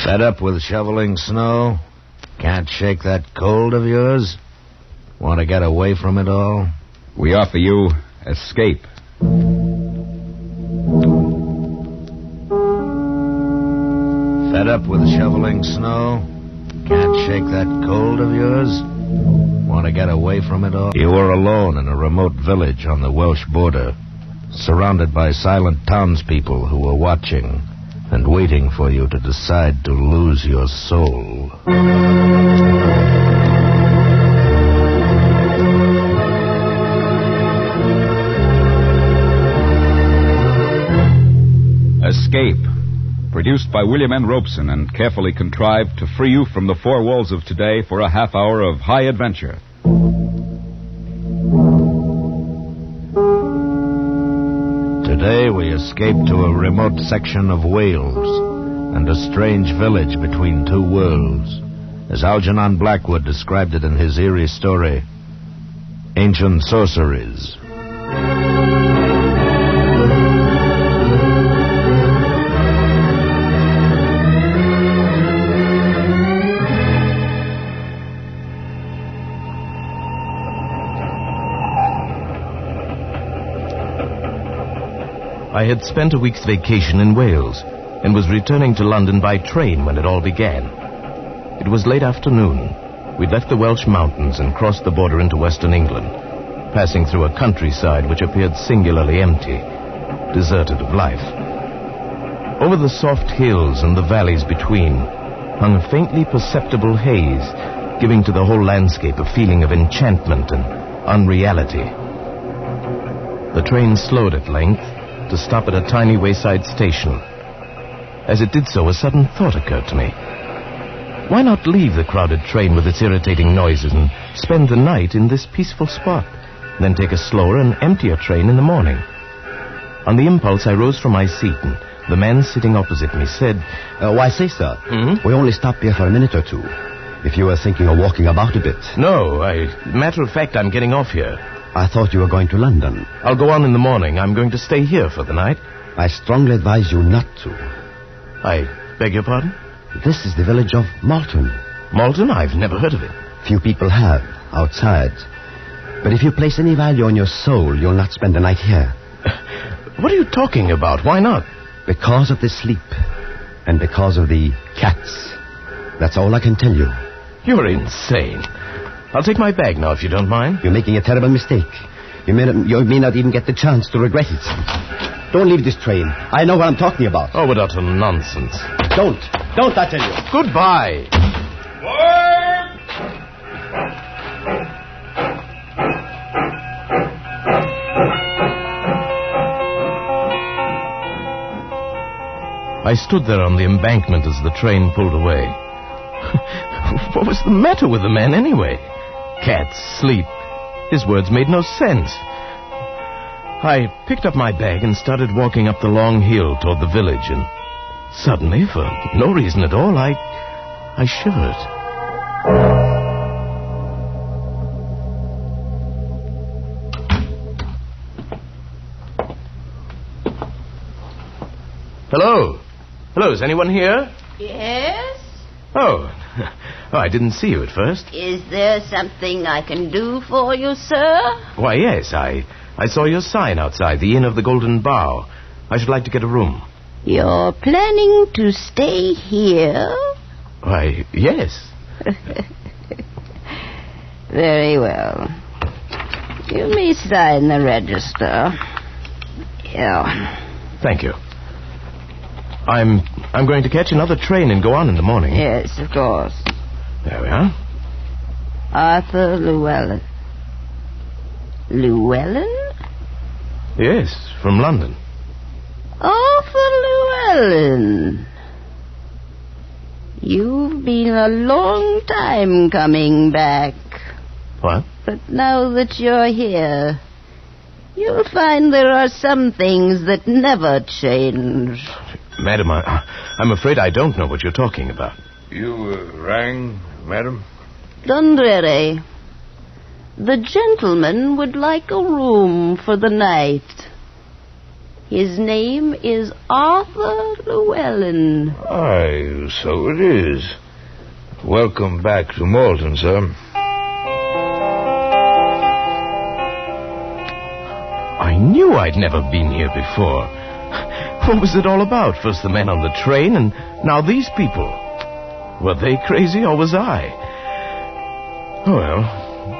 Fed up with shoveling snow? Can't shake that cold of yours? Want to get away from it all? We offer you escape. Fed up with shoveling snow? Can't shake that cold of yours? Want to get away from it all? You were alone in a remote village on the Welsh border, surrounded by silent townspeople who were watching and waiting for you to decide to lose your soul. Escape. Produced by William N. Robeson and carefully contrived to free you from the four walls of today for a half hour of high adventure. Today we escape to a remote section of Wales and a strange village between two worlds, as Algernon Blackwood described it in his eerie story, Ancient Sorceries. I had spent a week's vacation in Wales and was returning to London by train when it all began. It was late afternoon. We'd left the Welsh mountains and crossed the border into western England, passing through a countryside which appeared singularly empty, deserted of life. Over the soft hills and the valleys between hung a faintly perceptible haze, giving to the whole landscape a feeling of enchantment and unreality. The train slowed at length to stop at a tiny wayside station. As it did so, a sudden thought occurred to me. Why not leave the crowded train with its irritating noises and spend the night in this peaceful spot, then take a slower and emptier train in the morning? On the impulse, I rose from my seat, and the man sitting opposite me said, Why, say, sir, we only stopped here for a minute or two. If you were thinking of walking about a bit. No, matter of fact, I'm getting off here. I thought you were going to London. I'll go on in the morning. I'm going to stay here for the night. I strongly advise you not to. I beg your pardon? This is the village of Malton. Malton? I've never heard of it. Few people have, outside. But if you place any value on your soul, you'll not spend the night here. What are you talking about? Why not? Because of the sleep. And because of the cats. That's all I can tell you. You're insane. I'll take my bag now, if you don't mind. You're making a terrible mistake. You may not even get the chance to regret it. Don't leave this train. I know what I'm talking about. Oh, what utter nonsense. Don't, I tell you. Goodbye. I stood there on the embankment as the train pulled away. What was the matter with the man, anyway? Cats, sleep. His words made no sense. I picked up my bag and started walking up the long hill toward the village, and suddenly, for no reason at all, I shivered. Hello? Hello, is anyone here? Yes? Oh, I didn't see you at first. Is there something I can do for you, sir? Why, yes, I saw your sign outside the Inn of the Golden Bough. I should like to get a room. You're planning to stay here? Why, yes. Very well. You may sign the register. Here. Thank you. I'm going to catch another train and go on in the morning. Yes, of course. There we are. Arthur Llewellyn. Llewellyn? Yes, from London. Arthur Llewellyn. You've been a long time coming back. What? But now that you're here, you'll find there are some things that never change. Madam, I'm afraid I don't know what you're talking about. You rang, madam? Dundreary. The gentleman would like a room for the night. His name is Arthur Llewellyn. Aye, so it is. Welcome back to Malton, sir. I knew I'd never been here before. What was it all about? First the men on the train, and now these people. Were they crazy, or was I? Oh, well,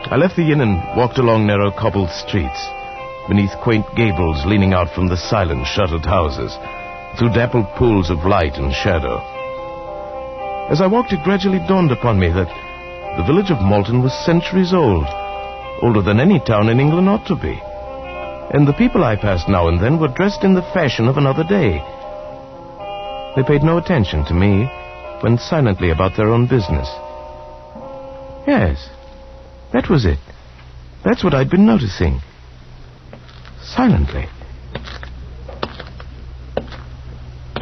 I left the inn and walked along narrow cobbled streets, beneath quaint gables leaning out from the silent shuttered houses, through dappled pools of light and shadow. As I walked, it gradually dawned upon me that the village of Malton was centuries old, older than any town in England ought to be. And the people I passed now and then were dressed in the fashion of another day. They paid no attention to me, went silently about their own business. Yes, that was it. That's what I'd been noticing. Silently.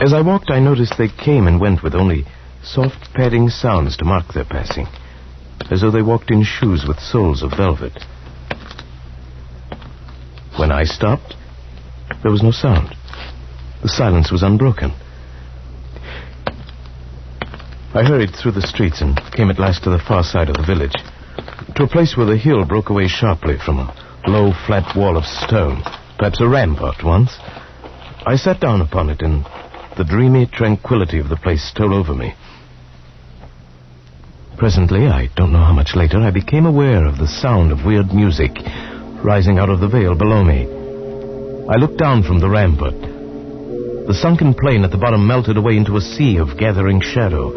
As I walked, I noticed they came and went with only soft padding sounds to mark their passing, as though they walked in shoes with soles of velvet. When I stopped, there was no sound. The silence was unbroken. I hurried through the streets and came at last to the far side of the village, to a place where the hill broke away sharply from a low, flat wall of stone, perhaps a rampart once. I sat down upon it, and the dreamy tranquility of the place stole over me. Presently, I don't know how much later, I became aware of the sound of weird music rising out of the vale below me. I looked down from the rampart. The sunken plain at the bottom melted away into a sea of gathering shadow,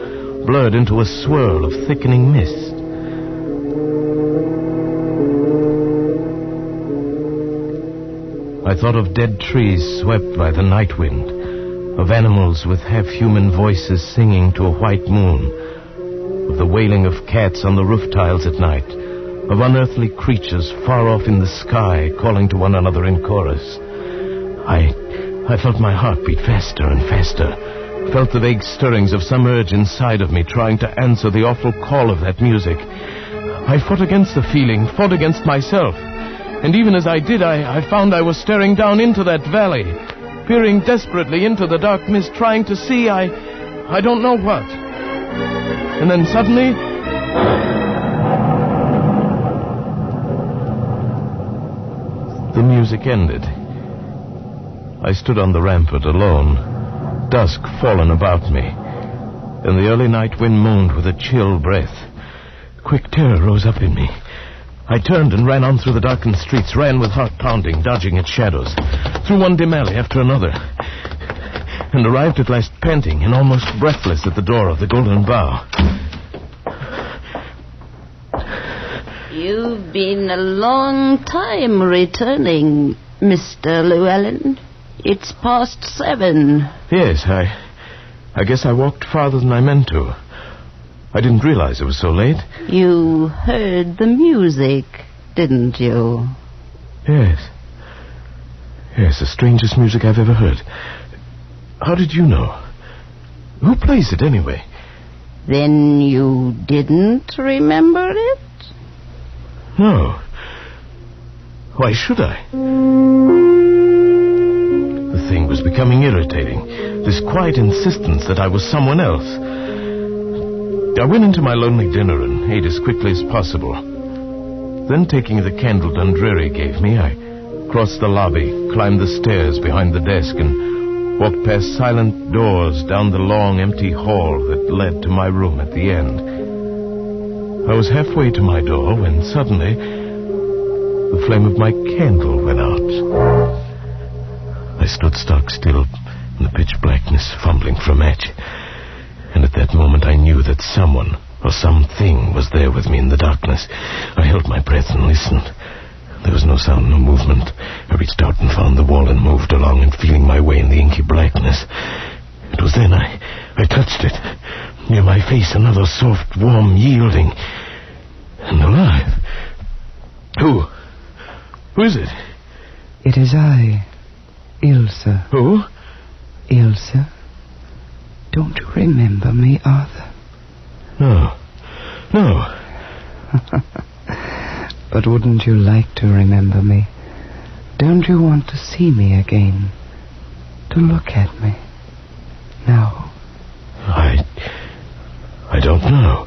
blurred into a swirl of thickening mist. I thought of dead trees swept by the night wind, of animals with half-human voices singing to a white moon, of the wailing of cats on the roof tiles at night, of unearthly creatures far off in the sky calling to one another in chorus. I felt my heart beat faster and faster, felt the vague stirrings of some urge inside of me trying to answer the awful call of that music. I fought against the feeling, fought against myself. And even as I did, I found I was staring down into that valley, peering desperately into the dark mist, trying to see I don't know what. And then suddenly, the music ended. I stood on the rampart alone, dusk fallen about me, and the early night wind moaned with a chill breath. Quick terror rose up in me. I turned and ran on through the darkened streets, ran with heart pounding, dodging at shadows, through one dim alley after another, and arrived at last panting and almost breathless at the door of the Golden Bough. You've been a long time returning, Mr. Llewellyn. It's past 7. Yes, I guess I walked farther than I meant to. I didn't realize it was so late. You heard the music, didn't you? Yes. Yes, the strangest music I've ever heard. How did you know? Who plays it anyway? Then you didn't remember it? No. Why should I? The thing was becoming irritating. This quiet insistence that I was someone else. I went into my lonely dinner and ate as quickly as possible. Then, taking the candle Dundreary gave me, I crossed the lobby, climbed the stairs behind the desk, and walked past silent doors down the long, empty hall that led to my room at the end. I was halfway to my door when suddenly the flame of my candle went out. I stood stock still in the pitch blackness, fumbling for a match. And at that moment I knew that someone or something was there with me in the darkness. I held my breath and listened. There was no sound, no movement. I reached out and found the wall and moved along and feeling my way in the inky blackness. It was then I touched it. Near my face, another soft, warm yielding. And alive. Who is it? It is I, Ilsa. Who? Ilsa. Don't you remember me, Arthur? No. But wouldn't you like to remember me? Don't you want to see me again? to look at me? No. I don't know.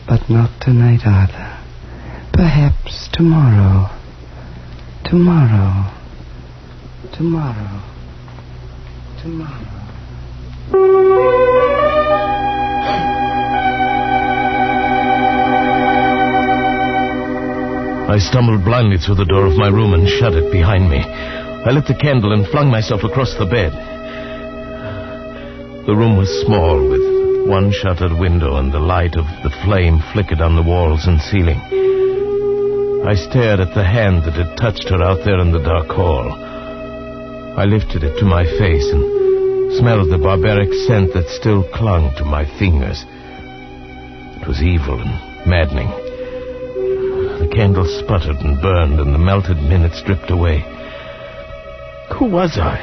But not tonight, Arthur. Perhaps tomorrow. Tomorrow. I stumbled blindly through the door of my room and shut it behind me. I lit the candle and flung myself across the bed. The room was small, with one shuttered window, and the light of the flame flickered on the walls and ceiling. I stared at the hand that had touched her out there in the dark hall. I lifted it to my face and smelled the barbaric scent that still clung to my fingers. It was evil and maddening. The candle sputtered and burned, and the melted minutes dripped away. Who was I?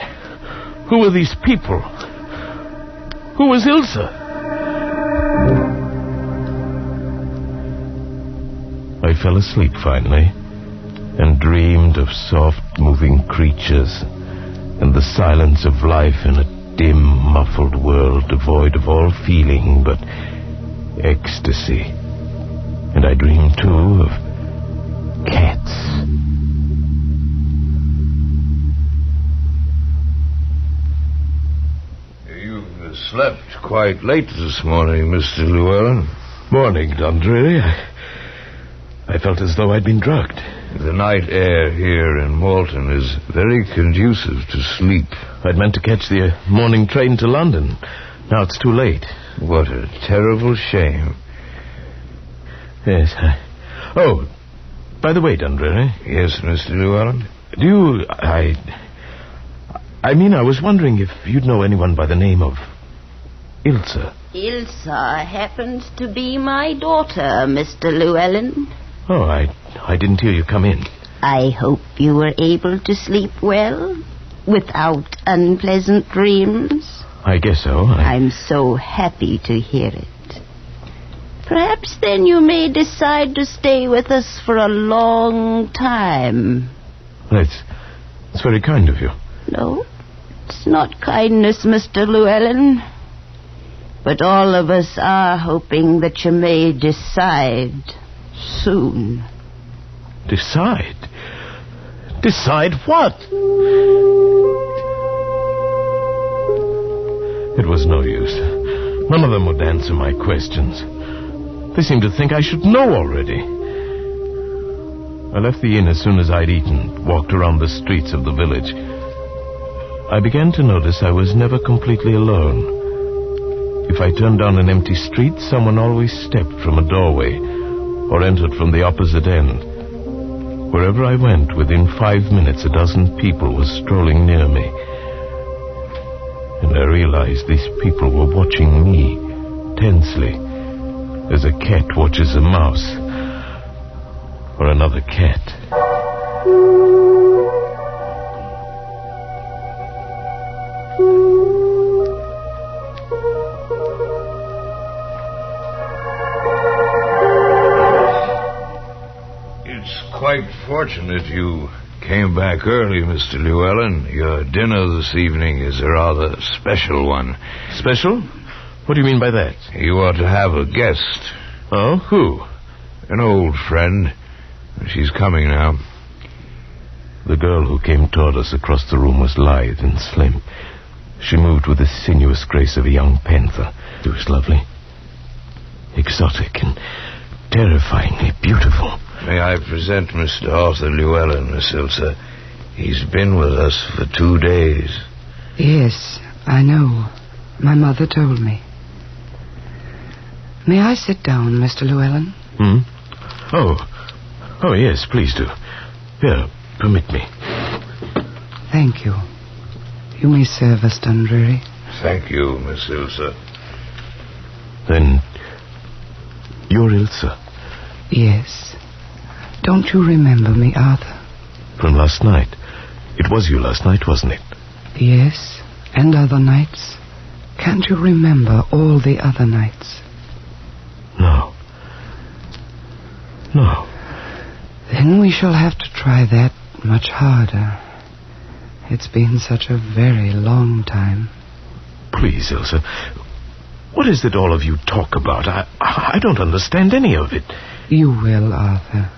Who were these people? Who was Ilsa? I fell asleep finally, and dreamed of soft moving creatures and the silence of life in a dim, muffled world devoid of all feeling but ecstasy. And I dreamed, too, of cats. You've slept quite late this morning, Mr. Llewellyn. Morning, Dundreary. I felt as though I'd been drugged. The night air here in Malton is very conducive to sleep. I'd meant to catch the morning train to London. Now it's too late. What a terrible shame. Yes, Oh, by the way, Dundreary. Yes, Mr. Llewellyn? Do you... I mean, I was wondering if you'd know anyone by the name of Ilsa. Ilsa happens to be my daughter, Mr. Llewellyn. Oh, I didn't hear you come in. I hope you were able to sleep well, without unpleasant dreams. I guess so. I'm so happy to hear it. Perhaps then you may decide to stay with us for a long time. That's very kind of you. No, it's not kindness, Mr. Llewellyn. But all of us are hoping that you may decide soon. Decide? Decide what? It was no use. None of them would answer my questions. They seemed to think I should know already. I left the inn as soon as I'd eaten, walked around the streets of the village. I began to notice I was never completely alone. If I turned down an empty street, someone always stepped from a doorway or entered from the opposite end. Wherever I went, within 5 minutes, a dozen people were strolling near me. And I realized these people were watching me tensely, as a cat watches a mouse or another cat. Quite fortunate you came back early, Mr. Llewellyn. Your dinner this evening is a rather special one. Special? What do you mean by that? You ought to have a guest. Oh, who? An old friend. She's coming now. The girl who came toward us across the room was lithe and slim. She moved with the sinuous grace of a young panther. She was lovely, exotic, and terrifyingly beautiful. May I present Mr. Arthur Llewellyn, Miss Ilsa? He's been with us for 2 days. Yes, I know. My mother told me. May I sit down, Mr. Llewellyn? Oh, yes, please do. Here, permit me. Thank you. You may serve us, Dundreary. Thank you, Miss Ilsa. Then, you're Ilsa? Yes. Don't you remember me, Arthur? From last night. It was you last night, wasn't it? Yes, and other nights. Can't you remember all the other nights? No. Then we shall have to try that much harder. It's been such a very long time. Please, Ilsa. What is it all of you talk about? I don't understand any of it. You will, Arthur.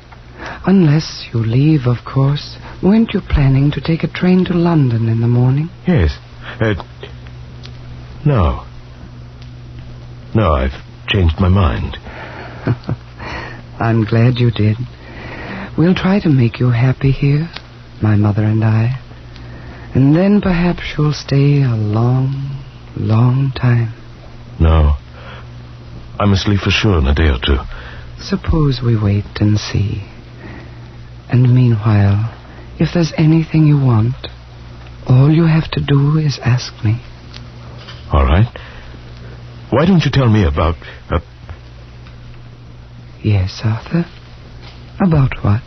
Unless you leave, of course. Weren't you planning to take a train to London in the morning? Yes. No. No, I've changed my mind. I'm glad you did. We'll try to make you happy here, my mother and I. And then perhaps you'll stay a long, long time. No. I must leave for sure in a day or two. Suppose we wait and see. And meanwhile, if there's anything you want, all you have to do is ask me. All right. Why don't you tell me about... Yes, Arthur? About what?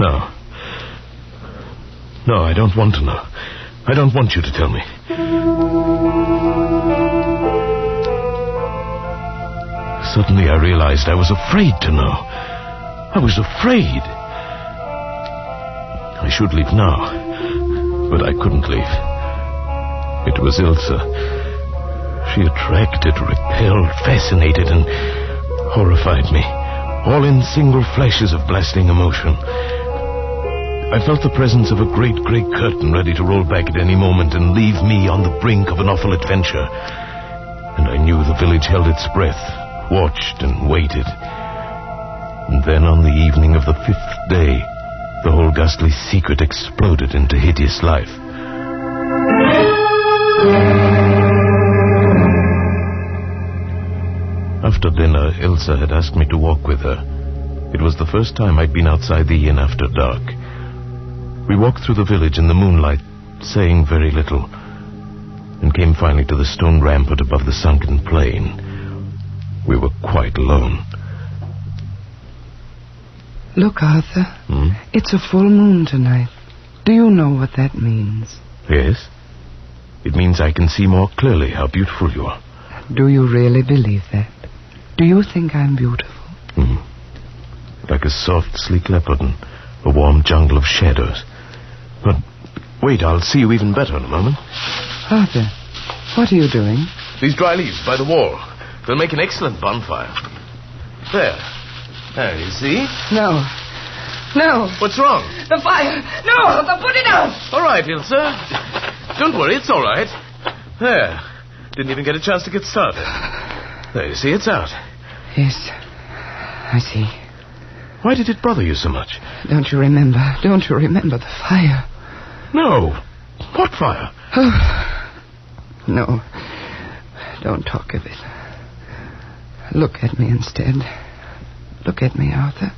No. No, I don't want to know. I don't want you to tell me. Suddenly I realized I was afraid to know. I was afraid. I should leave now, but I couldn't leave. It was Ilsa. She attracted, repelled, fascinated, and horrified me, all in single flashes of blasting emotion. I felt the presence of a great grey curtain ready to roll back at any moment and leave me on the brink of an awful adventure. And I knew the village held its breath, watched and waited. And then on the evening of the 5th day, the whole ghastly secret exploded into hideous life. After dinner, Ilsa had asked me to walk with her. It was the first time I'd been outside the inn after dark. We walked through the village in the moonlight, saying very little, and came finally to the stone rampart above the sunken plain. We were quite alone. Look, Arthur. It's a full moon tonight. Do you know what that means? Yes. It means I can see more clearly how beautiful you are. Do you really believe that? Do you think I'm beautiful? Like a soft, sleek leopard in a warm jungle of shadows. But wait, I'll see you even better in a moment. Arthur, what are you doing? These dry leaves by the wall. They'll make an excellent bonfire. There. There, you see? No. No. What's wrong? The fire. No, Arthur, put it out. All right, Ilsa. Don't worry, it's all right. There. Didn't even get a chance to get started. There, you see, it's out. Yes, I see. Why did it bother you so much? Don't you remember the fire? No. What fire? No. Don't talk of it. Look at me instead. Look at me, Arthur.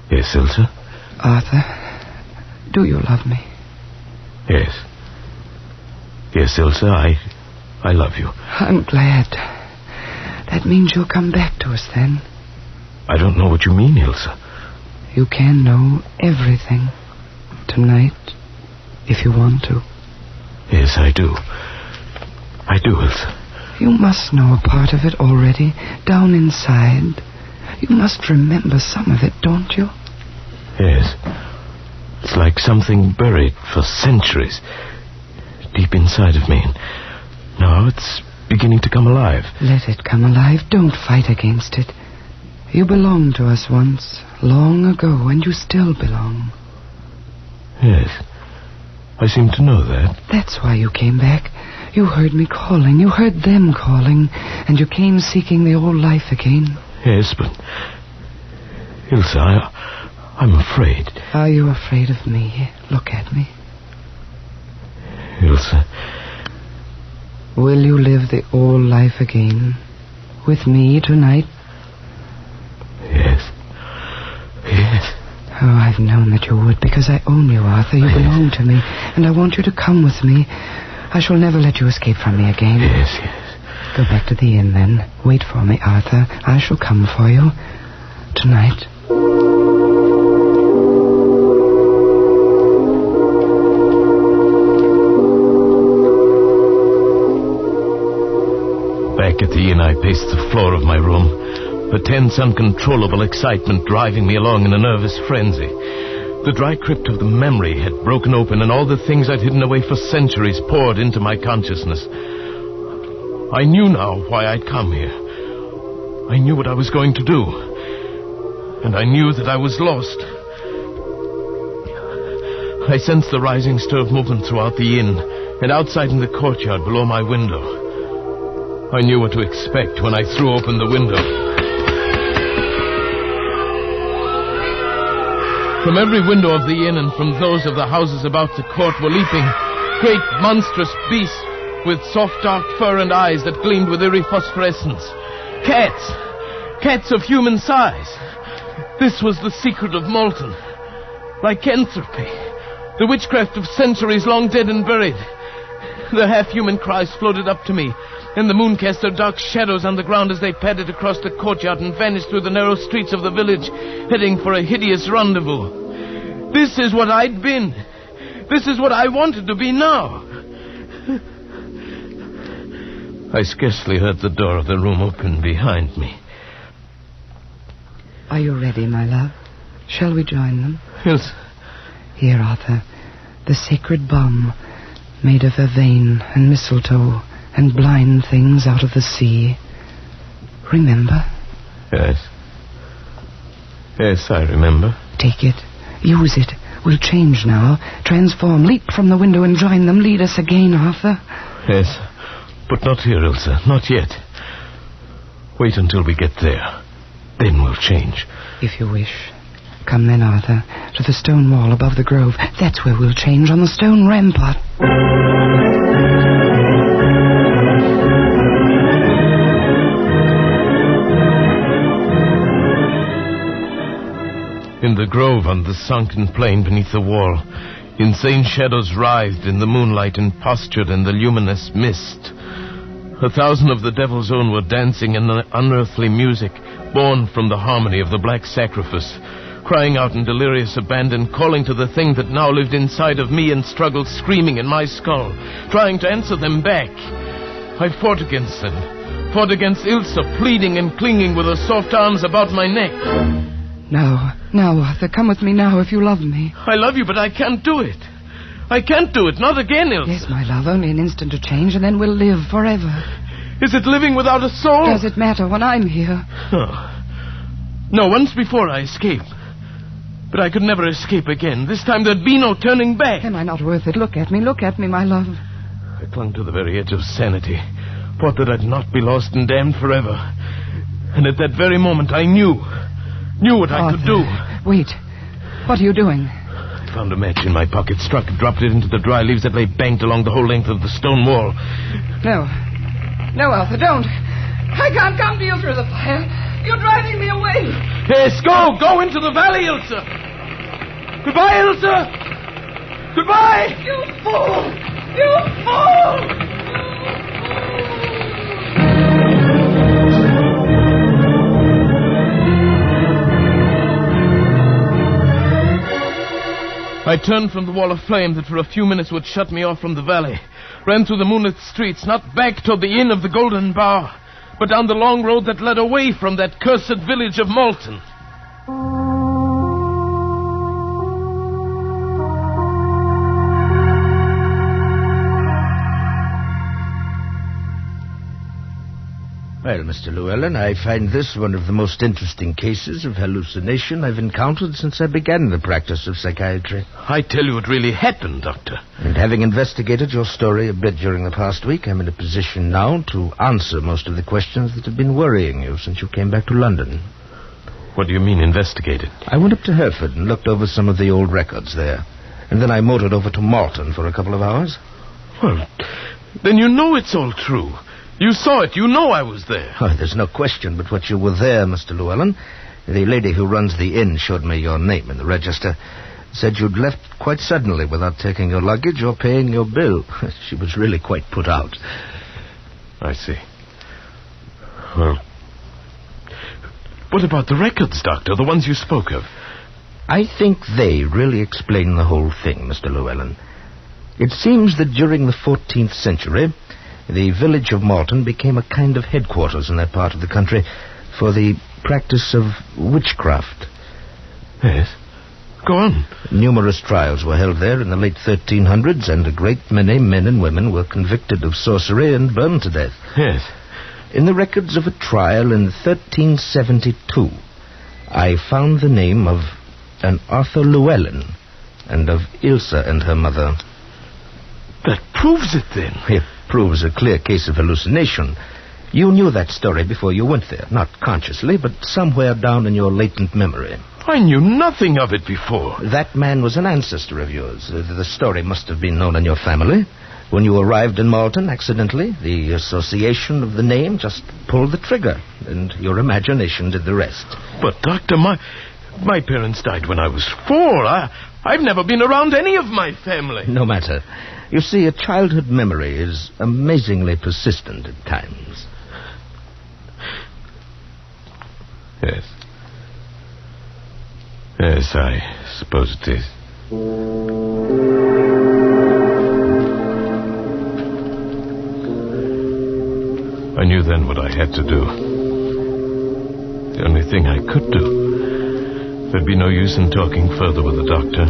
Yes, Ilsa? Arthur, do you love me? Yes. Yes, Ilsa, I love you. I'm glad. That means you'll come back to us then. I don't know what you mean, Ilsa. You can know everything tonight, if you want to. Yes, I do. I do, Ilsa. You must know a part of it already, down inside. You must remember some of it, don't you? Yes. It's like something buried for centuries, deep inside of me. Now it's beginning to come alive. Let it come alive. Don't fight against it. You belonged to us once, long ago, and you still belong. Yes. I seem to know that. That's why you came back. You heard me calling. You heard them calling. And you came seeking the old life again. Yes, but... Ilsa, I'm afraid. Are you afraid of me? Look at me. Ilsa... Will you live the old life again? With me tonight? Yes. Yes. Oh, I've known that you would, because I own you, Arthur. You belong to me, and I want you to come with me. I shall never let you escape from me again. Yes, yes. Go back to the inn, then. Wait for me, Arthur. I shall come for you. Tonight. Back at the inn, I paced the floor of my room, a tense, uncontrollable excitement driving me along in a nervous frenzy. The dry crypt of the memory had broken open, and all the things I'd hidden away for centuries poured into my consciousness. I knew now why I'd come here. I knew what I was going to do. And I knew that I was lost. I sensed the rising stir of movement throughout the inn, and outside in the courtyard below my window. I knew what to expect when I threw open the window. From every window of the inn and from those of the houses about the court were leaping great monstrous beasts with soft dark fur and eyes that gleamed with eerie phosphorescence. Cats! Cats of human size. This was the secret of Malton. Lycanthropy. The witchcraft of centuries long dead and buried. The half-human cries floated up to me, and the moon cast their dark shadows on the ground as they padded across the courtyard and vanished through the narrow streets of the village, heading for a hideous rendezvous. This is what I'd been. This is what I wanted to be now. I scarcely heard the door of the room open behind me. Are you ready, my love? Shall we join them? Ilsa. Here, Arthur. The sacred bomb, made of vervain and mistletoe and blind things out of the sea. Remember? Yes. Yes, I remember. Take it. Use it. We'll change now. Transform. Leap from the window and join them. Lead us again, Arthur. Yes. But not here, Ilsa. Not yet. Wait until we get there. Then we'll change. If you wish. Come then, Arthur, to the stone wall above the grove. That's where we'll change, on the stone rampart. In the grove on the sunken plain beneath the wall, insane shadows writhed in the moonlight and postured in the luminous mist. 1,000 of the devil's own were dancing in an unearthly music born from the harmony of the black sacrifice, crying out in delirious abandon, calling to the thing that now lived inside of me and struggled screaming in my skull, trying to answer them back. I fought against them, fought against Ilsa, pleading and clinging with her soft arms about my neck. Now, Arthur, come with me now if you love me. I love you, but I can't do it. I can't do it, not again, Ilsa. Yes, my love, only an instant to change, and then we'll live forever. Is it living without a soul? Does it matter when I'm here? Oh. No, once before I escaped. But I could never escape again. This time there'd be no turning back. Am I not worth it? Look at me, my love. I clung to the very edge of sanity, thought that I'd not be lost and damned forever. And at that very moment I knew what I could do. Wait, what are you doing? I found a match in my pocket, struck and dropped it into the dry leaves that lay banked along the whole length of the stone wall. No, Arthur, don't. I can't come to you through the fire. You're driving me away. Yes, go into the valley, Ilsa. Goodbye, Ilsa. Goodbye. You fool! You fool! I turned from the wall of flame that for a few minutes would shut me off from the valley, ran through the moonlit streets, not back toward the Inn of the Golden Bough, but down the long road that led away from that cursed village of Malton. Well, Mr. Llewellyn, I find this one of the most interesting cases of hallucination I've encountered since I began the practice of psychiatry. I tell you, it really happened, Doctor. And having investigated your story a bit during the past week, I'm in a position now to answer most of the questions that have been worrying you since you came back to London. What do you mean, investigated? I went up to Hereford and looked over some of the old records there. And then I motored over to Malton for a couple of hours. Well, then you know it's all true. You saw it. You know I was there. Oh, there's no question but what you were there, Mr. Llewellyn. The lady who runs the inn showed me your name in the register. Said you'd left quite suddenly without taking your luggage or paying your bill. She was really quite put out. I see. Well, what about the records, Doctor? The ones you spoke of? I think they really explain the whole thing, Mr. Llewellyn. It seems that during the 14th century, the village of Malton became a kind of headquarters in that part of the country for the practice of witchcraft. Yes. Go on. Numerous trials were held there in the late 1300s, and a great many men and women were convicted of sorcery and burned to death. Yes. In the records of a trial in 1372, I found the name of an Arthur Llewellyn and of Ilsa and her mother. That proves it, then. It proves a clear case of hallucination. You knew that story before you went there, not consciously, but somewhere down in your latent memory. I knew nothing of it before. That man was an ancestor of yours. The story must have been known in your family. When you arrived in Malton accidentally, the association of the name just pulled the trigger, and your imagination did the rest. But, Doctor, my parents died when I was 4. I've never been around any of my family. No matter. You see, a childhood memory is amazingly persistent at times. Yes. Yes, I suppose it is. I knew then what I had to do. The only thing I could do. There'd be no use in talking further with the doctor.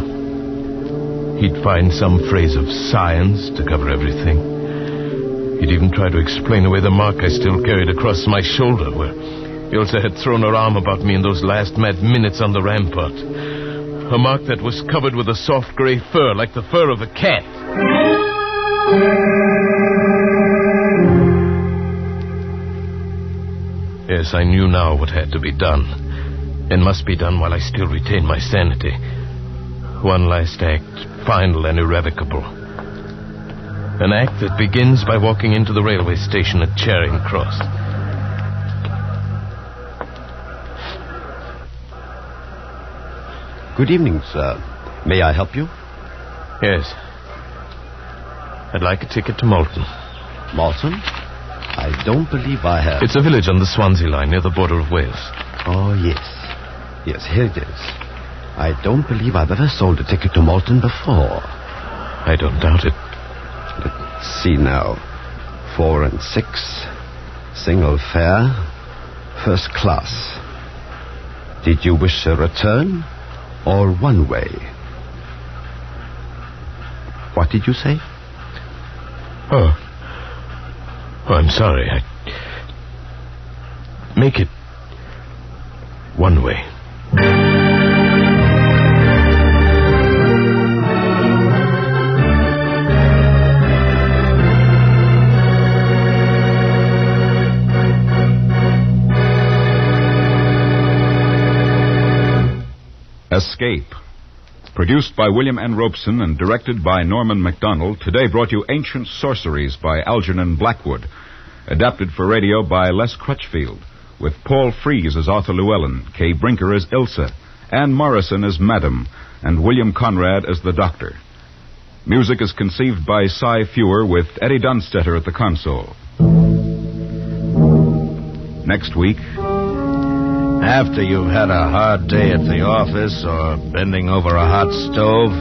He'd find some phrase of science to cover everything. He'd even try to explain away the mark I still carried across my shoulder, where Ilsa had thrown her arm about me in those last mad minutes on the rampart. A mark that was covered with a soft gray fur, like the fur of a cat. Yes, I knew now what had to be done, and must be done while I still retain my sanity. One last act, final and irrevocable. An act that begins by walking into the railway station at Charing Cross. Good evening, sir. May I help you? Yes. I'd like a ticket to Malton. Malton? I don't believe I have. It's a village on the Swansea line near the border of Wales. Oh, yes. Yes, here it is. I don't believe I've ever sold a ticket to Malton before. I don't doubt it. Let's see now. 4 and 6. Single fare. First class. Did you wish a return or one way? What did you say? Oh, I'm sorry. Make it one way. Escape. Produced by William N. Robeson and directed by Norman MacDonald, today brought you Ancient Sorceries by Algernon Blackwood. Adapted for radio by Les Crutchfield, with Paul Frees as Arthur Llewellyn, Kay Brinker as Ilsa, Anne Morrison as Madam, and William Conrad as the Doctor. Music is conceived by Cy Fewer, with Eddie Dunstetter at the console. Next week... After you've had a hard day at the office or bending over a hot stove,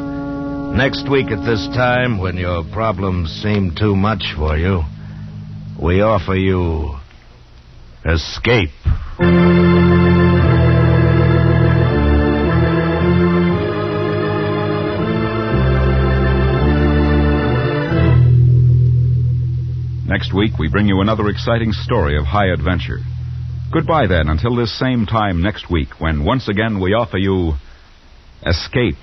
next week at this time, when your problems seem too much for you, we offer you escape. Next week, we bring you another exciting story of high adventure. Goodbye, then, until this same time next week, when once again we offer you Escape.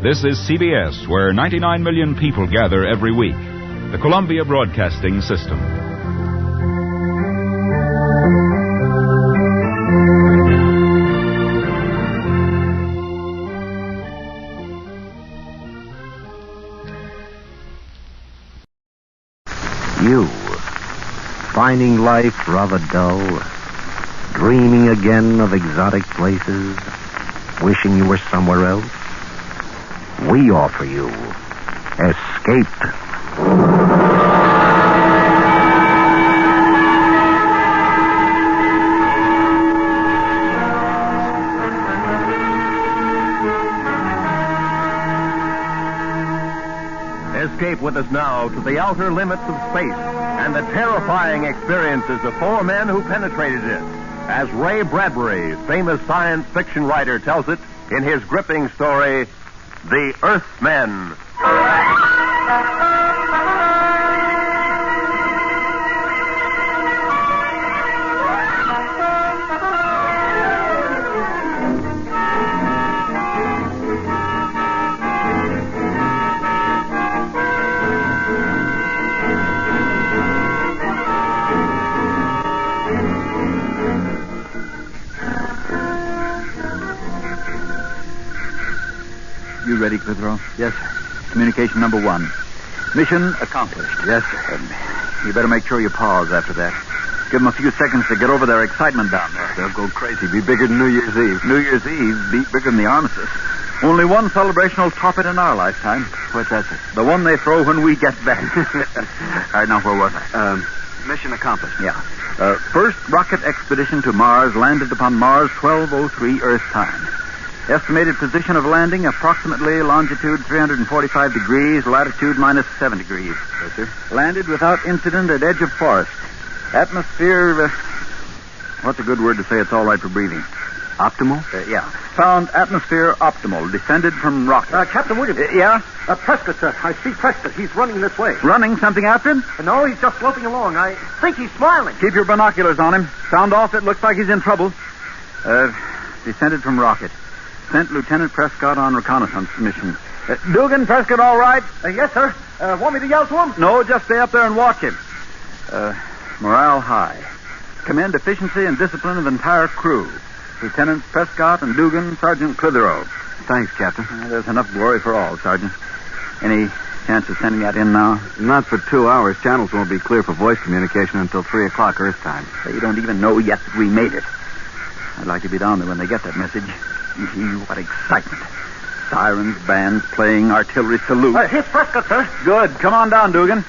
This is CBS, where 99 million people gather every week. The Columbia Broadcasting System. You, finding life rather dull, dreaming again of exotic places, wishing you were somewhere else? We offer you Escape. Escape with us now to the outer limits of space and the terrifying experiences of four men who penetrated it, as Ray Bradbury, famous science fiction writer, tells it in his gripping story, The Earthmen. You ready, Clitheroe? Yes, sir. Communication number 1. Mission accomplished. Yes, sir. You better make sure you pause after that. Give them a few seconds to get over their excitement down there. They'll go crazy. Be bigger than New Year's Eve. New Year's Eve be bigger than the armistice. Only one celebration will top it in our lifetime. What's that, sir? The one they throw when we get back. All right, now where was I? Mission accomplished. Yeah. First rocket expedition to Mars landed upon Mars 12:03 Earth time. Estimated position of landing, approximately longitude 345 degrees, latitude -7 degrees. Yes, sir. Landed without incident at edge of forest. Atmosphere, what's a good word to say it's all right for breathing? Optimal? Yeah. Found atmosphere optimal. Descended from rocket. Captain Williams. Yeah? Prescott, sir. I see Prescott. He's running this way. Running? Something after him? No, he's just loping along. I think he's smiling. Keep your binoculars on him. Sound off. It looks like he's in trouble. Descended from rocket. Sent Lieutenant Prescott on reconnaissance mission. Dugan, Prescott all right? Yes, sir. Want me to yell to him? No, just stay up there and watch him. Morale high. Commend efficiency and discipline of entire crew. Lieutenant Prescott and Dugan, Sergeant Clitheroe. Thanks, Captain. There's enough glory for all, Sergeant. Any chance of sending that in now? Not for 2 hours. Channels won't be clear for voice communication until 3 o'clock Earth time. They don't even know yet that we made it. I'd like to be down there when they get that message. Gee, what excitement. Sirens, bands playing, artillery salute. Here's Prescott, sir. Good. Come on down, Dugan.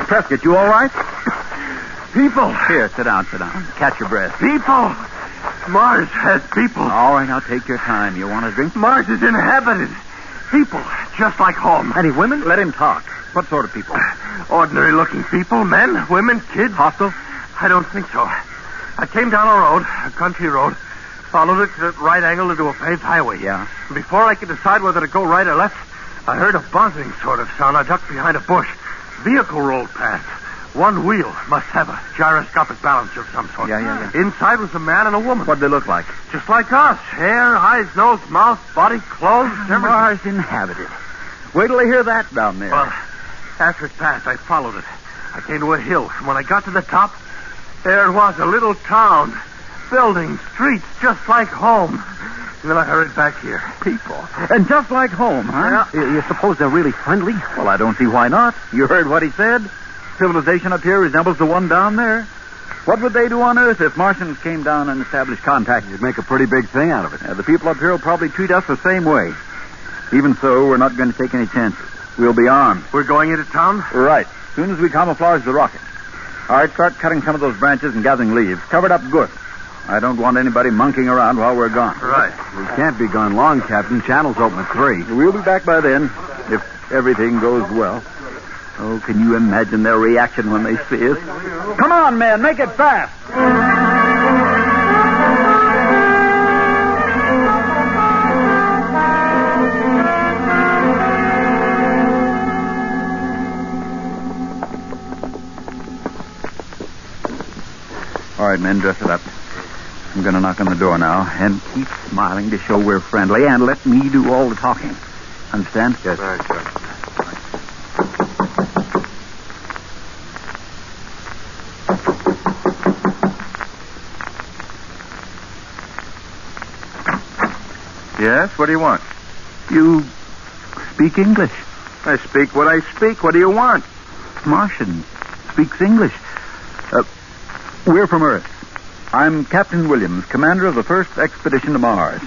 Prescott, you all right? People. Here, sit down. Catch your breath. People. Mars has people. All right, now take your time. You want a drink? Mars is inhabited. People, just like home. Any women? Let him talk. What sort of people? Ordinary-looking people, men, women, kids. Hostile? I don't think so. I came down a road, a country road, followed it at right angle into a paved highway. Yeah. Before I could decide whether to go right or left, I heard a buzzing sort of sound. I ducked behind a bush. Vehicle rolled past. One wheel must have a gyroscopic balancer of some sort. Yeah. Inside was a man and a woman. What'd they look like? Just like us. Hair, eyes, nose, mouth, body, clothes, everything. Mars inhabited. Wait till they hear that down there. Well, after it passed, I followed it. I came to a hill. When I got to the top, there it was, a little town. Buildings, streets, just like home. And then I hurried back here. People. And just like home, huh? Yeah. You suppose they're really friendly? Well, I don't see why not. You heard what he said? Civilization up here resembles the one down there. What would they do on Earth if Martians came down and established contact? You'd make a pretty big thing out of it. The people up here will probably treat us the same way. Even so, we're not going to take any chances. We'll be armed. We're going into town? Right. As soon as we camouflage the rocket. All right, start cutting some of those branches and gathering leaves. Cover it up good. I don't want anybody monkeying around while we're gone. Right. We can't be gone long, Captain. Channel's open at 3. We'll be back by then, if everything goes well. Oh, can you imagine their reaction when they see us? Come on, man, make it fast. All right, men, dress it up. I'm going to knock on the door now, and keep smiling to show we're friendly, and let me do all the talking. Understand? Yes. All right, sir. Yes, what do you want? You speak English. I speak what I speak. What do you want? Martian speaks English. We're from Earth. I'm Captain Williams, commander of the first expedition to Mars.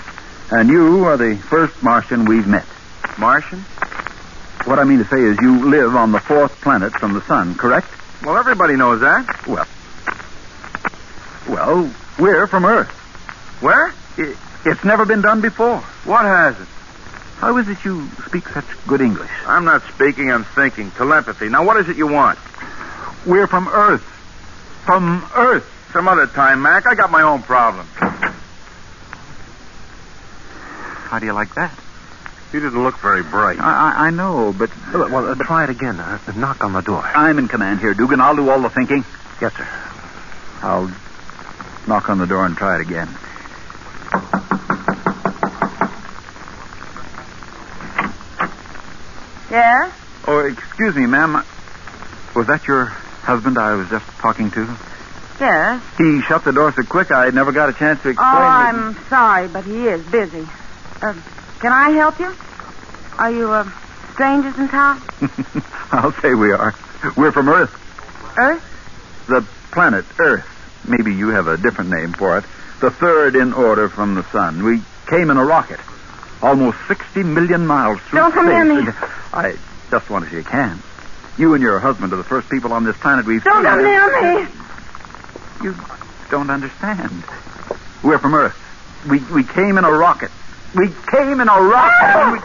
And you are the first Martian we've met. Martian? What I mean to say is you live on the 4th planet from the sun, correct? Well, everybody knows that. Well, we're from Earth. Where? It's never been done before. What has it? How is it you speak such good English? I'm not speaking, I'm thinking. Telepathy. Now, what is it you want? We're from Earth. From Earth. Some other time, Mac. I got my own problems. How do you like that? You didn't look very bright. I know, but... Well, try it again. Knock on the door. I'm in command here, Dugan. I'll do all the thinking. Yes, sir. I'll knock on the door and try it again. Yeah? Oh, excuse me, ma'am. Was that your husband I was just talking to? Yes. He shut the door so quick I never got a chance to explain. I'm sorry, but he is busy. Can I help you? Are you, strangers in town? I'll say we are. We're from Earth. Earth? The planet Earth. Maybe you have a different name for it. The third in order from the sun. We came in a rocket. Almost 60 million miles through Don't come space. near me. I just want to see you can. You and your husband are the first people on this planet we've Don't seen. come near me. You don't understand. We're from Earth. We came in a rocket. We came in a rocket. And we...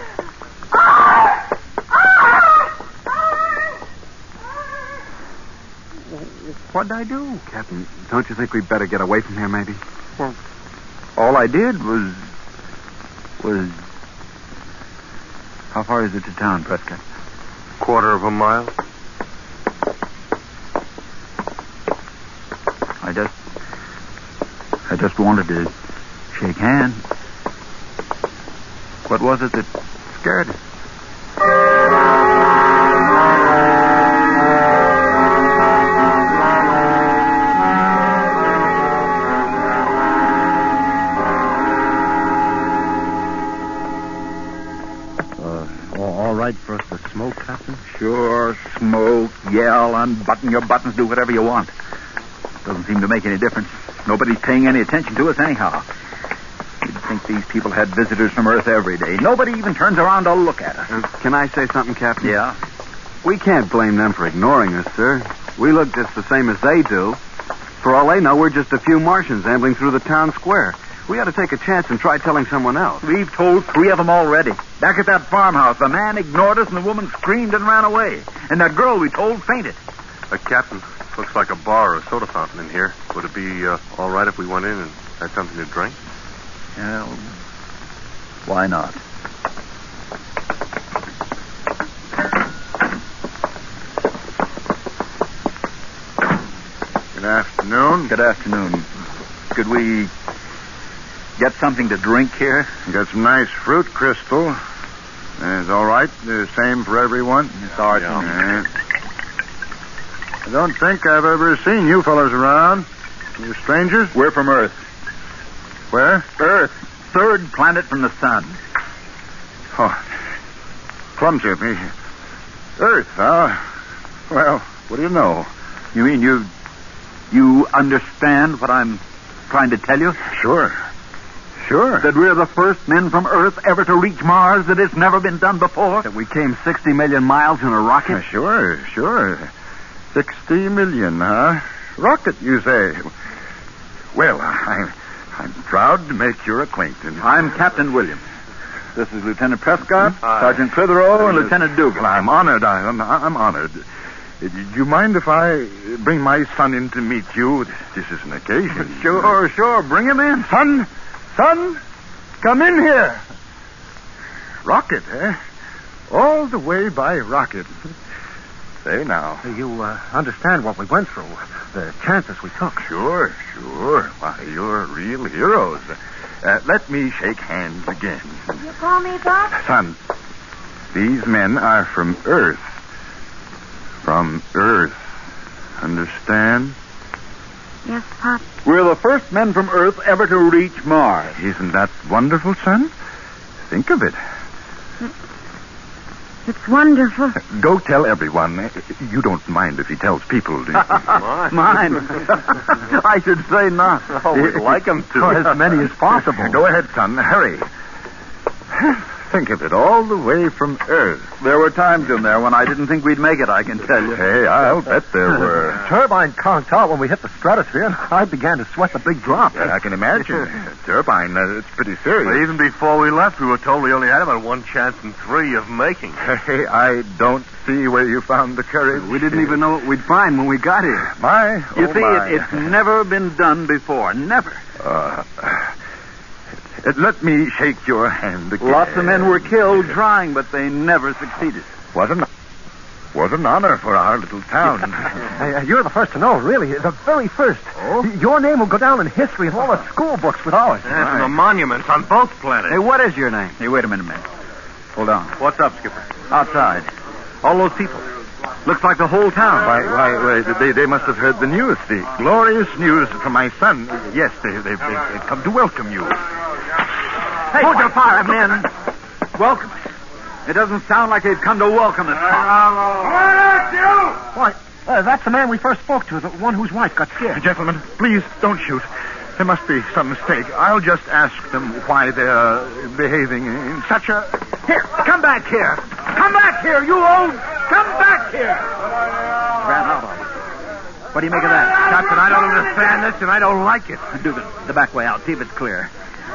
What'd I do? Captain, don't you think we'd better get away from here, maybe? Well, all I did was... How far is it to town, Prescott? Quarter of a mile. I just wanted to shake hands. What was it that scared us? All right for us to smoke, Captain? Sure, smoke, yell, unbutton your buttons, do whatever you want. Doesn't seem to make any difference. Nobody's paying any attention to us anyhow. You'd think these people had visitors from Earth every day. Nobody even turns around to look at us. Can I say something, Captain? Yeah? We can't blame them for ignoring us, sir. We look just the same as they do. For all they know, we're just a few Martians ambling through the town square. We ought to take a chance and try telling someone else. We've told 3 of them already. Back at that farmhouse, the man ignored us and the woman screamed and ran away. And that girl we told fainted. Captain, looks like a bar or a soda fountain in here. Would it be all right if we went in and had something to drink? Well, why not? Good afternoon. Good afternoon. Could we get something to drink here? Got some nice fruit, Crystal. It's all right. The same for everyone. Sergeant. I don't think I've ever seen you fellows around. You strangers? We're from Earth. Where? Earth. Third planet from the sun. Oh, clumsy of me. Earth, huh? Well, what do you know? You mean you understand what I'm trying to tell you? Sure. That we're the first men from Earth ever to reach Mars, that it's never been done before? That we came 60 million miles in a rocket? Sure. 60 million, huh? Rocket, you say? Well, I'm proud to make your acquaintance. I'm Captain Williams. This is Lieutenant Prescott, Sergeant Clitheroe, and Lieutenant Dugan. I'm honored. I'm honored. Do you mind if I bring my son in to meet you? This is an occasion. Sure. Bring him in. Son, come in here. Rocket, eh? All the way by rocket. Say now. You understand what we went through, the chances we took. Sure. Why, you're real heroes. Let me shake hands again. You call me Pop? Son, these men are from Earth. From Earth. Understand? Yes, Pop. We're the first men from Earth ever to reach Mars. Isn't that wonderful, son? Think of it. It's wonderful. Go tell everyone. You don't mind if he tells people, do you? Mine. I should say not. Oh, we'd like him to. As many as possible. Go ahead, son. Hurry. think of it, all the way from Earth. There were times in there when I didn't think we'd make it, I can tell you. Hey, I'll bet there were. Turbine conked out when we hit the stratosphere, and I began to sweat the big drop. I can imagine. Turbine, it's pretty serious. But even before we left, we were told we only had about 1 chance in 3 of making. Hey, I don't see where you found the courage. We didn't even know what we'd find when we got here. You see, it's never been done before. Never. Let me shake your hand again. Lots of men were killed trying, but they never succeeded. Was an honor for our little town. You're the first to know, really. The very first. Oh? Your name will go down in history in all the school books with ours. Yeah, from the monuments on both planets. Hey, what is your name? Hey, wait a minute, man. Hold on. What's up, Skipper? Outside. All those people. Looks like the whole town. Why, they must have heard the news, the glorious news from my son. Yes, they've come to welcome you. Hey, hold your fire, men. Welcome. It doesn't sound like they've come to welcome us. Why, that's the man we first spoke to, the one whose wife got scared. Gentlemen, please don't shoot. There must be some mistake. I'll just ask them why they're behaving in such a... Here, come back here. Come back here, you old... Come back here. Ran out of it. What do you make of that? Captain, I don't understand this, and I don't like it. Do the back way out. See if it's clear.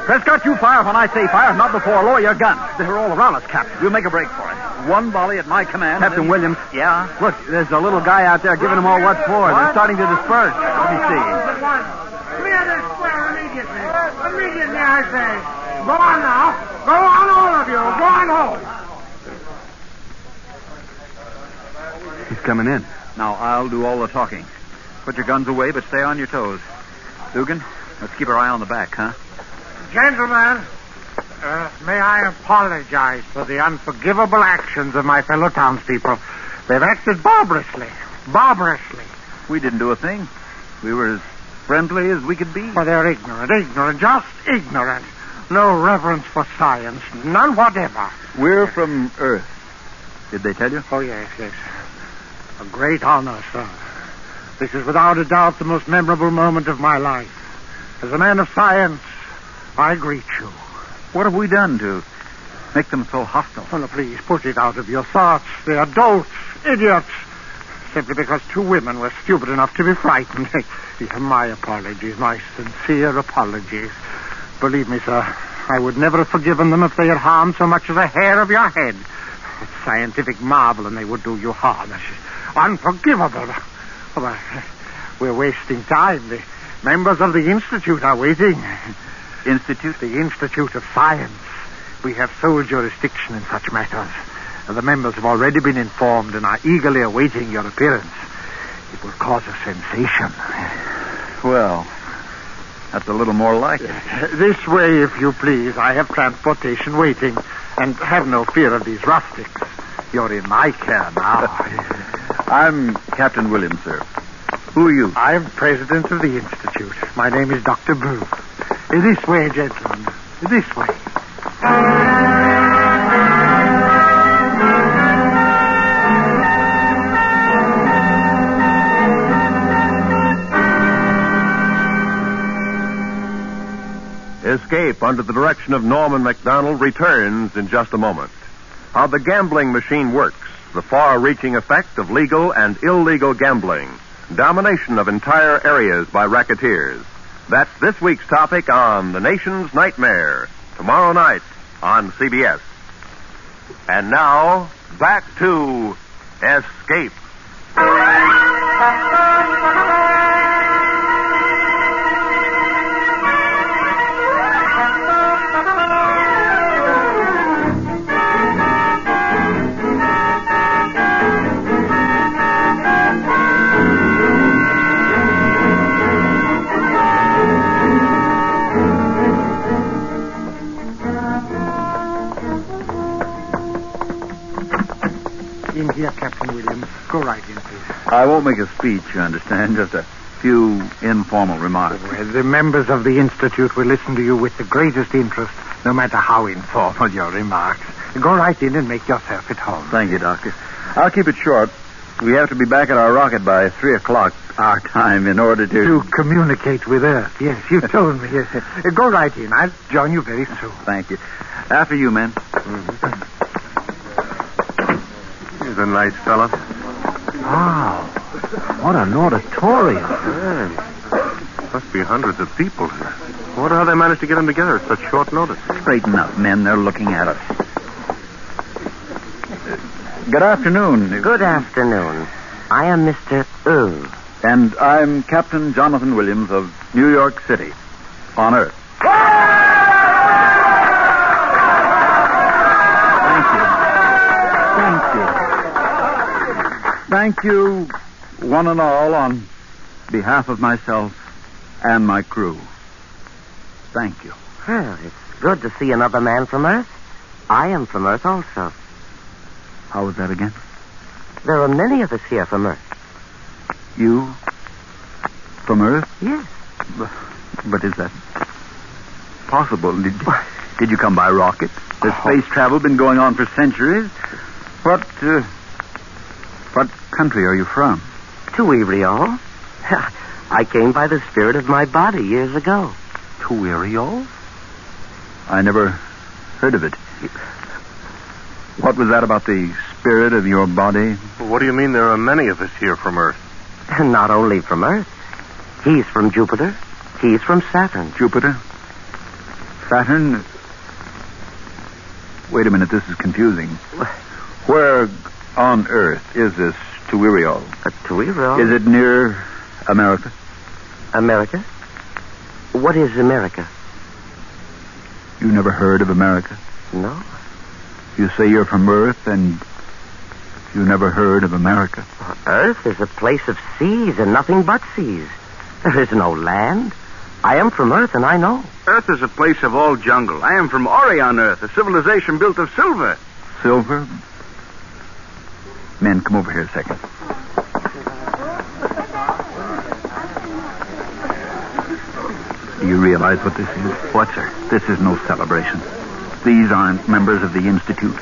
Prescott, you fire when I say fire, not before. Lower your gun. They're all around us, Captain. We'll make a break for it. 1 volley at my command. Captain Williams. Yeah? Look, there's a little guy out there giving them all what for. They're starting to disperse. Let me see. Clear this square immediately. Immediately, I say. Go on now. Go on, all of you. Go on home. He's coming in. Now, I'll do all the talking. Put your guns away, but stay on your toes. Dugan, let's keep our eye on the back, huh? Gentlemen, may I apologize for the unforgivable actions of my fellow townspeople. They've acted barbarously. Barbarously. We didn't do a thing. We were as friendly as we could be. Well, they're ignorant, just ignorant. No reverence for science, none whatever. We're from Earth. Did they tell you? Oh, yes. A great honor, sir. This is without a doubt the most memorable moment of my life. As a man of science, I greet you. What have we done to make them so hostile? Oh, no, please, put it out of your thoughts. They're dolts, idiots. Simply because 2 women were stupid enough to be frightened. My apologies, my sincere apologies. Believe me, sir, I would never have forgiven them if they had harmed so much as a hair of your head. It's scientific marvel, and they would do you harm. It's unforgivable. Oh, we're wasting time. The members of the Institute are waiting. Institute? The Institute of Science. We have sole jurisdiction in such matters. The members have already been informed and are eagerly awaiting your appearance. It will cause a sensation. Well, that's a little more like it. This way, if you please. I have transportation waiting. And have no fear of these rustics. You're in my care now. I'm Captain Williams, sir. Who are you? I'm president of the Institute. My name is Dr. Booth. This way, gentlemen. This way. Escape under the direction of Norman MacDonald returns in just a moment. How the gambling machine works, the far-reaching effect of legal and illegal gambling, domination of entire areas by racketeers. That's this week's topic on The Nation's Nightmare, tomorrow night on CBS. And now, back to Escape. In here, Captain Williams. Go right in, please. I won't make a speech, you understand. Just a few informal remarks. Well, the members of the Institute will listen to you with the greatest interest, no matter how informal your remarks. Go right in and make yourself at home. Thank you, Doctor. I'll keep it short. We have to be back at our rocket by 3 o'clock. our time in order To communicate with Earth. Yes, you told me. Yes. Go right in. I'll join you very soon. Thank you. After you, men. He's a nice fellow. Wow. What an auditorium. Yeah. Must be hundreds of people here. I wonder how they managed to get them together at such short notice. Straighten up, men. They're looking at us. Good afternoon. Good afternoon. I am Mr. Earl. And I'm Captain Jonathan Williams of New York City, on Earth. Thank you, one and all, on behalf of myself and my crew. Thank you. Well, it's good to see another man from Earth. I am from Earth also. How was that again? There are many of us here from Earth. You from Earth? Yes. But is that possible? Did you come by rocket? Has space travel been going on for centuries? What country are you from? Tuiriol. I came by the spirit of my body years ago. Tuiriol? I never heard of it. What was that about the spirit of your body? Well, what do you mean there are many of us here from Earth? Not only from Earth. He's from Jupiter. He's from Saturn. Jupiter? Saturn? Wait a minute, this is confusing. Where on Earth is this Tuiriol? Tuiriol? Is it near America? America? What is America? You never heard of America? No. You say you're from Earth and you never heard of America? Earth is a place of seas and nothing but seas. There is no land. I am from Earth and I know. Earth is a place of all jungle. I am from Orion Earth, a civilization built of silver. Silver? Men, come over here a second. Do you realize what this is? What, sir? This is no celebration. These aren't members of the Institute.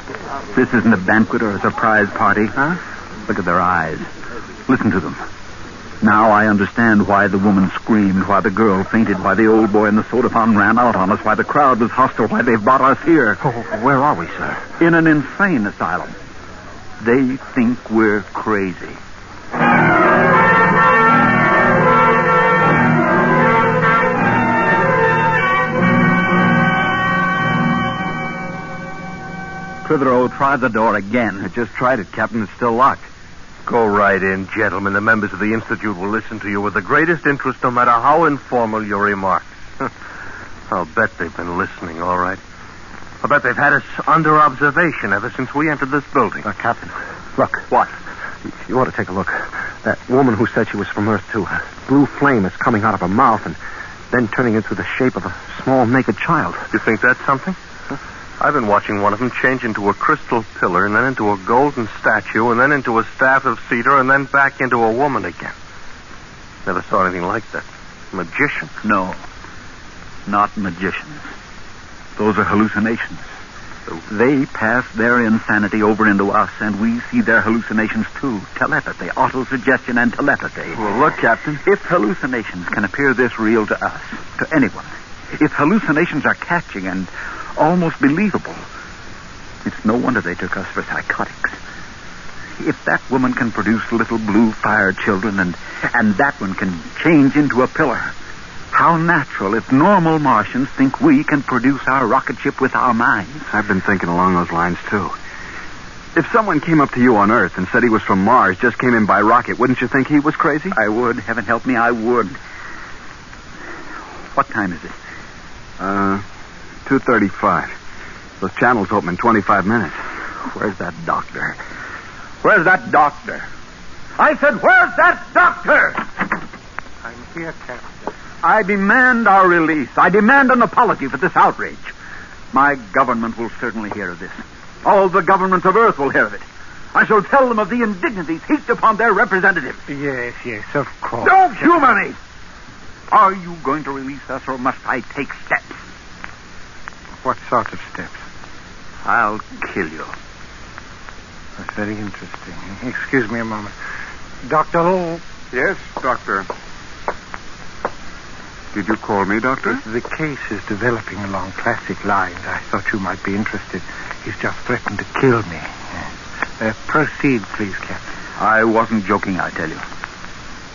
This isn't a banquet or a surprise party. Huh? Look at their eyes. Listen to them. Now I understand why the woman screamed, why the girl fainted, why the old boy in the soda fountain ran out on us, why the crowd was hostile, why they've brought us here. Oh, where are we, sir? In an insane asylum. They think we're crazy. Clitheroe, try the door again. I just tried it, Captain. It's still locked. Go right in, gentlemen. The members of the Institute will listen to you with the greatest interest, no matter how informal your remarks. I'll bet they've been listening, all right. I'll bet they've had us under observation ever since we entered this building. Captain, look. What? You ought to take a look. That woman who said she was from Earth, too. A blue flame is coming out of her mouth and then turning into the shape of a small naked child. You think that's something? I've been watching one of them change into a crystal pillar and then into a golden statue and then into a staff of cedar and then back into a woman again. Never saw anything like that. Magician. No, not magicians. Those are hallucinations. They pass their insanity over into us, and we see their hallucinations too. Telepathy, autosuggestion, and telepathy. Well, look, Captain. If hallucinations can appear this real to us, to anyone, if hallucinations are catching and almost believable, it's no wonder they took us for psychotics. If that woman can produce little blue fire children and that one can change into a pillar, how natural if normal Martians think we can produce our rocket ship with our minds. I've been thinking along those lines, too. If someone came up to you on Earth and said he was from Mars, just came in by rocket, wouldn't you think he was crazy? I would. Heaven help me, I would. What time is it? 2:35. Those channels open in 25 minutes. Where's that doctor? Where's that doctor? I said, where's that doctor? I'm here, Captain. I demand our release. I demand an apology for this outrage. My government will certainly hear of this. All the governments of Earth will hear of it. I shall tell them of the indignities heaped upon their representatives. Yes, of course. Don't humor me! Are you going to release us, or must I take steps? What sort of steps? I'll kill you. That's very interesting. Excuse me a moment. Dr. Lowe, Yes, Doctor. Did you call me, Doctor? The case is developing along classic lines. I thought you might be interested. He's just threatened to kill me. Proceed, please, Captain. I wasn't joking, I tell you.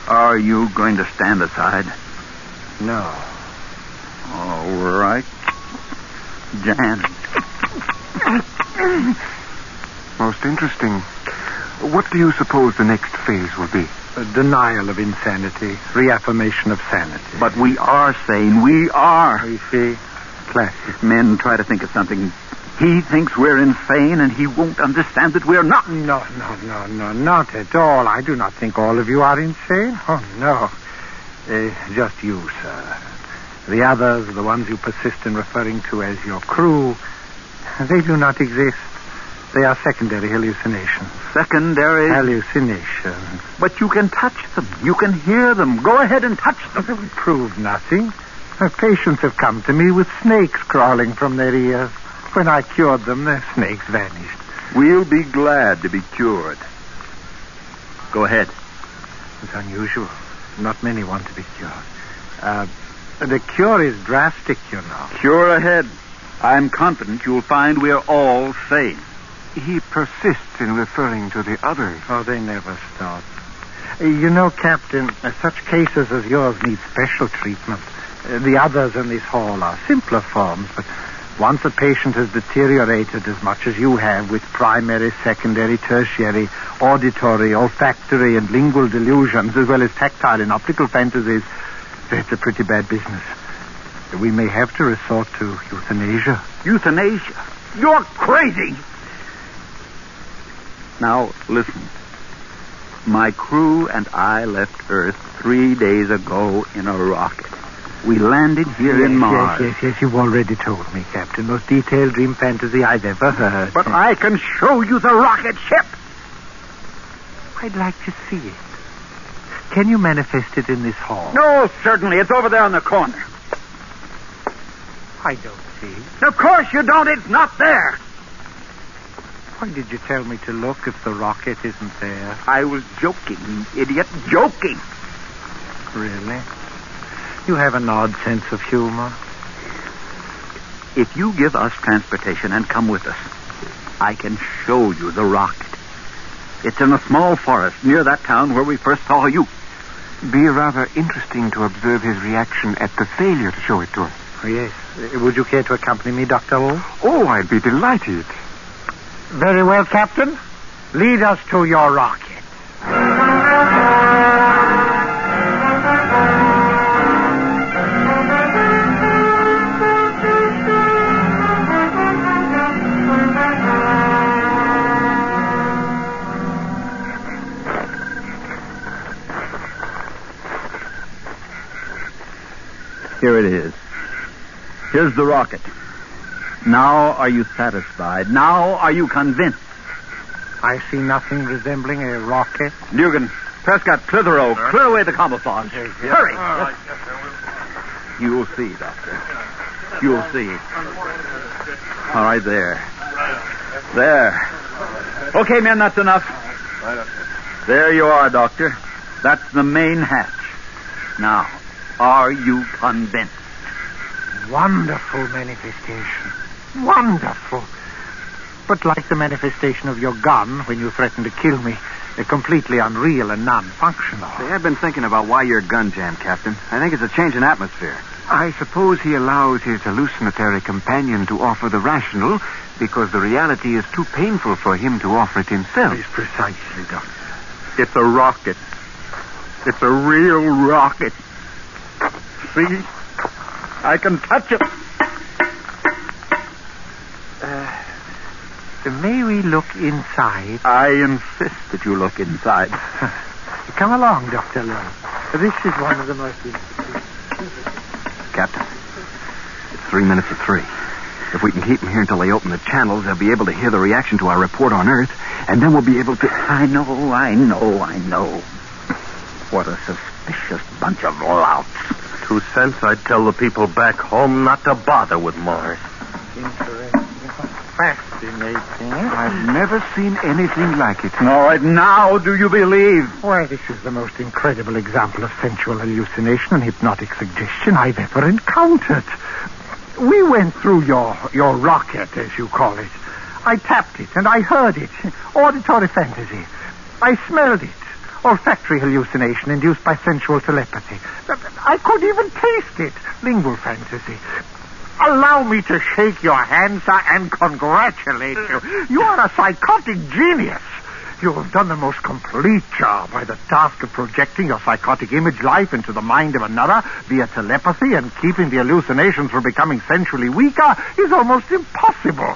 Are you going to stand aside? No. All right. Jan. Most interesting. What do you suppose the next phase will be? A denial of insanity, reaffirmation of sanity. But we are sane. We are. You see? Classic. Men try to think of something. He thinks we're insane, and he won't understand that we're not. No, not at all. I do not think all of you are insane. Oh, no. Just you, sir. The others, the ones you persist in referring to as your crew, they do not exist. They are secondary hallucinations. Secondary? Hallucinations. But you can touch them. You can hear them. Go ahead and touch them. They will prove nothing. My patients have come to me with snakes crawling from their ears. When I cured them, the snakes vanished. We'll be glad to be cured. Go ahead. It's unusual. Not many want to be cured. The cure is drastic, you know. Cure ahead. I'm confident you'll find we're all sane. He persists in referring to the others. Oh, they never stop. You know, Captain, such cases as yours need special treatment. The others in this hall are simpler forms, but once a patient has deteriorated as much as you have with primary, secondary, tertiary, auditory, olfactory, and lingual delusions, as well as tactile and optical fantasies, it's a pretty bad business. We may have to resort to euthanasia. Euthanasia? You're crazy! Now, listen. My crew and I left Earth 3 days ago in a rocket. We landed here in Mars. Yes, you've already told me, Captain. Most detailed dream fantasy I've ever heard. But I can show you the rocket ship. I'd like to see it. Can you manifest it in this hall? No, certainly. It's over there in the corner. I don't see it. Of course you don't. It's not there. Why did you tell me to look if the rocket isn't there? I was joking, you idiot. Joking. Really? You have an odd sense of humor. If you give us transportation and come with us, I can show you the rocket. It's in a small forest near that town where we first saw you. Be rather interesting to observe his reaction at the failure to show it to us. Oh, yes. Would you care to accompany me, Dr. O? Oh, I'd be delighted. Very well, Captain. Lead us to your rocket. Here it is. Here's the rocket. Now are you satisfied? Now are you convinced? I see nothing resembling a rocket. Dugan, Prescott, Clitheroe, clear away the camouflage. Hurry. You'll see, Doctor. You'll see. All right, there. There. Okay, men, that's enough. There you are, Doctor. That's the main hatch. Now, are you convinced? Wonderful manifestation. Wonderful. But like the manifestation of your gun when you threatened to kill me, completely unreal and non-functional. I've been thinking about why your gun jammed, Captain. I think it's a change in atmosphere. I suppose he allows his hallucinatory companion to offer the rational because the reality is too painful for him to offer it himself. Yes, precisely, Doctor. It's a rocket. It's a real rocket. See? I can touch it. May we look inside? I insist that you look inside. Come along, Dr. Lowe. This is one of the most... Captain, it's 3 minutes to 3. If we can keep them here until they open the channels, they'll be able to hear the reaction to our report on Earth, and then we'll be able to... I know. What a suspicious bunch of louts. 2 cents, I'd tell the people back home not to bother with Mars. Interesting. Fascinating. I've never seen anything like it. All right, now do you believe? Well, this is the most incredible example of sensual hallucination and hypnotic suggestion I've ever encountered. We went through your rocket, as you call it. I tapped it and I heard it. Auditory fantasy. I smelled it. Olfactory hallucination induced by sensual telepathy. I could even taste it. Lingual fantasy. Allow me to shake your hand, sir, and congratulate you. You are a psychotic genius. You have done the most complete job by the task of projecting your psychotic image life into the mind of another via telepathy, and keeping the hallucinations from becoming sensually weaker is almost impossible.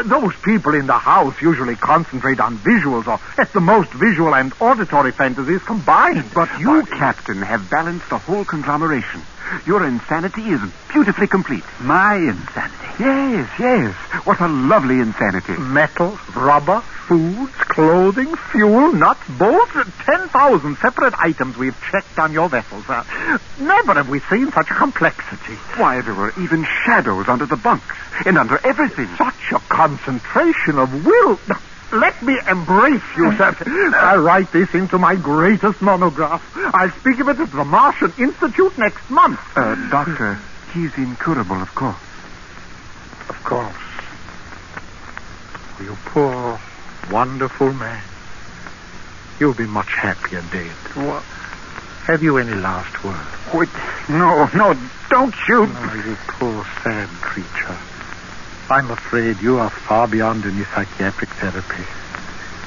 Those people in the house usually concentrate on visuals, or at the most visual and auditory fantasies combined. But you, Captain, have balanced the whole conglomeration. Your insanity is beautifully complete. My insanity? Yes. What a lovely insanity. Metal, rubber, foods, clothing, fuel, nuts, bolts, 10,000 separate items we've checked on your vessel, sir. Never have we seen such a complexity. Why, there were even shadows under the bunks and under everything. Such a concentration of will. Let me embrace you, sir. I'll write this into my greatest monograph. I'll speak of it at the Martian Institute next month. Doctor, he's incurable, of course. Of course. You poor, wonderful man. You'll be much happier dead. What? Have you any last word? Wait, no, don't shoot. Oh, you poor, sad creature. I'm afraid you are far beyond any psychiatric therapy.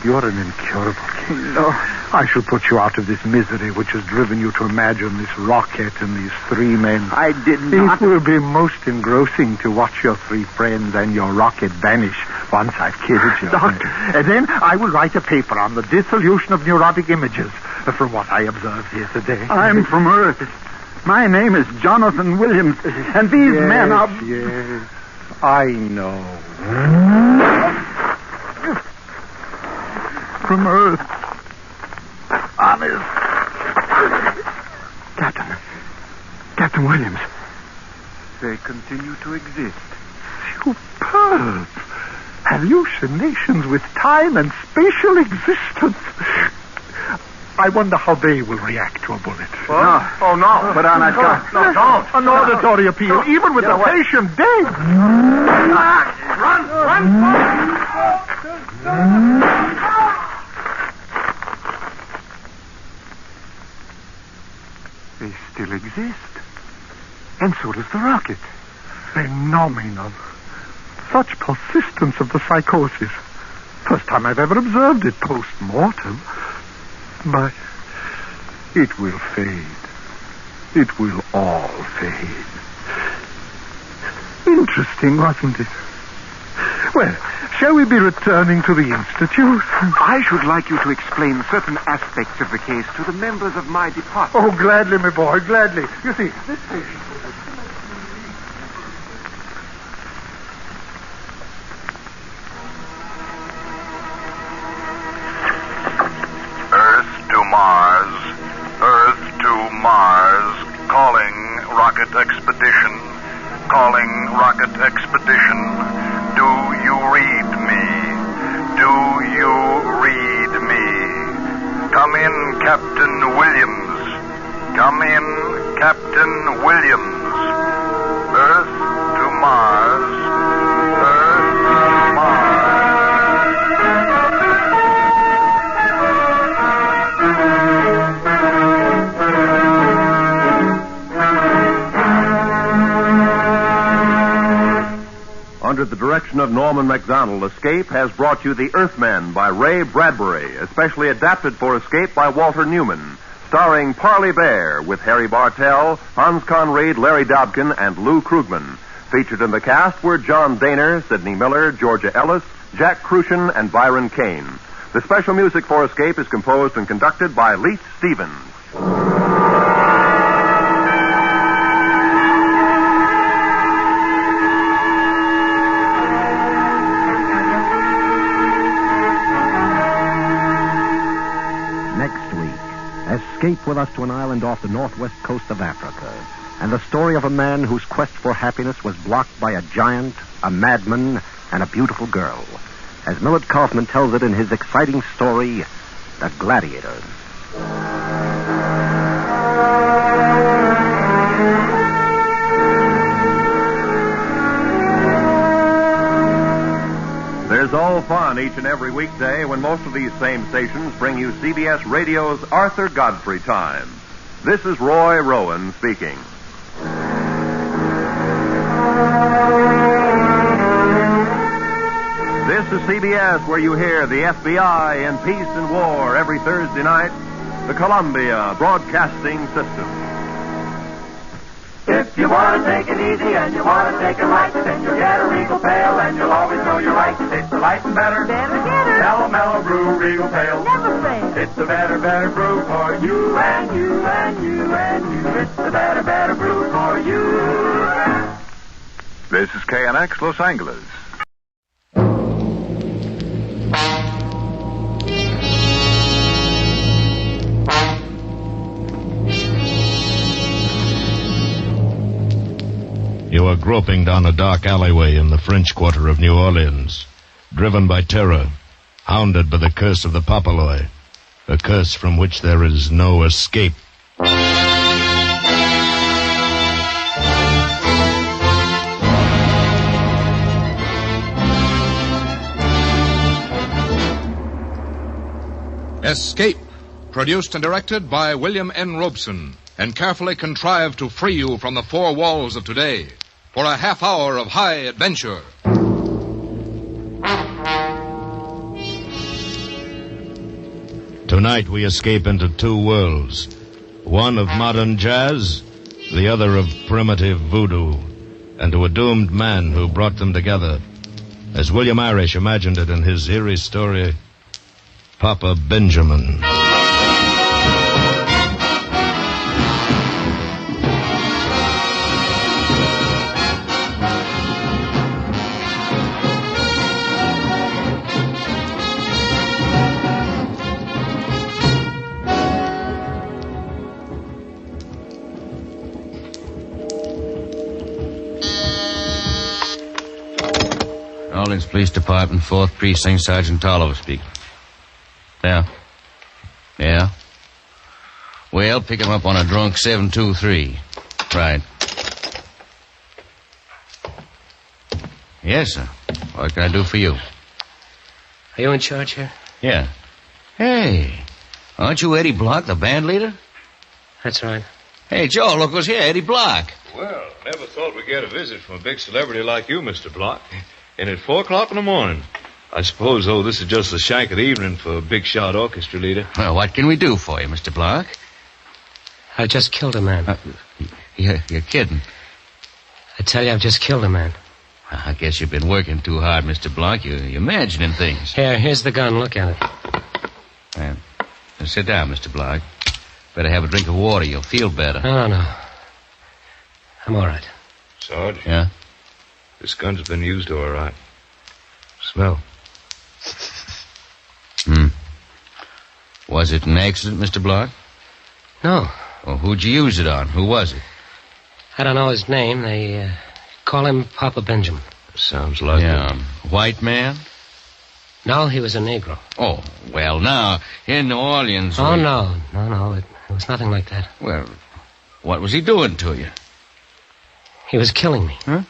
You're an incurable case. No. I shall put you out of this misery which has driven you to imagine this rocket and these three men. I did not. It will be most engrossing to watch your three friends and your rocket vanish once I've killed you. Doctor. And then I will write a paper on the dissolution of neurotic images from what I observed here today. I'm from Earth. My name is Jonathan Williams, and these men are... Yes, I know. From Earth. Honest. Captain Williams. They continue to exist. Superb. Hallucinations with time and spatial existence. I wonder how they will react to a bullet. What? No. Oh, no. Put on that gun. No, don't. An auditory appeal, even with the patient dead. Run. They still exist. And so does the rocket. Phenomenal. Such persistence of the psychosis. First time I've ever observed it post-mortem. But it will fade. It will all fade. Interesting, wasn't it? Well, shall we be returning to the Institute? I should like you to explain certain aspects of the case to the members of my department. Oh, gladly, my boy, gladly. You see, this patient... Rocket Expedition. Do you read me? Do you read me? Come in, Captain Williams. Come in, Captain Williams. Earth to Mars. Earth to Mars. Under the direction of Norman Macdonald, Escape has brought you The Earthmen by Ray Bradbury, especially adapted for Escape by Walter Newman, starring Parley Bear with Harry Bartell, Hans Conried, Larry Dobkin, and Lou Krugman. Featured in the cast were John Daner, Sidney Miller, Georgia Ellis, Jack Crucian, and Byron Kane. The special music for Escape is composed and conducted by Leith Stevens. Escape with us to an island off the northwest coast of Africa, and the story of a man whose quest for happiness was blocked by a giant, a madman, and a beautiful girl, as Millard Kaufman tells it in his exciting story, The Gladiator. There's all fun each and every weekday when most of these same stations bring you CBS Radio's Arthur Godfrey Time. This is Roy Rowan speaking. This is CBS, where you hear the FBI in Peace and War every Thursday night, the Columbia Broadcasting System. If you want to take it easy and you want to take it right, then you'll get a Regal Pale and you'll always know you're right. It's the light and better. Better get it. Mellow, mellow brew, Regal Pale. Never fail. It's the better, better brew for you and you and you and you. It's the better, better brew for you. This is KNX Los Angeles. You are groping down a dark alleyway in the French Quarter of New Orleans, driven by terror, hounded by the curse of the Papaloy, a curse from which there is no escape. Escape, produced and directed by William N. Robeson, and carefully contrived to free you from the four walls of today for a half hour of high adventure. Tonight we escape into two worlds, one of modern jazz, the other of primitive voodoo, and to a doomed man who brought them together, as William Irish imagined it in his eerie story, Papa Benjamin. Orleans Police Department, 4th Precinct, Sergeant Tolliver speaking. Yeah? Well, pick him up on a drunk 723. Right. Yes, sir. What can I do for you? Are you in charge here? Yeah. Hey, aren't you Eddie Block, the band leader? That's right. Hey, Joe, look who's here, Eddie Block. Well, never thought we'd get a visit from a big celebrity like you, Mr. Block. And at 4 o'clock in the morning. I suppose, though, this is just the shank of the evening for a big-shot orchestra leader. Well, what can we do for you, Mr. Block? I just killed a man. You're kidding. I tell you, I've just killed a man. I guess you've been working too hard, Mr. Block. You're imagining things. Here's the gun. Look at it. Now sit down, Mr. Block. Better have a drink of water. You'll feel better. No. I'm all right. Sarge? Yeah? This gun's been used all right. Smell. Was it an accident, Mr. Block? No. Well, who'd you use it on? Who was it? I don't know his name. They call him Papa Benjamin. Sounds like White man? No, he was a Negro. Oh, well, now, in New Orleans... Oh, no. It was nothing like that. Well, what was he doing to you? He was killing me. Huh?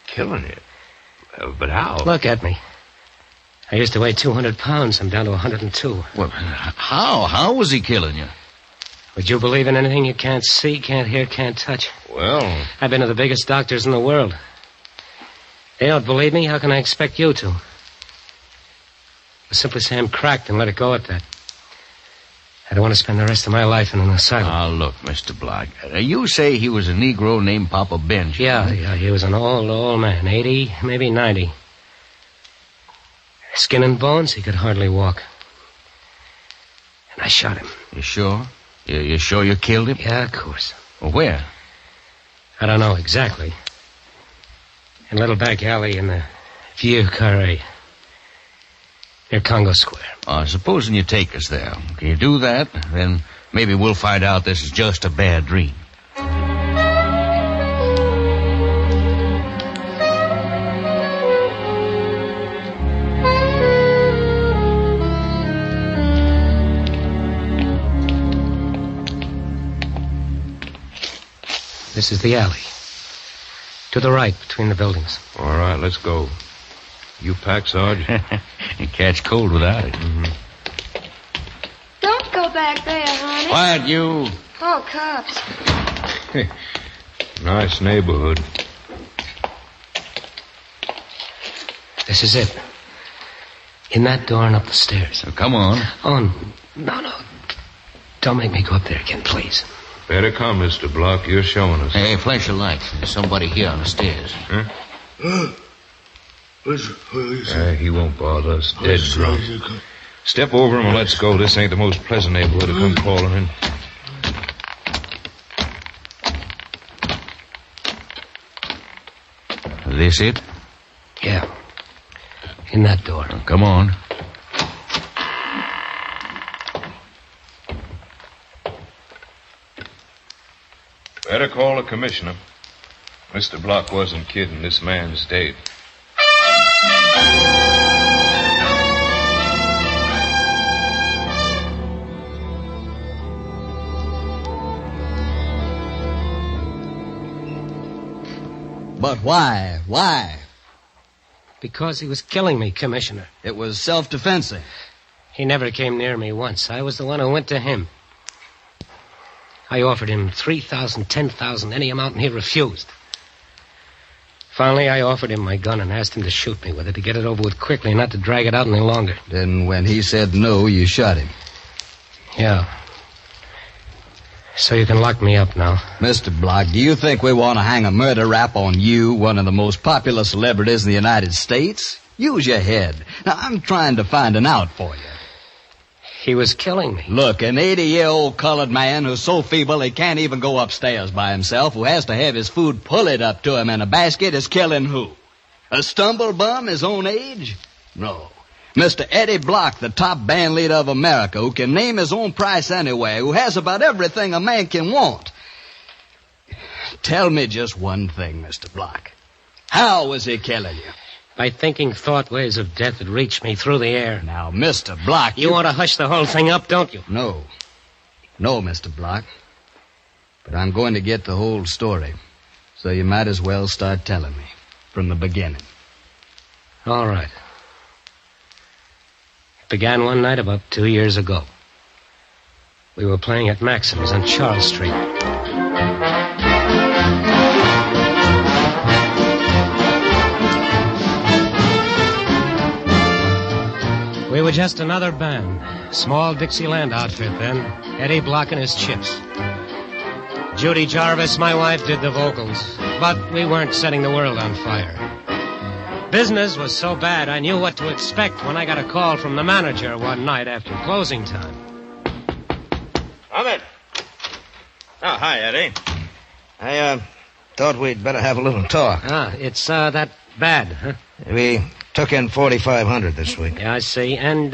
Killing you? But how? Look at me. I used to weigh 200 pounds. I'm down to 102. Well, how? How was he killing you? Would you believe in anything you can't see, can't hear, can't touch? Well... I've been to the biggest doctors in the world. They don't believe me. How can I expect you to? I'll simply say I'm cracked and let it go at that. I don't want to spend the rest of my life in an asylum. Now, look, Mr. Block. You say he was a Negro named Papa Benjamin. Yeah, he was an old man. 80, maybe 90. Skin and bones, he could hardly walk. And I shot him. You sure? You sure you killed him? Yeah, of course. Well, where? I don't know exactly. In a little back alley in the Vieux Carré. Near Congo Square. Supposing you take us there. Can you do that? Then maybe we'll find out this is just a bad dream. This is the alley. To the right, between the buildings. All right, let's go. You pack, Sarge? You catch cold without it. Mm-hmm. Don't go back there, honey. Quiet, you. Oh, cops. Nice neighborhood. This is it. In that door and up the stairs. So come on. Oh, no. Don't make me go up there again, please. Better come, Mr. Block. You're showing us. Hey, flash a light. There's somebody here on the stairs. Huh? He won't bother us. Dead drunk. Step over him and let's go. This ain't the most pleasant neighborhood to come crawling in. This it? Yeah. In that door. Now, come on. Better call the commissioner. Mr. Block wasn't kidding. This man's dead. But why? Why? Because he was killing me, Commissioner. It was self-defense. He never came near me once. I was the one who went to him. I offered him $3,000, $10,000, any amount, and he refused. Finally, I offered him my gun and asked him to shoot me with it to get it over with quickly and not to drag it out any longer. Then when he said no, you shot him. Yeah. So you can lock me up now. Mr. Block, do you think we want to hang a murder rap on you, one of the most popular celebrities in the United States? Use your head. Now, I'm trying to find an out for you. He was killing me. Look, an 80-year-old colored man who's so feeble he can't even go upstairs by himself, who has to have his food pulled up to him in a basket, is killing who? A stumble bum his own age? No. Mr. Eddie Block, the top band leader of America, who can name his own price anywhere, who has about everything a man can want. Tell me just one thing, Mr. Block. How was he killing you? By thinking thought waves of death that reached me through the air. Now, Mr. Block... You want to hush the whole thing up, don't you? No. No, Mr. Block. But I'm going to get the whole story. So you might as well start telling me. From the beginning. All right. It began one night about 2 years ago. We were playing at Maxim's on Charles Street. We were just another band. Small Dixieland outfit then. Eddie Block and his Chips. Judy Jarvis, my wife, did the vocals. But we weren't setting the world on fire. Business was so bad I knew what to expect when I got a call from the manager one night after closing time. Come in. Oh, hi, Eddie. I thought we'd better have a little talk. It's that bad, huh? We took in $4,500 this week. Yeah, I see. And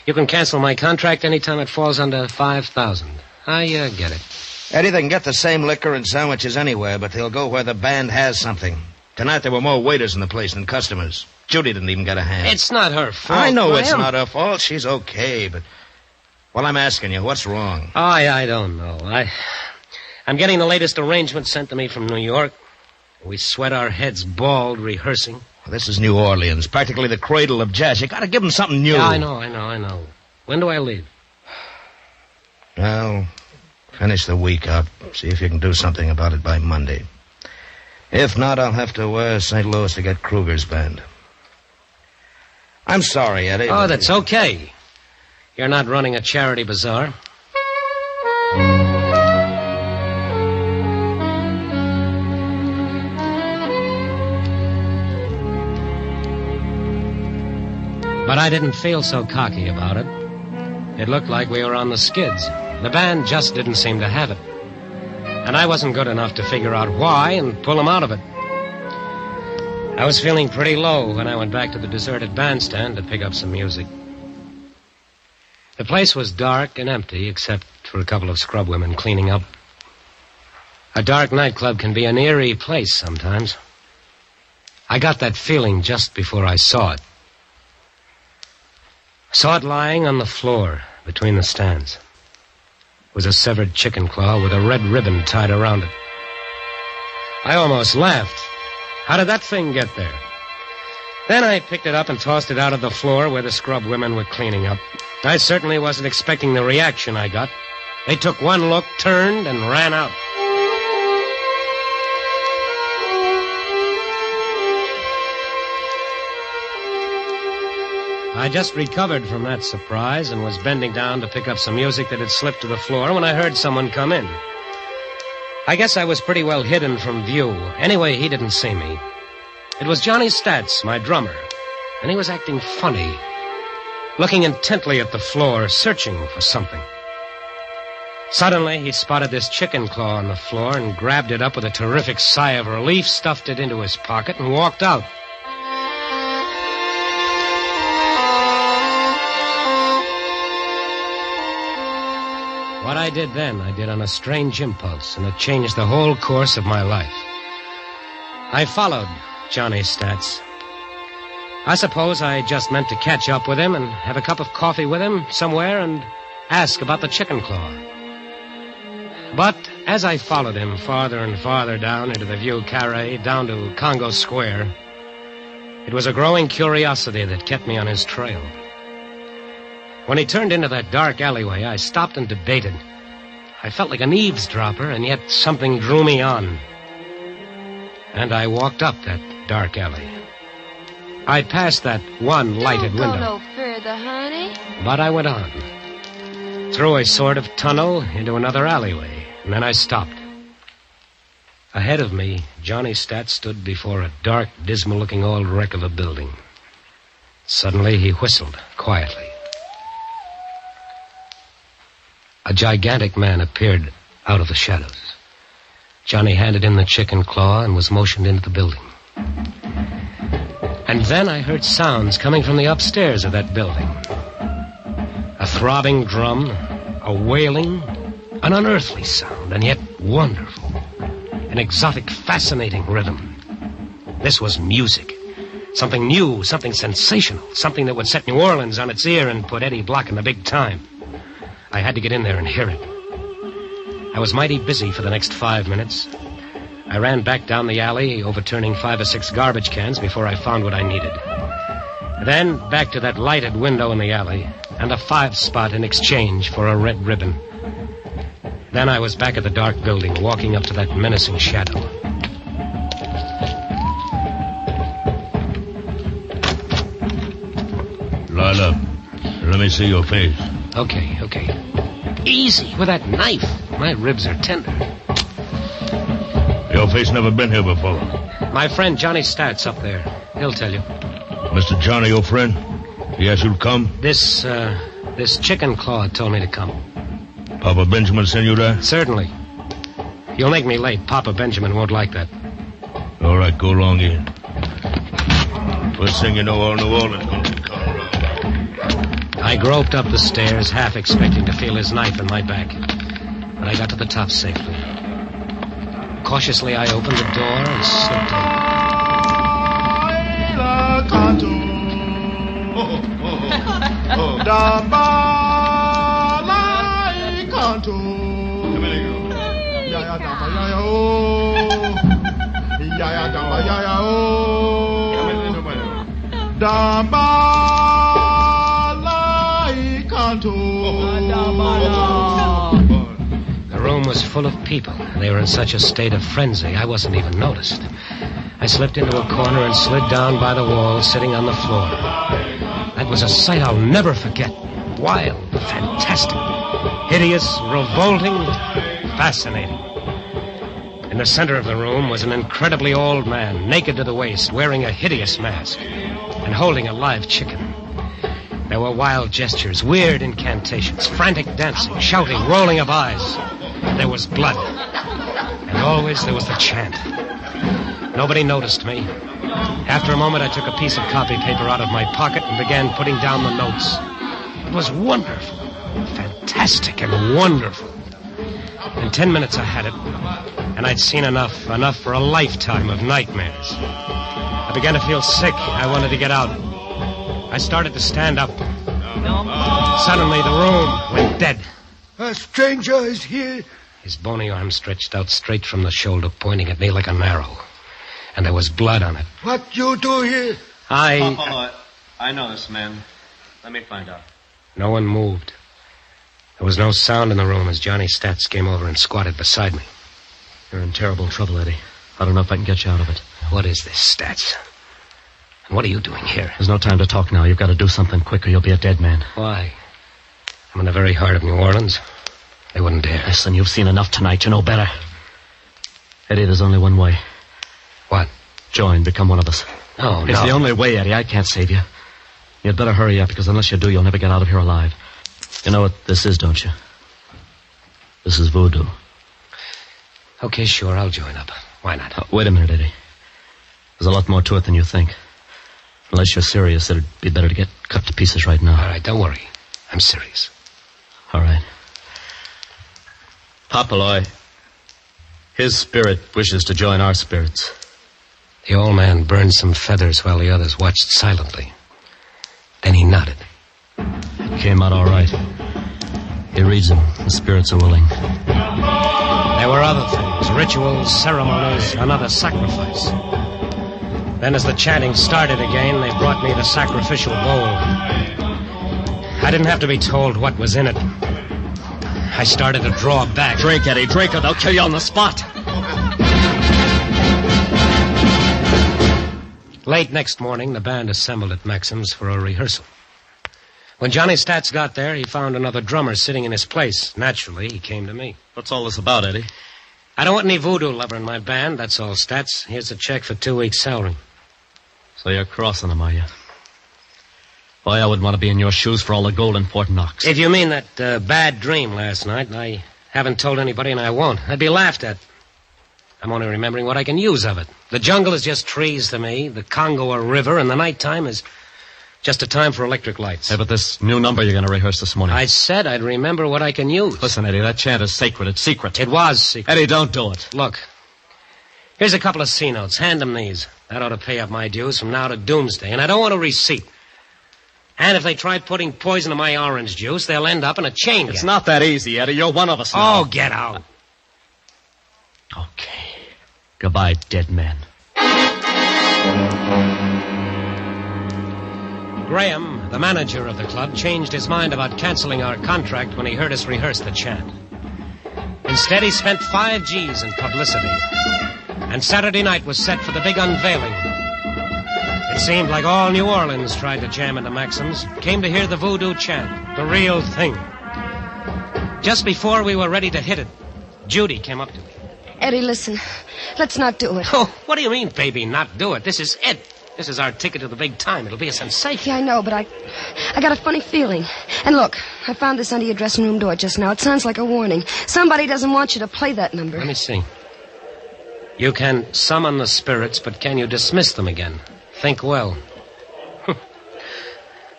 you can cancel my contract anytime it falls under $5,000. I get it. Eddie, they can get the same liquor and sandwiches anywhere, but they'll go where the band has something. Tonight there were more waiters in the place than customers. Judy didn't even get a hand. It's not her fault. I know Graham. It's not her fault. She's okay, but... Well, I'm asking you, what's wrong? Oh, I don't know. I'm getting the latest arrangement sent to me from New York. We sweat our heads bald rehearsing. Well, this is New Orleans, practically the cradle of jazz. You gotta give them something new. Yeah, I know. When do I leave? Well, finish the week out. See if you can do something about it by Monday. If not, I'll have to St. Louis to get Kruger's band. I'm sorry, Eddie. Oh, that's okay. You're not running a charity bazaar. But I didn't feel so cocky about it. It looked like we were on the skids. The band just didn't seem to have it. And I wasn't good enough to figure out why and pull them out of it. I was feeling pretty low when I went back to the deserted bandstand to pick up some music. The place was dark and empty, except for a couple of scrub women cleaning up. A dark nightclub can be an eerie place sometimes. I got that feeling just before I saw it. Saw it lying on the floor between the stands. It was a severed chicken claw with a red ribbon tied around it. I almost laughed. How did that thing get there? Then I picked it up and tossed it out of the floor where the scrub women were cleaning up. I certainly wasn't expecting the reaction I got. They took one look, turned, and ran out. I just recovered from that surprise and was bending down to pick up some music that had slipped to the floor when I heard someone come in. I guess I was pretty well hidden from view. Anyway, he didn't see me. It was Johnny Stats, my drummer, and he was acting funny, looking intently at the floor, searching for something. Suddenly, he spotted this chicken claw on the floor and grabbed it up with a terrific sigh of relief, stuffed it into his pocket, and walked out. What I did then, I did on a strange impulse, and it changed the whole course of my life. I followed Johnny Stats. I suppose I just meant to catch up with him and have a cup of coffee with him somewhere and ask about the chicken claw. But as I followed him farther and farther down into the View Carré, down to Congo Square, it was a growing curiosity that kept me on his trail. When he turned into that dark alleyway, I stopped and debated. I felt like an eavesdropper, and yet something drew me on. And I walked up that dark alley. I passed that one lighted window. Don't go no further, honey. But I went on. Through a sort of tunnel into another alleyway, and then I stopped. Ahead of me, Johnny Stats stood before a dark, dismal-looking old wreck of a building. Suddenly, he whistled, quietly. A gigantic man appeared out of the shadows. Johnny handed him the chicken claw and was motioned into the building. And then I heard sounds coming from the upstairs of that building. A throbbing drum, a wailing, an unearthly sound, and yet wonderful. An exotic, fascinating rhythm. This was music. Something new, something sensational, something that would set New Orleans on its ear and put Eddie Block in the big time. I had to get in there and hear it. I was mighty busy for the next 5 minutes. I ran back down the alley, overturning 5 or 6 garbage cans before I found what I needed. Then back to that lighted window in the alley, and a 5-spot in exchange for a red ribbon. Then I was back at the dark building, walking up to that menacing shadow. Lila, let me see your face. Okay. Easy with that knife. My ribs are tender. Your face never been here before. My friend Johnny Stats up there. He'll tell you. Mr. Johnny, your friend? He asked you to come? This chicken claw told me to come. Papa Benjamin sent you there? Certainly. You'll make me late. Papa Benjamin won't like that. All right, go along in. First thing you know, all New Orleans going to be caught around. I groped up the stairs, half expecting to feel his knife in my back. But I got to the top safely. Cautiously, I opened the door and slipped The room was full of people. They were in such a state of frenzy, I wasn't even noticed. I slipped into a corner and slid down by the wall, sitting on the floor. That was a sight I'll never forget. Wild, fantastic, hideous, revolting, fascinating. In the center of the room was an incredibly old man, naked to the waist, wearing a hideous mask, and holding a live chicken. There were wild gestures, weird incantations, frantic dancing, shouting, rolling of eyes. There was blood. And always there was the chant. Nobody noticed me. After a moment, I took a piece of copy paper out of my pocket and began putting down the notes. It was wonderful, fantastic and wonderful. In 10 minutes, I had it, and I'd seen enough for a lifetime of nightmares. I began to feel sick. I wanted to get out. I started to stand up. Suddenly, the room went dead. A stranger is here. his bony arm stretched out straight from the shoulder, pointing at me like an arrow. And there was blood on it. What you do here? I know this man. Let me find out. No one moved. There was no sound in the room as Johnny Stats came over and squatted beside me. You're in terrible trouble, Eddie. I don't know if I can get you out of it. What is this, Stats? And what are you doing here? There's no time to talk now. You've got to do something quick or you'll be a dead man. Why? I'm in the very heart of New Orleans. They wouldn't dare. Listen, you've seen enough tonight. You know better. Eddie, there's only one way. What? Join. Become one of us. No, It's the only way, Eddie. I can't save you. You'd better hurry up, because unless you do, you'll never get out of here alive. You know what this is, don't you? This is voodoo. Okay, sure, I'll join up. Why not? Wait a minute, Eddie. There's a lot more to it than you think. Unless you're serious, it'd be better to get cut to pieces right now. All right, don't worry. I'm serious. All right. Papaloy. His spirit wishes to join our spirits. The old man burned some feathers while the others watched silently. Then he nodded. It came out all right. He reads them. The spirits are willing. There were other things, rituals, ceremonies, another sacrifice. Then as the chanting started again, they brought me the sacrificial bowl. I didn't have to be told what was in it. I started to draw back. Drink, Eddie, drink, or they'll kill you on the spot. Late next morning, the band assembled at Maxim's for a rehearsal. When Johnny Stats got there, he found another drummer sitting in his place. Naturally, he came to me. What's all this about, Eddie? I don't want any voodoo lover in my band, that's all, Stats. Here's a check for 2 weeks' salary. So you're crossing them, are you? Boy, I wouldn't want to be in your shoes for all the gold in Fort Knox. If you mean that bad dream last night, I haven't told anybody and I won't. I'd be laughed at. I'm only remembering what I can use of it. The jungle is just trees to me, the Congo a river, and the nighttime is just a time for electric lights. Hey, but this new number you're going to rehearse this morning. I said I'd remember what I can use. Listen, Eddie, that chant is sacred. It's secret. It was secret. Eddie, don't do it. Look, here's a couple of C notes. Hand them these. That ought to pay up my dues from now to doomsday. And I don't want a receipt. And if they try putting poison in my orange juice, they'll end up in a chain gang. It's not that easy, Eddie. You're one of us now. Oh, get out. Okay. Goodbye, dead man. Graham, the manager of the club, changed his mind about canceling our contract when he heard us rehearse the chant. Instead, he spent 5 G's in publicity. And Saturday night was set for the big unveiling. It seemed like all New Orleans tried to jam into Maxim's, came to hear the voodoo chant, the real thing. Just before we were ready to hit it, Judy came up to me. Eddie, listen. Let's not do it. Oh, what do you mean, baby, not do it? This is it. This is our ticket to the big time. It'll be a sensation. Yeah, I know, but I got a funny feeling. And look, I found this under your dressing room door just now. It sounds like a warning. Somebody doesn't want you to play that number. Let me see. You can summon the spirits, but can you dismiss them again? Think well.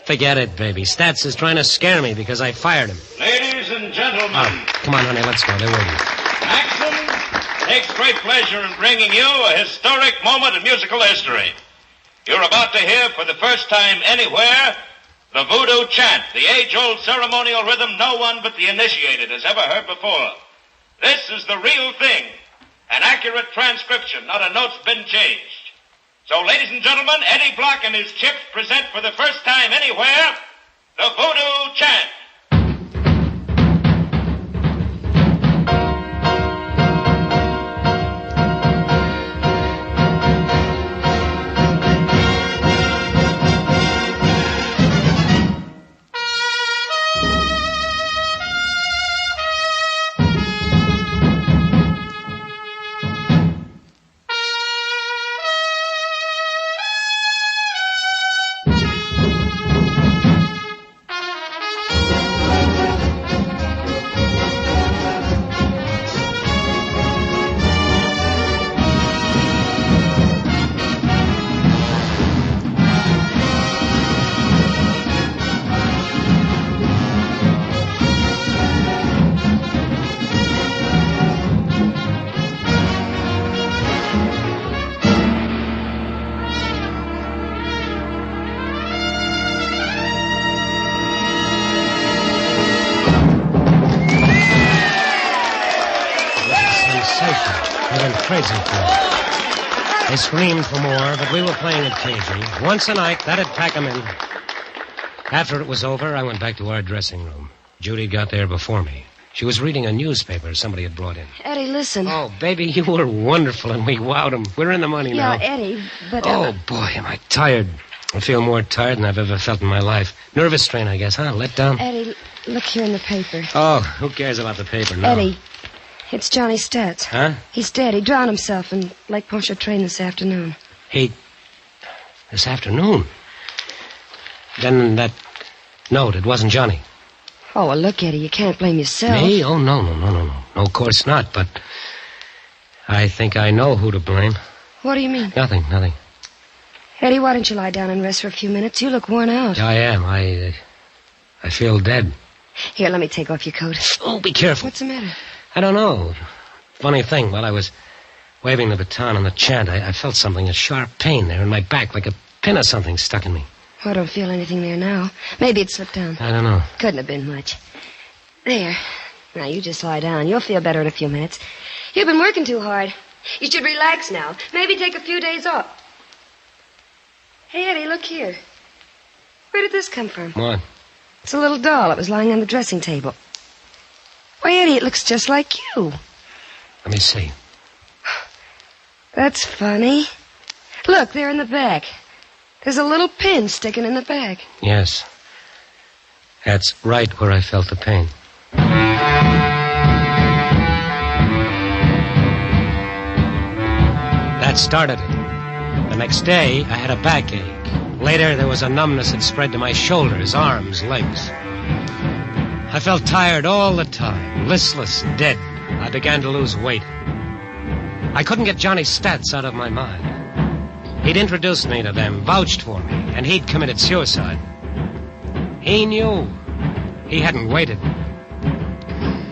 Forget it, baby. Stats is trying to scare me because I fired him. Ladies and gentlemen. Oh, come on, honey, let's go. They're waiting. Maxim takes great pleasure in bringing you a historic moment in musical history. You're about to hear for the first time anywhere the voodoo chant, the age-old ceremonial rhythm no one but the initiated has ever heard before. This is the real thing, an accurate transcription, not a note's been changed. So, ladies and gentlemen, Eddie Block and his Chips present for the first time anywhere the voodoo chant. tradesmen for. They screamed for more, but we were playing it cagey. Once a night, that'd pack 'em in. After it was over, I went back to our dressing room. Judy got there before me. She was reading a newspaper somebody had brought in. Eddie, listen. Oh, baby, you were wonderful, and we wowed 'em. We're in the money now. Yeah, Eddie, but... Oh, boy, am I tired. I feel more tired than I've ever felt in my life. Nervous strain, I guess, huh? Let down? Eddie, look here in the paper. Oh, who cares about the paper now? Eddie, it's Johnny Stats. Huh? He's dead. He drowned himself in Lake Pontchartrain this afternoon. This afternoon? Then that note, it wasn't Johnny. Oh, well, look, Eddie, you can't blame yourself. Me? Oh, no. No, of course not, but I think I know who to blame. What do you mean? Nothing. Eddie, why don't you lie down and rest for a few minutes? You look worn out. I am. I feel dead. Here, let me take off your coat. Oh, be careful. What's the matter? I don't know. Funny thing, while I was waving the baton on the chant, I felt something, a sharp pain there in my back, like a pin or something stuck in me. I don't feel anything there now. Maybe it slipped down. I don't know. Couldn't have been much. There. Now, you just lie down. You'll feel better in a few minutes. You've been working too hard. You should relax now. Maybe take a few days off. Hey, Eddie, look here. Where did this come from? What? It's a little doll. It was lying on the dressing table. Why, Eddie, it looks just like you. Let me see. That's funny. Look, there in the back. There's a little pin sticking in the back. Yes. That's right where I felt the pain. That started it. The next day, I had a backache. Later, there was a numbness that spread to my shoulders, arms, legs. I felt tired all the time, listless, dead. I began to lose weight. I couldn't get Johnny's Stats out of my mind. He'd introduced me to them, vouched for me, and he'd committed suicide. He knew. He hadn't waited.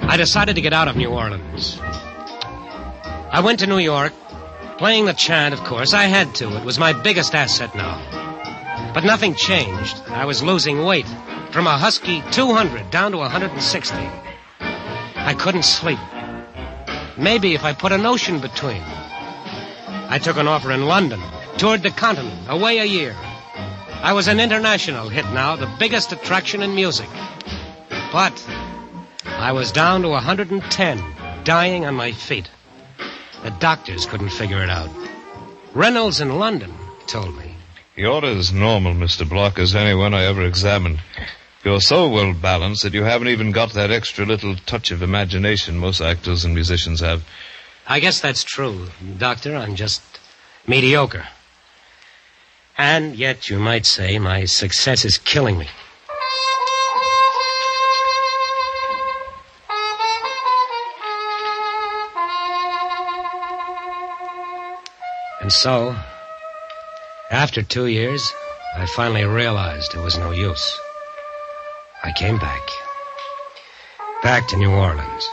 I decided to get out of New Orleans. I went to New York, playing the chant, of course. I had to. It was my biggest asset now. But nothing changed. I was losing weight. From a husky 200 down to 160. I couldn't sleep. Maybe if I put an ocean between. I took an offer in London, toured the continent, away a year. I was an international hit now, the biggest attraction in music. But I was down to 110, dying on my feet. The doctors couldn't figure it out. Reynolds in London told me. You're as normal, Mr. Block, as anyone I ever examined. You're so well balanced that you haven't even got that extra little touch of imagination most actors and musicians have. I guess that's true, Doctor. I'm just mediocre. And yet, you might say, my success is killing me. And so, after 2 years, I finally realized it was no use. I came back. Back to New Orleans.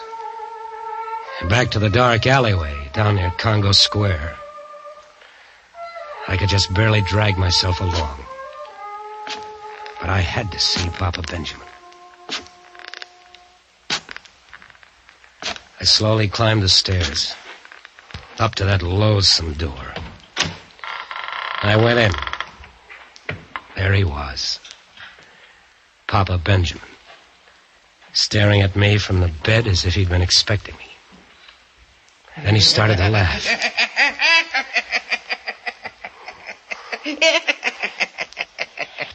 Back to the dark alleyway down near Congo Square. I could just barely drag myself along. But I had to see Papa Benjamin. I slowly climbed the stairs, up to that loathsome door. I went in. There he was. Papa Benjamin, staring at me from the bed as if he'd been expecting me. And then he started to laugh.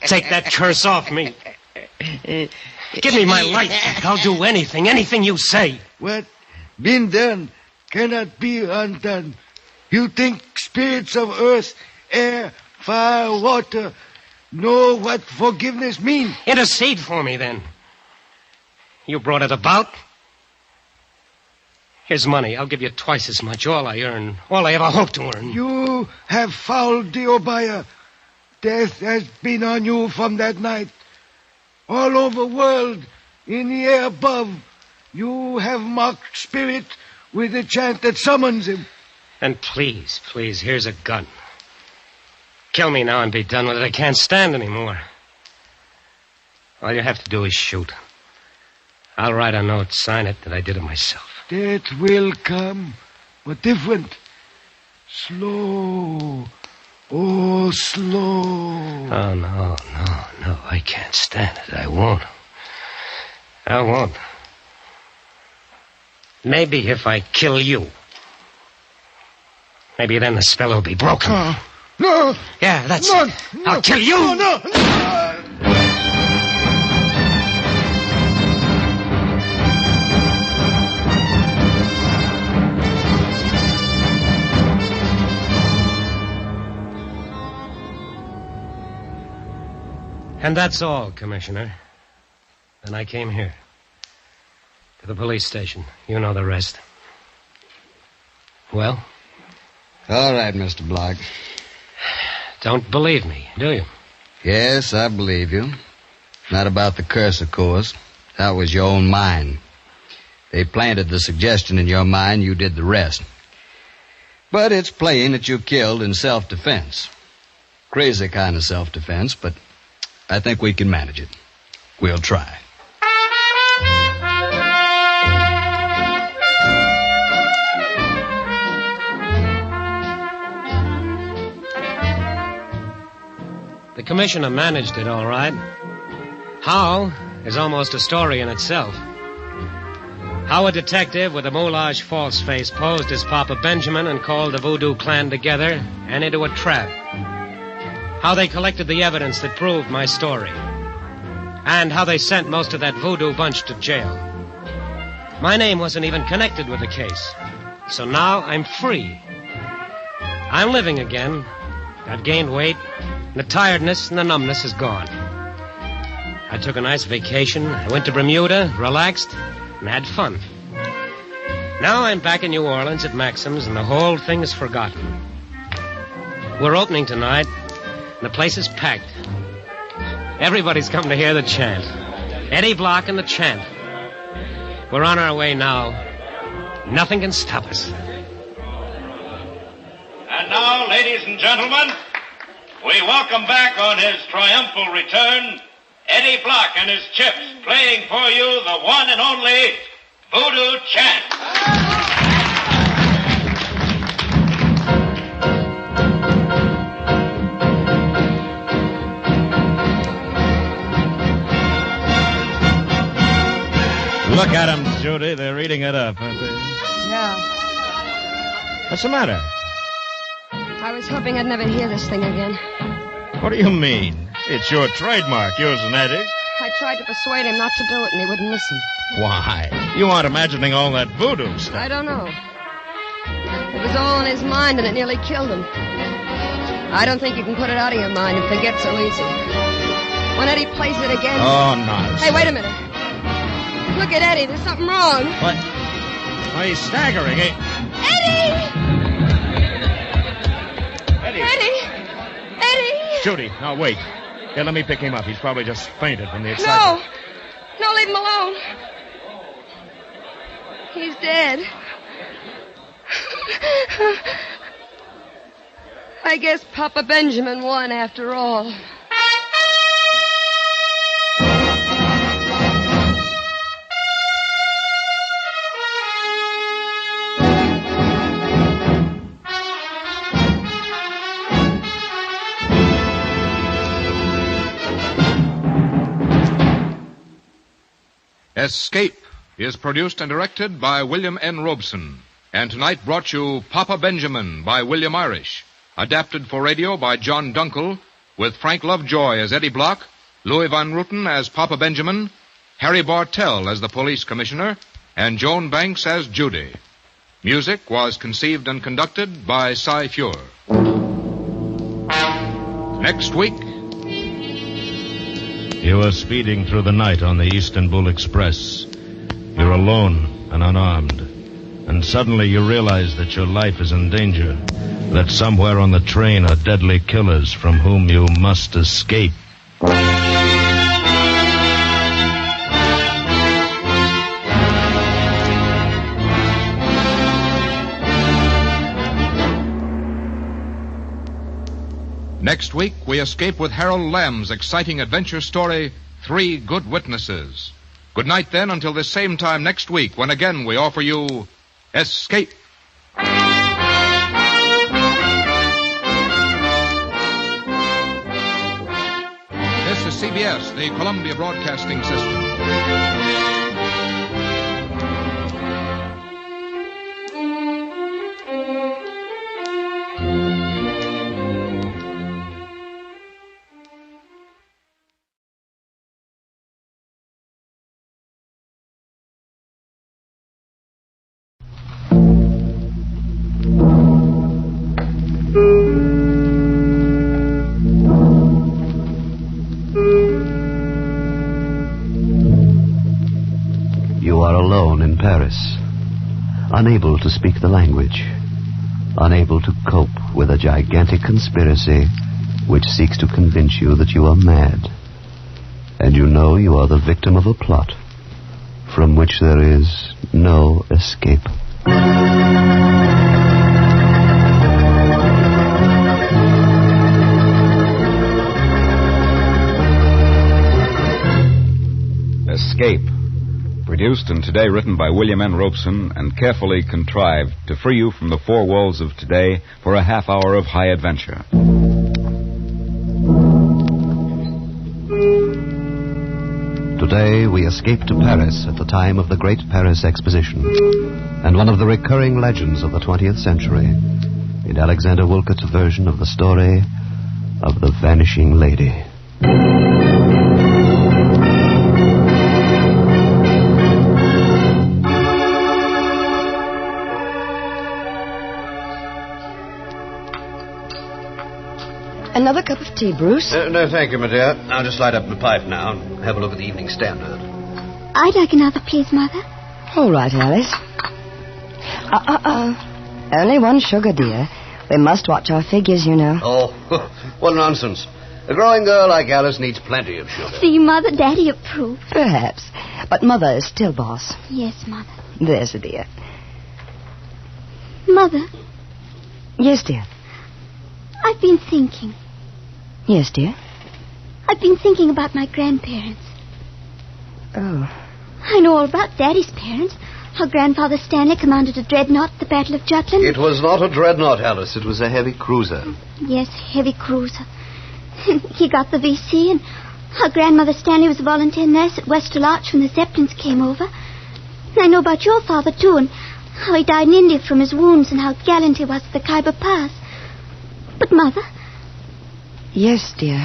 Take that curse off me. Give me my life. I'll do anything you say. What been done cannot be undone. You think spirits of earth, air, fire, water know what forgiveness means? Intercede for me, then. You brought it about. Here's money. I'll give you twice as much. All I earn. All I ever hope to earn. You have fouled the Obaya. Death has been on you from that night. All over the world, in the air above, you have mocked spirit with the chant that summons him. And please, here's a gun. Kill me now and be done with it. I can't stand anymore. All you have to do is shoot. I'll write a note, sign it, that I did it myself. Death will come, but different. Slow. Oh, slow. Oh, no. I can't stand it. I won't. Maybe if I kill you. Maybe then the spell will be broken. No. Yeah, that's No, it. I'll kill you. No. And that's all, Commissioner. Then I came here. To the police station. You know the rest. Well? All right, Mr. Block. Don't believe me, do you? Yes, I believe you. Not about the curse, of course. That was your own mind. They planted the suggestion in your mind, you did the rest. But it's plain that you killed in self-defense. Crazy kind of self-defense, but I think we can manage it. We'll try. The commissioner managed it all right. How is almost a story in itself. How a detective with a moulage false face posed as Papa Benjamin and called the voodoo clan together and into a trap. How they collected the evidence that proved my story. And how they sent most of that voodoo bunch to jail. My name wasn't even connected with the case. So now I'm free. I'm living again. I've gained weight. The tiredness and the numbness is gone. I took a nice vacation. I went to Bermuda, relaxed, and had fun. Now I'm back in New Orleans at Maxim's, and the whole thing is forgotten. We're opening tonight, and the place is packed. Everybody's come to hear the chant. Eddie Block and the chant. We're on our way now. Nothing can stop us. And now, ladies and gentlemen, we welcome back on his triumphal return, Eddie Block and his Chips, playing for you the one and only Voodoo Chant. Look at them, Judy. They're eating it up, aren't they? Yeah. What's the matter? I was hoping I'd never hear this thing again. What do you mean? It's your trademark, yours and Eddie's. I tried to persuade him not to do it, and he wouldn't listen. Why? You aren't imagining all that voodoo stuff. I don't know. It was all in his mind, and it nearly killed him. I don't think you can put it out of your mind and forget so easy. When Eddie plays it again... Oh, nonsense. Hey, wait a minute. Look at Eddie. There's something wrong. What? Why, he's staggering. Eddie! Eddie! Judy, now wait. Here, let me pick him up. He's probably just fainted from the excitement. No, leave him alone. He's dead. I guess Papa Benjamin won after all. Escape is produced and directed by William N. Robeson, and tonight brought you Papa Benjamin by William Irish, adapted for radio by John Dunkel, with Frank Lovejoy as Eddie Block, Louis Van Ruten as Papa Benjamin, Harry Bartell as the police commissioner, and Joan Banks as Judy. Music was conceived and conducted by Cy Fure. Next week... You are speeding through the night on the Istanbul Express. You're alone and unarmed. And suddenly you realize that your life is in danger. That somewhere on the train are deadly killers from whom you must escape. Next week, we escape with Harold Lamb's exciting adventure story, 3 Good Witnesses. Good night, then, until this same time next week, when again we offer you Escape. is CBS, the Columbia Broadcasting System. You are alone in Paris, unable to speak the language, unable to cope with a gigantic conspiracy which seeks to convince you that you are mad. And you know you are the victim of a plot from which there is no escape. Escape. Produced and today written by William N. Robeson and carefully contrived to free you from the four walls of today for a half hour of high adventure. Today we escape to Paris at the time of the Great Paris Exposition and one of the recurring legends of the 20th century in Alexander Woollcott's version of the story of the Vanishing Lady. Another cup of tea, Bruce? No, thank you, my dear. I'll just light up my pipe now and have a look at the Evening Standard. I'd like another, please, Mother. All right, Alice. Only one sugar, dear. We must watch our figures, you know. Oh, what nonsense. A growing girl like Alice needs plenty of sugar. See, Mother, Daddy approves. Perhaps. But Mother is still boss. Yes, Mother. There's a dear. Mother. Yes, dear. I've been thinking. Yes, dear. I've been thinking about my grandparents. Oh. I know all about Daddy's parents. How Grandfather Stanley commanded a dreadnought at the Battle of Jutland. It was not a dreadnought, Alice. It was a heavy cruiser. Yes, heavy cruiser. He got the VC, and how Grandmother Stanley was a volunteer nurse at Westall Arch when the Zeppelins came over. And I know about your father, too, and how he died in India from his wounds and how gallant he was at the Khyber Pass. But, Mother... Yes, dear.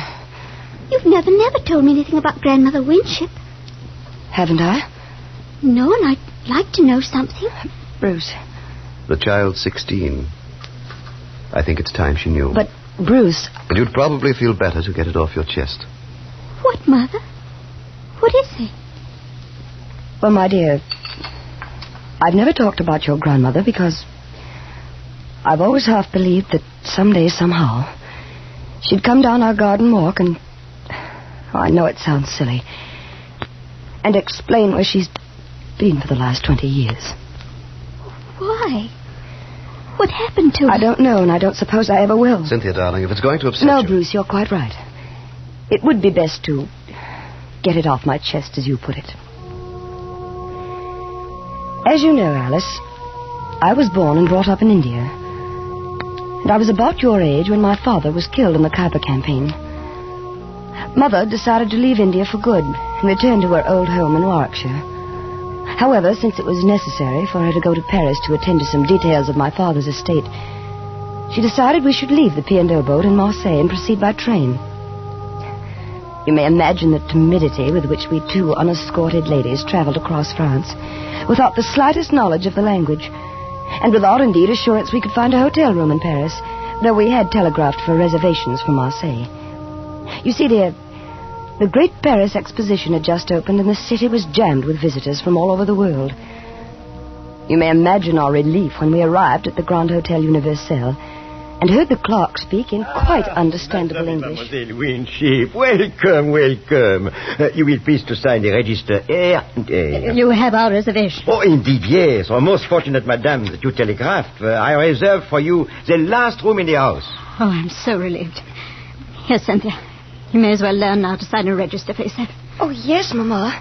You've never told me anything about Grandmother Winship. Haven't I? No, and I'd like to know something. Bruce. The child's 16. I think it's time she knew. But, Bruce... And you'd probably feel better to get it off your chest. What, Mother? What is it? Well, my dear, I've never talked about your grandmother because I've always half believed that someday, somehow, she'd come down our garden walk and... Oh, I know it sounds silly. And explain where she's been for the last 20 years. Why? What happened to her? I don't know, and I don't suppose I ever will. Cynthia, darling, if it's going to upset No, you... Bruce, you're quite right. It would be best to get it off my chest, as you put it. As you know, Alice, I was born and brought up in India. And I was about your age when my father was killed in the Khyber campaign. Mother decided to leave India for good and return to her old home in Warwickshire. However, since it was necessary for her to go to Paris to attend to some details of my father's estate, she decided we should leave the P&O boat in Marseille and proceed by train. You may imagine the timidity with which we two unescorted ladies traveled across France without the slightest knowledge of the language, and without, indeed, assurance we could find a hotel room in Paris, though we had telegraphed for reservations from Marseille. You see, dear, the Great Paris Exposition had just opened, and the city was jammed with visitors from all over the world. You may imagine our relief when we arrived at the Grand Hotel Universel and heard the clerk speak in quite understandable English. Mademoiselle Winship, welcome. You will please to sign the register here. You have our reservation. Oh, indeed, yes. Oh, most fortunate, madame, that you telegraphed. I reserved for you the last room in the house. Oh, I'm so relieved. Here, Cynthia. You may as well learn now to sign a register for yourself. Oh, yes, Mama.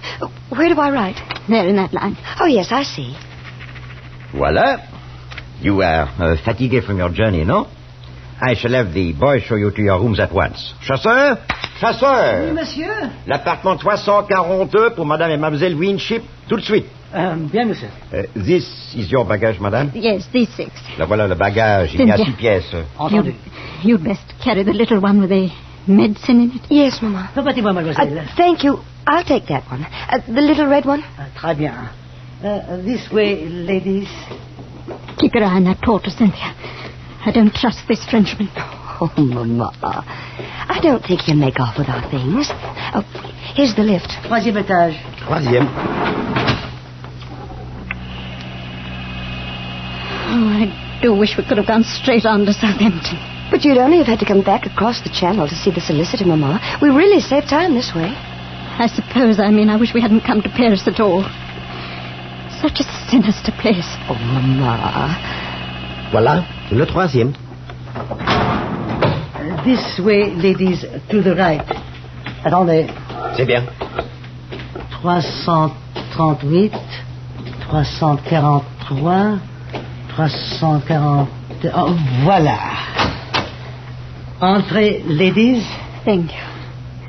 Where do I write? There, in that line. Oh, yes, I see. Voila. You are fatigué from your journey, no? I shall have the boy show you to your rooms at once. Chasseur, Chasseur. Oui, monsieur. L'appartement 342 pour Madame et Mademoiselle Winship, tout de suite. Bien, monsieur. This is your baggage, madame? Yes, these 6. Là, voilà le bagage. Il y a 6 pièces. Entendu. You'd best carry the little one with the medicine in it. Yes, Mama. Permettez-moi, mademoiselle. Thank you. I'll take that one. The little red one? Très bien. This way, ladies. Keep your eye on that porter, Cynthia. I don't trust this Frenchman. Oh, Mama. I don't think he'll make off with our things. Oh, here's the lift. 3e étage. 3e. Oh, I do wish we could have gone straight on to Southampton. But you'd only have had to come back across the channel to see the solicitor, Mama. We really saved time this way. I suppose, I wish we hadn't come to Paris at all. Such a sinister place. Oh, Mama. Voilà, le 3e. This way, ladies, to the right. Attendez. C'est bien. 338, 343, 340... Oh, voilà. Entrez, ladies. Thank you.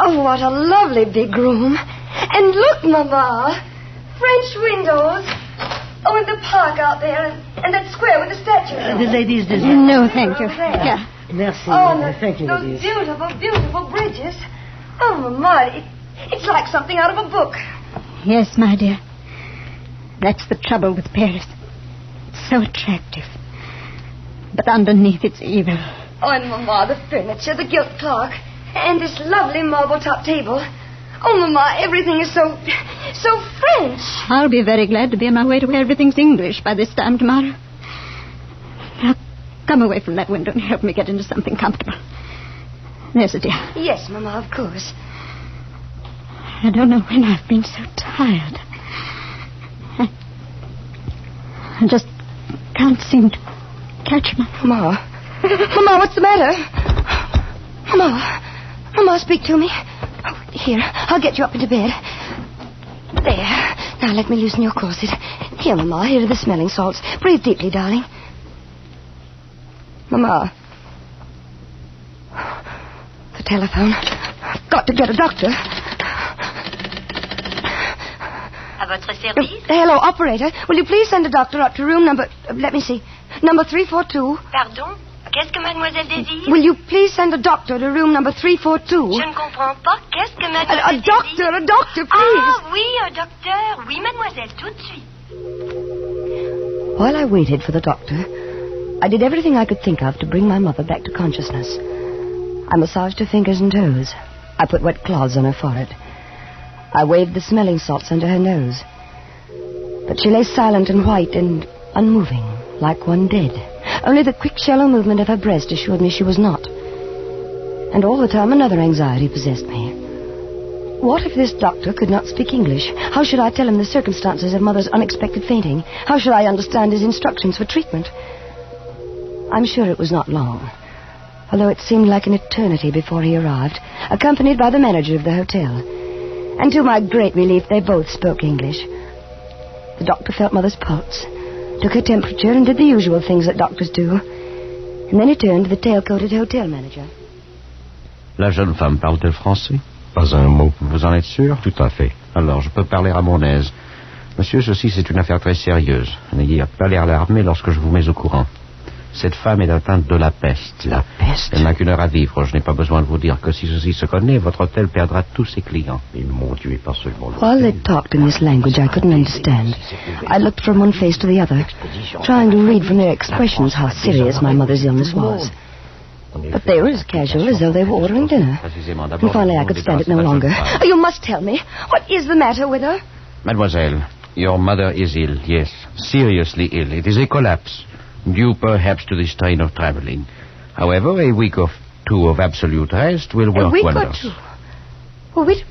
Oh, what a lovely big room. And look, Mama. French windows. Oh, and the park out there. And that square with the statues. The ladies desire. No, thank you. Yeah. Merci. Oh, Thank you, those ladies. beautiful, beautiful bridges. Oh, Mama, it's like something out of a book. Yes, my dear. That's the trouble with Paris. It's so attractive. But underneath it's evil. Oh, and Mama, the furniture, the gilt clock, and this lovely marble-top table. Oh, Mama, everything is so French. I'll be very glad to be on my way to where everything's English by this time tomorrow. Now, come away from that window and help me get into something comfortable. There's a dear. Yes, Mama, of course. I don't know when I've been so tired. I just can't seem to catch my... Mama. Mama, what's the matter? Mama, speak to me. Oh, here, I'll get you up into bed. There. Now let me loosen your corset. Here, Mama, here are the smelling salts. Breathe deeply, darling. Mama. The telephone. I've got to get a doctor. À votre service? Hello, operator. Will you please send a doctor up to room number... let me see. Number 342. Pardon? Qu'est-ce que mademoiselle désire? Will you please send a doctor to room number 342? Je ne comprends pas. Qu'est-ce que mademoiselle désire? A doctor, please. Ah, oui, un docteur. Oui, mademoiselle, tout de suite. While I waited for the doctor, I did everything I could think of to bring my mother back to consciousness. I massaged her fingers and toes. I put wet cloths on her forehead. I waved the smelling salts under her nose. But she lay silent and white and unmoving, like one dead. Only the quick, shallow movement of her breast assured me she was not. And all the time another anxiety possessed me. What if this doctor could not speak English? How should I tell him the circumstances of Mother's unexpected fainting? How should I understand his instructions for treatment? I'm sure it was not long, although it seemed like an eternity before he arrived, accompanied by the manager of the hotel. And to my great relief, they both spoke English. The doctor felt Mother's pulse, took her temperature, and did the usual things that doctors do. And then he turned to the tail-coated hotel manager. La jeune femme parle-t-elle français? Pas un mot. Vous en êtes sûr? Tout à fait. Alors, je peux parler à mon aise. Monsieur, ceci, c'est une affaire très sérieuse. N'ayez pas l'air alarmé lorsque je vous mets au courant. Cette femme est atteinte de la peste. La peste? Elle n'a qu'une heure à vivre. Je n'ai pas besoin de vous dire que si ceci se connaît, votre hôtel perdra tous ses clients. Et mon Dieu, pas seulement l'hôtel. While they talked in this language I couldn't understand, I looked from one face to the other, trying to read from their expressions how serious my mother's illness was. But they were as casual as though they were ordering dinner. And finally I could stand it no longer. Oh, you must tell me. What is the matter with her? Mademoiselle, your mother is ill, yes. Seriously ill. It is a collapse, due perhaps to the strain of traveling. However, a week or two of absolute rest will work wonders. A week or two? Well,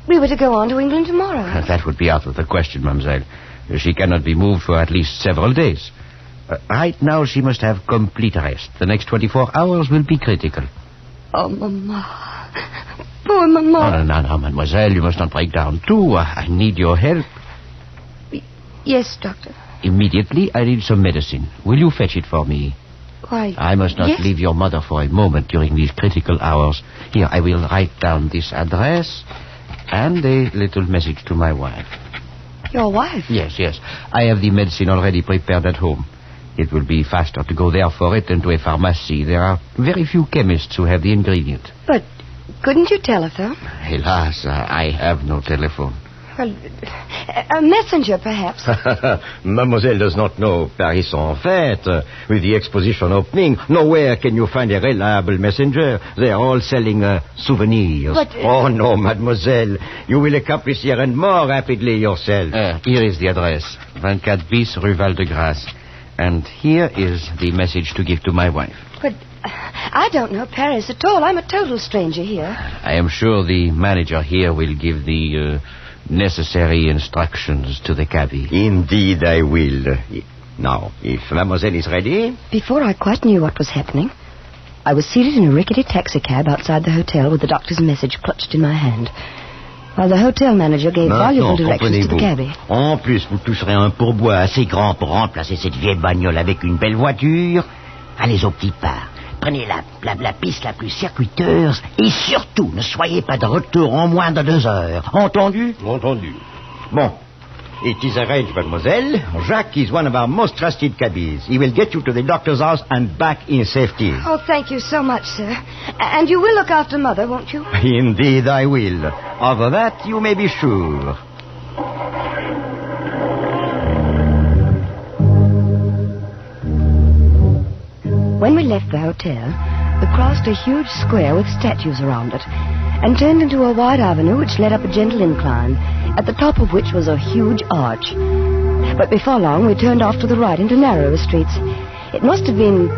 we were to go on to England tomorrow. That would be out of the question, mademoiselle. She cannot be moved for at least several days. Right now, she must have complete rest. The next 24 hours will be critical. Oh, Mama. Poor Mama. No, mademoiselle, you must not break down, too. I need your help. Yes, doctor. Immediately, I need some medicine. Will you fetch it for me? Why, I must not yes. leave your mother for a moment during these critical hours. Here, I will write down this address and a little message to my wife. Your wife? Yes. I have the medicine already prepared at home. It will be faster to go there for it than to a pharmacy. There are very few chemists who have the ingredient. But couldn't you telephone? Hélas, I have no telephone. Well, a messenger, perhaps. Mademoiselle does not know Paris en fête. With the exposition opening, nowhere can you find a reliable messenger. They are all selling souvenirs. But, Oh, no, mademoiselle. You will accomplish the errand more rapidly yourself. Here is the address. 24 bis Rue Val-de-Grâce. And here is the message to give to my wife. But I don't know Paris at all. I'm a total stranger here. I am sure the manager here will give the necessary instructions to the cabby. Indeed, I will. Now, if mademoiselle is ready... Before I quite knew what was happening, I was seated in a rickety taxicab outside the hotel with the doctor's message clutched in my hand, while the hotel manager gave valuable directions to the cabby. En plus, vous toucherez un pourboire assez grand pour remplacer cette vieille bagnole avec une belle voiture. Allez au petit pas. Prenez la piste la plus circuiteuse et surtout, ne soyez pas de retour en moins de 2 heures. Entendu? Entendu. Bon. It is arranged, mademoiselle. Jacques is one of our most trusted cabbies. He will get you to the doctor's house and back in safety. Oh, thank you so much, sir. And you will look after Mother, won't you? Indeed, I will. Of that, you may be sure. When we left the hotel, we crossed a huge square with statues around it and turned into a wide avenue which led up a gentle incline, at the top of which was a huge arch. But before long, we turned off to the right into narrower streets. It must have been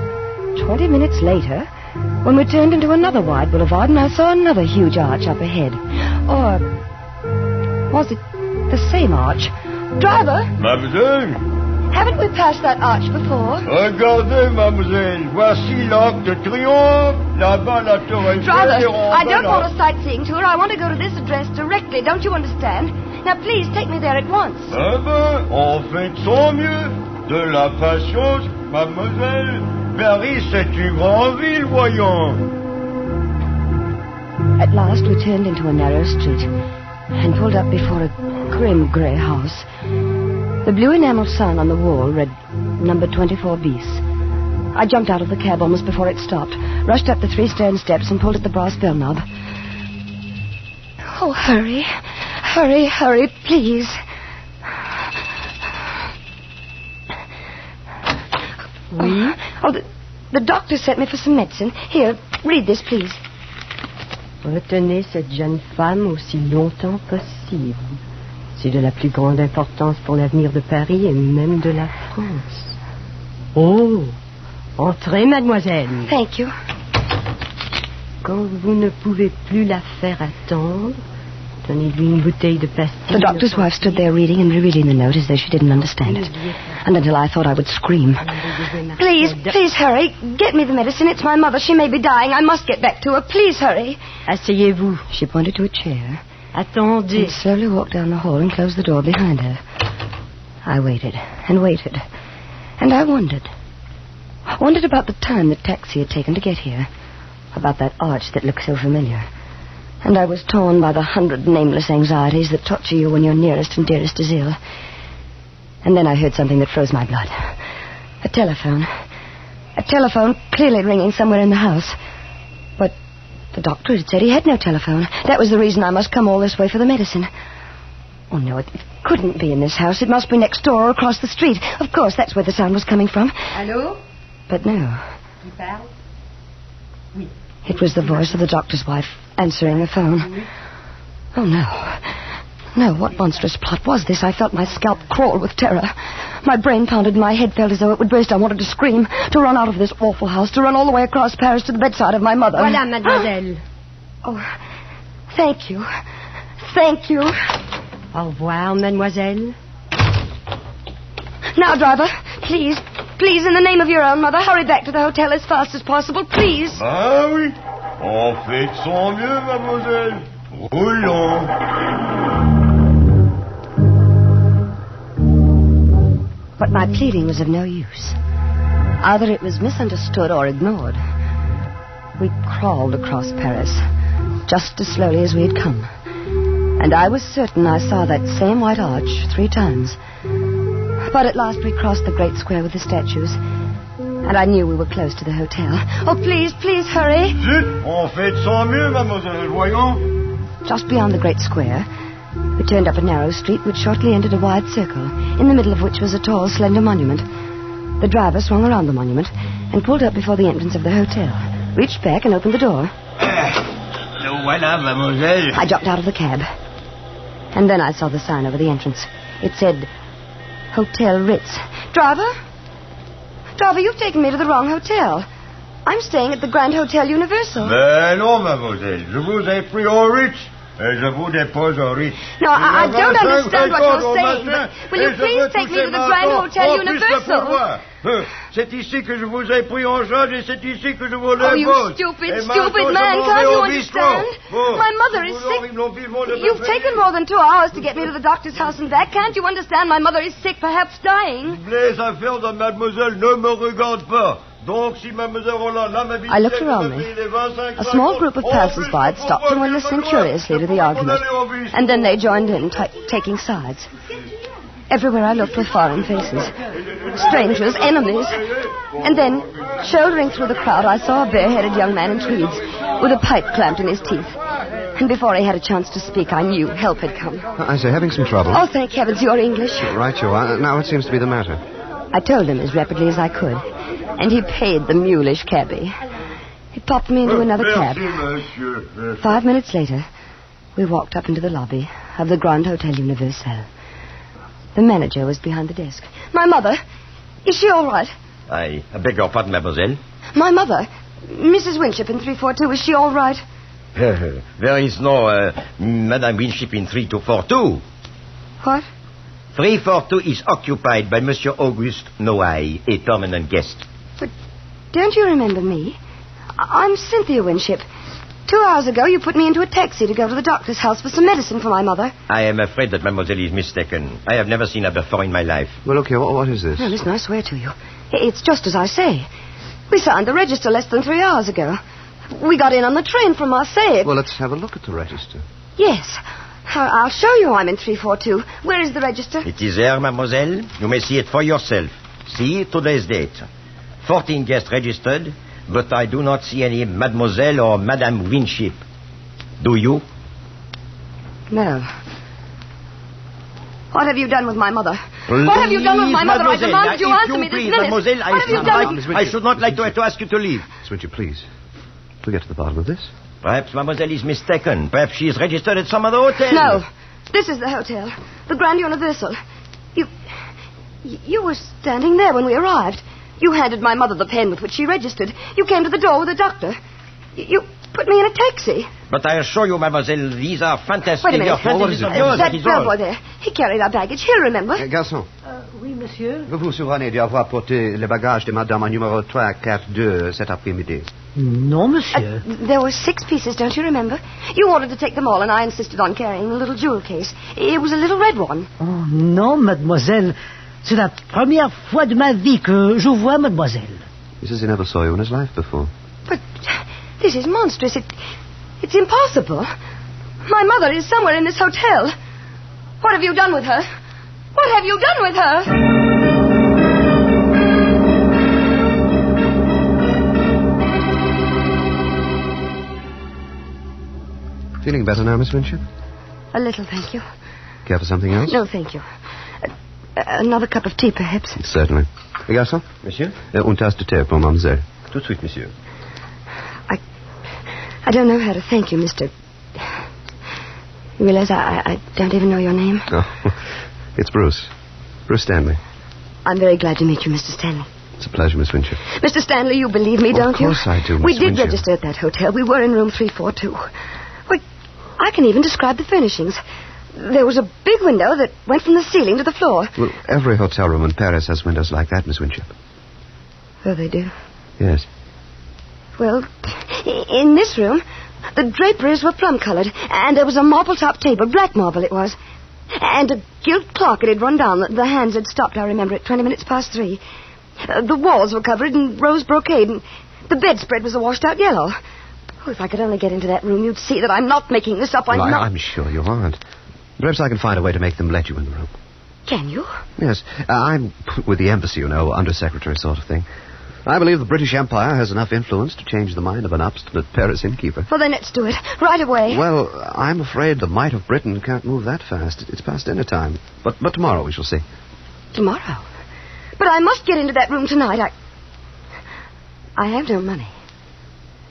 20 minutes later when we turned into another wide boulevard and I saw another huge arch up ahead. Or was it the same arch? Driver! Mademoiselle! Haven't we passed that arch before? Regardez, mademoiselle. Voici l'Arc de Triomphe. Là-bas, la Tour Eiffel. Driver, I don't want a sightseeing tour. I want to go to this address directly. Don't you understand? Now, please, take me there at once. Eh ben, on fait de son mieux. De la patience, mademoiselle. Paris, c'est une grande ville, voyons. At last, we turned into a narrow street and pulled up before a grim grey house. The blue enamel sign on the wall read number 24 bis. I jumped out of the cab almost before it stopped, rushed up the 3 stone steps and pulled at the brass bell knob. Oh, hurry. Hurry, hurry, please. Oui? Oh, the doctor sent me for some medicine. Here, read this, please. Retenez cette jeune femme aussi longtemps possible. C'est de la plus grande importance pour l'avenir de Paris et même de la France. Oh, entrez, mademoiselle. Thank you. Quand vous ne pouvez plus la faire attendre, donnez-lui une bouteille de pastilles. The doctor's wife stood there reading and rereading the note as though she didn't understand it. And until I thought I would scream. Please, please hurry. Get me the medicine. It's my mother. She may be dying. I must get back to her. Please hurry. Asseyez-vous. She pointed to a chair. Attendez. And slowly walked down the hall and closed the door behind her. I waited and waited. And I wondered. Wondered about the time the taxi had taken to get here. About that arch that looked so familiar. And I was torn by the 100 nameless anxieties that torture you when your nearest and dearest is ill. And then I heard something that froze my blood. A telephone. A telephone clearly ringing somewhere in the house. But the doctor had said he had no telephone. That was the reason I must come all this way for the medicine. Oh, no, it couldn't be in this house. It must be next door or across the street. Of course, that's where the sound was coming from. Allô? But no. Qui parle? Oui. It was the voice of the doctor's wife answering the phone. Oh, no. No, what monstrous plot was this? I felt my scalp crawl with terror. My brain pounded and my head felt as though it would burst. I wanted to scream, to run out of this awful house, to run all the way across Paris to the bedside of my mother. Voilà, mademoiselle. Oh, thank you. Thank you. Au revoir, mademoiselle. Now, driver, please, please, in the name of your own mother, hurry back to the hotel as fast as possible, please. Ah oui, on fait de son mieux, mademoiselle. Roulons. But my pleading was of no use. Either it was misunderstood or ignored. We crawled across Paris, just as slowly as we had come. And I was certain I saw that same white arch 3 times. But at last we crossed the great square with the statues. And I knew we were close to the hotel. Oh, please, please, hurry. Zut, on fait de son mieux, mademoiselle, voyons. Just beyond the great square, we turned up a narrow street which shortly entered a wide circle, in the middle of which was a tall, slender monument. The driver swung around the monument and pulled up before the entrance of the hotel, reached back and opened the door. Voilà, mademoiselle. I jumped out of the cab. And then I saw the sign over the entrance. It said, Hotel Ritz. Driver? Driver, you've taken me to the wrong hotel. I'm staying at the Grand Hotel Universal. Mais non, mademoiselle. Je vous ai pris au Ritz. Et je vous dépose au Ritz. No, I don't understand what you're saying, but will you please take me to the Grand Hotel Universal? C'est ici que je vous ai pris en charge et c'est ici que je vous le Oh, you stupid man, can't you understand? My mother is sick. You've taken more than 2 hours to get me to the doctor's house and back. Can't you understand? My mother is sick, perhaps dying. Les affaires de mademoiselle ne me regardent pas. I looked around me. A small group of passers-by had stopped and were listening curiously to the argument. And then they joined in, taking sides. Everywhere I looked were foreign faces. Strangers, enemies. And then, shouldering through the crowd, I saw a bare-headed young man in tweeds, with a pipe clamped in his teeth. And before he had a chance to speak, I knew help had come. I say, having some trouble. Oh, thank heavens, you're English. Right you are. Now, what seems to be the matter? I told him as rapidly as I could. And he paid the mulish cabbie. He popped me into another cab. 5 minutes later, we walked up into the lobby of the Grand Hotel Universal. The manager was behind the desk. My mother, is she all right? I beg your pardon, mademoiselle. My mother, Mrs. Winship in 342, is she all right? There is no Madame Winship in 3242. What? 342 is occupied by Monsieur Auguste Noailles, a permanent guest. But don't you remember me? I'm Cynthia Winship. 2 hours ago, you put me into a taxi to go to the doctor's house for some medicine for my mother. I am afraid that mademoiselle is mistaken. I have never seen her before in my life. Well, look here, what is this? Now, listen, I swear to you. It's just as I say. We signed the register less than 3 hours ago. We got in on the train from Marseille. Well, let's have a look at the register. Yes. I'll show you I'm in 342. Where is the register? It is there, mademoiselle. You may see it for yourself. See today's date. 14 guests registered, but I do not see any mademoiselle or Madame Winship. Do you? No. What have you done with my mother? What have you done with my mother? I demand you answer me this minute. Mademoiselle, I should not like to ask you to leave. Miss Winship, please. We'll get to the bottom of this. Perhaps mademoiselle is mistaken. Perhaps she is registered at some other hotel. No. This is the hotel. The Grand Universal. You were standing there when we arrived. You handed my mother the pen with which she registered. You came to the door with a doctor. You put me in a taxi. But I assure you, mademoiselle, these are fantastic. Wait a minute. What is it? That bellboy there. He carried our baggage. He'll remember. Garçon. Oui, monsieur. Vous vous souvenez d'avoir porté le bagage de madame en numéro 342 cet après-midi? Non, monsieur. There were 6 pieces, don't you remember? You wanted to take them all, and I insisted on carrying the little jewel case. It was a little red one. Oh, non, mademoiselle. C'est la première fois de ma vie que je vois mademoiselle. He says he never saw you in his life before. But this is monstrous. It's impossible. My mother is somewhere in this hotel. What have you done with her? What have you done with her? Feeling better now, Miss Winship? A little, thank you. Care for something else? No, thank you. Another cup of tea, perhaps? Certainly. Garçon? Monsieur? Une tasse de thé pour mademoiselle. Tout de suite, monsieur. I don't know how to thank you, Mr. You realize I don't even know your name? Oh, it's Bruce. Bruce Stanley. I'm very glad to meet you, Mr. Stanley. It's a pleasure, Miss Winship. Mr. Stanley, you believe me, don't you? Of course I do, Miss We did Winship. register at that hotel. We were in room 342. Wait, I can even describe the furnishings. There was a big window that went from the ceiling to the floor. Well, every hotel room in Paris has windows like that, Miss Winship. Oh, they do? Yes. Well, in this room, the draperies were plum-colored, and there was a marble-top table, black marble it was, and a gilt clock. It had run down. The hands had stopped, I remember, at 20 minutes past 3. The walls were covered in rose brocade, and the bedspread was a washed-out yellow. Oh, if I could only get into that room, you'd see that I'm not making this up. I'm sure you aren't. Perhaps I can find a way to make them let you in the room. Can you? Yes. I'm with the embassy, undersecretary sort of thing. I believe the British Empire has enough influence to change the mind of an obstinate Paris innkeeper. Well, then let's do it. Right away. Well, I'm afraid the might of Britain can't move that fast. It's past dinner time. But tomorrow we shall see. Tomorrow? But I must get into that room tonight. I have no money.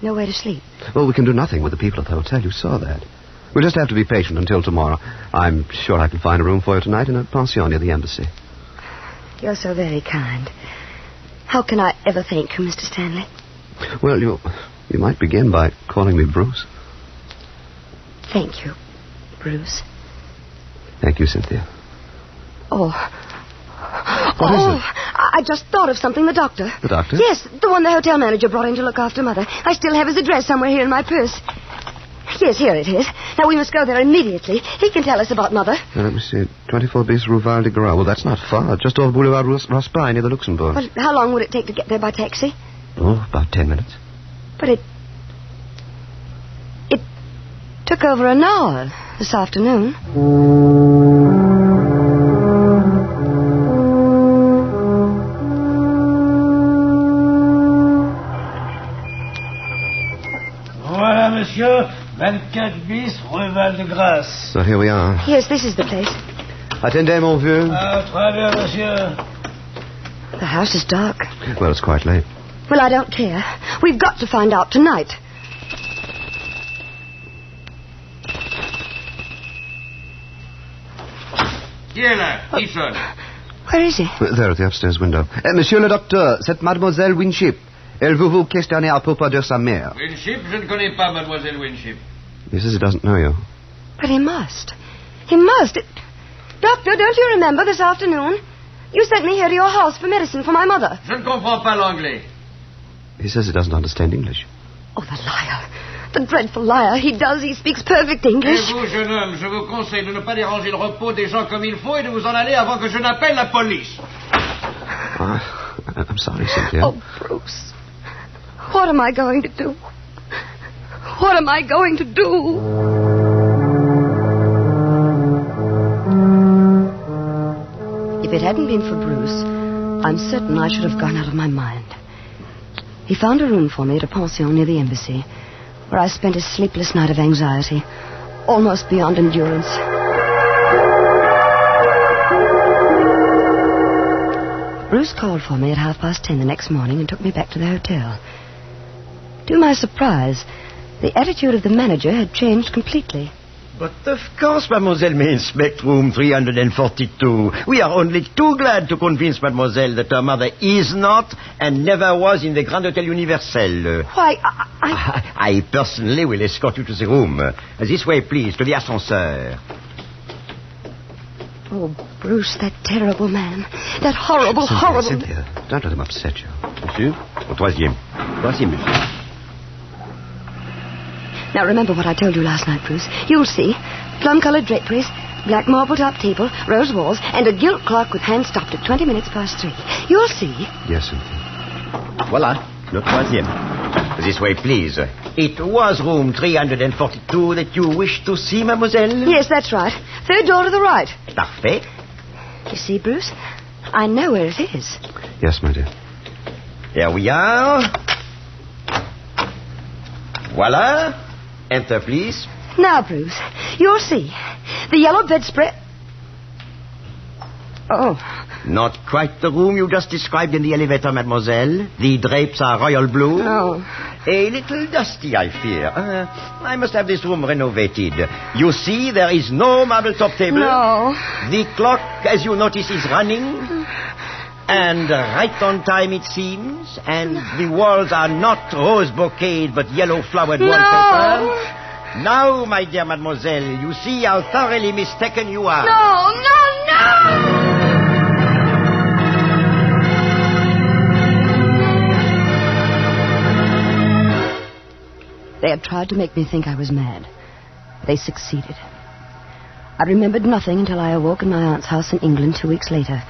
Nowhere to sleep. Well, we can do nothing with the people at the hotel. You saw that. We'll just have to be patient until tomorrow. I'm sure I can find a room for you tonight in a pension near the embassy. You're so very kind. How can I ever thank you, Mr. Stanley? Well, you might begin by calling me Bruce. Thank you, Bruce. Thank you, Cynthia. Oh. What is it? I just thought of something. The doctor. The doctor? Yes, the one the hotel manager brought in to look after Mother. I still have his address somewhere here in my purse. Yes, here it is. Now, we must go there immediately. He can tell us about Mother. Now, let me see. 24 bis Rue Val de Grace. Well, that's not far. Just off Boulevard Raspail near the Luxembourg. Well, how long would it take to get there by taxi? Oh, about 10 minutes. But it took over an hour this afternoon. Voilà, monsieur. 24 bis, Rue Val de Grace. So here we are. Yes, this is the place. Attendez, mon vieux. Très bien, monsieur. The house is dark. Well, it's quite late. Well, I don't care. We've got to find out tonight. Qui est là? Qui sonne? Where is he? There, at the upstairs window. Monsieur le docteur, c'est Mademoiselle Winship. Elle veut vous questionner à propos de sa mère. Winship? Je ne connais pas Mademoiselle Winship. He says he doesn't know you. But he must. He must. Doctor, don't you remember this afternoon? You sent me here to your house for medicine for my mother. Je ne comprends pas l'anglais. He says he doesn't understand English. Oh, the liar. The dreadful liar. He does. He speaks perfect English. Et vous, jeune homme, je vous conseille de ne pas déranger le repos des gens comme il faut et de vous en aller avant que je n'appelle la police. I'm sorry, Cynthia. Oh, Bruce. What am I going to do? What am I going to do? If it hadn't been for Bruce, I'm certain I should have gone out of my mind. He found a room for me at a pension near the embassy, where I spent a sleepless night of anxiety, almost beyond endurance. Bruce called for me at 10:30 the next morning and took me back to the hotel. To my surprise, the attitude of the manager had changed completely. But of course, mademoiselle may inspect room 342. We are only too glad to convince mademoiselle that her mother is not and never was in the Grand Hotel Universel. Why, I personally will escort you to the room. This way, please, to the ascenseur. Oh, Bruce, that terrible man. That horrible, horrible... Cynthia, don't let him upset you. Monsieur, au troisième. Troisième, monsieur. Now, remember what I told you last night, Bruce. You'll see. Plum-colored draperies, black marble-top table, rose walls, and a gilt clock with hands stopped at 3 You'll see. Yes, Cynthia. Voilà, le troisième. This way, please. It was room 342 that you wished to see, mademoiselle? Yes, that's right. Third door to the right. Parfait. You see, Bruce? I know where it is. Yes, my dear. Here we are. Voilà. Enter, please. Now, Bruce, you'll see. The yellow bedspread... Oh. Not quite the room you just described in the elevator, mademoiselle. The drapes are royal blue. No. A little dusty, I fear. I must have this room renovated. You see, there is no marble-top table. No. The clock, as you notice, is running. And right on time, it seems. And the walls are not rose brocade, but yellow-flowered wallpaper. Now, my dear mademoiselle, you see how thoroughly mistaken you are. No, no, no! They had tried to make me think I was mad. They succeeded. I remembered nothing until I awoke in my aunt's house in England 2 weeks later.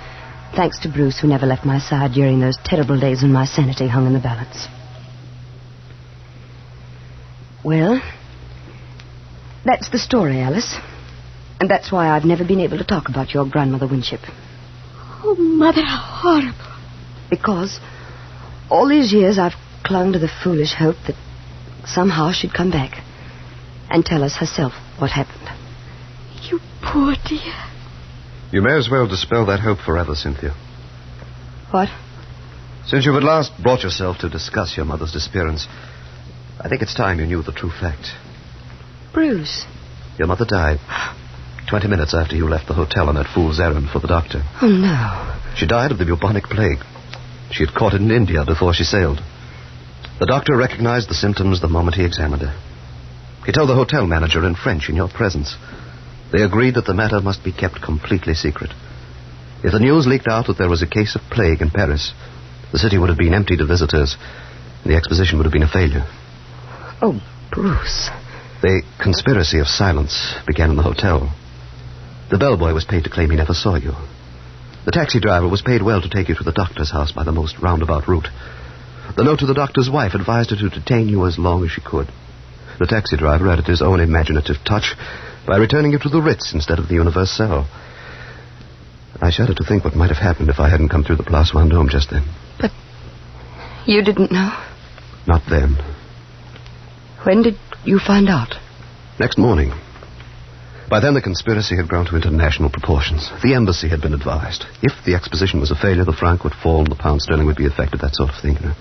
Thanks to Bruce, who never left my side during those terrible days when my sanity hung in the balance. Well, that's the story, Alice. And that's why I've never been able to talk about your grandmother Winship. Oh, Mother, how horrible. Because all these years I've clung to the foolish hope that somehow she'd come back and tell us herself what happened. You poor dear. You may as well dispel that hope forever, Cynthia. What? Since you've at last brought yourself to discuss your mother's disappearance, I think it's time you knew the true fact. Bruce. Your mother died 20 minutes after you left the hotel on that fool's errand for the doctor. Oh, no. She died of the bubonic plague. She had caught it in India before she sailed. The doctor recognized the symptoms the moment he examined her. He told the hotel manager in French in your presence. They agreed that the matter must be kept completely secret. If the news leaked out that there was a case of plague in Paris, the city would have been empty to visitors, and the exposition would have been a failure. Oh, Bruce. The conspiracy of silence began in the hotel. The bellboy was paid to claim he never saw you. The taxi driver was paid well to take you to the doctor's house by the most roundabout route. The note to the doctor's wife advised her to detain you as long as she could. The taxi driver added his own imaginative touch by returning you to the Ritz instead of the Universal. I shudder to think what might have happened if I hadn't come through the Place Vendôme just then. But you didn't know? Not then. When did you find out? Next morning. By then the conspiracy had grown to international proportions. The embassy had been advised. If the exposition was a failure, the franc would fall and the pound sterling would be affected, that sort of thing, you know.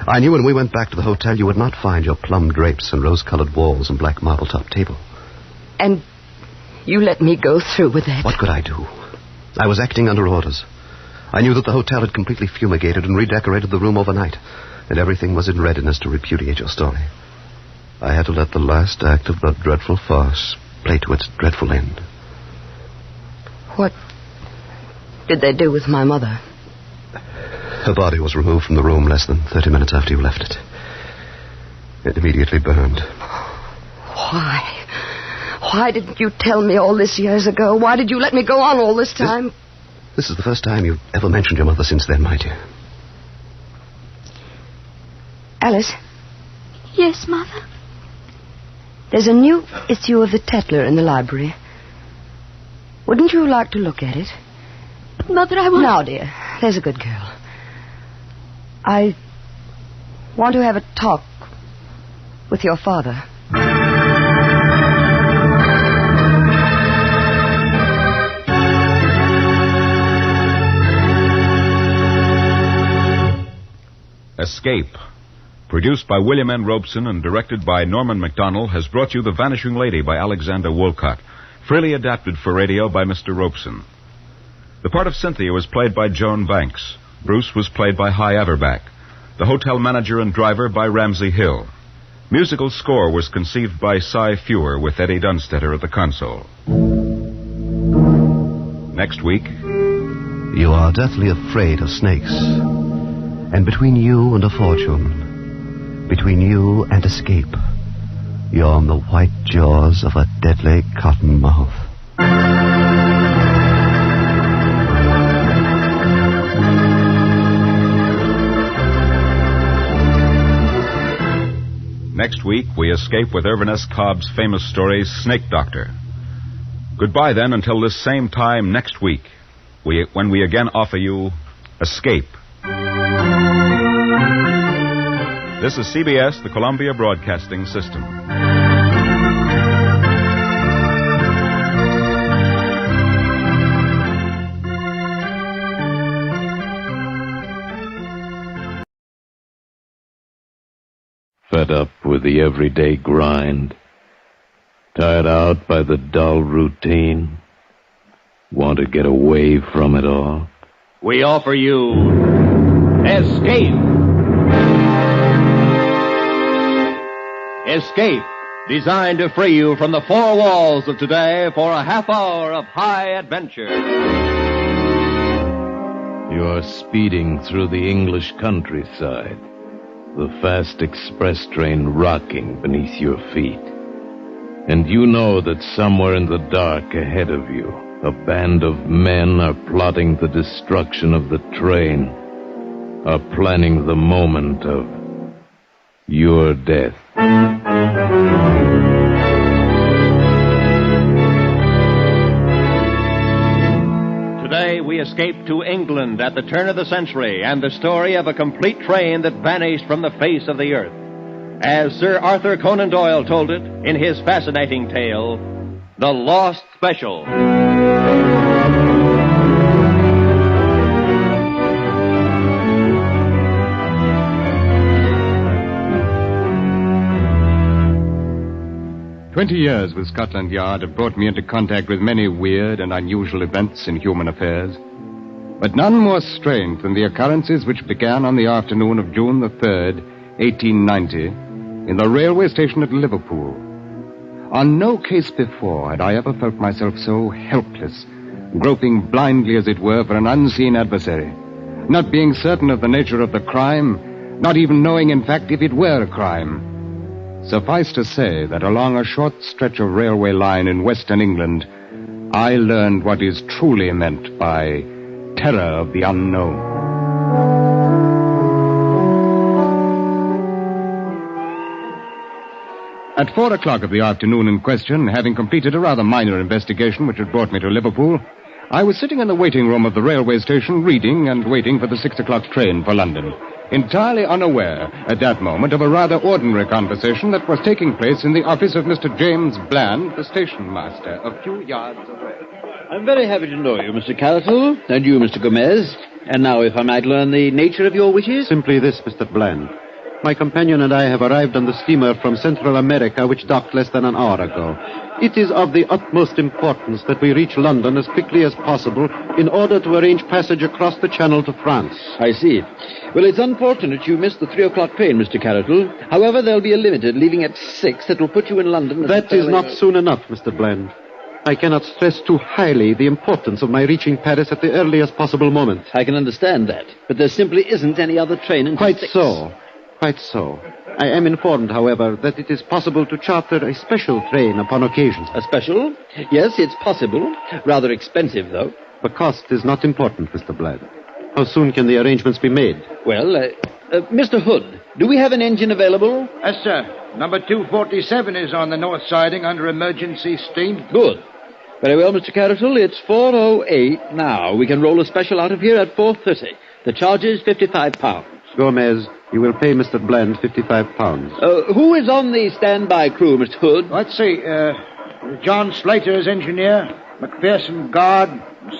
I knew when we went back to the hotel you would not find your plum drapes and rose-colored walls and black marble-top table. And you let me go through with that? What could I do? I was acting under orders. I knew that the hotel had completely fumigated and redecorated the room overnight, and everything was in readiness to repudiate your story. I had to let the last act of the dreadful farce play to its dreadful end. What did they do with my mother? Her body was removed from the room less than 30 minutes after you left it. It immediately burned. Why? Why didn't you tell me all this years ago? Why did you let me go on all this time? This is the first time you've ever mentioned your mother since then, my dear. Alice? Yes, Mother? There's a new issue of the Tetler in the library. Wouldn't you like to look at it? But, Mother, I won't... Now, dear, there's a good girl. I want to have a talk with your father. Escape, produced by William N. Robeson and directed by Norman MacDonald, has brought you The Vanishing Lady by Alexander Woollcott, freely adapted for radio by Mr. Robeson. The part of Cynthia was played by Joan Banks. Bruce was played by Hy Averback. The hotel manager and driver by Ramsey Hill. Musical score was conceived by Cy Fewer with Eddie Dunstetter at the console. Next week... You are deathly afraid of snakes. And between you and a fortune, between you and escape, you're on the white jaws of a deadly cottonmouth. Next week, we escape with Irvin S. Cobb's famous story, Snake Doctor. Goodbye, then, until this same time next week, when we again offer you Escape. This is CBS, the Columbia Broadcasting System. Fed up with the everyday grind? Tired out by the dull routine? Want to get away from it all? We offer you Escape. Escape, designed to free you from the four walls of today for a half hour of high adventure. You're speeding through the English countryside, the fast express train rocking beneath your feet. And you know that somewhere in the dark ahead of you, A band of men are plotting the destruction of the train, are planning the moment of your death. Today we escape to England at the turn of the century and the story of a complete train that vanished from the face of the earth. As Sir Arthur Conan Doyle told it in his fascinating tale, The Lost Special. 20 years with Scotland Yard have brought me into contact with many weird and unusual events in human affairs, but none more strange than the occurrences which began on the afternoon of June the 3rd, 1890, in the railway station at Liverpool. On no case before had I ever felt myself so helpless, groping blindly, as it were, for an unseen adversary, not being certain of the nature of the crime, not even knowing, in fact, if it were a crime. Suffice to say that along a short stretch of railway line in western England, I learned what is truly meant by terror of the unknown. At 4 o'clock of the afternoon in question, having completed a rather minor investigation which had brought me to Liverpool, I was sitting in the waiting room of the railway station reading and waiting for the 6 o'clock train for London, entirely unaware at that moment of a rather ordinary conversation that was taking place in the office of Mr. James Bland, the station master, a few yards away. I'm very happy to know you, Mr. Carroll, and you, Mr. Gomez. And now, if I might learn the nature of your wishes? Simply this, Mr. Bland. My companion and I have arrived on the steamer from Central America, which docked less than an hour ago. It is of the utmost importance that we reach London as quickly as possible in order to arrange passage across the Channel to France. I see. Well, it's unfortunate you missed the 3 o'clock train, Mr. Carroll. However, there'll be a limited leaving at 6 that will put you in London. That is not soon enough, Mr. Bland. I cannot stress too highly the importance of my reaching Paris at the earliest possible moment. I can understand that, but there simply isn't any other train until Quite 6. so. Quite so. I am informed, however, that it is possible to charter a special train upon occasion. A special? Yes, it's possible. Rather expensive, though. The cost is not important, Mr. Bland. How soon can the arrangements be made? Well, Mr. Hood, do we have an engine available? Yes, sir. Number 247 is on the north siding under emergency steam. Good. Very well, Mr. Carroll. It's 4:08 now. We can roll a special out of here at 4:30. The charge is £55. Gomez, you will pay Mr. Bland £55. Who is on the standby crew, Mr. Hood? Let's see. John Slater is engineer, McPherson guard,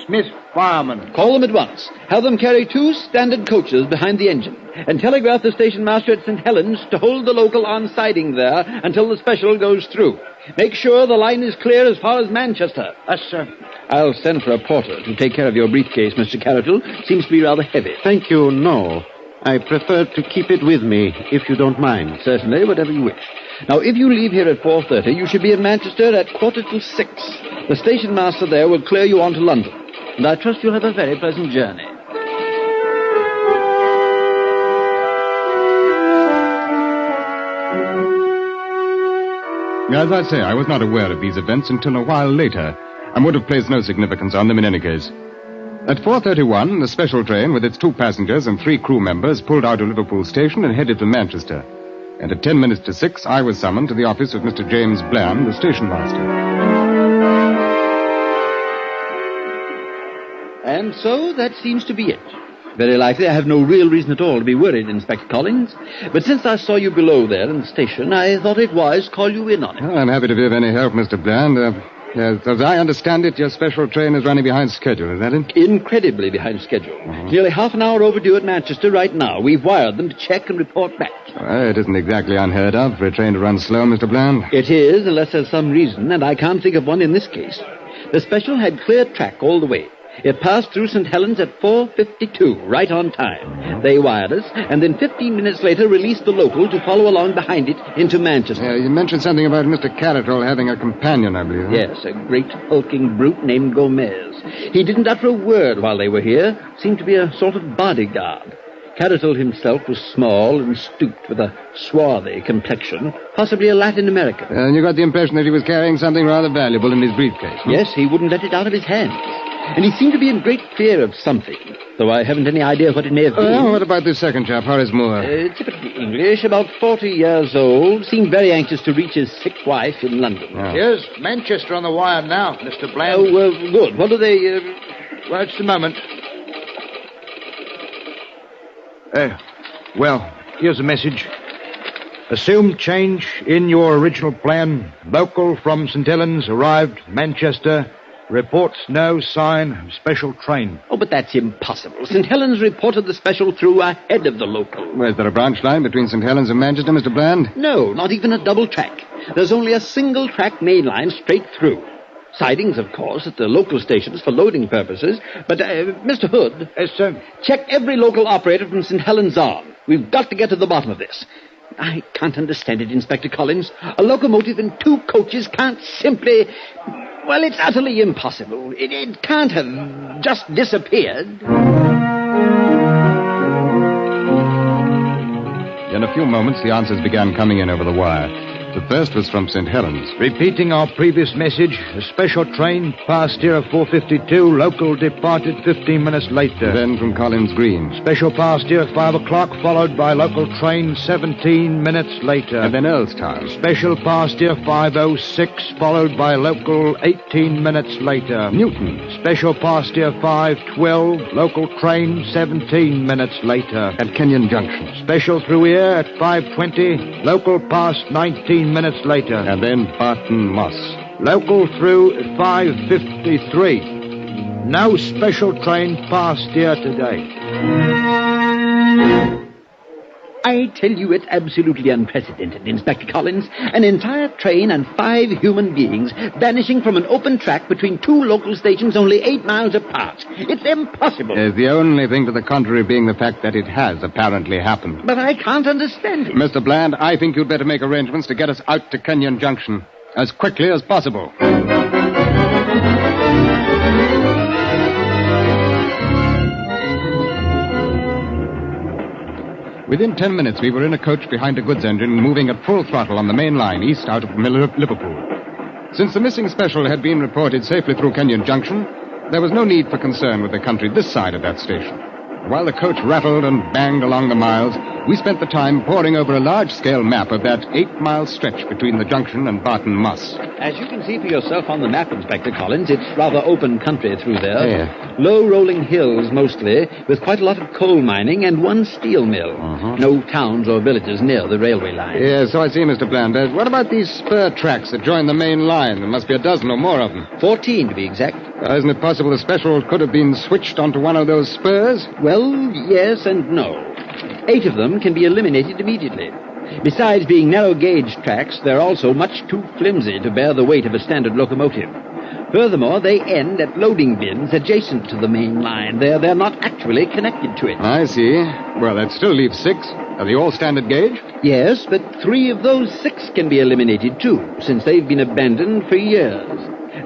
Smith fireman. Call them at once. Have them carry 2 standard coaches behind the engine, and telegraph the station master at St. Helens to hold the local on siding there until the special goes through. Make sure the line is clear as far as Manchester. Yes, sir. I'll send for a porter to take care of your briefcase, Mr. Carroll. Seems to be rather heavy. Thank you, no. I prefer to keep it with me, if you don't mind. Certainly, whatever you wish. Now, if you leave here at 4:30, you should be in Manchester at 6:15. The station master there will clear you on to London. And I trust you'll have a very pleasant journey. As I say, I was not aware of these events until a while later, and would have placed no significance on them in any case. At 4:31, the special train with its 2 passengers and 3 crew members pulled out of Liverpool station and headed to Manchester. And at 10 minutes to 6, I was summoned to the office of Mr. James Bland, the station master. And so that seems to be it. Very likely I have no real reason at all to be worried, Inspector Collins. But since I saw you below there in the station, I thought it wise to call you in on it. Well, I'm happy to be of any help, Mr. Bland. As I understand it, your special train is running behind schedule, is that it? Incredibly behind schedule. Nearly half an hour overdue at Manchester right now. We've wired them to check and report back. Well, it isn't exactly unheard of for a train to run slow, Mr. Bland. It is, unless there's some reason, and I can't think of one in this case. The special had clear track all the way. It passed through St. Helens at 4:52, right on time. They wired us, and then 15 minutes later released the local to follow along behind it into Manchester. You mentioned something about Mr. Carroll having a companion, I believe. Huh? Yes, a great hulking brute named Gomez. He didn't utter a word while they were here. Seemed to be a sort of bodyguard. Carroll himself was small and stooped with a swarthy complexion, possibly a Latin American. And you got the impression that he was carrying something rather valuable in his briefcase. Yes, he wouldn't let it out of his hands. And he seemed to be in great fear of something, though I haven't any idea what it may have been. What about this second chap, Horace Moore? Typically English, about 40 years old, seemed very anxious to reach his sick wife in London. Here's Manchester on the wire now, Mr. Bland. Oh, good. What do they... Well, just a moment. Well, here's a message. Assumed change in your original plan. Local from St. Helens arrived Manchester. Reports no sign of special train. Oh, but that's impossible. St. Helens reported the special through ahead of the local. Well, is there a branch line between St. Helens and Manchester, Mr. Bland? No, not even a double track. There's only a single track main line straight through. Sidings, of course, at the local stations for loading purposes. But, Mr. Hood... Yes, sir? Check every local operator from St. Helens on. We've got to get to the bottom of this. I can't understand it, Inspector Collins. A locomotive and 2 coaches can't simply... Well, it's utterly impossible. It can't have just disappeared. In a few moments, the answers began coming in over the wire. The first was from St. Helens. Repeating our previous message, a special train passed here at 4:52. Local departed 15 minutes later. Then from Collins Green. Special passed here at 5 o'clock, followed by local train 17 minutes later. And then Earlstown. Special passed here 5:06, followed by local 18 minutes later. Newton. Special passed here 5:12, local train 17 minutes later. At Kenyon Junction. Special through here at 5:20, local passed 19 minutes later. And then Barton Moss. Local through at 5:53. No special train passed here today. I tell you, it's absolutely unprecedented, Inspector Collins. An entire train and 5 human beings vanishing from an open track between 2 local stations only 8 miles apart. It's impossible. The only thing to the contrary being the fact that it has apparently happened. But I can't understand it. Mr. Bland, I think you'd better make arrangements to get us out to Kenyon Junction as quickly as possible. Within 10 minutes, we were in a coach behind a goods engine moving at full throttle on the main line east out of Liverpool. Since the missing special had been reported safely through Kenyon Junction, there was no need for concern with the country this side of that station. While the coach rattled and banged along the miles, we spent the time poring over a large-scale map of that 8-mile stretch between the junction and Barton Moss. As you can see for yourself on the map, Inspector Collins, it's rather open country through there. Yeah. Low rolling hills, mostly, with quite a lot of coal mining and 1 steel mill. No towns or villages near the railway line. Yeah, so I see, Mr. Bland. What about these spur tracks that join the main line? There must be a dozen or more of them. 14, to be exact. Isn't it possible the special could have been switched onto one of those spurs? Well, yes and no. 8 of them can be eliminated immediately. Besides being narrow-gauge tracks, they're also much too flimsy to bear the weight of a standard locomotive. Furthermore, they end at loading bins adjacent to the main line. They're not actually connected to it. I see. Well, that still leaves 6. Are they all standard gauge? Yes, but 3 of those 6 can be eliminated, too, since they've been abandoned for years.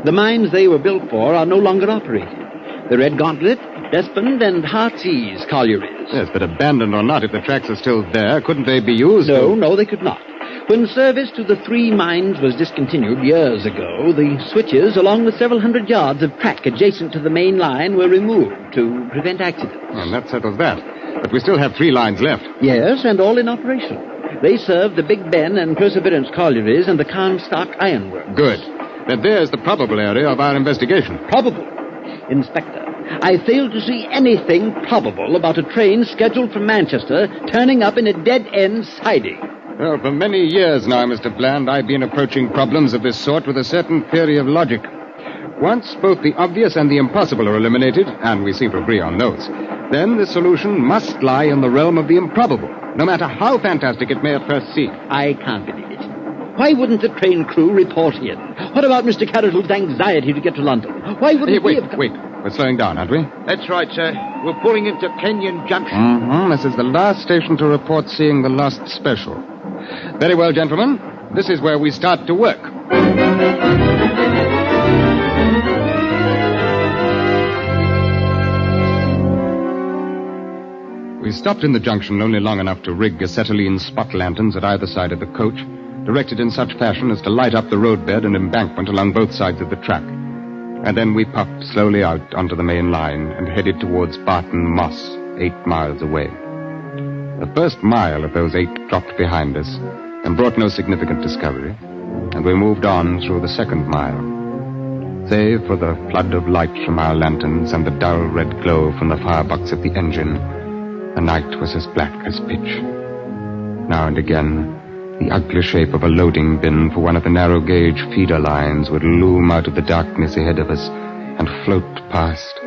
The mines they were built for are no longer operated. The Red Gauntlet, Despond, and Heartsease collieries. Yes, but abandoned or not, if the tracks are still there, couldn't they be used? No, they could not. When service to the 3 mines was discontinued years ago, the switches, along with several hundred yards of track adjacent to the main line, were removed to prevent accidents. And that settles that. But we still have 3 lines left. Yes, and all in operation. They serve the Big Ben and Perseverance collieries and the Carnstock Ironworks. Good. Then there's the probable area of our investigation. Probable? Inspector, I fail to see anything probable about a train scheduled from Manchester turning up in a dead-end siding. Well, for many years now, Mr. Bland, I've been approaching problems of this sort with a certain theory of logic. Once both the obvious and the impossible are eliminated, and we seem to agree on those, then the solution must lie in the realm of the improbable, no matter how fantastic it may at first seem. I can't believe it. Why wouldn't the train crew report in? What about Mr. Carroll's anxiety to get to London? Why wouldn't Wait. We're slowing down, aren't we? That's right, sir. We're pulling into Kenyon Junction. This is the last station to report seeing the lost special. Very well, gentlemen. This is where we start to work. We stopped in the junction only long enough to rig acetylene spot lanterns at either side of the coach, directed in such fashion as to light up the roadbed and embankment along both sides of the track. And then we puffed slowly out onto the main line and headed towards Barton Moss, 8 miles away. The first mile of those 8 dropped behind us and brought no significant discovery, and we moved on through the second mile. Save for the flood of light from our lanterns and the dull red glow from the firebox of the engine, the night was as black as pitch. Now and again, the ugly shape of a loading bin for one of the narrow-gauge feeder lines would loom out of the darkness ahead of us and float past,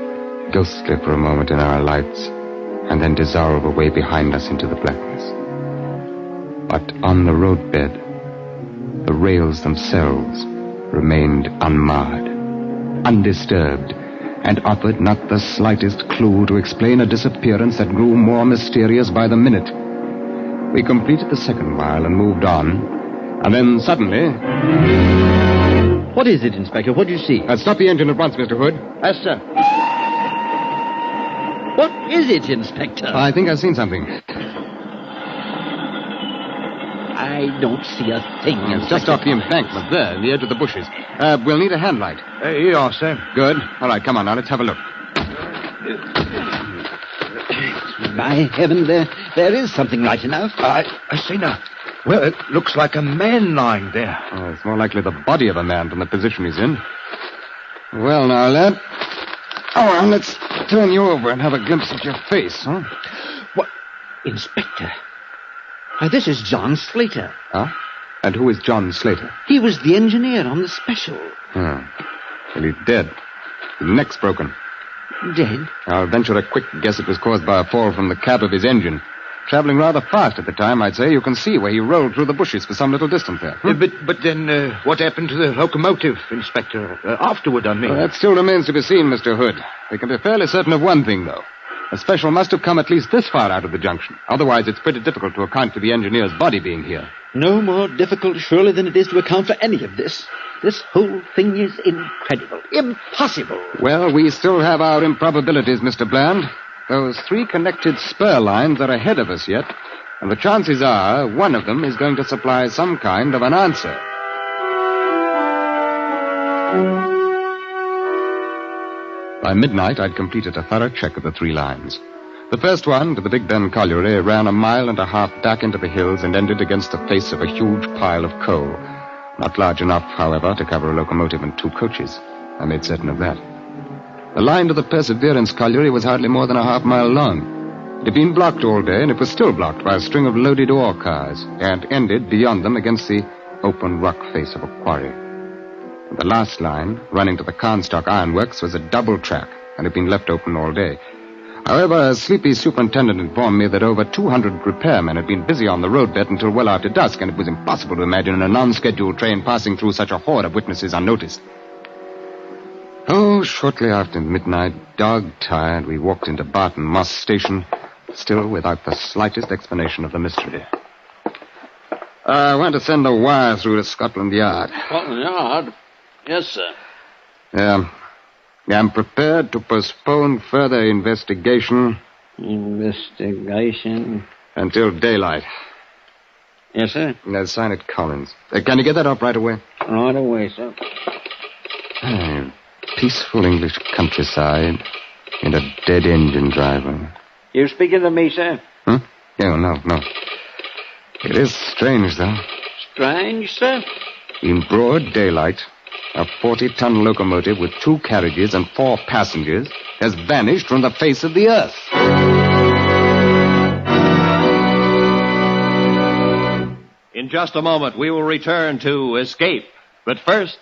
ghostly for a moment in our lights, and then dissolve away behind us into the blackness. But on the roadbed, the rails themselves remained unmarred, undisturbed, and offered not the slightest clue to explain a disappearance that grew more mysterious by the minute. We completed the second mile and moved on, and then suddenly... What is it, Inspector? What do you see? Stop the engine at once, Mr. Hood. Yes, sir. What is it, Inspector? I think I've seen something. I don't see a thing. It's just off the embankment there, in the edge of the bushes. We'll need a hand light. Here you are, sir. Good. All right, come on now, let's have a look. My heaven, there is something right enough. I see now. Well, it looks like a man lying there. Oh, it's more likely the body of a man from the position he's in. Well, now, lad. Oh, well, let's turn you over and have a glimpse at your face, huh? What? Inspector. Why, this is John Slater. Huh? And who is John Slater? He was the engineer on the special. Well, he's dead. His neck's broken. Dead? I'll venture a quick guess it was caused by a fall from the cab of his engine. Traveling rather fast at the time, I'd say. You can see where he rolled through the bushes for some little distance there. But then what happened to the locomotive, Inspector? Afterward, I mean. Well, that still remains to be seen, Mr. Hood. We can be fairly certain of one thing, though. The special must have come at least this far out of the junction. Otherwise, it's pretty difficult to account for the engineer's body being here. No more difficult, surely, than it is to account for any of this. This whole thing is incredible. Impossible. Well, we still have our improbabilities, Mr. Bland. Those 3 connected spur lines are ahead of us yet, and the chances are one of them is going to supply some kind of an answer. By midnight, I'd completed a thorough check of the 3 lines. The first one, to the Big Ben colliery, ran 1.5 miles back into the hills and ended against the face of a huge pile of coal. Not large enough, however, to cover a locomotive and 2 coaches. I made certain of that. The line to the Perseverance colliery was hardly more than 1/2 mile long. It had been blocked all day, and it was still blocked by a string of loaded ore cars, and ended beyond them against the open rock face of a quarry. The last line, running to the Carnstock Ironworks, was a double track, and had been left open all day. However, a sleepy superintendent informed me that over 200 repairmen had been busy on the roadbed until well after dusk, and it was impossible to imagine a non-scheduled train passing through such a horde of witnesses unnoticed. Oh, shortly after midnight, dog-tired, we walked into Barton Moss Station, still without the slightest explanation of the mystery. I want to send a wire through to Scotland Yard. Scotland Yard? Yes, sir. Yeah. I'm prepared to postpone further investigation. Investigation? Until daylight. Yes, sir. Sign it Collins. Can you get that up right away? Right away, sir. Peaceful English countryside and a dead engine driver. You speaking to me, sir? No. It is strange, though. Strange, sir? In broad daylight, a 40-ton locomotive with 2 carriages and 4 passengers has vanished from the face of the earth. In just a moment, we will return to Escape. But first,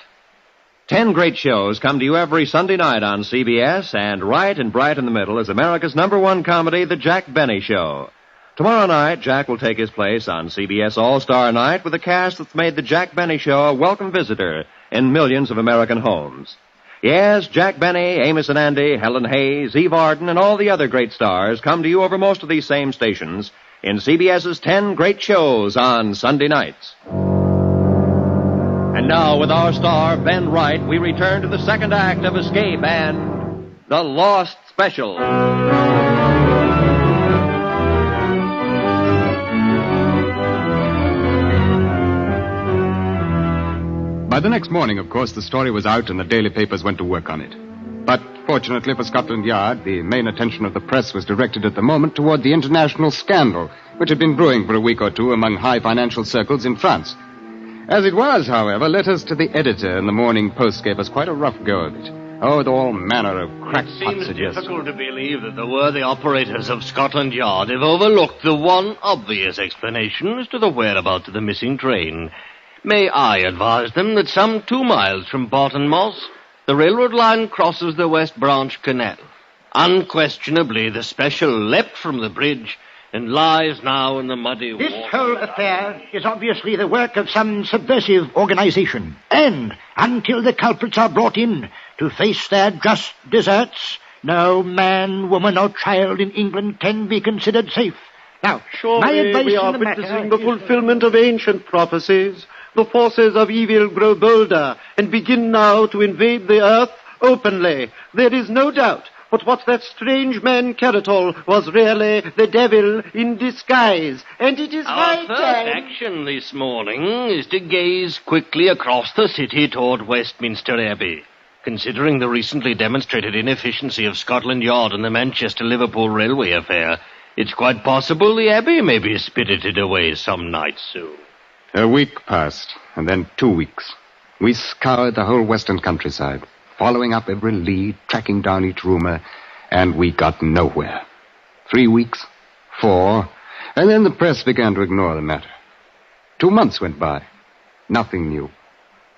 10 great shows come to you every Sunday night on CBS, and right and bright in the middle is America's #1 comedy, The Jack Benny Show. Tomorrow night, Jack will take his place on CBS All-Star Night with a cast that's made The Jack Benny Show a welcome visitor in millions of American homes. Yes, Jack Benny, Amos and Andy, Helen Hayes, Eve Arden, and all the other great stars come to you over most of these same stations in CBS's 10 great shows on Sunday nights. And now, with our star, Ben Wright, we return to the second act of Escape and The Lost Special. By the next morning, of course, the story was out and the daily papers went to work on it. But fortunately for Scotland Yard, the main attention of the press was directed at the moment toward the international scandal, which had been brewing for a week or two among high financial circles in France. As it was, however, letters to the editor in the Morning Post gave us quite a rough go of it. Oh, with all manner of crackpot It seems suggestions. difficult to believe that the worthy operators of Scotland Yard have overlooked the one obvious explanation as to the whereabouts of the missing train. May I advise them that some 2 miles from Barton Moss, the railroad line crosses the West Branch Canal. Unquestionably, the special leapt from the bridge and lies now in the muddy water. This whole affair is obviously the work of some subversive organization. And until the culprits are brought in to face their just deserts, no man, woman, or child in England can be considered safe. Now, my advice we are in the witnessing matter the fulfillment of ancient prophecies. The forces of evil grow bolder and begin now to invade the earth openly. There is no doubt but what that strange man Caratol was really the devil in disguise. And it is Our high first time... action this morning is to gaze quickly across the city toward Westminster Abbey. Considering the recently demonstrated inefficiency of Scotland Yard and the Manchester-Liverpool railway affair, it's quite possible the Abbey may be spirited away some night soon. A week passed, and then 2 weeks. We scoured the whole western countryside, following up every lead, tracking down each rumor, and we got nowhere. 3 weeks, 4, and then the press began to ignore the matter. 2 months went by. Nothing new.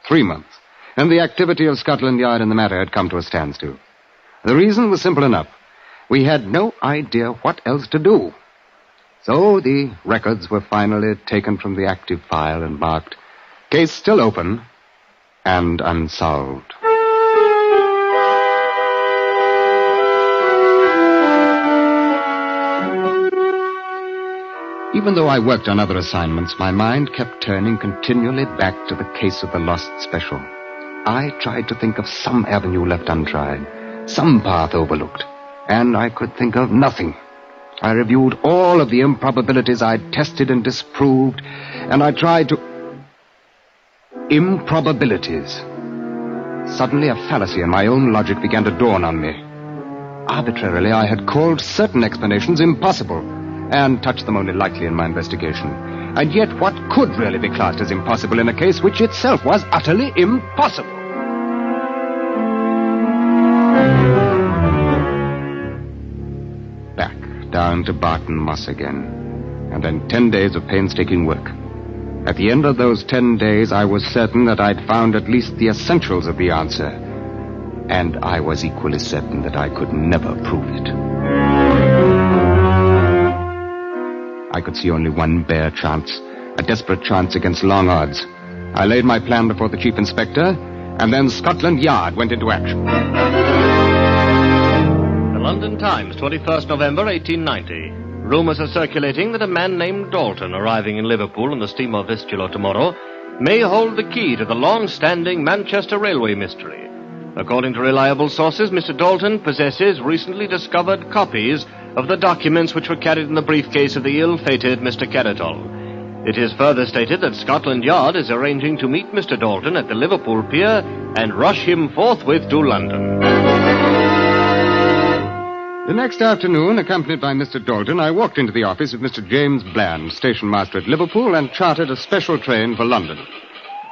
3 months, and the activity of Scotland Yard in the matter had come to a standstill. The reason was simple enough. We had no idea what else to do. So the records were finally taken from the active file and marked, case still open and unsolved. Even though I worked on other assignments, my mind kept turning continually back to the case of the lost special. I tried to think of some avenue left untried, some path overlooked, and I could think of nothing. I reviewed all of the improbabilities I'd tested and disproved, and I tried to... Improbabilities. Suddenly a fallacy in my own logic began to dawn on me. Arbitrarily, I had called certain explanations impossible, and touched them only lightly in my investigation. And yet, what could really be classed as impossible in a case which itself was utterly impossible? Down to Barton Moss again, and then 10 days of painstaking work. At the end of those 10 days, I was certain that I'd found at least the essentials of the answer, and I was equally certain that I could never prove it. I could see only one bare chance, a desperate chance against long odds. I laid my plan before the chief inspector, and then Scotland Yard went into action. London Times, 21st November, 1890. Rumours are circulating that a man named Dalton, arriving in Liverpool on the steamer Vistula tomorrow, may hold the key to the long-standing Manchester railway mystery. According to reliable sources, Mr. Dalton possesses recently discovered copies of the documents which were carried in the briefcase of the ill-fated Mr. Caratol. It is further stated that Scotland Yard is arranging to meet Mr. Dalton at the Liverpool pier and rush him forthwith to London. The next afternoon, accompanied by Mr. Dalton, I walked into the office of Mr. James Bland, station master at Liverpool, and chartered a special train for London.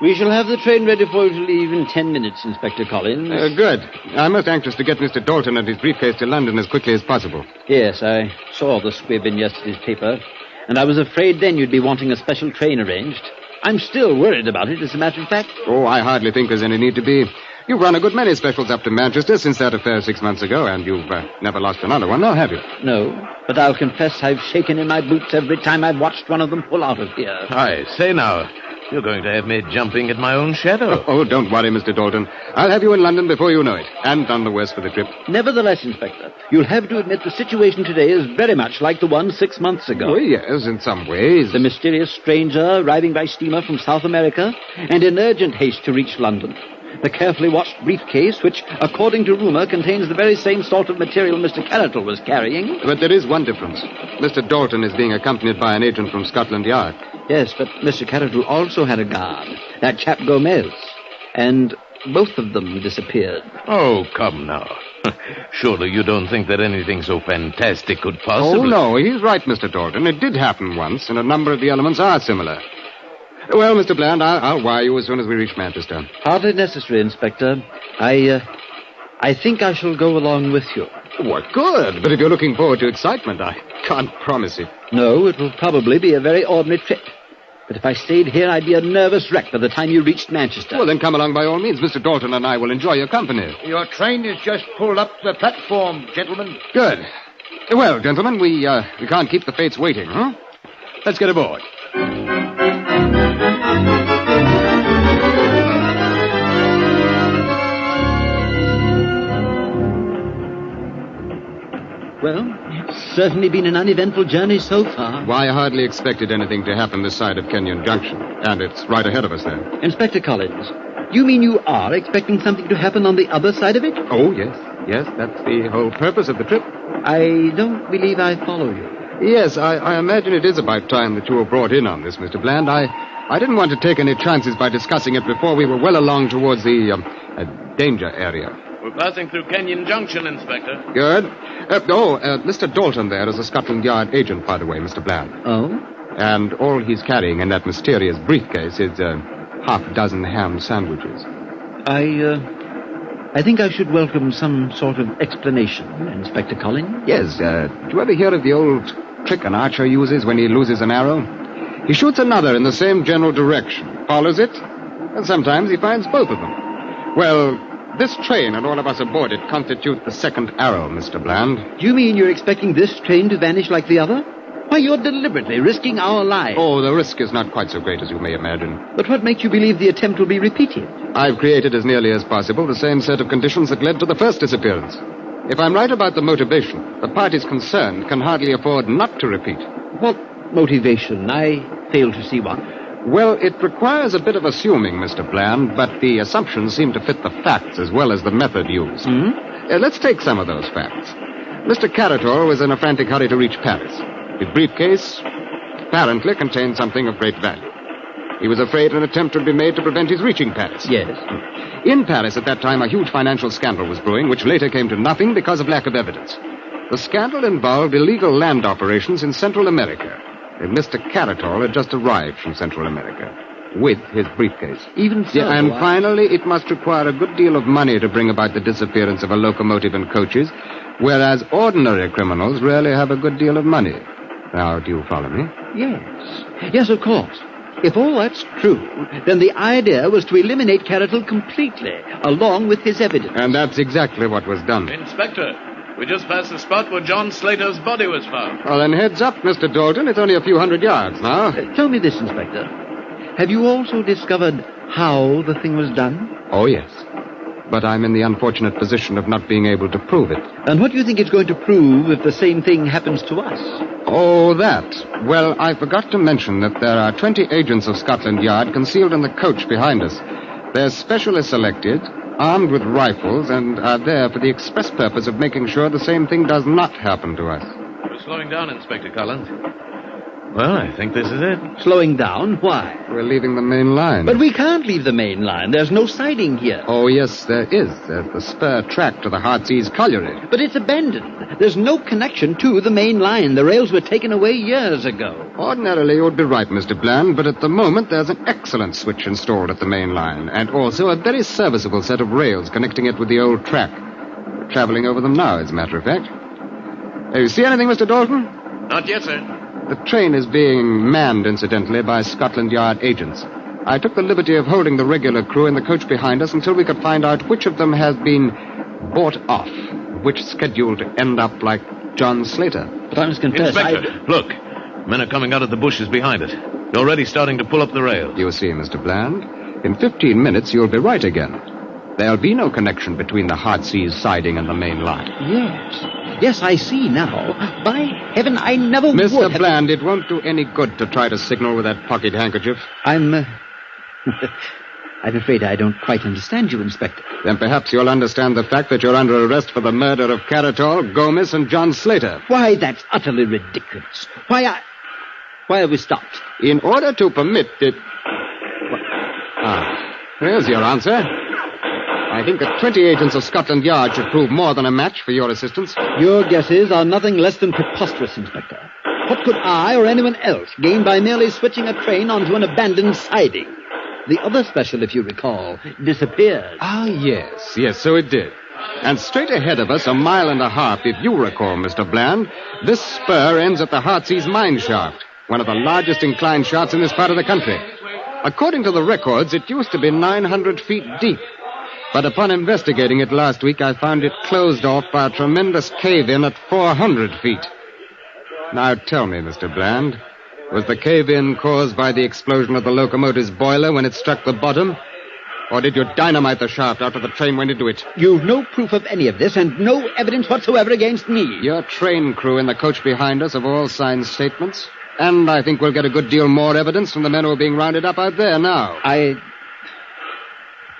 We shall have the train ready for you to leave in 10 minutes, Inspector Collins. Good. I'm most anxious to get Mr. Dalton and his briefcase to London as quickly as possible. Yes, I saw the squib in yesterday's paper, and I was afraid then you'd be wanting a special train arranged. I'm still worried about it, as a matter of fact. Oh, I hardly think there's any need to be. You've run a good many specials up to Manchester since that affair 6 months ago, and you've never lost another one, now have you? No, but I'll confess I've shaken in my boots every time I've watched one of them pull out of here. I say now, you're going to have me jumping at my own shadow. Oh, don't worry, Mr. Dalton. I'll have you in London before you know it, and none the worse for the trip. Nevertheless, Inspector, you'll have to admit the situation today is very much like the one 6 months ago. Oh, yes, in some ways. The mysterious stranger arriving by steamer from South America, and in urgent haste to reach London. The carefully watched briefcase, which, according to rumor, contains the very same sort of material Mr. Caratol was carrying. But there is one difference. Mr. Dalton is being accompanied by an agent from Scotland Yard. Yes, but Mr. Caratol also had a guard, that chap Gomez. and both of them disappeared. Oh, come now. Surely you don't think that anything so fantastic could possibly... Oh, no, he's right, Mr. Dalton. It did happen once, and a number of the elements are similar. Well, Mr. Bland, I'll wire you as soon as we reach Manchester. Hardly necessary, Inspector. I think I shall go along with you. What good? But if you're looking forward to excitement, I can't promise it. No, it will probably be a very ordinary trip. But if I stayed here, I'd be a nervous wreck by the time you reached Manchester. Well, then come along by all means. Mr. Dalton and I will enjoy your company. Your train is just pulled up the platform, gentlemen. Good. Well, gentlemen, we can't keep the fates waiting, huh? Let's get aboard. Well, it's certainly been an uneventful journey so far. Why, I hardly expected anything to happen this side of Kenyon Junction. And it's right ahead of us there. Inspector Collins, you mean you are expecting something to happen on the other side of it? Oh, yes. Yes, that's the whole purpose of the trip. I don't believe I follow you. Yes, I imagine it is about time that you were brought in on this, Mr. Bland. I didn't want to take any chances by discussing it before we were well along towards the danger area. We're passing through Kenyon Junction, Inspector. Good. Mr. Dalton there is a Scotland Yard agent, by the way, Mr. Bland. Oh? And all he's carrying in that mysterious briefcase is half a dozen ham sandwiches. I think I should welcome some sort of explanation, Inspector Collins. Yes, do you ever hear of the old trick an archer uses when he loses an arrow? He shoots another in the same general direction, follows it, and sometimes he finds both of them. Well, this train and all of us aboard it constitute the second arrow, Mr. Bland. Do you mean you're expecting this train to vanish like the other? Why, you're deliberately risking our lives. Oh, the risk is not quite so great as you may imagine. But what makes you believe the attempt will be repeated? I've created as nearly as possible the same set of conditions that led to the first disappearance. If I'm right about the motivation, the parties concerned can hardly afford not to repeat. What motivation? I fail to see one. Well, it requires a bit of assuming, Mr. Bland, but the assumptions seem to fit the facts as well as the method used. Let's take some of those facts. Mr. Caratol was in a frantic hurry to reach Paris. His briefcase apparently contained something of great value. He was afraid an attempt would be made to prevent his reaching Paris. Yes. In Paris at that time, a huge financial scandal was brewing, which later came to nothing because of lack of evidence. The scandal involved illegal land operations in Central America. And Mr. Caratol had just arrived from Central America with his briefcase. Even so. And finally, it must require a good deal of money to bring about the disappearance of a locomotive and coaches, whereas ordinary criminals rarely have a good deal of money. Now, do you follow me? Yes. Yes, of course. If all that's true, then the idea was to eliminate Caratol completely, along with his evidence. And that's exactly what was done. Inspector, we just passed the spot where John Slater's body was found. Well, then heads up, Mr. Dalton. It's only a few hundred yards now. Tell me this, Inspector. Have you also discovered how the thing was done? Oh, yes. But I'm in the unfortunate position of not being able to prove it. And what do you think it's going to prove if the same thing happens to us? Oh, that. Well, I forgot to mention that there are 20 agents of Scotland Yard concealed in the coach behind us. They're specially selected, armed with rifles, and are there for the express purpose of making sure the same thing does not happen to us. We're slowing down, Inspector Collins. Well, I think this is it. Slowing down? Why? We're leaving the main line. But we can't leave the main line. There's no siding here. Oh, yes, there is. There's the spur track to the Heartsease colliery. But it's abandoned. There's no connection to the main line. The rails were taken away years ago. Ordinarily, you would be right, Mr. Bland, but at the moment there's an excellent switch installed at the main line, and also a very serviceable set of rails connecting it with the old track. We're traveling over them now, as a matter of fact. You see anything, Mr. Dalton? Not yet, sir. The train is being manned, incidentally, by Scotland Yard agents. I took the liberty of holding the regular crew in the coach behind us until we could find out which of them has been bought off, which scheduled to end up like John Slater. But I must confess, Inspector, look. Men are coming out of the bushes behind it. They're already starting to pull up the rails. You see, Mr. Bland, in 15 minutes you'll be right again. There'll be no connection between the Heartsease siding and the main line. Yes. Yes, I see now. By heaven, I never would Mr. have... Bland, it won't do any good to try to signal with that pocket handkerchief. I'm afraid I don't quite understand you, Inspector. Then perhaps you'll understand the fact that you're under arrest for the murder of Caratol, Gomez, and John Slater. Why, that's utterly ridiculous. Why have we stopped? In order to permit it... There's your answer. I think that 20 agents of Scotland Yard should prove more than a match for your assistance. Your guesses are nothing less than preposterous, Inspector. What could I or anyone else gain by merely switching a train onto an abandoned siding? The other special, if you recall, disappeared. Ah, yes, so it did. And straight ahead of us, a mile and a half, if you recall, Mr. Bland, this spur ends at the Heartsease mine shaft, one of the largest inclined shafts in this part of the country. According to the records, it used to be 900 feet deep. But upon investigating it last week, I found it closed off by a tremendous cave-in at 400 feet. Now tell me, Mr. Bland, was the cave-in caused by the explosion of the locomotive's boiler when it struck the bottom? Or did you dynamite the shaft after the train went into it? You've no proof of any of this and no evidence whatsoever against me. Your train crew in the coach behind us have all signed statements. And I think we'll get a good deal more evidence from the men who are being rounded up out there now. I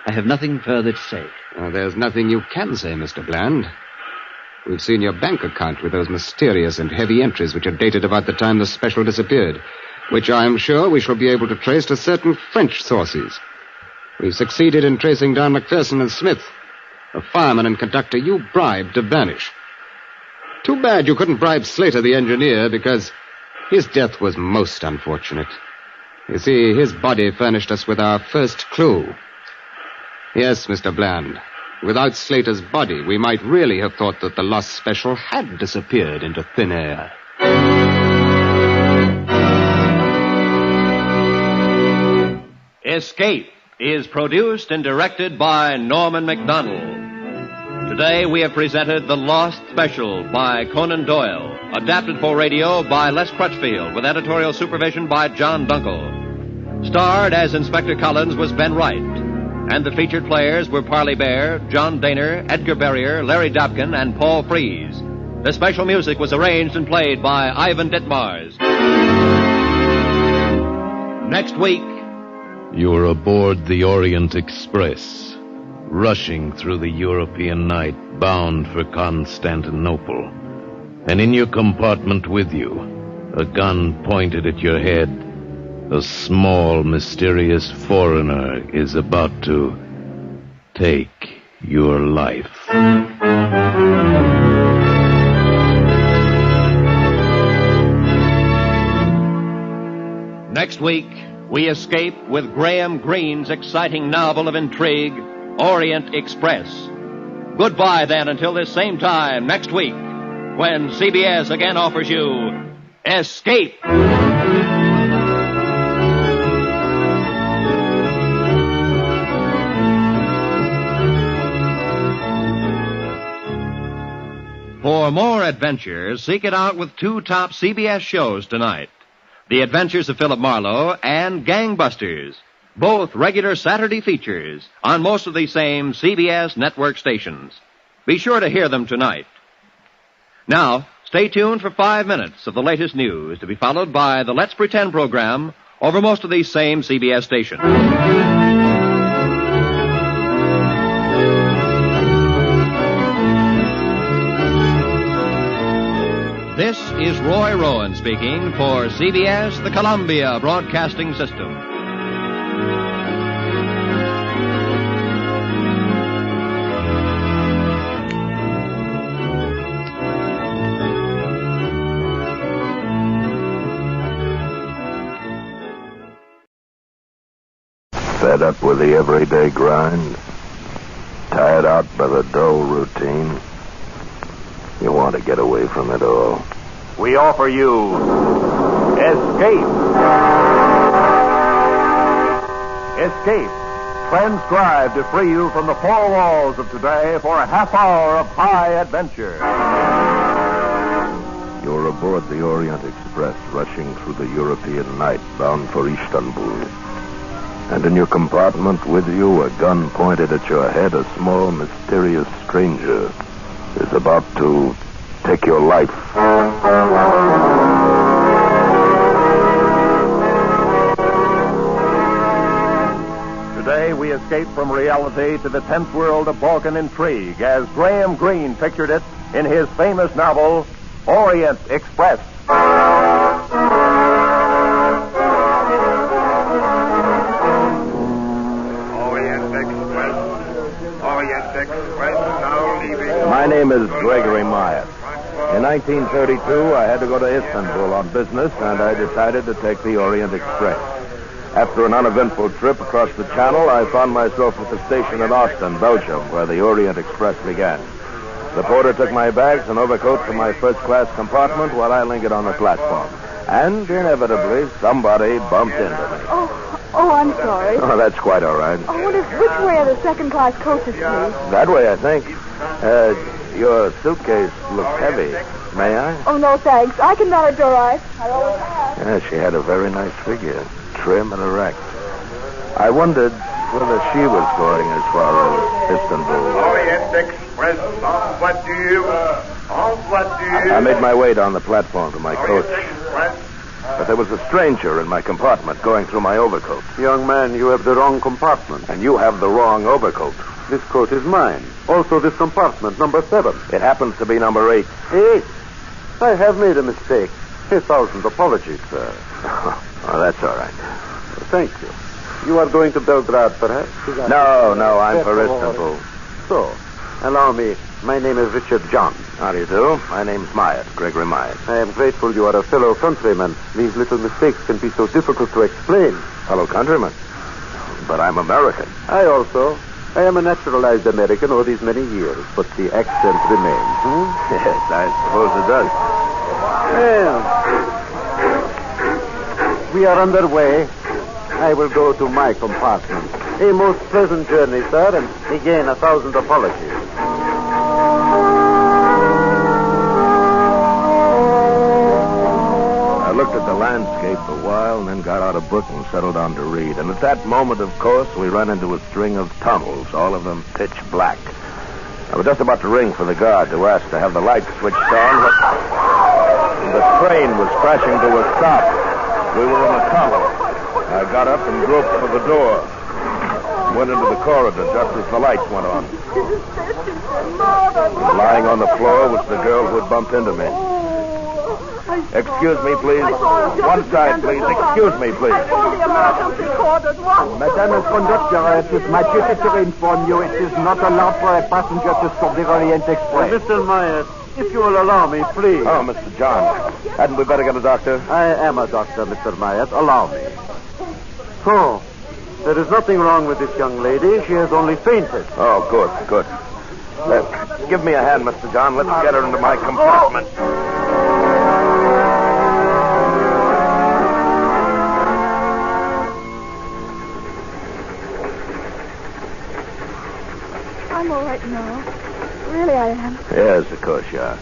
have nothing further to say. There's nothing you can say, Mr. Bland. We've seen your bank account with those mysterious and heavy entries which are dated about the time the special disappeared, which I am sure we shall be able to trace to certain French sources. We've succeeded in tracing down McPherson and Smith, the fireman and conductor you bribed to vanish. Too bad you couldn't bribe Slater, the engineer, because his death was most unfortunate. You see, his body furnished us with our first clue. Yes, Mr. Bland. Without Slater's body, we might really have thought that the lost special had disappeared into thin air. Escape is produced and directed by Norman MacDonald. Today we have presented The Lost Special by Conan Doyle, adapted for radio by Les Crutchfield, with editorial supervision by John Dunkel. Starred as Inspector Collins was Ben Wright. And the featured players were Parley Bear, John Daner, Edgar Berrier, Larry Dobkin, and Paul Frees. The special music was arranged and played by Ivan Ditmars. Next week... You're aboard the Orient Express, rushing through the European night, bound for Constantinople. And in your compartment with you, a gun pointed at your head, a small, mysterious foreigner is about to take your life. Next week, we escape with Graham Greene's exciting novel of intrigue, Orient Express. Goodbye, then, until this same time next week, when CBS again offers you Escape. For more adventures, seek it out with two top CBS shows tonight. The Adventures of Philip Marlowe and Gangbusters, both regular Saturday features on most of the same CBS network stations. Be sure to hear them tonight. Now, stay tuned for 5 minutes of the latest news, to be followed by the Let's Pretend program over most of these same CBS stations. This is Roy Rowan speaking for CBS, the Columbia Broadcasting System. Fed up with the everyday grind? Tired out by the dull routine? You want to get away from it all. We offer you Escape. Escape. Transcribed to free you from the four walls of today for a half hour of high adventure. You're aboard the Orient Express, rushing through the European night, bound for Istanbul. And in your compartment with you, a gun pointed at your head, a small, mysterious stranger is about to take your life. Today we escape from reality to the 10th world of Balkan intrigue as Graham Greene pictured it in his famous novel, Orient Express. My name is Gregory Myatt. In 1932, I had to go to Istanbul on business, and I decided to take the Orient Express. After an uneventful trip across the Channel, I found myself at the station in Ostend, Belgium, where the Orient Express began. The porter took my bags and overcoat from my first-class compartment while I lingered on the platform. And, inevitably, somebody bumped into me. Oh, I'm sorry. Oh, that's quite all right. I wonder which way are the second-class coaches, please? That way, I think. Your suitcase looks heavy. May I? Oh, no, thanks. I can manage all right. I always have. Yeah, she had a very nice figure, trim and erect. I wondered whether she was going as far as Istanbul. Orient Express, en voiture. I made my way down the platform to my coach. But there was a stranger in my compartment going through my overcoat. Young man, you have the wrong compartment. And you have the wrong overcoat. This coat is mine. Also this compartment, number 7. It happens to be number 8. 8? I have made a mistake. 1,000 apologies, sir. Oh, that's all right. Thank you. You are going to Belgrade, perhaps? No, I'm for Istanbul. So, allow me. My name is Richard John. How do you do? My name's Myatt, Gregory Myatt. I am grateful you are a fellow countryman. These little mistakes can be so difficult to explain. Fellow countryman? But I'm American. I also. I am a naturalized American all these many years, but the accent remains. Yes, I suppose it does. Well, we are underway. I will go to my compartment. A most pleasant journey, sir, and again 1,000 apologies. I looked at the landscape a while and then got out a book and settled down to read. And at that moment, of course, we ran into a string of tunnels, all of them pitch black. I was just about to ring for the guard to ask to have the lights switched on when the train was crashing to a stop. We were in a tunnel. I got up and groped for the door. Went into the corridor just as the lights went on. Lying on the floor was the girl who had bumped into me. Excuse me, please. One side, please. Excuse me, please. Madame Conductor, it is my duty to inform you it is not allowed for a passenger to stop the Orient Express. Mr. Myatt, if you will allow me, please. Oh, Mr. John. Hadn't we better get a doctor? I am a doctor, Mr. Myatt. Allow me. Oh, there is nothing wrong with this young lady. She has only fainted. Oh, good. Give me a hand, Mr. John. Let's get her into my compartment. I'm all right now. Really, I am. Yes, of course you are.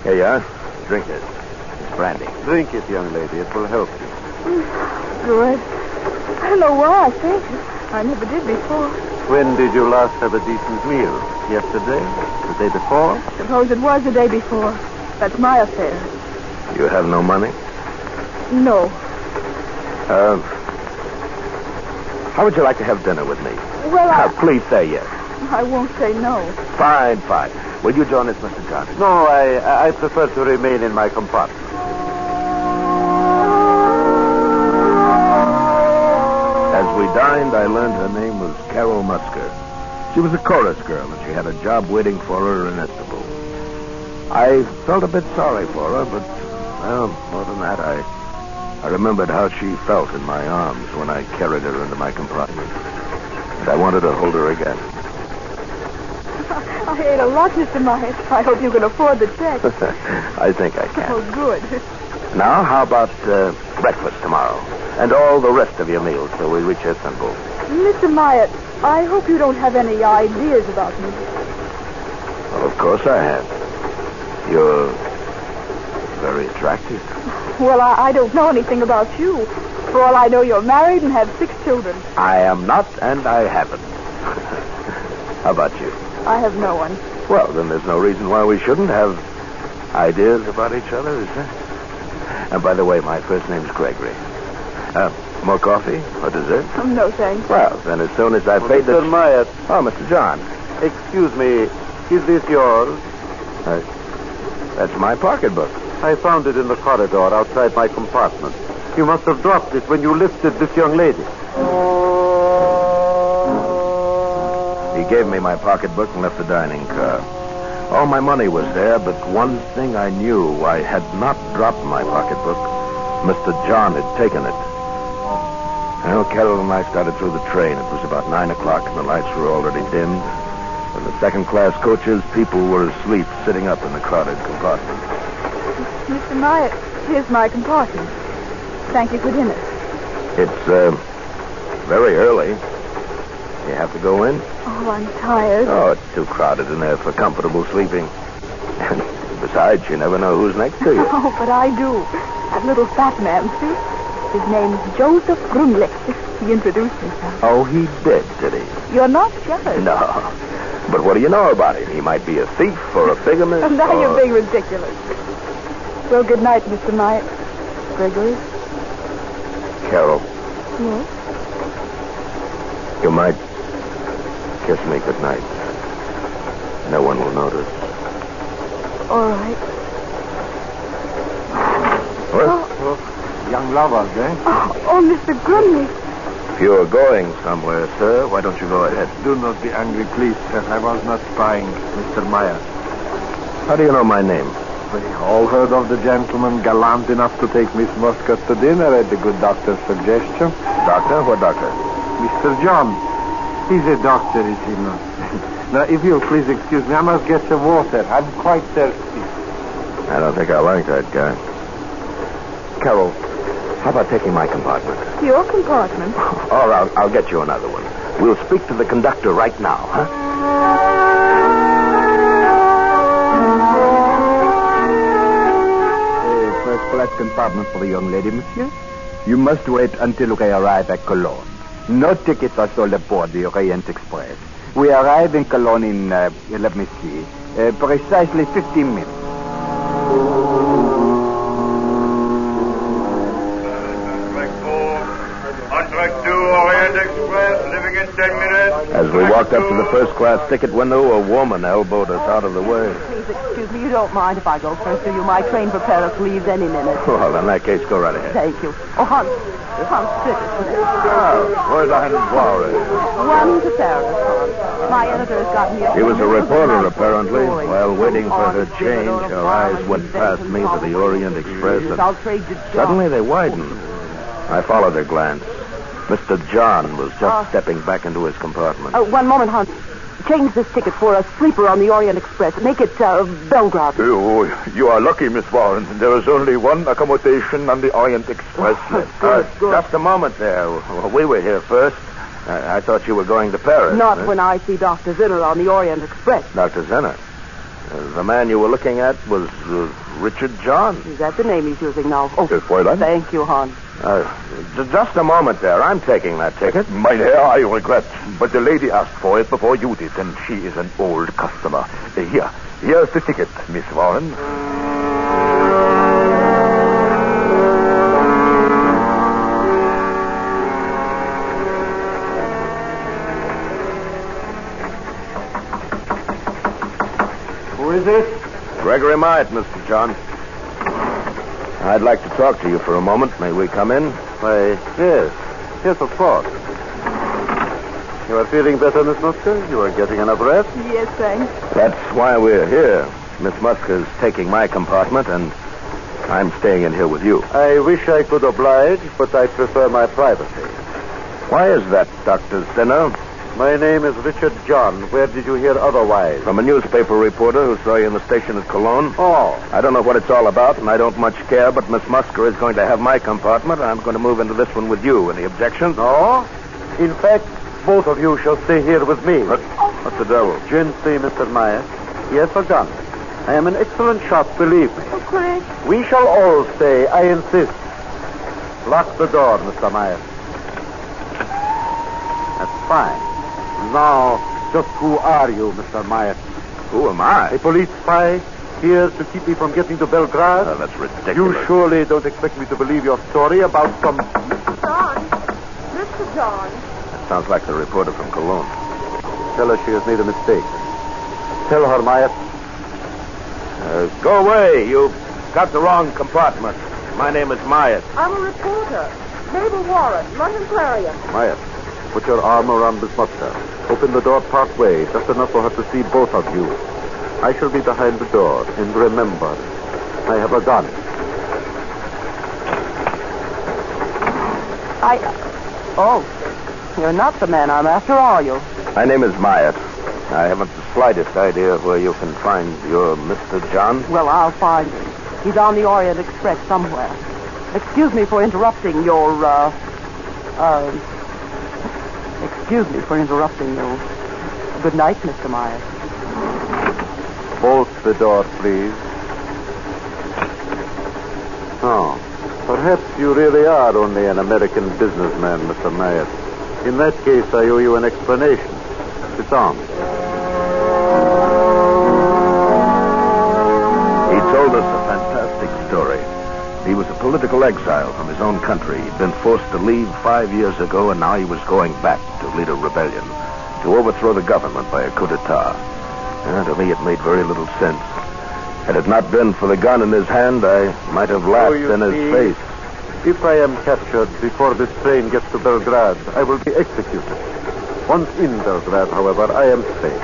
Here you are. Drink this. It's brandy. Drink it, young lady. It will help you. Good. I don't know why I fainted. I never did before. When did you last have a decent meal? Yesterday? The day before? Suppose it was the day before. That's my affair. You have no money? No. How would you like to have dinner with me? Well, please say yes. I won't say no. Fine. Will you join us, Mr. Johnson? No, I prefer to remain in my compartment. As we dined, I learned her name was Carol Musker. She was a chorus girl, and she had a job waiting for her in Istanbul. I felt a bit sorry for her, but, well, more than that, I remembered how she felt in my arms when I carried her into my compartment. And I wanted to hold her again. I ate a lot, Mr. Myatt. I hope you can afford the check. I think I can. Oh, good. Now, how about breakfast tomorrow? And all the rest of your meals till we reach Istanbul. Mr. Myatt, I hope you don't have any ideas about me. Well, of course I have. You're very attractive. Well, I don't know anything about you. For all I know, you're married and have 6 children. I am not, and I haven't. How about you? I have no one. Well, then there's no reason why we shouldn't have ideas about each other, is there? And by the way, my first name's Gregory. More coffee or dessert? No, thanks. Well, then as soon as I've paid the... Mr. Myatt. Oh, Mr. John. Excuse me. Is this yours? That's my pocketbook. I found it in the corridor outside my compartment. You must have dropped it when you lifted this young lady. He gave me my pocketbook and left the dining car. All my money was there, but one thing I knew. I had not dropped my pocketbook. Mr. John had taken it. Well, Carol and I started through the train. It was about 9 o'clock, and the lights were already dimmed. In the second-class coaches, people were asleep, sitting up in the crowded compartment. Mr. Meyer, here's my compartment. Thank you for dinner. It's, very early. You have to go in? Oh, I'm tired. Oh, it's too crowded in there for comfortable sleeping. And besides, you never know who's next to you. Oh, but I do. That little fat man, see? His name's Joseph Brumley. He introduced himself. Oh, he did he? You're not jealous. No. But what do you know about him? He might be a thief or a bigamist. Now you're being ridiculous. Well, good night, Mr. Meyer. Gregory? Carol, Yes? you might kiss me good night. No one will notice. All right. What? Young lovers, eh? Oh, Mr. Brumley. If you are going somewhere, sir, why don't you go ahead? Do not be angry, please, sir. I was not spying, Mr. Meyer. How do you know my name? We all heard of the gentleman gallant enough to take Miss Muscat to dinner at the good doctor's suggestion. Doctor? What doctor? Mr. John. He's a doctor, is he not? Now, if you'll please excuse me, I must get some water. I'm quite thirsty. I don't think I like that guy. Carol, how about taking my compartment? Your compartment? Or I'll get you another one. We'll speak to the conductor right now, huh? First-class compartment for the young lady, monsieur. You must wait until we arrive at Cologne. No tickets are sold aboard the Orient Express. We arrive in Cologne in, let me see, precisely 15 minutes. On track 2, Orient Express, leaving in 10 minutes. As we walked up to the first-class ticket window, a woman elbowed us out of the way. Please excuse me. You don't mind if I go first, do you? My train for Paris leaves any minute. Well, in that case, go right ahead. Thank you. Oh, Hans Ticket. Oh, where's Hans Suarez? One to Paris, Hans. My editor has got me a... He was a reporter, apparently. While waiting for her change, her eyes went past me to the Orient Express, and suddenly they widened. I followed her glance. Mr. John was just stepping back into his compartment. One moment, Hans. Change this ticket for a sleeper on the Orient Express. Make it Belgrade. You are lucky, Miss Warren. There is only one accommodation on the Orient Express. Good. Just a moment there. We were here first. I thought you were going to Paris. Not when I see Dr. Zinner on the Orient Express. Dr. Zinner? The man you were looking at was Richard John. Is that the name he's using now? Oh, Fräulein? Thank you, Hans. Just a moment there. I'm taking that ticket. Mein Herr, I regret, but the lady asked for it before you did, and she is an old customer. Here's the ticket, Miss Warren. Who is it? Gregory Myatt, Mr. John. I'd like to talk to you for a moment. May we come in? Why, yes, of course. You are feeling better, Miss Muska? You are getting enough rest? Yes, thanks. That's why we're here. Miss Muska's taking my compartment, and I'm staying in here with you. I wish I could oblige, but I prefer my privacy. Why is that, Dr. Zinner? My name is Richard John. Where did you hear otherwise? From a newspaper reporter who saw you in the station at Cologne. Oh. I don't know what it's all about, and I don't much care, but Miss Musker is going to have my compartment, and I'm going to move into this one with you. Any objections? No. In fact, both of you shall stay here with me. What the devil? Gently, Mr. Meyer. He has forgotten. I am an excellent shot, believe me. Oh, Greg. We shall all stay, I insist. Lock the door, Mr. Meyer. That's fine. Now, just who are you, Mr. Meyer? Who am I? A police spy here to keep me from getting to Belgrade? Oh, that's ridiculous. You surely don't expect me to believe your story about some... John. Mr. John. That sounds like the reporter from Cologne. Tell her she has made a mistake. Tell her, Meyer. Go away. You've got the wrong compartment. My name is Myatt. I'm a reporter. Mabel Warren, London Clarion. Myatt, put your arm around Miss Muska. Open the door part way, just enough for her to see both of you. I shall be behind the door. And remember, I have a gun. Oh, you're not the man I'm after, are you? My name is Myatt. I haven't the slightest idea where you can find your Mr. John. Well, I'll find him. He's on the Orient Express somewhere. Excuse me for interrupting your, Excuse me for interrupting you. Good night, Mr. Myatt. Bolt the door, please. Oh, perhaps you really are only an American businessman, Mr. Myatt. In that case, I owe you an explanation. Sit down. He told us a fantastic story. He was a political exile from his own country. He'd been forced to leave 5 years ago, and now he was going back to lead a rebellion, to overthrow the government by a coup d'etat. And to me, it made very little sense. Had it not been for the gun in his hand, I might have laughed in his face. If I am captured before this train gets to Belgrade, I will be executed. Once in Belgrade, however, I am safe.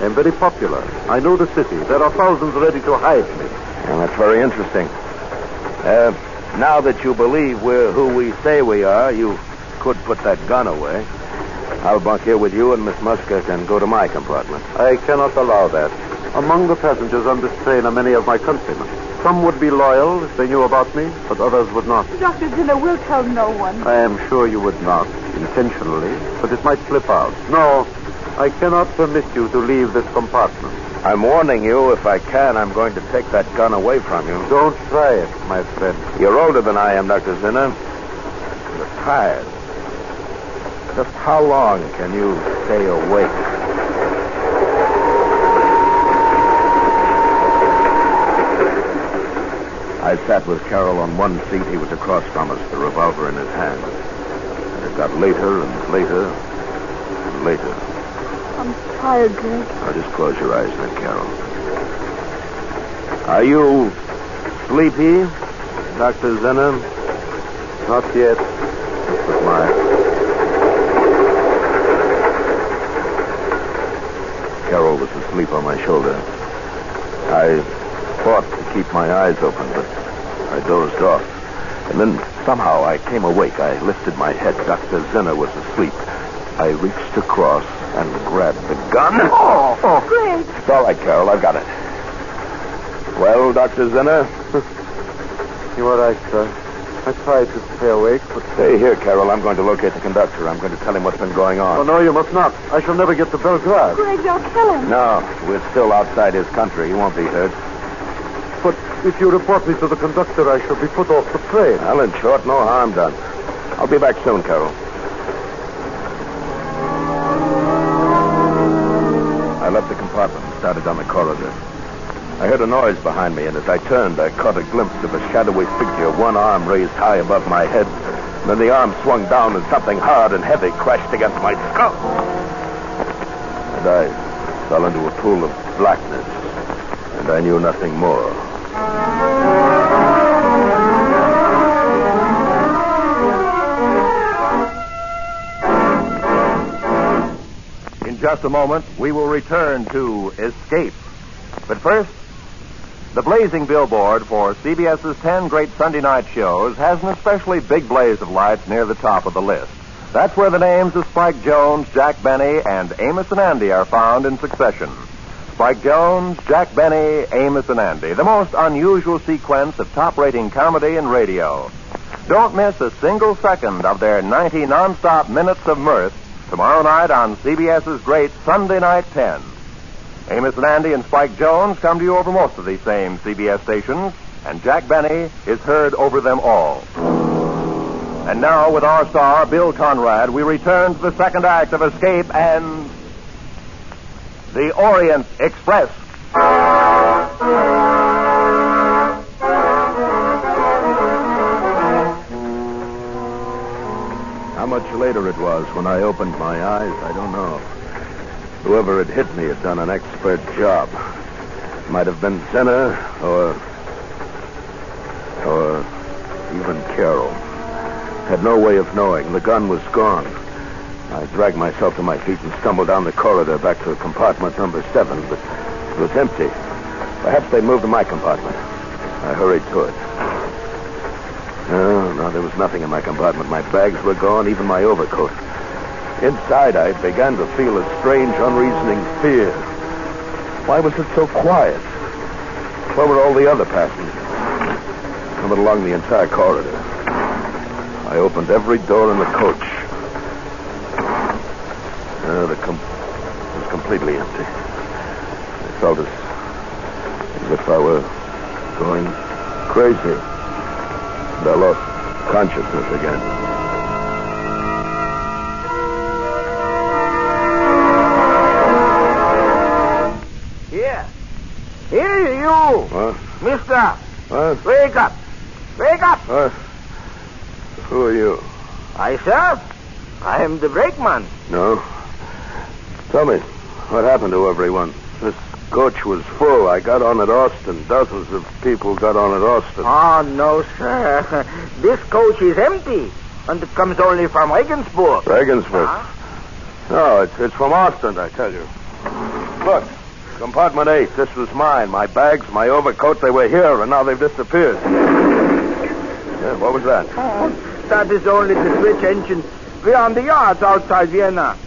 I am very popular. I know the city. There are thousands ready to hide me. Well, that's very interesting. Now that you believe we're who we say we are, you could put that gun away. I'll bunk here with you, and Miss Muska can go to my compartment. I cannot allow that. Among the passengers on this train are many of my countrymen. Some would be loyal if they knew about me, but others would not. Dr. Ziller will tell no one. I am sure you would not, intentionally, but it might slip out. No, I cannot permit you to leave this compartment. I'm warning you, if I can, I'm going to take that gun away from you. Don't try it, my friend. You're older than I am, Dr. Zinner. You're tired. Just how long can you stay awake? I sat with Carol on one seat. He was across from us, the revolver in his hand. And it got later and later and later. I'm tired, Greg. Now, just close your eyes then, Carol. Are you sleepy, Dr. Zinner? Not yet. But Carol was asleep on my shoulder. I fought to keep my eyes open, but I dozed off. And then somehow I came awake. I lifted my head. Dr. Zinner was asleep. I reached across and grabbed the gun. Oh, Greg. It's all right, Carol. I've got it. Well, Dr. Zinner? You are right, sir. I tried to stay awake, but... Stay here, Carol. I'm going to locate the conductor. I'm going to tell him what's been going on. Oh, no, you must not. I shall never get to Belgrade. Greg, they'll kill him. No, we're still outside his country. He won't be hurt. But if you report me to the conductor, I shall be put off the train. Well, in short, no harm done. I'll be back soon, Carol. I left the compartment and started down the corridor. I heard a noise behind me, and as I turned, I caught a glimpse of a shadowy figure, one arm raised high above my head. And then the arm swung down, and something hard and heavy crashed against my skull. And I fell into a pool of blackness, and I knew nothing more. In just a moment, we will return to Escape. But first, the blazing billboard for CBS's 10 great Sunday night shows has an especially big blaze of lights near the top of the list. That's where the names of Spike Jones, Jack Benny, and Amos and Andy are found in succession. Spike Jones, Jack Benny, Amos and Andy, the most unusual sequence of top-rating comedy in radio. Don't miss a single second of their 90 non-stop minutes of mirth tomorrow night on CBS's great Sunday Night 10. Amos and Andy and Spike Jones come to you over most of these same CBS stations, and Jack Benny is heard over them all. And now, with our star, Bill Conrad, we return to the second act of Escape and the Orient Express. How much later it was when I opened my eyes, I don't know. Whoever had hit me had done an expert job. Might have been Zinner or even Carol. Had no way of knowing. The gun was gone. I dragged myself to my feet and stumbled down the corridor back to compartment number 7, but It was empty. Perhaps they'd moved to my compartment. I hurried to it. No, there was nothing in my compartment. My bags were gone, even my overcoat. Inside, I began to feel a strange, unreasoning fear. Why was it so quiet? Where were all the other passengers? Coming along the entire corridor. I opened every door in the coach. It was completely empty. I felt as if I were going crazy. And I lost consciousness again. Here, you! What? Mister! What? Wake up! Wake up! What? Who are you? I, sir? I am the brakeman. No. Tell me, what happened to everyone? This coach was full. I got on at Austin. Dozens of people got on at Austin. Oh, no, sir. This coach is empty. And it comes only from Regensburg. Regensburg? Huh? No, it's from Austin, I tell you. Look. Compartment 8, this was mine. My bags, my overcoat, they were here, and now they've disappeared. Yeah, what was that? Oh, that is only the switch engine. We're on the yards outside Vienna.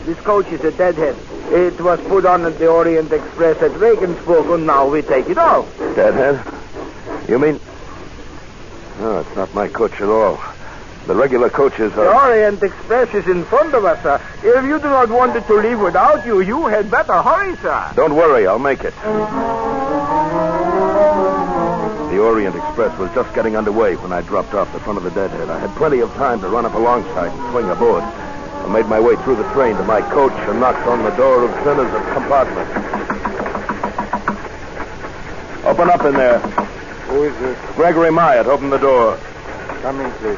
This coach is a deadhead. It was put on at the Orient Express at Regensburg, and now we take it off. Deadhead? You mean... No, it's not my coach at all. The regular coaches are... The Orient Express is in front of us, sir. If you do not want it to leave without you, you had better hurry, sir. Don't worry, I'll make it. The Orient Express was just getting underway when I dropped off the front of the deadhead. I had plenty of time to run up alongside and swing aboard. I made my way through the train to my coach and knocked on the door of Sinner's compartment. Open up in there. Who is this? Gregory Myatt, open the door. Come in, please.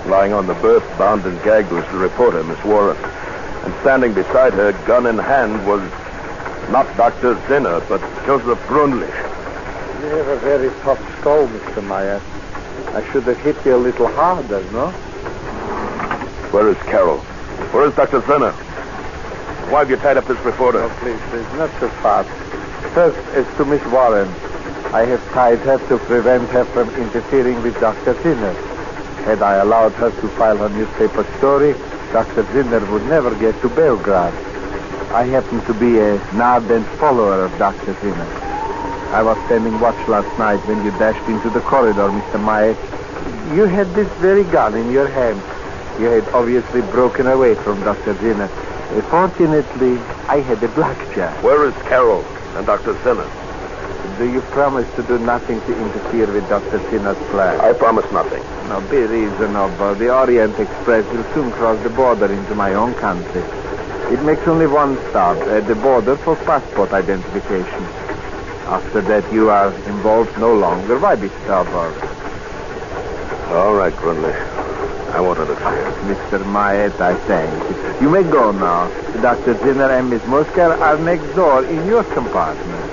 Lying on the berth, bound and gagged, was the reporter, Miss Warren. And standing beside her, gun in hand, was not Dr. Zinner, but Joseph Brunlich. You have a very tough skull, Mr. Myatt. I should have hit you a little harder, no? Where is Carol? Where is Dr. Zinner? Why have you tied up this reporter? Oh, please, not so fast. First, as to Miss Warren, I have tied her to prevent her from interfering with Dr. Zinner. Had I allowed her to file her newspaper story, Dr. Zinner would never get to Belgrade. I happen to be an ardent follower of Dr. Zinner. I was standing watch last night when you dashed into the corridor, Mr. Myatt. You had this very gun in your hand. You had obviously broken away from Dr. Zinner. Fortunately, I had a blackjack. Where is Carol and Dr. Zinner? Do you promise to do nothing to interfere with Dr. Zinner's plan? I promise nothing. Now, be reasonable. The Orient Express will soon cross the border into my own country. It makes only one stop at the border for passport identification. After that, you are involved no longer. Why be stubborn? All right, Brunlich. I won't interfere. Mr. Myatt, I thank you. You may go now. Dr. Zinner and Miss Musker are next door in your compartment.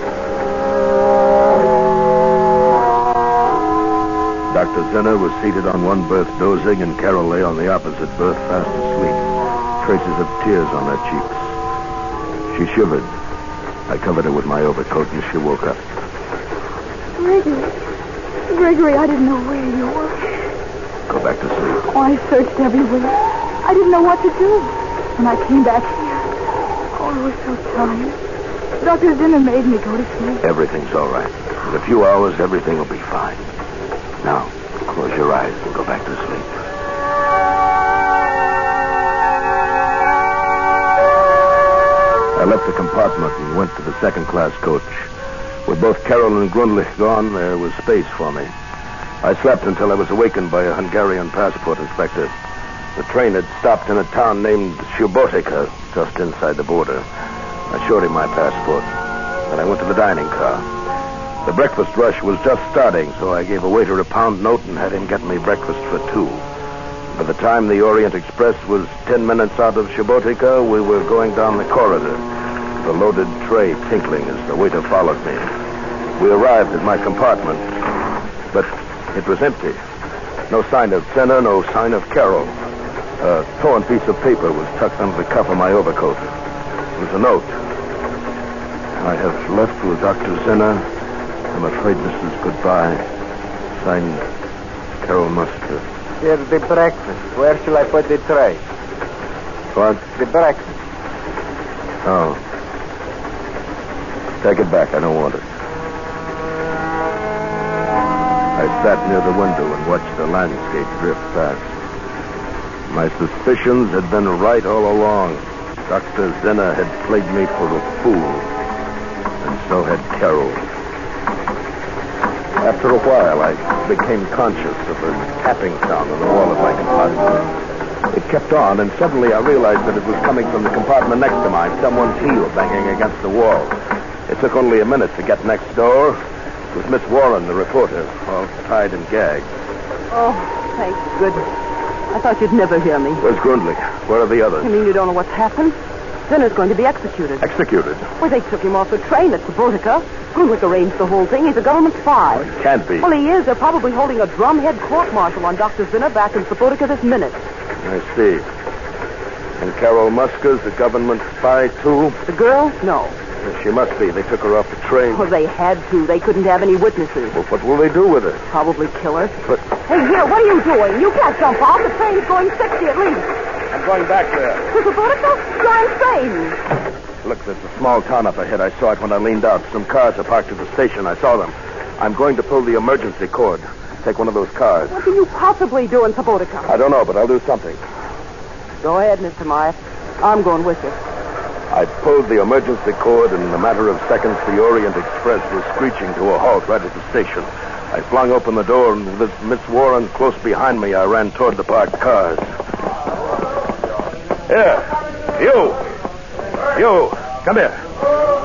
Dr. Zinner was seated on one berth dozing, and Carol lay on the opposite berth fast asleep, traces of tears on her cheeks. She shivered. I covered her with my overcoat, and she woke up. Gregory, I didn't know where you were. Go back to sleep. Oh, I searched everywhere. I didn't know what to do. When I came back here, oh, I was so tired. Dr. Zinner made me go to sleep. Everything's all right. In a few hours, everything will be fine. Now, close your eyes and go back to sleep. I left the compartment and went to the second-class coach. With both Carol and Grundlich gone, there was space for me. I slept until I was awakened by a Hungarian passport inspector. The train had stopped in a town named Subotica, just inside the border. I showed him my passport. Then I went to the dining car. The breakfast rush was just starting, so I gave a waiter a pound note and had him get me breakfast for two. By the time the Orient Express was 10 minutes out of Subotica, we were going down the corridor, the loaded tray tinkling as the waiter followed me. We arrived at my compartment, but it was empty. No sign of Zinner, no sign of Carol. A torn piece of paper was tucked under the cuff of my overcoat. It was a note. I have left with Dr. Zinner. I'm afraid this is goodbye. Signed, Carol Musker. Here's the breakfast. Where shall I put the tray? What? The breakfast. Oh. Take it back. I don't want it. I sat near the window and watched the landscape drift past. My suspicions had been right all along. Dr. Zinner had played me for a fool. And so had Carol. After a while, I became conscious of a tapping sound on the wall of my compartment. It kept on, and suddenly I realized that it was coming from the compartment next to mine, someone's heel banging against the wall. It took only a minute to get next door. It was Miss Warren, the reporter, all tied and gagged. Oh, thank goodness. I thought you'd never hear me. Where's Grundlich? Where are the others? You mean you don't know what's happened? Zinner's going to be executed. Executed? Well, they took him off the train at Subotica. Grundlich arranged the whole thing. He's a government spy. It can't be. Well, he is. They're probably holding a drumhead court-martial on Dr. Zinner back in Subotica this minute. I see. And Carol Musker's a government spy, too? The girl? No. She must be. They took her off the train. Well, they had to. They couldn't have any witnesses. Well, what will they do with her? Probably kill her. But... Hey, here, what are you doing? You can't jump off. The train's going 60 at least. I'm going back there. To Subotica? You're insane. Look, there's a small town up ahead. I saw it when I leaned out. Some cars are parked at the station. I saw them. I'm going to pull the emergency cord. Take one of those cars. What can you possibly do in Subotica? I don't know, but I'll do something. Go ahead, Mr. Meyer. I'm going with you. I pulled the emergency cord, and in a matter of seconds, the Orient Express was screeching to a halt right at the station. I flung open the door, and with Miss Warren close behind me, I ran toward the parked cars. Here, you, come here.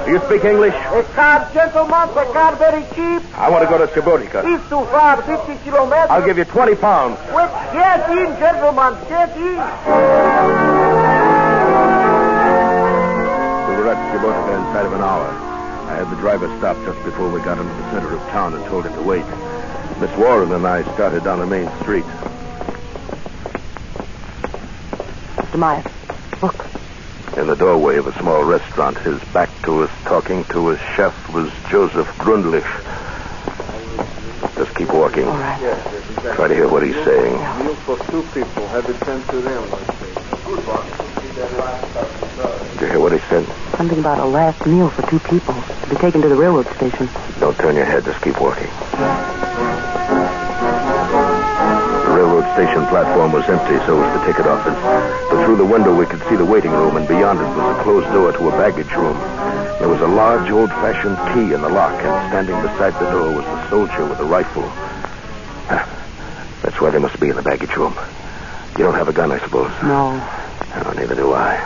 Do you speak English? A car, gentlemen, the car very cheap. I want to go to Subotica. It's too far, 50 kilometers. I'll give you 20 pounds. Wait, get in, gentlemen, get in. We were at Subotica inside of an hour. I had the driver stop just before we got into the center of town and told him to wait. Miss Warren and I started down the main street. Mr. Meyer, look. In the doorway of a small restaurant, his back to us, talking to his chef, was Joseph Grundlich. Just keep walking. All right. Try to hear what he's saying. Meal for 2 people. Have it sent to them, Did you hear what he said? Something about a last meal for 2 people to be taken to the railroad station. Don't turn your head. Just keep walking. The railroad station platform was empty, so was the ticket office. But through the window we could see the waiting room, and beyond it was a closed door to a baggage room. There was a large, old-fashioned key in the lock, and standing beside the door was a soldier with a rifle. That's why they must be in the baggage room. You don't have a gun, I suppose? No. No, neither do I.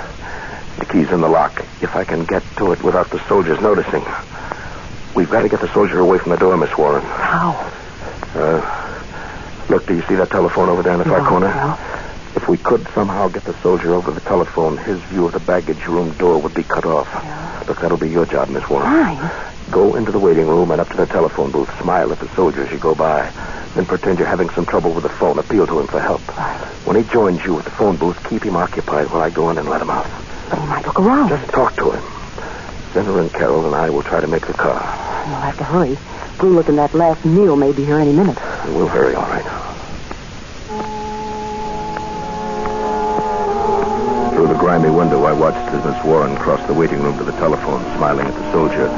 The key's in the lock. If I can get to it without the soldiers noticing. We've got to get the soldier away from the door, Miss Warren. How? Look, do you see that telephone over there in the far corner? Yeah. If we could somehow get the soldier over the telephone, his view of the baggage room door would be cut off. Yeah. Look, that'll be your job, Miss Warren. Mine? Go into the waiting room and up to the telephone booth. Smile at the soldier as you go by. Then pretend you're having some trouble with the phone. Appeal to him for help. Right. When he joins you at the phone booth, keep him occupied while I go in and let him out. But he might look around. Just talk to him. Zinner and Carol and I will try to make the car. You'll have to hurry. Blue looking that last meal may be here any minute. We'll hurry, all right. Through the grimy window, I watched as Miss Warren crossed the waiting room to the telephone, smiling at the soldier.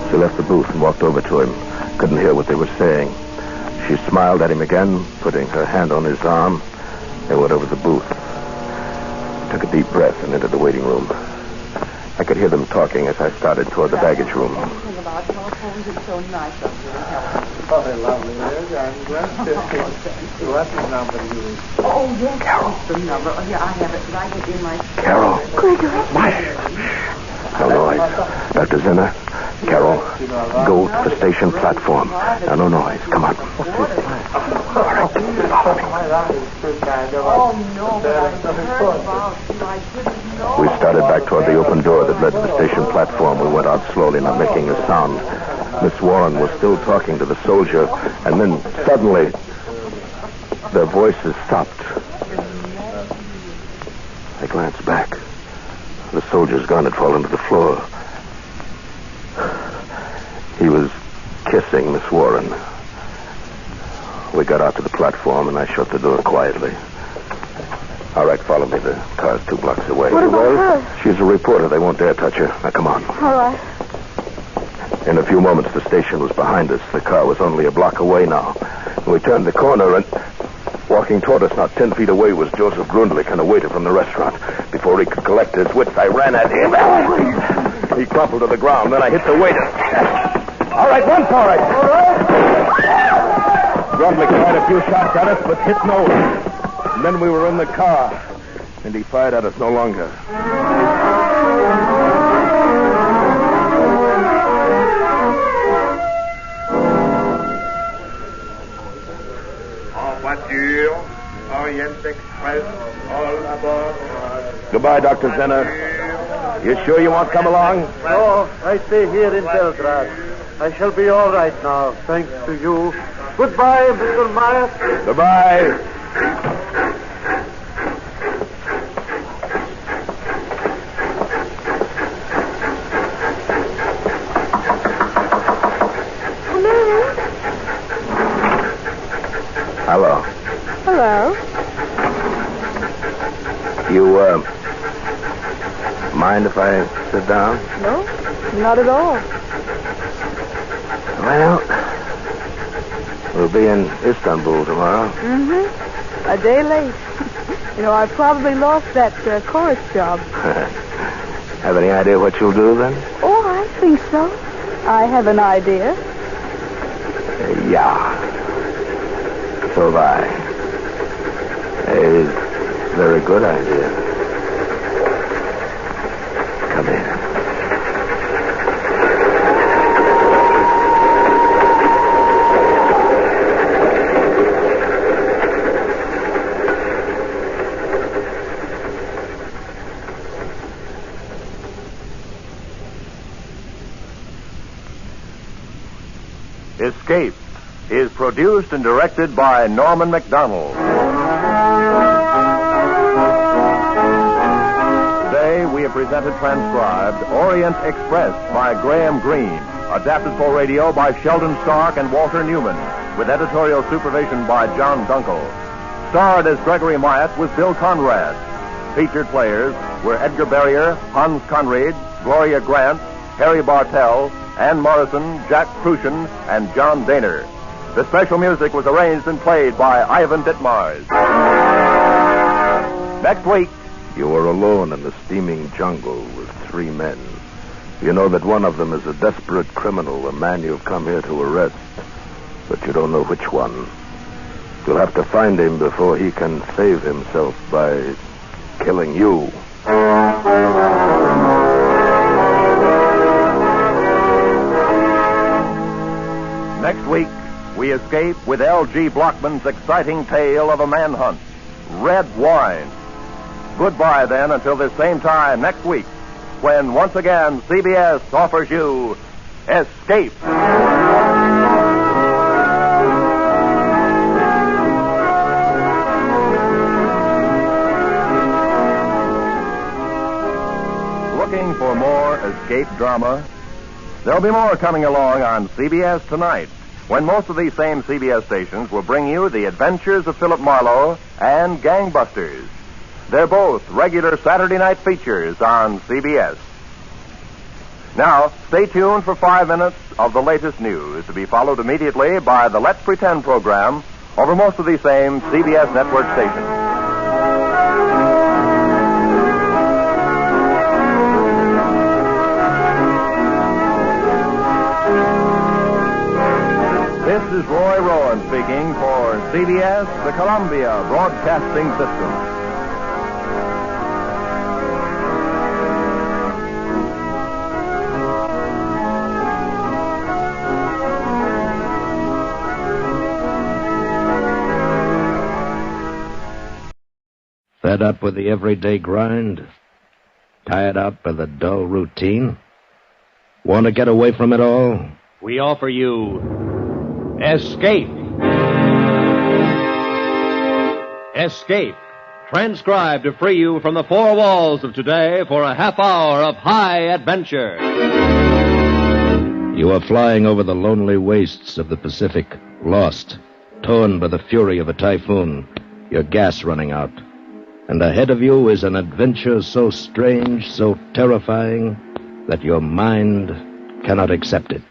She left the booth and walked over to him. Couldn't hear what they were saying. She smiled at him again, putting her hand on his arm, and went over to the booth. Took a deep breath and entered the waiting room. I could hear them talking as I started toward the baggage room. About telephones is so nice up here. Oh, lovely. I'm glad to see. What's the number you use? Oh, yes. Carol. That's the number. Oh, yeah, I have it right in my... Carol. Gregory. No noise. Dr. Zinner, Carol, go to the station platform. Now, no noise. Come on. All right, follow me. Oh, no, but I heard about you. I didn't know. We started back toward the open door that led to the station platform. We went out slowly, not making a sound. Miss Warren was still talking to the soldier, and then suddenly their voices stopped. I glanced back. The soldier's gun had fallen to the floor. He was kissing Miss Warren. We got out to the platform, and I shut the door quietly. All right, follow me. The car's 2 blocks away. What about her? She's a reporter. They won't dare touch her. Now, come on. All right. In a few moments, the station was behind us. The car was only a block away now. We turned the corner, and walking toward us, not 10 feet away, was Joseph Grundlich and a waiter from the restaurant. Before he could collect his wits, I ran at him. He crumpled to the ground. Then I hit the waiter. All right, run for it. All right. Grundlich fired a few shots at us, but hit no one. And then we were in the car, and he fired at us no longer. Voiture, Orient Express, all aboard. Goodbye, Dr. Zenner. You sure you won't come along? No, I stay here in Belgrade. I shall be all right now, thanks to you. Goodbye, Mr. Myers. Goodbye. Hello. Hello. You, mind if I sit down? No, not at all. Well, we'll be in Istanbul tomorrow. Mm-hmm. A day late. I probably lost that chorus job. Have any idea what you'll do then? Oh, I think so. I have an idea. Yeah. So have I. A very good idea. Come here. Escape is produced and directed by Norman MacDonald. Today we have presented transcribed Orient Express by Graham Greene, adapted for radio by Sheldon Stark and Walter Newman, with editorial supervision by John Dunkel. Starred as Gregory Myatt was Bill Conrad. Featured players were Edgar Barrier, Hans Conried, Gloria Grant, Harry Bartell, Ann Morrison, Jack Crucian, and John Daner. The special music was arranged and played by Ivan Ditmars. Next week, you were alone in the steaming jungle with 3 men. You know that one of them is a desperate criminal, a man you've come here to arrest, but you don't know which one. You'll have to find him before he can save himself by killing you. Next week, we escape with L.G. Blockman's exciting tale of a manhunt, Red Wine. Goodbye, then, until this same time next week, when once again CBS offers you Escape. Looking for more escape drama? There'll be more coming along on CBS tonight, when most of these same CBS stations will bring you The Adventures of Philip Marlowe and Gangbusters. They're both regular Saturday night features on CBS. Now, stay tuned for 5 minutes of the latest news, to be followed immediately by the Let's Pretend program over most of these same CBS network stations. This is Roy Rowan speaking for CBS, the Columbia Broadcasting System. Fed up with the everyday grind? Tired out by the dull routine? Want to get away from it all? We offer you Escape. Escape. Transcribed to free you from the 4 walls of today for a half hour of high adventure. You were flying over the lonely wastes of the Pacific, lost, torn by the fury of a typhoon, your gas running out. And ahead of you is an adventure so strange, so terrifying, that your mind cannot accept it.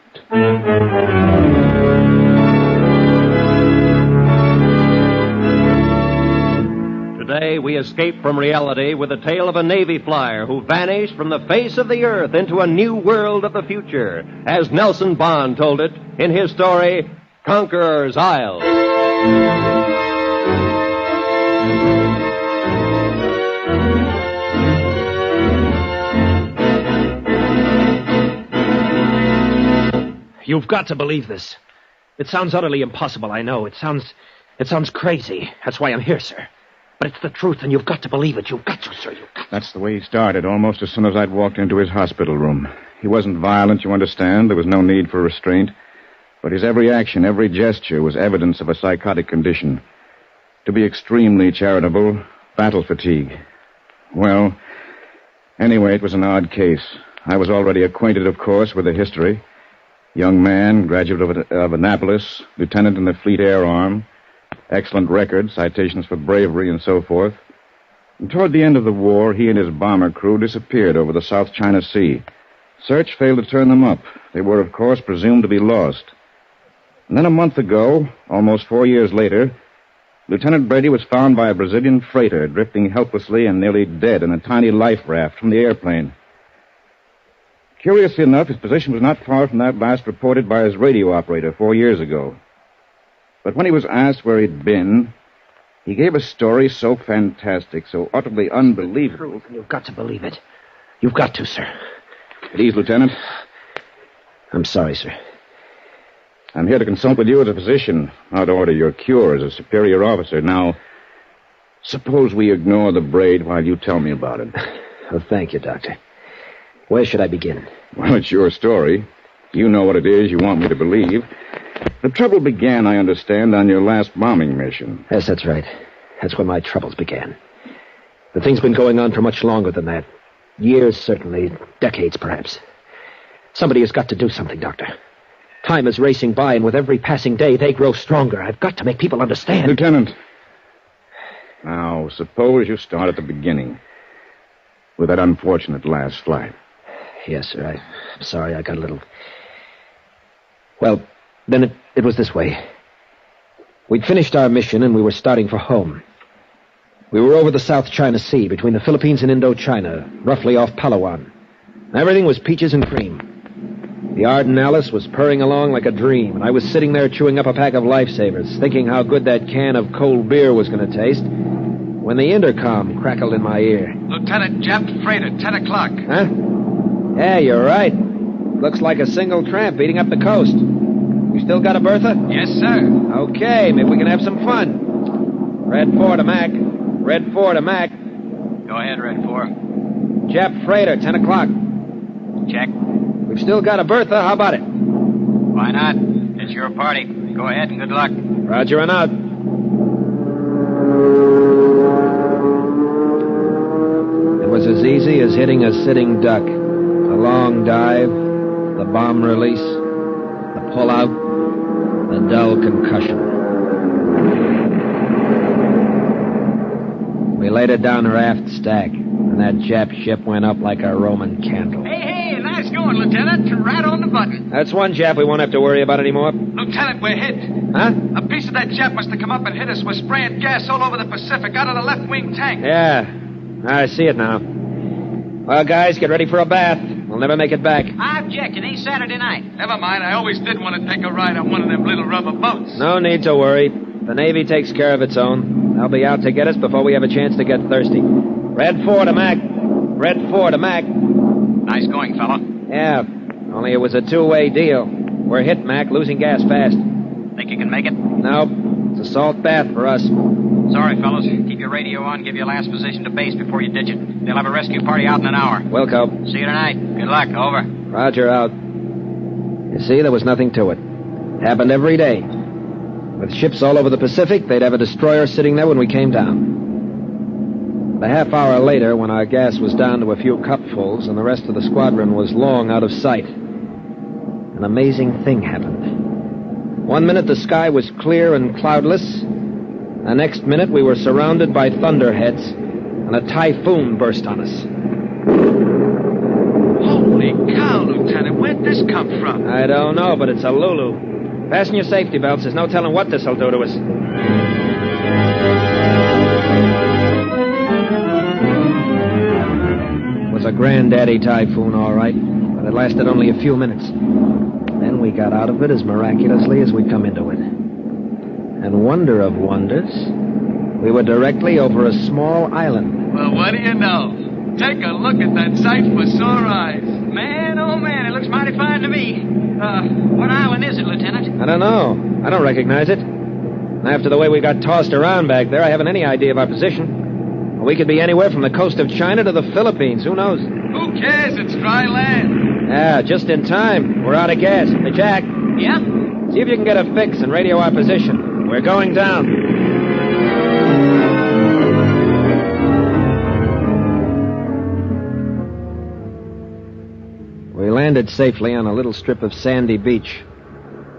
Today, we escape from reality with the tale of a Navy flyer who vanished from the face of the earth into a new world of the future, as Nelson Bond told it in his story, Conqueror's Isle. You've got to believe this. It sounds utterly impossible, I know. It sounds crazy. That's why I'm here, sir. But it's the truth, and you've got to believe it. You've got to, sir. You've got to. That's the way he started, almost as soon as I'd walked into his hospital room. He wasn't violent, you understand. There was no need for restraint. But his every action, every gesture was evidence of a psychotic condition. To be extremely charitable, battle fatigue. Well, anyway, it was an odd case. I was already acquainted, of course, with the history. Young man, graduate of Annapolis, lieutenant in the Fleet Air Arm, excellent record, citations for bravery and so forth. And toward the end of the war, he and his bomber crew disappeared over the South China Sea. Search failed to turn them up. They were, of course, presumed to be lost. And then a month ago, almost 4 years later, Lieutenant Brady was found by a Brazilian freighter drifting helplessly and nearly dead in a tiny life raft from the airplane. Curiously enough, his position was not far from that last reported by his radio operator 4 years ago. But when he was asked where he'd been, he gave a story so fantastic, so utterly unbelievable. You've got to believe it. You've got to, sir. At ease, Lieutenant. I'm sorry, sir. I'm here to consult with you as a physician, not to order your cure as a superior officer. Now, suppose we ignore the braid while you tell me about it. Oh, thank you, Doctor. Where should I begin? Well, it's your story. You know what it is you want me to believe. The trouble began, I understand, on your last bombing mission. Yes, that's right. That's when my troubles began. The thing's been going on for much longer than that. Years, certainly. Decades, perhaps. Somebody has got to do something, Doctor. Time is racing by, and with every passing day, they grow stronger. I've got to make people understand. Lieutenant. Now, suppose you start at the beginning. With that unfortunate last flight. Yes, sir. I'm sorry I got a little... Well, then it was this way. We'd finished our mission, and we were starting for home. We were over the South China Sea, between the Philippines and Indochina, roughly off Palawan. Everything was peaches and cream. The Arden Alice was purring along like a dream, and I was sitting there chewing up a pack of lifesavers, thinking how good that can of cold beer was going to taste, when the intercom crackled in my ear. Lieutenant, Jap freighter, 10 o'clock. Huh? Yeah, you're right. Looks like a single tramp beating up the coast. You still got a Bertha? Yes, sir. Okay, maybe we can have some fun. Red 4 to Mac. Red 4 to Mac. Go ahead, Red 4. Jap freighter, 10 o'clock. Check. We've still got a Bertha. How about it? Why not? It's your party. Go ahead and good luck. Roger and out. It was as easy as hitting a sitting duck. The long dive, the bomb release, the pull-out, the dull concussion. We laid it down her aft stack, and that Jap ship went up like a Roman candle. Hey, nice going, Lieutenant. Right on the button. That's one Jap we won't have to worry about anymore. Lieutenant, we're hit. Huh? A piece of that Jap must have come up and hit us. We're spraying gas all over the Pacific out of the left wing tank. Yeah, I see it now. Well, guys, get ready for a bath. We'll never make it back. I object. It ain't Saturday night. Never mind. I always did want to take a ride on one of them little rubber boats. No need to worry. The Navy takes care of its own. They'll be out to get us before we have a chance to get thirsty. Red 4 to Mac. Red 4 to Mac. Nice going, fella. Yeah, only it was a two-way deal. We're hit, Mac, losing gas fast. Think you can make it? Nope. It's a salt bath for us. Sorry, fellas. Keep your radio on. Give your last position to base before you ditch it. They'll have a rescue party out in an hour. Wilco. See you tonight. Good luck. Over. Roger, out. You see, there was nothing to it. Happened every day. With ships all over the Pacific, they'd have a destroyer sitting there when we came down. A half hour later, when our gas was down to a few cupfuls and the rest of the squadron was long out of sight, an an amazing thing happened. 1 minute the sky was clear and cloudless. The next minute we were surrounded by thunderheads, and a typhoon burst on us. Holy cow, Lieutenant, where'd this come from? I don't know, but it's a Lulu. Fasten your safety belts. There's no telling what this'll do to us. It was a granddaddy typhoon, all right, but it lasted only a few minutes. Then we got out of it as miraculously as we'd come into it. And wonder of wonders, we were directly over a small island. Well, what do you know? Take a look at that sight for sore eyes. Man, oh man, it looks mighty fine to me. What island is it, Lieutenant? I don't know. I don't recognize it. After the way we got tossed around back there, I haven't any idea of our position. We could be anywhere from the coast of China to the Philippines. Who knows? Who cares? It's dry land. Yeah, just in time. We're out of gas. Hey, Jack. Yeah? See if you can get a fix and radio our position. We're going down. We landed safely on a little strip of sandy beach.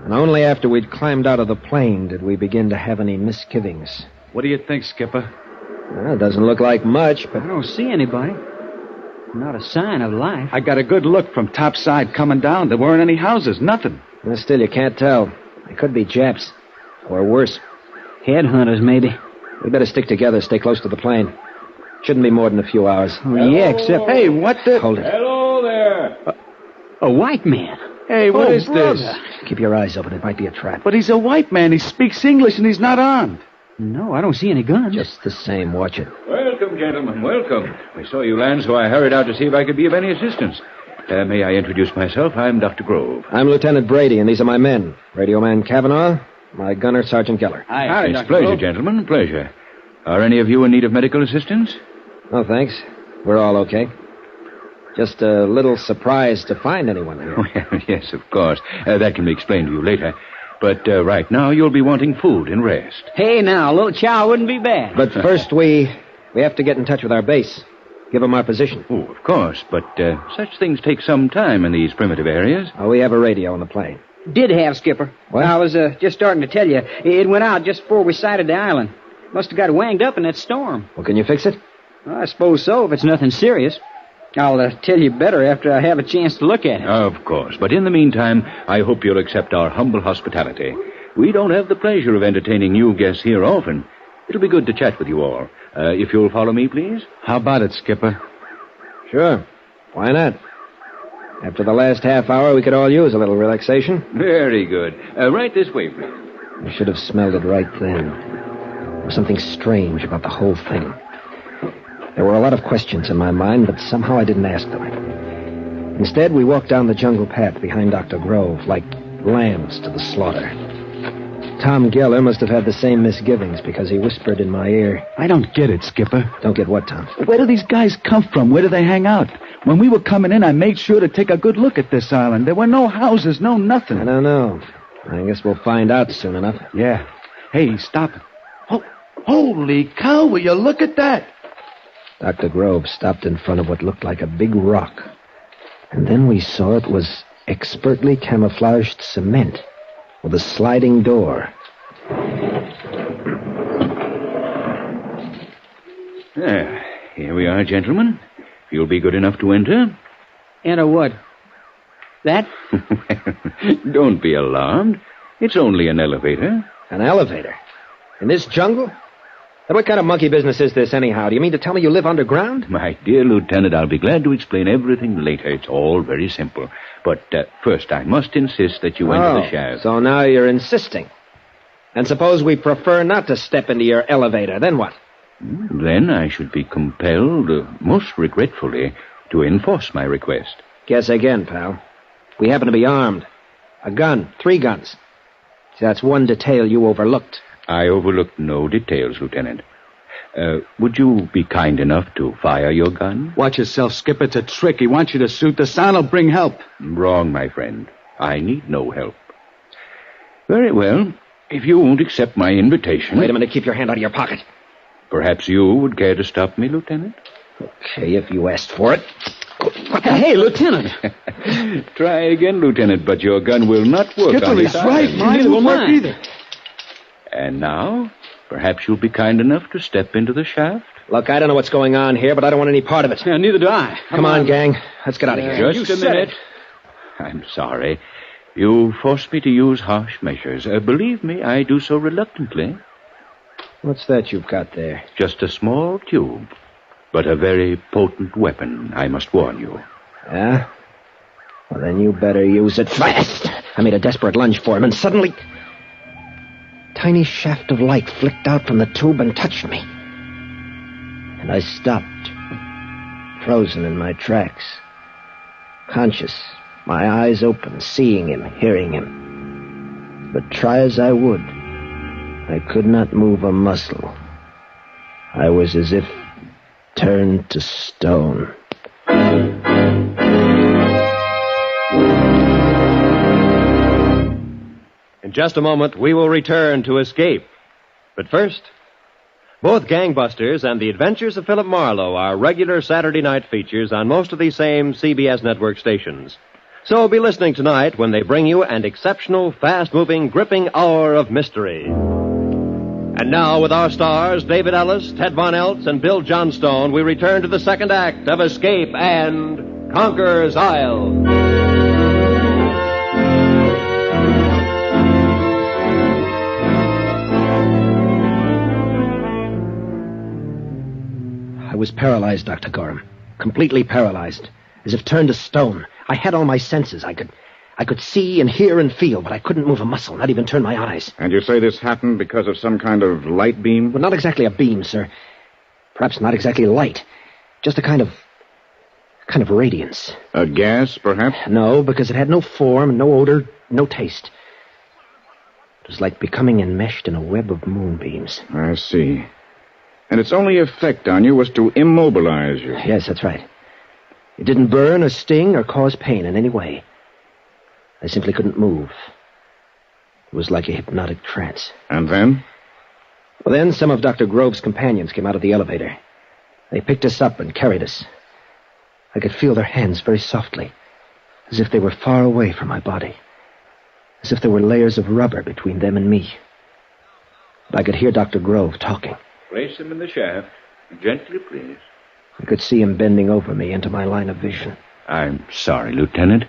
And only after we'd climbed out of the plane did we begin to have any misgivings. What do you think, Skipper? Well, it doesn't look like much, but... I don't see anybody. Not a sign of life. I got a good look from topside coming down. There weren't any houses, nothing. Well, still, you can't tell. They could be Japs. Or worse. Headhunters, maybe. We better stick together, stay close to the plane. Shouldn't be more than a few hours. Oh, yeah, except... Hey, what the... Hold it. Hello there. A white man. Hey, what is brother. this? Keep your eyes open. It might be a trap. But he's a white man. He speaks English and he's not armed. No, I don't see any guns. Just the same, watch it. Welcome, gentlemen, welcome. I saw you land, so I hurried out to see if I could be of any assistance. May I introduce myself? I'm Dr. Grove. I'm Lieutenant Brady, and these are my men. Radio man Kavanaugh, my gunner, Sergeant Geller. Hi, it's pleasure, gentlemen, pleasure. Are any of you in need of medical assistance? No, thanks. We're all okay. Just a little surprised to find anyone here. Well, yes, of course. That can be explained to you later. But right now, you'll be wanting food and rest. Hey, now, a little chow wouldn't be bad. But first, we have to get in touch with our base. Give them our position. Oh, of course, but such things take some time in these primitive areas. Oh, we have a radio on the plane. Did have, Skipper. What? I was just starting to tell you. It went out just before we sighted the island. Must have got wanged up in that storm. Well, can you fix it? Well, I suppose so, if it's nothing serious. I'll tell you better after I have a chance to look at it. Of course, but in the meantime, I hope you'll accept our humble hospitality. We don't have the pleasure of entertaining new guests here often. It'll be good to chat with you all. If you'll follow me, please. How about it, Skipper? Sure. Why not? After the last half hour, we could all use a little relaxation. Very good. Right this way, please. I should have smelled it right then. There was something strange about the whole thing. There were a lot of questions in my mind, but somehow I didn't ask them. Instead, we walked down the jungle path behind Dr. Grove, like lambs to the slaughter. Tom Geller must have had the same misgivings because he whispered in my ear. I don't get it, Skipper. Don't get what, Tom? Where do these guys come from? Where do they hang out? When we were coming in, I made sure to take a good look at this island. There were no houses, no nothing. I don't know. I guess we'll find out soon enough. Yeah. Hey, stop. Oh, holy cow, will you look at that? Dr. Grove stopped in front of what looked like a big rock. And then we saw it was expertly camouflaged cement with a sliding door. There. Here we are, gentlemen. If you'll be good enough to enter. Enter what? That? Don't be alarmed. It's only an elevator. An elevator? In this jungle? What kind of monkey business is this, anyhow? Do you mean to tell me you live underground? My dear Lieutenant, I'll be glad to explain everything later. It's all very simple. But first, I must insist that you enter the shaft. So now you're insisting. And suppose we prefer not to step into your elevator, then what? Then I should be compelled, most regretfully, to enforce my request. Guess again, pal. We happen to be armed. A gun, 3 guns. See, that's one detail you overlooked. I overlooked no details, Lieutenant. Would you be kind enough to fire your gun? Watch yourself, Skip. It's a trick. He wants you to shoot. The sound will bring help. Wrong, my friend. I need no help. Very well. If you won't accept my invitation... Wait a minute. Keep your hand out of your pocket. Perhaps you would care to stop me, Lieutenant? Okay, if you asked for it. Hey, Lieutenant. Try again, Lieutenant, but your gun will not work on this island. Mine won't work either. And now, perhaps you'll be kind enough to step into the shaft? Look, I don't know what's going on here, but I don't want any part of it. Yeah, neither do I. Come on, gang. Let's get out of here. Just a minute. I'm sorry. You forced me to use harsh measures. Believe me, I do so reluctantly. What's that you've got there? Just a small tube, but a very potent weapon, I must warn you. Yeah? Well, then you better use it fast. I made a desperate lunge for him, and suddenly... a tiny shaft of light flicked out from the tube and touched me. And I stopped, frozen in my tracks. Conscious, my eyes open, seeing him, hearing him. But try as I would, I could not move a muscle. I was as if turned to stone. In just a moment, we will return to Escape. But first, both Gangbusters and The Adventures of Philip Marlowe are regular Saturday night features on most of these same CBS network stations. So be listening tonight when they bring you an exceptional, fast-moving, gripping hour of mystery. And now, with our stars, David Ellis, Ted Von Eltz, and Bill Johnstone, we return to the second act of Escape and Conqueror's Isle. I was paralyzed, Dr. Gorham. Completely paralyzed. As if turned to stone. I had all my senses. I could see and hear and feel, but I couldn't move a muscle, not even turn my eyes. And you say this happened because of some kind of light beam? Well, not exactly a beam, sir. Perhaps not exactly light. Just a kind of radiance. A gas, perhaps? No, because it had no form, no odor, no taste. It was like becoming enmeshed in a web of moonbeams. I see. And its only effect on you was to immobilize you. Yes, that's right. It didn't burn or sting or cause pain in any way. I simply couldn't move. It was like a hypnotic trance. And then? Well, then some of Dr. Grove's companions came out of the elevator. They picked us up and carried us. I could feel their hands very softly, as if they were far away from my body, as if there were layers of rubber between them and me. But I could hear Dr. Grove talking. Place him in the shaft. Gently, please. I could see him bending over me into my line of vision. I'm sorry, Lieutenant.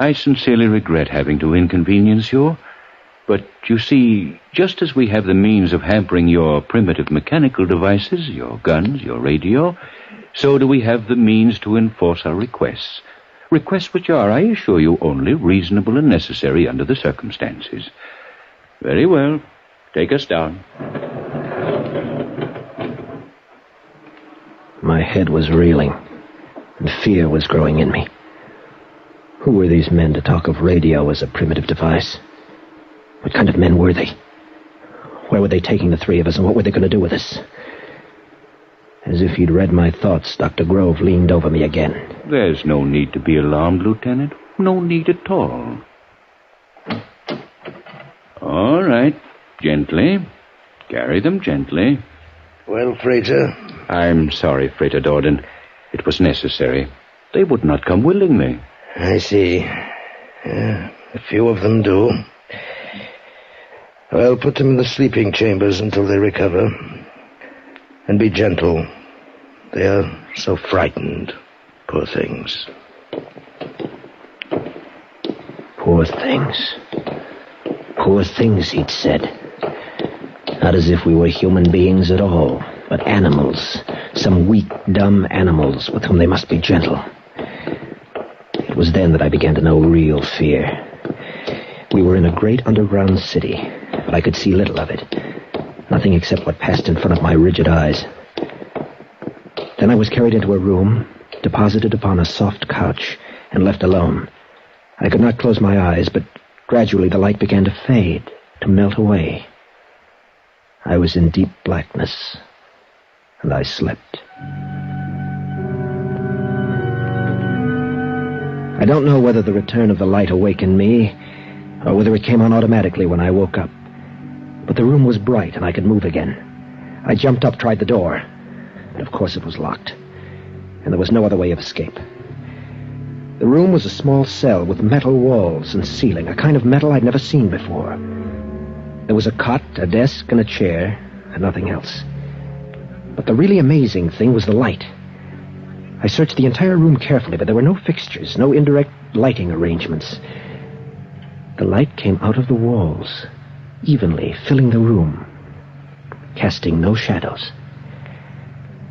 I sincerely regret having to inconvenience you. But, you see, just as we have the means of hampering your primitive mechanical devices, your guns, your radio, so do we have the means to enforce our requests. Requests which are, I assure you, only reasonable and necessary under the circumstances. Very well. Take us down. My head was reeling, and fear was growing in me. Who were these men to talk of radio as a primitive device? What kind of men were they? Where were they taking the three of us, and what were they going to do with us? As if he'd read my thoughts, Dr. Grove leaned over me again. There's no need to be alarmed, Lieutenant. No need at all. All right. Gently. Carry them gently. Well, Frater? I'm sorry, Frater Dorden. It was necessary. They would not come willingly. I see. Yeah, a few of them do. Well, put them in the sleeping chambers until they recover. And be gentle. They are so frightened. Poor things. Poor things. Poor things, he'd said. Not as if we were human beings at all, but animals. Some weak, dumb animals with whom they must be gentle. It was then that I began to know real fear. We were in a great underground city, but I could see little of it. Nothing except what passed in front of my rigid eyes. Then I was carried into a room, deposited upon a soft couch, and left alone. I could not close my eyes, but gradually the light began to fade, to melt away. I was in deep blackness, and I slept. I don't know whether the return of the light awakened me, or whether it came on automatically when I woke up. But the room was bright, and I could move again. I jumped up, tried the door, but of course it was locked, and there was no other way of escape. The room was a small cell with metal walls and ceiling, a kind of metal I'd never seen before. There was a cot, a desk, and a chair, and nothing else. But the really amazing thing was the light. I searched the entire room carefully, but there were no fixtures, no indirect lighting arrangements. The light came out of the walls, evenly filling the room, casting no shadows.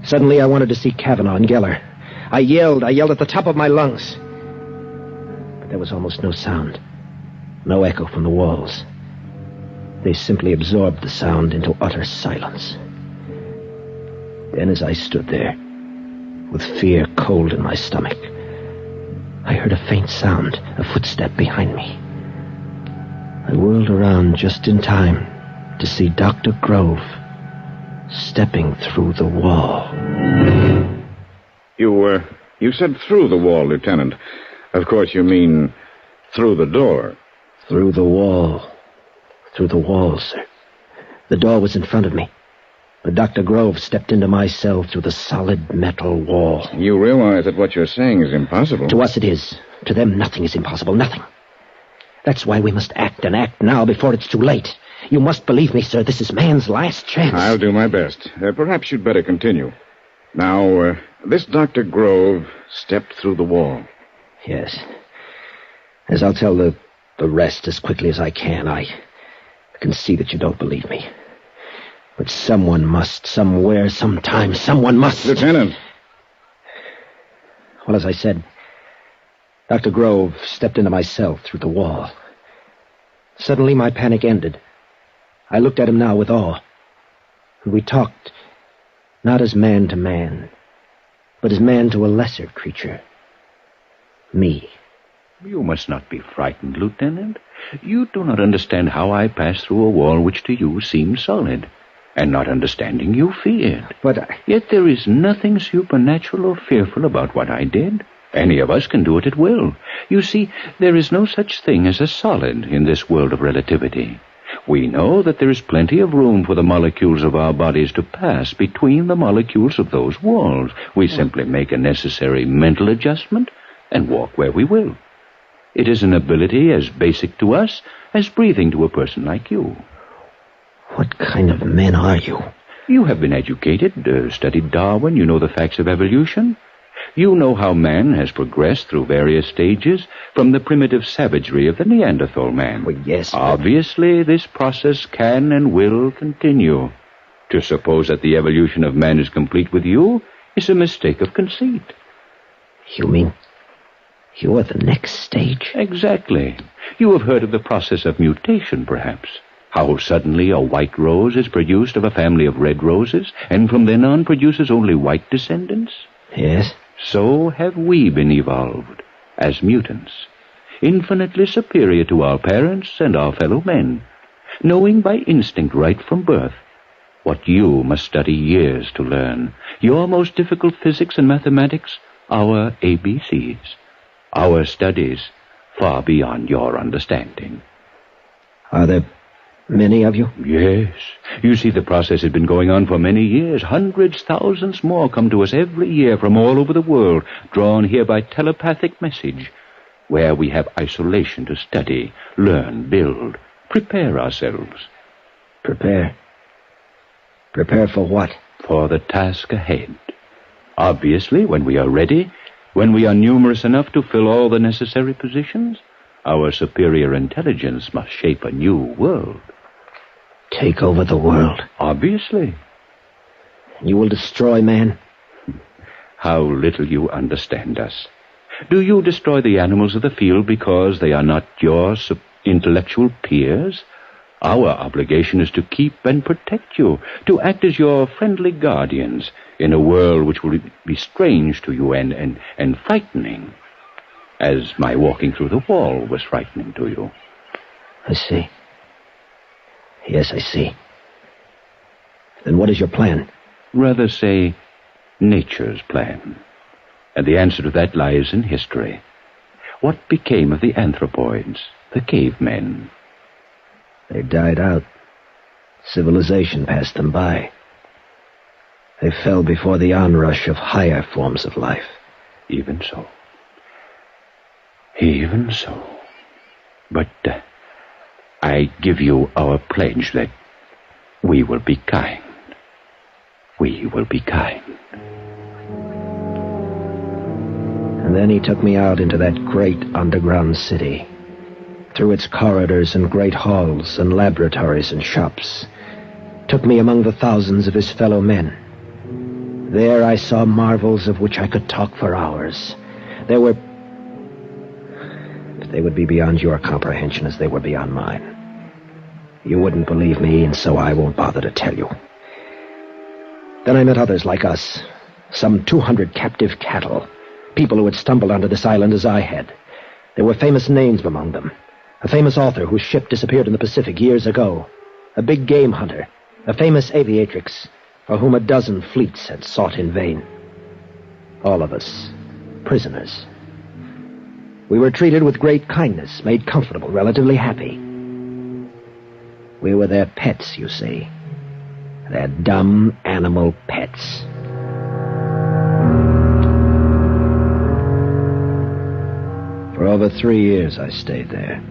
Suddenly I wanted to see Kavanaugh and Geller. I yelled at the top of my lungs. But there was almost no sound, no echo from the walls. They simply absorbed the sound into utter silence. Then as I stood there, with fear cold in my stomach, I heard a faint sound, a footstep behind me. I whirled around just in time to see Dr. Grove stepping through the wall. You said through the wall, Lieutenant. Of course you mean through the door. Through the wall. Through the wall, sir. The door was in front of me, but Dr. Grove stepped into my cell through the solid metal wall. You realize that what you're saying is impossible. To us it is. To them, nothing is impossible. Nothing. That's why we must act, and act now before it's too late. You must believe me, sir. This is man's last chance. I'll do my best. Perhaps you'd better continue. Now, this Dr. Grove stepped through the wall. Yes. As I'll tell the rest as quickly as I can, I can see that you don't believe me. But someone must, somewhere, sometime, someone must. Lieutenant. Well, as I said, Dr. Grove stepped into my cell through the wall. Suddenly, my panic ended. I looked at him now with awe. And we talked, not as man to man, but as man to a lesser creature. Me. You must not be frightened, Lieutenant. You do not understand how I passed through a wall which to you seemed solid. And not understanding, you feared. But Yet there is nothing supernatural or fearful about what I did. Any of us can do it at will. You see, there is no such thing as a solid in this world of relativity. We know that there is plenty of room for the molecules of our bodies to pass between the molecules of those walls. We simply make a necessary mental adjustment and walk where we will. It is an ability as basic to us as breathing to a person like you. What kind of men are you? You have been educated, studied Darwin. You know the facts of evolution. You know how man has progressed through various stages from the primitive savagery of the Neanderthal man. Well, yes. Obviously, this process can and will continue. To suppose that the evolution of man is complete with you is a mistake of conceit. You mean you're the next stage? Exactly. You have heard of the process of mutation, perhaps. How suddenly a white rose is produced of a family of red roses, and from then on produces only white descendants? Yes. So have we been evolved, as mutants, infinitely superior to our parents and our fellow men, knowing by instinct right from birth what you must study years to learn, your most difficult physics and mathematics, our ABCs, our studies far beyond your understanding. Are there many of you? Yes. You see, the process has been going on for many years. Hundreds, thousands more come to us every year from all over the world, drawn here by telepathic message, where we have isolation to study, learn, build, prepare ourselves. Prepare? Prepare for what? For the task ahead. Obviously, when we are ready, when we are numerous enough to fill all the necessary positions, our superior intelligence must shape a new world. Take over the world? Obviously. You will destroy man? How little you understand us. Do you destroy the animals of the field because they are not your intellectual peers? Our obligation is to keep and protect you, to act as your friendly guardians in a world which will be strange to you and frightening, as my walking through the wall was frightening to you. I see. Yes, I see. Then what is your plan? Rather say, nature's plan. And the answer to that lies in history. What became of the anthropoids, the cavemen? They died out. Civilization passed them by. They fell before the onrush of higher forms of life. Even so. Even so. But I give you our pledge that we will be kind. We will be kind. And then he took me out into that great underground city, through its corridors and great halls and laboratories and shops. Took me among the thousands of his fellow men. There I saw marvels of which I could talk for hours. There were... But they would be beyond your comprehension as they were beyond mine. You wouldn't believe me, and so I won't bother to tell you. Then I met others like us, some 200 captive cattle, people who had stumbled onto this island as I had. There were famous names among them. A famous author whose ship disappeared in the Pacific years ago. A big game hunter. A famous aviatrix for whom a dozen fleets had sought in vain. All of us, prisoners. We were treated with great kindness, made comfortable, relatively happy. We were their pets, you see. Their dumb animal pets. For over 3 years I stayed there.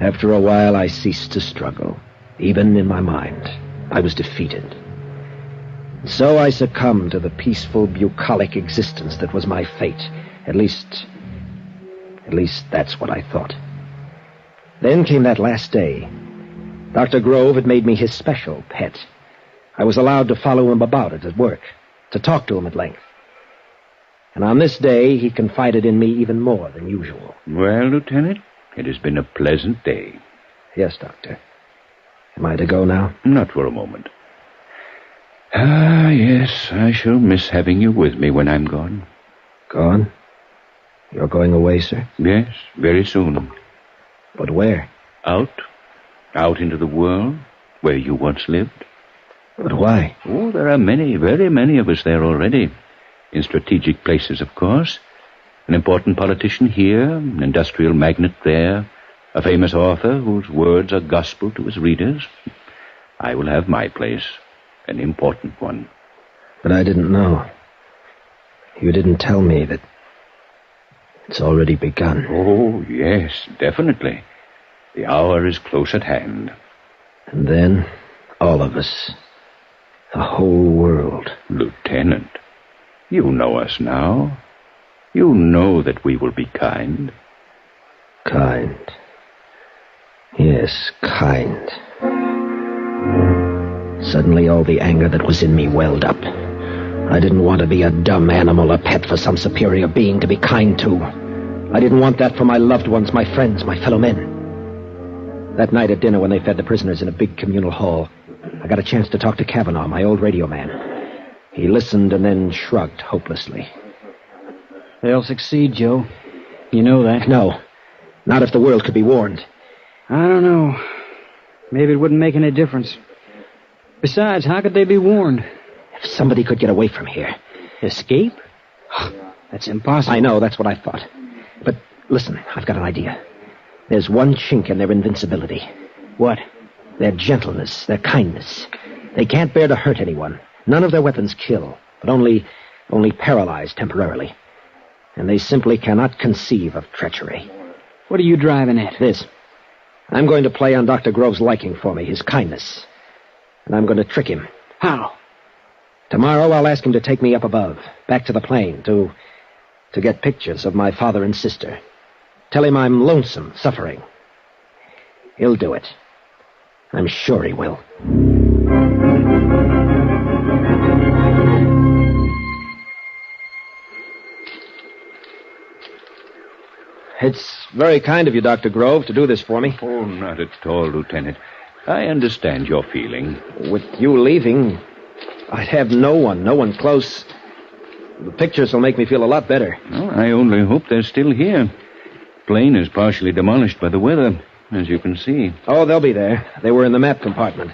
After a while I ceased to struggle. Even in my mind, I was defeated. So I succumbed to the peaceful, bucolic existence that was my fate. At least that's what I thought. Then came that last day. Dr. Grove had made me his special pet. I was allowed to follow him about at work, to talk to him at length. And on this day, he confided in me even more than usual. Well, Lieutenant, it has been a pleasant day. Yes, Doctor. Am I to go now? Not for a moment. Ah, yes, I shall miss having you with me when I'm gone. Gone? You're going away, sir? Yes, very soon. But where? Out into the world, where you once lived. But why? Oh, there are many, very many of us there already. In strategic places, of course. An important politician here, an industrial magnate there, a famous author whose words are gospel to his readers. I will have my place, an important one. But I didn't know. You didn't tell me that it's already begun. Oh, yes, definitely. The hour is close at hand. And then, all of us, the whole world. Lieutenant, you know us now. You know that we will be kind. Kind. Yes, kind. Suddenly all the anger that was in me welled up. I didn't want to be a dumb animal, a pet for some superior being to be kind to. I didn't want that for my loved ones, my friends, my fellow men. That night at dinner when they fed the prisoners in a big communal hall, I got a chance to talk to Kavanaugh, my old radio man. He listened and then shrugged hopelessly. They'll succeed, Joe. You know that. No. Not if the world could be warned. I don't know. Maybe it wouldn't make any difference. Besides, how could they be warned? If somebody could get away from here. Escape? That's impossible. I know, that's what I thought. But listen, I've got an idea. There's one chink in their invincibility. What? Their gentleness, their kindness. They can't bear to hurt anyone. None of their weapons kill, but only paralyze temporarily. And they simply cannot conceive of treachery. What are you driving at? This. I'm going to play on Dr. Grove's liking for me, his kindness. And I'm going to trick him. How? Tomorrow I'll ask him to take me up above, back to the plane, to get pictures of my father and sister. Tell him I'm lonesome, suffering. He'll do it. I'm sure he will. It's very kind of you, Dr. Grove, to do this for me. Oh, not at all, Lieutenant. I understand your feeling. With you leaving, I'd have no one close. The pictures will make me feel a lot better. Well, I only hope they're still here. Plane is partially demolished by the weather, as you can see. Oh, they'll be there. They were in the map compartment.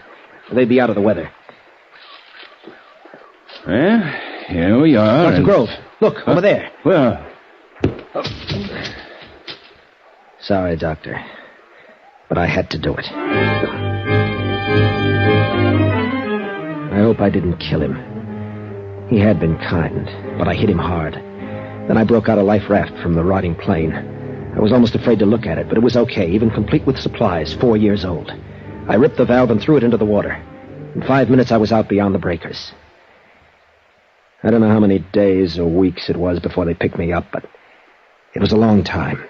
They'd be out of the weather. Well, here we are. Dr. Grove, look, over there. Where? Sorry, Doctor, but I had to do it. I hope I didn't kill him. He had been kind, but I hit him hard. Then I broke out a life raft from the rotting plane. I was almost afraid to look at it, but it was okay, even complete with supplies, 4 years old. I ripped the valve and threw it into the water. In 5 minutes, I was out beyond the breakers. I don't know how many days or weeks it was before they picked me up, but it was a long time.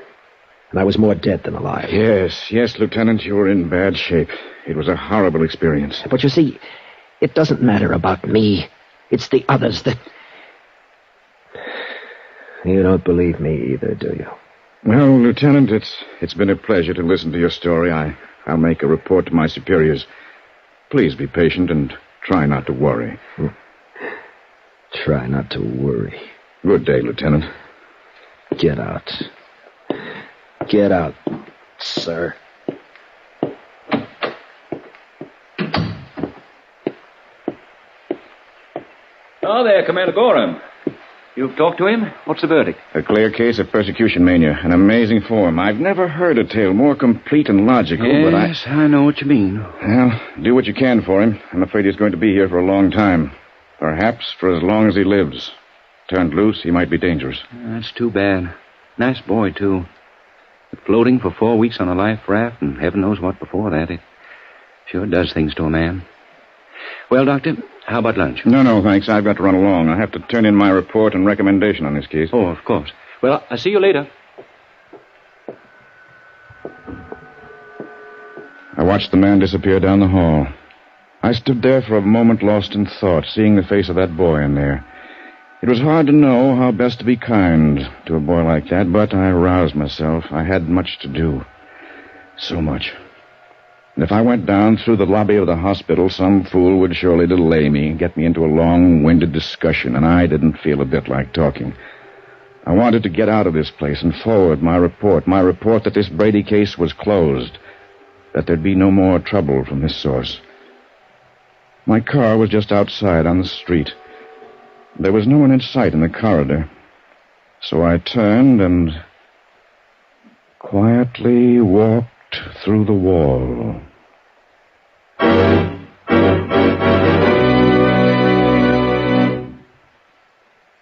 And I was more dead than alive. Yes, Lieutenant, you were in bad shape. It was a horrible experience. But you see, it doesn't matter about me. It's the others that... You don't believe me either, do you? Well, Lieutenant, it's been a pleasure to listen to your story. I'll make a report to my superiors. Please be patient and try not to worry. Try not to worry. Good day, Lieutenant. Get out. Get out, sir. Oh, there, Commander Gorham. You've talked to him? What's the verdict? A clear case of persecution mania. An amazing form. I've never heard a tale more complete and logical, but Yes, I know what you mean. Well, do what you can for him. I'm afraid he's going to be here for a long time. Perhaps for as long as he lives. Turned loose, he might be dangerous. That's too bad. Nice boy, too. But floating for 4 weeks on a life raft, and heaven knows what before that, it sure does things to a man. Well, Doctor, how about lunch? No, thanks. I've got to run along. I have to turn in my report and recommendation on this case. Oh, of course. Well, I'll see you later. I watched the man disappear down the hall. I stood there for a moment lost in thought, seeing the face of that boy in there. It was hard to know how best to be kind to a boy like that, but I roused myself. I had much to do. So much. And if I went down through the lobby of the hospital, some fool would surely delay me, get me into a long-winded discussion, and I didn't feel a bit like talking. I wanted to get out of this place and forward my report that this Brady case was closed, that there'd be no more trouble from this source. My car was just outside on the street. There was no one in sight in the corridor, so I turned and quietly walked through the wall.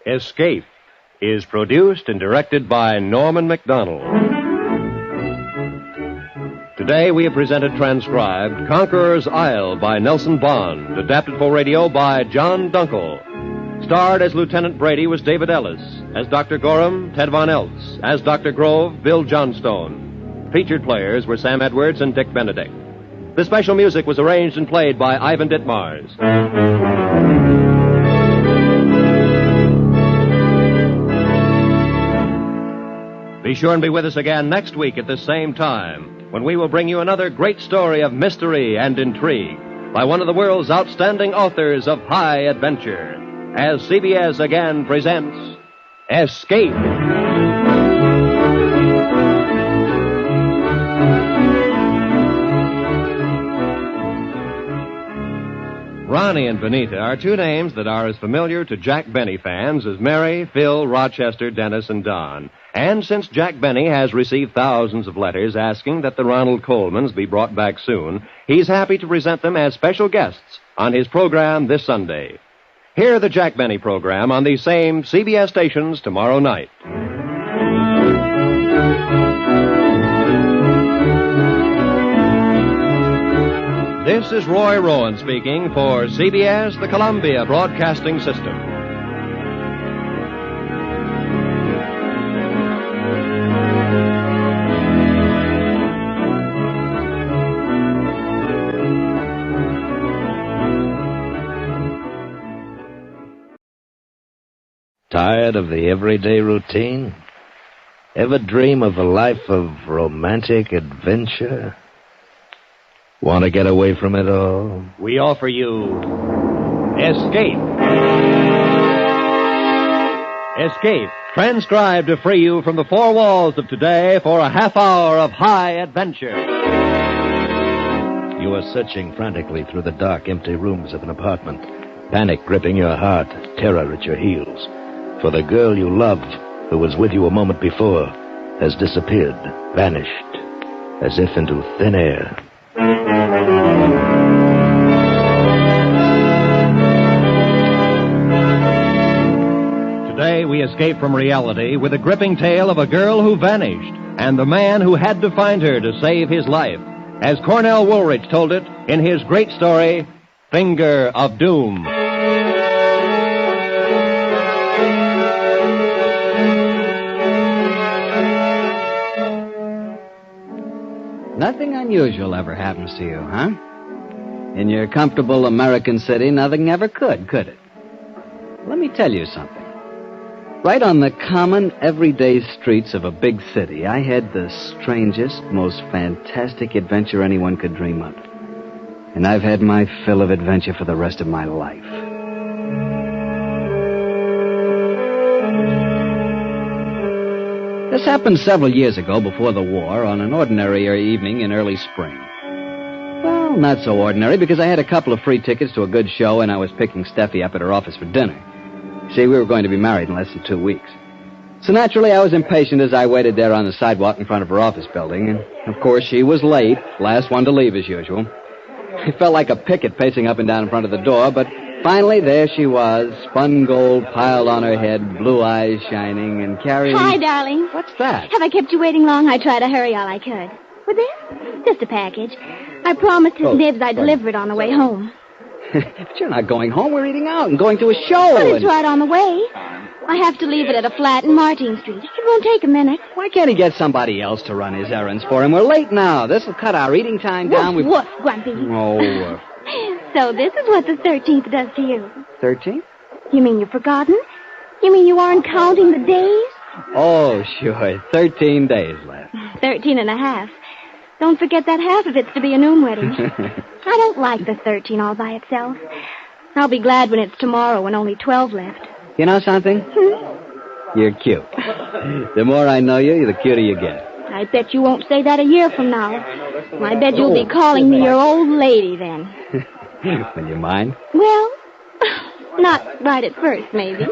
Escape is produced and directed by Norman MacDonald. Today we have presented transcribed Conqueror's Isle by Nelson Bond, adapted for radio by John Dunkel. Starred as Lieutenant Brady was David Ellis, as Dr. Gorham, Ted Von Eltz, as Dr. Grove, Bill Johnstone. Featured players were Sam Edwards and Dick Benedict. The special music was arranged and played by Ivan Ditmars. Be sure and be with us again next week at the same time, when we will bring you another great story of mystery and intrigue by one of the world's outstanding authors of high adventure, as CBS again presents Escape. Ronnie and Benita are two names that are as familiar to Jack Benny fans as Mary, Phil, Rochester, Dennis, and Don. And since Jack Benny has received thousands of letters asking that the Ronald Colemans be brought back soon, he's happy to present them as special guests on his program this Sunday. Hear the Jack Benny program on these same CBS stations tomorrow night. This is Roy Rowan speaking for CBS, the Columbia Broadcasting System. Tired of the everyday routine? Ever dream of a life of romantic adventure? Want to get away from it all? We offer you Escape. Escape, transcribed to free you from the four walls of today for a half hour of high adventure. You are searching frantically through the dark, empty rooms of an apartment, panic gripping your heart, terror at your heels. For the girl you love, who was with you a moment before, has disappeared, vanished, as if into thin air. Today we escape from reality with a gripping tale of a girl who vanished, and the man who had to find her to save his life, as Cornell Woolrich told it in his great story, Finger of Doom. Nothing unusual ever happens to you, huh? In your comfortable American city, nothing ever could it? Let me tell you something. Right on the common, everyday streets of a big city, I had the strangest, most fantastic adventure anyone could dream of. And I've had my fill of adventure for the rest of my life. This happened several years ago before the war on an ordinary evening in early spring. Well, not so ordinary, because I had a couple of free tickets to a good show and I was picking Steffi up at her office for dinner. See, we were going to be married in less than 2 weeks. So naturally, I was impatient as I waited there on the sidewalk in front of her office building. And, of course, she was late, last one to leave as usual. I felt like a picket pacing up and down in front of the door, but finally there she was, spun gold piled on her head, blue eyes shining, and carrying... Hi, darling. What's that? Have I kept you waiting long? I tried to hurry all I could. With this? Just a package. I promised his nibs I'd deliver it on the way home. But you're not going home. We're eating out and going to a show. But it's right on the way. I have to leave it at a flat in Martin Street. It won't take a minute. Why can't he get somebody else to run his errands for him? We're late now. This'll cut our eating time down. Woof, woof, Grumpy. Oh, So this is what the 13th does to you. 13? You mean you've forgotten? You mean you aren't counting the days? Oh, sure. 13 days left. 13 and a half. Don't forget that half of it's to be a noon wedding. I don't like the 13 all by itself. I'll be glad when it's tomorrow when only 12 left. You know something? You're cute. The more I know you, the cuter you get. I bet you won't say that a year from now. I bet you'll be calling me your old lady then. Will you mind? Well, not right at first, maybe.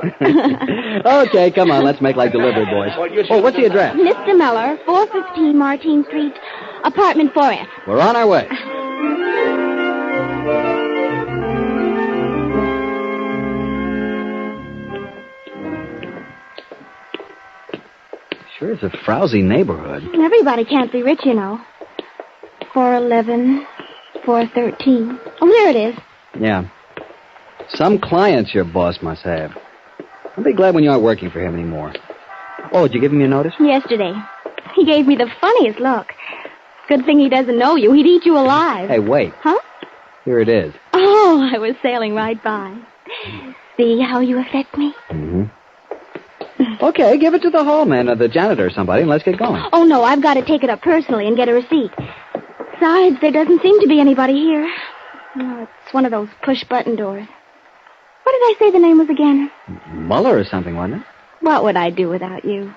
Okay, come on. Let's make like delivery boys. Oh, what's the address? Mr. Miller, 415 Martin Street, apartment 4F. We're on our way. Sure is a frowsy neighborhood. Everybody can't be rich, you know. 411, 413. Oh, there it is. Yeah. Some clients your boss must have. I'll be glad when you aren't working for him anymore. Oh, did you give him your notice? Yesterday. He gave me the funniest look. Good thing he doesn't know you. He'd eat you alive. Hey, wait. Huh? Here it is. Oh, I was sailing right by. See how you affect me? Mm-hmm. Okay, give it to the hallman or the janitor or somebody, and let's get going. Oh, no, I've got to take it up personally and get a receipt. Besides, there doesn't seem to be anybody here. Oh, it's one of those push-button doors. What did I say the name was again? Muller or something, wasn't it? What would I do without you?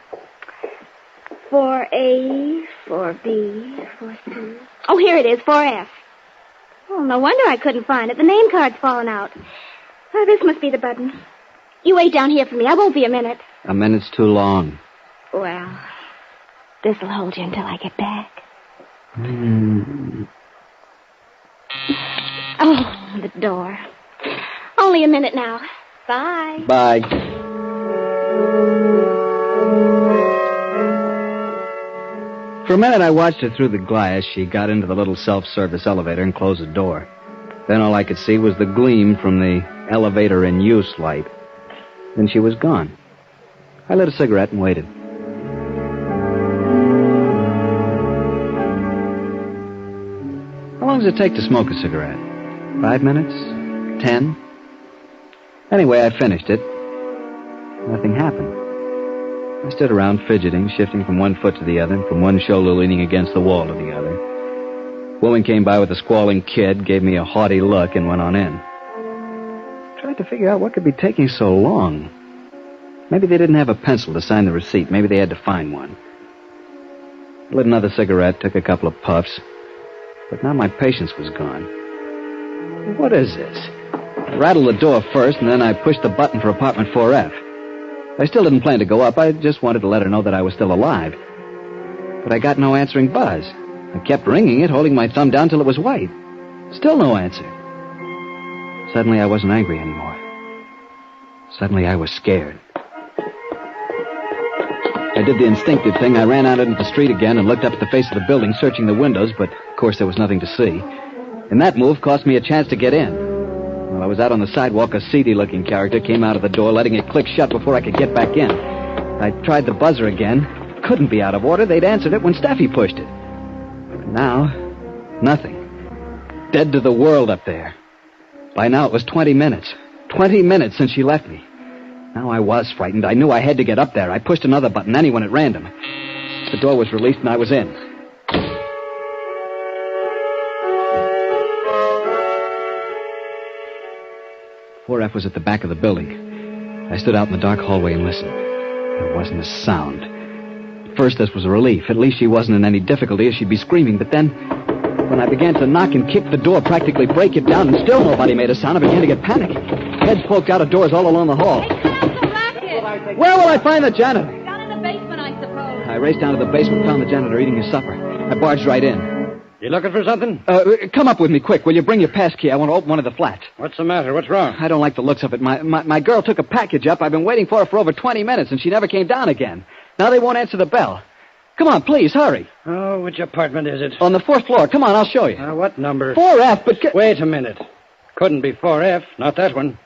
4A, 4B, 4C. Oh, here it is, 4F. Oh, no wonder I couldn't find it. The name card's fallen out. Oh, this must be the button. You wait down here for me. I won't be a minute. A minute's too long. Well, this'll hold you until I get back. Oh, the door. Only a minute now. Bye. Bye. For a minute, I watched her through the glass. She got into the little self-service elevator and closed the door. Then all I could see was the gleam from the elevator in use light. Then she was gone. I lit a cigarette and waited. How long does it take to smoke a cigarette? 5 minutes? 10? Anyway, I finished it. Nothing happened. I stood around fidgeting, shifting from one foot to the other, from one shoulder leaning against the wall to the other. A woman came by with a squalling kid, gave me a haughty look, and went on in. I tried to figure out what could be taking so long. Maybe they didn't have a pencil to sign the receipt. Maybe they had to find one. I lit another cigarette, took a couple of puffs, but now my patience was gone. What is this? I rattled the door first, and then I pushed the button for apartment 4F. I still didn't plan to go up. I just wanted to let her know that I was still alive. But I got no answering buzz. I kept ringing it, holding my thumb down till it was white. Still no answer. Suddenly I wasn't angry anymore. Suddenly I was scared. I did the instinctive thing. I ran out into the street again and looked up at the face of the building, searching the windows, but, of course, there was nothing to see. And that move cost me a chance to get in. While I was out on the sidewalk, a seedy-looking character came out of the door, letting it click shut before I could get back in. I tried the buzzer again. Couldn't be out of order. They'd answered it when Steffi pushed it. But now, nothing. Dead to the world up there. By now, it was 20 minutes. 20 minutes since she left me. Now I was frightened. I knew I had to get up there. I pushed another button, anyone at random. The door was released and I was in. F was at the back of the building. I stood out in the dark hallway and listened. There wasn't a sound. At first, this was a relief. At least she wasn't in any difficulty or she'd be screaming. But then, when I began to knock and kick the door, practically break it down, and still nobody made a sound, I began to get panicky. Heads poked out of doors all along the hall. Where will I find the janitor? Down in the basement, I suppose. I raced down to the basement, found the janitor eating his supper. I barged right in. You looking for something? Come up with me, quick. Will you bring your pass key? I want to open one of the flats. What's the matter? What's wrong? I don't like the looks of it. My girl took a package up. I've been waiting for her for over 20 minutes, and she never came down again. Now they won't answer the bell. Come on, please, hurry. Oh, which apartment is it? On the 4th floor. Come on, I'll show you. What number? 4F, but... Wait a minute. Couldn't be 4F, not that one.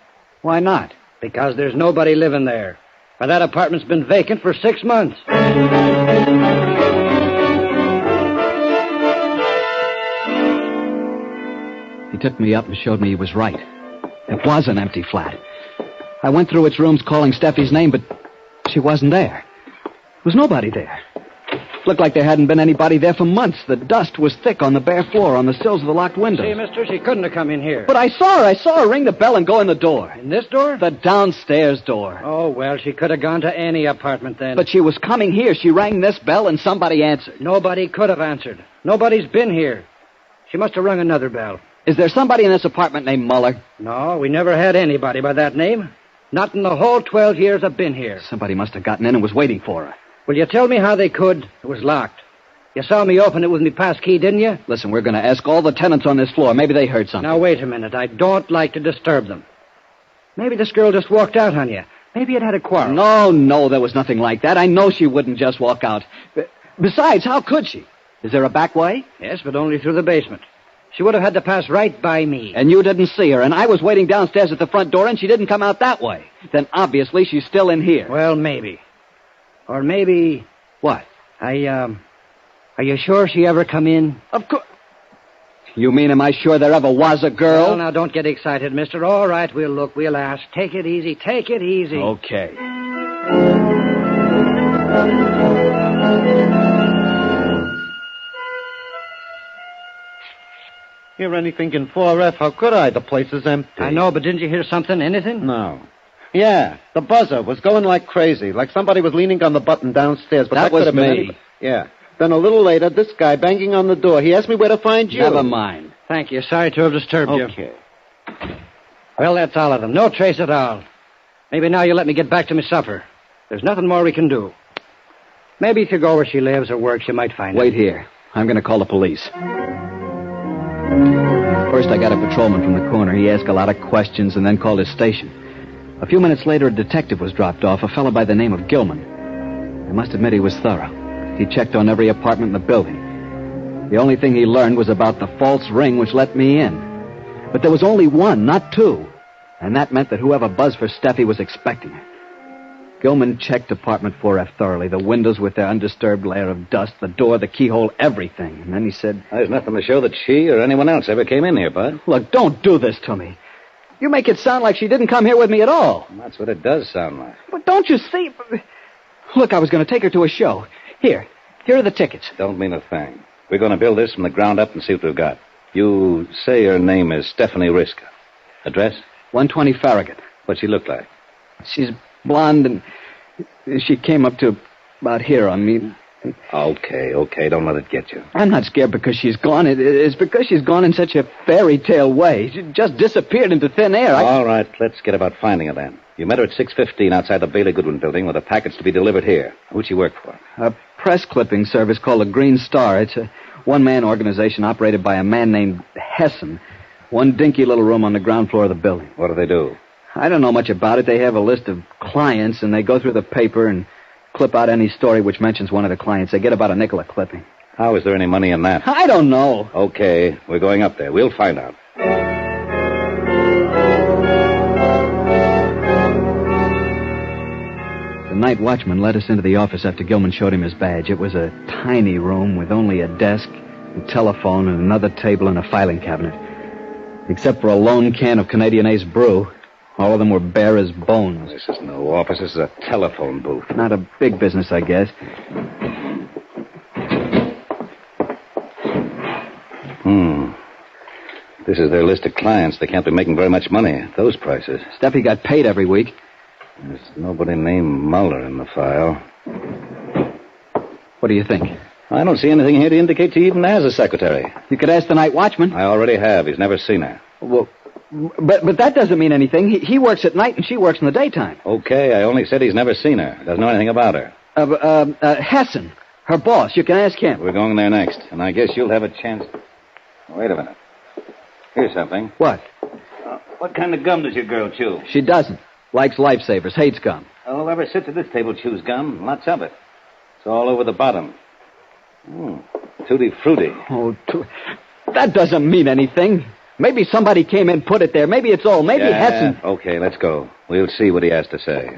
Why not? Because there's nobody living there. But that apartment's been vacant for 6 months. He took me up and showed me he was right. It was an empty flat. I went through its rooms calling Steffi's name, but she wasn't there. There was nobody there. It looked like there hadn't been anybody there for months. The dust was thick on the bare floor, on the sills of the locked windows. See, mister, she couldn't have come in here. But I saw her ring the bell and go in the door. In this door? The downstairs door. Oh, well, she could have gone to any apartment then. But she was coming here. She rang this bell and somebody answered. Nobody could have answered. Nobody's been here. She must have rung another bell. Is there somebody in this apartment named Muller? No, we never had anybody by that name. Not in the whole 12 years I've been here. Somebody must have gotten in and was waiting for her. Will you tell me how they could? It was locked. You saw me open it with my pass key, didn't you? Listen, we're going to ask all the tenants on this floor. Maybe they heard something. Now, wait a minute. I don't like to disturb them. Maybe this girl just walked out on you. Maybe it had a quarrel. No, there was nothing like that. I know she wouldn't just walk out. Besides, how could she? Is there a back way? Yes, but only through the basement. She would have had to pass right by me. And you didn't see her, and I was waiting downstairs at the front door, and she didn't come out that way. Then obviously she's still in here. Well, maybe. Or maybe... What? Are you sure she ever come in? Of course. You mean, am I sure there ever was a girl? Well, now, don't get excited, mister. All right, we'll look, we'll ask. Take it easy, take it easy. Okay. Hear anything in 4F? How could I? The place is empty. I know, but didn't you hear something? Anything? No. Yeah, the buzzer was going like crazy, like somebody was leaning on the button downstairs. But that was could have been me. anybody. Yeah. Then a little later, this guy banging on the door. He asked me where to find you. Never mind. Thank you. Sorry to have disturbed you. Okay. Well, that's all of them. No trace at all. Maybe now you'll let me get back to my supper. There's nothing more we can do. Maybe if you go where she lives or works, you might find her. Wait here. I'm going to call the police. First, I got a patrolman from the corner. He asked a lot of questions and then called his station. A few minutes later, a detective was dropped off, a fellow by the name of Gilman. I must admit he was thorough. He checked on every apartment in the building. The only thing he learned was about the false ring which let me in. But there was only one, not two. And that meant that whoever buzzed for Steffi was expecting her. Gilman checked apartment 4F thoroughly, the windows with their undisturbed layer of dust, the door, the keyhole, everything. And then he said... There's nothing to show that she or anyone else ever came in here, Bud. Look, don't do this to me. You make it sound like she didn't come here with me at all. That's what it does sound like. But don't you see... Look, I was going to take her to a show. Here are the tickets. Don't mean a thing. We're going to build this from the ground up and see what we've got. You say her name is Stephanie Riska. Address? 120 Farragut. What's she look like? She's blonde, and she came up to about here on me. Okay, don't let it get you. I'm not scared because she's gone. It's because she's gone in such a fairy tale way. She just disappeared into thin air. All right, let's get about finding her then. You met her at 6:15 outside the Bailey Goodwin building with a package to be delivered here. Who'd she work for? A press clipping service called the Green Star. It's a one-man organization operated by a man named Hessen. One dinky little room on the ground floor of the building. What do they do? I don't know much about it. They have a list of clients, and they go through the paper and clip out any story which mentions one of the clients. They get about a nickel a clipping. How is there any money in that? I don't know. Okay, we're going up there. We'll find out. The night watchman led us into the office after Gilman showed him his badge. It was a tiny room with only a desk, a telephone, and another table and a filing cabinet. Except for a lone can of Canadian Ace brew, all of them were bare as bones. This is no office. This is a telephone booth. Not a big business, I guess. This is their list of clients. They can't be making very much money at those prices. Steffi got paid every week. There's nobody named Muller in the file. What do you think? I don't see anything here to indicate she even has a secretary. You could ask the night watchman. I already have. He's never seen her. Well, but that doesn't mean anything. He works at night and she works in the daytime. Okay, I only said he's never seen her. Doesn't know anything about her. Hessen, her boss. You can ask him. We're going there next, and I guess you'll have a chance. Wait a minute. Here's something. What? What kind of gum does your girl chew? She doesn't. Likes Lifesavers, hates gum. Oh, whoever sits at this table chews gum. Lots of it. It's all over the bottom. Tutti frutti. Oh, that doesn't mean anything. Maybe somebody came and put it there. Maybe it's old. Maybe Hessen. Okay, let's go. We'll see what he has to say.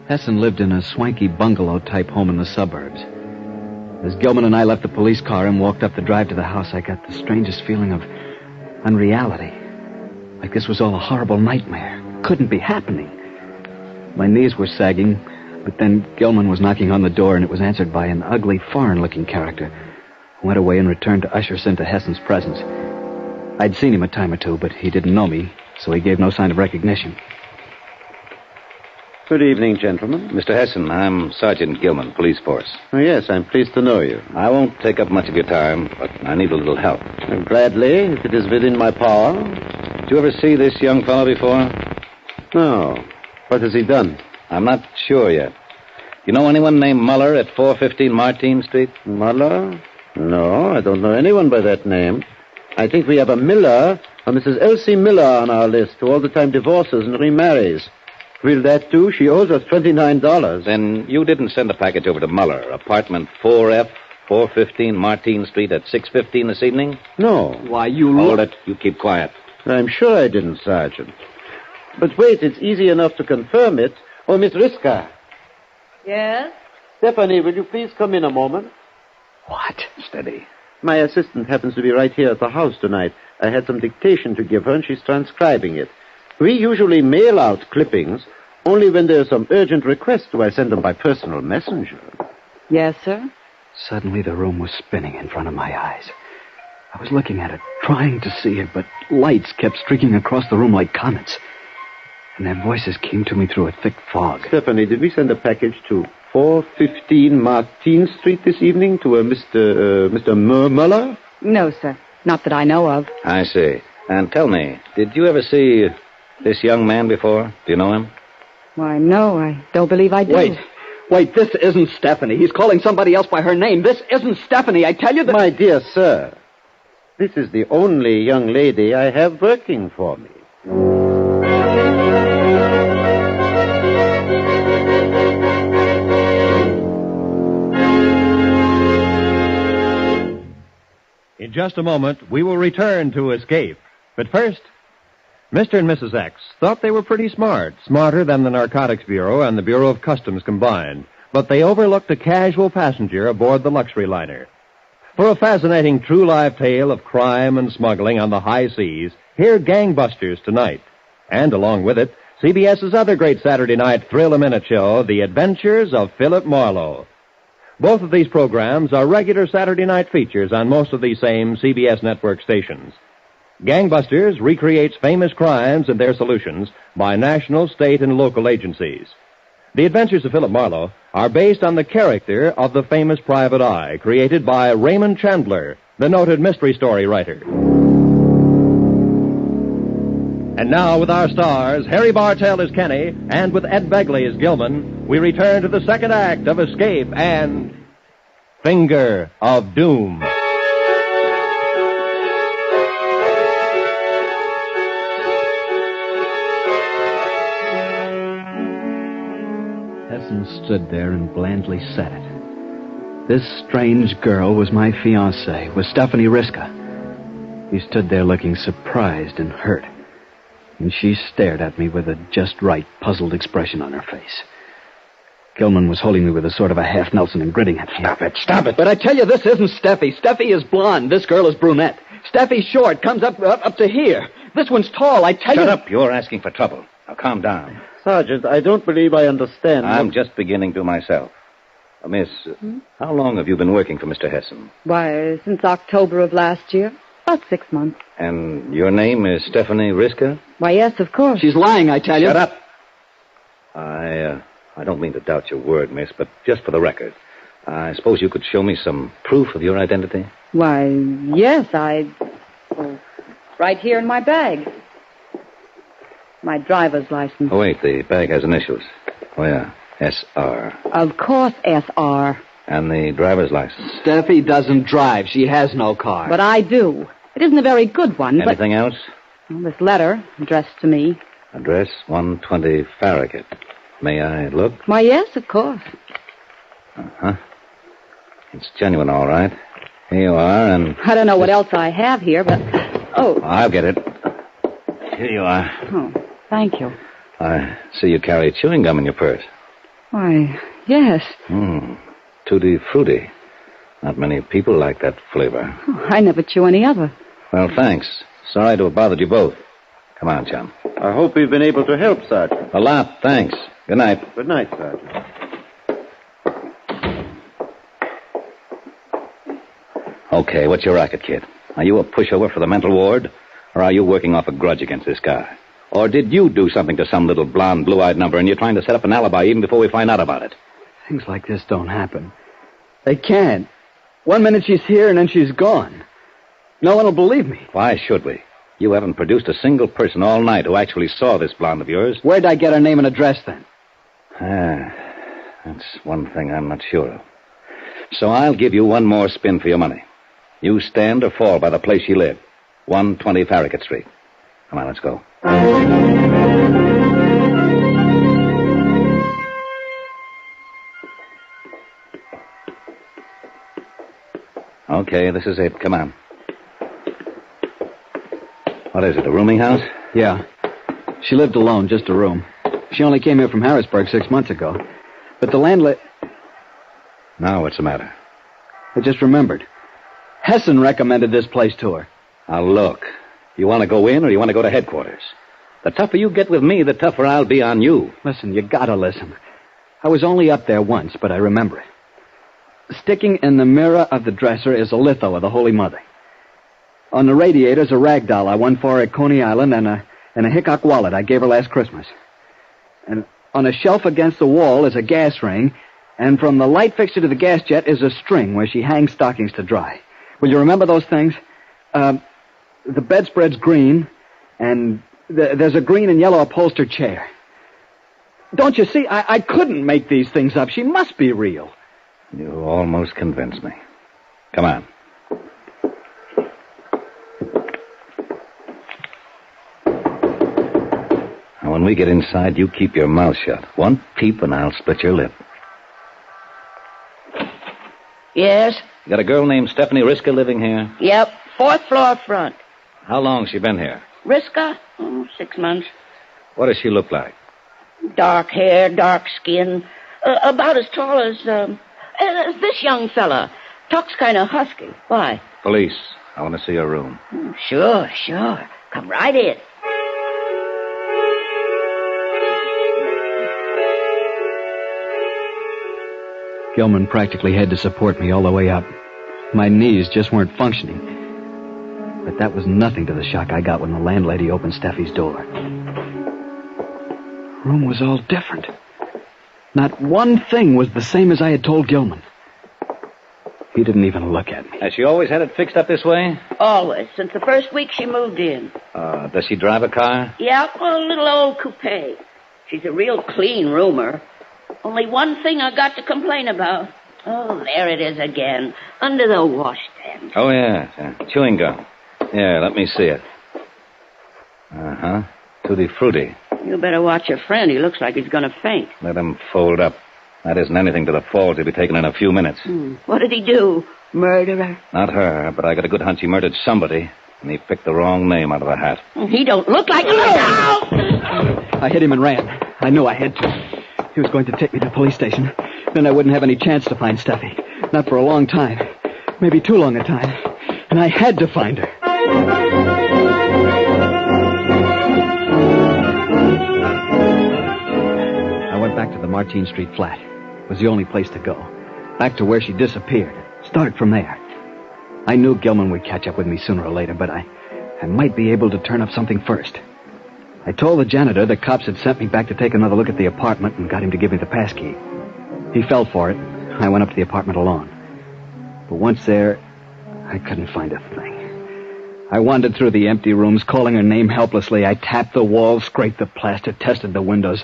Hessen lived in a swanky bungalow-type home in the suburbs. As Gilman and I left the police car and walked up the drive to the house, I got the strangest feeling of unreality. Like this was all a horrible nightmare. Couldn't be happening. My knees were sagging, but then Gilman was knocking on the door, and it was answered by an ugly, foreign-looking character who went away and returned to usher us into Hessen's presence. I'd seen him a time or two, but he didn't know me, so he gave no sign of recognition. Good evening, gentlemen. Mr. Hessen, I'm Sergeant Gilman, police force. Oh, yes, I'm pleased to know you. I won't take up much of your time, but I need a little help. Gladly, if it is within my power. Did you ever see this young fellow before? No. What has he done? I'm not sure yet. You know anyone named Muller at 415 Martine Street? Muller? No, I don't know anyone by that name. I think we have a Miller, a Mrs. Elsie Miller on our list, who all the time divorces and remarries. Will that do? She owes us $29. Then you didn't send a package over to Muller, apartment 4F, 415 Martine Street at 6:15 this evening? No. Why, you... Hold it. You keep quiet. I'm sure I didn't, Sergeant. But wait, it's easy enough to confirm it. Oh, Miss Riska. Yes? Stephanie, will you please come in a moment? What? Steady. My assistant happens to be right here at the house tonight. I had some dictation to give her, and she's transcribing it. We usually mail out clippings. Only when there's some urgent request do I send them by personal messenger. Yes, sir? Suddenly the room was spinning in front of my eyes. I was looking at it, trying to see it, but lights kept streaking across the room like comets. And their voices came to me through a thick fog. Stephanie, did we send a package to 415 Martine Street this evening to a Mr. Muller? No, sir. Not that I know of. I see. And tell me, did you ever see this young man before? Do you know him? Why, no, I don't believe I do. Wait, this isn't Stephanie. He's calling somebody else by her name. This isn't Stephanie. I tell you that... My dear sir, this is the only young lady I have working for me. In just a moment, we will return to Escape. But first, Mr. and Mrs. X thought they were pretty smart, smarter than the Narcotics Bureau and the Bureau of Customs combined, but they overlooked a casual passenger aboard the luxury liner. For a fascinating true-life tale of crime and smuggling on the high seas, hear Gangbusters tonight. And along with it, CBS's other great Saturday night thrill-a-minute show, The Adventures of Philip Marlowe. Both of these programs are regular Saturday night features on most of these same CBS network stations. Gangbusters recreates famous crimes and their solutions by national, state, and local agencies. The Adventures of Philip Marlowe are based on the character of the famous private eye, created by Raymond Chandler, the noted mystery story writer. And now, with our stars, Harry Bartell as Kenny, and with Ed Begley as Gilman, we return to the second act of Escape and Finger of Doom. and stood there and blandly sat. This strange girl was my fiancée, was Stephanie Riska. He stood there looking surprised and hurt, and she stared at me with a just right, puzzled expression on her face. Gilman was holding me with a sort of a half Nelson and grinning at me. Stop it. But I tell you, this isn't Steffi. Steffi is blonde. This girl is brunette. Steffi's short, comes up to here. This one's tall, I tell you. Shut up. You're asking for trouble. Now, calm down. Sergeant, I don't believe I understand. I'm just beginning to myself. Miss, how long have you been working for Mr. Hessen? Why, since October of last year. About 6 months. And your name is Stephanie Riska? Why, yes, of course. She's lying, I tell you. Shut up. I don't mean to doubt your word, miss, but just for the record, I suppose you could show me some proof of your identity? Why, yes, right here in my bag. My driver's license. Oh, wait, the bag has initials. Oh, yeah, S.R. Of course, S.R. And the driver's license. Steffi doesn't drive. She has no car. But I do. It isn't a very good one, Anything else? Well, this letter, addressed to me. Address 120 Farragut. May I look? Why, yes, of course. Uh-huh. It's genuine, all right. Here you are, and... I don't know what else I have here, but... Oh. I'll get it. Here you are. Oh, thank you. I see you carry chewing gum in your purse. Why, yes. Tutti frutti. Not many people like that flavor. Oh, I never chew any other. Well, thanks. Sorry to have bothered you both. Come on, chum. I hope we've been able to help, Sergeant. A lot, thanks. Good night. Good night, Sergeant. Okay, what's your racket, kid? Are you a pushover for the mental ward? Or are you working off a grudge against this guy? Or did you do something to some little blonde, blue-eyed number and you're trying to set up an alibi even before we find out about it? Things like this don't happen. They can't. 1 minute she's here and then she's gone. No one will believe me. Why should we? You haven't produced a single person all night who actually saw this blonde of yours. Where'd I get her name and address then? That's one thing I'm not sure of. So I'll give you one more spin for your money. You stand or fall by the place she lived. 120 Farragut Street. Come on, let's go. Okay, this is it. Come on. What is it, a rooming house? Yeah. She lived alone, just a room. She only came here from Harrisburg 6 months ago. But the landlady... Now, what's the matter? I just remembered. Hessen recommended this place to her. Now, look. You want to go in or you want to go to headquarters? The tougher you get with me, the tougher I'll be on you. Listen, you gotta listen. I was only up there once, but I remember it. Sticking in the mirror of the dresser is a litho of the Holy Mother. On the radiator's a rag doll I won for her at Coney Island and a Hickok wallet I gave her last Christmas. And on a shelf against the wall is a gas ring, and from the light fixture to the gas jet is a string where she hangs stockings to dry. Will you remember those things? The bedspread's green, and there's a green and yellow upholstered chair. Don't you see? I couldn't make these things up. She must be real. You almost convinced me. Come on. Now, when we get inside, you keep your mouth shut. One peep and I'll split your lip. Yes? You got a girl named Stephanie Riska living here? Yep. 4th floor front. How long has she been here? Riska? 6 months. What does she look like? Dark hair, dark skin. About as tall as this young fella. Talks kind of husky. Why? Police. I want to see her room. Sure. Come right in. Gilman practically had to support me all the way up. My knees just weren't functioning. But that was nothing to the shock I got when the landlady opened Steffi's door. The room was all different. Not one thing was the same as I had told Gilman. He didn't even look at me. Has she always had it fixed up this way? Always. Since the first week she moved in. Does she drive a car? Yeah, a little old coupe. She's a real clean roomer. Only one thing I got to complain about. Oh, there it is again. Under the washstand. Oh, yeah. Chewing gum. Yeah, let me see it. Uh-huh. Tutti frutti. You better watch your friend. He looks like he's going to faint. Let him fold up. That isn't anything to the falls he'll be taken in a few minutes. What did he do? Murderer? Not her, but I got a good hunch he murdered somebody, and he picked the wrong name out of the hat. He don't look like... I hit him and ran. I knew I had to. He was going to take me to the police station. Then I wouldn't have any chance to find Steffi. Not for a long time. Maybe too long a time. And I had to find her. I went back to the Martine Street flat. It was the only place to go. Back to where she disappeared. Start from there. I knew Gilman would catch up with me sooner or later, but I might be able to turn up something first. I told the janitor the cops had sent me back to take another look at the apartment and got him to give me the passkey. He fell for it. I went up to the apartment alone. But once there, I couldn't find a thing. I wandered through the empty rooms, calling her name helplessly. I tapped the walls, scraped the plaster, tested the windows.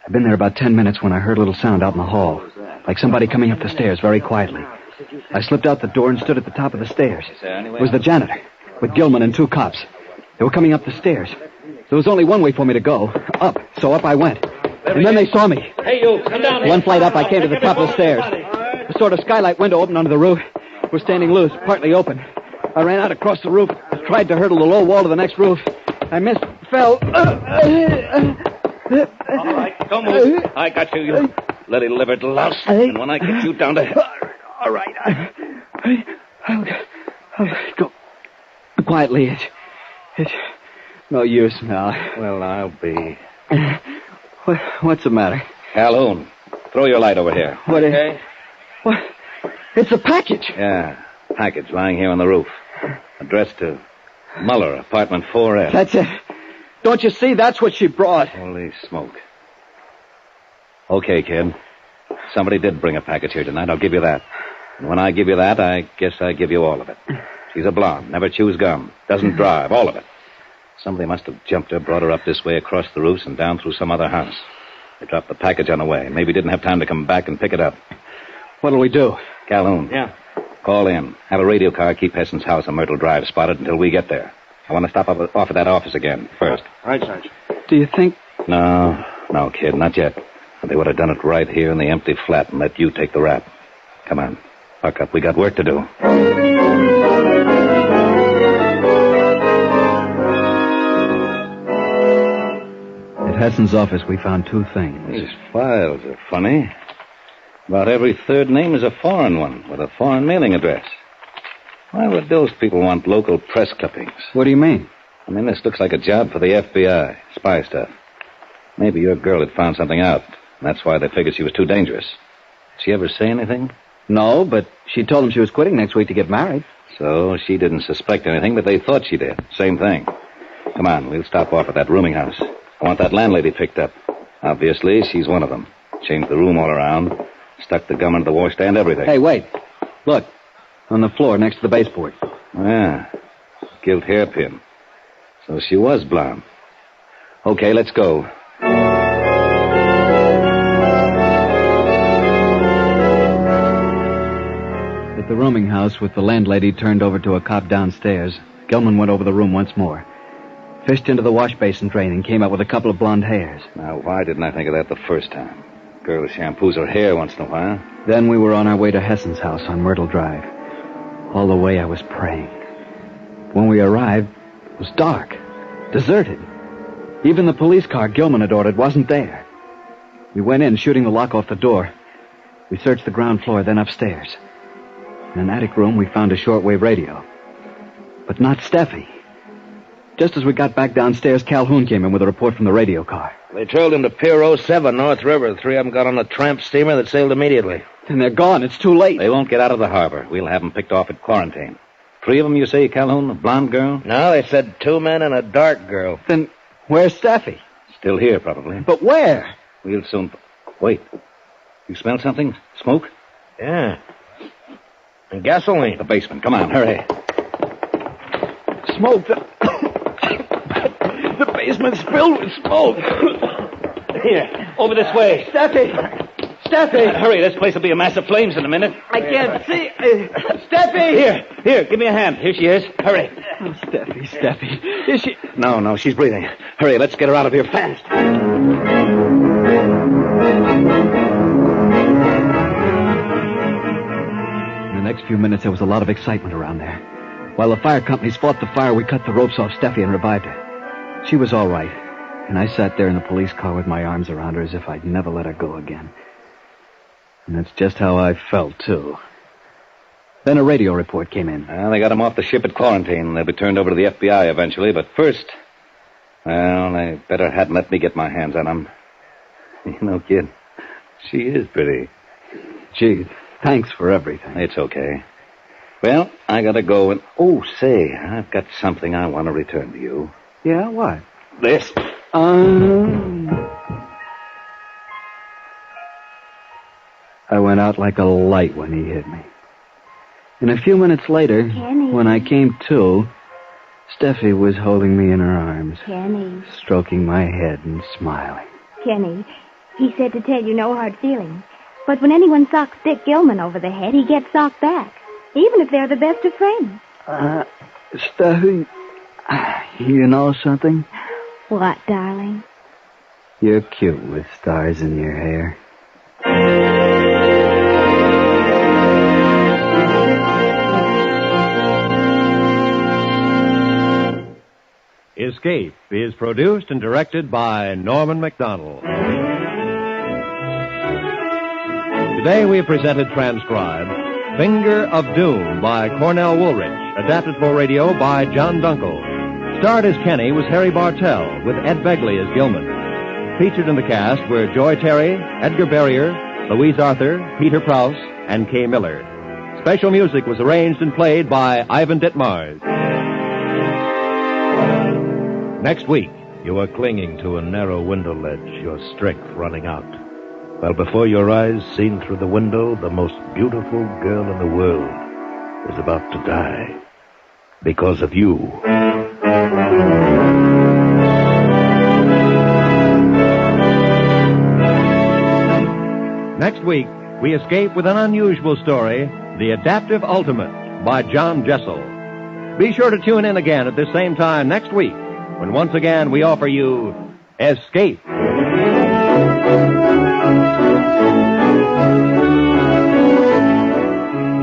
I'd been there about 10 minutes when I heard a little sound out in the hall, like somebody coming up the stairs very quietly. I slipped out the door and stood at the top of the stairs. It was the janitor, with Gilman and 2 cops. They were coming up the stairs. There was only one way for me to go, up. So up I went. And then they saw me. Hey, you, come down here. One flight up, I came to the top of the stairs. A sort of skylight window opened onto the roof. It was standing loose, partly open. I ran out across the roof, tried to hurdle the low wall to the next roof. I missed, fell. All right, don't move. I got you, you bloody-livered louse. And when I get you down to... All right. I'll go quietly. It's no use now. Well, I'll be... What's the matter? Calhoun, throw your light over here. What? It's a package. Yeah, package lying here on the roof. Addressed to Muller, apartment 4F. That's it. Don't you see? That's what she brought. Holy smoke. Okay, kid. Somebody did bring a package here tonight. I'll give you that. And when I give you that, I guess I give you all of it. She's a blonde, never chews gum, doesn't drive, all of it. Somebody must have jumped her, brought her up this way across the roofs and down through some other house. They dropped the package on the way. Maybe didn't have time to come back and pick it up. What'll we do? Calhoun. Yeah. Call in. Have a radio car keep Hessen's house on Myrtle Drive spotted until we get there. I want to stop off at that office again first. Right, Sarge. Do you think... No, kid, not yet. They would have done it right here in the empty flat and let you take the rap. Come on. Buck up. We got work to do. At Hessen's office, we found 2 things. These files are funny. About every third name is a foreign one with a foreign mailing address. Why would those people want local press clippings? What do you mean? I mean, this looks like a job for the FBI. Spy stuff. Maybe your girl had found something out. And that's why they figured she was too dangerous. Did she ever say anything? No, but she told them she was quitting next week to get married. So she didn't suspect anything, but they thought she did. Same thing. Come on, we'll stop off at that rooming house. I want that landlady picked up. Obviously, she's one of them. Changed the room all around. Stuck the gum into the washstand, everything. Hey, wait. Look. On the floor next to the baseboard. Yeah. Gilt hairpin. So she was blonde. Okay, let's go. At the rooming house, with the landlady turned over to a cop downstairs, Gilman went over the room once more. Fished into the wash basin drain and came out with a couple of blonde hairs. Now, why didn't I think of that the first time? Girl shampoos her hair once in a while. Then we were on our way to Hessen's house on Myrtle Drive. All the way I was praying. When we arrived, it was dark, deserted. Even the police car Gilman had ordered wasn't there. We went in, shooting the lock off the door. We searched the ground floor, then upstairs. In an attic room, we found a shortwave radio. But not Steffi. Just as we got back downstairs, Calhoun came in with a report from the radio car. They trailed him to Pier 07, North River. 3 of them got on a tramp steamer that sailed immediately. And they're gone. It's too late. They won't get out of the harbor. We'll have them picked off at quarantine. 3 of them, you say, Calhoun? A blonde girl? No, they said 2 men and a dark girl. Then where's Steffi? Still here, probably. But where? We'll soon... Wait. You smell something? Smoke? Yeah. And gasoline. The basement. Come on, hurry. Smoke. The basement's filled with smoke. Here, over this way. Steffi! Hurry, this place will be a mass of flames in a minute. I can't see. Steffi! Here, give me a hand. Here she is. Hurry. Oh, Steffi. Is she... No, she's breathing. Hurry, let's get her out of here fast. next few minutes, there was a lot of excitement around there. While the fire companies fought the fire, we cut the ropes off Steffi and revived her. She was all right, and I sat there in the police car with my arms around her as if I'd never let her go again. And that's just how I felt, too. Then a radio report came in. Well, they got him off the ship at quarantine. They'll be turned over to the FBI eventually, but first... Well, they better hadn't let me get my hands on him. You know, kid, she is pretty. Gee, thanks for everything. It's okay. Well, I gotta go and... Oh, say, I've got something I want to return to you. Yeah, what? This. I went out like a light when he hit me. And a few minutes later, Kenny. when I came to, Steffi was holding me in her arms, Kenny. stroking my head and smiling. Kenny, he said to tell you no hard feelings. But when anyone socks Dick Gilman over the head, he gets socked back, even if they're the best of friends. Steffi, you know something? What, darling? You're cute with stars in your hair. Escape is produced and directed by Norman MacDonald. Today we have presented transcribed Finger of Doom by Cornell Woolrich, adapted for radio by John Dunkel. Starred as Kenny was Harry Bartell, with Ed Begley as Gilman. Featured in the cast were Joy Terry, Edgar Barrier, Louise Arthur, Peter Prouse, and Kay Miller. Special music was arranged and played by Ivan Ditmars. Next week, you are clinging to a narrow window ledge, your strength running out. While before your eyes, seen through the window, the most beautiful girl in the world is about to die. Because of you. Next week, we escape with an unusual story, The Adaptive Ultimate by John Jessel. Be sure to tune in again at this same time next week, when once again we offer you Escape.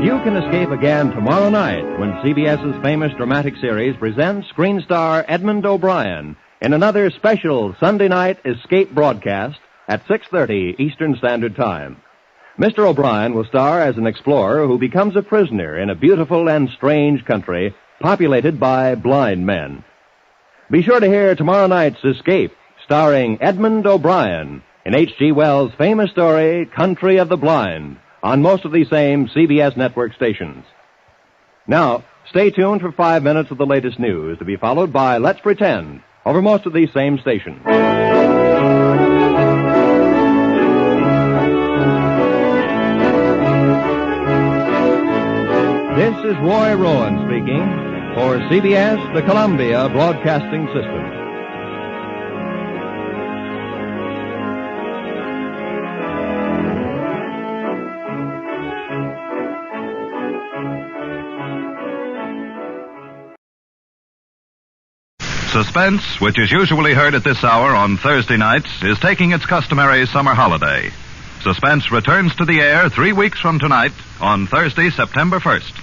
You can escape again tomorrow night when CBS's famous dramatic series presents screen star Edmund O'Brien in another special Sunday night Escape broadcast at 6:30 Eastern Standard Time. Mr. O'Brien will star as an explorer who becomes a prisoner in a beautiful and strange country populated by blind men. Be sure to hear tomorrow night's Escape, starring Edmund O'Brien in H.G. Wells' famous story, Country of the Blind, on most of these same CBS network stations. Now, stay tuned for 5 minutes of the latest news, to be followed by Let's Pretend, over most of these same stations. This is Roy Rowan speaking for CBS, the Columbia Broadcasting System. Suspense, which is usually heard at this hour on Thursday nights, is taking its customary summer holiday. Suspense returns to the air 3 weeks from tonight on Thursday, September 1st.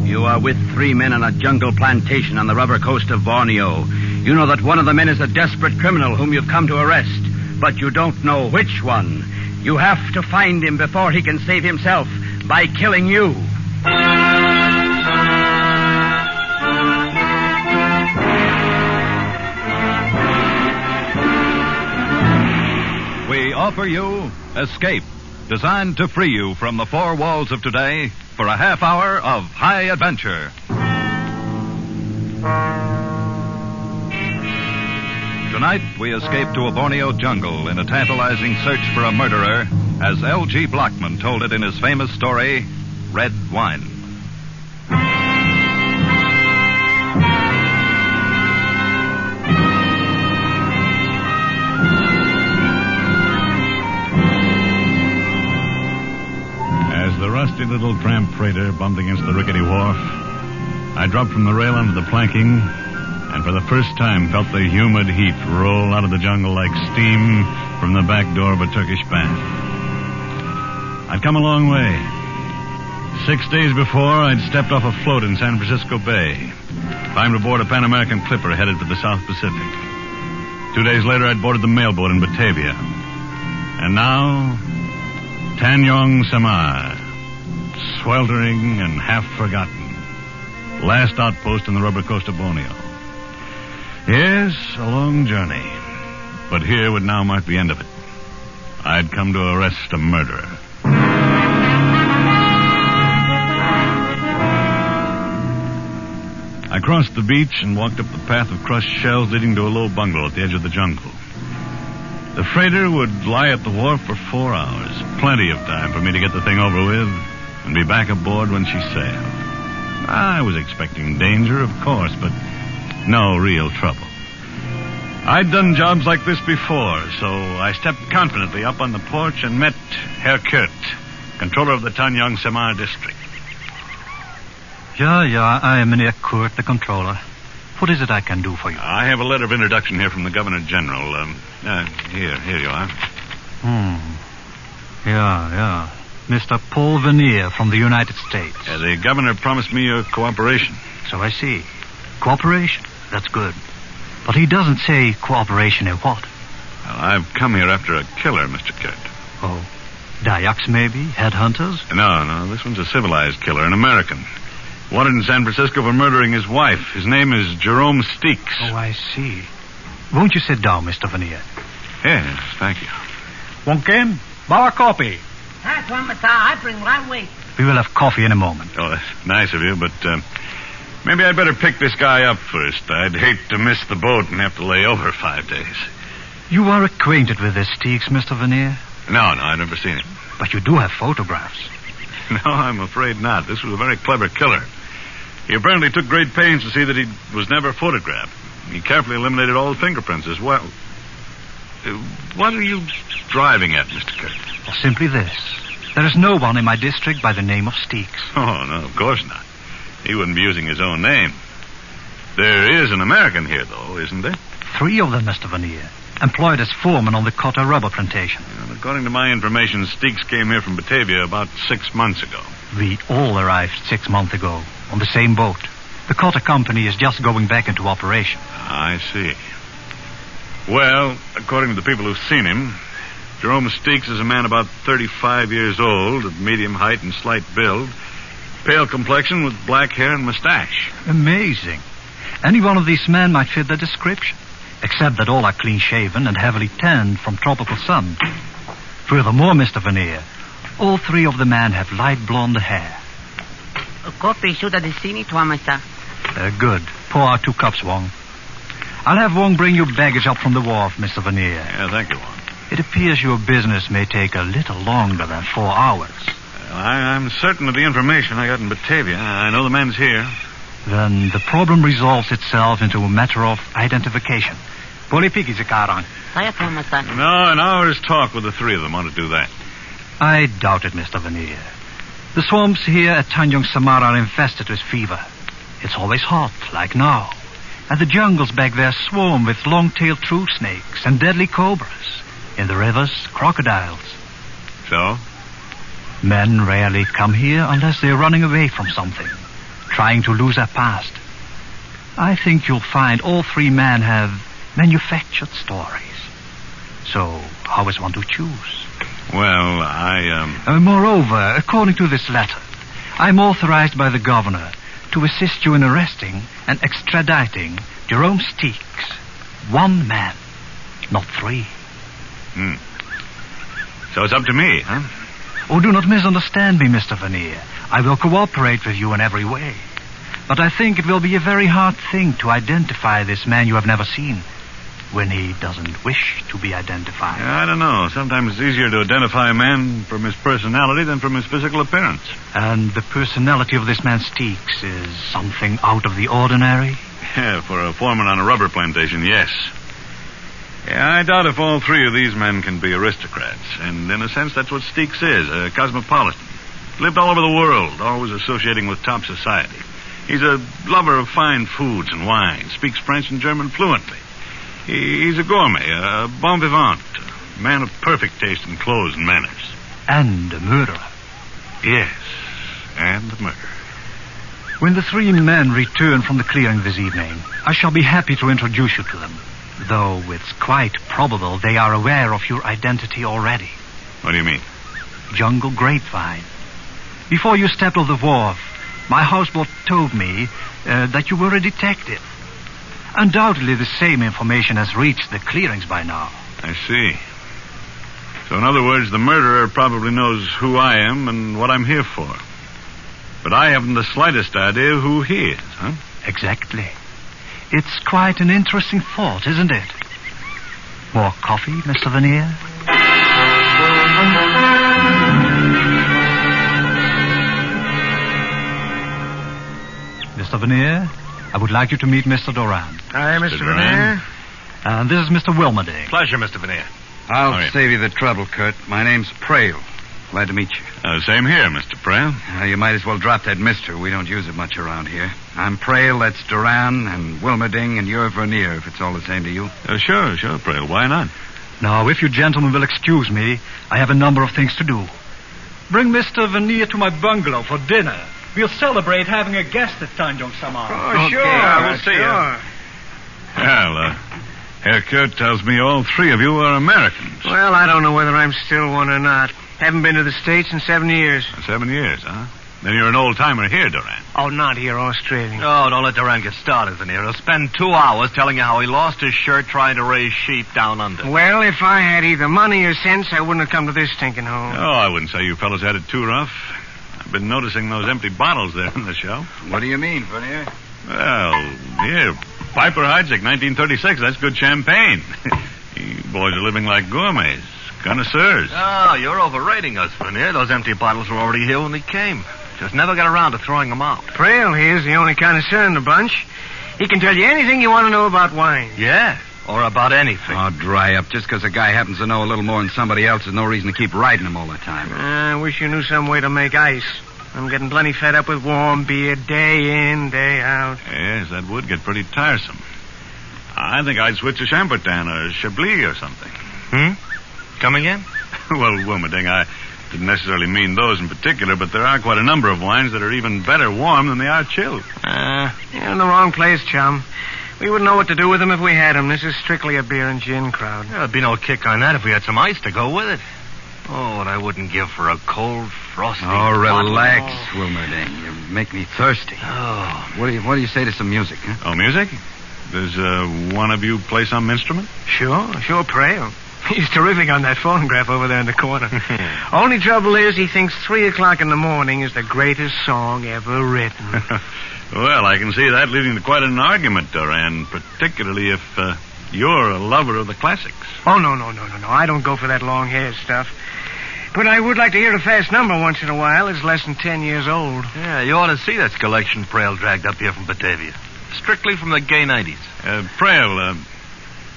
You are with 3 men on a jungle plantation on the rubber coast of Borneo. You know that one of the men is a desperate criminal whom you've come to arrest, but you don't know which one. You have to find him before he can save himself by killing you. We offer you Escape, designed to free you from the four walls of today for a half hour of high adventure. Tonight, we escape to a Borneo jungle in a tantalizing search for a murderer, as L.G. Blockman told it in his famous story, Red Wine. As the rusty little tramp freighter bumped against the rickety wharf, I dropped from the rail onto the planking, and for the first time felt the humid heat roll out of the jungle like steam from the back door of a Turkish bath. I'd come a long way. 6 days before, I'd stepped off a float in San Francisco Bay, climbed aboard a Pan American clipper headed for the South Pacific. 2 days later, I'd boarded the mailboat in Batavia. And now, Tanjong Samar, sweltering and half forgotten. Last outpost in the rubber coast of Borneo. Yes, a long journey. But here would now mark the end of it. I'd come to arrest a murderer. I crossed the beach and walked up the path of crushed shells leading to a low bungalow at the edge of the jungle. The freighter would lie at the wharf for 4 hours. Plenty of time for me to get the thing over with and be back aboard when she sailed. I was expecting danger, of course, but no real trouble. I'd done jobs like this before, so I stepped confidently up on the porch and met Herr Kurt, controller of the Tanjong Samar district. Yeah, I am Meneer Kurt, the controller. What is it I can do for you? I have a letter of introduction here from the Governor General. Here you are. Yeah. Mr. Paul Veneer from the United States. The governor promised me your cooperation. So I see. Cooperation? That's good. But he doesn't say cooperation in what? Well, I've come here after a killer, Mr. Kurt. Oh, Dayaks maybe? Headhunters? No, this one's a civilized killer, an American. Wanted in San Francisco for murdering his wife. His name is Jerome Steeks. Oh, I see. Won't you sit down, Mr. Veneer? Yes, thank you. Wonken, bawa kopi. That's one, Mr. I bring right away. We will have coffee in a moment. Oh, that's nice of you, but maybe I'd better pick this guy up first. I'd hate to miss the boat and have to lay over 5 days. You are acquainted with this Steeks, Mr. Veneer? No, I've never seen him. But you do have photographs. No, I'm afraid not. This was a very clever killer. He apparently took great pains to see that he was never photographed. He carefully eliminated all the fingerprints as well. What are you driving at, Mr. Kurt? Well, simply this. There is no one in my district by the name of Steeks. Oh, no, of course not. He wouldn't be using his own name. There is an American here, though, isn't there? 3 of them, Mr. Veneer. Employed as foreman on the Cotta rubber plantation. Well, according to my information, Steeks came here from Batavia about 6 months ago. We all arrived 6 months ago on the same boat. The Cotta company is just going back into operation. I see. Well, according to the people who've seen him, Jerome Steeks is a man about 35 years old, of medium height and slight build, pale complexion with black hair and mustache. Amazing. Any one of these men might fit the description, except that all are clean-shaven and heavily tanned from tropical sun. Furthermore, Mr. Veneer, all 3 of the men have light blonde hair. A coffee should have seen it, Mr. Good. Pour out 2 cups, Wong. I'll have Wong bring your baggage up from the wharf, Mr. Veneer. Yeah, thank you, Wong. It appears your business may take a little longer than 4 hours. I'm certain of the information I got in Batavia. I know the man's here. Then the problem resolves itself into a matter of identification. Polipiki sekarang. Saya tahu, Mr. No, an hour's talk with the 3 of them ought to do that. I doubt it, Mr. Veneer. The swamps here at Tanjong Samar are infested with fever. It's always hot, like now. And the jungles back there swarm with long-tailed true snakes and deadly cobras. In the rivers, crocodiles. So? Men rarely come here unless they're running away from something, trying to lose their past. I think you'll find all 3 men have manufactured stories. So, how is one to choose? Well, Moreover, according to this letter, I'm authorized by the governor to assist you in arresting and extraditing Jerome Steeks. 1 man, not 3. So it's up to me, huh? Oh, do not misunderstand me, Mr. Veneer. I will cooperate with you in every way. But I think it will be a very hard thing to identify this man you have never seen when he doesn't wish to be identified. I don't know. Sometimes it's easier to identify a man from his personality than from his physical appearance. And the personality of this man Steeks is something out of the ordinary? Yeah, for a foreman on a rubber plantation, yes. Yeah, I doubt if all 3 of these men can be aristocrats. And in a sense, that's what Steeks is, a cosmopolitan. Lived all over the world, always associating with top society. He's a lover of fine foods and wine, speaks French and German fluently. He's a gourmet, a bon vivant, a man of perfect taste in clothes and manners. And a murderer. Yes, and a murderer. When the three men return from the clearing this evening, I shall be happy to introduce you to them. Though it's quite probable they are aware of your identity already. What do you mean? Jungle Grapevine. Before you stepped off the wharf, my houseboat told me that you were a detective. Undoubtedly the same information has reached the clearings by now. I see. So in other words, the murderer probably knows who I am and what I'm here for. But I haven't the slightest idea who he is, huh? Exactly. It's quite an interesting thought, isn't it? More coffee, Mr. Vernier? Mr. Vernier, I would like you to meet Mr. Doran. Hi, Mr. Vernier. And this is Mr. Wilmerding. Pleasure, Mr. Vernier. I'll save you the trouble, Kurt. My name's Prail. Glad to meet you. Same here, Mr. Prail. You might as well drop that mister. We don't use it much around here. I'm Prail, that's Duran, and Wilmerding, and you're Vernier, if it's all the same to you. Sure, Prail. Why not? Now, if you gentlemen will excuse me, I have a number of things to do. Bring Mr. Vernier to my bungalow for dinner. We'll celebrate having a guest at Tanjong Samar. Oh, sure. We'll see you. Well, Herr Kurt tells me all three of you are Americans. Well, I don't know whether I'm still one or not. Haven't been to the States in 7 years. 7 years, huh? Then you're an old-timer here, Duran. Oh, not here, Australian. Oh, don't let Duran get started, Vernier. He'll spend 2 hours telling you how he lost his shirt trying to raise sheep down under. Well, if I had either money or sense, I wouldn't have come to this stinking hole. Oh, I wouldn't say you fellas had it too rough. I've been noticing those empty bottles there on the shelf. What do you mean, Vernier? Well, here, Piper Heidsieck, 1936. That's good champagne. You boys are living like gourmets. Connoisseurs. Oh, you're overrating us, Vernier. Those empty bottles were already here when they came. Just never got around to throwing them out. Prail here's the only connoisseur in the bunch. He can tell you anything you want to know about wine. Yeah, or about anything. Oh, dry up. Just because a guy happens to know a little more than somebody else is no reason to keep riding him all the time. I wish you knew some way to make ice. I'm getting plenty fed up with warm beer day in, day out. Yes, that would get pretty tiresome. I think I'd switch to Chambertin or Chablis or something. Come again? Well, Wilmerding, I didn't necessarily mean those in particular, but there are quite a number of wines that are even better warm than they are chilled. You're in the wrong place, chum. We wouldn't know what to do with them if we had them. This is strictly a beer and gin crowd. There'd be no kick on that if we had some ice to go with it. Oh, what I wouldn't give for a cold, frosty... Oh, relax, Wilmerding. You make me thirsty. Oh. What do you say to some music, huh? Oh, music? Does one of you play some instrument? Sure, Prail. He's terrific on that phonograph over there in the corner. Only trouble is he thinks 3 o'clock in the morning is the greatest song ever written. Well, I can see that leading to quite an argument, Duran, particularly if you're a lover of the classics. Oh, no. I don't go for that long-haired stuff. But I would like to hear a fast number once in a while. It's less than 10 years old. Yeah, you ought to see that collection Prail dragged up here from Batavia. Strictly from the gay 90s. Prail,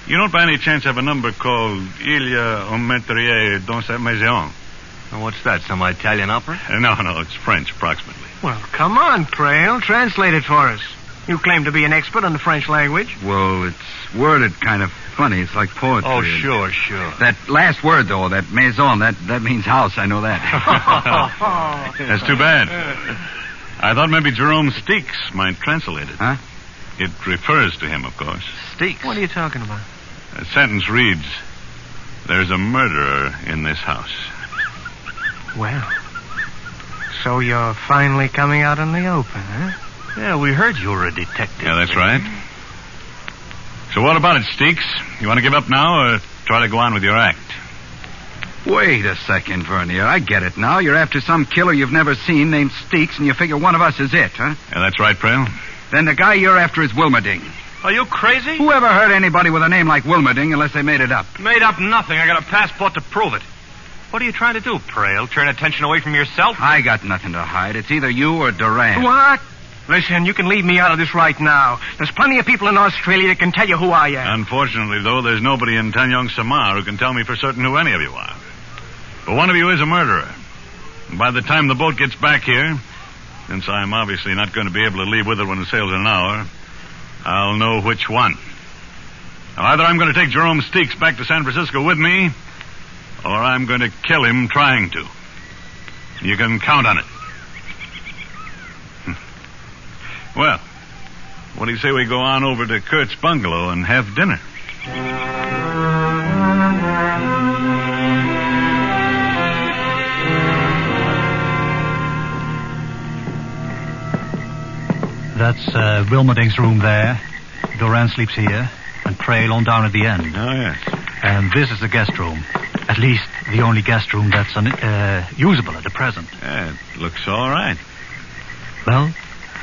you don't by any chance have a number called Il y a un meurtrier dans cette maison? What's that, some Italian opera? No, it's French, approximately. Well, come on, Prail. Translate it for us. You claim to be an expert on the French language. Well, it's worded kind of funny. It's like poetry. Oh, sure. That last word, though, that maison, that means house. I know that. That's too bad. I thought maybe Jerome Steeks might translate it. Huh? It refers to him, of course. Steeks? What are you talking about? The sentence reads, "There's a murderer in this house." Well, so you're finally coming out in the open, huh? Yeah, we heard you were a detective. Yeah, that's right. So what about it, Steeks? You want to give up now or try to go on with your act? Wait a second, Vernier. I get it now. You're after some killer you've never seen named Steeks, and you figure one of us is it, huh? Yeah, that's right, Prail. Then the guy you're after is Wilmerding. Are you crazy? Who ever heard anybody with a name like Wilmerding unless they made it up? Made up nothing. I got a passport to prove it. What are you trying to do, Prail? Turn attention away from yourself? I got nothing to hide. It's either you or Duran. What? Listen, you can leave me out of this right now. There's plenty of people in Australia that can tell you who I am. Unfortunately, though, there's nobody in Tanjong Samar who can tell me for certain who any of you are. But one of you is a murderer. And by the time the boat gets back here, Since I'm obviously not going to be able to leave with her when it sails in an hour, I'll know which one. Now, either I'm going to take Jerome Steeks back to San Francisco with me, or I'm going to kill him trying to. You can count on it. Well, what do you say we go on over to Kurt's bungalow and have dinner? That's Wilmerding's room there. Doran sleeps here, and Trail on down at the end. Oh, yes. And this is the guest room. At least the only guest room that's usable at the present. Yeah, it looks all right. Well,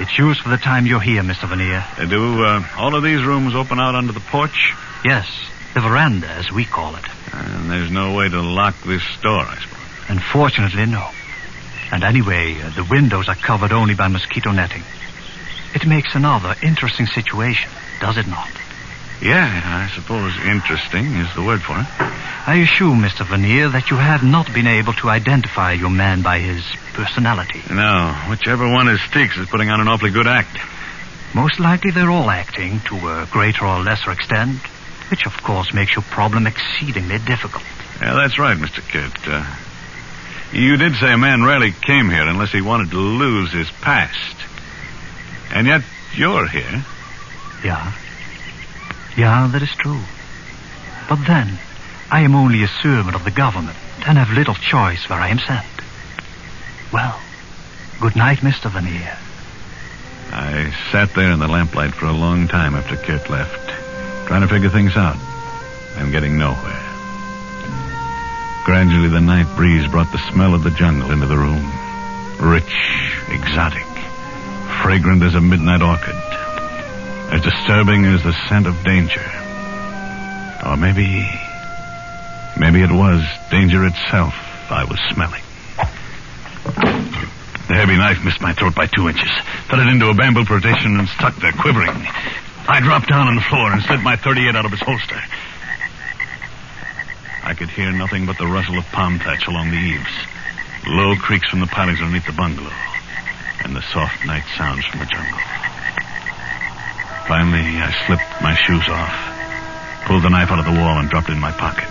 it's used for the time you're here, Mr. Veneer. Do all of these rooms open out onto the porch? Yes, the veranda, as we call it. And there's no way to lock this door, I suppose. Unfortunately, no. And anyway, the windows are covered only by mosquito netting. It makes another interesting situation, does it not? Yeah, I suppose interesting is the word for it. I assume, Mr. Veneer, that you have not been able to identify your man by his personality. No, whichever one is Steeks is putting on an awfully good act. Most likely they're all acting to a greater or lesser extent, which of course makes your problem exceedingly difficult. Yeah, that's right, Mr. Kidd. You did say a man rarely came here unless he wanted to lose his past. And yet you're here. Yeah. Yeah, that is true. But then, I am only a servant of the government and have little choice where I am sent. Well, good night, Mr. Veneer. I sat there in the lamplight for a long time after Kurt left, trying to figure things out and getting nowhere. Gradually, the night breeze brought the smell of the jungle into the room. Rich, exotic, fragrant as a midnight orchid. As disturbing as the scent of danger. Or maybe it was danger itself I was smelling. The heavy knife missed my throat by 2 inches. Fell it into a bamboo partition and stuck there, quivering. I dropped down on the floor and slid my .38 out of its holster. I could hear nothing but the rustle of palm thatch along the eaves, low creaks from the pilings underneath the bungalow, and the soft night sounds from the jungle. Finally, I slipped my shoes off, pulled the knife out of the wall and dropped it in my pocket.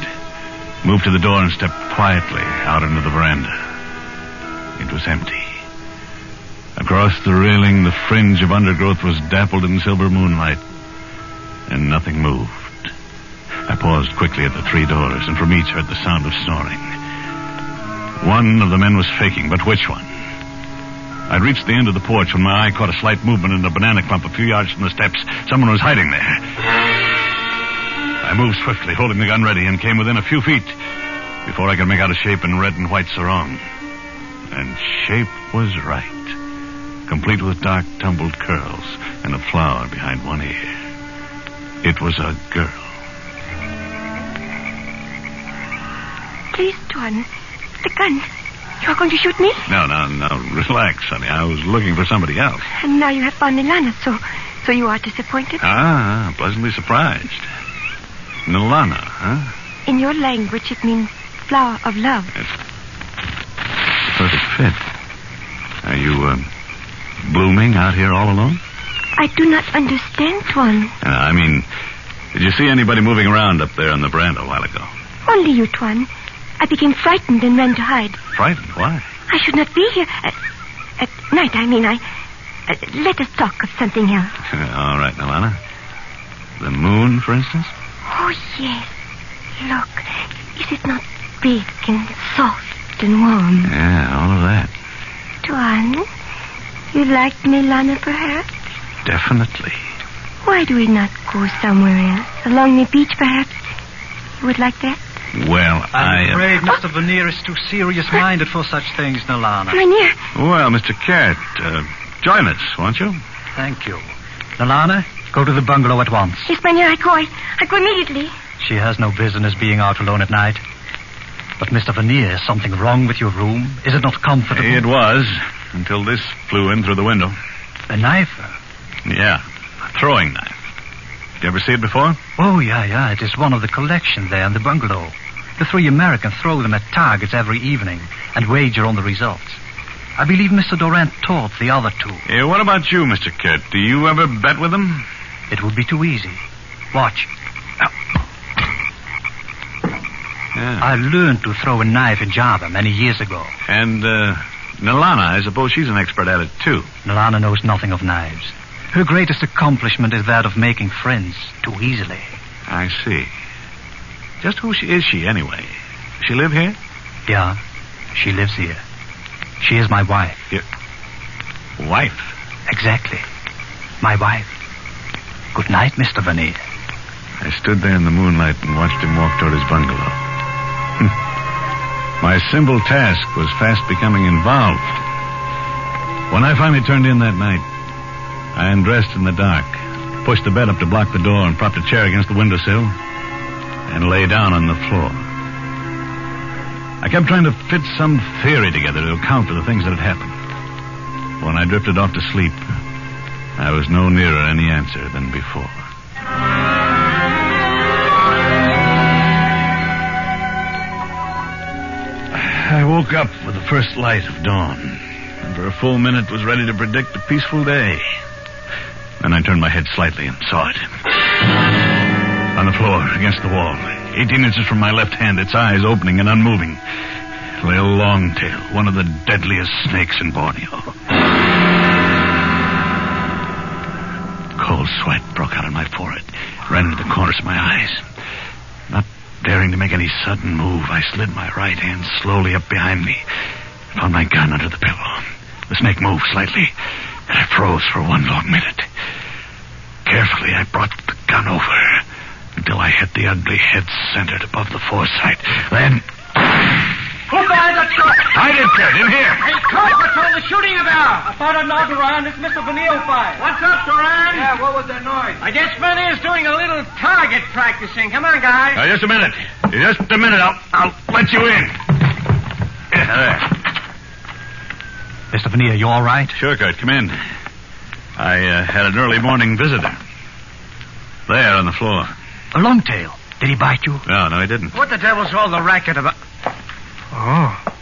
Moved to the door and stepped quietly out into the veranda. It was empty. Across the railing, the fringe of undergrowth was dappled in silver moonlight, and nothing moved. I paused quickly at the 3 doors, and from each heard the sound of snoring. One of the men was faking, but which one? I'd reached the end of the porch when my eye caught a slight movement in a banana clump a few yards from the steps. Someone was hiding there. I moved swiftly, holding the gun ready, and came within a few feet before I could make out a shape in red and white sarong. And shape was right, complete with dark, tumbled curls and a flower behind one ear. It was a girl. Please, Tuan, the gun. You're going to shoot me? No, relax, honey. I was looking for somebody else. And now you have found Nilana, so you are disappointed? Pleasantly surprised. Nilana, huh? In your language, it means flower of love. It's a perfect fit. Are you, blooming out here all alone? I do not understand, Tuan. I mean, did you see anybody moving around up there on the veranda a while ago? Only you, Tuan. I became frightened and ran to hide. Frightened? Why? I should not be here. At night, I mean. Let us talk of something else. All right, Nilana. The moon, for instance? Oh, yes. Look. Is it not big and soft and warm? Yeah, all of that. Tuan, you like Nilana, perhaps? Definitely. Why do we not go somewhere else? Along the beach, perhaps? You would like that? Well, I'm afraid Mr. Veneer is too serious-minded for such things, Nilana. Veneer. Well, Mr. Kurt, join us, won't you? Thank you. Nilana, go to the bungalow at once. Yes, Veneer, I go immediately. She has no business being out alone at night. But, Mr. Veneer, is something wrong with your room? Is it not comfortable? It was, until this flew in through the window. A knife? Yeah, a throwing knife. Did you ever see it before? Oh, yeah. It is one of the collection there in the bungalow. The 3 Americans throw them at targets every evening and wager on the results. I believe Mr. Durant taught the other two. Yeah, what about you, Mr. Kurt? Do you ever bet with them? It would be too easy. Watch. Yeah. I learned to throw a knife in Java many years ago. And, Nalana, I suppose she's an expert at it, too. Nalana knows nothing of knives. Her greatest accomplishment is that of making friends too easily. I see. Just who is she, anyway? Does she live here? Yeah, she lives here. She is my wife. Your wife? Exactly. My wife. Good night, Mr. Vernier. I stood there in the moonlight and watched him walk toward his bungalow. My simple task was fast becoming involved. When I finally turned in that night, I undressed in the dark, pushed the bed up to block the door, and propped a chair against the windowsill, and lay down on the floor. I kept trying to fit some theory together to account for the things that had happened. When I drifted off to sleep, I was no nearer any answer than before. I woke up with the first light of dawn, and for a full minute was ready to predict a peaceful day. Then I turned my head slightly and saw it. On the floor, against the wall, 18 inches from my left hand, its eyes opening and unmoving, lay a long-tail, one of the deadliest snakes in Borneo. Cold sweat broke out on my forehead, ran into the corners of my eyes. Not daring to make any sudden move, I slid my right hand slowly up behind me, found my gun under the pillow. The snake moved slightly, and I froze for one long minute. Carefully, I brought the gun over until I hit the ugly head centered above the foresight. Then... Who fired that shot? I did, Kurt, in here. Hey, Kurt, what's all the shooting about? I thought I'd know, Duran. It's Mr. Vanille fired. What's up, Duran? Yeah, what was that noise? I guess Vanille's doing a little target practicing. Come on, guys. Now, just a minute. Just a minute. I'll let you in. Yeah, there. Mr. Vanille, you all right? Sure, Kurt. Come in. I had an early morning visitor. There on the floor. A long-tail. Did he bite you? No, he didn't. What the devil's all the racket about? Oh,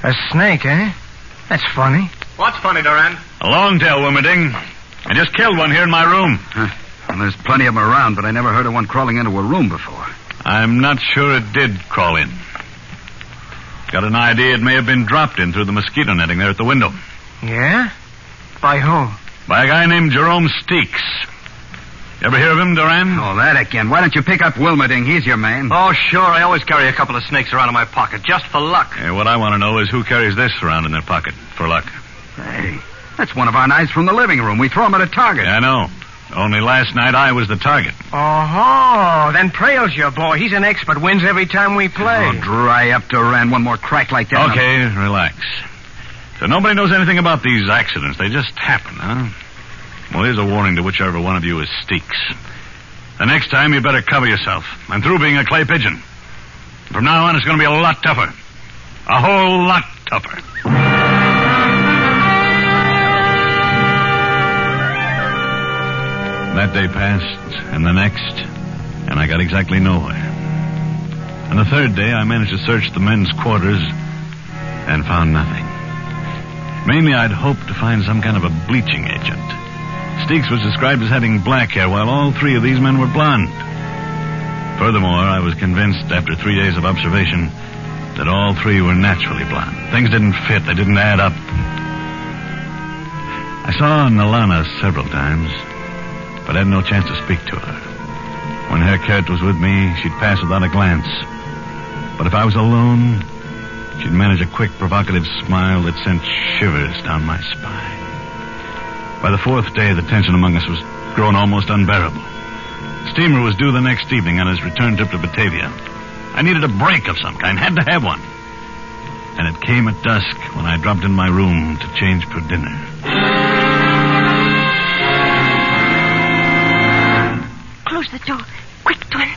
a snake, eh? That's funny. What's funny, Duran? A long-tail, Wilmerding. I just killed one here in my room. Well, there's plenty of them around, but I never heard of one crawling into a room before. I'm not sure it did crawl in. Got an idea it may have been dropped in through the mosquito netting there at the window. Yeah? By who? By a guy named Jerome Steeks. You ever hear of him, Duran? Oh, that again. Why don't you pick up Wilmerding? He's your man. Oh, sure. I always carry a couple of snakes around in my pocket, just for luck. Hey, what I want to know is who carries this around in their pocket for luck. Hey, that's one of our knives from the living room. We throw them at a target. Yeah, I know. Only last night I was the target. Oh, then Prail's your boy. He's an expert. Wins every time we play. Oh, dry up, Duran. One more crack like that. Okay, relax. So nobody knows anything about these accidents. They just happen, huh? Well, here's a warning to whichever one of you is Steeks. The next time, you better cover yourself. I'm through being a clay pigeon. From now on, it's going to be a lot tougher. A whole lot tougher. That day passed, and the next, and I got exactly nowhere. On the third day, I managed to search the men's quarters and found nothing. Mainly, I'd hoped to find some kind of a bleaching agent. Steeks was described as having black hair, while all three of these men were blonde. Furthermore, I was convinced after 3 days of observation that all three were naturally blonde. Things didn't fit. They didn't add up. I saw Nalana several times, but had no chance to speak to her. When Herr Kurt was with me, she'd pass without a glance. But if I was alone, she'd manage a quick, provocative smile that sent shivers down my spine. By the fourth day, the tension among us was grown almost unbearable. Steamer was due the next evening on his return trip to Batavia. I needed a break of some kind, had to have one. And it came at dusk when I dropped in my room to change for dinner. Close the door. Quick, Tuan.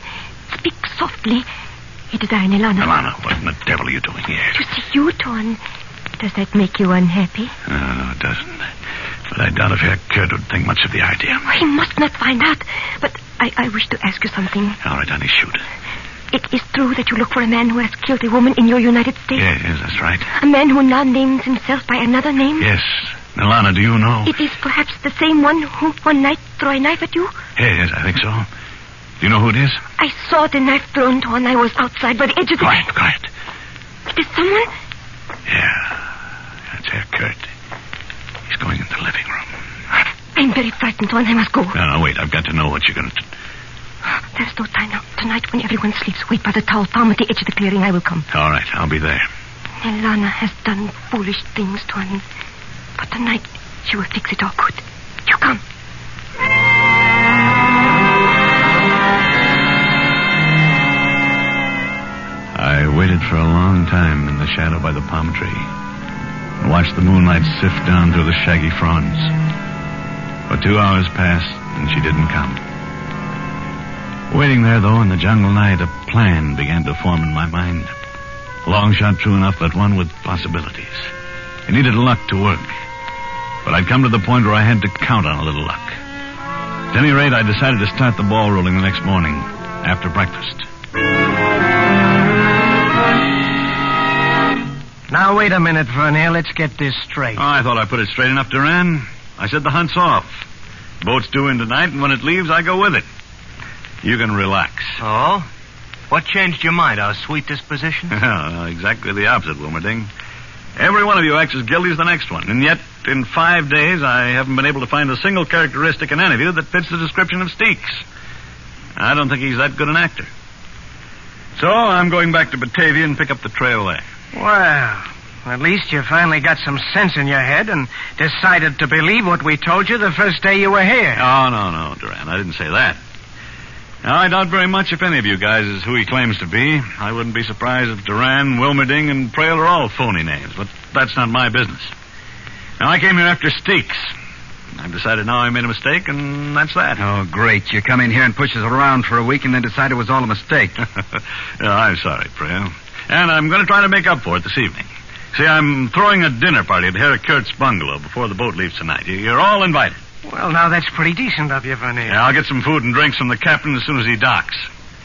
Speak softly. It is I, Nalana. Nalana, what in the devil are you doing here? To see you, Tuan. Does that make you unhappy? No, it doesn't. But I doubt if Herr Kurt would think much of the idea. He must not find out. But I wish to ask you something. All right, honey, shoot. It is true that you look for a man who has killed a woman in your United States? Yes, that's right. A man who now names himself by another name? Yes. Nalana, do you know? It is perhaps the same one who one night threw a knife at you? Yes, I think so. Do you know who it is? I saw the knife thrown when I was outside by the edge of the... Quiet. It is someone? Yeah, that's Herr Kurt. He's going in the living room. I'm very frightened, so I must go. No, wait. I've got to know what you're going to do. There's no time now. Tonight, when everyone sleeps, wait by the towel palm at the edge of the clearing. I will come. All right, I'll be there. Nalana has done foolish things to him. But tonight, she will fix it all good. You come. I waited for a long time in the shadow by the palm tree and watched the moonlight sift down through the shaggy fronds. For 2 hours passed, and she didn't come. Waiting there, though, in the jungle night, a plan began to form in my mind. A long shot true enough, but one with possibilities. It needed luck to work. But I'd come to the point where I had to count on a little luck. At any rate, I decided to start the ball rolling the next morning, after breakfast. Now, wait a minute, Vernier. Let's get this straight. Oh, I thought I put it straight enough, Duran. I said the hunt's off. Boat's due in tonight, and when it leaves, I go with it. You can relax. Oh? What changed your mind? Our sweet disposition? Exactly the opposite, Wilmerding. Every one of you acts as guilty as the next one, and yet, in 5 days, I haven't been able to find a single characteristic in any of you that fits the description of Steeks. I don't think he's that good an actor. So, I'm going back to Batavia and pick up the trail there. Well, at least you finally got some sense in your head and decided to believe what we told you the first day you were here. Oh, no, Duran. I didn't say that. Now, I doubt very much if any of you guys is who he claims to be. I wouldn't be surprised if Duran, Wilmerding, and Prail are all phony names, but that's not my business. Now, I came here after Steeks. I've decided now I made a mistake, and that's that. Oh, great. You come in here and push us around for a week and then decide it was all a mistake. I'm sorry, Prail. And I'm going to try to make up for it this evening. See, I'm throwing a dinner party at Herr Kurt's bungalow before the boat leaves tonight. You're all invited. Well, now, that's pretty decent of you, Vernier. Yeah, I'll get some food and drinks from the captain as soon as he docks.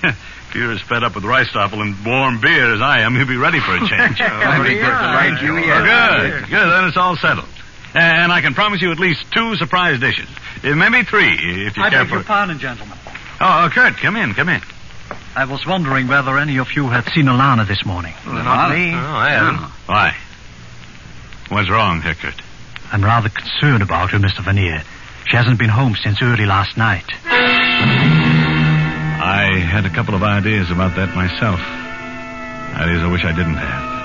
If you're as fed up with Reistoffel and warm beer as I am, he'll be ready for a change. Good. Then it's all settled. And I can promise you at least 2 surprise dishes. Maybe 3, if you care for it. I beg your pardon, gentlemen. Oh, Kurt, come in. I was wondering whether any of you had seen Alana this morning. Not me. Oh, I haven't. Why? What's wrong, Herr Kurt? I'm rather concerned about her, Mr. Vernier. She hasn't been home since early last night. I had a couple of ideas about that myself. Ideas I wish I didn't have.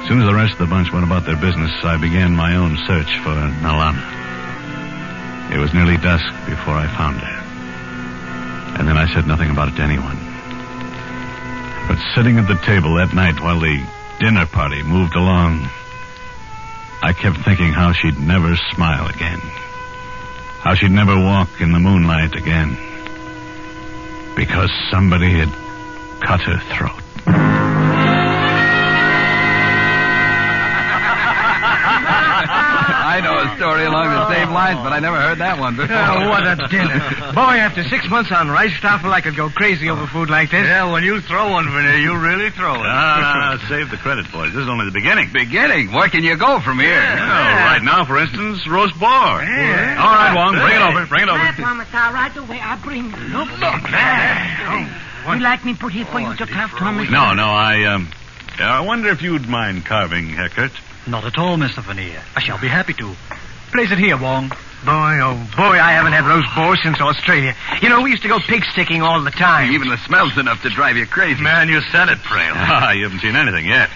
As soon as the rest of the bunch went about their business, I began my own search for Nalana. It was nearly dusk before I found her. And then I said nothing about it to anyone. But sitting at the table that night while the dinner party moved along, I kept thinking how she'd never smile again. How she'd never walk in the moonlight again. Because somebody had cut her throat. I know a story along the same lines, but I never heard that one before. Oh, what a dinner. Boy, after 6 months on Reistoffel, I could go crazy over food like this. Yeah, when you throw one, Vernier, you really throw it. Save the credit, boys. This is only the beginning. Beginning? Where can you go from here? Right now, for instance, roast boar. Yeah. All right, Wong, bring it over. Commissar, right away. I bring. Look. You like me put it for you to carve, Thomas? No, I wonder if you'd mind carving, Herr Kurt. Not at all, Mr. Vernier. I shall be happy to. Place it here, Wong. Boy, oh boy, I haven't had roast boar since Australia. You know, we used to go pig sticking all the time. Even the smell's enough to drive you crazy. Man, you said it, Prail. You haven't seen anything yet.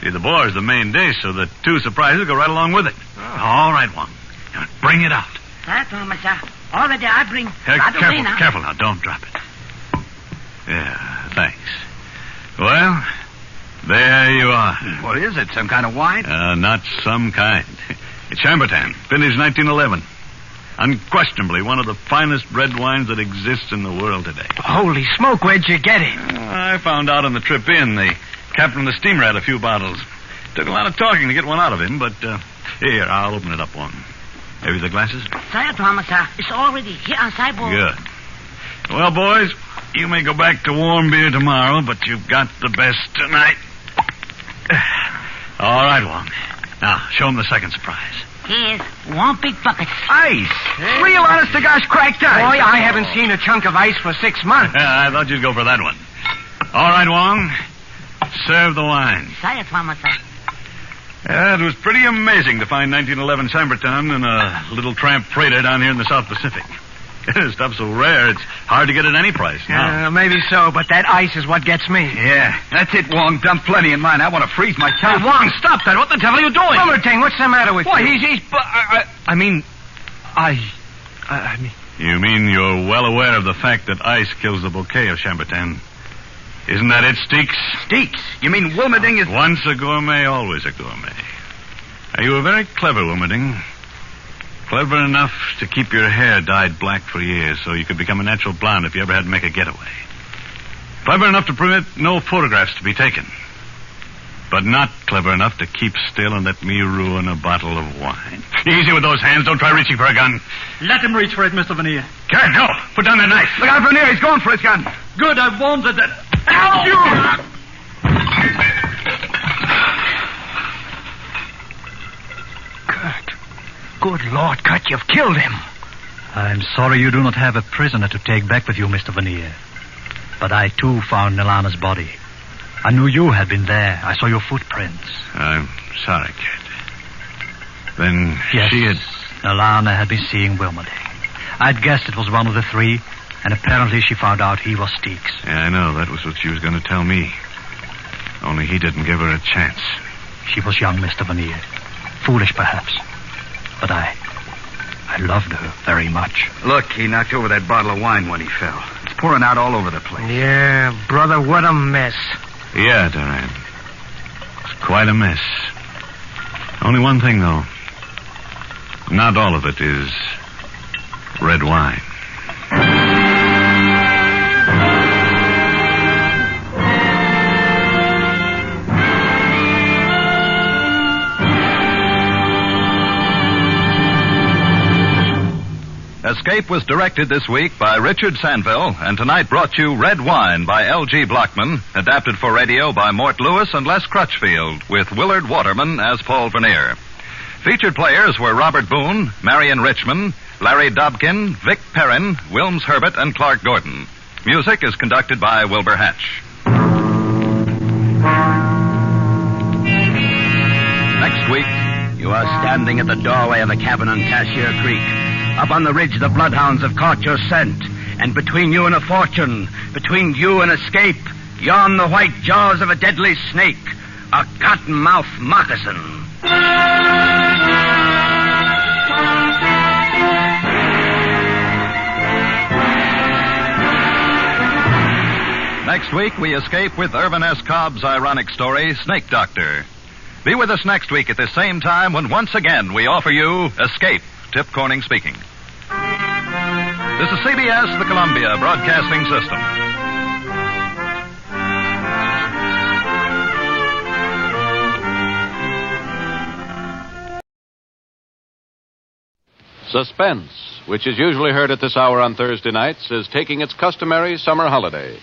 See, the boar's the main dish, so the 2 surprises go right along with it. All right, Wong. Now, bring it out. Thomas, already I bring. Careful now. Don't drop it. Yeah, thanks. Well, there you are. What is it? Some kind of wine? Not some kind. It's Chambertin, vintage 1911. Unquestionably one of the finest red wines that exists in the world today. Holy smoke, where'd you get it? I found out on the trip in. The captain of the steamer had a few bottles. Took a lot of talking to get one out of him, but here, I'll open it up one. Have you the glasses? Sir, Thomas, it's already here on sideboard. Good. Well, boys, you may go back to warm beer tomorrow, but you've got the best tonight. All right, Wong. Now, show him the second surprise. Here's one big bucket. Ice. Real honest-to-gosh cracked ice. Boy, I haven't seen a chunk of ice for 6 months. I thought you'd go for that one. All right, Wong. Serve the wine. Say it, Mama, sir. It was pretty amazing to find 1911 Sambertown in a little tramp freighter down here in the South Pacific. Stuff's so rare, it's hard to get at any price now. Maybe so, but that ice is what gets me. Yeah, that's it, Wong. Dump plenty in mine. I want to freeze my tongue. Hey, Wong, stop that. What the devil are you doing? Bummerting, what's the matter with you? Why, I mean... You mean you're well aware of the fact that ice kills the bouquet of Chambertin? Isn't that it, Steeks? Steeks? You mean Wilmerding is... Once a gourmet, always a gourmet. Now, you were very clever, Wilmerding. Clever enough to keep your hair dyed black for years so you could become a natural blonde if you ever had to make a getaway. Clever enough to permit no photographs to be taken. But not clever enough to keep still and let me ruin a bottle of wine. Easy with those hands. Don't try reaching for a gun. Let him reach for it, Mr. Veneer. Karen, no. Put down that knife. Look out, Veneer. He's going for his gun. Good, I've warned the dead. Ow! You! Good Lord, Kurt, you've killed him. I'm sorry you do not have a prisoner to take back with you, Mr. Veneer. But I, too, found Nilana's body. I knew you had been there. I saw your footprints. I'm sorry, kid. Then yes, she had... Nilana had been seeing Wilmerding. I'd guessed it was one of the three, and apparently she found out he was Steeks. Yeah, I know. That was what she was going to tell me. Only he didn't give her a chance. She was young, Mr. Veneer. Foolish, perhaps. But I loved her very much. Look, he knocked over that bottle of wine when he fell. It's pouring out all over the place. Yeah, brother, what a mess. Yeah, Duran. It's quite a mess. Only one thing, though. Not all of it is red wine. Escape was directed this week by Richard Sanville, and tonight brought you Red Wine by L.G. Blockman, adapted for radio by Mort Lewis and Les Crutchfield, with Willard Waterman as Paul Vernier. Featured players were Robert Boone, Marion Richmond, Larry Dobkin, Vic Perrin, Wilms Herbert, and Clark Gordon. Music is conducted by Wilbur Hatch. Next week, you are standing at the doorway of a cabin on Cashier Creek. Up on the ridge, the bloodhounds have caught your scent. And between you and a fortune, between you and escape, yawn the white jaws of a deadly snake, a cottonmouth moccasin. Next week, we escape with Irvin S. Cobb's ironic story, Snake Doctor. Be with us next week at this same time when once again we offer you Escape. Tip Corning speaking. This is CBS, the Columbia Broadcasting System. Suspense, which is usually heard at this hour on Thursday nights, is taking its customary summer holiday.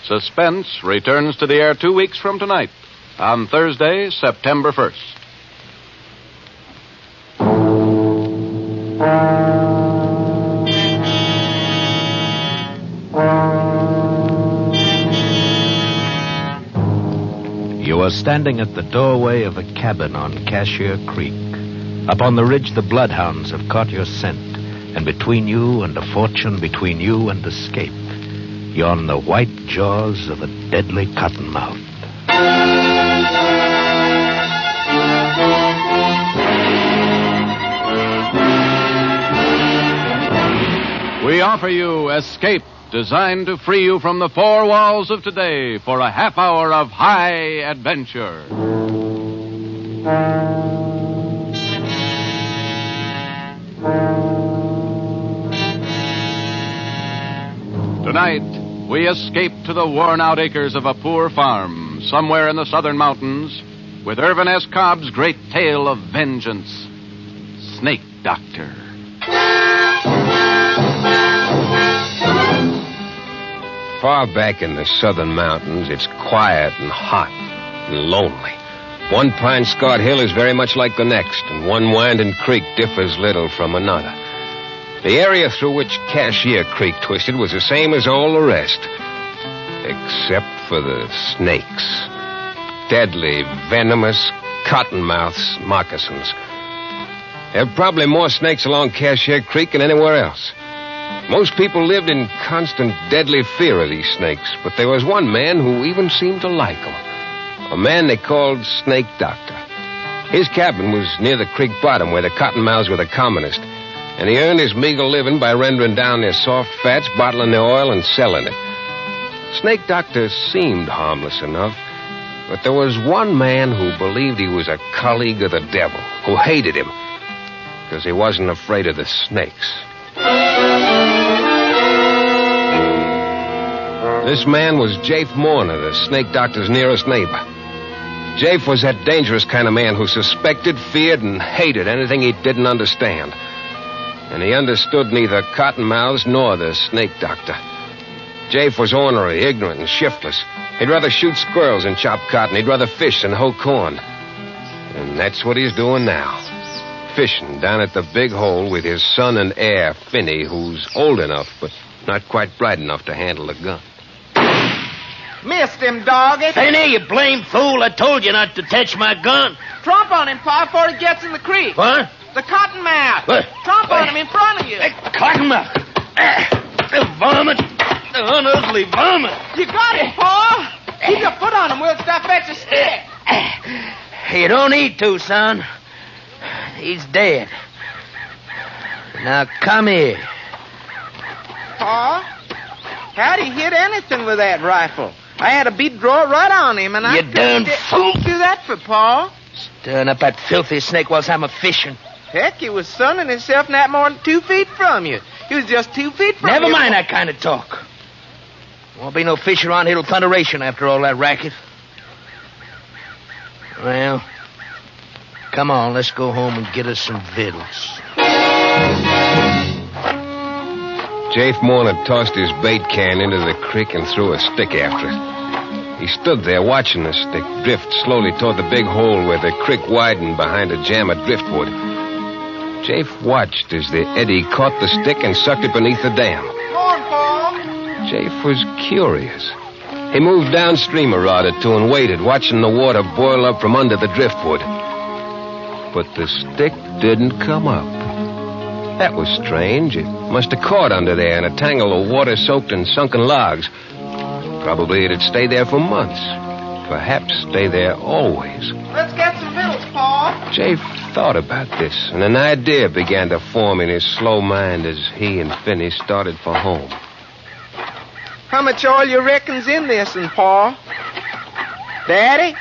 Suspense returns to the air 2 weeks from tonight, on Thursday, September 1st. You are standing at the doorway of a cabin on Cashier Creek. Up on the ridge, the bloodhounds have caught your scent. And between you and a fortune, between you and escape, yawn the white jaws of a deadly cottonmouth. We offer you Escape, designed to free you from the four walls of today for a half hour of high adventure. Tonight, we escape to the worn-out acres of a poor farm somewhere in the southern mountains with Irvin S. Cobb's great tale of vengeance, Snake Doctor. Far back in the southern mountains, it's quiet and hot and lonely. One pine-scarred hill is very much like the next, and one winding creek differs little from another. The area through which Cashier Creek twisted was the same as all the rest, except for the snakes. Deadly, venomous, cottonmouths moccasins. There are probably more snakes along Cashier Creek than anywhere else. Most people lived in constant, deadly fear of these snakes, but there was one man who even seemed to like them. A man they called Snake Doctor. His cabin was near the creek bottom where the cottonmouths were the commonest, and he earned his meager living by rendering down their soft fats, bottling their oil, and selling it. Snake Doctor seemed harmless enough, but there was one man who believed he was a colleague of the devil, who hated him, because he wasn't afraid of the snakes. This man was Jafe Mourner, the Snake Doctor's nearest neighbor. Jafe was that dangerous kind of man who suspected, feared, and hated anything he didn't understand. And he understood neither cottonmouths nor the Snake Doctor. Jafe was ornery, ignorant, and shiftless. He'd rather shoot squirrels than chop cotton. He'd rather fish than hoe corn. And that's what he's doing now. Fishing down at the big hole with his son and heir, Finney, who's old enough but not quite bright enough to handle a gun. Missed him, doggy. Finney, you blame fool. I told you not to touch my gun. Tromp on him, Pa, before he gets in the creek. What? The cottonmouth. What? Tromp on him in front of you. Cottonmouth. The vomit. The unugly vomit. You got him, Pa. Keep your foot on him. We'll stop at your stick. You don't need to, son. He's dead. Now, come here. Pa, how'd he hit anything with that rifle? I had a bead drawer right on him, and you I... darn fool. What do that for, Pa? Stirring up that filthy snake whilst I'm a-fishing. Heck, he was sunning himself not more than 2 feet from you. He was just 2 feet from you. Never mind that kind of talk. Won't be no fish around here till thunderation after all that racket. Well, come on, let's go home and get us some victuals. Jafe Mourner tossed his bait can into the creek and threw a stick after it. He stood there watching the stick drift slowly toward the big hole where the creek widened behind a jam of driftwood. Jafe watched as the eddy caught the stick and sucked it beneath the dam. Come on, Pa. Jafe was curious. He moved downstream a rod or two and waited, watching the water boil up from under the driftwood. But the stick didn't come up. That was strange. It must have caught under there in a tangle of water-soaked and sunken logs. Probably it'd stay there for months. Perhaps stay there always. Let's get some victuals, Pa. Jafe thought about this, and an idea began to form in his slow mind as he and Finney started for home. How much oil you reckon's in this, and Pa? Daddy?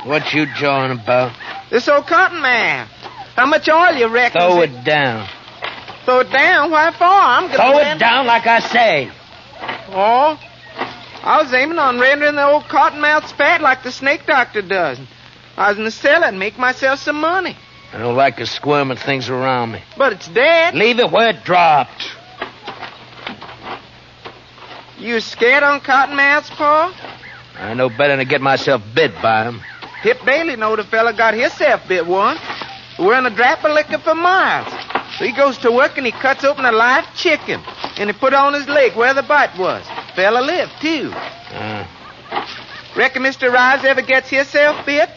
What you jawing about? This old cottonmouth. How much oil you reckon? Throw it down. Throw it down? Why for? I'm gonna Throw it down like I say. Oh, I was aiming on rendering the old cottonmouth fat like the Snake Doctor does. I was going to sell it and make myself some money. I don't like the squirming things around me. But it's dead. Leave it where it dropped. You scared on cottonmouths, Pa? I know better than to get myself bit by them. Hip Bailey knowed a fella got himself bit once. We're in a drap of liquor for miles. So he goes to work and he cuts open a live chicken. And he put on his leg where the bite was. Fella lived, too. Reckon Mr. Rives ever gets himself bit?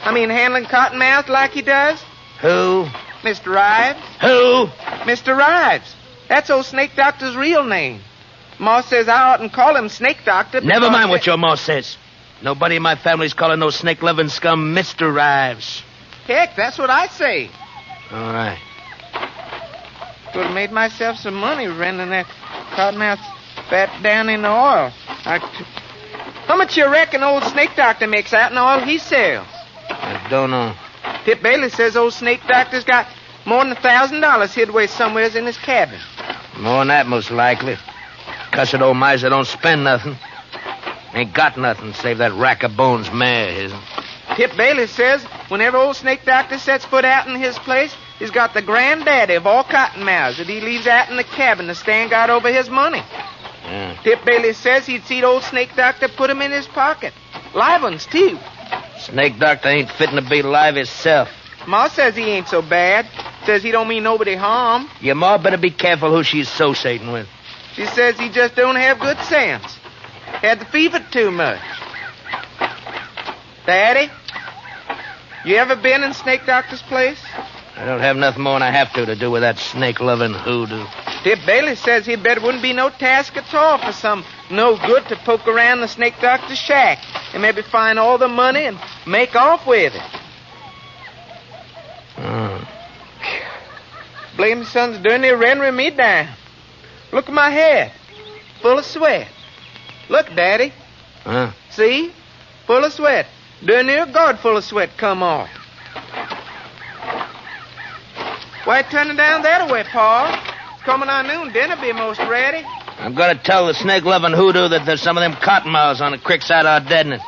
I mean, handling cottonmouth like he does? Who? Mr. Rives. Who? Mr. Rives. That's old Snake Doctor's real name. Ma says I oughtn't call him Snake Doctor. Never mind what your ma says. Nobody in my family's calling no snake-loving scum Mr. Rives. Heck, that's what I say. All right. Could have made myself some money rendering that cottonmouth fat down in the oil. How much you reckon old Snake Doctor makes out in the oil he sells? I don't know. Pip Bailey says old Snake Doctor's got more than $1,000 hid away somewheres in his cabin. More than that, most likely. Cussed old miser don't spend nothing. Ain't got nothing save that rack of bones mare of his. Pip Bailey says whenever old Snake Doctor sets foot out in his place, he's got the granddaddy of all cottonmouths that he leaves out in the cabin to stand guard over his money. Yeah. Tip Bailey says he'd seen old Snake Doctor put him in his pocket. Live ones, too. Snake Doctor ain't fitting to be live himself. Ma says he ain't so bad. Says he don't mean nobody harm. Your ma better be careful who she's associating with. She says he just don't have good sense. Had the fever too much. Daddy, you ever been in Snake Doctor's place? I don't have nothing more than I have to do with that snake-loving hoodoo. Tip Bailey says he'd bet it wouldn't be no task at all for some no good to poke around the Snake Doctor's shack and maybe find all the money and make off with it. Blame son's darn near rendering me down. Look at my head. Full of sweat. Look, Daddy. Huh? See? Full of sweat. Darn near God full of sweat come off. Why turning down that way, Pa? It's coming on noon. Dinner be most ready. I'm going to tell the snake-loving hoodoo that there's some of them cottonmouths on the creek side of our deadening.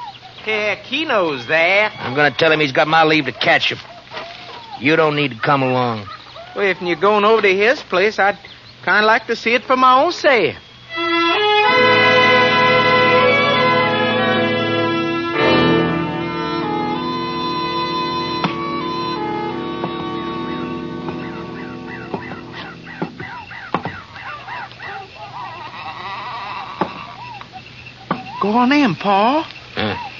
Heck, he knows that. I'm going to tell him he's got my leave to catch him. You don't need to come along. Well, if you're going over to his place, I'd kind of like to see it for my own self. Go on in, Pa.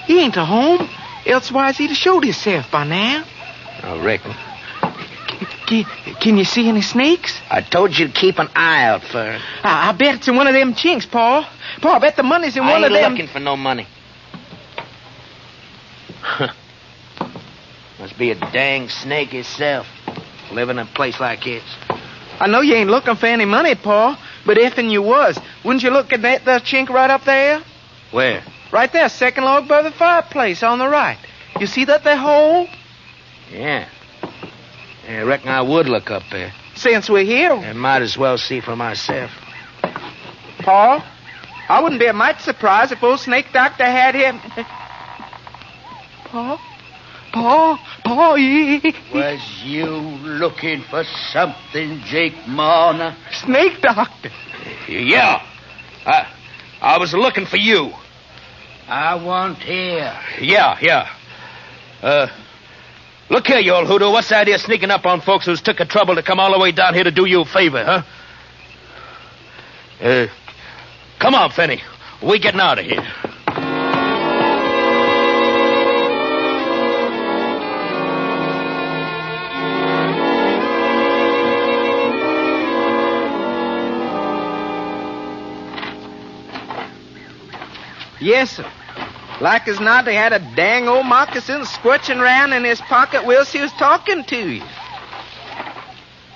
He ain't at home. Elsewise, he'd have showed himself by now. I reckon. Can you see any snakes? I told you to keep an eye out for him. I bet it's in one of them chinks, Pa. Pa, I bet the money's in one of them. I ain't looking for no money. Must be a dang snake himself, living in a place like this. I know you ain't looking for any money, Pa, but if and you was, wouldn't you look at that chink right up there? Where? Right there, second log by the fireplace on the right. You see that there hole? Yeah. I reckon I would look up there. Since we're here... I might as well see for myself. Pa, I wouldn't be a mite surprised if old Snake Doctor had him... Pa? Was you looking for something, Jake Marner? Snake Doctor. Yeah. I was looking for you. I want here. Yeah. Look here, you old hoodoo. What's the idea of sneaking up on folks who's took the trouble to come all the way down here to do you a favor, huh? Come on, Fenny. We're getting out of here. Yes, sir. Like as not, he had a dang old moccasin squirching around in his pocket whilst he was talking to you.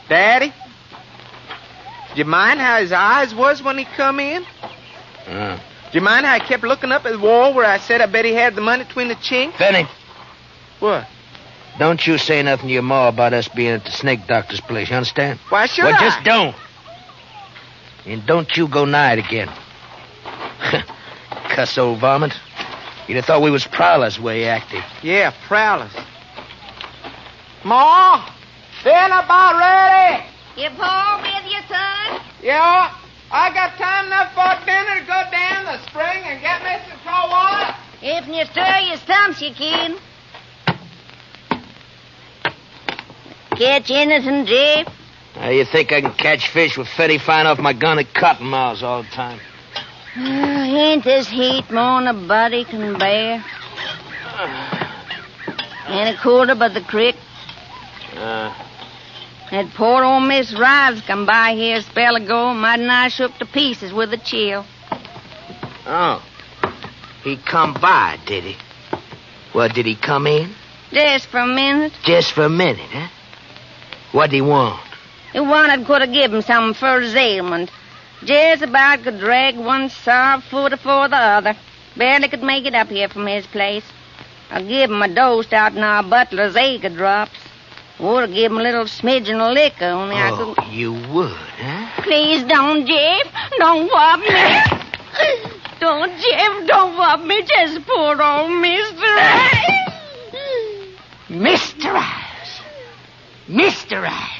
Daddy, do you mind how his eyes was when he come in? Do you mind how he kept looking up at the wall where I said I bet he had the money between the chinks? Fenny. What? Don't you say nothing to your ma about us being at the Snake Doctor's place, you understand? Why should Well, I? just don't. And don't you go nigh it again. Cuss old varmint. You'd have thought we was prowlers way active. Yeah, prowlers. Ma, dinner about ready. You Paul with you, son? Yeah, I got time enough for dinner to go down the spring and get me some cold water. If you stir your stumps, you can. Catch anything, Jeff? How you think I can catch fish with Fetty fine off my gun at cottonmouths all the time? Ain't this heat more than a body can bear? Any colder but the creek? That poor old Miss Rives come by here a spell ago, mighty nigh shook to pieces with a chill. Oh. He come by, did he? Well, did he come in? Just for a minute. Just for a minute, huh? What'd he want? He wanted could have given him something for his ailment. Just about could drag one sour foot afore the other. Barely could make it up here from his place. I give him a dose out in our butler's acre drops. Would have given him a little smidgen of liquor, only I could... you would, huh? Please don't, Jeff. Don't whop me. Don't, Jeff. Don't whop me. Just poor old Mr. Ives. Mr. Ives. Mr. Ives.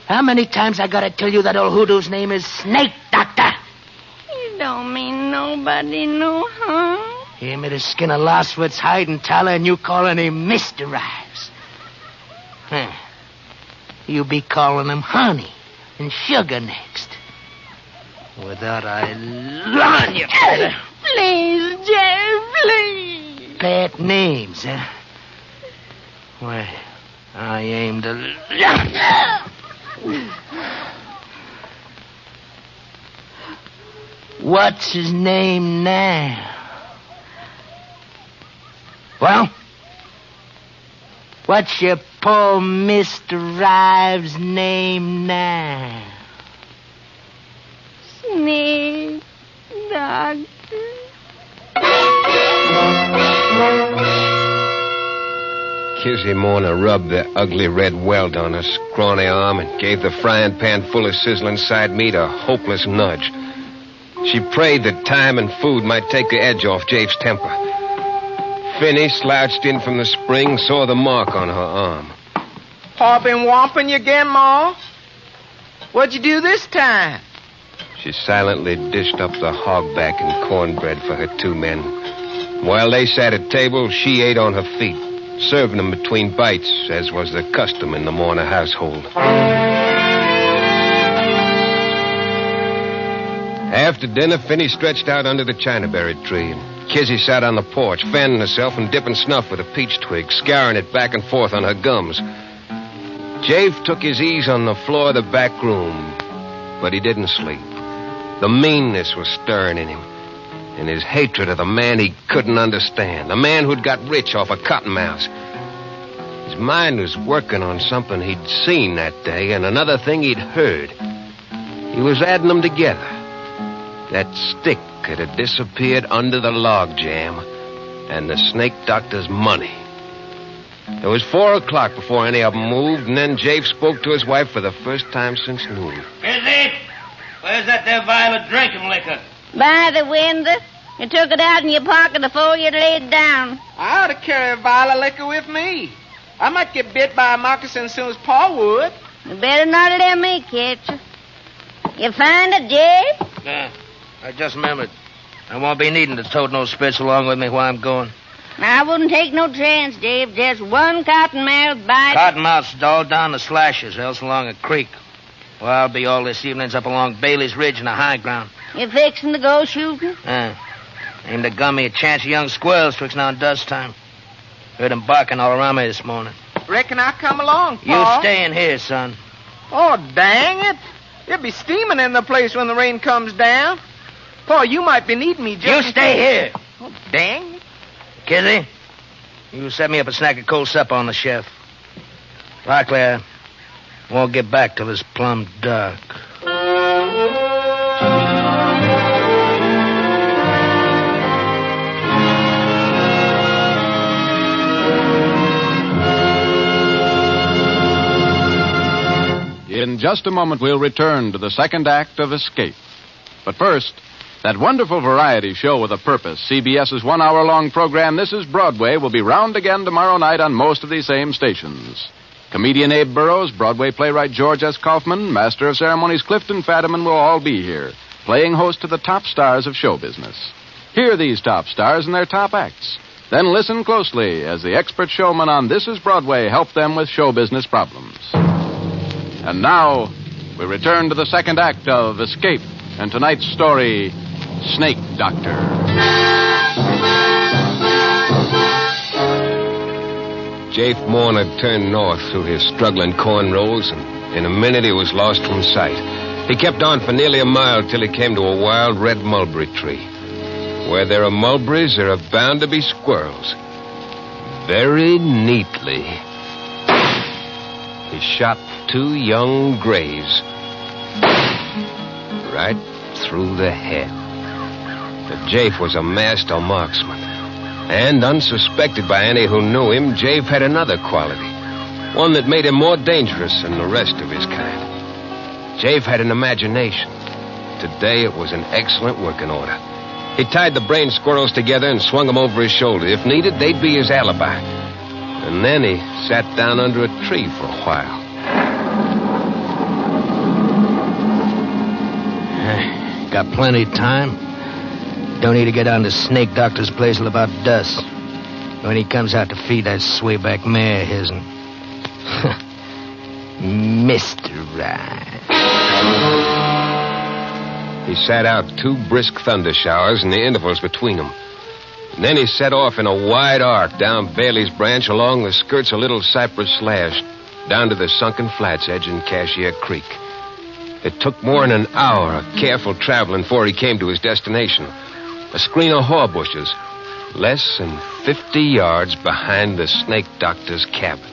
How many times I gotta tell you that old hoodoo's name is Snake doctor. You don't mean nobody no harm. Him at the skin of Lostwood's hiding, Tyler, and you calling him Mr. Rives. Huh. You be calling him honey and sugar next. Without I run you. Please, Jeff, please. Pet names, huh? Well, I aim to... What's his name now? Well? What's your poor Mr. Rives' name now? Snake Doctor. Kizzy Morna rubbed the ugly red welt on her scrawny arm and gave the frying pan full of sizzling side meat a hopeless nudge. She prayed that time and food might take the edge off Jafe's temper. Finney slouched in from the spring, saw the mark on her arm. Pa been whomping you again, Ma? What'd you do this time? She silently dished up the hogback and cornbread for her 2 men. While they sat at table, she ate on her feet, serving them between bites, as was the custom in the Morna household. After dinner, Finney stretched out under the chinaberry tree, and Kizzy sat on the porch, fanning herself and dipping snuff with a peach twig, scouring it back and forth on her gums. Jafe took his ease on the floor of the back room, but he didn't sleep. The meanness was stirring in him, and his hatred of the man he couldn't understand, the man who'd got rich off a cottonmouth. His mind was working on something he'd seen that day and another thing he'd heard. He was adding them together. That stick had disappeared under the log jam, and the snake doctor's money. It was 4 o'clock before any of them moved, and then Jafe spoke to his wife for the first time since noon. Busy? Where's that there vial of drinking liquor? By the window. You took it out in your pocket before you laid down. I ought to carry a vial of liquor with me. I might get bit by a moccasin as soon as Pa would. You better not let me catch you. You find it, Jafe? Yeah, I just remembered. I won't be needing to tote no spits along with me while I'm going. I wouldn't take no chance, Dave. Just one cottonmouth bite. Cottonmouths all down the slashes, else along a creek. Well, I'll be all this evening's up along Bailey's Ridge in the high ground. You fixing to go shooting? Aim to gun me a chance of young squirrels twixt now and dusk time. Heard them barking all around me this morning. Reckon I'll come along, Pa. You stay in here, son. Oh, dang it. You'll be steaming in the place when the rain comes down. Pa, you might be needing me just... You stay here. Oh, dang it. Kizzy, you set me up a snack of cold supper on the chef. Likely I won't get back till it's plumb dark. In just a moment, we'll return to the second act of Escape. But first, that wonderful variety show with a purpose, CBS's 1-hour-long program, This is Broadway, will be round again tomorrow night on most of these same stations. Comedian Abe Burrows, Broadway playwright George S. Kaufman, Master of Ceremonies Clifton Fadiman will all be here, playing host to the top stars of show business. Hear these top stars and their top acts. Then listen closely as the expert showmen on This is Broadway help them with show business problems. And now, we return to the second act of Escape, and tonight's story, Snake Doctor. Jafe Morna turned north through his struggling cornrows, and in a minute he was lost from sight. He kept on for nearly a mile till he came to a wild red mulberry tree. Where there are mulberries, there are bound to be squirrels. Very neatly, he shot 2 young grays right through the head. But Jafe was a master marksman. And unsuspected by any who knew him, Jafe had another quality. One that made him more dangerous than the rest of his kind. Jafe had an imagination. Today it was in excellent working order. He tied the brain squirrels together and swung them over his shoulder. If needed, they'd be his alibi. And then he sat down under a tree for a while. Got plenty of time. Don't need to get down to Snake Doctor's place till about dusk. When he comes out to feed that swayback mare of his'n. Mr. Right. He sat out 2 brisk thunder showers and the intervals between them. And then he set off in a wide arc down Bailey's Branch along the skirts of Little Cypress Slash, down to the sunken flats edge in Cashier Creek. It took more than an hour of careful traveling before he came to his destination. A screen of haw bushes, less than 50 yards behind the Snake Doctor's cabin.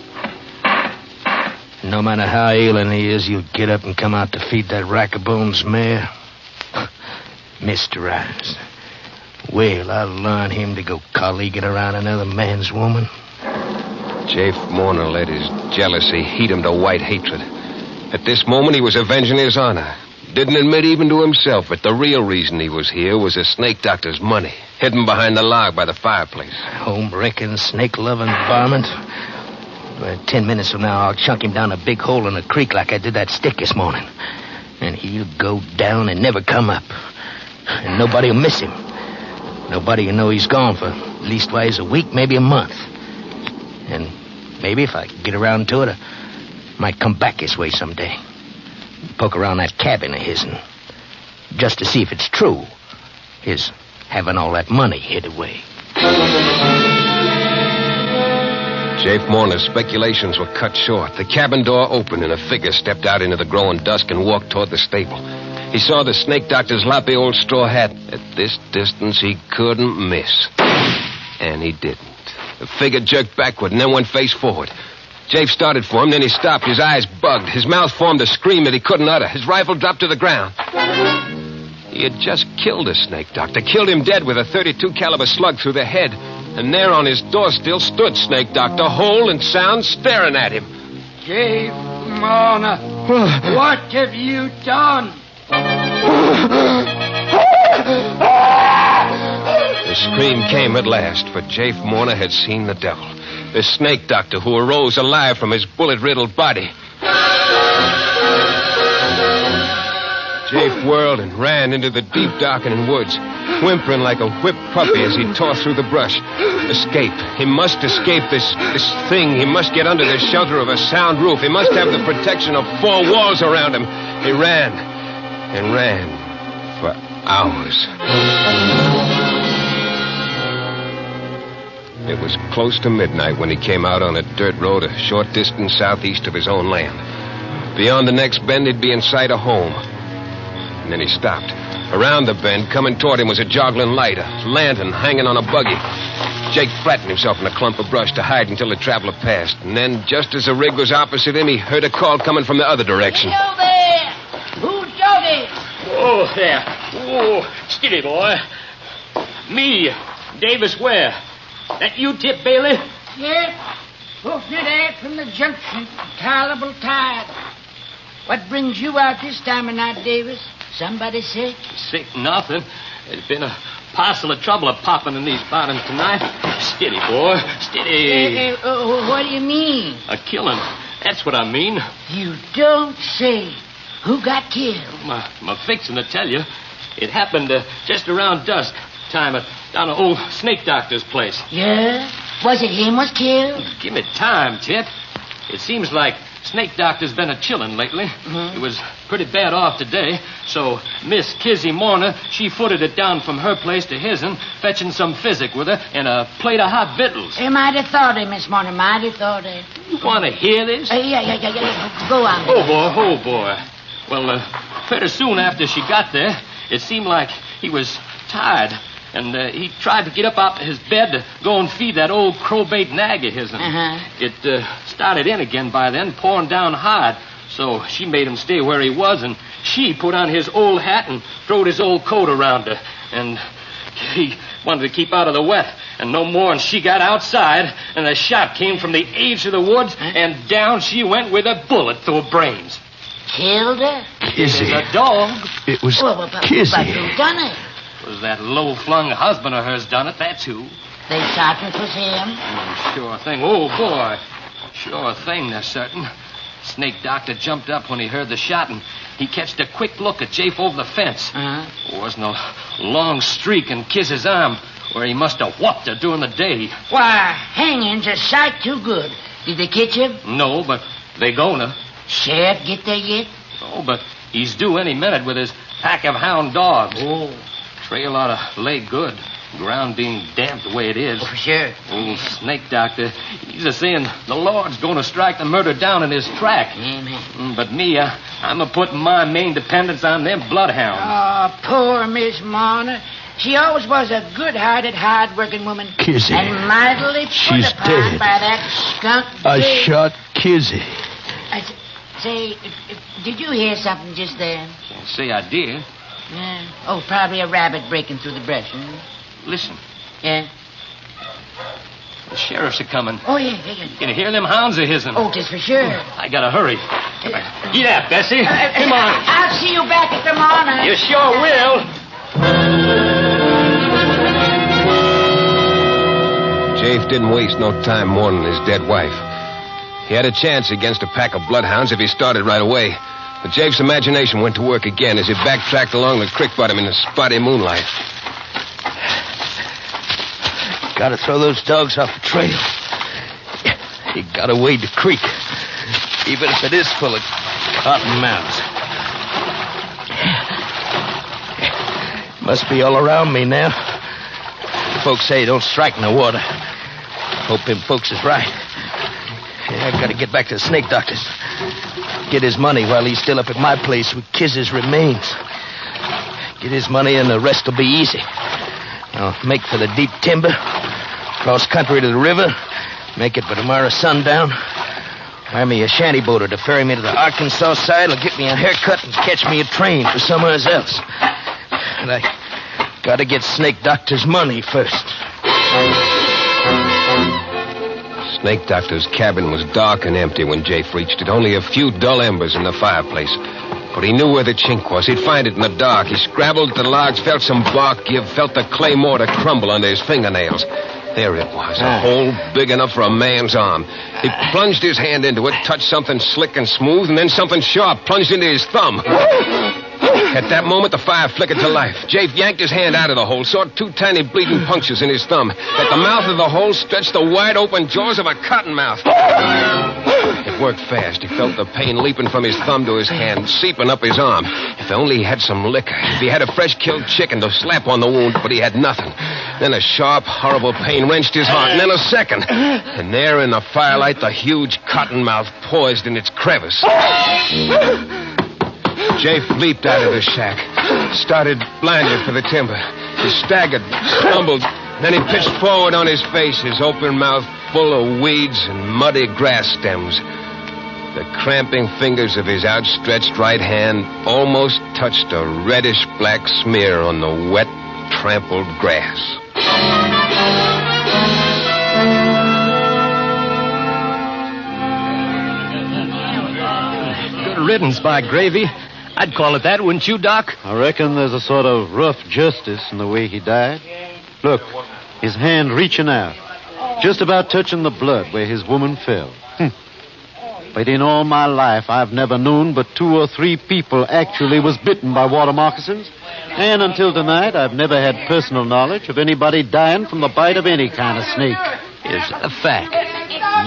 No matter how ailing he is, you'll get up and come out to feed that rack-a-bones mare. Mr. Eyes. Well, I'll learn him to go colleaguing around another man's woman. Jafe Warner let his jealousy heat him to white hatred. At this moment, he was avenging his honor. Didn't admit even to himself that the real reason he was here was the Snake Doctor's money, hidden behind the log by the fireplace. Home-wrecking, snake-loving varmint. 10 minutes from now, I'll chunk him down a big hole in the creek like I did that stick this morning. And he'll go down and never come up. And nobody'll miss him. Nobody will know he's gone for leastwise a week, maybe a month. And maybe if I get around to it, I might come back this way someday. Poke around that cabin of his'n. Just to see if it's true. His having all that money hid away. Jafe Warner's speculations were cut short. The cabin door opened and a figure stepped out into the growing dusk and walked toward the stable. He saw the Snake Doctor's loppy old straw hat. At this distance, he couldn't miss. And he didn't. The figure jerked backward and then went face forward. Jafe started for him, then he stopped. His eyes bugged. His mouth formed a scream that he couldn't utter. His rifle dropped to the ground. He had just killed a Snake Doctor. Killed him dead with a .32 caliber slug through the head. And there on his door still stood Snake Doctor, whole and sound, staring at him. Jafe Warner, what have you done? The scream came at last, for Jafe Warner had seen the devil. The Snake Doctor who arose alive from his bullet-riddled body. Jafe whirled and ran into the deep, darkening woods, whimpering like a whipped puppy as he tore through the brush. Escape. He must escape this thing. He must get under the shelter of a sound roof. He must have the protection of 4 walls around him. He ran and ran for hours. It was close to midnight when he came out on a dirt road a short distance southeast of his own land. Beyond the next bend, he'd be in sight of home. And then he stopped. Around the bend, coming toward him, was a joggling light, a lantern hanging on a buggy. Jake flattened himself in a clump of brush to hide until the traveler passed. And then, just as the rig was opposite him, he heard a call coming from the other direction. Hello there! Who's jogging? Oh, there. Oh, steady, boy. Me, Davis Ware. That you, Tip Bailey? Yes. Hooking it out from the junction. Tolerable tired. What brings you out this time of night, Davis? Somebody sick? Sick nothing. There's been a parcel of trouble popping in these bottoms tonight. Steady, boy. Steady. What do you mean? A killing. That's what I mean. You don't say. Who got killed? I'm fixing to tell you. It happened just around dusk time down at old Snake Doctor's place. Yeah? Was it him was killed? Give me time, Tip. It seems like Snake Doctor's been a-chillin' lately. Mm-hmm. He was pretty bad off today, so Miss Kizzy Warner, she footed it down from her place to his'n, fetching some physic with her and a plate of hot victuals. Mighty thoughty, Miss Warner, mighty thoughty. You want to hear this? Yeah. Go on. Oh, boy. Well, pretty soon after she got there, it seemed like he was tired. And he tried to get up out of his bed to go and feed that old crowbait nag of his'n. Uh-huh. It started in again by then, pouring down hard. So she made him stay where he was, and she put on his old hat and throwed his old coat around her. And he wanted to keep out of the wet. And no more, and she got outside, and a shot came from the edge of the woods, and down she went with a bullet through her brains. Killed her? It Kizzy. was a dog. It was Kizzy. But who done it? It was that low-flung husband of hers done it, that's who. They certain it was him? Sure thing. Oh, boy. Sure thing, they're certain. Snake Doctor jumped up when he heard the shot, and he catched a quick look at Jafe over the fence. Uh-huh. There wasn't a long streak in Kiz's arm where he must have whopped her during the day. Why, hanging's a sight too good. Did they catch him? No, but they gonna. Sheriff get there yet? Oh, but he's due any minute with his pack of hound dogs. Oh. Trail ought to lay good. Ground being damp the way it is. Oh, for sure. Old snake doctor, he's a-saying the Lord's going to strike the murder down in his track. Amen. But me, I'm a-putting my main dependence on them bloodhounds. Oh, poor Miss Marner. She always was a good-hearted, hard-working woman. Kizzy. And mightily put She's upon dead. by that skunk. I Jake. shot Kizzy. Say, did you hear something just there? Can't say I did. Yeah. Oh, probably a rabbit breaking through the brush. Listen, Yeah? the sheriff's a-coming. Oh, yeah. Can you hear them hounds a-hissing? Oh, just for sure. I gotta hurry. Get out, Bessie. Come on. I'll see you back at the morning. You sure will. Jafe didn't waste no time mourning his dead wife. He had a chance against a pack of bloodhounds if he started right away. But Jafe's imagination went to work again as he backtracked along the creek bottom in the spotty moonlight. Gotta throw those dogs off the trail. You gotta wade the creek, even if it is full of cottonmouths. Must be all around me now. Folks say don't strike in the water. Hope them folks is right. Yeah, I gotta get back to the snake doctor's. Get his money while he's still up at my place with Kiz's remains. Get his money and the rest will be easy. I'll make for the deep timber, cross country to the river, make it by tomorrow sundown. Hire me a shanty boater to ferry me to the Arkansas side. It'll get me a haircut and catch me a train for somewhere else. And I gotta get Snake Doctor's money first. Snake Doctor's cabin was dark and empty when Jafe reached it. Only a few dull embers in the fireplace. But he knew where the chink was. He'd find it in the dark. He scrabbled at the logs, felt some bark give, felt the clay mortar crumble under his fingernails. There it was, a hole big enough for a man's arm. He plunged his hand into it, touched something slick and smooth, and then something sharp plunged into his thumb. At that moment, the fire flickered to life. Jafe yanked his hand out of the hole, saw two tiny bleeding punctures in his thumb. At the mouth of the hole stretched the wide-open jaws of a cottonmouth. It worked fast. He felt the pain leaping from his thumb to his hand, seeping up his arm. If only he had some liquor. If he had a fresh-killed chicken to slap on the wound, but he had nothing. Then a sharp, horrible pain wrenched his heart, and then a second. And there in the firelight, the huge cottonmouth poised in its crevice. Jafe leaped out of the shack, started blinded for the timber. He staggered, stumbled, then he pitched forward on his face, his open mouth full of weeds and muddy grass stems. The cramping fingers of his outstretched right hand almost touched a reddish-black smear on the wet, trampled grass. Good riddance, by gravy. I'd call it that, wouldn't you, Doc? I reckon there's a sort of rough justice in the way he died. Look, his hand reaching out, just about touching the blood where his woman fell. But in all my life, I've never known but 2 or 3 people actually was bitten by water moccasins. And until tonight, I've never had personal knowledge of anybody dying from the bite of any kind of snake. Is that a fact?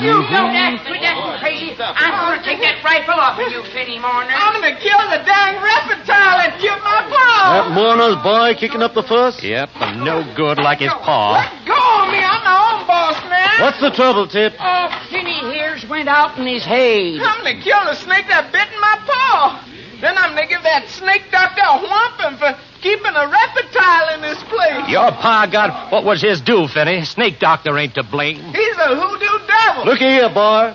You know that, quit that crazy. I'm going to take that rifle off of you, Finny Marner. I'm going to kill the dang reptile that killed my paw. That Mourner's boy kicking up the fuss? Yep, and no good like his paw. Let go of me. I'm my own boss now. What's the trouble, Tip? Oh, Finny here's went out in his hay. I'm going to kill the snake that bit in my paw. Then I'm going to give that snake doctor a whumping for keeping a reptile in this place. Your pa got what was his due, Finney. Snake doctor ain't to blame. He's a hoodoo devil. Looky here, boy.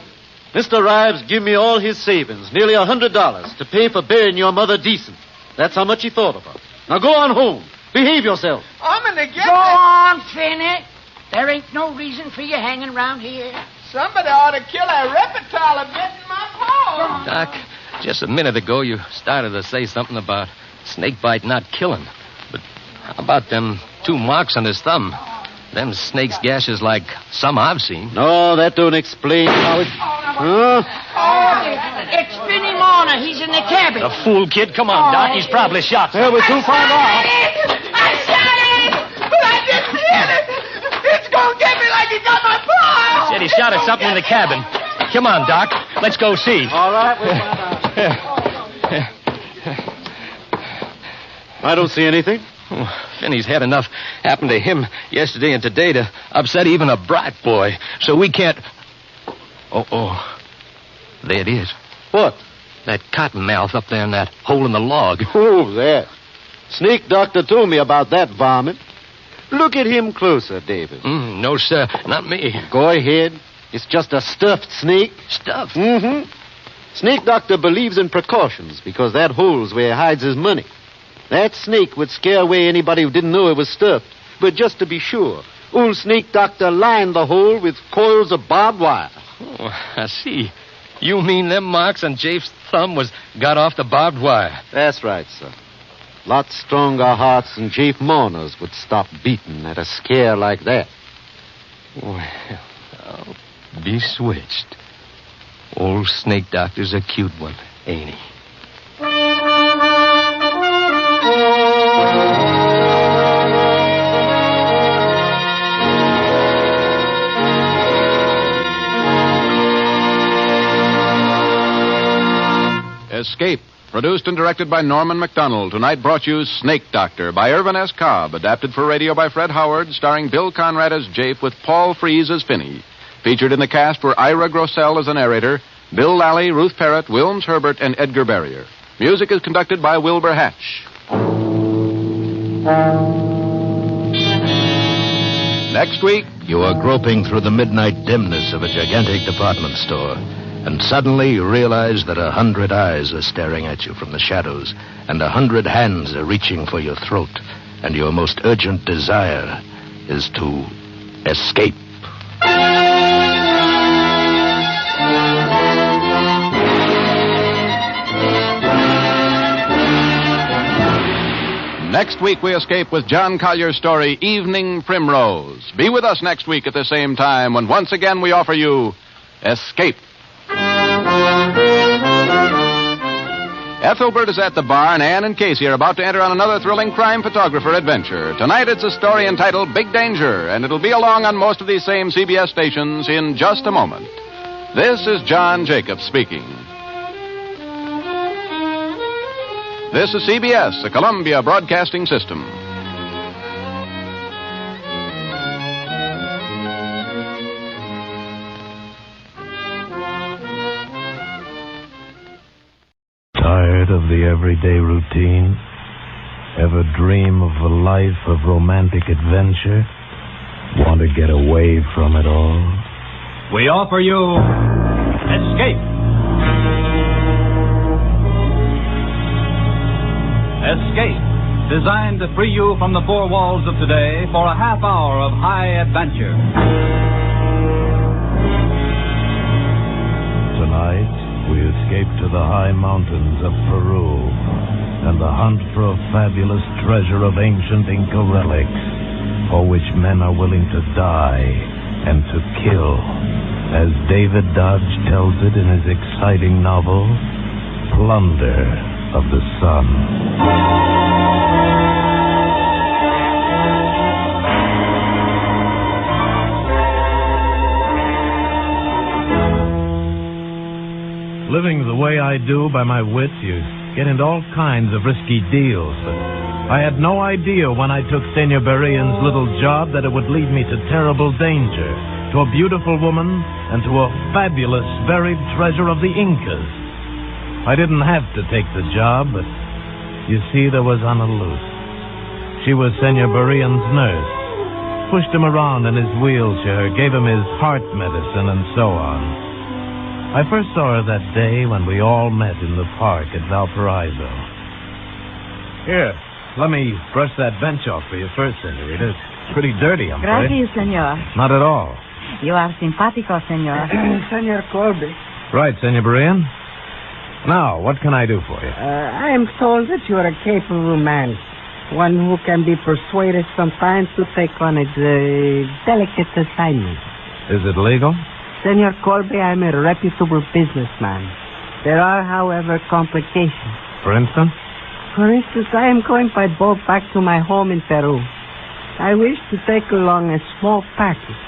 Mr. Rives give me all his savings, nearly $100, to pay for burying your mother decent. That's how much he thought of her. Now go on home. Behave yourself. I'm going to get Go on, Finny. There ain't no reason for you hanging around here. Somebody ought to kill that reptile that bit in my paw. Doc, just a minute ago you started to say something about snakebite not killing. But how about them 2 marks on his thumb? Them snake's gashes like some I've seen. No, that don't explain how it... Huh? Oh, it's Finny Marner. corner. He's in the cabin. The fool kid. Come on, Doc. He's probably shot. Well, we're too far off. I shot him! But I didn't hit it! It's gonna get me like he got my paw! Said he shot at something in the cabin. Come on, Doc. Let's go see. All right, we'll find out. I don't see anything. Finney's had enough happen to him yesterday and today to upset even a bright boy. So we can't... Oh. There it is. What? That cottonmouth up there in that hole in the log. Oh, that. Snake doctor told me about that varmint. Look at him closer, David. No, sir. Not me. Go ahead. It's just a stuffed snake. Stuffed? Mm-hmm. Snake doctor believes in precautions because that hole's where he hides his money. That snake would scare away anybody who didn't know it was stuffed. But just to be sure, old snake doctor lined the hole with coils of barbed wire. Oh, I see. You mean them marks on Jafe's thumb got off the barbed wire? That's right, sir. Lots stronger hearts than Jafe mourners would stop beating at a scare like that. Well, I'll be switched. Old snake doctor's a cute one, ain't he? Escape, produced and directed by Norman MacDonald. Tonight brought you Snake Doctor by Irvin S. Cobb, adapted for radio by Fred Howard, starring Bill Conrad as Jafe with Paul Frees as Finney. Featured in the cast were Ira Grossell as the narrator, Bill Lally, Ruth Parrott, Wilms Herbert, and Edgar Barrier. Music is conducted by Wilbur Hatch. Next week... You are groping through the midnight dimness of a gigantic department store, and suddenly you realize that 100 eyes are staring at you from the shadows, and 100 hands are reaching for your throat, and your most urgent desire is to escape. Next week, we escape with John Collier's story, Evening Primrose. Be with us next week at the same time when once again we offer you Escape. Ethelbert is at the bar, and Ann and Casey are about to enter on another thrilling crime photographer adventure. Tonight it's a story entitled Big Danger, and it'll be along on most of these same CBS stations in just a moment. This is John Jacobs speaking. This is CBS, the Columbia Broadcasting System. Tired of the everyday routine? Ever dream of a life of romantic adventure? Want to get away from it all? We offer you Escape. Escape, designed to free you from the four walls of today for a half hour of high adventure. Tonight, we escape to the high mountains of Peru and the hunt for a fabulous treasure of ancient Inca relics for which men are willing to die and to kill, as David Dodge tells it in his exciting novel, Plunder of the Sun. Living the way I do by my wits, you get into all kinds of risky deals, but I had no idea when I took Senor Berrien's little job that it would lead me to terrible danger, to a beautiful woman, and to a fabulous buried treasure of the Incas. I didn't have to take the job, but you see, there was Ana Luz. She was Senor Berrien's nurse. Pushed him around in his wheelchair, gave him his heart medicine, and so on. I first saw her that day when we all met in the park at Valparaiso. Here, let me brush that bench off for you first, Senorita. It's pretty dirty, I'm afraid. Gracias, senor. Not at all. You are simpático, senor. Senor Colby. Right, Senor Berrien. Now, what can I do for you? I am told that you are a capable man. One who can be persuaded sometimes to take on a delicate assignment. Is it legal? Senor Colby, I am a reputable businessman. There are, however, complications. For instance? For instance, I am going by boat back to my home in Peru. I wish to take along a small package.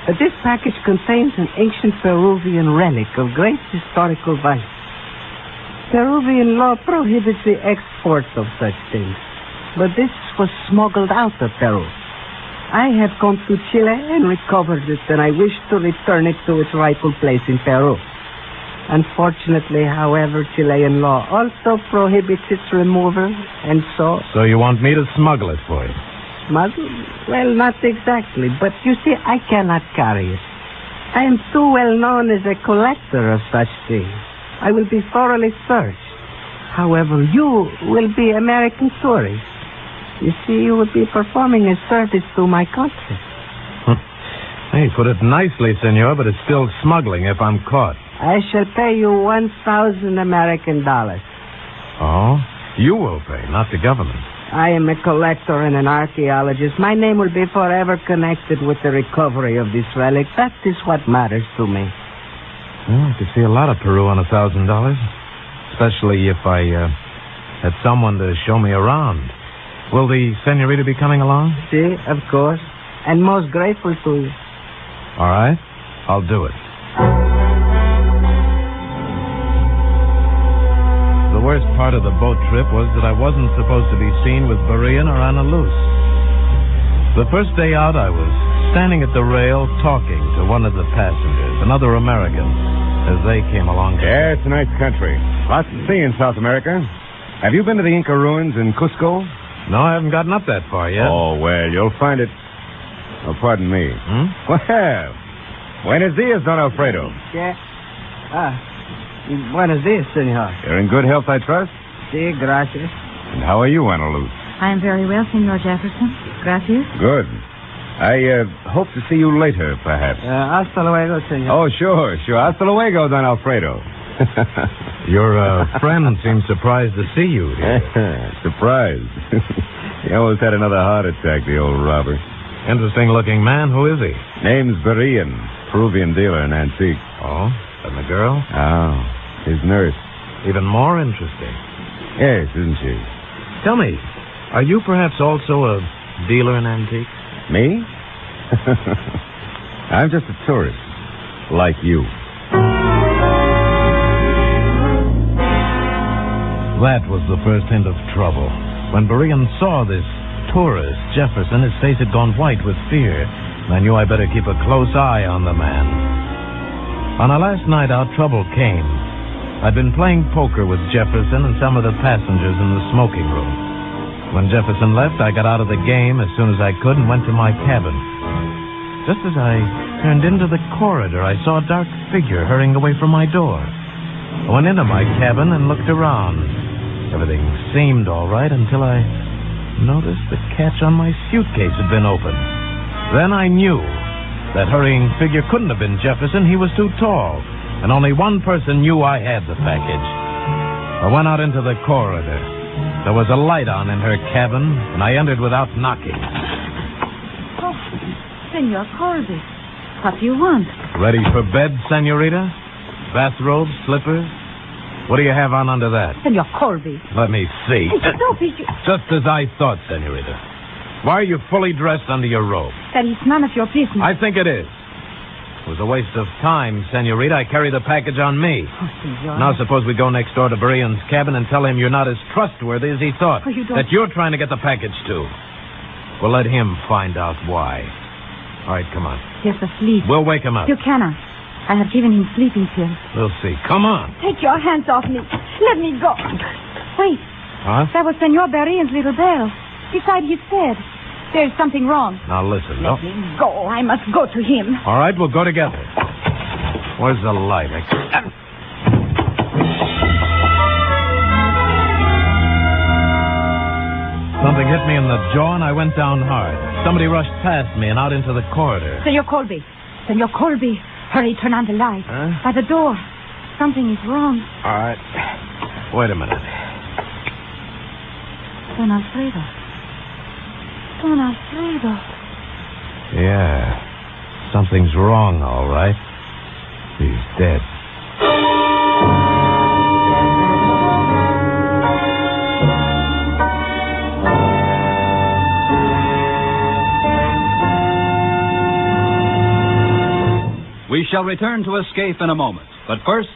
But this package contains an ancient Peruvian relic of great historical value. Peruvian law prohibits the export of such things. But this was smuggled out of Peru. I have come to Chile and recovered it, and I wish to return it to its rightful place in Peru. Unfortunately, however, Chilean law also prohibits its removal, and so... So you want me to smuggle it for you? Smuggle? Well, not exactly, but you see, I cannot carry it. I am too well known as a collector of such things. I will be thoroughly searched. However, you will be American tourists. You see, you will be performing a service to my country. Hey, put it nicely, senor, but it's still smuggling if I'm caught. I shall pay you 1,000 American dollars. Oh? You will pay, not the government. I am a collector and an archaeologist. My name will be forever connected with the recovery of this relic. That is what matters to me. Well, I could see a lot of Peru on $1,000. Especially if I had someone to show me around. Will the senorita be coming along? See, of course. And most grateful to you. All right. I'll do it. The worst part of the boat trip was that I wasn't supposed to be seen with Berean or Ana Luz. The first day out, I was standing at the rail talking to one of the passengers, another American, as they came along. Yeah, it's a nice country. Lots to see in South America. Have you been to the Inca ruins in Cusco? No, I haven't gotten up that far yet. Oh, well, you'll find it... Oh, pardon me. Well, buenos dias, Don Alfredo. Yeah. Buenos dias, senor. You're in good health, I trust? Sí, gracias. And how are you, Ana Luz? I am very well, Senor Jefferson. Gracias. Good. I hope to see you later, perhaps. Hasta luego, senor. Oh, sure. Hasta luego, Don Alfredo. Your friend seems surprised to see you here. Surprised? He almost had another heart attack, the old robber. Interesting-looking man. Who is he? Name's Berean, Peruvian dealer in antiques. Oh, and the girl? Oh, his nurse. Even more interesting. Yes, isn't she? Tell me, are you perhaps also a dealer in antiques? Me? I'm just a tourist, like you. That was the first hint of trouble. When Berean saw this tourist, Jefferson, his face had gone white with fear. I knew I better keep a close eye on the man. On our last night out, trouble came. I'd been playing poker with Jefferson and some of the passengers in the smoking room. When Jefferson left, I got out of the game as soon as I could and went to my cabin. Just as I turned into the corridor, I saw a dark figure hurrying away from my door. I went into my cabin and looked around. Everything seemed all right until I noticed the catch on my suitcase had been opened. Then I knew that hurrying figure couldn't have been Jefferson. He was too tall, and only one person knew I had the package. I went out into the corridor. There was a light on in her cabin, and I entered without knocking. Oh, Senor Colby, what do you want? Ready for bed, senorita? Bathrobe, slippers? What do you have on under that? Senor Colby. Let me see. Stop it. Just as I thought, senorita. Why are you fully dressed under your robe? That is none of your business. I think it is. It was a waste of time, senorita. I carry the package on me. Oh, senor. Now suppose we go next door to Berean's cabin and tell him you're not as trustworthy as he thought. Oh, you don't... That you're trying to get the package, too. We'll let him find out why. All right, come on. He's asleep. We'll wake him up. You cannot. I have given him sleeping pills. We'll see. Come on. Take your hands off me. Let me go. Wait. Huh? That was Senor Berean's little bell. Beside his bed. There's something wrong. Now listen. Let me go. I must go to him. All right, we'll go together. Where's the light? Something hit me in the jaw, and I went down hard. Somebody rushed past me and out into the corridor. Senor Colby. Senor Colby. Hurry, turn on the light. Huh? By the door. Something is wrong. All right. Wait a minute. Don Alfredo. Don Alfredo. Yeah. Something's wrong, all right. He's dead. shall return to Escape in a moment. But first,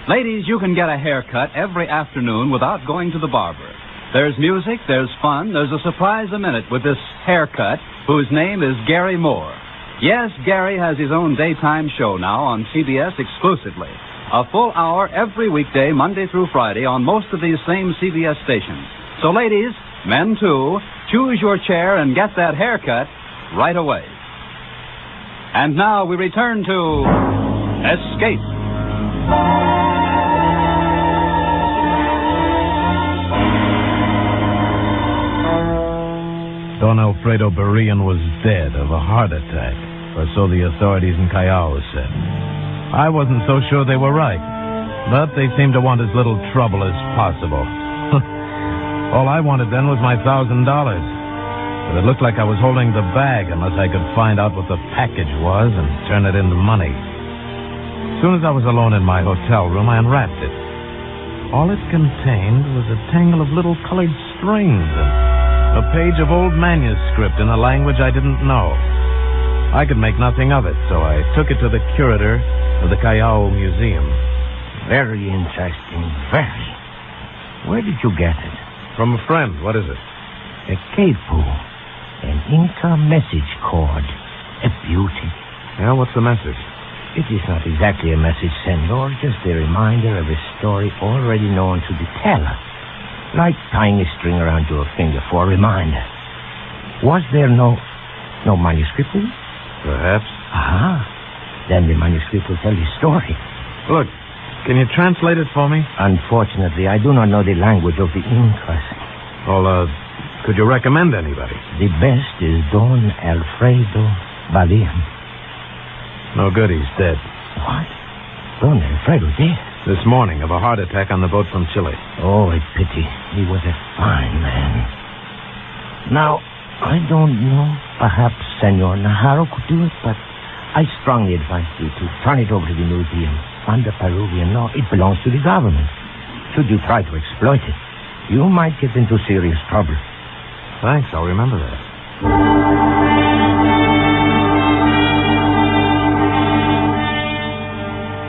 ladies, you can get a haircut every afternoon without going to the barber. There's music, there's fun, there's a surprise a minute with this haircut whose name is Gary Moore. Yes, Gary has his own daytime show now on CBS exclusively. A full hour every weekday, Monday through Friday, on most of these same CBS stations. So, ladies, men too, choose your chair and get that haircut right away. And now we return to Escape. Don Alfredo Berean was dead of a heart attack, or so the authorities in Callao said. I wasn't so sure they were right, but they seemed to want as little trouble as possible. All I wanted then was my $1,000. But it looked like I was holding the bag unless I could find out what the package was and turn it into money. As soon as I was alone in my hotel room, I unwrapped it. All it contained was a tangle of little colored strings and a page of old manuscript in a language I didn't know. I could make nothing of it, so I took it to the curator of the Callao Museum. Very interesting, very. Where did you get it? From a friend. What is it? A Kepu. An Inca message cord. A beauty. Yeah, what's the message? It is not exactly a message, senor, just a reminder of a story already known to the teller. Like tying a string around your finger for a reminder. Was there no manuscript in it? Perhaps. Ah, then the manuscript will tell the story. Look, can you translate it for me? Unfortunately, I do not know the language of the Incas. Well, could you recommend anybody? The best is Don Alfredo Berean. No good, he's dead. What? Don Alfredo dead? This morning of a heart attack on the boat from Chile. Oh, a pity. He was a fine man. Now, I don't know. Perhaps Senor Najarro could do it, but I strongly advise you to turn it over to the museum. Under Peruvian law, it belongs to the government. Should you try to exploit it, you might get into serious trouble. Thanks, I'll remember that.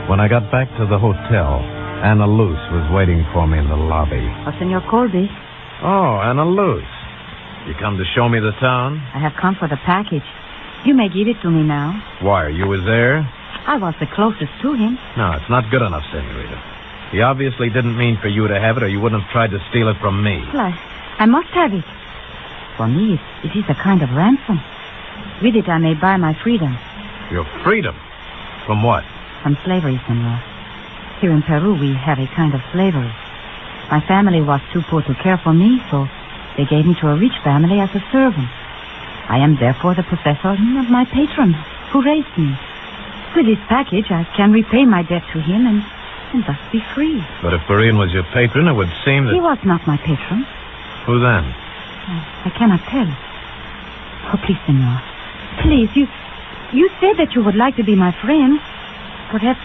When I got back to the hotel, Anna Luce was waiting for me in the lobby. Oh, Senor Colby. Oh, Anna Luce. You come to show me the town? I have come for the package. You may give it to me now. Why, you was there? I was the closest to him. No, it's not good enough, senorita. He obviously didn't mean for you to have it, or you wouldn't have tried to steal it from me. Well, I must have it. For me, it is a kind of ransom. With it, I may buy my freedom. Your freedom? From what? From slavery, senor. Here in Peru, we have a kind of slavery. My family was too poor to care for me, so they gave me to a rich family as a servant. I am therefore the possessor of my patron, who raised me. With this package, I can repay my debt to him and thus be free. But if Berean was your patron, it would seem that... He was not my patron. Who then? I cannot tell. Oh, please, senor. Please, you said that you would like to be my friend. Perhaps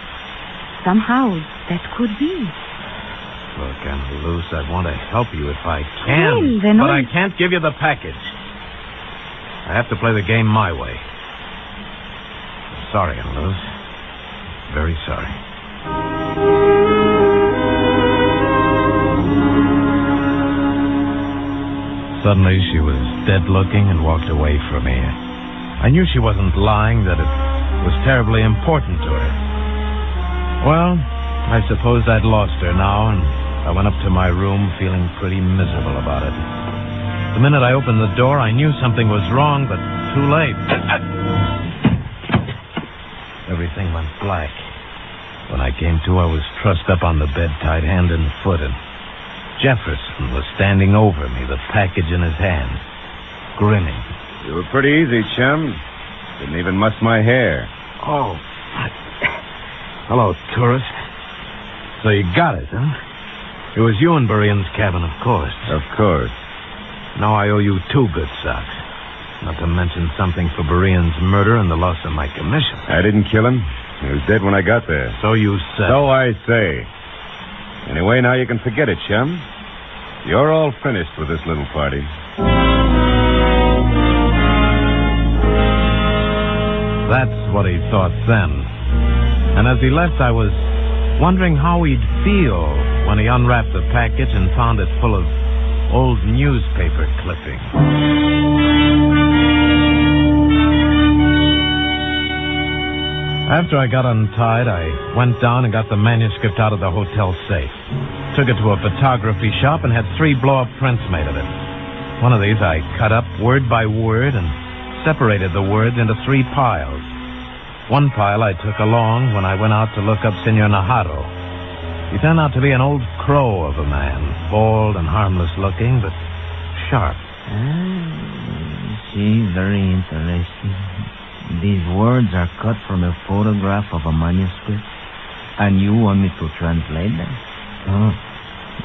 somehow that could be. Look, Anna Luce, I want to help you if I can. Well, then but I can't give you the package. I have to play the game my way. I'm sorry, Anna Luce. Very sorry. Suddenly, she was dead-looking and walked away from me. I knew she wasn't lying, that it was terribly important to her. Well, I suppose I'd lost her now, and I went up to my room feeling pretty miserable about it. The minute I opened the door, I knew something was wrong, but too late. Everything went black. When I came to, I was trussed up on the bed, tied hand and foot, and Jefferson was standing over me, the package in his hand, grinning. You were pretty easy, chum. Didn't even muss my hair. Oh. Hello, tourist. So you got it, huh? It was you in Berean's cabin, of course. Of course. Now I owe you 2 good socks. Not to mention something for Berean's murder and the loss of my commission. I didn't kill him. He was dead when I got there. So you said. So I say. Anyway, now you can forget it, chum. You're all finished with this little party. That's what he thought then. And as he left, I was wondering how he'd feel when he unwrapped the package and found it full of old newspaper clippings. After I got untied, I went down and got the manuscript out of the hotel safe. Took it to a photography shop and had 3 blow-up prints made of it. One of these I cut up word by word and separated the words into 3 piles. One pile I took along when I went out to look up Senor Najarro. He turned out to be an old crow of a man, bald and harmless looking, but sharp. See, very interesting. These words are cut from a photograph of a manuscript, and you want me to translate them? Oh,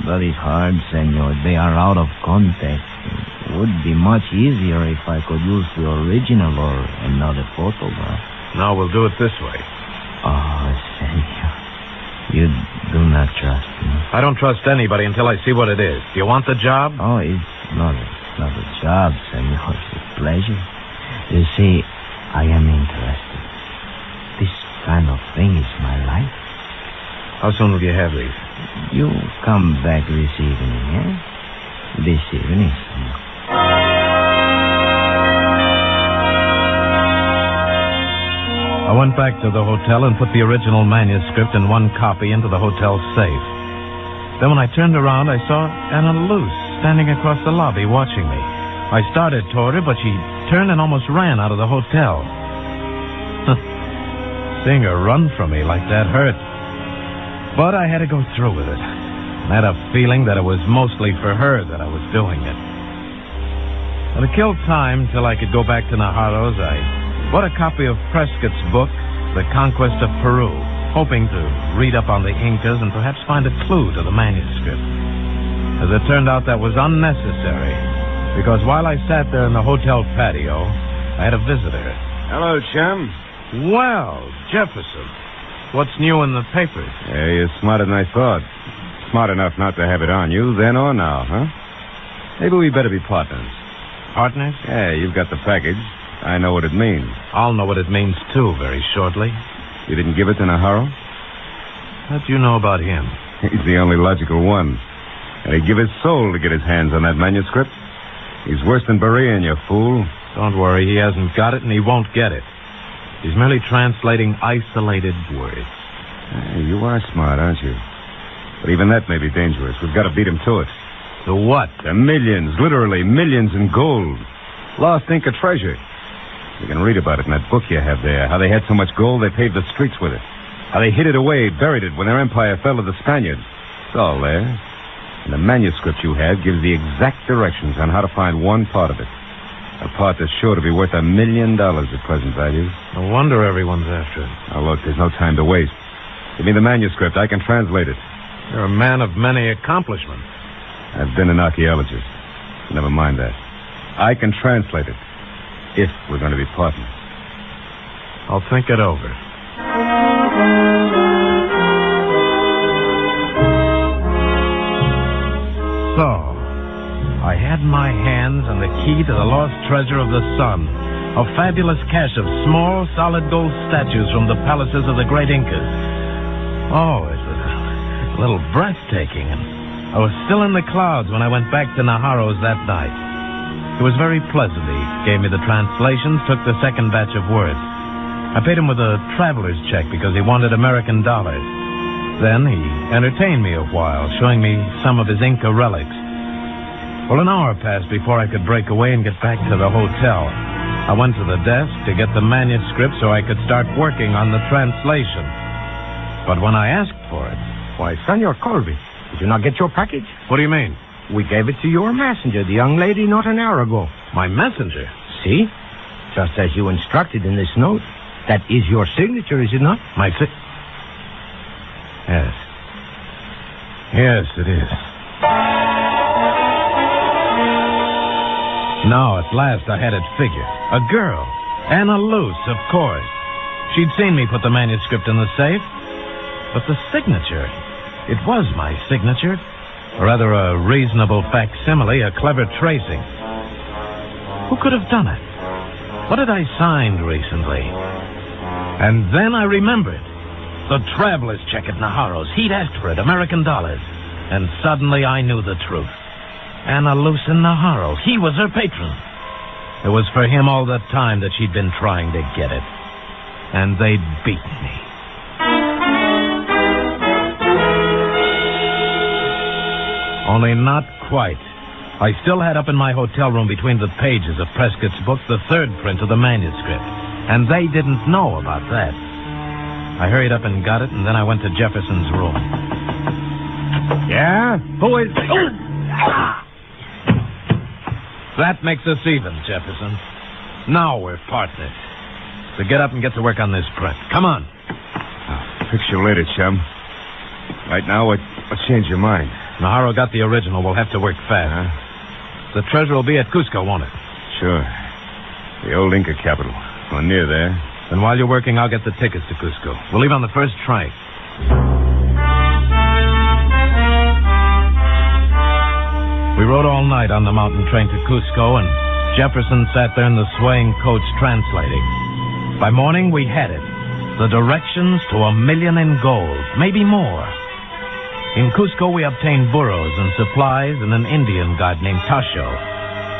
that is hard, senor. They are out of context. It would be much easier if I could use the original or another photograph. Now we'll do it this way. Oh, senor. You do not trust me. I don't trust anybody until I see what it is. Do you want the job? Oh, it's not a job, senor. It's a pleasure. You see, I am interested. This kind of thing is my life. How soon will you have these? You come back this evening, eh? This evening, senor. I went back to the hotel and put the original manuscript and 1 copy into the hotel safe. Then when I turned around, I saw Anna Luce standing across the lobby watching me. I started toward her, but she turned and almost ran out of the hotel. Seeing her run from me like that hurt. But I had to go through with it. I had a feeling that it was mostly for her that I was doing it. And to kill time till I could go back to Najarro's, I bought a copy of Prescott's book, The Conquest of Peru, hoping to read up on the Incas and perhaps find a clue to the manuscript. As it turned out, that was unnecessary, because while I sat there in the hotel patio, I had a visitor. Hello, chum. Well, Jefferson, what's new in the papers? Yeah, you're smarter than I thought. Smart enough not to have it on you, then or now, huh? Maybe we better be partners. Partners? Yeah, you've got the package. I know what it means. I'll know what it means, too, very shortly. You didn't give it to Najarro? What do you know about him? He's the only logical one. And he'd give his soul to get his hands on that manuscript. He's worse than Berean, you fool. Don't worry, he hasn't got it and he won't get it. He's merely translating isolated words. Hey, you are smart, aren't you? But even that may be dangerous. We've got to beat him to it. To what? To millions, literally millions in gold. Lost Inca treasure. You can read about it in that book you have there. How they had so much gold they paved the streets with it. How they hid it away, buried it when their empire fell to the Spaniards. It's all there. And the manuscript you have gives the exact directions on how to find one part of it. A part that's sure to be worth $1 million at present value. No wonder everyone's after it. Now, look, there's no time to waste. Give me the manuscript. I can translate it. You're a man of many accomplishments. I've been an archaeologist. Never mind that. I can translate it. If we're going to be partners. I'll think it over. So, I had in my hands and the key to the lost treasure of the sun, a fabulous cache of small, solid gold statues from the palaces of the great Incas. Oh, it was a little breathtaking, and I was still in the clouds when I went back to Najarro's that night. It was very pleasant. He gave me the translations, took the second batch of words. I paid him with a traveler's check because he wanted American dollars. Then he entertained me a while, showing me some of his Inca relics. Well, an hour passed before I could break away and get back to the hotel. I went to the desk to get the manuscript so I could start working on the translation. But when I asked for it... Why, Senor Colby, did you not get your package? What do you mean? We gave it to your messenger, the young lady, not an hour ago. My messenger? See? Just as you instructed in this note. That is your signature, is it not? Yes. Yes, it is. Now, at last, I had it figured. A girl. Anna Luce, of course. She'd seen me put the manuscript in the safe. But the signature... It was my signature. Or rather, a reasonable facsimile, a clever tracing. Who could have done it? What had I signed recently? And then I remembered. The traveler's check at Najaro's. He'd asked for it, American dollars. And suddenly I knew the truth. Anna Luce in Najaro. He was her patron. It was for him all the time that she'd been trying to get it. And they'd beaten me. Only not quite. I still had up in my hotel room between the pages of Prescott's book the third print of the manuscript. And they didn't know about that. I hurried up and got it, and then I went to Jefferson's room. Yeah? Who is... That makes us even, Jefferson. Now we're partners. So get up and get to work on this print. Come on. I'll fix you later, chum. Right now, what changed your mind? Najaro got the original. We'll have to work fast. The treasure will be at Cusco, won't it? Sure. The old Inca capital. Well, near there. Then while you're working, I'll get the tickets to Cusco. We'll leave on the first train. We rode all night on the mountain train to Cusco, and Jefferson sat there in the swaying coach translating. By morning, we had it. The directions to $1 million in gold, maybe more. In Cusco, we obtained burros and supplies and an Indian guide named Tasho.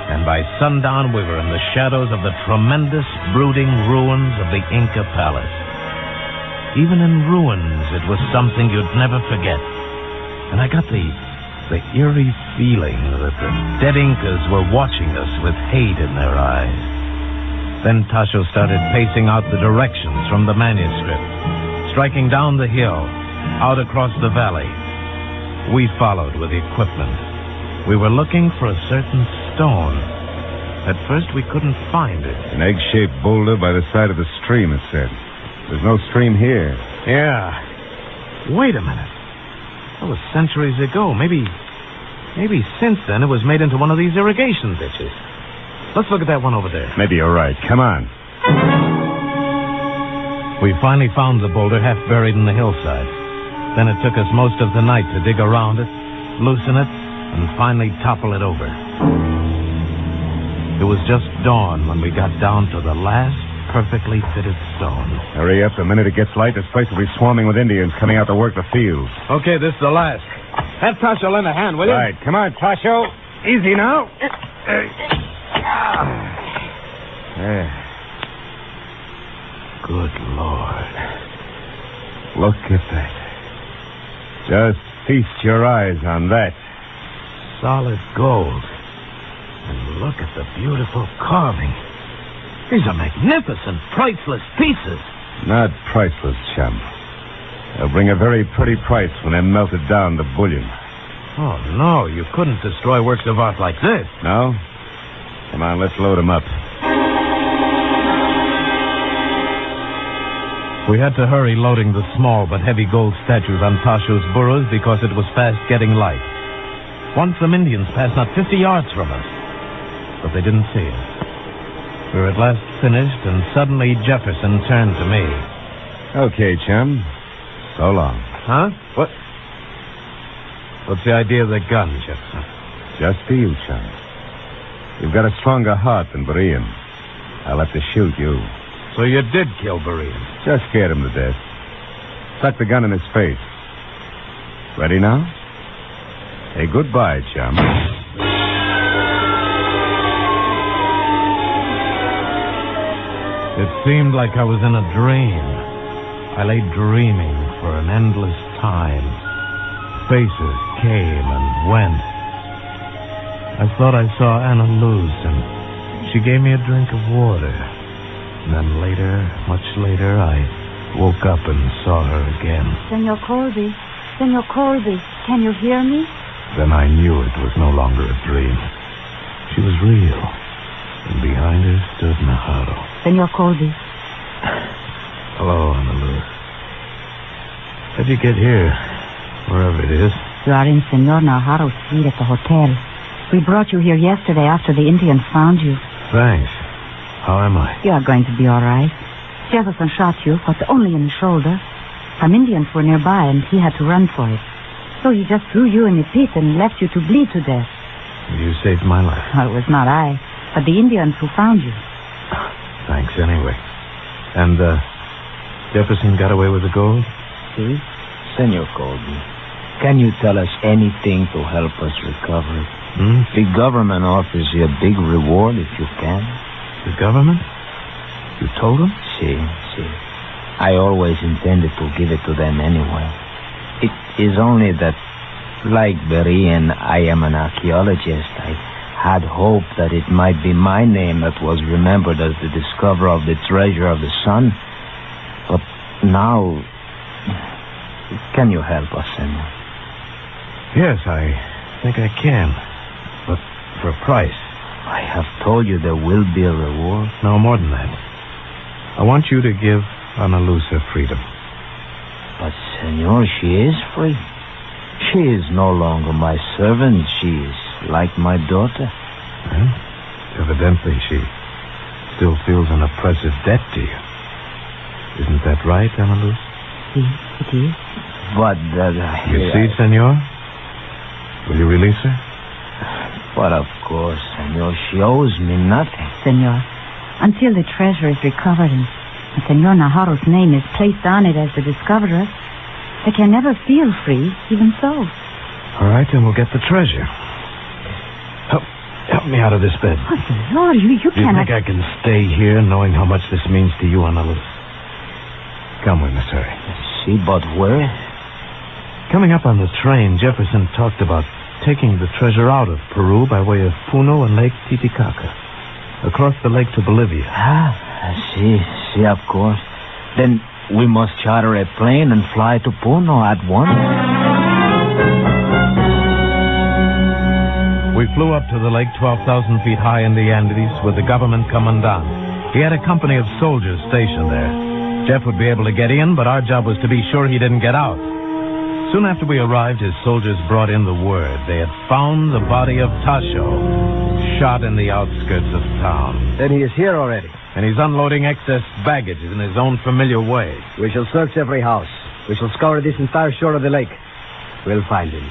And by sundown, we were in the shadows of the tremendous, brooding ruins of the Inca palace. Even in ruins, it was something you'd never forget. And I got the eerie feeling that the dead Incas were watching us with hate in their eyes. Then Tasho started pacing out the directions from the manuscript, striking down the hill, out across the valley. We followed with equipment. We were looking for a certain stone. At first, we couldn't find it. An egg-shaped boulder by the side of the stream, it said. There's no stream here. Yeah. Wait a minute. That was centuries ago. Maybe since then it was made into one of these irrigation ditches. Let's look at that one over there. Maybe you're right. Come on. We finally found the boulder half buried in the hillside. Then it took us most of the night to dig around it, loosen it, and finally topple it over. It was just dawn when we got down to the last perfectly fitted stone. Hurry up. The minute it gets light, this place will be swarming with Indians coming out to work the fields. Okay, this is the last. Have Tasho lend a hand, will you? Right. Come on, Tasho. Easy now. There. Good Lord. Look at that. Just feast your eyes on that. Solid gold. And look at the beautiful carving. These are magnificent, priceless pieces. Not priceless, chum. They'll bring a very pretty price when they're melted down to bullion. Oh, no, you couldn't destroy works of art like this. No? Come on, let's load them up. We had to hurry loading the small but heavy gold statues on Tasho's burros because it was fast getting light. Once some Indians passed not 50 yards from us, but they didn't see us. We were at last finished, and suddenly Jefferson turned to me. Okay, chum. So long. Huh? What? What's the idea of the gun, Jefferson? Just for you, chum. You've got a stronger heart than Berean. I'll have to shoot you. So you did kill Berean? Just scared him to death. Stuck the gun in his face. Ready now? Hey, goodbye, chum. It seemed like I was in a dream. I lay dreaming for an endless time. Faces came and went. I thought I saw Anna Luz, and she gave me a drink of water. And then later, much later, I woke up and saw her again. Senor Colby, can you hear me? Then I knew it was no longer a dream. She was real. And behind her stood Najaro. Senor Colby. Hello, Anna Luz. How'd you get here? Wherever it is. You are in Senor Najaro's suite at the hotel. We brought you here yesterday after the Indians found you. Thanks. How am I? You are going to be all right. Jefferson shot you, but only in the shoulder. Some Indians were nearby, and he had to run for it. So he just threw you in a pit and left you to bleed to death. You saved my life. Well, it was not I, but the Indians who found you. Thanks, anyway. And, Jefferson got away with the gold? see? Senor Colby, can you tell us anything to help us recover it? The government offers you a big reward if you can. The government? You told them? See. I always intended to give it to them anyway. It is only that, like Berean, I am an archaeologist. I had hoped that it might be my name that was remembered as the discoverer of the treasure of the sun. But now, can you help us, Senor? Yes, I think I can. But for a price. I have told you there will be a reward. No, more than that. I want you to give Ana Luz her freedom. But, Senor, she is free. She is no longer my servant. She is like my daughter. Well, evidently, she still feels an oppressive debt to you. Isn't that right, Ana Luz? It is. But You see, Senor? Will you release her? But of course, Senor, she owes me nothing. Senor, until the treasure is recovered and Senor Najaro's name is placed on it as the discoverer, they can never feel free, even so. All right, then we'll get the treasure. Help me out of this bed. Oh, Senor, you Do you cannot... think I can stay here knowing how much this means to you, Ana Luz? Come with me, sir. See, but where? Coming up on the train, Jefferson talked about taking the treasure out of Peru by way of Puno and Lake Titicaca, across the lake to Bolivia. See, of course. Then we must charter a plane and fly to Puno at once. We flew up to the lake 12,000 feet high in the Andes with the government commandant. He had a company of soldiers stationed there. Jeff would be able to get in, but our job was to be sure he didn't get out. Soon after we arrived, his soldiers brought in the word. They had found the body of Tasho, shot in the outskirts of town. Then he is here already. And he's unloading excess baggage in his own familiar way. We shall search every house. We shall scour this entire shore of the lake. We'll find him.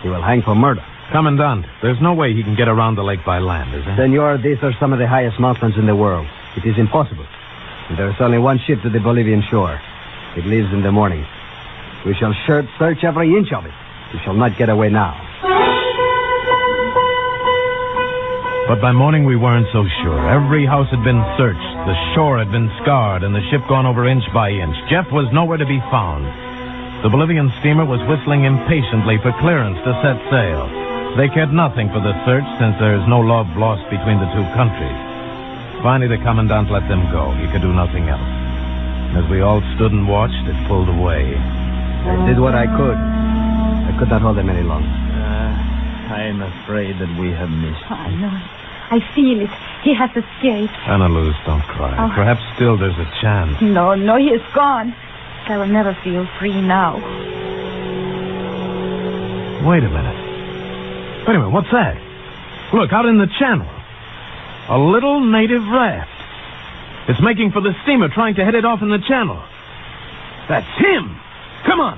He will hang for murder. Commandant, there's no way he can get around the lake by land, is there? Senor, these are some of the highest mountains in the world. It is impossible. And there is only one ship to the Bolivian shore. It leaves in the morning. We shall search every inch of it. We shall not get away now. But by morning we weren't so sure. Every house had been searched. The shore had been scoured and the ship gone over inch by inch. Jeff was nowhere to be found. The Bolivian steamer was whistling impatiently for clearance to set sail. They cared nothing for the search since there is no love lost between the two countries. Finally, the commandant let them go. He could do nothing else. As we all stood and watched, it pulled away. I did what I could. I could not hold him any longer. I am afraid that we have missed him. I know it. I feel it. He has escaped. Ana Luz, don't cry. Oh. Perhaps still there's a chance. No, he is gone. I will never feel free now. Wait a minute. What's that? Look, out in the channel. A little native raft. It's making for the steamer, trying to head it off in the channel. That's him! Come on!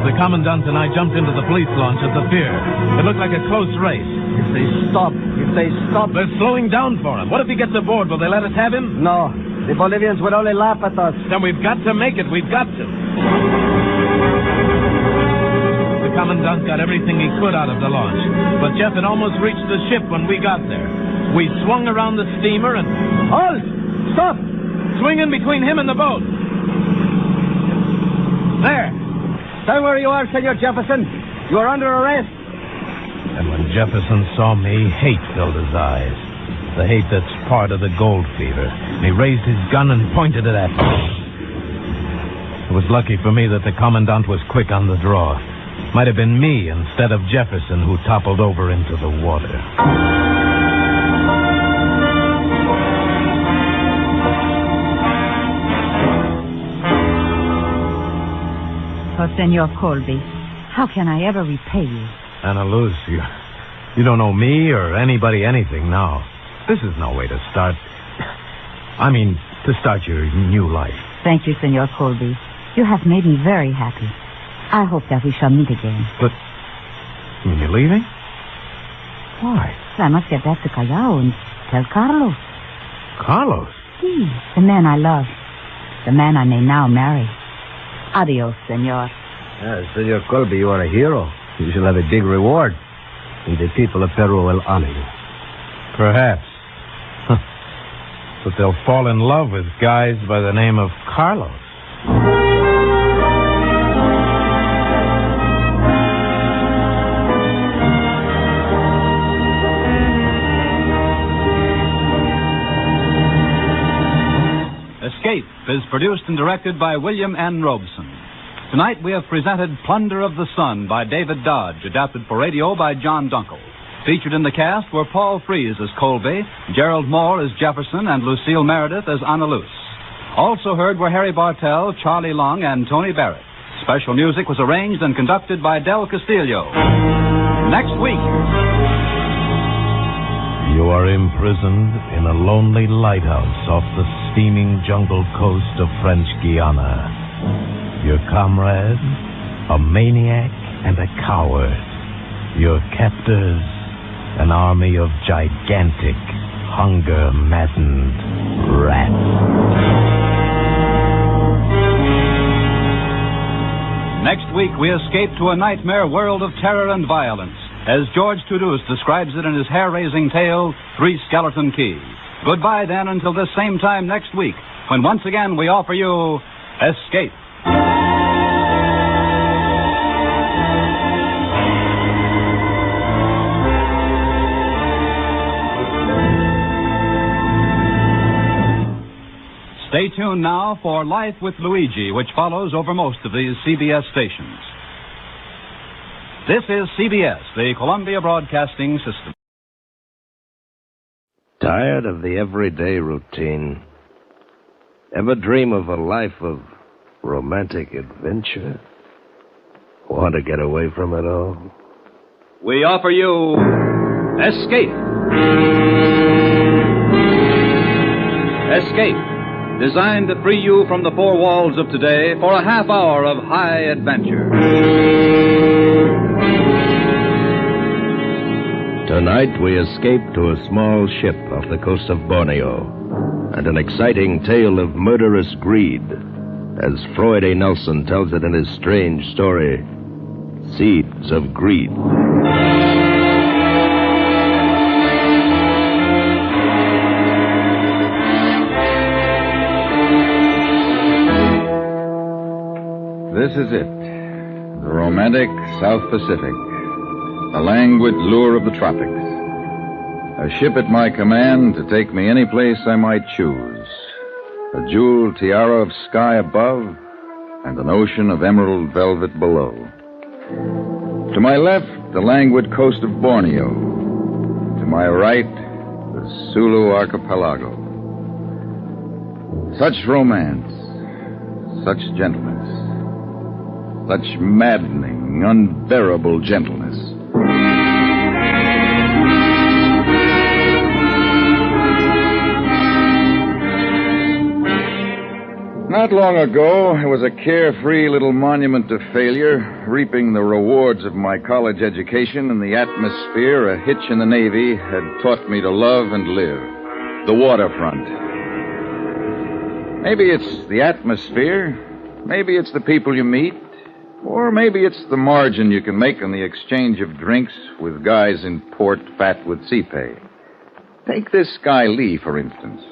The commandant and I jumped into the police launch at the pier. It looked like a close race. If they stop. They're slowing down for him. What if he gets aboard? Will they let us have him? No. The Bolivians would only laugh at us. Then we've got to make it. We've got to. The commandant got everything he could out of the launch. But Jeff had almost reached the ship when we got there. We swung around the steamer and... Halt! Stop! Swing in between him and the boat. There. Stand where you are, Senor Jefferson. You are under arrest. And when Jefferson saw me, hate filled his eyes. The hate that's part of the gold fever. And he raised his gun and pointed it at me. It was lucky for me that the commandant was quick on the draw. Might have been me instead of Jefferson who toppled over into the water. Oh, Senor Colby, how can I ever repay you? Ana Luz, you don't owe me or anybody anything now. This is no way to start. I mean, to start your new life. Thank you, Senor Colby. You have made me very happy. I hope that we shall meet again. But, you mean you're leaving? Why? I must get back to Callao and tell Carlos. Carlos? Yes, the man I love. The man I may now marry. Adios, senor. Senor Colby, you are a hero. You shall have a big reward. And the people of Peru will honor you. Perhaps. But they'll fall in love with guys by the name of Carlos. Escape is produced and directed by William N. Robeson. Tonight we have presented Plunder of the Sun by David Dodge, adapted for radio by John Dunkel. Featured in the cast were Paul Frees as Colby, Gerald Moore as Jefferson, and Lucille Meredith as Anna Luce. Also heard were Harry Bartell, Charlie Long, and Tony Barrett. Special music was arranged and conducted by Del Castillo. Next week. You are imprisoned in a lonely lighthouse off the steaming jungle coast of French Guiana. Your comrade, a maniac and a coward. Your captors, an army of gigantic, hunger-maddened rats. Next week, we escape to a nightmare world of terror and violence, as George Toulouse describes it in his hair-raising tale, Three Skeleton Key. Goodbye, then, until this same time next week, when once again we offer you Escape. Stay tuned now for Life with Luigi, which follows over most of these CBS stations. This is CBS, the Columbia Broadcasting System. Tired of the everyday routine? Ever dream of a life of romantic adventure? Want to get away from it all? We offer you Escape. Escape. Designed to free you from the four walls of today for a half hour of high adventure. Tonight we escape to a small ship off the coast of Borneo, and an exciting tale of murderous greed, as Floyd A. Nelson tells it in his strange story, Seeds of Greed. This is it. The romantic South Pacific. The languid lure of the tropics. A ship at my command to take me any place I might choose. A jeweled tiara of sky above and an ocean of emerald velvet below. To my left, the languid coast of Borneo. To my right, the Sulu archipelago. Such romance, such gentleness. Such maddening, unbearable gentleness. Not long ago, I was a carefree little monument to failure, reaping the rewards of my college education in the atmosphere a hitch in the Navy had taught me to love and live. The waterfront. Maybe it's the atmosphere. Maybe it's the people you meet. Or maybe it's the margin you can make on the exchange of drinks with guys in port fat with sea pay. Take this guy Lee, for instance.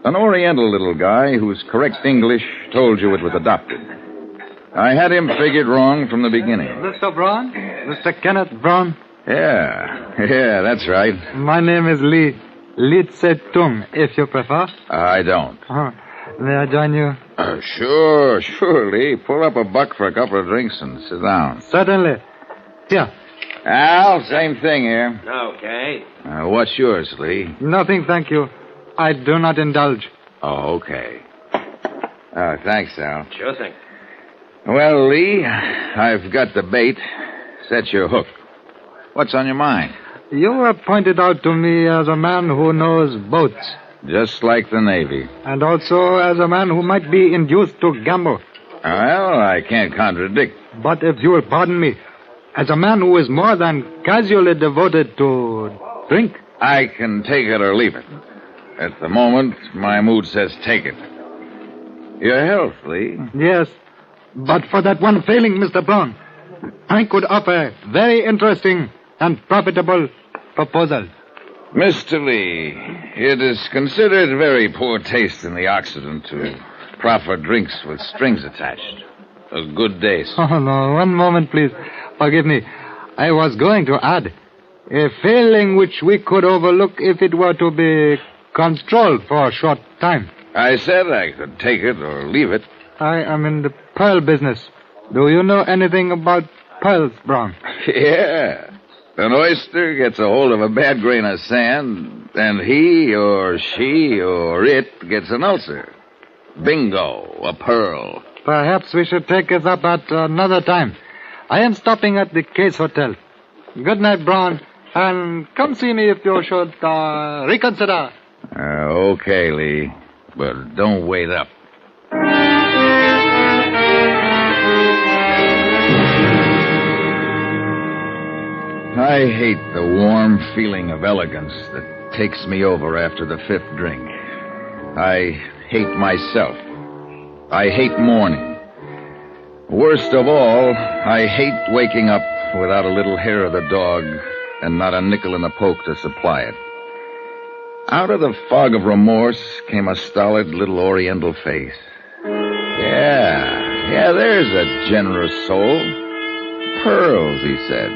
An Oriental little guy whose correct English told you it was adopted. I had him figured wrong from the beginning. Mr. Braun? Mr. Kenneth Braun? Yeah, that's right. My name is Lee. Lee Tse Tung, if you prefer. I don't. May I join you? Sure, Lee. Pull up a buck for a couple of drinks and sit down. Certainly. Here. Al, same thing here. Okay. What's yours, Lee? Nothing, thank you. I do not indulge. Oh, okay. Thanks, Al. Sure thing. Well, Lee, I've got the bait. Set your hook. What's on your mind? You were pointed out to me as a man who knows boats. Just like the Navy. And also as a man who might be induced to gamble. Well, I can't contradict. But if you will pardon me, as a man who is more than casually devoted to drink. I can take it or leave it. At the moment, my mood says take it. Your health, Lee. Yes, but for that one failing, Mr. Brown, I could offer a very interesting and profitable proposal. Mr. Lee, it is considered very poor taste in the Occident to proffer drinks with strings attached. A good day, sir. Oh, no, one moment, please. Forgive me. I was going to add a failing which we could overlook if it were to be controlled for a short time. I said I could take it or leave it. I am in the pearl business. Do you know anything about pearls, Brown? Yeah. An oyster gets a hold of a bad grain of sand, and he or she or it gets an ulcer. Bingo, a pearl. Perhaps we should take this up at another time. I am stopping at the Case Hotel. Good night, Brown, and come see me if you should reconsider. Okay, Lee, but don't wait up. I hate the warm feeling of elegance that takes me over after the fifth drink. I hate myself. I hate morning. Worst of all, I hate waking up without a little hair of the dog and not a nickel in the poke to supply it. Out of the fog of remorse came a stolid little oriental face. Yeah, there's a generous soul. Pearls, he said.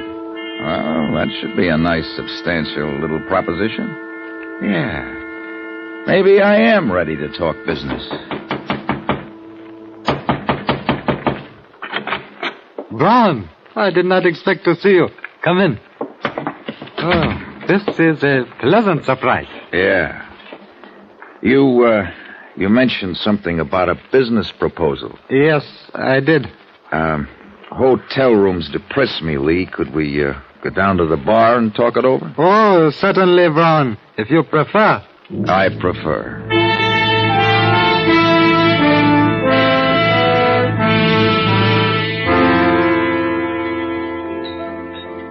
Well, that should be a nice, substantial little proposition. Yeah. Maybe I am ready to talk business. Brown, I did not expect to see you. Come in. Oh, this is a pleasant surprise. Yeah. You mentioned something about a business proposal. Yes, I did. Hotel rooms depress me, Lee. Could we go down to the bar and talk it over? Oh, certainly, Brown, if you prefer. I prefer.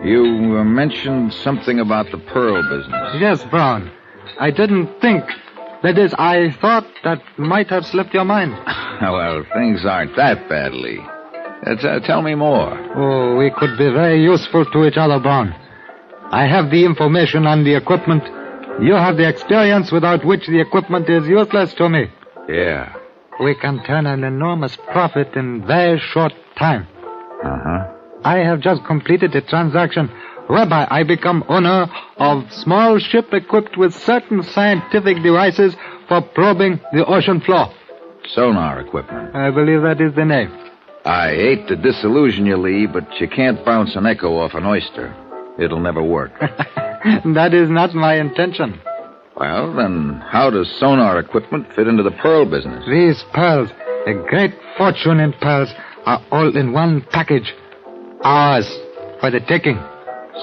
You mentioned something about the pearl business. Yes, Brown. I didn't think. That is, I thought that might have slipped your mind. Well, things aren't that bad, Lee. Tell me more. Oh, we could be very useful to each other, Brown. I have the information on the equipment. You have the experience without which the equipment is useless to me. Yeah. We can turn an enormous profit in very short time. Uh-huh. I have just completed a transaction whereby I become owner of small ship equipped with certain scientific devices for probing the ocean floor. Sonar equipment. I believe that is the name. I hate to disillusion you, Lee, but you can't bounce an echo off an oyster. It'll never work. That is not my intention. Well, then how does sonar equipment fit into the pearl business? These pearls, a great fortune in pearls, are all in one package. Ours, for the taking.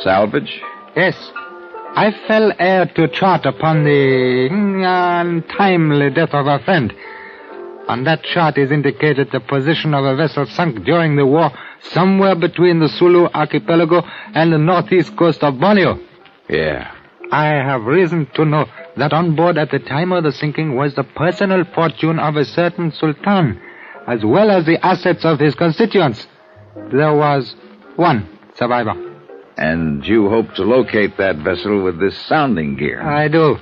Salvage? Yes. I fell heir to chart upon the untimely death of a friend. On that chart is indicated the position of a vessel sunk during the war somewhere between the Sulu archipelago and the northeast coast of Borneo. Yeah. I have reason to know that on board at the time of the sinking was the personal fortune of a certain sultan, as well as the assets of his constituents. There was one survivor. And you hope to locate that vessel with this sounding gear? I do.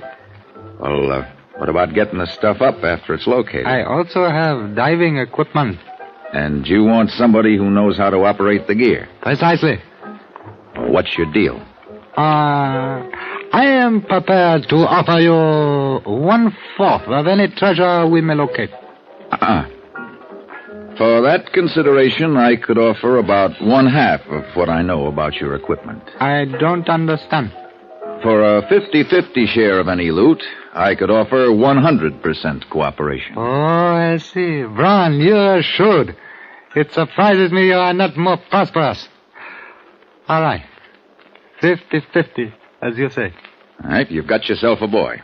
Well, what about getting the stuff up after it's located? I also have diving equipment. And you want somebody who knows how to operate the gear? Precisely. Well, what's your deal? I am prepared to offer you 1/4 of any treasure we may locate. For that consideration, I could offer about 1/2 of what I know about your equipment. I don't understand. For a 50-50 share of any loot, I could offer 100% cooperation. Oh, I see. Brown, you're shrewd. It surprises me you are not more prosperous. All right. 50-50, as you say. All right, you've got yourself a boy.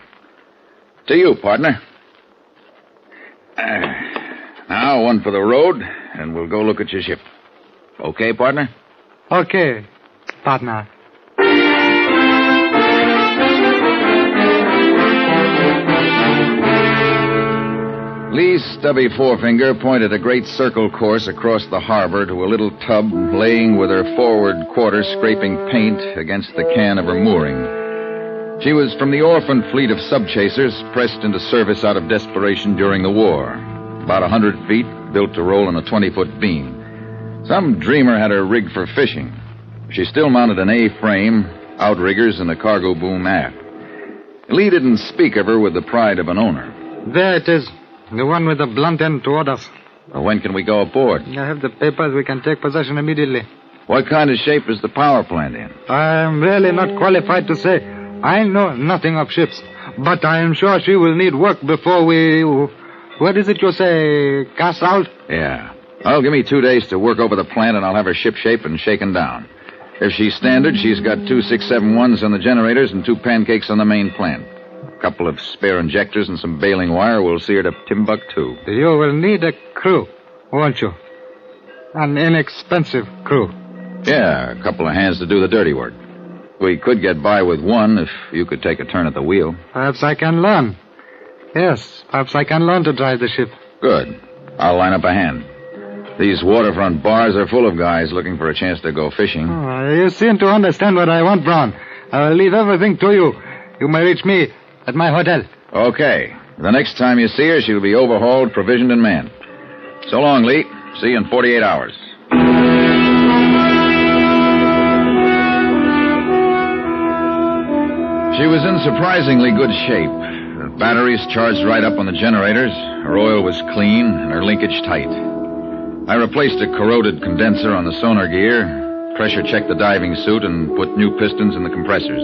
To you, partner. Now, one for the road, and we'll go look at your ship. Okay, partner? Okay, partner. Lee stubby forefinger pointed a great circle course across the harbor to a little tub laying with her forward quarter scraping paint against the can of her mooring. She was from the orphan fleet of sub-chasers pressed into service out of desperation during the war. About 100 feet, built to roll on a 20-foot beam. Some dreamer had her rigged for fishing. She still mounted an A-frame, outriggers, and a cargo boom aft. Lee didn't speak of her with the pride of an owner. There it is. The one with the blunt end toward us. Well, when can we go aboard? I have the papers. We can take possession immediately. What kind of shape is the power plant in? I am really not qualified to say. I know nothing of ships. But I am sure she will need work before we... What is it you say? Cast out? Yeah. Well, give me 2 days to work over the plant, and I'll have her ship-shape and shaken down. If she's standard, she's got 2 671s on the generators and 2 pancakes on the main plant. A couple of spare injectors and some baling wire will see her to Timbuktu. You will need a crew, won't you? An inexpensive crew. Yeah, a couple of hands to do the dirty work. We could get by with one if you could take a turn at the wheel. Perhaps I can learn. Yes, perhaps I can learn to drive the ship. Good. I'll line up a hand. These waterfront bars are full of guys looking for a chance to go fishing. Oh, you seem to understand what I want, Brown. I will leave everything to you. You may reach me at my hotel. Okay. The next time you see her, she'll be overhauled, provisioned, and manned. So long, Lee. See you in 48 hours. She was in surprisingly good shape. Her batteries charged right up on the generators. Her oil was clean and her linkage tight. I replaced a corroded condenser on the sonar gear, pressure checked the diving suit, and put new pistons in the compressors.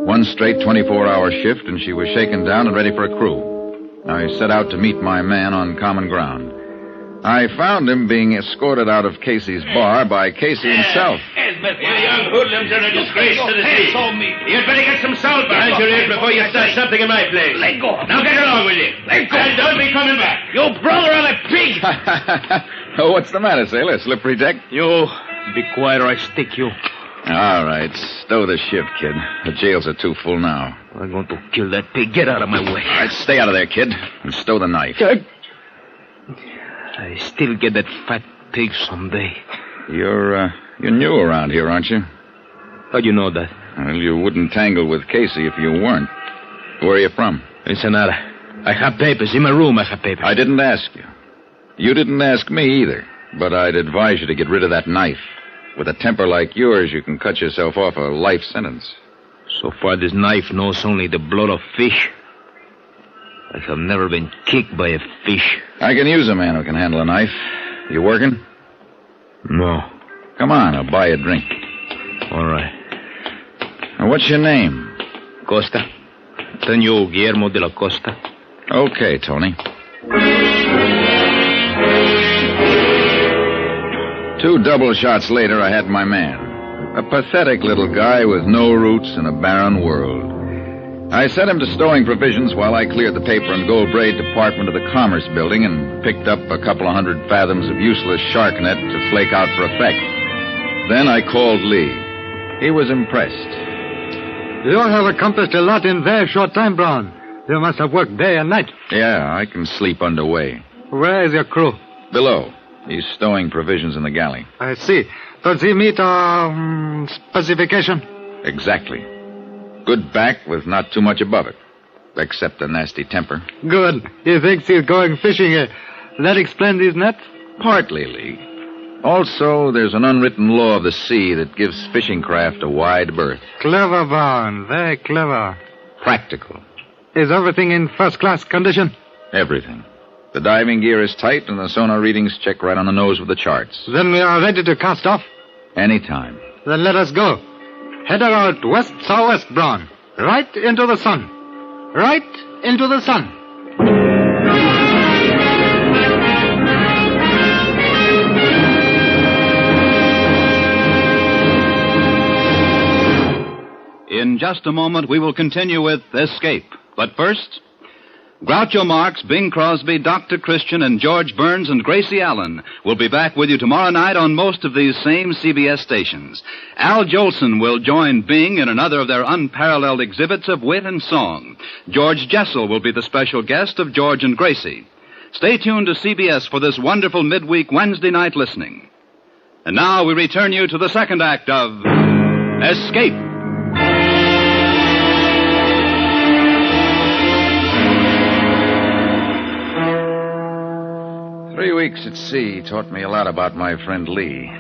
One straight 24-hour shift, and she was shaken down and ready for a crew. I set out to meet my man on common ground. I found him being escorted out of Casey's bar by Casey himself. You young hoodlums are a disgrace to the sea. You'd better get some salt behind your ears before you start something in my place. Let go. Now get along with you. Let go. And don't be coming back. You brother of a pig. Oh, what's the matter, sailor? Slippery deck? You be quiet or I stick you. All right, stow the ship, kid. The jails are too full now. I'm going to kill that pig. Get out of my way. All right, stay out of there, kid, and stow the knife. I still get that fat pig someday. You're new around here, aren't you? How'd you know that? Well, you wouldn't tangle with Casey if you weren't. Where are you from? Ensenada. I have papers. In my room, I have papers. I didn't ask you. You didn't ask me either. But I'd advise you to get rid of that knife. With a temper like yours, you can cut yourself off a life sentence. So far, this knife knows only the blood of fish. I have never been kicked by a fish. I can use a man who can handle a knife. You working? No. Come on, I'll buy you a drink. All right. Now, what's your name? Costa. Antonio Guillermo de la Costa. Okay, Tony. 2 double shots later, I had my man. A pathetic little guy with no roots in a barren world. I set him to stowing provisions while I cleared the paper and gold braid department of the Commerce Building and picked up a couple of 100 fathoms of useless shark net to flake out for effect. Then I called Lee. He was impressed. You have accomplished a lot in very short time, Brown. You must have worked day and night. Yeah, I can sleep underway. Where is your crew? Below. He's stowing provisions in the galley. I see. Does he meet our specification? Exactly. Good back with not too much above it. Except a nasty temper. Good. He thinks he's going fishing. That explains these nets? Partly, Lee. Also, there's an unwritten law of the sea that gives fishing craft a wide berth. Clever, Brown. Very clever. Practical. Is everything in first-class condition? Everything. The diving gear is tight, and the sonar readings check right on the nose with the charts. Then we are ready to cast off? Anytime. Then let us go. Head out west-southwest, Brown. Right into the sun. Right into the sun. In just a moment, we will continue with Escape. But first, Groucho Marx, Bing Crosby, Dr. Christian, and George Burns and Gracie Allen will be back with you tomorrow night on most of these same CBS stations. Al Jolson will join Bing in another of their unparalleled exhibits of wit and song. George Jessel will be the special guest of George and Gracie. Stay tuned to CBS for this wonderful midweek Wednesday night listening. And now we return you to the second act of Escape. 3 weeks at sea taught me a lot about my friend Lee.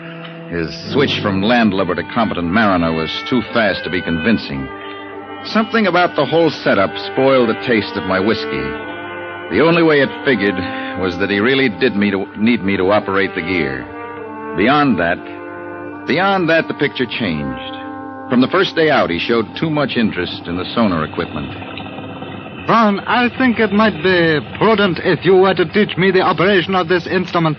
His switch from landlubber to competent mariner was too fast to be convincing. Something about the whole setup spoiled the taste of my whiskey. The only way it figured was that he really did need me to operate the gear. Beyond that, the picture changed. From the first day out, he showed too much interest in the sonar equipment. Brown, I think it might be prudent if you were to teach me the operation of this instrument.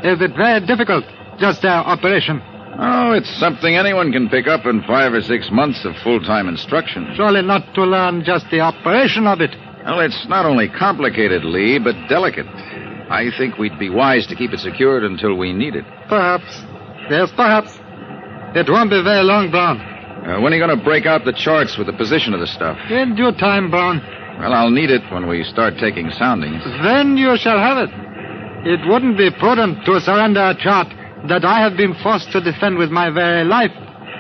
Is it very difficult, just their operation? Oh, it's something anyone can pick up in 5 or 6 months of full-time instruction. Surely not to learn just the operation of it. Well, it's not only complicated, Lee, but delicate. I think we'd be wise to keep it secured until we need it. Perhaps. Yes, perhaps. It won't be very long, Brown. When are you going to break out the charts with the position of the stuff? In due time, Brown. Well, I'll need it when we start taking soundings. Then you shall have it. It wouldn't be prudent to surrender a chart that I have been forced to defend with my very life,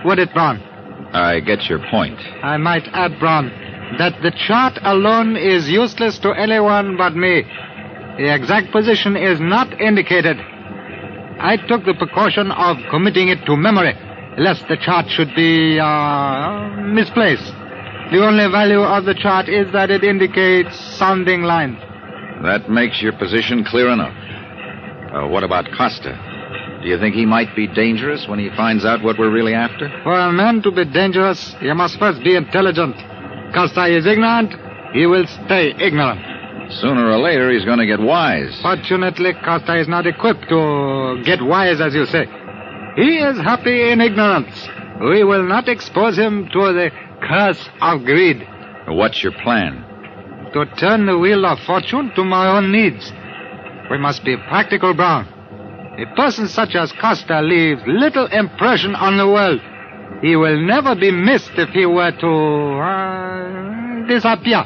would it, Brown? I get your point. I might add, Brown, that the chart alone is useless to anyone but me. The exact position is not indicated. I took the precaution of committing it to memory, lest the chart should be, misplaced. The only value of the chart is that it indicates sounding lines. That makes your position clear enough. What about Costa? Do you think he might be dangerous when he finds out what we're really after? For a man to be dangerous, he must first be intelligent. Costa is ignorant, he will stay ignorant. Sooner or later, he's going to get wise. Fortunately, Costa is not equipped to get wise, as you say. He is happy in ignorance. We will not expose him to the curse of greed. What's your plan? To turn the wheel of fortune to my own needs. We must be practical, Brown. A person such as Costa leaves little impression on the world. He will never be missed if he were to disappear.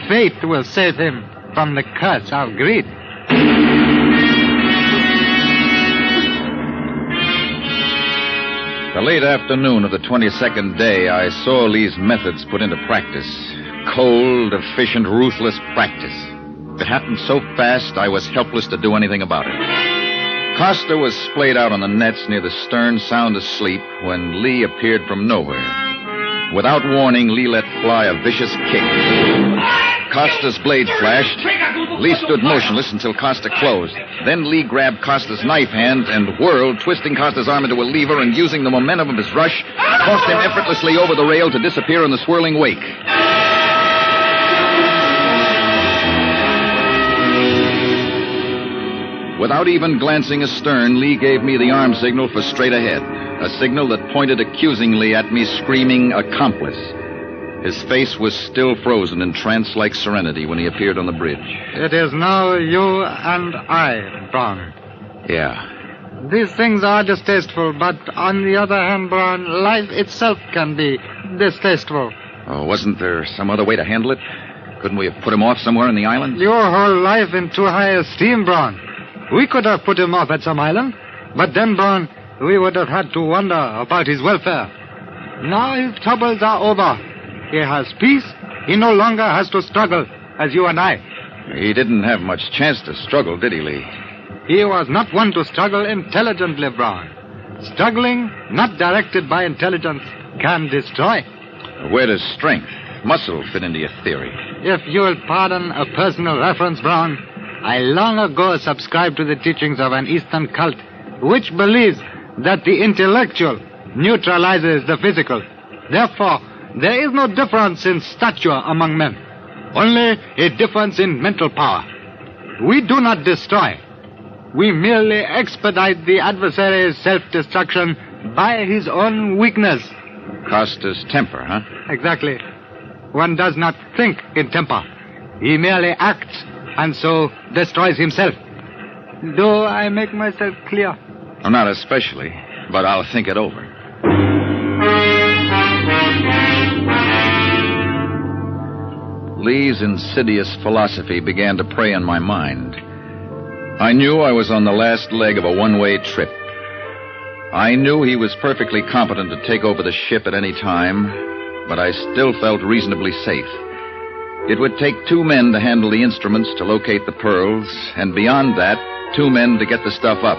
Fate will save him from the curse of greed. The late afternoon of the 22nd day, I saw Lee's methods put into practice. Cold, efficient, ruthless practice. It happened so fast, I was helpless to do anything about it. Costa was splayed out on the nets near the stern, sound asleep, when Lee appeared from nowhere. Without warning, Lee let fly a vicious kick. Costa's blade flashed. Lee stood motionless until Costa closed. Then Lee grabbed Costa's knife hand and whirled, twisting Costa's arm into a lever and using the momentum of his rush, tossed him effortlessly over the rail to disappear in the swirling wake. Without even glancing astern, Lee gave me the arm signal for straight ahead, a signal that pointed accusingly at me, screaming, "Accomplice." His face was still frozen in trance-like serenity when he appeared on the bridge. It is now you and I, Brown. Yeah. These things are distasteful, but on the other hand, Brown, life itself can be distasteful. Oh, wasn't there some other way to handle it? Couldn't we have put him off somewhere in the island? Your whole life in too high esteem, Brown. We could have put him off at some island, but then, Brown, we would have had to wonder about his welfare. Now his troubles are over. He has peace. He no longer has to struggle, as you and I. He didn't have much chance to struggle, did he, Lee? He was not one to struggle intelligently, Brown. Struggling, not directed by intelligence, can destroy. Where does strength, muscle fit into your theory? If you'll pardon a personal reference, Brown, I long ago subscribed to the teachings of an Eastern cult which believes that the intellectual neutralizes the physical. Therefore, there is no difference in stature among men, only a difference in mental power. We do not destroy. We merely expedite the adversary's self-destruction by his own weakness. Costa's temper, huh? Exactly. One does not think in temper. He merely acts, and so destroys himself. Do I make myself clear? Not especially, but I'll think it over. Lee's insidious philosophy began to prey on my mind. I knew I was on the last leg of a one-way trip. I knew he was perfectly competent to take over the ship at any time, but I still felt reasonably safe. It would take 2 men to handle the instruments to locate the pearls, and beyond that, 2 men to get the stuff up.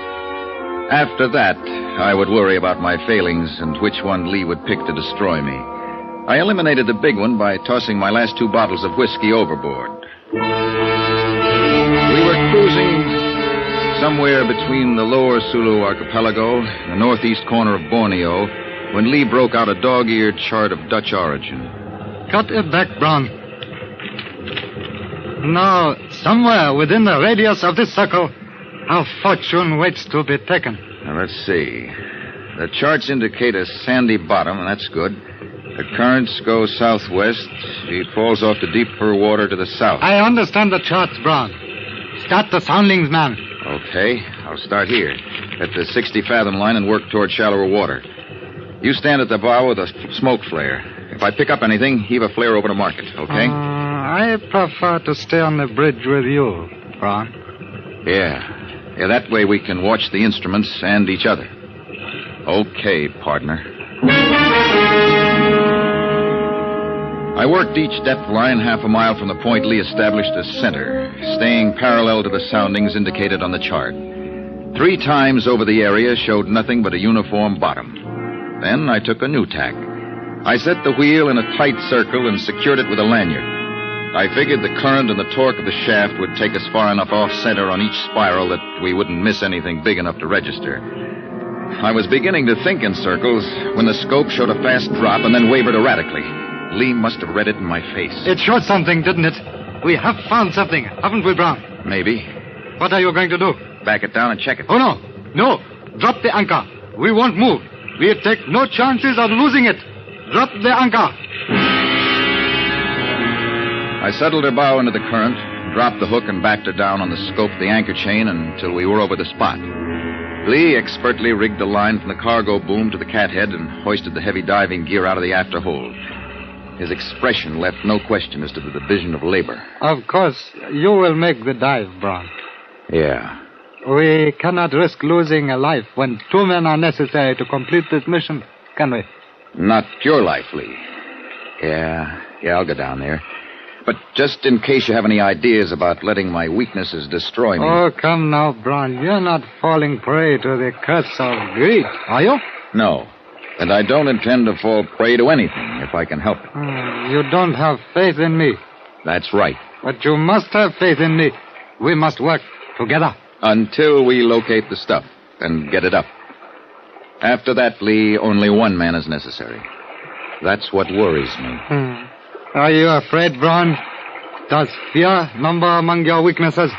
After that, I would worry about my failings and which one Lee would pick to destroy me. I eliminated the big one by tossing my last 2 bottles of whiskey overboard. We were cruising somewhere between the lower Sulu archipelago and the northeast corner of Borneo when Lee broke out a dog-eared chart of Dutch origin. Cut it back, Brown. Now, somewhere within the radius of this circle, our fortune waits to be taken. Now, let's see. The charts indicate a sandy bottom, and that's good. The currents go southwest. He falls off to deeper water to the south. I understand the charts, Brown. Start the soundings, man. Okay, I'll start here, at the 60-fathom line and work toward shallower water. You stand at the bow with a smoke flare. If I pick up anything, heave a flare over to mark it, okay? I prefer to stay on the bridge with you, Brown. Yeah, that way we can watch the instruments and each other. Okay, partner. I worked each depth line half a mile from the point Lee established as center, staying parallel to the soundings indicated on the chart. 3 times over the area showed nothing but a uniform bottom. Then I took a new tack. I set the wheel in a tight circle and secured it with a lanyard. I figured the current and the torque of the shaft would take us far enough off-center on each spiral that we wouldn't miss anything big enough to register. I was beginning to think in circles when the scope showed a fast drop and then wavered erratically. Lee must have read it in my face. It showed something, didn't it? We have found something, haven't we, Brown? Maybe. What are you going to do? Back it down and check it. Oh, no. No. Drop the anchor. We won't move. We take no chances of losing it. Drop the anchor. I settled her bow into the current, dropped the hook and backed her down on the scope of the anchor chain until we were over the spot. Lee expertly rigged the line from the cargo boom to the cathead and hoisted the heavy diving gear out of the after hold. His expression left no question as to the division of labor. Of course, you will make the dive, Brown. Yeah. We cannot risk losing a life when 2 men are necessary to complete this mission, can we? Not your life, Lee. Yeah, I'll go down there. But just in case you have any ideas about letting my weaknesses destroy me... Oh, come now, Brown. You're not falling prey to the curse of greed, are you? No. And I don't intend to fall prey to anything if I can help it. You don't have faith in me. That's right. But you must have faith in me. We must work together. Until we locate the stuff and get it up. After that, Lee, only 1 man is necessary. That's what worries me. Are you afraid, Brown? Does fear number among your weaknesses?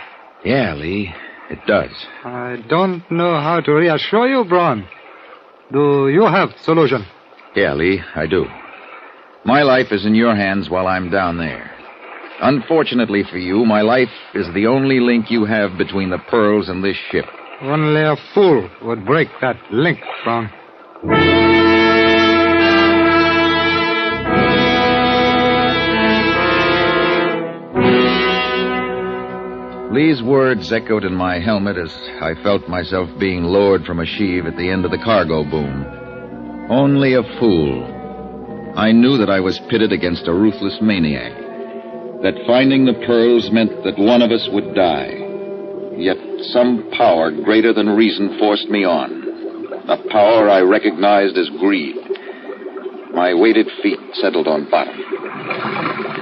Yeah, Lee, it does. I don't know how to reassure you, Brown. Do you have solution? Yeah, Lee, I do. My life is in your hands while I'm down there. Unfortunately for you, my life is the only link you have between the pearls and this ship. Only a fool would break that link, Brown. Lee's words echoed in my helmet as I felt myself being lowered from a sheave at the end of the cargo boom. Only a fool. I knew that I was pitted against a ruthless maniac. That finding the pearls meant that one of us would die. Yet some power greater than reason forced me on. A power I recognized as greed. My weighted feet settled on bottom.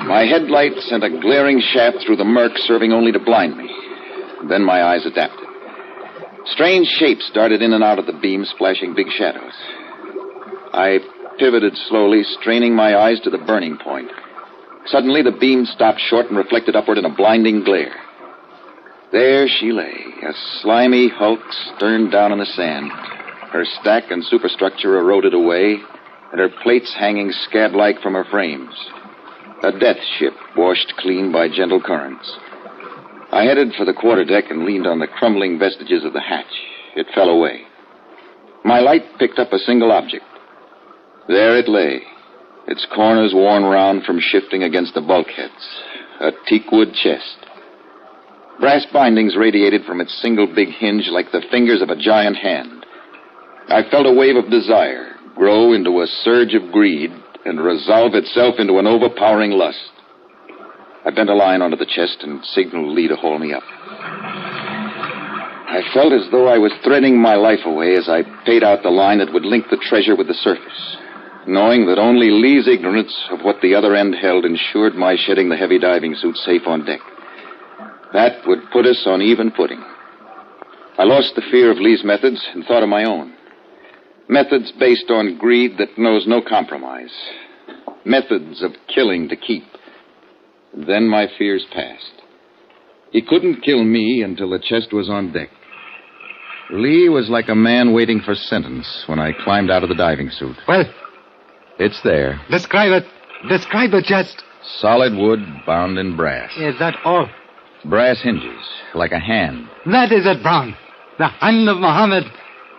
My headlight sent a glaring shaft through the murk, serving only to blind me. Then my eyes adapted. Strange shapes darted in and out of the beam, splashing big shadows. I pivoted slowly, straining my eyes to the burning point. Suddenly, the beam stopped short and reflected upward in a blinding glare. There she lay, a slimy hulk stern down in the sand, her stack and superstructure eroded away, and her plates hanging scab-like from her frames. A death ship washed clean by gentle currents. I headed for the quarterdeck and leaned on the crumbling vestiges of the hatch. It fell away. My light picked up a single object. There it lay, its corners worn round from shifting against the bulkheads. a teakwood chest. Brass bindings radiated from its single big hinge like the fingers of a giant hand. I felt a wave of desire grow into a surge of greed and resolve itself into an overpowering lust. I bent a line onto the chest and signaled Lee to haul me up. I felt as though I was threading my life away as I paid out the line that would link the treasure with the surface, knowing that only Lee's ignorance of what the other end held ensured my shedding the heavy diving suit safe on deck. That would put us on even footing. I lost the fear of Lee's methods and thought of my own. Methods based on greed that knows no compromise. Methods of killing to keep. Then my fears passed. He couldn't kill me until the chest was on deck. Lee was like a man waiting for sentence when I climbed out of the diving suit. Well, it's there. Describe it. Describe the chest. Solid wood bound in brass. Is that all? Brass hinges, like a hand. That is it, Brown. The hand of Muhammad.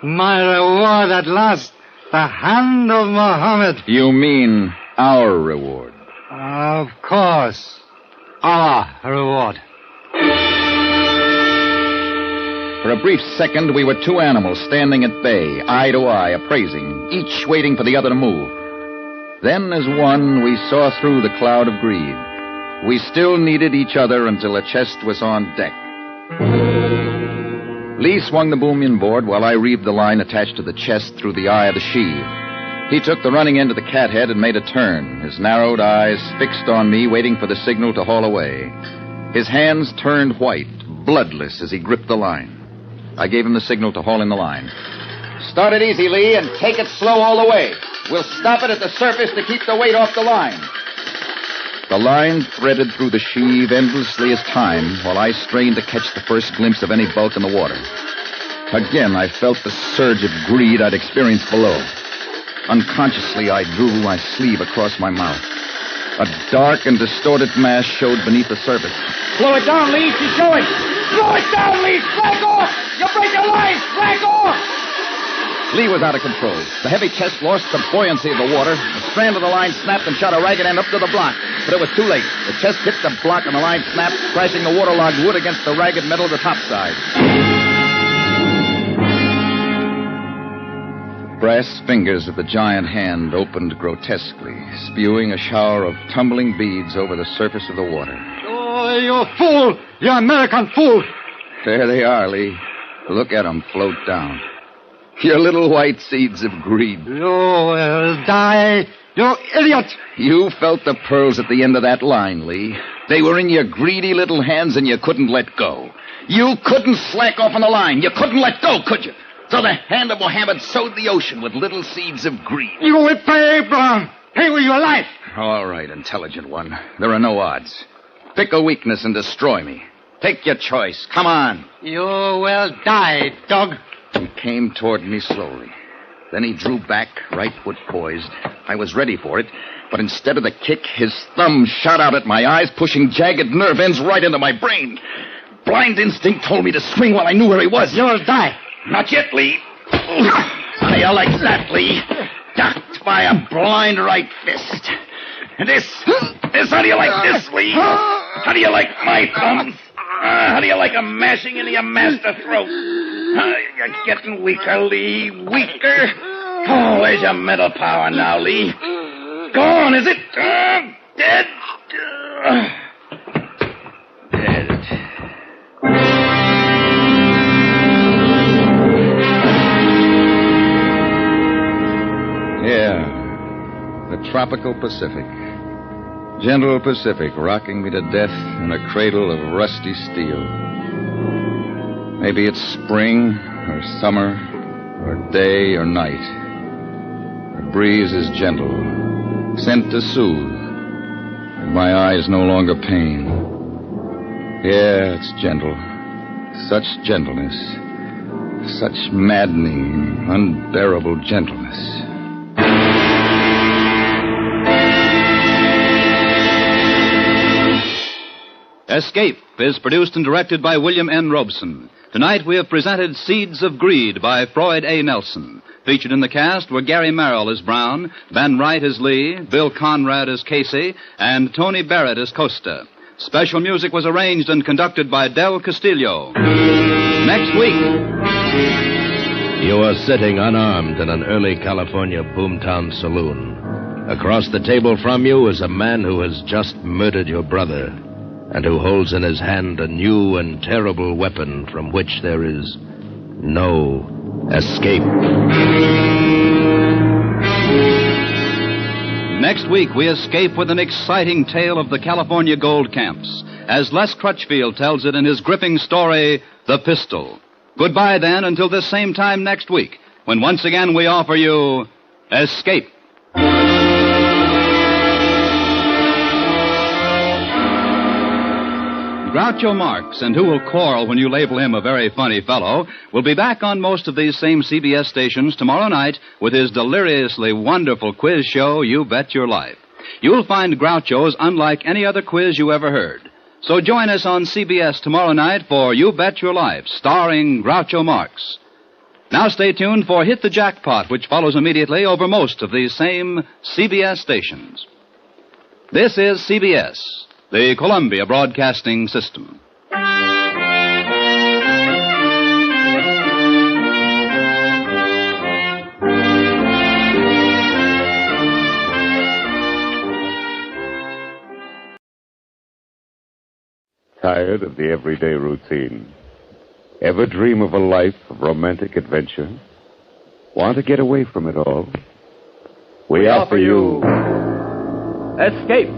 My reward at last. The hand of Muhammad. You mean our reward? Of course. Our reward. For a brief second, we were two animals standing at bay, eye to eye, appraising, each waiting for the other to move. Then, as one, we saw through the cloud of greed. We still needed each other until the chest was on deck. Lee swung the boom inboard while I reeved the line attached to the chest through the eye of the sheave. He took the running end of the cathead and made a turn, his narrowed eyes fixed on me, waiting for the signal to haul away. His hands turned white, bloodless, as he gripped the line. I gave him the signal to haul in the line. Start it easy, Lee, and take it slow all the way. We'll stop it at the surface to keep the weight off the line. The line threaded through the sheave endlessly as time while I strained to catch the first glimpse of any bulk in the water. Again, I felt the surge of greed I'd experienced below. Unconsciously, I drew my sleeve across my mouth. A dark and distorted mass showed beneath the surface. Slow it down, Lee. She's going. Slow it down, Lee. Slack off. You'll break your line. Slack off. Lee was out of control. The heavy chest lost the buoyancy of the water. The strand of the line snapped and shot a ragged end up to the block. But it was too late. The chest hit the block and the line snapped, crashing the waterlogged wood against the ragged metal of the topside. Brass fingers of the giant hand opened grotesquely, spewing a shower of tumbling beads over the surface of the water. Oh, you fool! You American fool! There they are, Lee. Look at them float down. Your little white seeds of greed. You will die, you idiot! You felt the pearls at the end of that line, Lee. They were in your greedy little hands and you couldn't let go. You couldn't slack off on the line. You couldn't let go, could you? So the hand of Mohammed sowed the ocean with little seeds of greed. You will pay, Brown. Pay with your life. All right, intelligent one. There are no odds. Pick a weakness and destroy me. Take your choice. Come on. You will die, dog. He came toward me slowly. Then he drew back, right foot poised. I was ready for it, but instead of the kick, his thumb shot out at my eyes, pushing jagged nerve ends right into my brain. Blind instinct told me to swing while I knew where he was. You'll die. Not yet, Lee. How do you like that, Lee? Ducked by a blind right fist. And this, how do you like this, Lee? How do you like my thumbs? How do you like a mashing into your master throat? You're getting weaker, Lee. Weaker. Oh, where's your mental power now, Lee? Gone, is it? Dead? Dead. Yeah, the tropical Pacific. Gentle Pacific rocking me to death in a cradle of rusty steel. Maybe it's spring or summer or day or night. The breeze is gentle, sent to soothe, and my eyes no longer pain. Yeah, it's gentle. Such gentleness. Such maddening, unbearable gentleness. Escape is produced and directed by William N. Robeson. Tonight we have presented Seeds of Greed by Floyd A. Nelson. Featured in the cast were Gary Merrill as Brown, Ben Wright as Lee, Bill Conrad as Casey, and Tony Barrett as Costa. Special music was arranged and conducted by Del Castillo. Next week. You are sitting unarmed in an early California boomtown saloon. Across the table from you is a man who has just murdered your brother and who holds in his hand a new and terrible weapon from which there is no escape. Next week, we escape with an exciting tale of the California gold camps, as Les Crutchfield tells it in his gripping story, The Pistol. Goodbye, then, until this same time next week, when once again we offer you Escape. Groucho Marx, and who will quarrel when you label him a very funny fellow, will be back on most of these same CBS stations tomorrow night with his deliriously wonderful quiz show, You Bet Your Life. You'll find Groucho's unlike any other quiz you ever heard. So join us on CBS tomorrow night for You Bet Your Life, starring Groucho Marx. Now stay tuned for Hit the Jackpot, which follows immediately over most of these same CBS stations. This is CBS, the Columbia Broadcasting System. Tired of the everyday routine? Ever dream of a life of romantic adventure? Want to get away from it all? We offer you Escape.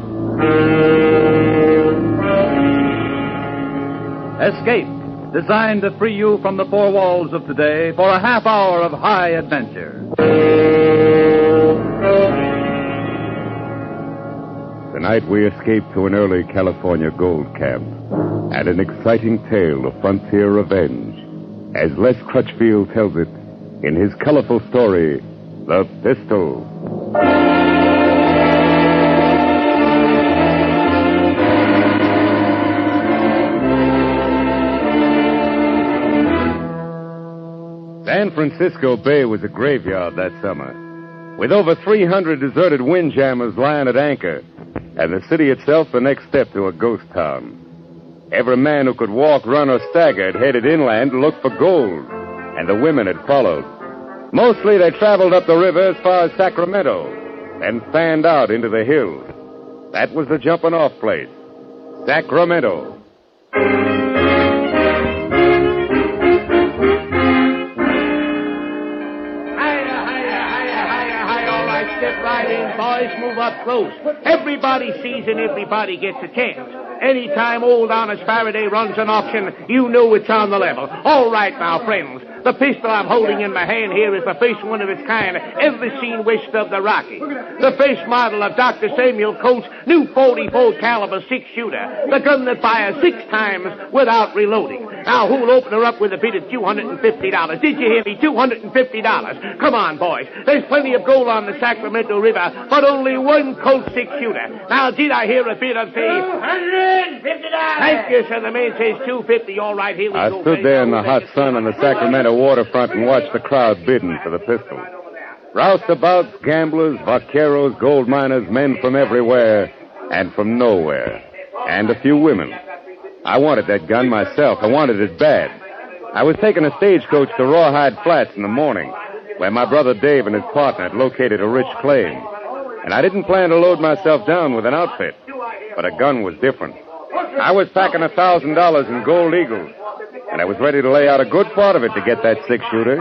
Escape, designed to free you from the four walls of today for a half hour of high adventure. Tonight we escape to an early California gold camp and an exciting tale of frontier revenge, as Les Crutchfield tells it in his colorful story, The Pistol. San Francisco Bay was a graveyard that summer, with over 300 deserted windjammers lying at anchor, and the city itself the next step to a ghost town. Every man who could walk, run, or stagger had headed inland to look for gold, and the women had followed. Mostly they traveled up the river as far as Sacramento, and fanned out into the hills. That was the jumping-off place, Sacramento. Step right in, boys. Move up close. Everybody sees and everybody gets a chance. Anytime old honest Faraday runs an auction, you know it's on the level. All right now, friends. The pistol I'm holding in my hand here is the first one of its kind ever seen west of the Rockies. The first model of Dr. Samuel Colt's new 44 caliber 6-shooter. The gun that fires 6 times without reloading. Now, who'll open her up with a bid of $250? Did you hear me? $250. Come on, boys. There's plenty of gold on the Sacramento River, but only one Colt 6-shooter. Now, did I hear a bid of, say... $250. Thank you, sir. The man says $250. All right, here we go. I stood there in the hot sun on the Sacramento waterfront and watched the crowd bidding for the pistol. Roustabouts, gamblers, vaqueros, gold miners, men from everywhere and from nowhere. And a few women. I wanted that gun myself. I wanted it bad. I was taking a stagecoach to Rawhide Flats in the morning, where my brother Dave and his partner had located a rich claim. And I didn't plan to load myself down with an outfit, but a gun was different. I was packing $1,000 in gold eagles, and I was ready to lay out a good part of it to get that 6-shooter.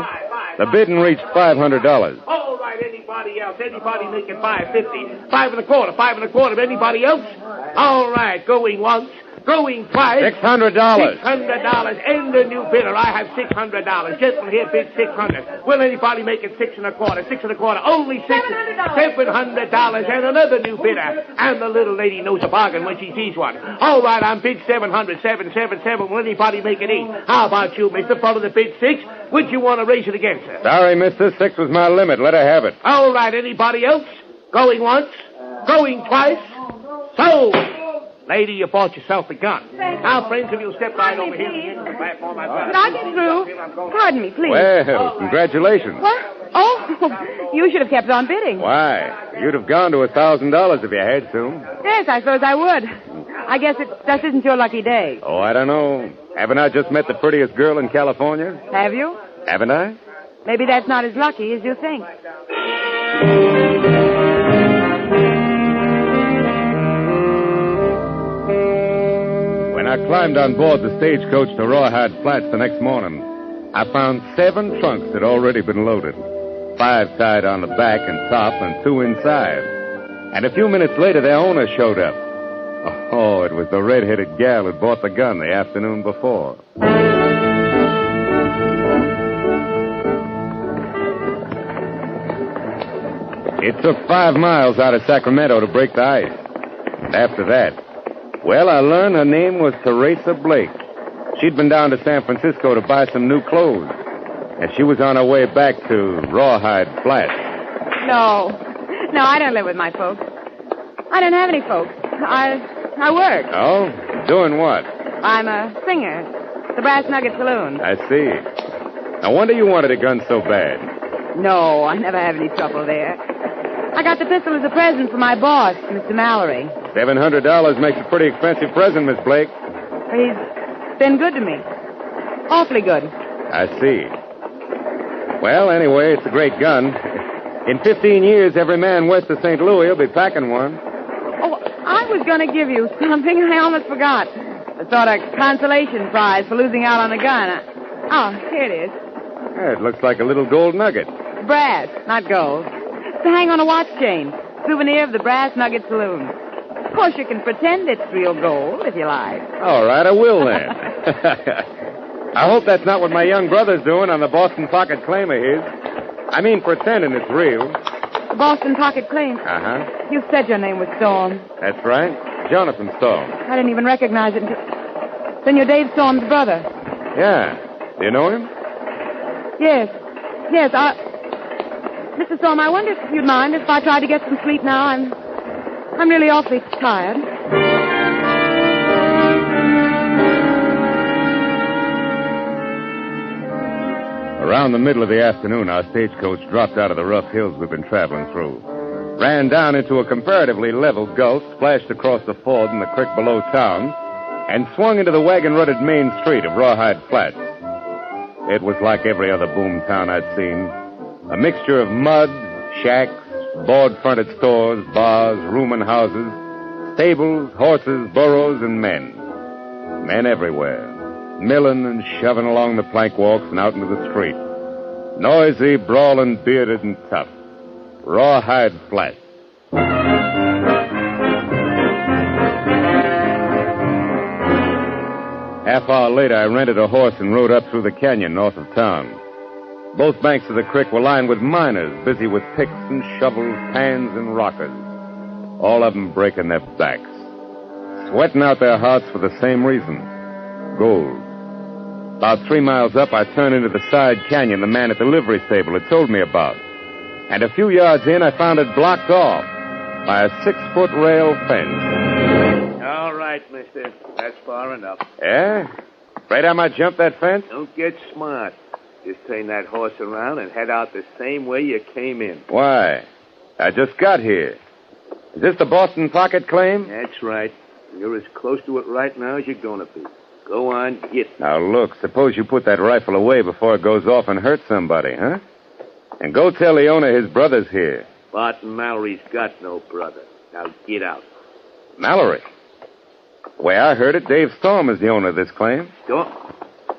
The bidding reached $500. All right, anybody else? Anybody making $550? $525. Anybody else? All right, going once. Going twice. $600. $600. And the new bidder. I have $600. Gentleman here bid $600. Will anybody make it $625? $625. Only $700. And another new bidder. And the little lady knows a bargain when she sees one. All right, I'm bid $700. 777. Will anybody make it $8? How about you, mister? Follow the bid $6. Would you want to raise it again, sir? Sorry, mister. 6 was my limit. Let her have it. All right, anybody else? Going once? Going twice? Sold. Lady, you bought yourself a gun. Now, friends, if you'll step right over here and get to the platform, I've got... Can I get through? Pardon me, please. Well, congratulations. What? Oh, you should have kept on bidding. Why? You'd have gone to $1,000 if you had to. Yes, I suppose I would. I guess it just isn't your lucky day. Oh, I don't know. Haven't I just met the prettiest girl in California? Have you? Haven't I? Maybe that's not as lucky as you think. When I climbed on board the stagecoach to Rawhide Flats the next morning, I found 7 trunks that had already been loaded. 5 tied on the back and top and 2 inside. And a few minutes later, their owner showed up. Oh, it was the red-headed gal who bought the gun the afternoon before. It took 5 miles out of Sacramento to break the ice. And after that, well, I learned her name was Teresa Blake. She'd been down to San Francisco to buy some new clothes. And she was on her way back to Rawhide Flats. No, I don't live with my folks. I don't have any folks. I work. Oh? Doing what? I'm a singer. The Brass Nugget Saloon. I see. No wonder you wanted a gun so bad. No, I never have any trouble there. I got the pistol as a present for my boss, Mr. Mallory. $700 makes a pretty expensive present, Miss Blake. He's been good to me. Awfully good. I see. Well, anyway, it's a great gun. In 15 years, every man west of St. Louis will be packing one. Oh, I was going to give you something. I almost forgot. A sort of consolation prize for losing out on a gun. Oh, here it is. Yeah, it looks like a little gold nugget. Brass, not gold. To hang on a watch chain. Souvenir of the Brass Nugget Saloon. Of course, you can pretend it's real gold if you like. All right, I will then. I hope that's not what my young brother's doing on the Boston Pocket claim of his. I mean, pretending it's real. The Boston Pocket claim? Uh-huh. You said your name was Storm. That's right. Jonathan Storm. I didn't even recognize it until... Then you're Dave Storm's brother. Yeah. Do you know him? Yes, Mr. Storm, I wonder if you'd mind if I tried to get some sleep now. I'm really awfully tired. Around the middle of the afternoon, our stagecoach dropped out of the rough hills we've been traveling through, ran down into a comparatively level gulch, splashed across the ford in the creek below town, and swung into the wagon-rutted main street of Rawhide Flats. It was like every other boom town I'd seen. A mixture of mud, shacks, board-fronted stores, bars, rooming houses, stables, horses, burros, and men. Men everywhere, milling and shoving along the plank walks and out into the street. Noisy, brawling, bearded, and tough. Rawhide Flats. Half hour later, I rented a horse and rode up through the canyon north of town. Both banks of the creek were lined with miners, busy with picks and shovels, pans and rockers. All of them breaking their backs. Sweating out their hearts for the same reason. Gold. About 3 miles up, I turned into the side canyon the man at the livery stable had told me about. And a few yards in, I found it blocked off by a 6-foot rail fence. All right, mister. That's far enough. Yeah? Afraid I might jump that fence? Don't get smart. Just turn that horse around and head out the same way you came in. Why? I just got here. Is this the Boston Pocket claim? That's right. You're as close to it right now as you're going to be. Go on, get. Now, look, suppose you put that rifle away before it goes off and hurts somebody, huh? And go tell the owner his brother's here. Barton Mallory's got no brother. Now, get out. Mallory? The way I heard it, Dave Storm is the owner of this claim. Storm?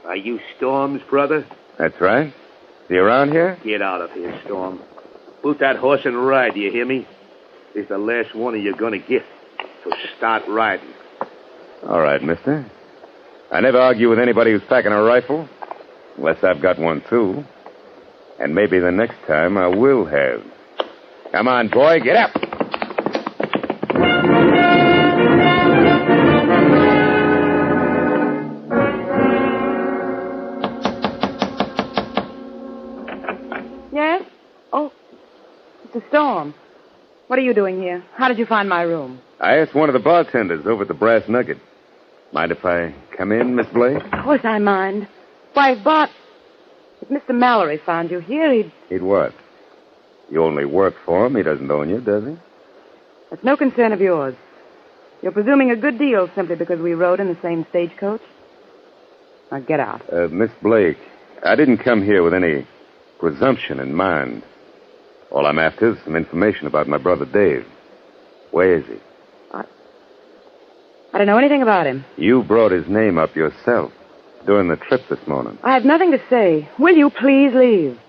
Are you Storm's brother? That's right. Is he around here? Get out of here, Storm. Boot that horse and ride, do you hear me? This is the last one you're going to get. So start riding. All right, mister. I never argue with anybody who's packing a rifle. Unless I've got one, too. And maybe the next time I will have. Come on, boy, get up. Yes? Oh, it's a Storm. What are you doing here? How did you find my room? I asked one of the bartenders over at the Brass Nugget. Mind if I come in, Miss Blake? Of course I mind. Why, Bart, if Mr. Mallory found you here, He'd what? You only work for him. He doesn't own you, does he? It's no concern of yours. You're presuming a good deal simply because we rode in the same stagecoach. Now get out. Miss Blake, I didn't come here with any presumption in mind. All I'm after is some information about my brother Dave. Where is he? I don't know anything about him. You brought his name up yourself during the trip this morning. I have nothing to say. Will you please leave?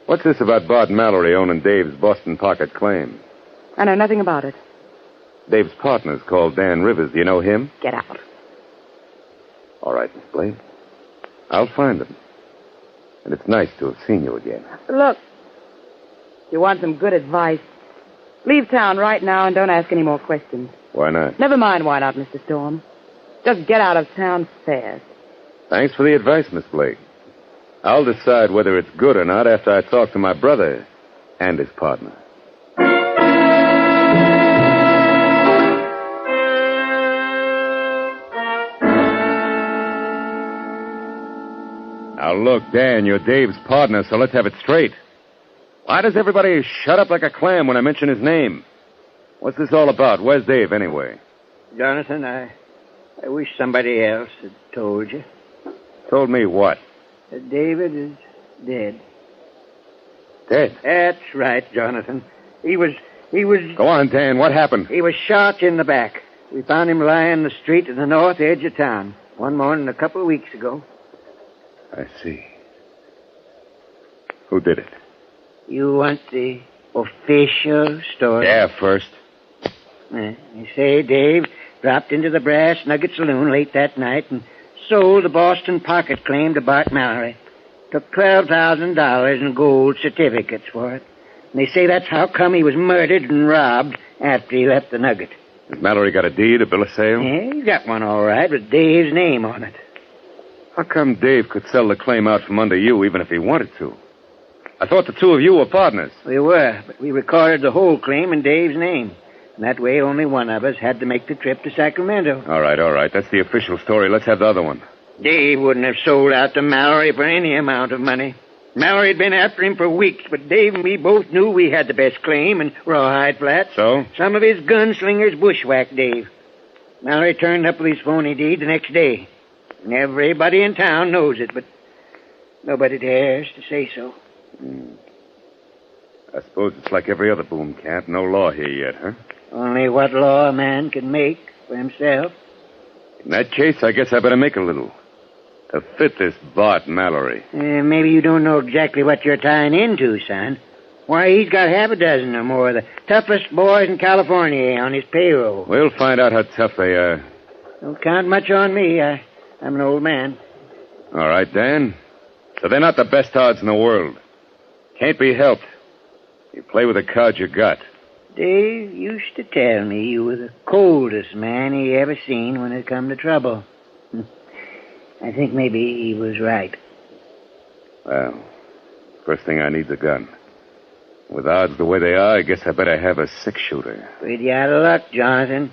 What's this about Bart Mallory owning Dave's Boston Pocket claim? I know nothing about it. Dave's partner's called Dan Rivers. Do you know him? Get out. All right, Miss Blake. I'll find him. And it's nice to have seen you again. Look, if you want some good advice, leave town right now and don't ask any more questions. Why not? Never mind why not, Mr. Storm. Just get out of town fast. Thanks for the advice, Miss Blake. I'll decide whether it's good or not after I talk to my brother and his partner. Now, look, Dan, you're Dave's partner, so let's have it straight. Why does everybody shut up like a clam when I mention his name? What's this all about? Where's Dave, anyway? Jonathan, I wish somebody else had told you. Told me what? That David is dead. Dead? That's right, Jonathan. He was... Go on, Dan. What happened? He was shot in the back. We found him lying in the street at the north edge of town one morning a couple of weeks ago. I see. Who did it? You want the official story? Yeah, first. You say Dave dropped into the Brass Nugget Saloon late that night and sold the Boston Pocket claim to Bart Mallory. Took $12,000 in gold certificates for it. And they say that's how come he was murdered and robbed after he left the Nugget. Has Mallory got a deed, a bill of sale? Yeah, he's got one all right with Dave's name on it. How come Dave could sell the claim out from under you even if he wanted to? I thought the two of you were partners. We were, but we recorded the whole claim in Dave's name. And that way only one of us had to make the trip to Sacramento. All right. That's the official story. Let's have the other one. Dave wouldn't have sold out to Mallory for any amount of money. Mallory had been after him for weeks, but Dave and me both knew we had the best claim in Rawhide Flats. So? Some of his gunslingers bushwhacked Dave. Mallory turned up with his phony deed the next day. And everybody in town knows it, but nobody dares to say so. I suppose it's like every other boom camp. No law here yet, huh? Only what law a man can make for himself. In that case, I guess I better make a little. To fit this Bart Mallory. Maybe you don't know exactly what you're tying into, son. Why, he's got half a dozen or more of the toughest boys in California on his payroll. We'll find out how tough they are. Don't count much on me. I'm an old man. All right, Dan. So they're not the best odds in the world. Can't be helped. You play with the cards you got. Dave used to tell me you were the coldest man he ever seen when it come to trouble. I think maybe he was right. Well, first thing I need's a gun. With odds the way they are, I guess I better have a six-shooter. Pretty out of luck, Jonathan.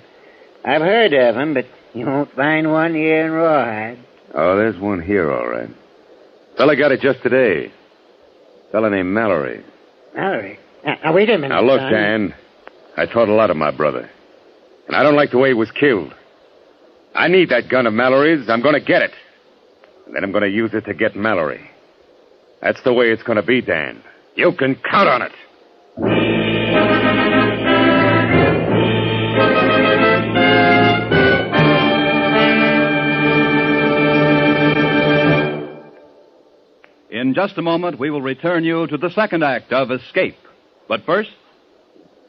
I've heard of them, but you won't find one here in Rawhide. Oh, there's one here, all right. Fella got it just today. Fella named Mallory. Mallory? Now, wait a minute, Now, look, son. Dan. I thought a lot of my brother. And I don't like the way he was killed. I need that gun of Mallory's. I'm going to get it. And then I'm going to use it to get Mallory. That's the way it's going to be, Dan. You can count on it. In just a moment, we will return you to the second act of Escape. But first,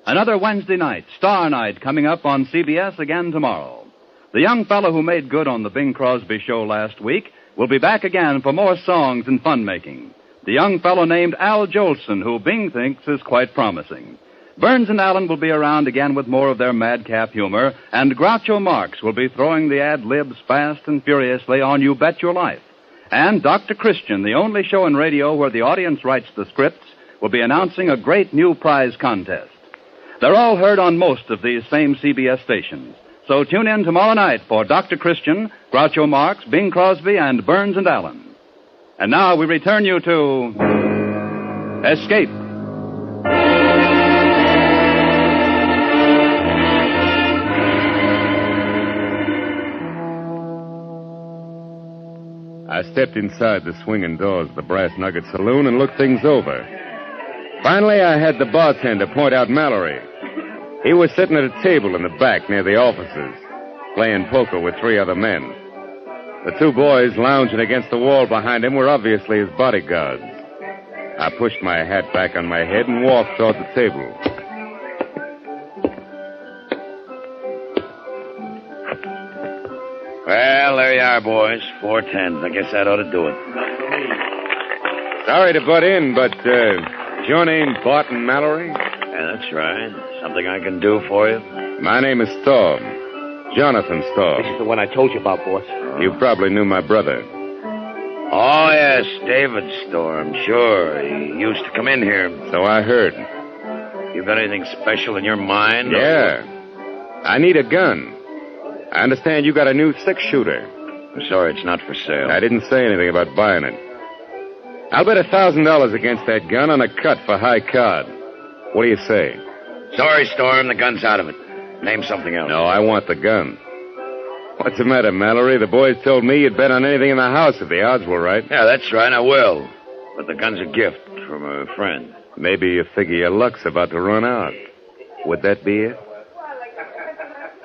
another Wednesday night, Star Night, coming up on CBS again tomorrow. The young fellow who made good on the Bing Crosby show last week will be back again for more songs and fun-making. The young fellow named Al Jolson, who Bing thinks is quite promising. Burns and Allen will be around again with more of their madcap humor, and Groucho Marx will be throwing the ad-libs fast and furiously on You Bet Your Life. And Dr. Christian, the only show in radio where the audience writes the scripts, will be announcing a great new prize contest. They're all heard on most of these same CBS stations. So tune in tomorrow night for Dr. Christian, Groucho Marx, Bing Crosby, and Burns and Allen. And now we return you to Escape. I stepped inside the swinging doors of the Brass Nugget Saloon and looked things over. Finally, I had the bartender point out Mallory. He was sitting at a table in the back near the offices, playing poker with 3 other men. The 2 boys lounging against the wall behind him were obviously his bodyguards. I pushed my hat back on my head and walked toward the table. Well, there you are, boys. 4 tens. I guess that ought to do it. Sorry to butt in, but is your name Barton Mallory? Yeah, that's right. Something I can do for you? My name is Storm. Jonathan Storm. This is the one I told you about, boss. You probably knew my brother. Oh, yes, David Storm. Sure. He used to come in here. So I heard. You got anything special in your mind? Yeah. I need a gun. I understand you got a new 6-shooter. I'm sorry, it's not for sale. I didn't say anything about buying it. I'll bet $1,000 against that gun on a cut for high card. What do you say? Sorry, Storm, the gun's out of it. Name something else. No, I want the gun. What's the matter, Mallory? The boys told me you'd bet on anything in the house if the odds were right. Yeah, that's right, I will. But the gun's a gift from a friend. Maybe you figure your luck's about to run out. Would that be it?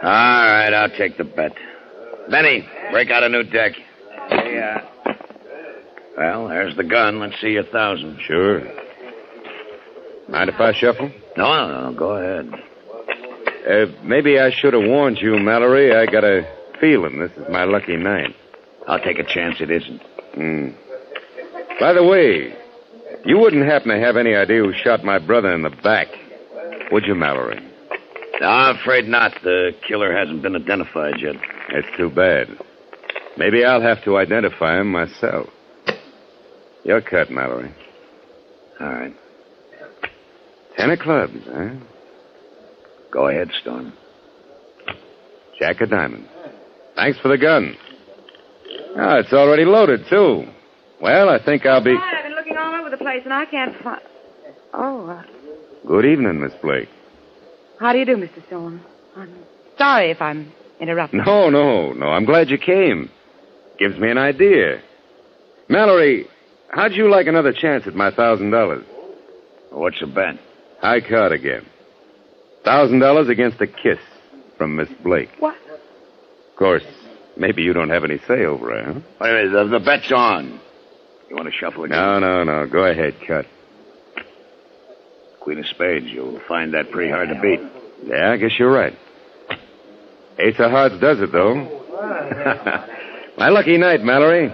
All right, I'll take the bet. Benny, break out a new deck. Yeah. Well, there's the gun. Let's see your 1,000. Sure. Mind if I shuffle? No, go ahead. Maybe I should have warned you, Mallory. I got a feeling this is my lucky night. I'll take a chance it isn't. By the way, you wouldn't happen to have any idea who shot my brother in the back, would you, Mallory? No, I'm afraid not. The killer hasn't been identified yet. That's too bad. Maybe I'll have to identify him myself. Your cut, Mallory. All right. 10 of clubs, huh? Go ahead, Storm. Jack of diamonds. Thanks for the gun. Oh, it's already loaded, too. Well, I think I'll be... I've been looking all over the place, and I can't find... Oh, Good evening, Miss Blake. how do you do, Mr. Storm? I'm sorry if I'm interrupting. No. I'm glad you came. Gives me an idea. Mallory, how'd you like another chance at my $1,000? What's the bet? High card again. $1,000 against a kiss from Miss Blake. What? Of course, maybe you don't have any say over her, huh? Wait a minute, the bet's on. You want to shuffle again? No. Go ahead, cut. Queen of spades. You'll find that pretty hard to beat. Yeah, I guess you're right. Ace of hearts does it, though. My lucky night, Mallory.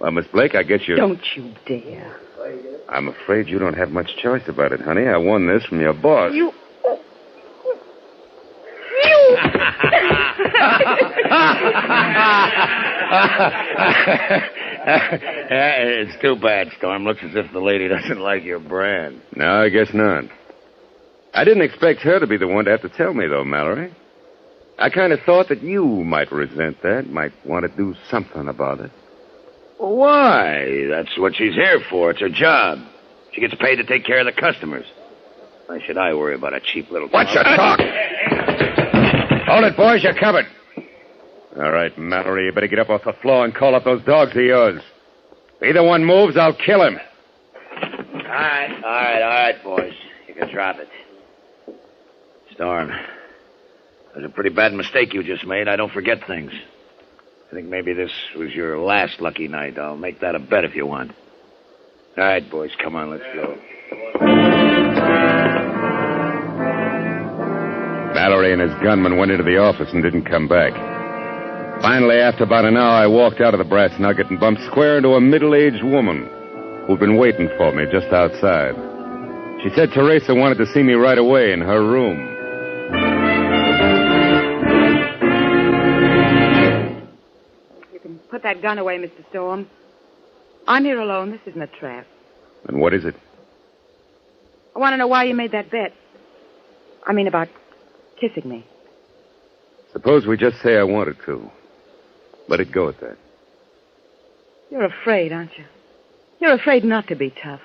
Well, Miss Blake, I guess you... Don't you dare. I'm afraid you don't have much choice about it, honey. I won this from your boss. You... It's too bad, Storm. Looks as if the lady doesn't like your brand. No, I guess not. I didn't expect her to be the one to have to tell me, though, Mallory. I kind of thought that you might resent that, might want to do something about it. Why? That's what she's here for. It's her job. She gets paid to take care of the customers. Why should I worry about a cheap little... What's your talk? Hold it, boys. You're covered. All right, Mallory, you better get up off the floor and call up those dogs of yours. If either one moves, I'll kill him. All right, boys. You can drop it. Storm, it was a pretty bad mistake you just made. I don't forget things. I think maybe this was your last lucky night. I'll make that a bet if you want. All right, boys, come on, let's go. Mallory and his gunman went into the office and didn't come back. Finally, after about an hour, I walked out of the Brass Nugget and bumped square into a middle-aged woman who'd been waiting for me just outside. She said Teresa wanted to see me right away in her room. You can put that gun away, Mr. Storm. I'm here alone. This isn't a trap. And what is it? I want to know why you made that bet. I mean, about kissing me. Suppose we just say I wanted to. Let it go at that. You're afraid, aren't you? You're afraid not to be tough.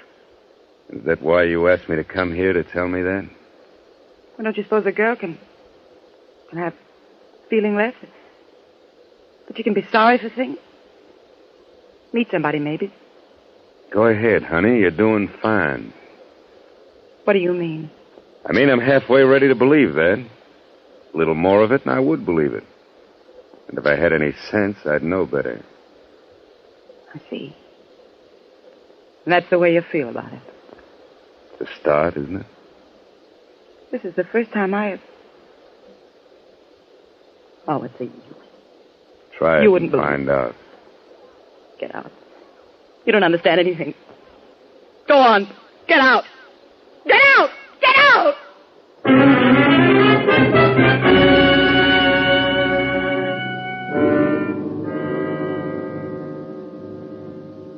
Is that why you asked me to come here to tell me that? Well, don't you suppose a girl can have feeling left? But you can be sorry for things? Meet somebody, maybe. Go ahead, honey. You're doing fine. What do you mean? I mean, I'm halfway ready to believe that. A little more of it, and I would believe it. And if I had any sense, I'd know better. I see. And that's the way you feel about it. It's a start, isn't it? This is the first time I have... Oh, it's a use. Try it You wouldn't and believe find out. Get out. You don't understand anything. Go on. Get out. Get out! Get out!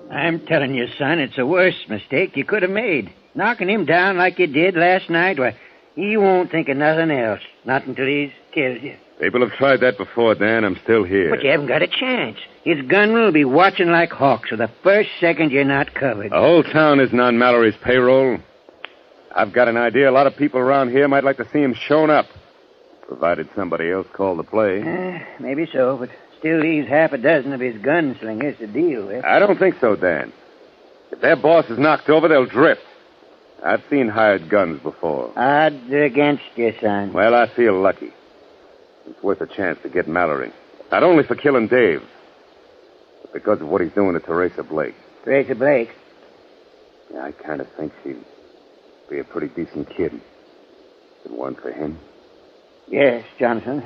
I'm telling you, son, it's the worst mistake you could have made. Knocking him down like you did last night, why, he won't think of nothing else. Not until he's killed you. People have tried that before, Dan. I'm still here. But you haven't got a chance. His gunmen will be watching like hawks for the first second you're not covered. The whole town isn't on Mallory's payroll. I've got an idea a lot of people around here might like to see him shown up, provided somebody else called the play. Maybe so, but still leaves half a dozen of his gunslingers to deal with. I don't think so, Dan. If their boss is knocked over, they'll drift. I've seen hired guns before. Odds against you, son. Well, I feel lucky. It's worth a chance to get Mallory. Not only for killing Dave, but because of what he's doing to Teresa Blake. Teresa Blake? Yeah, I kind of think she'd be a pretty decent kid. If it weren't for him. Yes, Jonathan.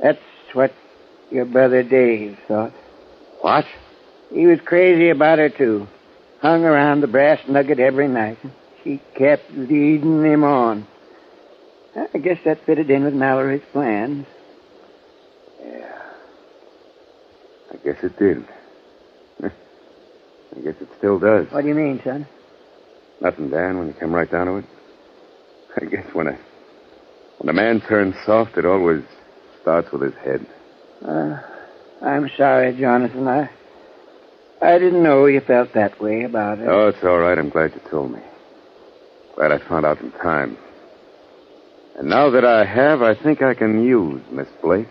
That's what your brother Dave thought. What? He was crazy about her, too. Hung around the Brass Nugget every night. She kept leading him on. I guess that fitted in with Mallory's plans. Yeah. I guess it did. I guess it still does. What do you mean, son? Nothing, Dan, when you come right down to it. I guess when a man turns soft, it always starts with his head. I'm sorry, Jonathan. I didn't know you felt that way about it. Oh, it's all right. I'm glad you told me. Glad I found out in time. And now that I have, I think I can use Miss Blake.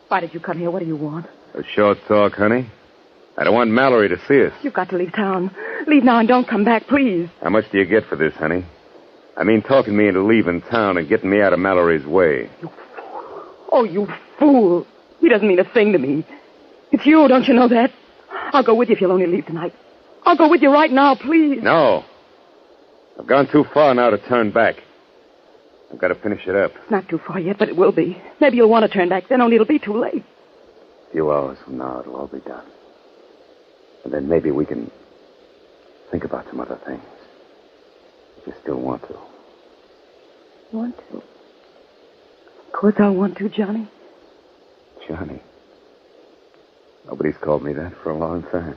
Why did you come here? What do you want? A short talk, honey. I don't want Mallory to see us. You've got to leave town. Leave now and don't come back, please. How much do you get for this, honey? I mean, talking me into leaving town and getting me out of Mallory's way. Oh, you fool. He doesn't mean a thing to me. It's you, don't you know that? I'll go with you if you'll only leave tonight. I'll go with you right now, please. No. I've gone too far now to turn back. I've got to finish it up. It's not too far yet, but it will be. Maybe you'll want to turn back then, only it'll be too late. A few hours from now, it'll all be done. And then maybe we can think about some other things. If you still want to. Want to? Of course I want to, Johnny. Johnny. Nobody's called me that for a long time.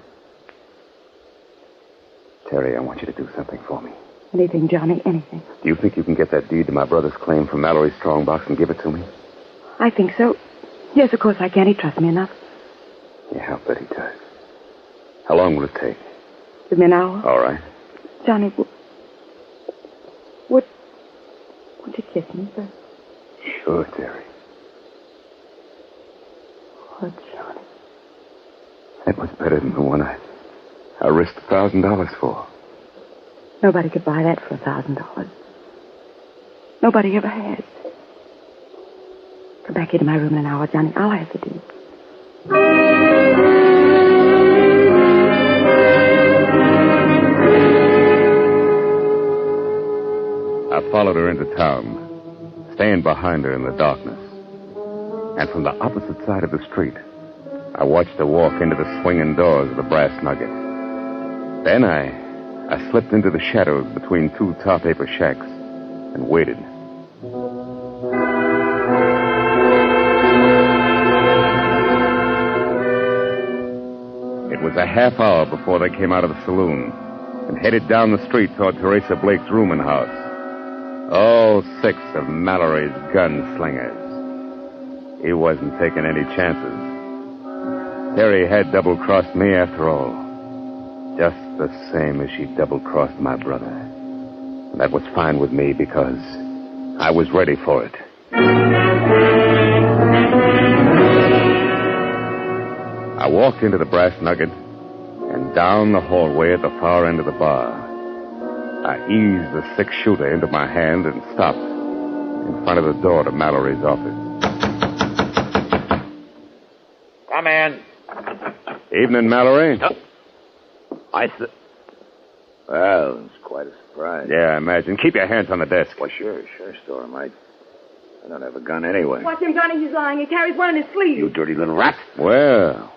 Terry, I want you to do something for me. Anything, Johnny, anything. Do you think you can get that deed to my brother's claim from Mallory's strongbox and give it to me? I think so. Yes, of course I can. He trusts me enough. Yeah, I'll bet he does. How long will it take? Give me an hour. All right. Johnny, would you kiss me first? Sure, Terry. Oh, Johnny. That was better than the one I risked $1,000 for. Nobody could buy that for $1,000. Nobody ever has. Come back here to my room in an hour, Johnny. I'll have the deed. I followed her into town, staying behind her in the darkness. And from the opposite side of the street, I watched her walk into the swinging doors of the Brass Nugget. Then I slipped into the shadows between two tar paper shacks and waited. It was a half hour before they came out of the saloon and headed down the street toward Teresa Blake's rooming house. All 6 of Mallory's gunslingers. He wasn't taking any chances. Terry had double-crossed me after all. Just the same as she double-crossed my brother. And that was fine with me because I was ready for it. I walked into the Brass Nugget and down the hallway at the far end of the bar. I eased the 6-shooter into my hand and stopped in front of the door to Mallory's office. Come in. Evening, Mallory. Well, it's quite a surprise. Yeah, I imagine. Keep your hands on the desk. Well, sure, Storm. I don't have a gun anyway. Watch him, Johnny. He's lying. He carries one in his sleeve. You dirty little rat. Well,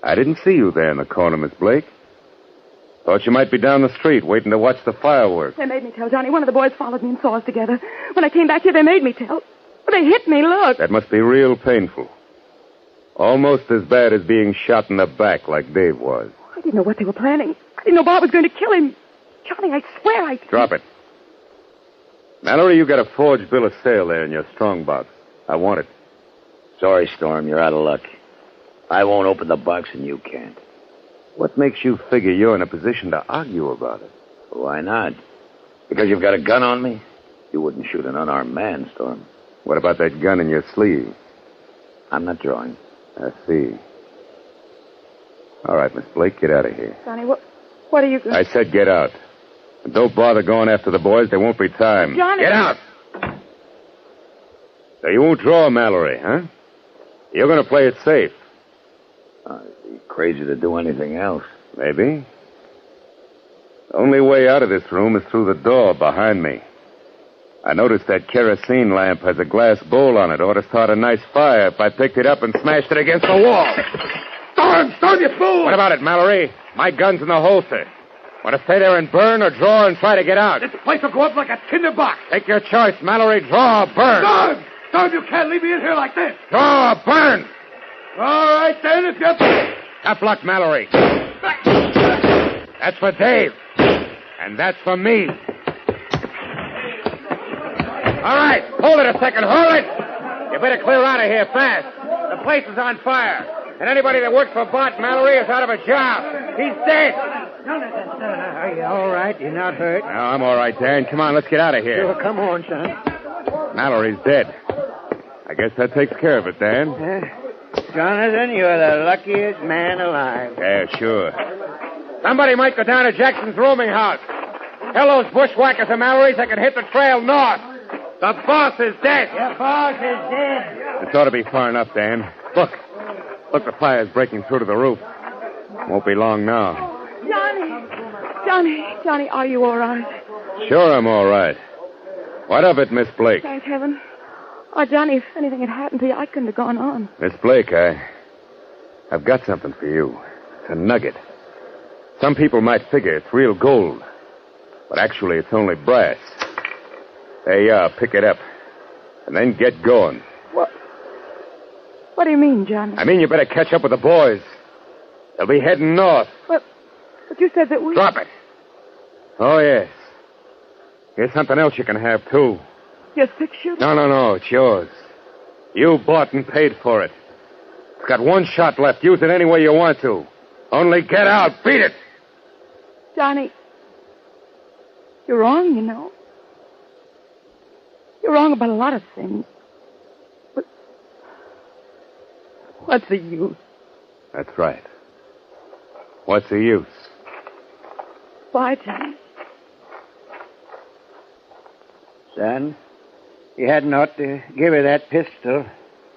I didn't see you there in the corner, Miss Blake. Thought you might be down the street waiting to watch the fireworks. They made me tell, Johnny. One of the boys followed me and saw us together. When I came back here, they made me tell. They hit me, look. That must be real painful. Almost as bad as being shot in the back like Dave was. I didn't know what they were planning. I didn't know Bob was going to kill him. Johnny, I swear I... Drop it. Mallory, you got a forged bill of sale there in your strong box. I want it. Sorry, Storm. You're out of luck. I won't open the box and you can't. What makes you figure you're in a position to argue about it? Why not? Because you've got a gun on me? You wouldn't shoot an unarmed man, Storm. What about that gun in your sleeve? I'm not drawing. I see. All right, Miss Blake, get out of here. Johnny, what are you going I said get out. And don't bother going after the boys. There won't be time. Johnny! Get out! So you won't draw, Mallory, huh? You're going to play it safe. I'd be crazy to do anything else. Maybe. The only way out of this room is through the door behind me. I noticed that kerosene lamp has a glass bowl on it. Ought to start a nice fire if I picked it up and smashed it against the wall. Storm, you fool! What about it, Mallory? My gun's in the holster. Want to stay there and burn or draw and try to get out? This place will go up like a tinder box. Take your choice, Mallory. Draw or burn. Storm, you can't leave me in here like this. Draw or burn. All right, then, if you're... Tough luck, Mallory. That's for Dave. And that's for me. All right, hold it a second. Hold it. You better clear out of here fast. The place is on fire. And anybody that works for Bart Mallory is out of a job. He's dead. Jonathan, are you all right? You're not hurt? No, I'm all right, Dan. Come on, let's get out of here. Sure, come on, son. Mallory's dead. I guess that takes care of it, Dan. Jonathan, you're the luckiest man alive. Yeah, sure. Somebody might go down to Jackson's rooming house. Tell those bushwhackers of Mallory's they can hit the trail north. The boss is dead. Your boss is dead. This ought to be far enough, Dan. Look, the fire's breaking through to the roof. Won't be long now. Johnny, are you all right? Sure, I'm all right. What of it, Miss Blake? Thank heaven. Oh, Johnny, if anything had happened to you, I couldn't have gone on. Miss Blake, I've got something for you. It's a nugget. Some people might figure it's real gold, but actually it's only brass. There you are. Pick it up. And then get going. What do you mean, Johnny? I mean you better catch up with the boys. They'll be heading north. But you said that we... Drop it. Oh, yes. Here's something else you can have, too. Your 6-shooter? No. It's yours. You bought and paid for it. It's got one shot left. Use it any way you want to. Only get out. Beat it. Johnny, you're wrong, you know. You're wrong about a lot of things. But what's the use? That's right. What's the use? Bye, Johnny. Son, you hadn't ought to give her that pistol.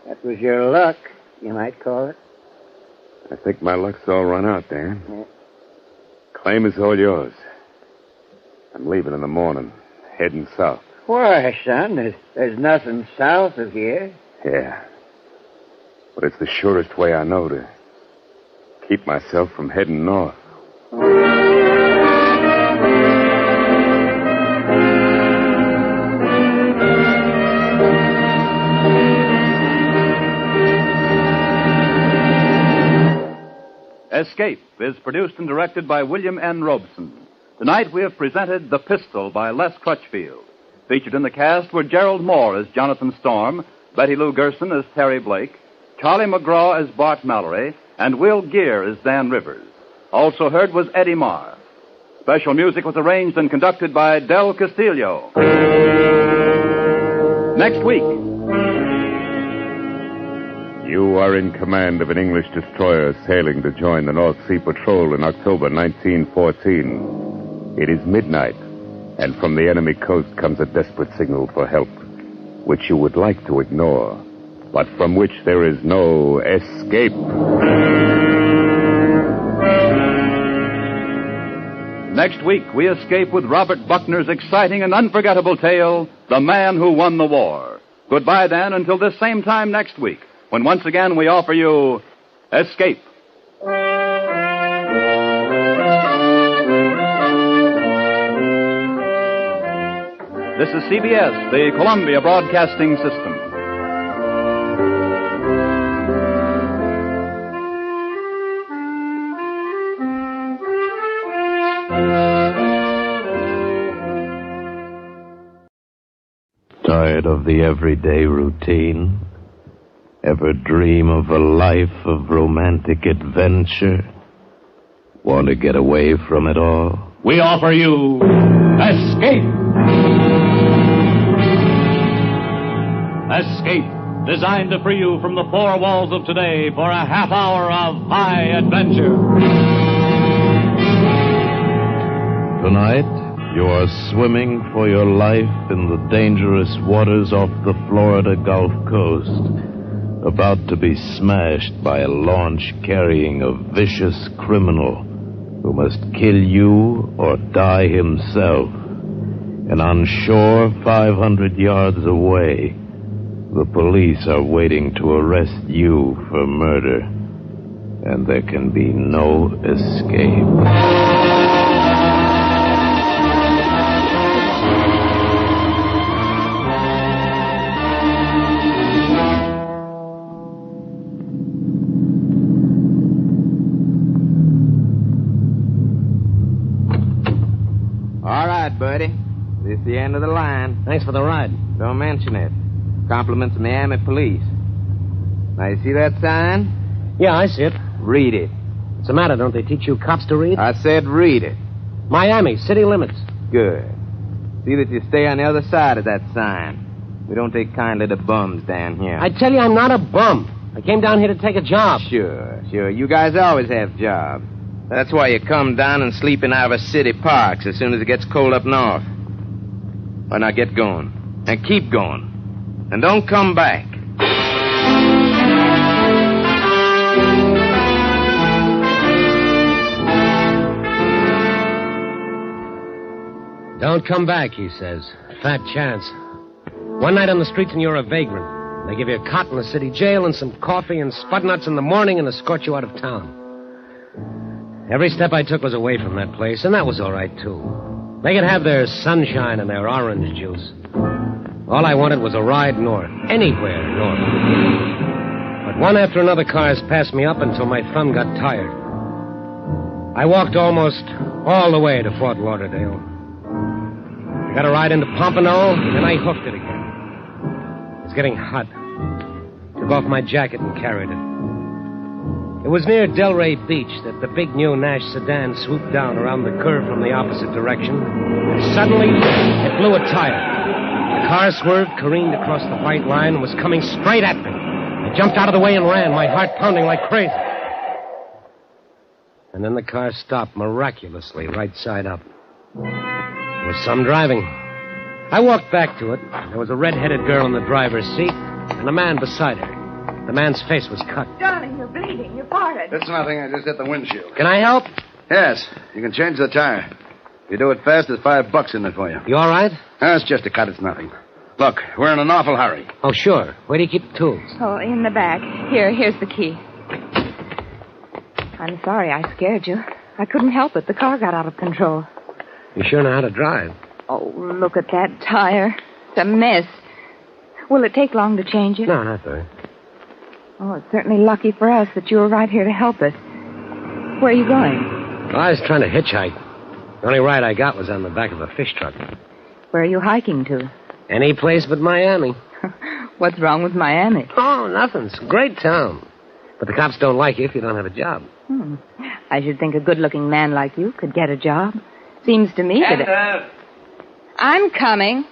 That was your luck, you might call it. I think my luck's all run out, Dan. Yeah. Claim is all yours. I'm leaving in the morning, heading south. Why, son? There's nothing south of here. Yeah. But it's the surest way I know to keep myself from heading north. Escape is produced and directed by William N. Robeson. Tonight we have presented The Pistol by Les Crutchfield. Featured in the cast were Gerald Moore as Jonathan Storm, Betty Lou Gerson as Terry Blake, Charlie McGraw as Bart Mallory, and Will Gear as Dan Rivers. Also heard was Eddie Marr. Special music was arranged and conducted by Del Castillo. next week. You are in command of an English destroyer sailing to join the North Sea Patrol in October 1914. It is midnight, and from the enemy coast comes a desperate signal for help, which you would like to ignore, but from which there is no escape. Next week, we escape with Robert Buckner's exciting and unforgettable tale, The Man Who Won the War. Goodbye, then, until this same time next week, when once again we offer you Escape. This is CBS, the Columbia Broadcasting System. Tired of the everyday routine? Ever dream of a life of romantic adventure? Want to get away from it all? We offer you Escape. Escape, designed to free you from the four walls of today for a half hour of high adventure. Tonight, you are swimming for your life in the dangerous waters off the Florida Gulf Coast, about to be smashed by a launch carrying a vicious criminal who must kill you or die himself. And on shore, 500 yards away, the police are waiting to arrest you for murder, and there can be no escape. All right, buddy. This is the end of the line. Thanks for the ride. Don't mention it. Compliments of Miami Police. Now, you see that sign? Yeah, I see it. Read it. What's the matter? Don't they teach you cops to read? I said read it. Miami, city limits. Good. See that you stay on the other side of that sign. We don't take kindly to bums down here. I tell you, I'm not a bum. I came down here to take a job. Sure. You guys always have jobs. That's why you come down and sleep in our city parks as soon as it gets cold up north. Why not get going? And keep going. And don't come back. Don't come back, he says. Fat chance. One night on the streets and you're a vagrant. They give you a cot in the city jail and some coffee and spud nuts in the morning and escort you out of town. Every step I took was away from that place, and that was all right, too. They could have their sunshine and their orange juice. All I wanted was a ride north. Anywhere north. But one after another cars passed me up until my thumb got tired. I walked almost all the way to Fort Lauderdale. I got a ride into Pompano, and I hooked it again. It was getting hot. Took off my jacket and carried it. It was near Delray Beach that the big new Nash sedan swooped down around the curve from the opposite direction. And suddenly, it blew a tire. The car swerved, careened across the white line, and was coming straight at me. I jumped out of the way and ran, my heart pounding like crazy. And then the car stopped miraculously, right side up. There was some driving. I walked back to it. There was a red-headed girl in the driver's seat and a man beside her. The man's face was cut. Darling, you're bleeding. Your forehead. It's nothing. I just hit the windshield. Can I help? Yes. You can change the tire. If you do it fast, there's $5 in it for you. You all right? It's just a cut. It's nothing. Look, we're in an awful hurry. Oh, sure. Where do you keep the tools? Oh, in the back. Here's the key. I'm sorry I scared you. I couldn't help it. The car got out of control. You sure know how to drive. Oh, look at that tire. It's a mess. Will it take long to change it? No, not very. Oh, it's certainly lucky for us that you were right here to help us. Where are you going? Well, I was trying to hitchhike. The only ride I got was on the back of a fish truck. Where are you hiking to? Any place but Miami. What's wrong with Miami? Oh, nothing. It's a great town. But the cops don't like you if you don't have a job. I should think a good-looking man like you could get a job. Seems to me that... I'm coming.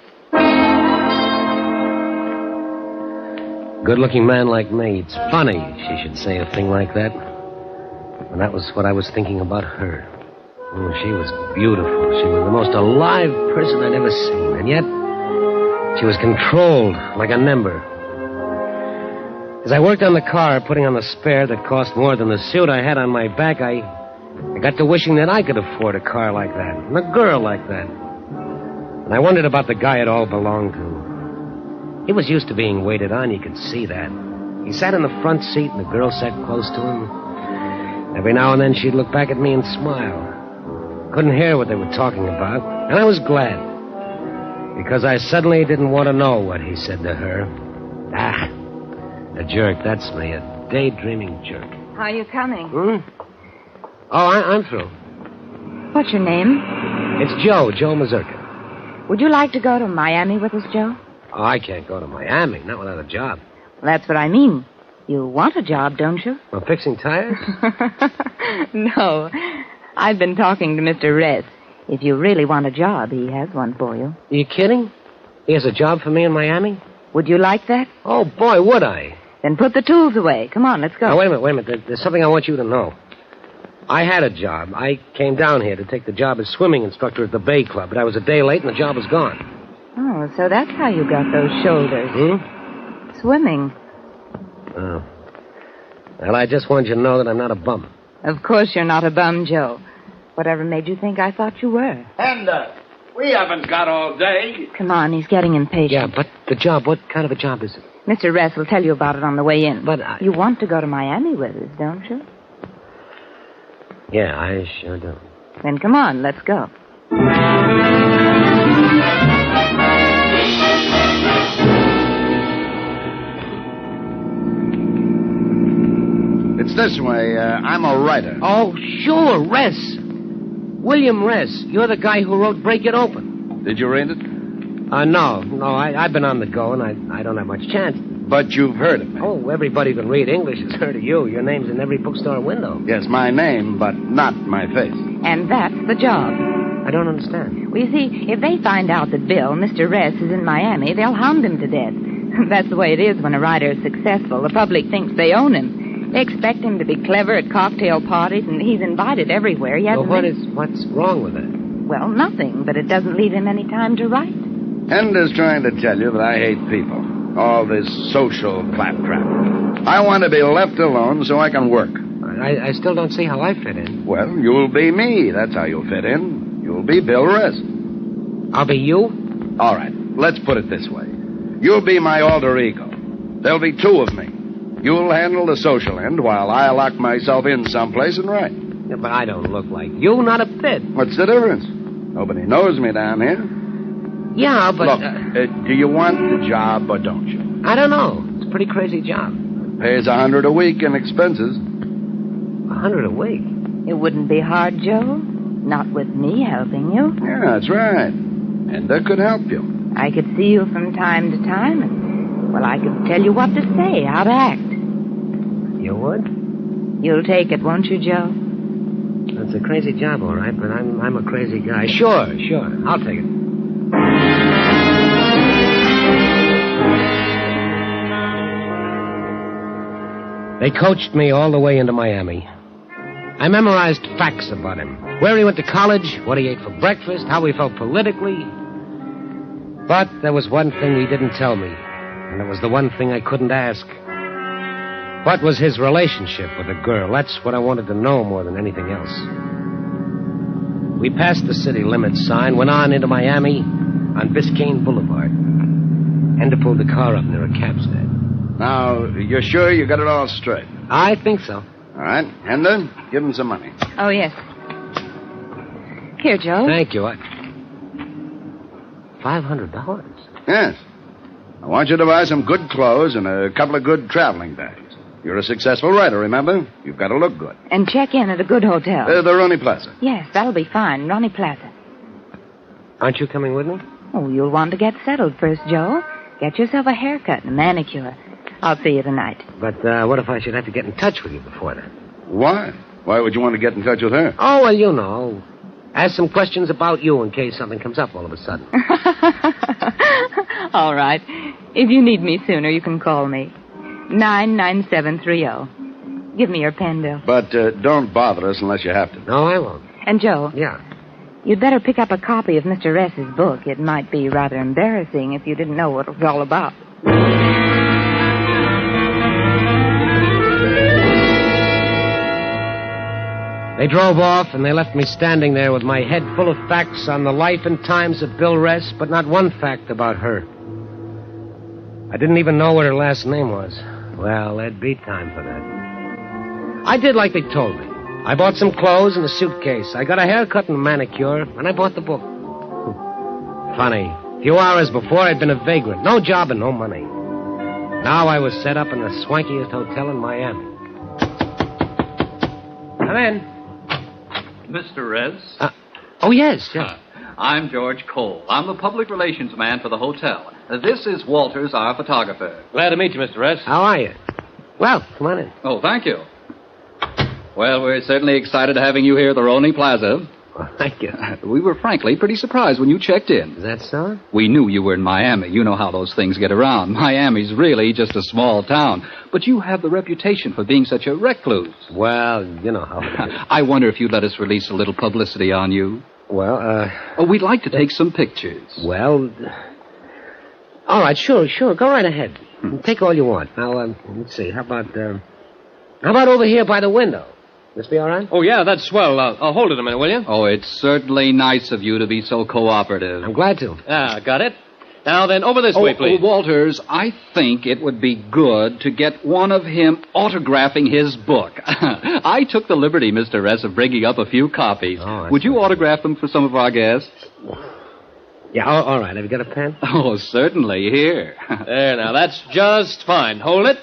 good-looking man like me. It's funny she should say a thing like that. And that was what I was thinking about her. Oh, she was beautiful. She was the most alive person I'd ever seen. And yet, she was controlled like an ember. As I worked on the car, putting on the spare that cost more than the suit I had on my back, I got to wishing that I could afford a car like that, and a girl like that. And I wondered about the guy it all belonged to. He was used to being waited on, you could see that. He sat in the front seat, and the girl sat close to him. Every now and then she'd look back at me and smile. Couldn't hear what they were talking about, and I was glad. Because I suddenly didn't want to know what he said to her. A jerk, that's me, a daydreaming jerk. How are you coming? Oh, I'm through. What's your name? It's Joe Mazurka. Would you like to go to Miami with us, Joe? Oh, I can't go to Miami, not without a job. Well, that's what I mean. You want a job, don't you? Well, fixing tires? No. I've been talking to Mr. Ress. If you really want a job, he has one for you. Are you kidding? He has a job for me in Miami? Would you like that? Oh, boy, would I. Then put the tools away. Come on, let's go. Now, wait a minute. There's something I want you to know. I had a job. I came down here to take the job as swimming instructor at the Bay Club, but I was a day late and the job was gone. Oh, so that's how you got those shoulders. Swimming. Oh. Well, I just wanted you to know that I'm not a bum. Of course you're not a bum, Joe. Whatever made you think I thought you were? And, we haven't got all day. Come on, he's getting impatient. Yeah, but the job, what kind of a job is it? Mr. Ress will tell you about it on the way in. But You want to go to Miami with us, don't you? Yeah, I sure do. Then come on, let's go. It's this way. I'm a writer. Oh, sure, Ress. William Ress. You're the guy who wrote Break It Open. Did you read it? No. I've been on the go, and I don't have much chance. But you've heard of me. Oh, everybody who can read English has heard of you. Your name's in every bookstore window. Yes, my name, but not my face. And that's the job. I don't understand. Well, you see, if they find out that Bill, Mr. Ress, is in Miami, they'll hound him to death. That's the way it is when a writer is successful. The public thinks they own him. They expect him to be clever at cocktail parties, and he's invited everywhere. Well, what's wrong with that? Well, nothing, but it doesn't leave him any time to write. Ender's trying to tell you that I hate people. All this social claptrap. I want to be left alone so I can work. I still don't see how I fit in. Well, you'll be me. That's how you'll fit in. You'll be Bill Ress. I'll be you? All right. Let's put it this way. You'll be my alter ego. There'll be two of me. You'll handle the social end while I lock myself in someplace and write. Yeah, but I don't look like you, not a bit. What's the difference? Nobody knows me down here. Yeah, but... Look, do you want the job or don't you? I don't know. It's a pretty crazy job. Pays $100 a week in expenses. $100 a week? It wouldn't be hard, Joe. Not with me helping you. Yeah, that's right. And that could help you. I could see you from time to time, and, well, I could tell you what to say, how to act. You would? You'll take it, won't you, Joe? That's a crazy job, all right, but I'm a crazy guy. Sure. I'll take it. They coached me all the way into Miami. I memorized facts about him. Where he went to college, what he ate for breakfast, how he felt politically. But there was one thing he didn't tell me, and it was the one thing I couldn't ask. What was his relationship with a girl? That's what I wanted to know more than anything else. We passed the city limits sign, went on into Miami on Biscayne Boulevard. Ender pulled the car up near a cab stand. Now, you're sure you got it all straight? I think so. All right. Ender, give him some money. Oh, yes. Here, Joe. Thank you. $500? Yes. I want you to buy some good clothes and a couple of good traveling bags. You're a successful writer, remember? You've got to look good. And check in at a good hotel. The Ronnie Plaza. Yes, that'll be fine. Ronnie Plaza. Aren't you coming with me? Oh, you'll want to get settled first, Joe. Get yourself a haircut and a manicure. I'll see you tonight. But what if I should have to get in touch with you before that? Why? Why would you want to get in touch with her? Oh, well, you know. Ask some questions about you in case something comes up all of a sudden. All right. If you need me sooner, you can call me. 99730. Give me your pen, Bill. But don't bother us unless you have to. No, I won't. And Joe. Yeah. You'd better pick up a copy of Mr. Ress's book. It might be rather embarrassing if you didn't know what it was all about. They drove off, and they left me standing there with my head full of facts on the life and times of Bill Ress, but not one fact about her. I didn't even know what her last name was. Well, there'd be time for that. I did like they told me. I bought some clothes and a suitcase. I got a haircut and a manicure, and I bought the book. Funny. A few hours before, I'd been a vagrant. No job and no money. Now I was set up in the swankiest hotel in Miami. Come in. Mr. Rez? Oh, yes. I'm George Cole. I'm the public relations man for the hotel. This is Walters, our photographer. Glad to meet you, Mr. Rez. How are you? Well, come on in. Oh, thank you. Well, we're certainly excited having you here at the Roney Plaza. Well, thank you. We were frankly pretty surprised when you checked in. Is that so? We knew you were in Miami. You know how those things get around. Miami's really just a small town. But you have the reputation for being such a recluse. Well, you know how... I wonder if you'd let us release a little publicity on you. Well, we'd like to take some pictures. Well... All right, sure. Go right ahead. Take all you want. Now, let's see. How about over here by the window? This be all right? Oh, yeah, that's swell. Hold it a minute, will you? Oh, it's certainly nice of you to be so cooperative. I'm glad to. Got it. Now then, over this way, please. Walters, I think it would be good to get one of him autographing his book. I took the liberty, Mr. Ress, of bringing up a few copies. Would you autograph them for some of our guests? Yeah, all right. Have you got a pen? Oh, certainly. Here. There, now, that's just fine. Hold it.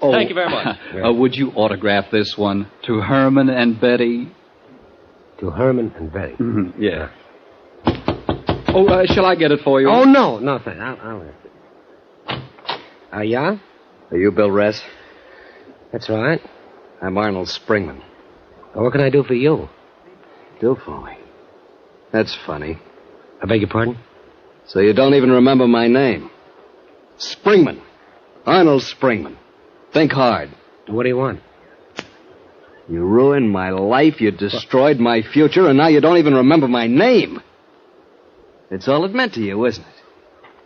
Oh, thank you very much. Would you autograph this one to Herman and Betty? To Herman and Betty? Mm-hmm. Yeah. Oh, shall I get it for you? Oh, no, thanks. I'll yeah? Are you Bill Ress? That's right. I'm Arnold Springman. Well, what can I do for you? Do for me? That's funny. I beg your pardon? So you don't even remember my name? Springman. Arnold Springman. Think hard. What do you want? You ruined my life, you destroyed my future, and now you don't even remember my name. It's all it meant to you, isn't it?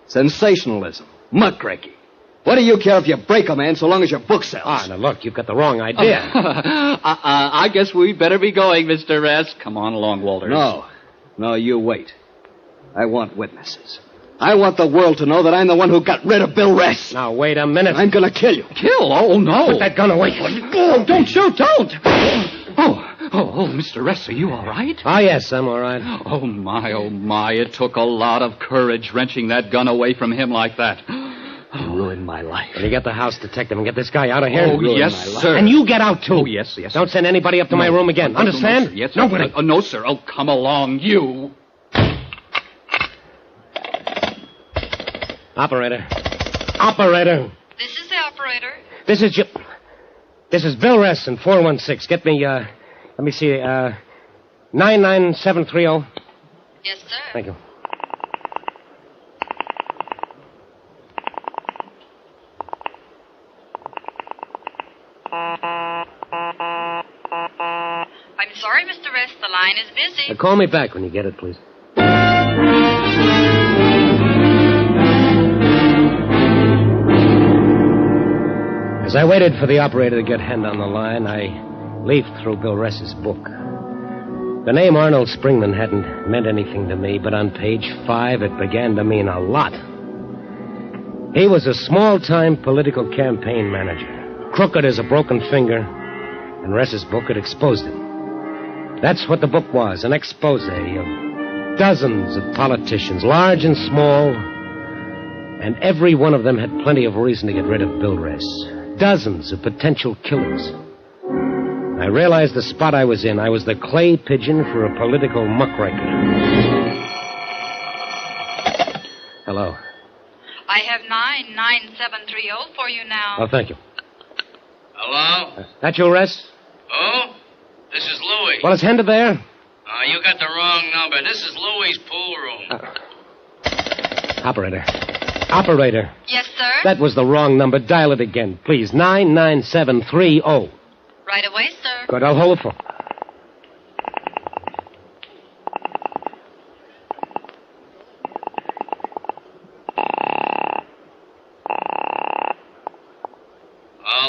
Sensationalism. Muckraking. What do you care if you break a man so long as your book sells? Now look, you've got the wrong idea. I guess we'd better be going, Mr. Ress. Come on along, Walters. No, you wait. I want witnesses. I want the world to know that I'm the one who got rid of Bill Ress. Now, wait a minute. I'm going to kill you. Kill? Oh, no. Put that gun away. Oh, don't shoot, don't. Oh, Mr. Ress, are you all right? Oh, yes, I'm all right. Oh, my. It took a lot of courage wrenching that gun away from him like that. You ruined my life. Well, you get the house detective and get this guy out of here. Oh, yes, sir. And you get out, too. Oh, yes. Don't send anybody up to my room again. Understand? No, yes, sir. Nobody. No, sir. Oh, come along, you. Operator. This is the operator. This is Bill Ress in 416. Get me, let me see, 99730. Yes, sir. Thank you. I'm sorry, Mr. Ress. The line is busy. Call me back when you get it, please. As I waited for the operator to get hand on the line, I leafed through Bill Ress's book. The name Arnold Springman hadn't meant anything to me, but on page 5 it began to mean a lot. He was a small-time political campaign manager, crooked as a broken finger, and Ress's book had exposed him. That's what the book was, an expose of dozens of politicians, large and small, and every one of them had plenty of reason to get rid of Bill Ress. Dozens of potential killers. I realized the spot I was in. I was the clay pigeon for a political muckraker. Hello. I have 99730 for you now. Oh, thank you. Hello? That you, Ress? Oh? This is Louis. Well, it's Henda there. You got the wrong number. This is Louis' pool room. Operator. Operator. Yes, sir? That was the wrong number. Dial it again, please. 99730. Right away, sir. Good, I'll hold the phone.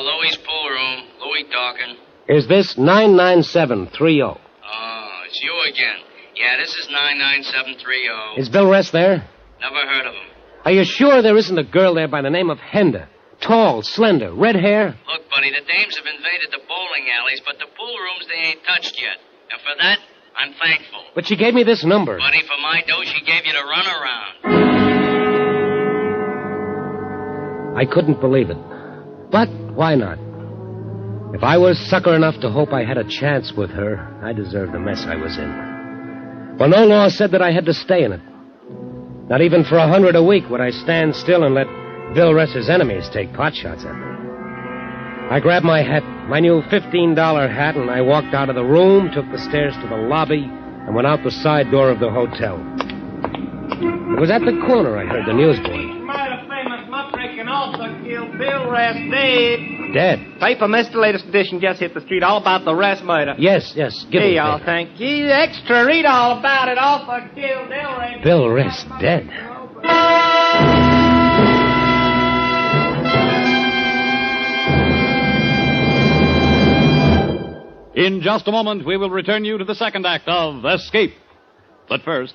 Louie's pool room. Louie talking. Is this 99730? Oh, it's you again. Yeah, this is 99730. Is Bill Rest there? Never heard of him. Are you sure there isn't a girl there by the name of Henda? Tall, slender, red hair? Look, buddy, the dames have invaded the bowling alleys, but the pool rooms they ain't touched yet. And for that, I'm thankful. But she gave me this number. Buddy, for my dough, she gave you the runaround. I couldn't believe it. But why not? If I was sucker enough to hope I had a chance with her, I deserved the mess I was in. Well, no law said that I had to stay in it. Not even for $100 a week would I stand still and let Bill Ress's enemies take pot shots at me. I grabbed my hat, my new $15 hat, and I walked out of the room, took the stairs to the lobby, and went out the side door of the hotel. It was at the corner I heard the newsboy. Murder famous muckraker also killed Bill Rest dead. Dead? Paper, Mr. Latest edition just hit the street. All about the Rest murder. Yes. Give Hey, me y'all, paper. thank you. Extra, read all about it. Also killed Bill Rest. Bill Rest dead. In just a moment, we will return you to the second act of Escape. But first,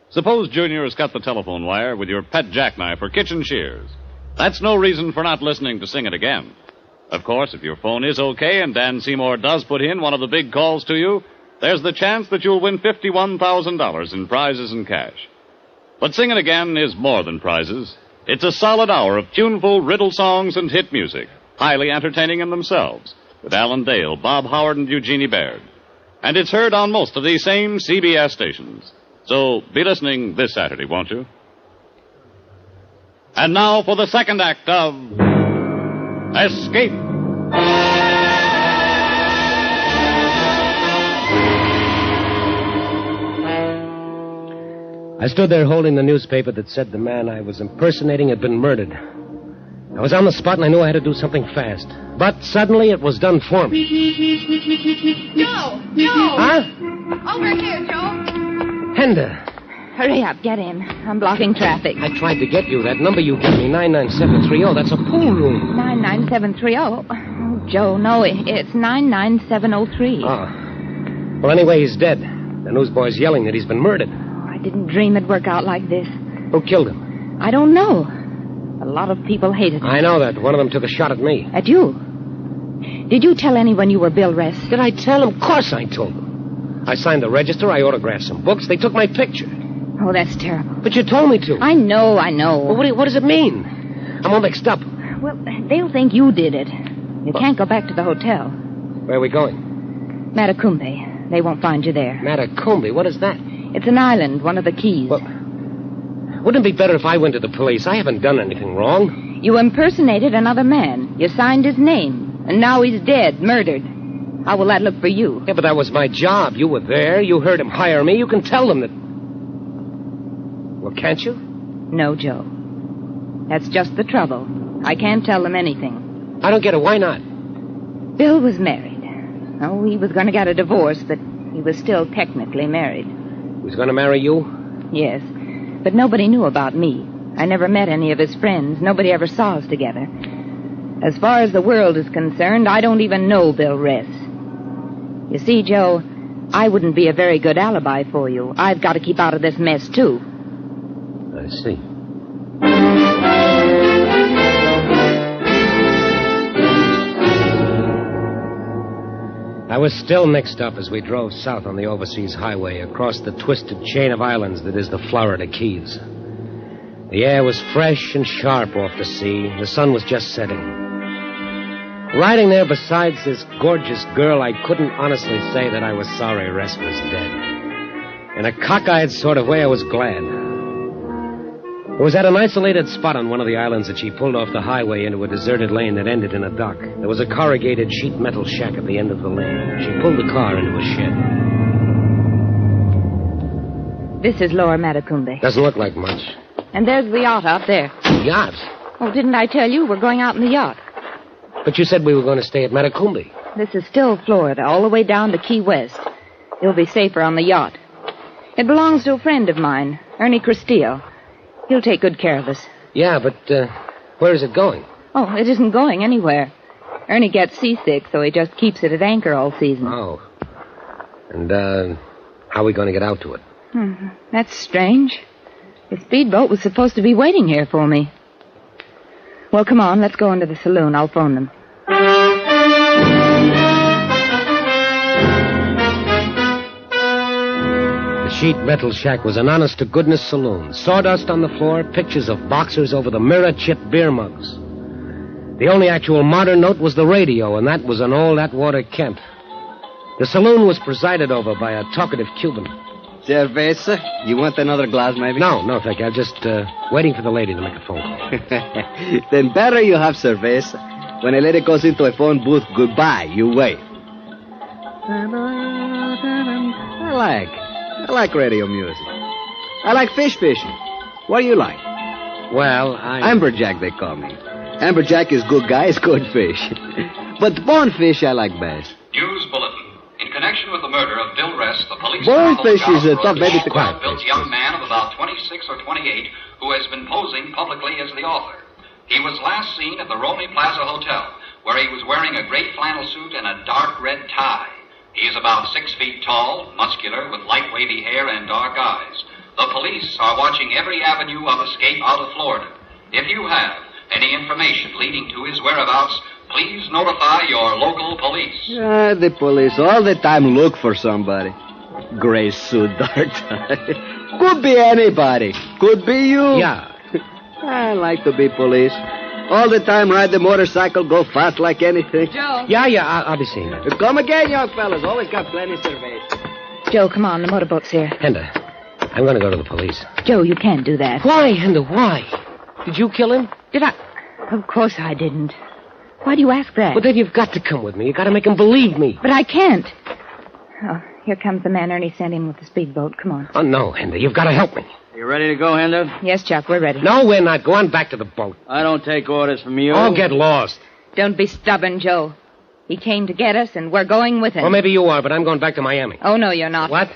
suppose Junior has cut the telephone wire with your pet jackknife or kitchen shears. That's no reason for not listening to Sing It Again. Of course, if your phone is okay and Dan Seymour does put in one of the big calls to you, there's the chance that you'll win $51,000 in prizes and cash. But Sing It Again is more than prizes. It's a solid hour of tuneful riddle songs and hit music, highly entertaining in themselves, with Alan Dale, Bob Howard, and Eugenie Baird. And it's heard on most of these same CBS stations. So be listening this Saturday, won't you? And now for the second act of Escape. I stood there holding the newspaper that said the man I was impersonating had been murdered. I was on the spot and I knew I had to do something fast. But suddenly it was done for me. Joe! Huh? Over here, Joe! Henda. Hurry up, get in. I'm blocking traffic. I tried to get you. That number you gave me, 99730, that's a pool room. 99730. Oh, Joe, no, it's 99703. Oh. Well, anyway, he's dead. The newsboy's yelling that he's been murdered. I didn't dream it'd work out like this. Who killed him? I don't know. A lot of people hated him. I know that. One of them took a shot at me. At you? Did you tell anyone you were Bill Rest? Did I tell him? Of course I told them. I signed the register. I autographed some books. They took my picture. Oh, that's terrible. But you told me to. I know. Well, what does it mean? I'm all mixed up. Well, they'll think you did it. You can't go back to the hotel. Where are we going? Matacumbe. They won't find you there. Matacumbe? What is that? It's an island, one of the keys. Well, wouldn't it be better if I went to the police? I haven't done anything wrong. You impersonated another man. You signed his name. And now he's dead, murdered. How will that look for you? Yeah, but that was my job. You were there. You heard him hire me. You can tell them that... Well, can't you? No, Joe. That's just the trouble. I can't tell them anything. I don't get it. Why not? Bill was married. Oh, he was going to get a divorce, but he was still technically married. He was going to marry you? Yes. But nobody knew about me. I never met any of his friends. Nobody ever saw us together. As far as the world is concerned, I don't even know Bill Rest. You see, Joe, I wouldn't be a very good alibi for you. I've got to keep out of this mess, too. I see. I was still mixed up as we drove south on the overseas highway across the twisted chain of islands that is the Florida Keys. The air was fresh and sharp off the sea. The sun was just setting. Riding there beside this gorgeous girl, I couldn't honestly say that I was sorry Rest was dead. In a cockeyed sort of way, I was glad. It was at an isolated spot on one of the islands that she pulled off the highway into a deserted lane that ended in a dock. There was a corrugated sheet metal shack at the end of the lane. She pulled the car into a shed. This is Lower Matacumbe. Doesn't look like much. And there's the yacht out there. Yacht? Oh, didn't I tell you we're going out in the yacht? But you said we were going to stay at Metacumbi. This is still Florida, all the way down to Key West. You'll be safer on the yacht. It belongs to a friend of mine, Ernie Castillo. He'll take good care of us. Yeah, but where is it going? Oh, it isn't going anywhere. Ernie gets seasick, so he just keeps it at anchor all season. Oh. And, how are we going to get out to it? That's strange. The speedboat was supposed to be waiting here for me. Well, come on, let's go into the saloon. I'll phone them. The Sheet Metal Shack was an honest-to-goodness saloon. Sawdust on the floor, pictures of boxers over the mirror, chipped beer mugs. The only actual modern note was the radio, and that was an old Atwater Kent. The saloon was presided over by a talkative Cuban. Cerveza? You want another glass, maybe? No, thank you. I'm just waiting for the lady to make a phone call. Then better you have cerveza. When a lady goes into a phone booth, goodbye, you wait. I like radio music. I like fish fishing. What do you like? Well, Amberjack, they call me. Amberjack is good guys, good fish. But bonefish I like best. News bulletin. In connection with the murder of Bill Rest, the police... Bonefish is a tough baby to cry. ...built young man of about 26 or 28 who has been posing publicly as the author. He was last seen at the Romney Plaza Hotel, where he was wearing a gray flannel suit and a dark red tie. He is about 6 feet tall, muscular, with light wavy hair and dark eyes. The police are watching every avenue of escape out of Florida. If you have any information leading to his whereabouts, please notify your local police. The police all the time look for somebody. Gray suit, dark tie. Could be anybody. Could be you. Yeah. I like to be police. All the time ride the motorcycle, go fast like anything. Joe. Yeah, I'll be seeing you. Come again, young fellas. Always got plenty of surveys. Joe, come on. The motorboat's here. Henda, I'm going to go to the police. Joe, you can't do that. Why, Henda, why? Did you kill him? Did I? Of course I didn't. Why do you ask that? Well, then you've got to come with me. You've got to make him believe me. But I can't. Oh, here comes the man Ernie sent in with the speedboat. Come on. Oh, no, Henda. You've got to help me. You ready to go, Hender? Yes, Chuck, we're ready. No, we're not. Go on back to the boat. I don't take orders from you. Oh, get lost. Don't be stubborn, Joe. He came to get us, and we're going with him. Well, maybe you are, but I'm going back to Miami. Oh, no, you're not. What?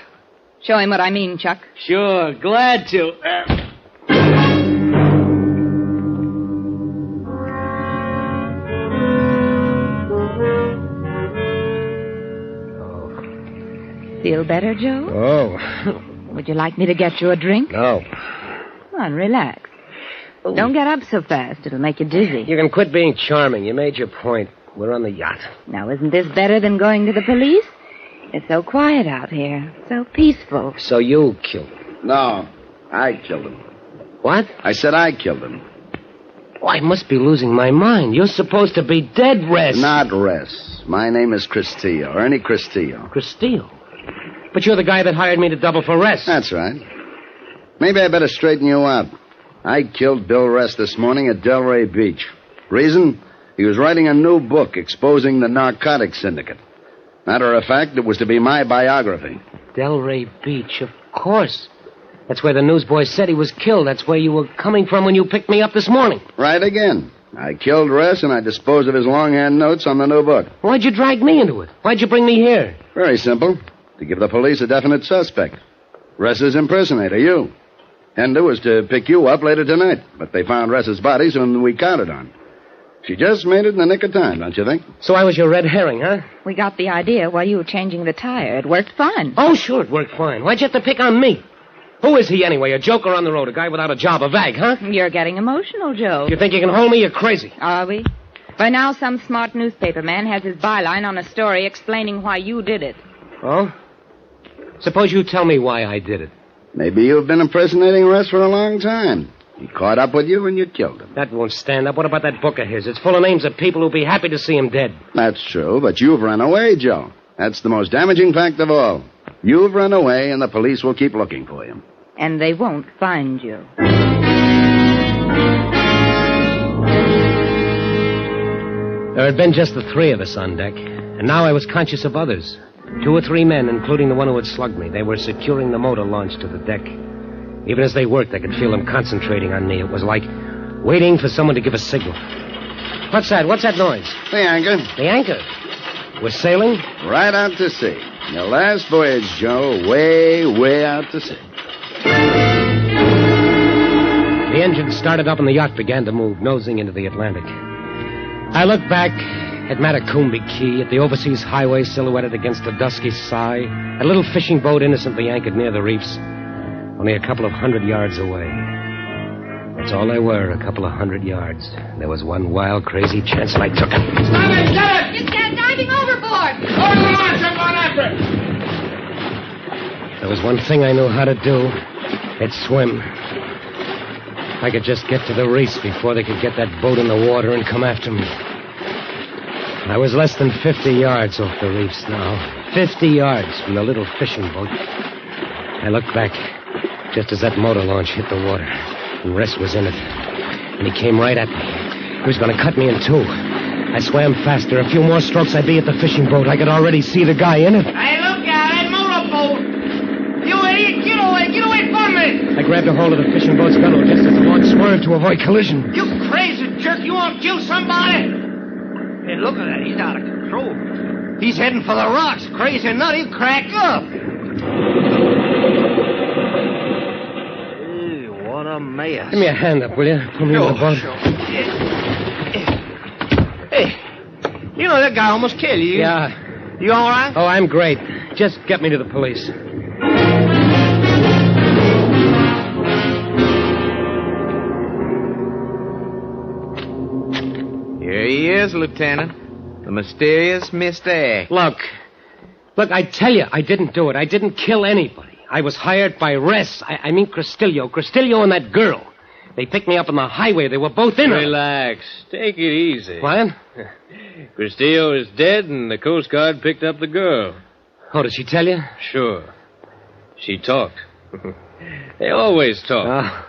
Show him what I mean, Chuck. Sure, glad to. Feel better, Joe? Oh. Would you like me to get you a drink? No. Come on, relax. Oh. Don't get up so fast. It'll make you dizzy. You can quit being charming. You made your point. We're on the yacht. Now, isn't this better than going to the police? It's so quiet out here. So peaceful. So you killed him? No, I killed him. What? I said I killed him. Oh, I must be losing my mind. You're supposed to be dead, Rest. Not Rest. My name is Castillo. Ernie Castillo. Castillo? But you're the guy that hired me to double for Rest. That's right. Maybe I better straighten you out. I killed Bill Rest this morning at Delray Beach. Reason? He was writing a new book exposing the narcotics syndicate. Matter of fact, it was to be my biography. Delray Beach, of course. That's where the newsboy said he was killed. That's where you were coming from when you picked me up this morning. Right again. I killed Rest, and I disposed of his longhand notes on the new book. Why'd you drag me into it? Why'd you bring me here? Very simple. To give the police a definite suspect. Ress's impersonator, you. Hender was to pick you up later tonight, but they found Ress's body sooner than we counted on. She just made it in the nick of time, don't you think? So I was your red herring, huh? We got the idea while you were changing the tire. It worked fine. Oh, sure, it worked fine. Why'd you have to pick on me? Who is he anyway? A joker on the road, a guy without a job, a vag, huh? You're getting emotional, Joe. You think you can hold me? You're crazy. Are we? By now, some smart newspaper man has his byline on a story explaining why you did it. Oh? Suppose you tell me why I did it. Maybe you've been impersonating Ress for a long time. He caught up with you and you killed him. That won't stand up. What about that book of his? It's full of names of people who'd be happy to see him dead. That's true, but you've run away, Joe. That's the most damaging fact of all. You've run away and the police will keep looking for you. And they won't find you. There had been just the three of us on deck, and now I was conscious of others. 2 or 3 men, including the one who had slugged me. They were securing the motor launch to the deck. Even as they worked, I could feel them concentrating on me. It was like waiting for someone to give a signal. What's that? What's that noise? The anchor. The anchor? We're sailing? Right out to sea. Your last voyage, Joe. Way, way out to sea. The engine started up and the yacht began to move, nosing into the Atlantic. I looked back at Matacumbi Key, at the overseas highway silhouetted against the dusky sky, a little fishing boat innocently anchored near the reefs, only a couple of 100 yards away. That's all they were, a couple of 100 yards. There was one wild, crazy chance, and I took it. Stop it! Get it! It's diving overboard! Over the launch! I'm going after it! There was one thing I knew how to do. It's swim. I could just get to the reefs before they could get that boat in the water and come after me. I was less than 50 yards off the reefs now. 50 yards from the little fishing boat. I looked back just as that motor launch hit the water. And Ress was in it. And he came right at me. He was going to cut me in two. I swam faster. A few more strokes, I'd be at the fishing boat. I could already see the guy in it. Hey, look out, that motorboat! You idiot, get away from me! I grabbed a hold of the fishing boat's gunwale just as the launch swerved to avoid collision. You crazy jerk, you want to kill somebody? Hey, look at that, he's out of control. He's heading for the rocks. Crazy nut, he'll crack up. What a mess. Give me a hand up, will you? Pull me in the boat. Sure. Hey, you know that guy almost killed you. Yeah. You all right? Oh, I'm great. Just get me to the police. Here he is, Lieutenant. The mysterious Mr. X. Look, I tell you, I didn't do it. I didn't kill anybody. I was hired by Ress. I mean Cristillo. Cristillo and that girl. They picked me up on the highway. They were both in it. Relax. Take it easy. What? Cristillo is dead, and the Coast Guard picked up the girl. Oh, did she tell you? Sure. She talked. They always talk.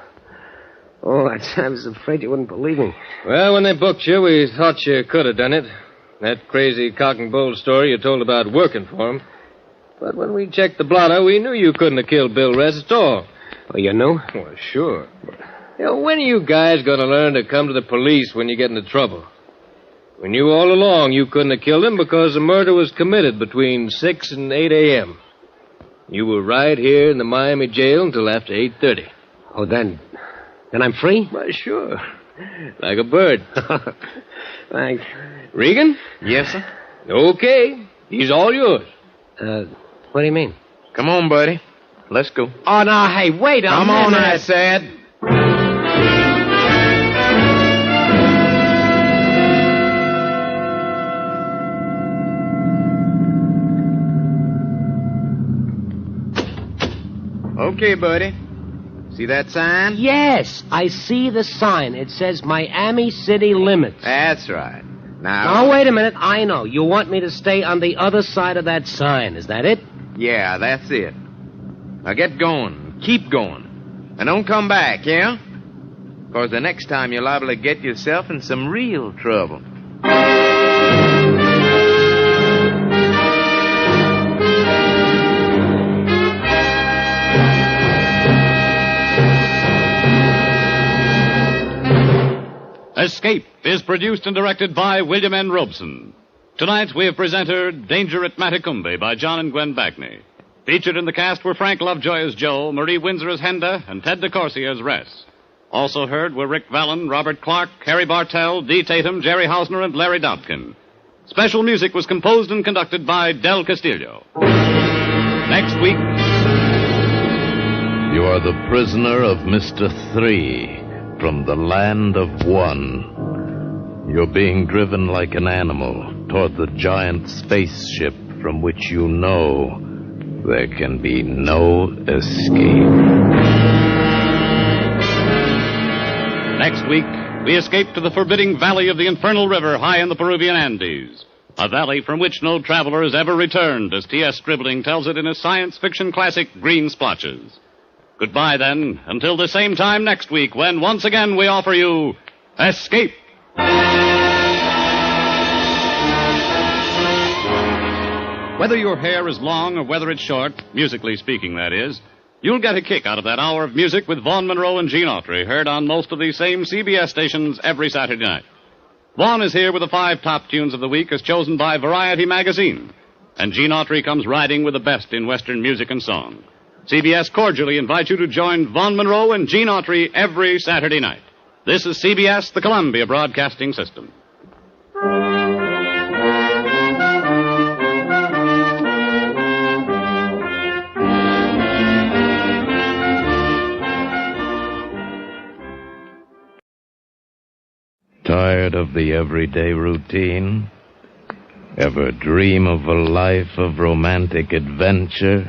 Oh, I was afraid you wouldn't believe me. Well, when they booked you, we thought you could have done it. That crazy cock and bull story you told about working for him. But when we checked the blotter, we knew you couldn't have killed Bill Ress at all. Oh, you knew? Well, sure. You know, when are you guys going to learn to come to the police when you get into trouble? We knew all along you couldn't have killed him because the murder was committed between 6 and 8 a.m. You were right here in the Miami jail until after 8:30. Oh, then I'm free? Why, sure. Like a bird. Thanks. Regan? Yes, sir? Okay. He's all yours. What do you mean? Come on, buddy. Let's go. Oh, no, hey, wait a minute. Come on, I said. Okay, buddy. See that sign? Yes, I see the sign. It says Miami City Limits. That's right. Now, wait a minute. I know. You want me to stay on the other side of that sign. Is that it? Yeah, that's it. Now get going. Keep going. And don't come back, yeah? Because the next time you're liable to get yourself in some real trouble. Escape is produced and directed by William N. Robeson. Tonight we have presented Danger at Matacumbi by John and Gwen Backney. Featured in the cast were Frank Lovejoy as Joe, Marie Windsor as Henda, and Ted DeCourcy as Ress. Also heard were Rick Vallon, Robert Clark, Harry Bartell, Dee Tatum, Jerry Hausner, and Larry Dobkin. Special music was composed and conducted by Del Castillo. Next week... You are the prisoner of Mr. 3 from the land of 1. You're being driven like an animal toward the giant spaceship from which you know there can be no escape. Next week, we escape to the forbidding valley of the Infernal River high in the Peruvian Andes. A valley from which no traveler has ever returned, as T.S. Stribling tells it in his science fiction classic, Green Splotches. Goodbye, then, until the same time next week, when once again we offer you Escape. Whether your hair is long or whether it's short, musically speaking, that is, You'll get a kick out of that hour of music with Vaughn Monroe and Gene Autry, heard on most of these same CBS stations every Saturday night. Vaughn is here with the 5 top tunes of the week as chosen by Variety magazine. And Gene Autry comes riding with the best in Western music and song. CBS cordially invites you to join Vaughn Monroe and Gene Autry every Saturday night. This is CBS, the Columbia Broadcasting System. Tired of the everyday routine? Ever dream of a life of romantic adventure?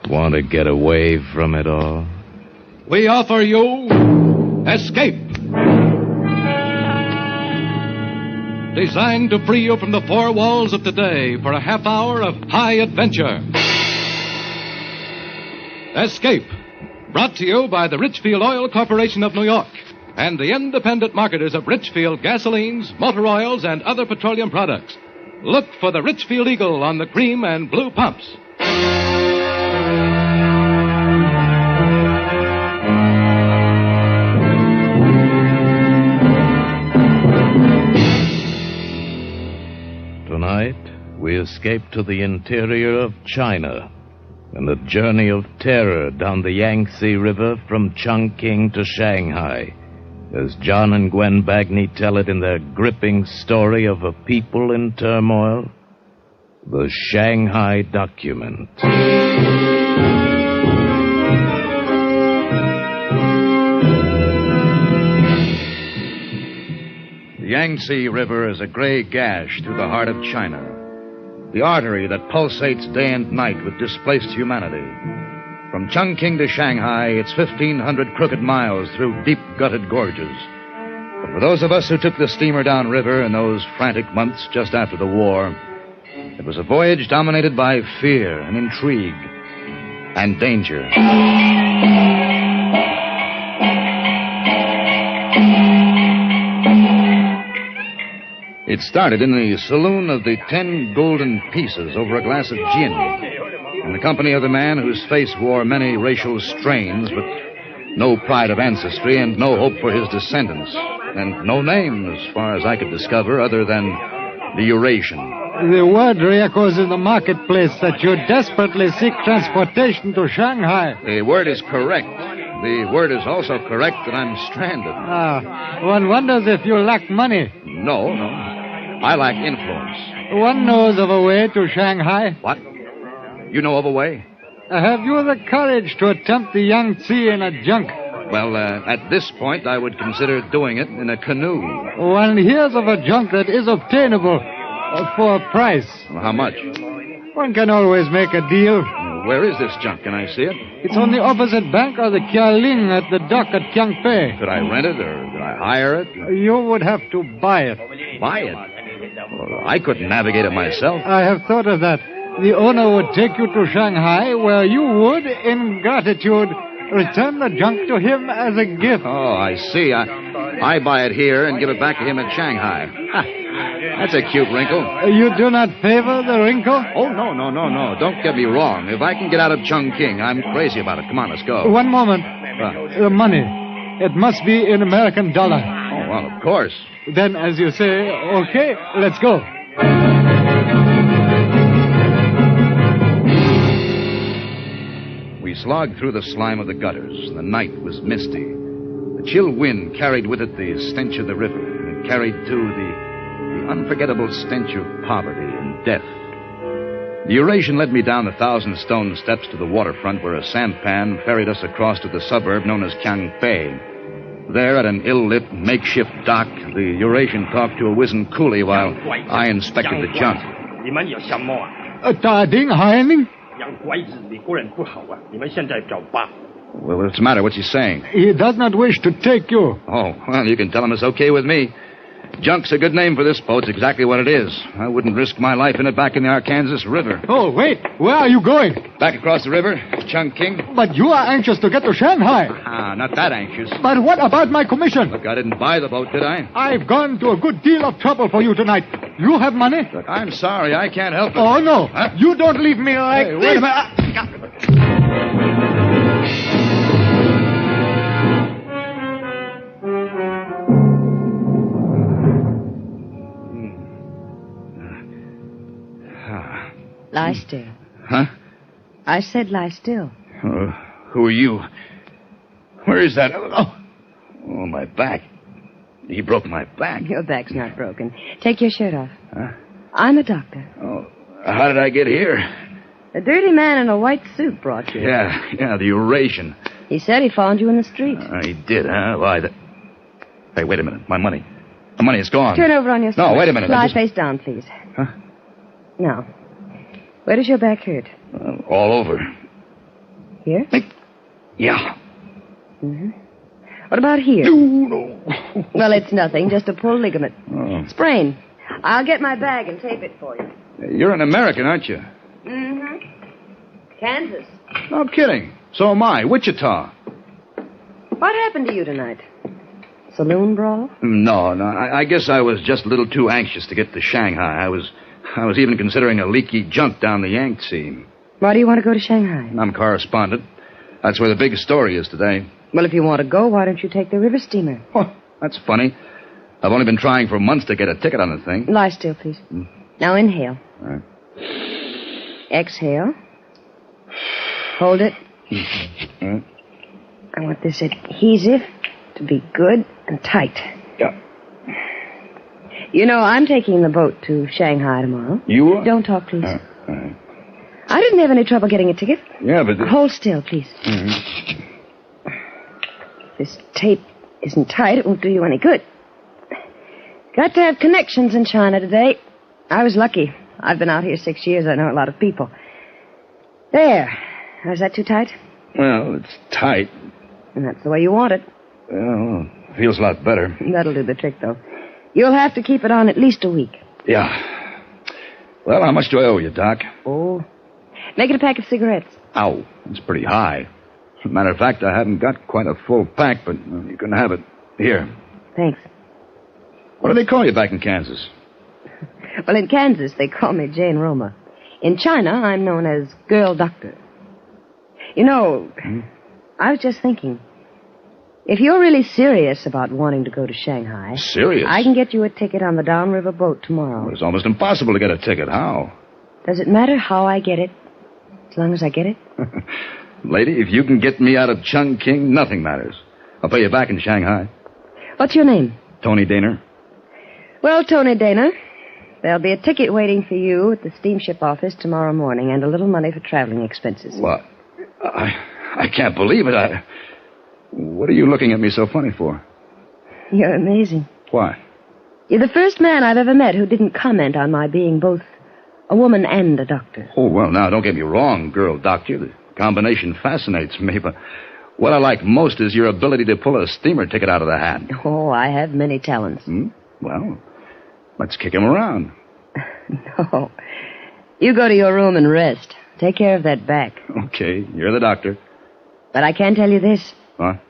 Want to get away from it all? We offer you Escape. Designed to free you from the 4 walls of today for a half hour of high adventure. Escape. Brought to you by the Richfield Oil Corporation of New York and the independent marketers of Richfield gasolines, motor oils, and other petroleum products. Look for the Richfield Eagle on the cream and blue pumps. Tonight, we escape to the interior of China and a journey of terror down the Yangtze River from Chongqing to Shanghai, as John and Gwen Bagney tell it in their gripping story of a people in turmoil, the Shanghai Document. The Yangtze River is a gray gash through the heart of China, the artery that pulsates day and night with displaced humanity. From Chongqing to Shanghai, it's 1,500 crooked miles through deep-gutted gorges. But for those of us who took the steamer downriver in those frantic months just after the war, it was a voyage dominated by fear and intrigue and danger. It started in the saloon of the 10 Golden Pieces over a glass of gin, in the company of the man whose face wore many racial strains, but no pride of ancestry and no hope for his descendants, and no name, as far as I could discover, other than the Eurasian. The word re-echoes in the marketplace that you desperately seek transportation to Shanghai. The word is correct. The word is also correct that I'm stranded. One wonders if you lack money. No. I lack influence. One knows of a way to Shanghai. What? You know of a way? Have you the courage to attempt the Yangtze in a junk? Well, at this point, I would consider doing it in a canoe. One hears of a junk that is obtainable for a price. Well, how much? One can always make a deal. Where is this junk? Can I see it? It's on the opposite bank of the Kialing at the dock at Kiangpei. Could I rent it or could I hire it? You would have to buy it. Buy it? Well, I couldn't navigate it myself. I have thought of that. The owner would take you to Shanghai, where you would, in gratitude, return the junk to him as a gift. Oh, I see. I buy it here and give it back to him at Shanghai. That's a cute wrinkle. You do not favor the wrinkle? Oh, no. Don't get me wrong. If I can get out of Chongqing, I'm crazy about it. Come on, let's go. One moment. The money. It must be in American dollar. Oh, well, of course. Then, as you say, okay, let's go. We slogged through the slime of the gutters. The night was misty. The chill wind carried with it the stench of the river. And it carried, too, the unforgettable stench of poverty and death. The Eurasian led me down the 1,000-stone steps to the waterfront where a sampan ferried us across to the suburb known as Kiangpei. There, at an ill-lit makeshift dock, the Eurasian talked to a wizened coolie while I inspected the junk. Well, what's the matter? What's he saying? He does not wish to take you. Oh, well, you can tell him it's okay with me. Junk's a good name for this boat. It's exactly what it is. I wouldn't risk my life in it back in the Arkansas River. Oh, wait. Where are you going? Back across the river, Chongqing. But you are anxious to get to Shanghai. Not that anxious. But what about my commission? Look, I didn't buy the boat, did I? I've gone to a good deal of trouble for you tonight. You have money? Look, I'm sorry. I can't help it. Oh, no. Huh? You don't leave me like this. Wait a minute. Lie still. Huh? I said lie still. Who are you? Where is that? Oh, my back. He broke my back. Your back's not broken. Take your shirt off. Huh? I'm a doctor. Oh, how did I get here? A dirty man in a white suit brought you. Yeah, the Eurasian. He said he found you in the street. He did, huh? Why? Hey, wait a minute. My money. The money is gone. Turn over on your stomach. No, wait a minute. Lie face down, please. Huh? Now, where does your back hurt? All over. Here? Yeah. Mm-hmm. What about here? No. Well, it's nothing, just a pulled ligament. Oh. Sprain. I'll get my bag and tape it for you. You're an American, aren't you? Mm-hmm. Kansas. No kidding. So am I. Wichita. What happened to you tonight? Saloon brawl? No. I guess I was just a little too anxious to get to Shanghai. I was even considering a leaky junk down the Yangtze. Why do you want to go to Shanghai? I'm correspondent. That's where the big story is today. Well, if you want to go, why don't you take the river steamer? Oh, that's funny. I've only been trying for months to get a ticket on the thing. Lie still, please. Now inhale. All right. Exhale. Hold it. All right. I want this adhesive to be good and tight. Yeah. You know, I'm taking the boat to Shanghai tomorrow. You are? Don't talk, please. All right. I didn't have any trouble getting a ticket. Yeah, but... Hold still, please. Mm-hmm. This tape isn't tight. It won't do you any good. Got to have connections in China today. I was lucky. I've been out here 6 years. I know a lot of people. There. Is that too tight? Well, it's tight. And that's the way you want it. Well, feels a lot better. That'll do the trick, though. You'll have to keep it on at least a week. Yeah. Well, how much do I owe you, Doc? Oh. Make it a pack of cigarettes. Ow. That's pretty high. As a matter of fact, I haven't got quite a full pack, but you can have it. Here. Thanks. What do they call you back in Kansas? Well, in Kansas, they call me Jane Roma. In China, I'm known as Girl Doctor. You know, I was just thinking, if you're really serious about wanting to go to Shanghai... Serious? I can get you a ticket on the downriver boat tomorrow. Well, it's almost impossible to get a ticket. How? Does it matter how I get it, as long as I get it? Lady, if you can get me out of Chungking, nothing matters. I'll pay you back in Shanghai. What's your name? Tony Daner. Well, Tony Dana, there'll be a ticket waiting for you at the steamship office tomorrow morning and a little money for traveling expenses. What? I can't believe it. What are you looking at me so funny for? You're amazing. Why? You're the first man I've ever met who didn't comment on my being both a woman and a doctor. Oh, well, now, don't get me wrong, girl doctor. The combination fascinates me, but what I like most is your ability to pull a steamer ticket out of the hat. Oh, I have many talents. Well, let's kick him around. No. You go to your room and rest. Take care of that back. Okay, you're the doctor. But I can tell you this. What?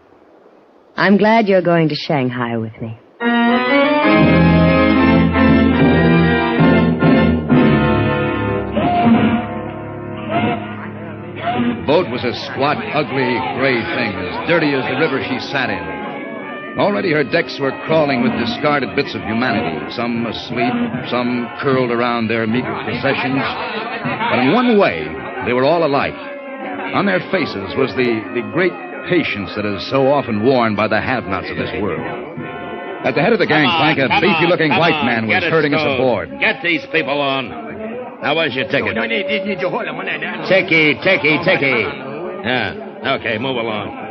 I'm glad you're going to Shanghai with me. The boat was a squat, ugly, gray thing, as dirty as the river she sat in. Already her decks were crawling with discarded bits of humanity, some asleep, some curled around their meager possessions. But in one way, they were all alike. On their faces was the great patience that is so often worn by the have-nots of this world. At the head of the gangplank, a beefy-looking white man was herding us aboard. Get these people on. Now, where's your ticket? Ticky. Yeah, okay, move along.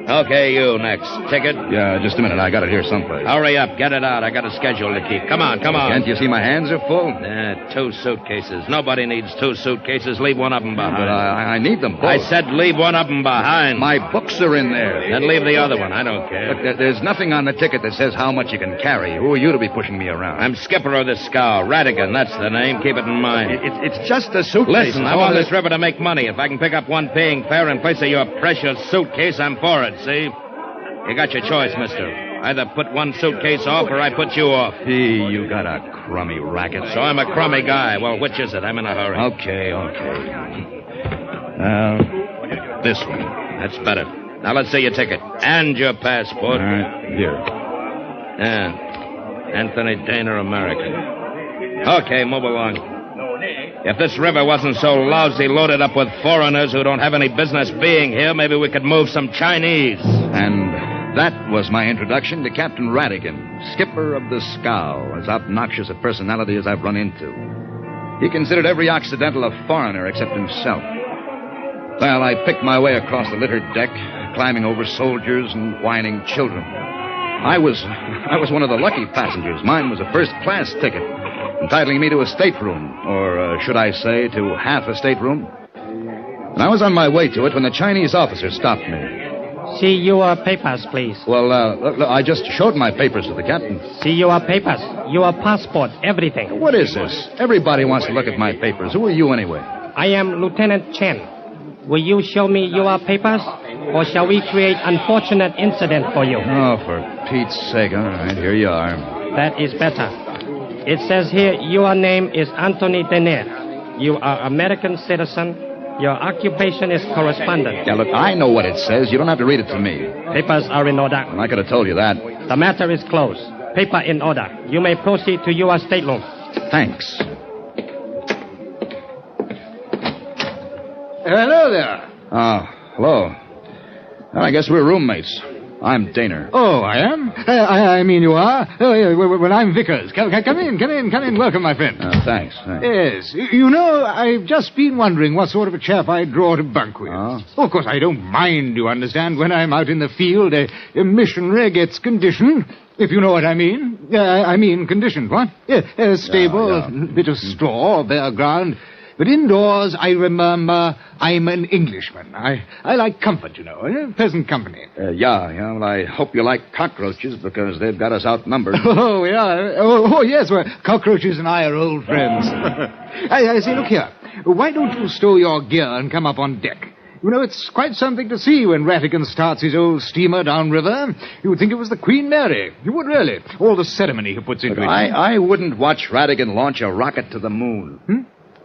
Okay, you next. Ticket? Yeah, just a minute. I got it here someplace. Hurry up. Get it out. I got a schedule to keep. Come on. Can't you see my hands are full? 2 suitcases. Nobody needs 2 suitcases. Leave one of them behind. But I need them both. I said leave one of them behind. My books are in there. Then leave the other one. I don't care. Look, there's nothing on the ticket that says how much you can carry. Who are you to be pushing me around? I'm skipper of this scow. Radigan, that's the name. Keep it in mind. It's just a suitcase. Listen, I'm on this river to make money. If I can pick up one paying fare in place of your precious suitcase, I'm for it, see? You got your choice, mister. Either put one suitcase off or I put you off. Gee, you got a crummy racket. So I'm a crummy guy. Well, which is it? I'm in a hurry. Okay. This one. That's better. Now let's see your ticket. And your passport. All right, here. Yeah. Anthony Dana, American. Okay, move along. If this river wasn't so lousy loaded up with foreigners who don't have any business being here, maybe we could move some Chinese. And that was my introduction to Captain Radigan, skipper of the Scow, as obnoxious a personality as I've run into. He considered every Occidental a foreigner except himself. Well, I picked my way across the littered deck, climbing over soldiers and whining children. I was one of the lucky passengers. Mine was a first-class ticket, entitling me to a stateroom, or should I say, to half a stateroom. And I was on my way to it when the Chinese officer stopped me. See your papers, please. Well, I just showed my papers to the captain. See your papers, your passport, everything. What is this? Everybody wants to look at my papers. Who are you, anyway? I am Lieutenant Chen. Will you show me your papers, or shall we create unfortunate incident for you? Oh, for Pete's sake. All right, here you are. That is better. It says here your name is Anthony Denner. You are American citizen. Your occupation is correspondent. Yeah, look, I know what it says. You don't have to read it to me. Papers are in order. Well, I could have told you that. The matter is closed. Paper in order. You may proceed to your stateroom. Thanks. Hello there. Hello. Well, I guess we're roommates. I'm Daner. Oh, I am? I mean you are? Oh, yeah, well, I'm Vickers. Come in. Welcome, my friend. Thanks. Yes. You know, I've just been wondering what sort of a chap I'd draw to bunk with. Oh, of course, I don't mind, you understand, when I'm out in the field, a missionary gets conditioned, if you know what I mean. I mean conditioned, what? Yeah, stable, a bit of straw, bare ground. But indoors, I remember, I'm an Englishman. I like comfort, you know, pleasant company. Well, I hope you like cockroaches, because they've got us outnumbered. Oh, yeah. Oh, yes, well, cockroaches and I are old friends. I say, look here. Why don't you stow your gear and come up on deck? You know, it's quite something to see when Ratigan starts his old steamer downriver. You would think it was the Queen Mary. You would really. All the ceremony he puts into it. I wouldn't watch Ratigan launch a rocket to the moon.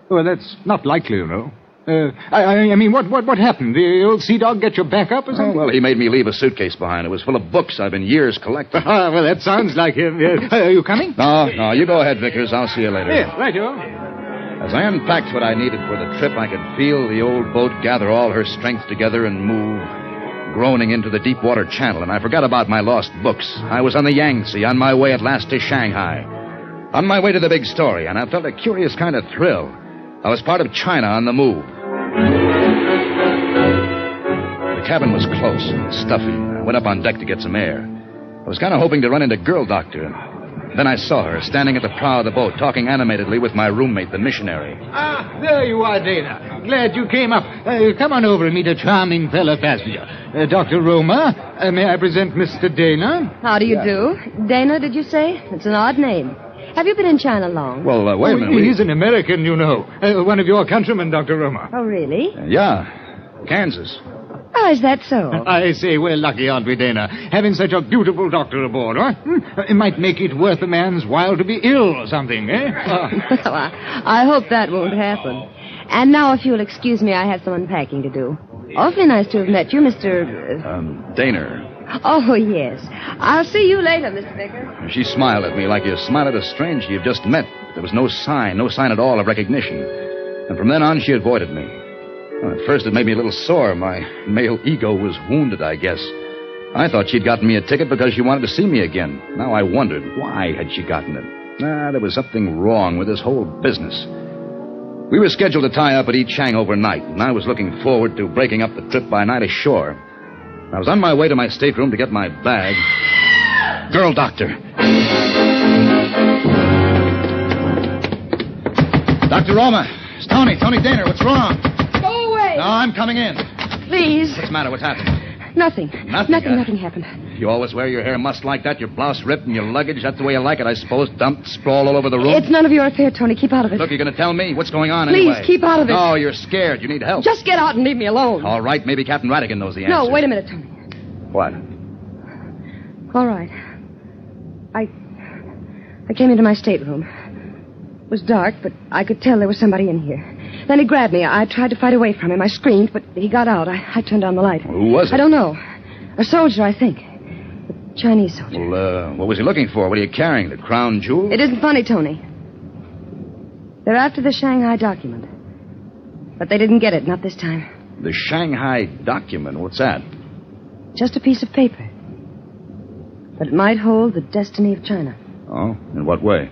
Well, that's not likely, you know. I mean, what happened? The old sea dog get your back up or something? Well, he made me leave a suitcase behind. It was full of books I've been years collecting. Well, that sounds like him. Are you coming? No, you go ahead, Vickers. I'll see you later. Yeah, right-o. As I unpacked what I needed for the trip, I could feel the old boat gather all her strength together and move, groaning into the deep water channel, and I forgot about my lost books. I was on the Yangtze, on my way at last to Shanghai, on my way to the big story, and I felt a curious kind of thrill. I was part of China on the move. The cabin was close and stuffy. I went up on deck to get some air. I was kind of hoping to run into Girl Doctor. Then I saw her standing at the prow of the boat, talking animatedly with my roommate, the missionary. There you are, Dana. Glad you came up. Come on over and meet a charming fellow passenger. Dr. Roma, may I present Mr. Dana? How do you do? Dana, did you say? It's an odd name. Have you been in China long? Well, wait a minute. He's an American, you know. One of your countrymen, Dr. Roma. Oh, really? Yeah. Kansas. Oh, is that so? I say, we're lucky, aren't we, Dana? Having such a beautiful doctor aboard, huh? It might make it worth a man's while to be ill or something, eh? Well, I hope that won't happen. And now, if you'll excuse me, I have some unpacking to do. Awfully nice to have met you, Mr. Daner. Oh, yes. I'll see you later, Mr. Vickers. She smiled at me like you smile at a stranger you've just met. There was no sign at all of recognition. And from then on, she avoided me. Well, at first, it made me a little sore. My male ego was wounded, I guess. I thought she'd gotten me a ticket because she wanted to see me again. Now I wondered, why had she gotten it? There was something wrong with this whole business. We were scheduled to tie up at Yichang overnight, and I was looking forward to breaking up the trip by night ashore. I was on my way to my stateroom to get my bag. Girl Doctor. Dr. Roma. It's Tony Daner. What's wrong? Go away. No, I'm coming in. Please. What's the matter? What's happened? Nothing. Nothing happened. You always wear your hair mussed like that, your blouse ripped and your luggage. That's the way you like it, I suppose. Dumped, sprawled all over the room. It's none of your affair, Tony. Keep out of it. Look, you're going to tell me? What's going on Please, anyway? keep out of it. No, you're scared. You need help. Just get out and leave me alone. All right, maybe Captain Radigan knows the answer. No, wait a minute, Tony. What? All right. I came into my stateroom. It was dark, but I could tell there was somebody in here. Then he grabbed me. I tried to fight away from him. I screamed, but he got out. I turned on the light. Who was it? I don't know. A soldier, I think. A Chinese soldier. Well, what was he looking for? What are you carrying? The crown jewel? It isn't funny, Tony. They're after the Shanghai document. But they didn't get it, not this time. The Shanghai document? What's that? Just a piece of paper. But it might hold the destiny of China. Oh, in what way?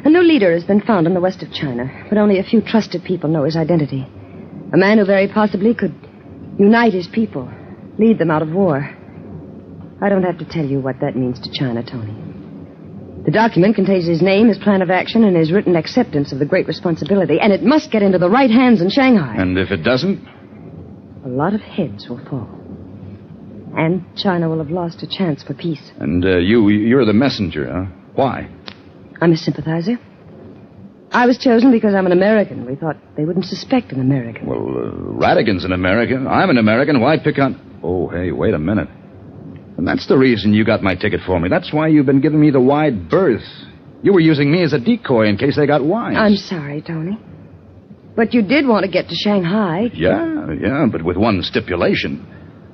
A new leader has been found in the west of China, but only a few trusted people know his identity. A man who very possibly could unite his people, lead them out of war. I don't have to tell you what that means to China, Tony. The document contains his name, his plan of action, and his written acceptance of the great responsibility, and it must get into the right hands in Shanghai. And if it doesn't? A lot of heads will fall. And China will have lost a chance for peace. And you're the messenger, huh? Why? I'm a sympathizer. I was chosen because I'm an American. We thought they wouldn't suspect an American. Well, Radigan's an American. I'm an American. Why pick on... Oh, hey, wait a minute. And that's the reason you got my ticket for me. That's why you've been giving me the wide berth. You were using me as a decoy in case they got wise. I'm sorry, Tony. But you did want to get to Shanghai. Yeah, but with one stipulation.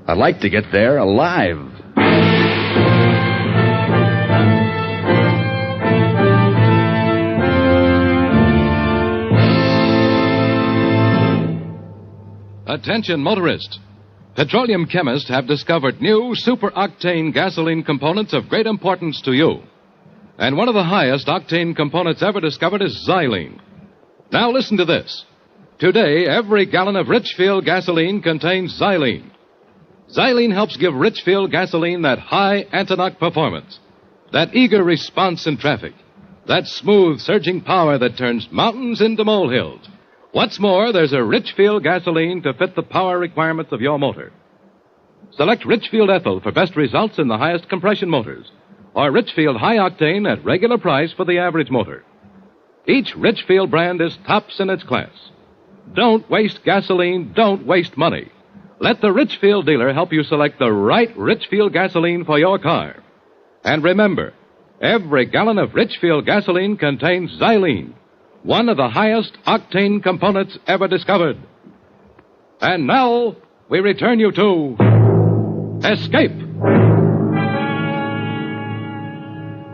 I'd like to get there alive. Attention, motorists. Petroleum chemists have discovered new super-octane gasoline components of great importance to you. And one of the highest octane components ever discovered is xylene. Now listen to this. Today, every gallon of Richfield gasoline contains xylene. Xylene helps give Richfield gasoline that high anti-knock performance, that eager response in traffic, that smooth, surging power that turns mountains into molehills. What's more, there's a Richfield gasoline to fit the power requirements of your motor. Select Richfield Ethyl for best results in the highest compression motors, or Richfield High Octane at regular price for the average motor. Each Richfield brand is tops in its class. Don't waste gasoline, don't waste money. Let the Richfield dealer help you select the right Richfield gasoline for your car. And remember, every gallon of Richfield gasoline contains xylene, one of the highest octane components ever discovered. And now, we return you to Escape.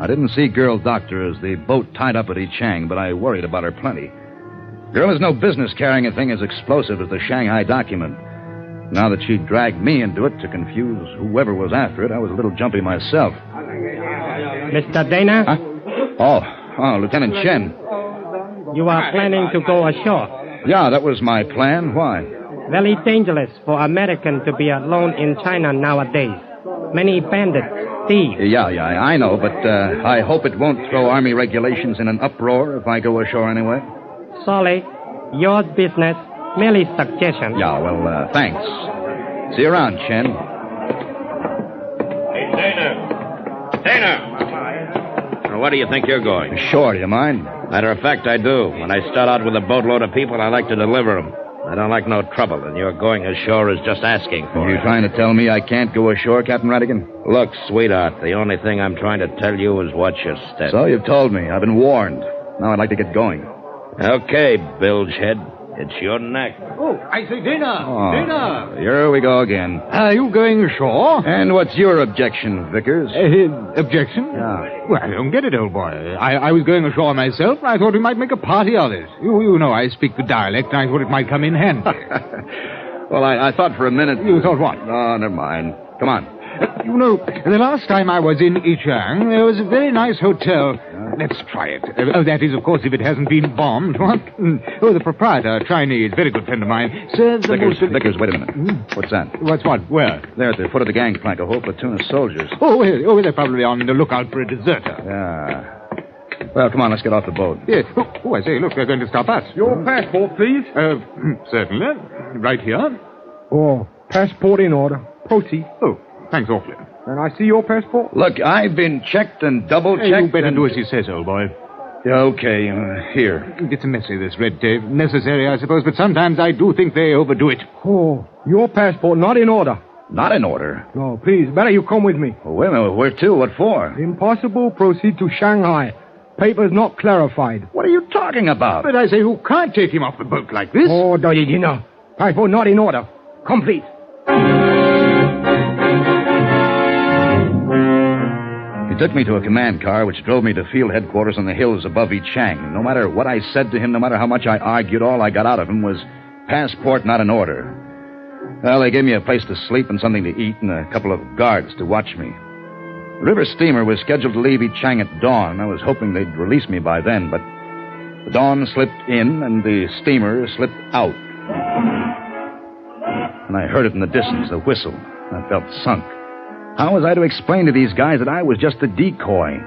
I didn't see Girl Doctor as the boat tied up at Yichang, but I worried about her plenty. Girl has no business carrying a thing as explosive as the Shanghai document. Now that she dragged me into it to confuse whoever was after it, I was a little jumpy myself. Mr. Dana? Huh? Oh, Lieutenant Chen. You are planning to go ashore? Yeah, that was my plan. Why? Very dangerous for Americans to be alone in China nowadays. Many bandits, thieves. Yeah, I know, but I hope it won't throw Army regulations in an uproar if I go ashore anyway. Sorry, your business, merely suggestion. Yeah, well, thanks. See you around, Chen. Hey, Dana. Where do you think you're going? Sure, do you mind? Matter of fact, I do. When I start out with a boatload of people, I like to deliver them. I don't like no trouble, and your going ashore is just asking for it. You trying to tell me I can't go ashore, Captain Radigan? Look, sweetheart, the only thing I'm trying to tell you is watch your step. So you've told me. I've been warned. Now I'd like to get going. Okay, bilgehead. It's your neck. Oh, I say, Dana. Dana. Here we go again. Are you going ashore? And what's your objection, Vickers? Objection? Yeah. Well, I don't get it, old boy. I was going ashore myself. I thought we might make a party of it. You know I speak the dialect, and I thought it might come in handy. Well, I thought for a minute... You thought what? Oh, never mind. Come on. You know, the last time I was in Yichang, there was a very nice hotel. Let's try it. That is, of course, if it hasn't been bombed. What? Oh, the proprietor, Chinese, very good friend of mine, serves the Vickers, wait a minute. What's that? What's what? Where? There at the foot of the gangplank, a whole platoon of soldiers. Oh, they're probably on the lookout for a deserter. Yeah. Well, come on, let's get off the boat. Yes. Oh, I say, look, they're going to stop us. Your passport, please. Certainly. Right here. Oh, passport in order. Proceed. Oh, thanks awfully. And I see your passport? Look, I've been checked and double-checked. You better do as he says, old boy. Yeah, okay, here. It's messy, this red tape. Necessary, I suppose, but sometimes I do think they overdo it. Oh, your passport not in order. Not in order? No, please, better you come with me. Oh, wait a minute, where to? What for? Impossible, proceed to Shanghai. Papers not clarified. What are you talking about? But I say, who can't take him off the boat like this? Oh, you know. Passport not in order. Complete. He took me to a command car, which drove me to field headquarters on the hills above Yichang. No matter what I said to him, no matter how much I argued, all I got out of him was passport not in order. Well, they gave me a place to sleep and something to eat and a couple of guards to watch me. The river steamer was scheduled to leave Yichang at dawn. I was hoping they'd release me by then, but the dawn slipped in and the steamer slipped out. And I heard it in the distance, the whistle. I felt sunk. How was I to explain to these guys that I was just a decoy?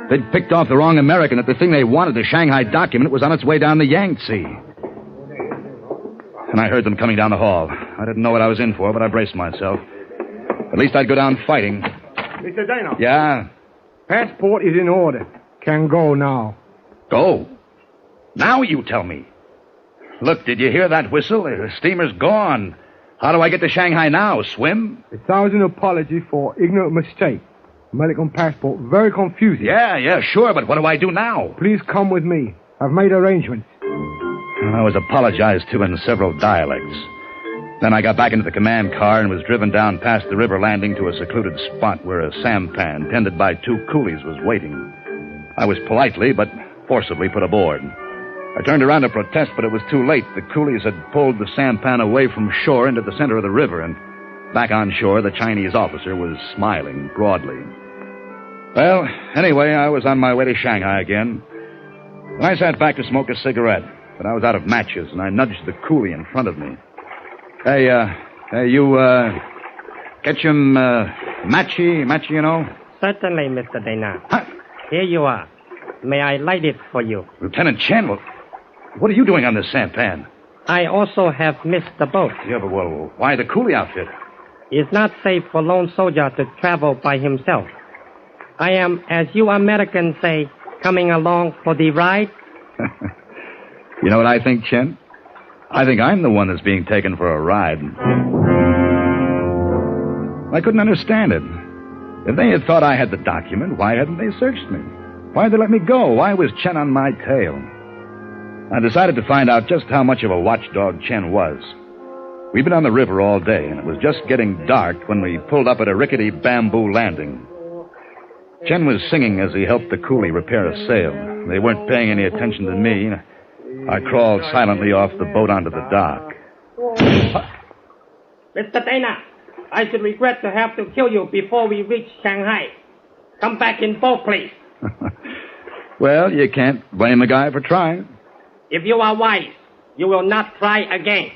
They'd picked off the wrong American, that the thing they wanted, the Shanghai document, was on its way down the Yangtze. And I heard them coming down the hall. I didn't know what I was in for, but I braced myself. At least I'd go down fighting. Mr. Dana. Yeah? Passport is in order. Can go now. Go? Now you tell me. Look, did you hear that whistle? The steamer's gone. How do I get to Shanghai now? Swim? 1,000 apologies for ignorant mistake. American passport, very confusing. Yeah, sure, but what do I do now? Please come with me. I've made arrangements. I was apologized to in several dialects. Then I got back into the command car and was driven down past the river landing to a secluded spot where a sampan tended by 2 coolies was waiting. I was politely but forcibly put aboard. I turned around to protest, but it was too late. The coolies had pulled the sampan away from shore into the center of the river, and back on shore, the Chinese officer was smiling broadly. Well, anyway, I was on my way to Shanghai again. And I sat back to smoke a cigarette, but I was out of matches, and I nudged the coolie in front of me. Hey, you, get some, matchy, you know? Certainly, Mr. Dana. Huh? Here you are. May I light it for you? Lieutenant Chen, what are you doing on this sampan? I also have missed the boat. Yeah, but well, why the coolie outfit? It's not safe for lone soldier to travel by himself. I am, as you Americans say, coming along for the ride. You know what I think, Chen? I think I'm the one that's being taken for a ride. I couldn't understand it. If they had thought I had the document, why hadn't they searched me? Why'd they let me go? Why was Chen on my tail? I decided to find out just how much of a watchdog Chen was. We'd been on the river all day, and it was just getting dark when we pulled up at a rickety bamboo landing. Chen was singing as he helped the coolie repair a sail. They weren't paying any attention to me. I crawled silently off the boat onto the dock. Mr. Dana, I should regret to have to kill you before we reach Shanghai. Come back in boat, please. Well, you can't blame a guy for trying. If you are wise, you will not try again.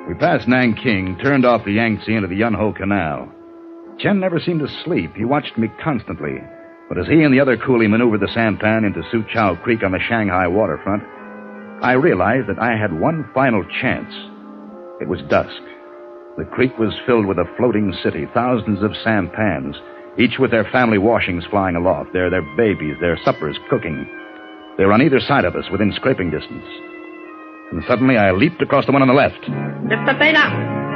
We passed Nanking, turned off the Yangtze into the Yunho Canal. Chen never seemed to sleep. He watched me constantly. But as he and the other coolie maneuvered the sampan into Suchow Creek on the Shanghai waterfront, I realized that I had one final chance. It was dusk. The creek was filled with a floating city, thousands of sampans, each with their family washings flying aloft, their babies, their suppers cooking. They were on either side of us, within scraping distance. And suddenly I leaped across the one on the left. Mr. Dana,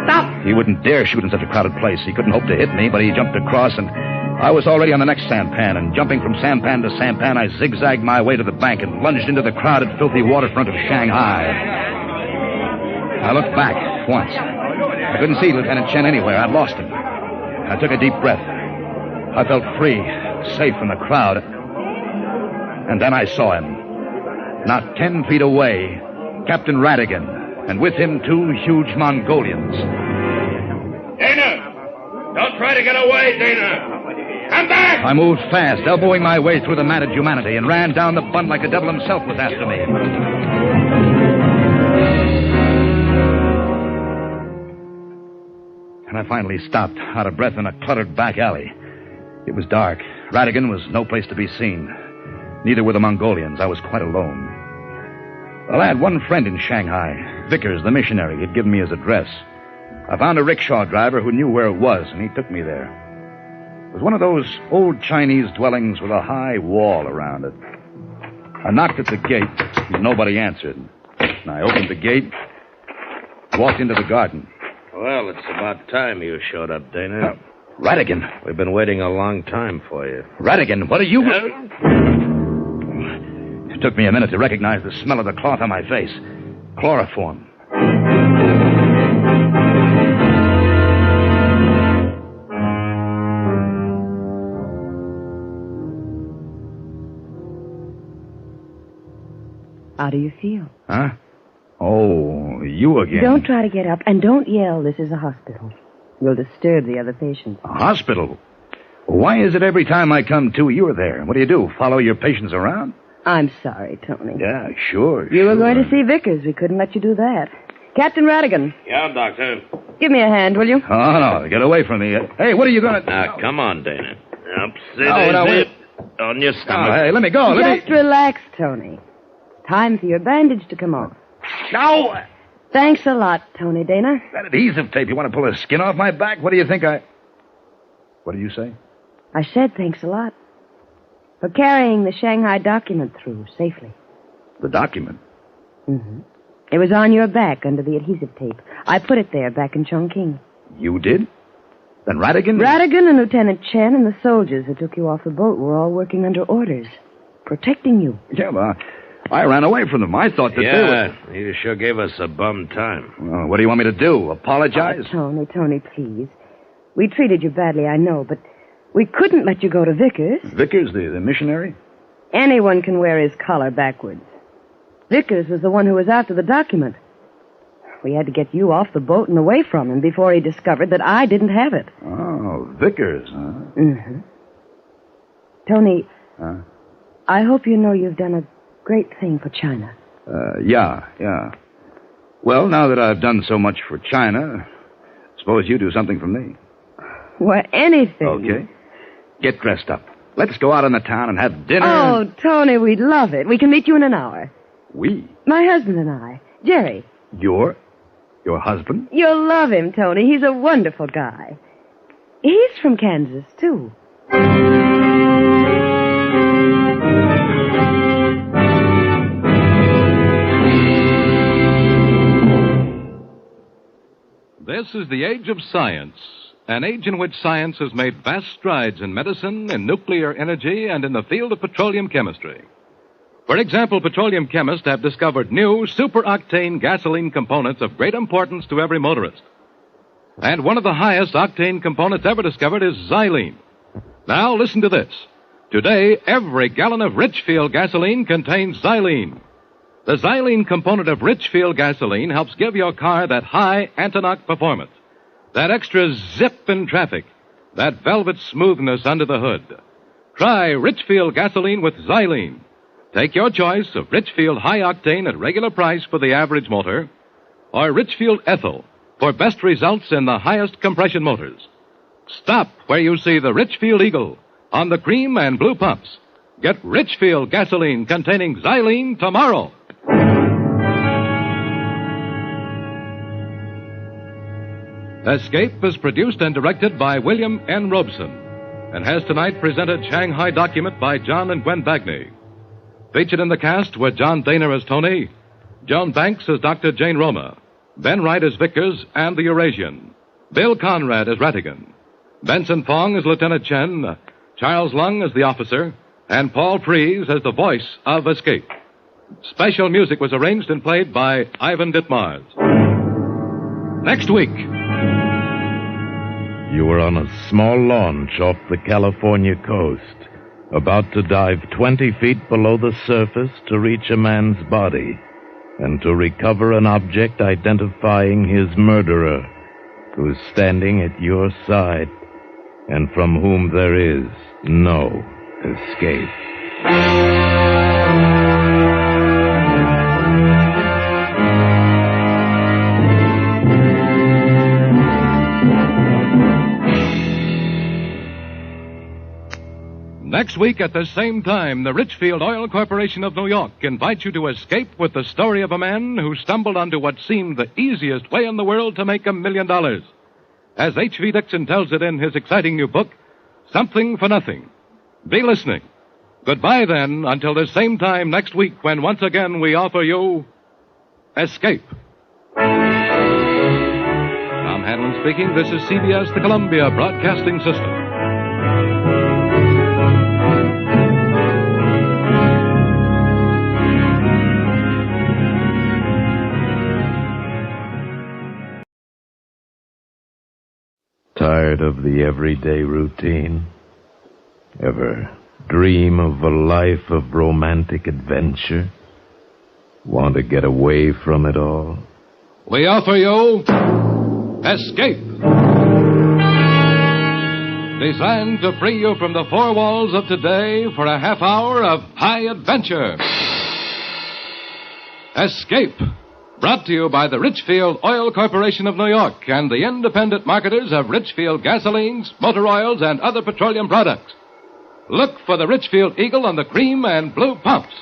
stop! He wouldn't dare shoot in such a crowded place. He couldn't hope to hit me, but he jumped across, and I was already on the next sampan, and jumping from sampan to sampan, I zigzagged my way to the bank and lunged into the crowded, filthy waterfront of Shanghai. I looked back once. I couldn't see Lieutenant Chen anywhere. I'd lost him. I took a deep breath. I felt free, safe from the crowd. And then I saw him. Not 10 feet away, Captain Radigan, and with him 2 huge Mongolians. Dana! Don't try to get away, Dana! Come back! I moved fast, elbowing my way through the matted humanity, and ran down the bund like the devil himself was after me. And I finally stopped, out of breath, in a cluttered back alley. It was dark. Radigan was no place to be seen. Neither were the Mongolians. I was quite alone. Well, I had one friend in Shanghai, Vickers, the missionary. He'd given me his address. I found a rickshaw driver who knew where it was, and he took me there. It was one of those old Chinese dwellings with a high wall around it. I knocked at the gate, and nobody answered. And I opened the gate, walked into the garden. Well, it's about time you showed up, Dana. Radigan. We've been waiting a long time for you. Radigan, what are you... It took me a minute to recognize the smell of the cloth on my face. Chloroform. How do you feel? Huh? Oh, you again. Don't try to get up, and don't yell. This is a hospital. You'll disturb the other patients. A hospital? Why is it every time I come to, you're there? What do? Follow your patients around? I'm sorry, Tony. Yeah, sure. You were going to see Vickers. We couldn't let you do that. Captain Radigan. Yeah, Doctor. Give me a hand, will you? Oh, no, get away from me. Hey, what are you going to... Now, come on, Dana. Up, sit, wait. on your stomach. Oh, hey, let me go. Just relax, Tony. Time for your bandage to come off. No! Thanks a lot, Tony Dana. That adhesive tape, you want to pull the skin off my back? What do you think What did you say? I said thanks a lot. For carrying the Shanghai document through safely. The document? Mm-hmm. It was on your back under the adhesive tape. I put it there back in Chongqing. You did? Then Radigan? Radigan and Lieutenant Chen and the soldiers who took you off the boat were all working under orders. Protecting you. Yeah, well, I ran away from them. I thought that they were... You sure gave us a bum time. Well, what do you want me to do? Apologize? Oh, Tony, please. We treated you badly, I know, but we couldn't let you go to Vickers. Vickers, the missionary? Anyone can wear his collar backwards. Vickers was the one who was after the document. We had to get you off the boat and away from him before he discovered that I didn't have it. Oh, Vickers, huh? Mm-hmm. Tony, I hope you know you've done a great thing for China. Yeah. Well, now that I've done so much for China, suppose you do something for me. Well, anything. Okay. Get dressed up. Let's go out in the town and have dinner. Oh, Tony, we'd love it. We can meet you in an hour. We? My husband and I. Jerry. Your husband? You'll love him, Tony. He's a wonderful guy. He's from Kansas, too. This is the age of science, an age in which science has made vast strides in medicine, in nuclear energy, and in the field of petroleum chemistry. For example, petroleum chemists have discovered new superoctane gasoline components of great importance to every motorist. And one of the highest octane components ever discovered is xylene. Now, listen to this. Today, every gallon of Richfield gasoline contains xylene. The xylene component of Richfield gasoline helps give your car that high anti-knock performance, that extra zip in traffic, that velvet smoothness under the hood. Try Richfield gasoline with xylene. Take your choice of Richfield high octane at regular price for the average motor, or Richfield ethyl for best results in the highest compression motors. Stop where you see the Richfield Eagle on the cream and blue pumps. Get Richfield gasoline containing xylene tomorrow. Escape is produced and directed by William N. Robeson and has tonight presented Shanghai Document by John and Gwen Bagney. Featured in the cast were John Dana as Tony, Joan Banks as Dr. Jane Roma, Ben Wright as Vickers and the Eurasian, Bill Conrad as Ratigan, Benson Fong as Lieutenant Chen, Charles Lung as the officer, and Paul Freese as the voice of Escape. Special music was arranged and played by Ivan Ditmars. Next week. You were on a small launch off the California coast, about to dive 20 feet below the surface to reach a man's body and to recover an object identifying his murderer, who's standing at your side and from whom there is no escape. Next week at the same time, the Richfield Oil Corporation of New York invites you to escape with the story of a man who stumbled onto what seemed the easiest way in the world to make $1 million. As H.V. Dixon tells it in his exciting new book, Something for Nothing. Be listening. Goodbye, then, until the same time next week when once again we offer you Escape. Tom Hanlon speaking. This is CBS, the Columbia Broadcasting System. Tired of the everyday routine? Ever dream of a life of romantic adventure? Want to get away from it all? We offer you Escape. Designed to free you from the four walls of today for a half hour of high adventure. Escape. Brought to you by the Richfield Oil Corporation of New York and the independent marketers of Richfield gasolines, motor oils, and other petroleum products. Look for the Richfield Eagle on the cream and blue pumps.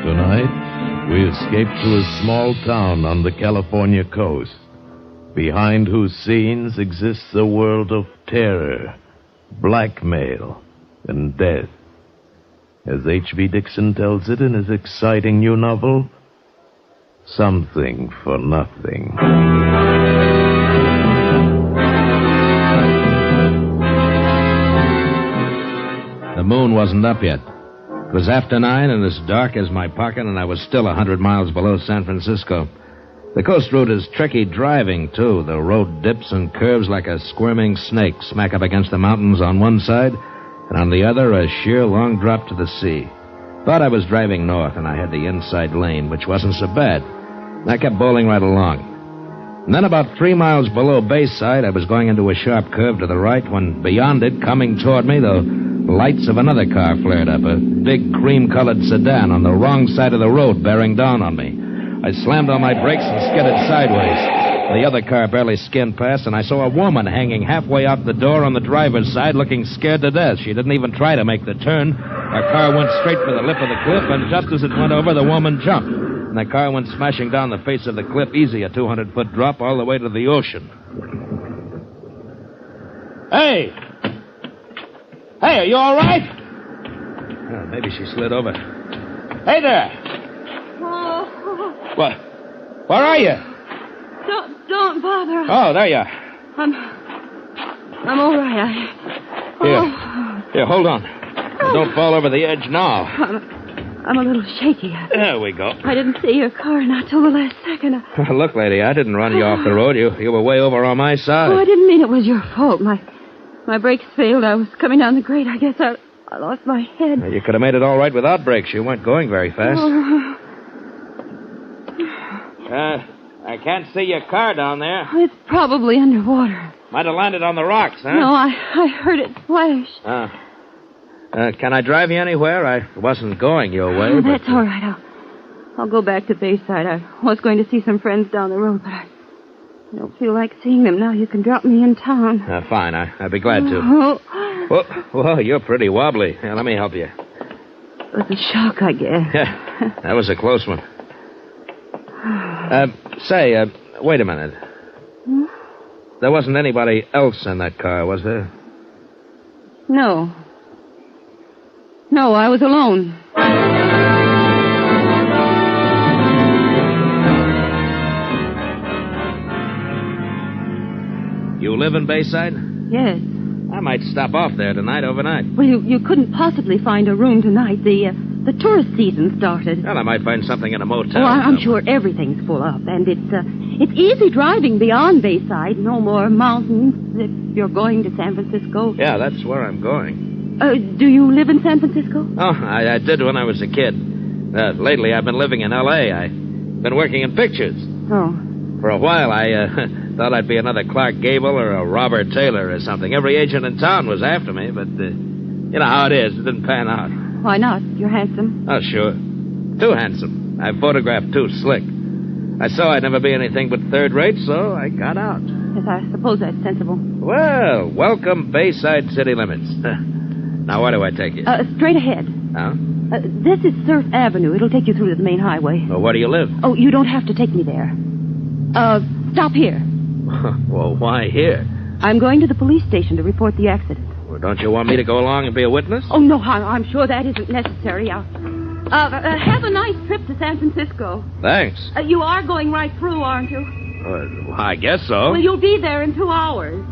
Tonight, we escape to a small town on the California coast, behind whose scenes exists a world of terror, blackmail, and death. As H.B. Dixon tells it in his exciting new novel, Something for Nothing. The moon wasn't up yet. It was after 9 and as dark as my pocket, and I was still 100 miles below San Francisco. The coast route is tricky driving, too. The road dips and curves like a squirming snake, smack up against the mountains on one side, and on the other, a sheer long drop to the sea. Thought I was driving north, and I had the inside lane, which wasn't so bad. I kept bowling right along. And then about 3 miles below Bayside, I was going into a sharp curve to the right when beyond it, coming toward me, the lights of another car flared up, a big cream-colored sedan on the wrong side of the road bearing down on me. I slammed on my brakes and skidded sideways. The other car barely skimmed past, and I saw a woman hanging halfway out the door on the driver's side looking scared to death. She didn't even try to make the turn. Our car went straight for the lip of the cliff, and just as it went over, the woman jumped. And the car went smashing down the face of the cliff, easy, a 200-foot drop all the way to the ocean. Hey! Hey, are you all right? Maybe she slid over. Hey there! Oh, What? Where are you? don't bother. Oh, there you are. I'm all right. Here, hold on. Don't fall over the edge now. I'm a little shaky. There we go. I didn't see your car not till the last second. Look, lady, I didn't run you off the road. You were way over on my side. Oh, I didn't mean it was your fault. My brakes failed. I was coming down the grade. I guess I lost my head. You could have made it all right without brakes. You weren't going very fast. I can't see your car down there. It's probably underwater. Might have landed on the rocks, huh? No, I heard it splash. Can I drive you anywhere? I wasn't going your way. That's all right. I'll go back to Bayside. I was going to see some friends down the road, but I don't feel like seeing them now. You can drop me in town. Fine. I'd be glad to. Well, you're pretty wobbly. Here, let me help you. It was a shock, I guess. Yeah, that was a close one. Say, wait a minute. Hmm? There wasn't anybody else in that car, was there? No. No, I was alone. You live in Bayside? Yes. I might stop off there tonight, overnight. Well, you couldn't possibly find a room tonight. The tourist season started. Well, I might find something in a motel. Oh, I'm sure everything's full up, and it's easy driving beyond Bayside. No more mountains if you're going to San Francisco. Yeah, that's where I'm going. Do you live in San Francisco? Oh, I did when I was a kid. Lately, I've been living in L.A. I've been working in pictures. Oh. For a while, I thought I'd be another Clark Gable or a Robert Taylor or something. Every agent in town was after me, but you know how it is. It didn't pan out. Why not? You're handsome. Oh, sure. Too handsome. I photographed too slick. I saw I'd never be anything but third rate, so I got out. Yes, I suppose that's sensible. Well, welcome Bayside city limits. Now, where do I take you? Straight ahead. Huh? This is Surf Avenue. It'll take you through to the main highway. Well, where do you live? Oh, you don't have to take me there. Stop here. Well, why here? I'm going to the police station to report the accident. Well, don't you want me to go along and be a witness? Oh, no, I'm sure that isn't necessary. Have a nice trip to San Francisco. Thanks. You are going right through, aren't you? Well, I guess so. Well, you'll be there in 2 hours.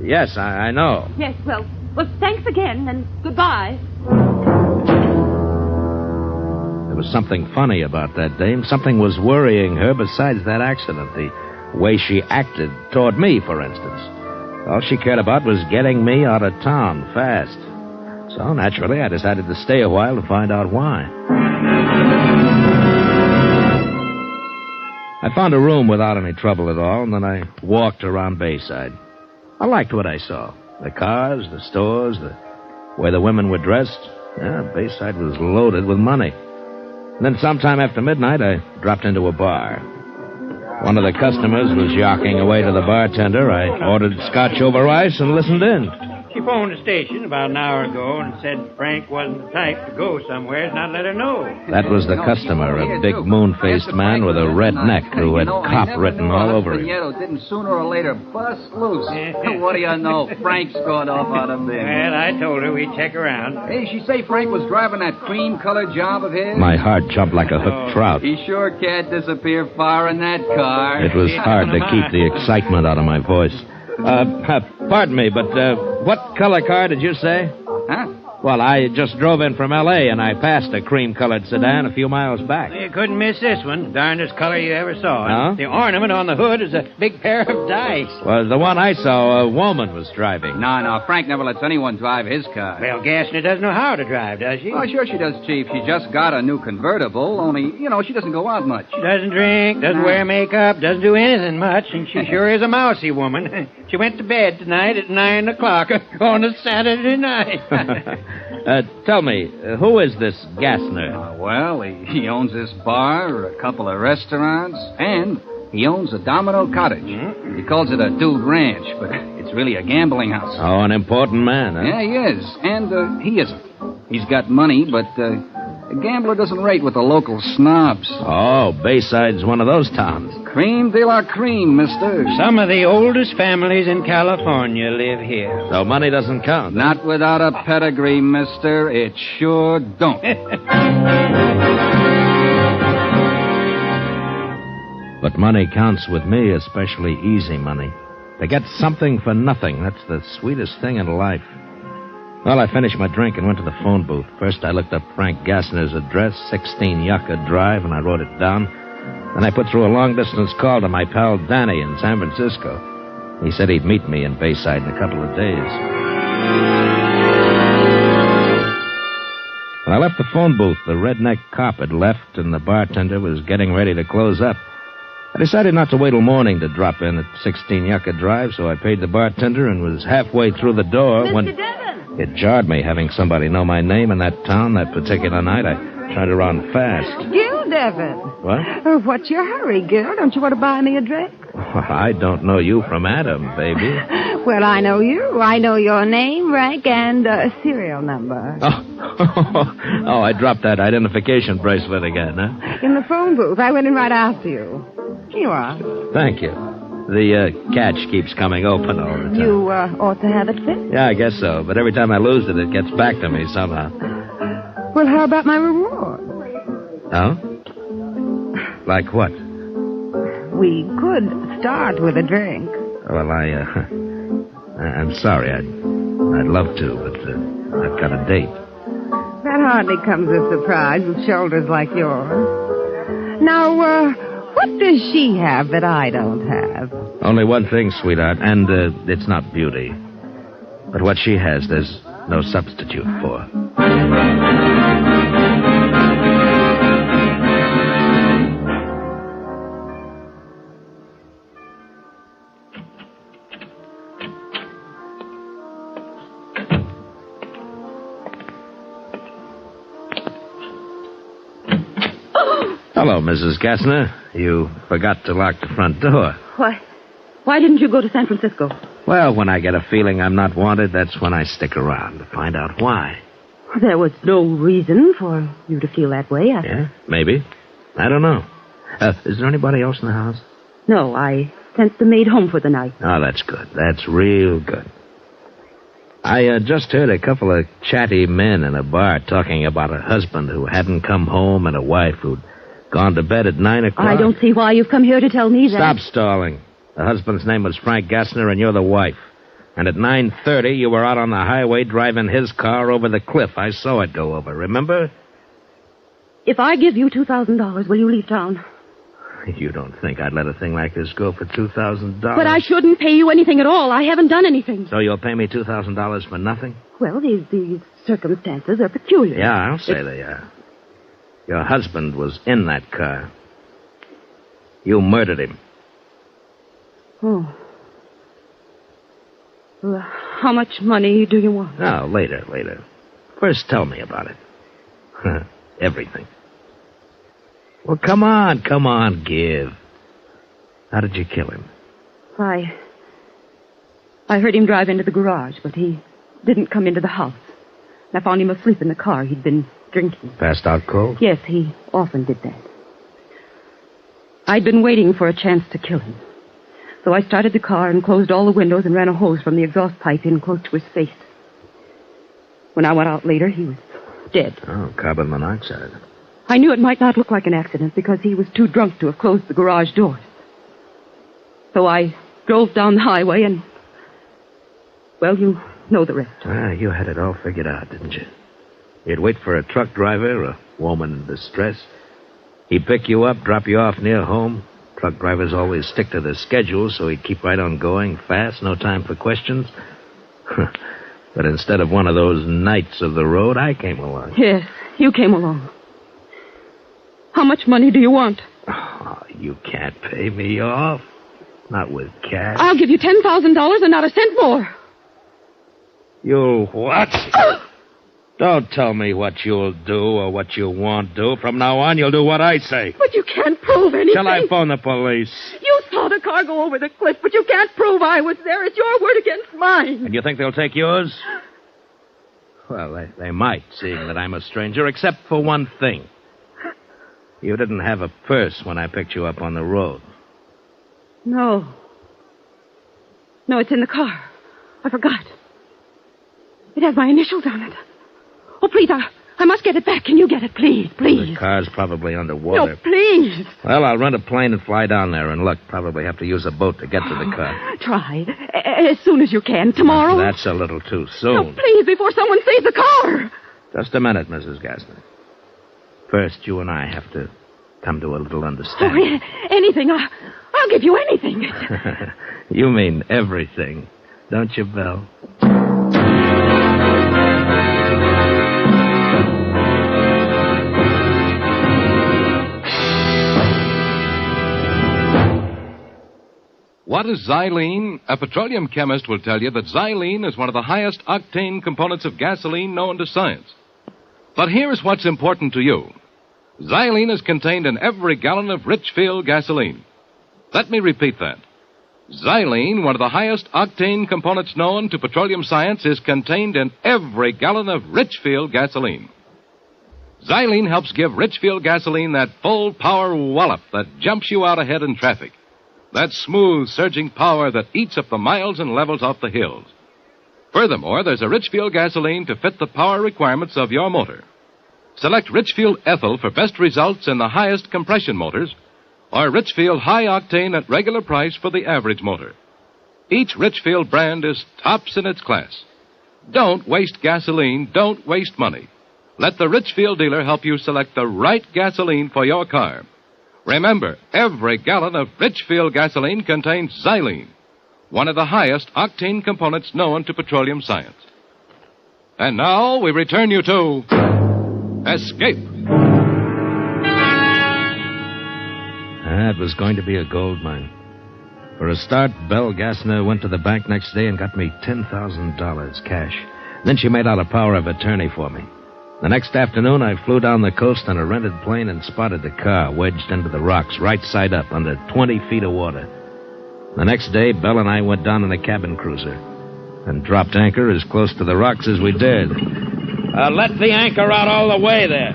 Yes, I know. Yes, well, thanks again, and goodbye. There was something funny about that dame. Something was worrying her besides that accident. The way she acted toward me, for instance. All she cared about was getting me out of town fast. So, naturally, I decided to stay a while to find out why. I found a room without any trouble at all, and then I walked around Bayside. I liked what I saw. The cars, the stores, the way the women were dressed. Yeah, Bayside was loaded with money. And then sometime after midnight, I dropped into a bar. One of the customers was yawking away to the bartender. I ordered scotch over ice and listened in. She phoned the station about an hour ago and said Frank wasn't the type to go somewhere and not let her know. That was the customer, a big moon-faced man with a red neck who had cop written all over him. Didn't sooner or later bust loose. What do you know? Frank's gone off out of there. Well, I told her we'd check around. Hey, she say Frank was driving that cream-colored job of his? My heart jumped like a hooked trout. He sure can't disappear far in that car. It was hard to keep the excitement out of my voice. Pardon me, but what color car did you say? Huh? Well, I just drove in from L.A., and I passed a cream-colored sedan a few miles back. You couldn't miss this one. Darndest color you ever saw. Huh? The ornament on the hood is a big pair of dice. Well, the one I saw, a woman was driving. No, Frank never lets anyone drive his car. Well, Gassner doesn't know how to drive, does she? Oh, sure she does, Chief. She just got a new convertible, only, she doesn't go out much. She doesn't drink, doesn't wear makeup, doesn't do anything much, and she sure is a mousy woman. She went to bed tonight at 9 o'clock on a Saturday night. Tell me, who is this Gassner? Well, he owns this bar, a couple of restaurants, and he owns a Domino Cottage. Mm-hmm. He calls it a dude ranch, but it's really a gambling house. Oh, an important man, huh? Yeah, he is. And he isn't. He's got money, but a gambler doesn't rate with the local snobs. Oh, Bayside's one of those towns. Cream de la cream, mister. Some of the oldest families in California live here. So money doesn't count. Not without a pedigree, mister. It sure don't. But money counts with me, especially easy money. To get something for nothing, that's the sweetest thing in life. Well, I finished my drink and went to the phone booth. First, I looked up Frank Gassner's address, 16 Yucca Drive, and I wrote it down. Then I put through a long-distance call to my pal Danny in San Francisco. He said he'd meet me in Bayside in a couple of days. When I left the phone booth, the redneck cop had left, and the bartender was getting ready to close up. I decided not to wait till morning to drop in at 16 Yucca Drive, so I paid the bartender and was halfway through the door when... Mr. Devon! It jarred me having somebody know my name in that town that particular night. I tried to run fast. Gil Devon. What? What's your hurry, Gil? Don't you want to buy me a drink? I don't know you from Adam, baby. Well, I know you. I know your name, rank, and serial number. Oh, I dropped that identification bracelet again, huh? In the phone booth. I went in right after you. Here you are. Thank you. The catch keeps coming open all the time. You ought to have it fixed. Yeah, I guess so. But every time I lose it, it gets back to me somehow. Well, how about my reward? Oh? Like what? We could start with a drink. Well, I'm sorry. I'd love to, but I've got a date. That hardly comes as a surprise with shoulders like yours. Now, what does she have that I don't have? Only one thing, sweetheart, and it's not beauty. But what she has, there's no substitute for. Hello, Mrs. Gassner. You forgot to lock the front door. Why didn't you go to San Francisco? Well, when I get a feeling I'm not wanted, that's when I stick around to find out why. There was no reason for you to feel that way. Yeah, maybe. I don't know. Is there anybody else in the house? No, I sent the maid home for the night. Oh, that's good. That's real good. I just heard a couple of chatty men in a bar talking about a husband who hadn't come home and a wife who'd gone to bed at 9 o'clock. I don't see why you've come here to tell me that. Stop stalling. The husband's name was Frank Gassner, and you're the wife. And at 9:30, you were out on the highway driving his car over the cliff. I saw it go over, remember? If I give you $2,000, will you leave town? You don't think I'd let a thing like this go for $2,000? But I shouldn't pay you anything at all. I haven't done anything. So you'll pay me $2,000 for nothing? Well, these circumstances are peculiar. Yeah, I'll say they are. Your husband was in that car. You murdered him. Oh. Well, how much money do you want? Oh, later. First, tell me about it. Everything. Well, come on, give. How did you kill him? I heard him drive into the garage, but he didn't come into the house. I found him asleep in the car. He'd been drinking. Passed out cold? Yes, he often did that. I'd been waiting for a chance to kill him. So I started the car and closed all the windows and ran a hose from the exhaust pipe in close to his face. When I went out later, he was dead. Oh, carbon monoxide. I knew it might not look like an accident because he was too drunk to have closed the garage doors. So I drove down the highway and... Well, you know the rest. You had it all figured out, didn't you? You'd wait for a truck driver, a woman in distress. He'd pick you up, drop you off near home. Truck drivers always stick to their schedule, so he'd keep right on going, fast, no time for questions. But instead of one of those knights of the road, I came along. Yes, you came along. How much money do you want? Oh, you can't pay me off. Not with cash. I'll give you $10,000 and not a cent more. You'll what? Don't tell me what you'll do or what you won't do. From now on, you'll do what I say. But you can't prove anything. Shall I phone the police? You saw the car go over the cliff, but you can't prove I was there. It's your word against mine. And you think they'll take yours? Well, they might, seeing that I'm a stranger, except for one thing. You didn't have a purse when I picked you up on the road. No. No, it's in the car. I forgot. It has my initials on it. Oh, please, I must get it back. Can you get it, please, please? The car's probably underwater. No, please. Well, I'll rent a plane and fly down there, and look, probably have to use a boat to get to the car. Try. As soon as you can. Tomorrow? That's a little too soon. No, please, before someone sees the car. Just a minute, Mrs. Gassner. First, you and I have to come to a little understanding. Oh, anything. I'll give you anything. You mean everything, don't you, Belle? What is xylene? A petroleum chemist will tell you that xylene is one of the highest octane components of gasoline known to science. But here's what's important to you. Xylene is contained in every gallon of Richfield gasoline. Let me repeat that. Xylene, one of the highest octane components known to petroleum science, is contained in every gallon of Richfield gasoline. Xylene helps give Richfield gasoline that full power wallop that jumps you out ahead in traffic. That smooth, surging power that eats up the miles and levels off the hills. Furthermore, there's a Richfield gasoline to fit the power requirements of your motor. Select Richfield Ethyl for best results in the highest compression motors, or Richfield High Octane at regular price for the average motor. Each Richfield brand is tops in its class. Don't waste gasoline, don't waste money. Let the Richfield dealer help you select the right gasoline for your car. Remember, every gallon of Richfield gasoline contains xylene, one of the highest octane components known to petroleum science. And now we return you to Escape. That was going to be a gold mine. For a start, Belle Gassner went to the bank next day and got me $10,000 cash. Then she made out a power of attorney for me. The next afternoon, I flew down the coast on a rented plane and spotted the car wedged into the rocks, right side up, under 20 feet of water. The next day, Belle and I went down in a cabin cruiser and dropped anchor as close to the rocks as we dared. Let the anchor out all the way there.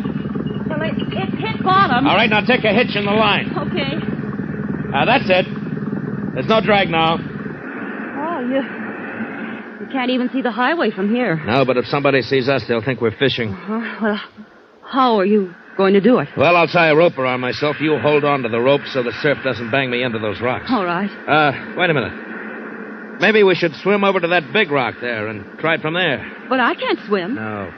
Well, it's hit bottom. All right, now take a hitch in the line. Okay. That's it. There's no drag now. Oh, you can't even see the highway from here. No, but if somebody sees us, they'll think we're fishing. Well, how are you going to do it? Well, I'll tie a rope around myself. You hold on to the rope so the surf doesn't bang me into those rocks. All right. Wait a minute. Maybe we should swim over to that big rock there and try it from there. But I can't swim. No.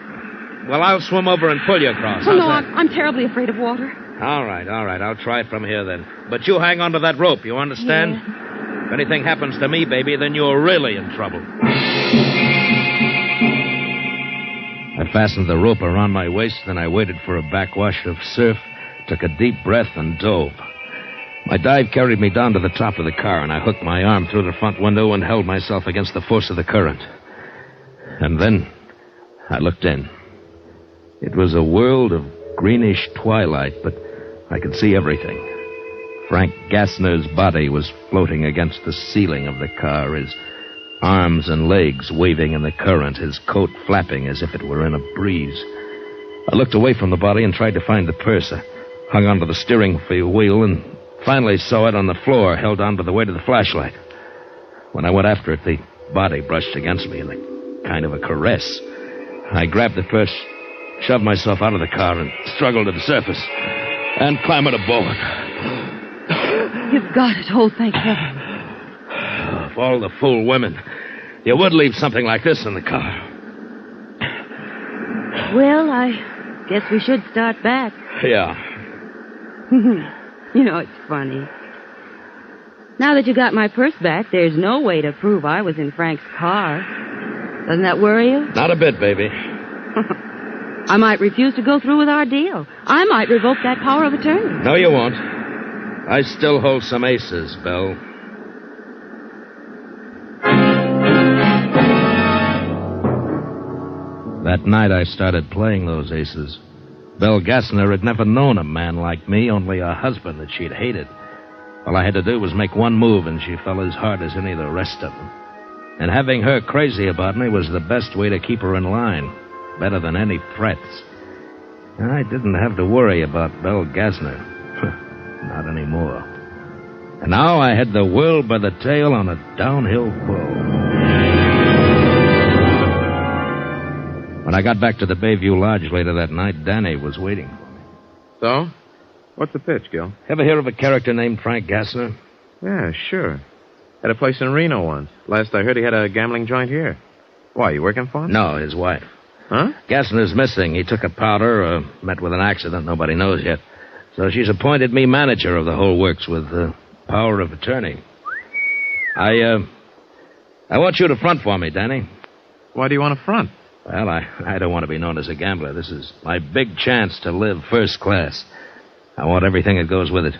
Well, I'll swim over and pull you across. Oh, no, I'm terribly afraid of water. All right. I'll try it from here then. But you hang on to that rope, you understand? Yeah. If anything happens to me, baby, then you're really in trouble. I fastened the rope around my waist, then I waited for a backwash of surf, took a deep breath, and dove. My dive carried me down to the top of the car, and I hooked my arm through the front window and held myself against the force of the current. And then I looked in. It was a world of greenish twilight, but I could see everything. Frank Gassner's body was floating against the ceiling of the car, his arms and legs waving in the current, his coat flapping as if it were in a breeze. I looked away from the body and tried to find the purse. I hung onto the steering wheel and finally saw it on the floor, held onto the weight of the flashlight. When I went after it, the body brushed against me in a kind of a caress. I grabbed the purse, shoved myself out of the car, and struggled to the surface and clambered aboard. You've got it. Oh, thank heaven. Of all the fool women, you would leave something like this in the car. Well, I guess we should start back. Yeah. You know, it's funny. Now that you got my purse back, there's no way to prove I was in Frank's car. Doesn't that worry you? Not a bit, baby. I might refuse to go through with our deal. I might revoke that power of attorney. No, you won't. I still hold some aces, Belle. That night I started playing those aces. Belle Gassner had never known a man like me, only a husband that she'd hated. All I had to do was make one move, and she fell as hard as any of the rest of them. And having her crazy about me was the best way to keep her in line, better than any threats. I didn't have to worry about Belle Gassner. Not anymore. And now I had the world by the tail on a downhill pull. When I got back to the Bayview Lodge later that night, Danny was waiting for me. So? What's the pitch, Gil? Ever hear of a character named Frank Gassner? Yeah, sure. Had a place in Reno once. Last I heard, he had a gambling joint here. Why, you working for him? No, his wife. Huh? Gassner's missing. He took a powder, met with an accident nobody knows yet. So she's appointed me manager of the whole works with power of attorney. I want you to front for me, Danny. Why do you want to front? Well, I don't want to be known as a gambler. This is my big chance to live first class. I want everything that goes with it.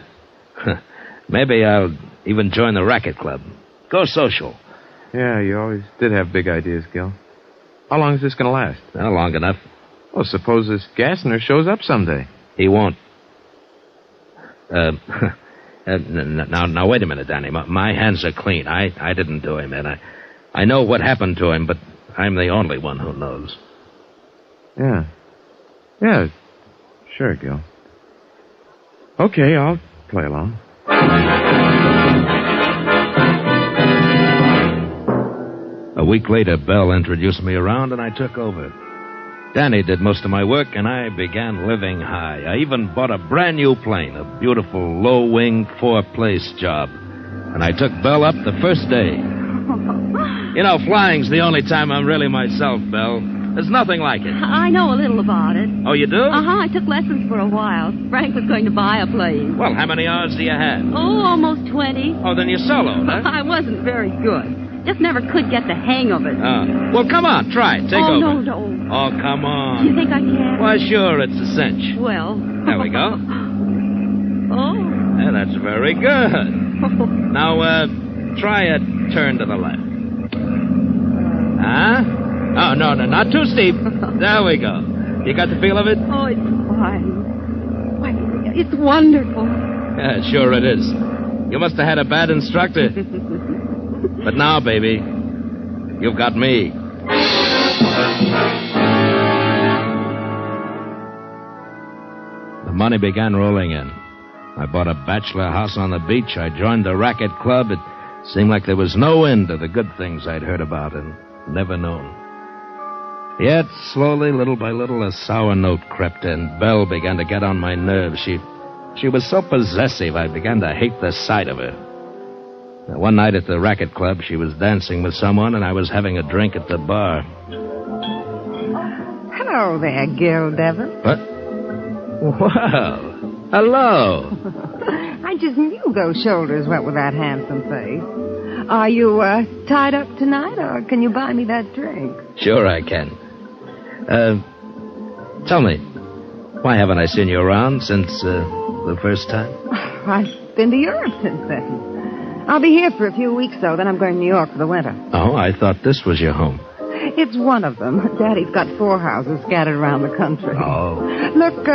Maybe I'll even join the racket club. Go social. Yeah, you always did have big ideas, Gil. How long is this going to last? Well, long enough. Well, suppose this Gassner shows up someday. He won't. Now, wait a minute, Danny. My hands are clean. I didn't do him, and I know what happened to him, but I'm the only one who knows. Yeah. Yeah, sure, Gil. Okay, I'll play along. A week later, Belle introduced me around, and I took over. Danny did most of my work, and I began living high. I even bought a brand new plane, a beautiful low-wing four-place job. And I took Belle up the first day. You know, flying's the only time I'm really myself, Belle. There's nothing like it. I know a little about it. Oh, you do? Uh-huh, I took lessons for a while. Frank was going to buy a plane. Well, how many hours do you have? Oh, almost 20. Oh, then you're soloed, huh? I wasn't very good. Just never could get the hang of it. Well, come on, try it. Take over. Oh, no. Oh, come on. You think I can? Why, sure, it's a cinch. Well. There we go. Oh. Yeah, that's very good. Now, try a turn to the left. Huh? Oh, no, not too steep. There we go. You got the feel of it? Oh, it's fine. Why, it's wonderful. Yeah, sure it is. You must have had a bad instructor. But now, baby, you've got me. The money began rolling in. I bought a bachelor house on the beach. I joined the racket club. It seemed like there was no end to the good things I'd heard about and never known. Yet, slowly, little by little, a sour note crept in. Belle began to get on my nerves. She was so possessive, I began to hate the sight of her. Now, one night at the racket club, she was dancing with someone, and I was having a drink at the bar. Hello there, Gil Devon. What? Well, Hello. I just knew those shoulders went with that handsome face. Are you tied up tonight, or can you buy me that drink? Sure I can. Tell me, why haven't I seen you around since the first time? I've been to Europe since then. I'll be here for a few weeks, though. Then I'm going to New York for the winter. Oh, I thought this was your home. It's one of them. Daddy's got 4 houses scattered around the country. Oh. Look,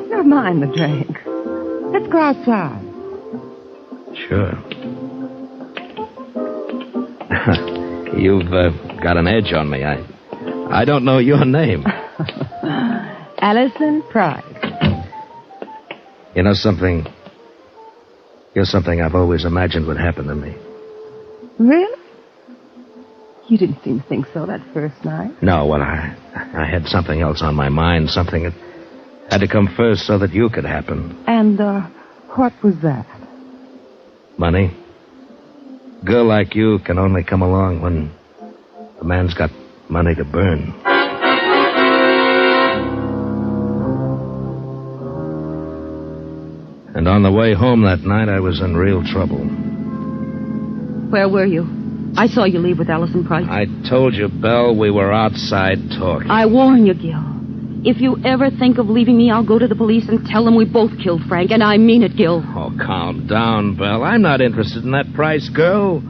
never mind the drink. Let's go outside. Sure. You've got an edge on me. I don't know your name. Allison Price. You know something? You're something I've always imagined would happen to me. Really? You didn't seem to think so that first night. No, well, I had something else on my mind, something that had to come first so that you could happen. And, what was that? Money. A girl like you can only come along when a man's got money to burn. And on the way home that night, I was in real trouble. Where were you? I saw you leave with Allison Price. I told you, Belle, we were outside talking. I warn you, Gil. If you ever think of leaving me, I'll go to the police and tell them we both killed Frank, and I mean it, Gil. Oh, calm down, Belle. I'm not interested in that Price girl.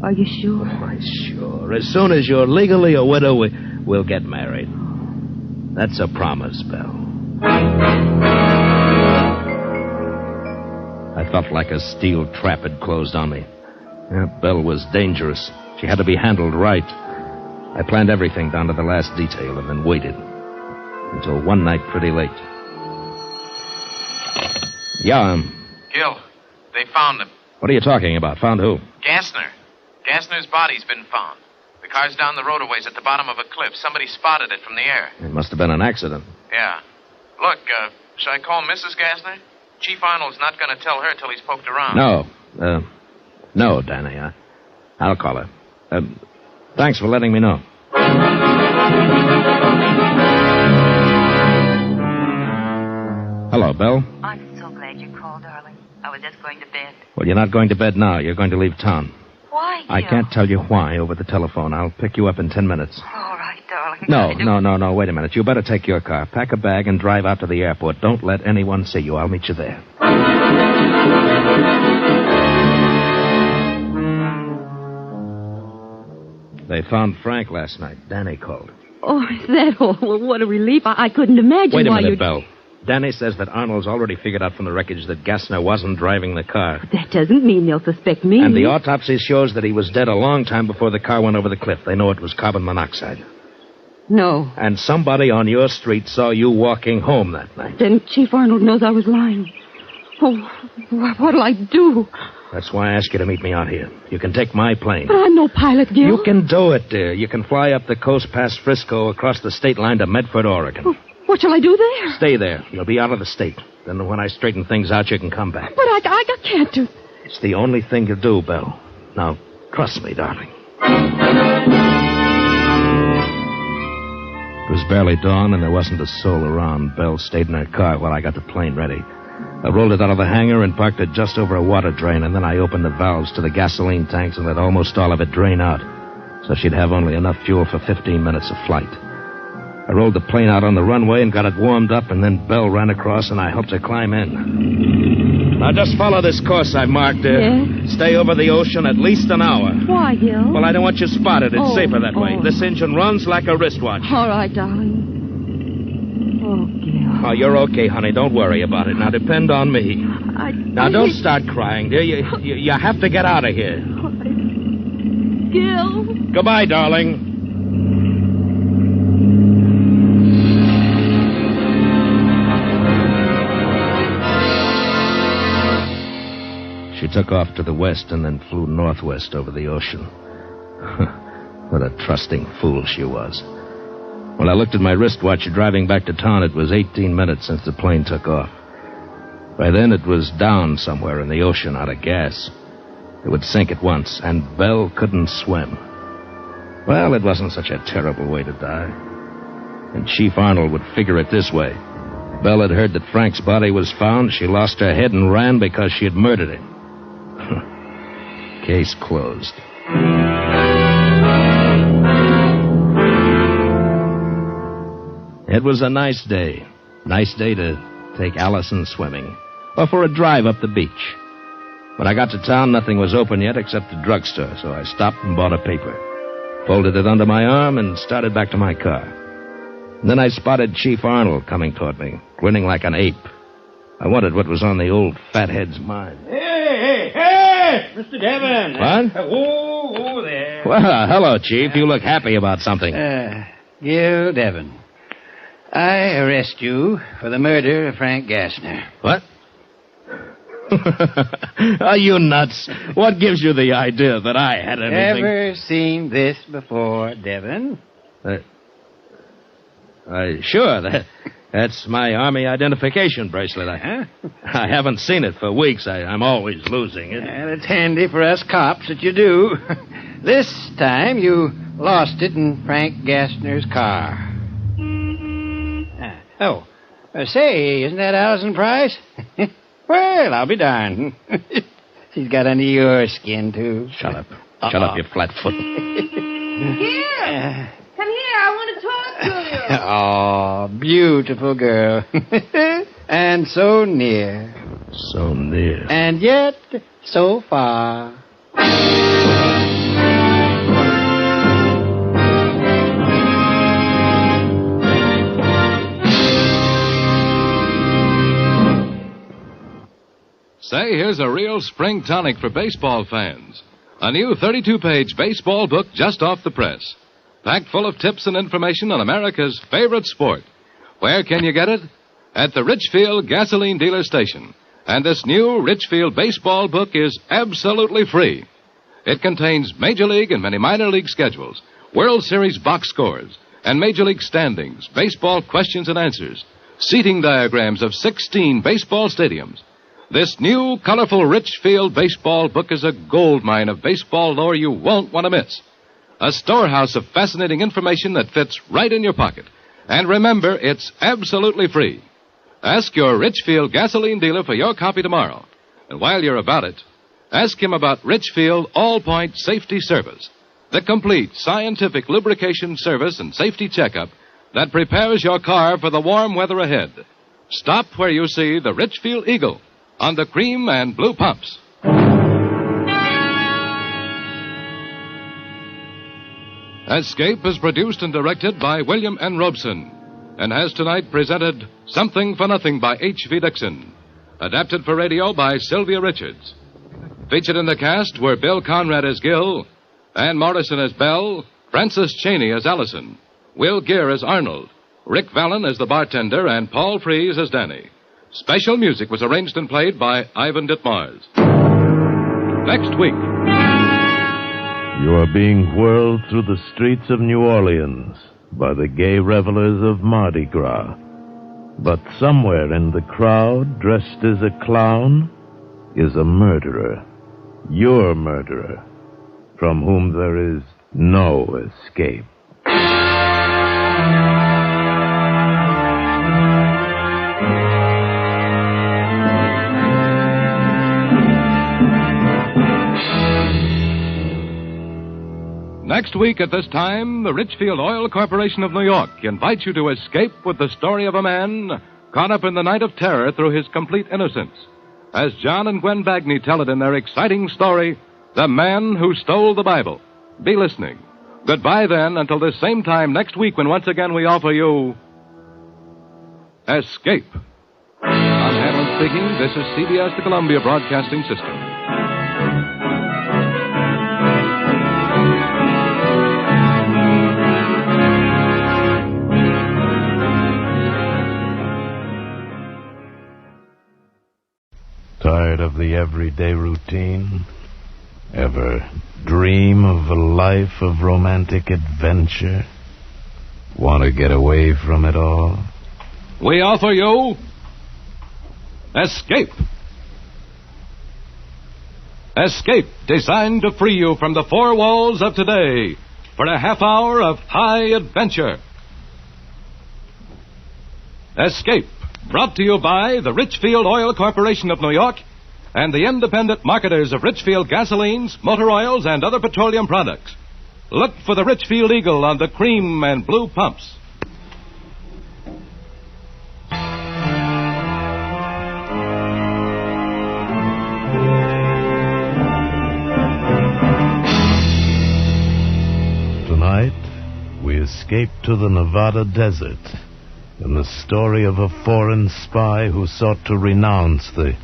Are you sure? Oh, I'm sure. As soon as you're legally a widow, we'll get married. That's a promise, Belle. I felt like a steel trap had closed on me. That Belle was dangerous. She had to be handled right. I planned everything down to the last detail and then waited until one night pretty late. Yeah, Gil, they found him. What are you talking about? Found who? Gassner. Gassner's body's been found. The car's down the road a ways at the bottom of a cliff. Somebody spotted it from the air. It must have been an accident. Yeah. Look, should I call Mrs. Gassner? Chief Arnold's not going to tell her till he's poked around. No, Danny. I'll call her. Thanks for letting me know. Hello, Belle. I'm so glad you called, darling. I was just going to bed. Well, you're not going to bed now. You're going to leave town. Why, Gil? I can't tell you why over the telephone. I'll pick you up in 10 minutes. All right, darling. No. Wait a minute. You better take your car. Pack a bag and drive out to the airport. Don't let anyone see you. I'll meet you there. They found Frank last night. Danny called. Oh, is that all? Well, what a relief. I couldn't imagine Wait a why minute, Belle. Danny says that Arnold's already figured out from the wreckage that Gassner wasn't driving the car. That doesn't mean they'll suspect me. And the autopsy shows that he was dead a long time before the car went over the cliff. They know it was carbon monoxide. No. And somebody on your street saw you walking home that night. Then Chief Arnold knows I was lying. Oh, what'll I do? That's why I asked you to meet me out here. You can take my plane. But I'm no pilot, Gil. You can do it, dear. You can fly up the coast past Frisco across the state line to Medford, Oregon. What shall I do there? Stay there. You'll be out of the state. Then when I straighten things out, you can come back. But I can't do... It's the only thing to do, Belle. Now, trust me, darling. It was barely dawn, and there wasn't a soul around. Belle stayed in her car while I got the plane ready. I rolled it out of the hangar and parked it just over a water drain, and then I opened the valves to the gasoline tanks and let almost all of it drain out, so she'd have only enough fuel for 15 minutes of flight. I rolled the plane out on the runway and got it warmed up, and then Belle ran across, and I helped her climb in. Now, just follow this course I marked there. Yes? Stay over the ocean at least an hour. Why, Gil? Well, I don't want you spotted. It's safer that way. This engine runs like a wristwatch. All right, darling. Oh, Gil. Oh, you're okay, honey. Don't worry about it. Now, depend on me. Now, don't start crying, dear. You have to get out of here. Gil? Goodbye, darling. She took off to the west and then flew northwest over the ocean. What a trusting fool she was. When I looked at my wristwatch driving back to town, it was 18 minutes since the plane took off. By then, it was down somewhere in the ocean out of gas. It would sink at once, and Belle couldn't swim. Well, it wasn't such a terrible way to die. And Chief Arnold would figure it this way. Belle had heard that Frank's body was found. She lost her head and ran because she had murdered him. Case closed. It was a nice day. Nice day to take Allison swimming. Or for a drive up the beach. When I got to town, nothing was open yet except the drugstore, so I stopped and bought a paper. Folded it under my arm and started back to my car. And then I spotted Chief Arnold coming toward me, grinning like an ape. I wondered what was on the old fathead's mind. Hey, Mr. Devon. What? Oh, there. Well, hello, Chief. You look happy about something. Gil Devon. I arrest you for the murder of Frank Gassner. What? Are you nuts? What gives you the idea that I had anything? Ever seen this before, Devon? Sure. That's my Army identification bracelet. I haven't seen it for weeks. I'm always losing it. Well, it's handy for us cops that you do. This time you lost it in Frank Gassner's car. Say, isn't that Allison Price? Well, I'll be darned. She's got under your skin, too. Shut up. Shut up, you flat-foot. Here. Come here. I want to talk to you. Oh, beautiful girl. And so near. So near. And yet so far. Say, here's a real spring tonic for baseball fans. A new 32-page baseball book just off the press. Packed full of tips and information on America's favorite sport. Where can you get it? At the Richfield Gasoline Dealer Station. And this new Richfield baseball book is absolutely free. It contains Major League and many minor league schedules, World Series box scores, and Major League standings, baseball questions and answers, seating diagrams of 16 baseball stadiums. This new, colorful Richfield baseball book is a goldmine of baseball lore you won't want to miss. A storehouse of fascinating information that fits right in your pocket. And remember, it's absolutely free. Ask your Richfield gasoline dealer for your copy tomorrow. And while you're about it, ask him about Richfield All-Point Safety Service, the complete scientific lubrication service and safety checkup that prepares your car for the warm weather ahead. Stop where you see the Richfield Eagle on the cream and blue pumps. Escape is produced and directed by William N. Robeson and has tonight presented Something for Nothing by H.V. Dixon, adapted for radio by Sylvia Richards. Featured in the cast were Bill Conrad as Gil, Ann Morrison as Belle, Frances Cheney as Allison, Will Gear as Arnold, Rick Vallon as the bartender, and Paul Frees as Danny. Special music was arranged and played by Ivan Ditmars. Next week. You are being whirled through the streets of New Orleans by the gay revelers of Mardi Gras. But somewhere in the crowd, dressed as a clown, is a murderer. Your murderer, from whom there is no escape. Next week at this time, the Richfield Oil Corporation of New York invites you to escape with the story of a man caught up in the night of terror through his complete innocence. As John and Gwen Bagney tell it in their exciting story, The Man Who Stole the Bible. Be listening. Goodbye then until this same time next week when once again we offer you Escape. I'm Hanlon speaking. This is CBS, the Columbia Broadcasting System. Tired of the everyday routine? Ever dream of a life of romantic adventure? Want to get away from it all? We offer you Escape. Escape, designed to free you from the four walls of today for a half hour of high adventure. Escape, Brought to you by the Richfield Oil Corporation of New York and the independent marketers of Richfield gasolines, motor oils, and other petroleum products. Look for the Richfield Eagle on the cream and blue pumps. Tonight, we escape to the Nevada desert in the story of a foreign spy who sought to renounce the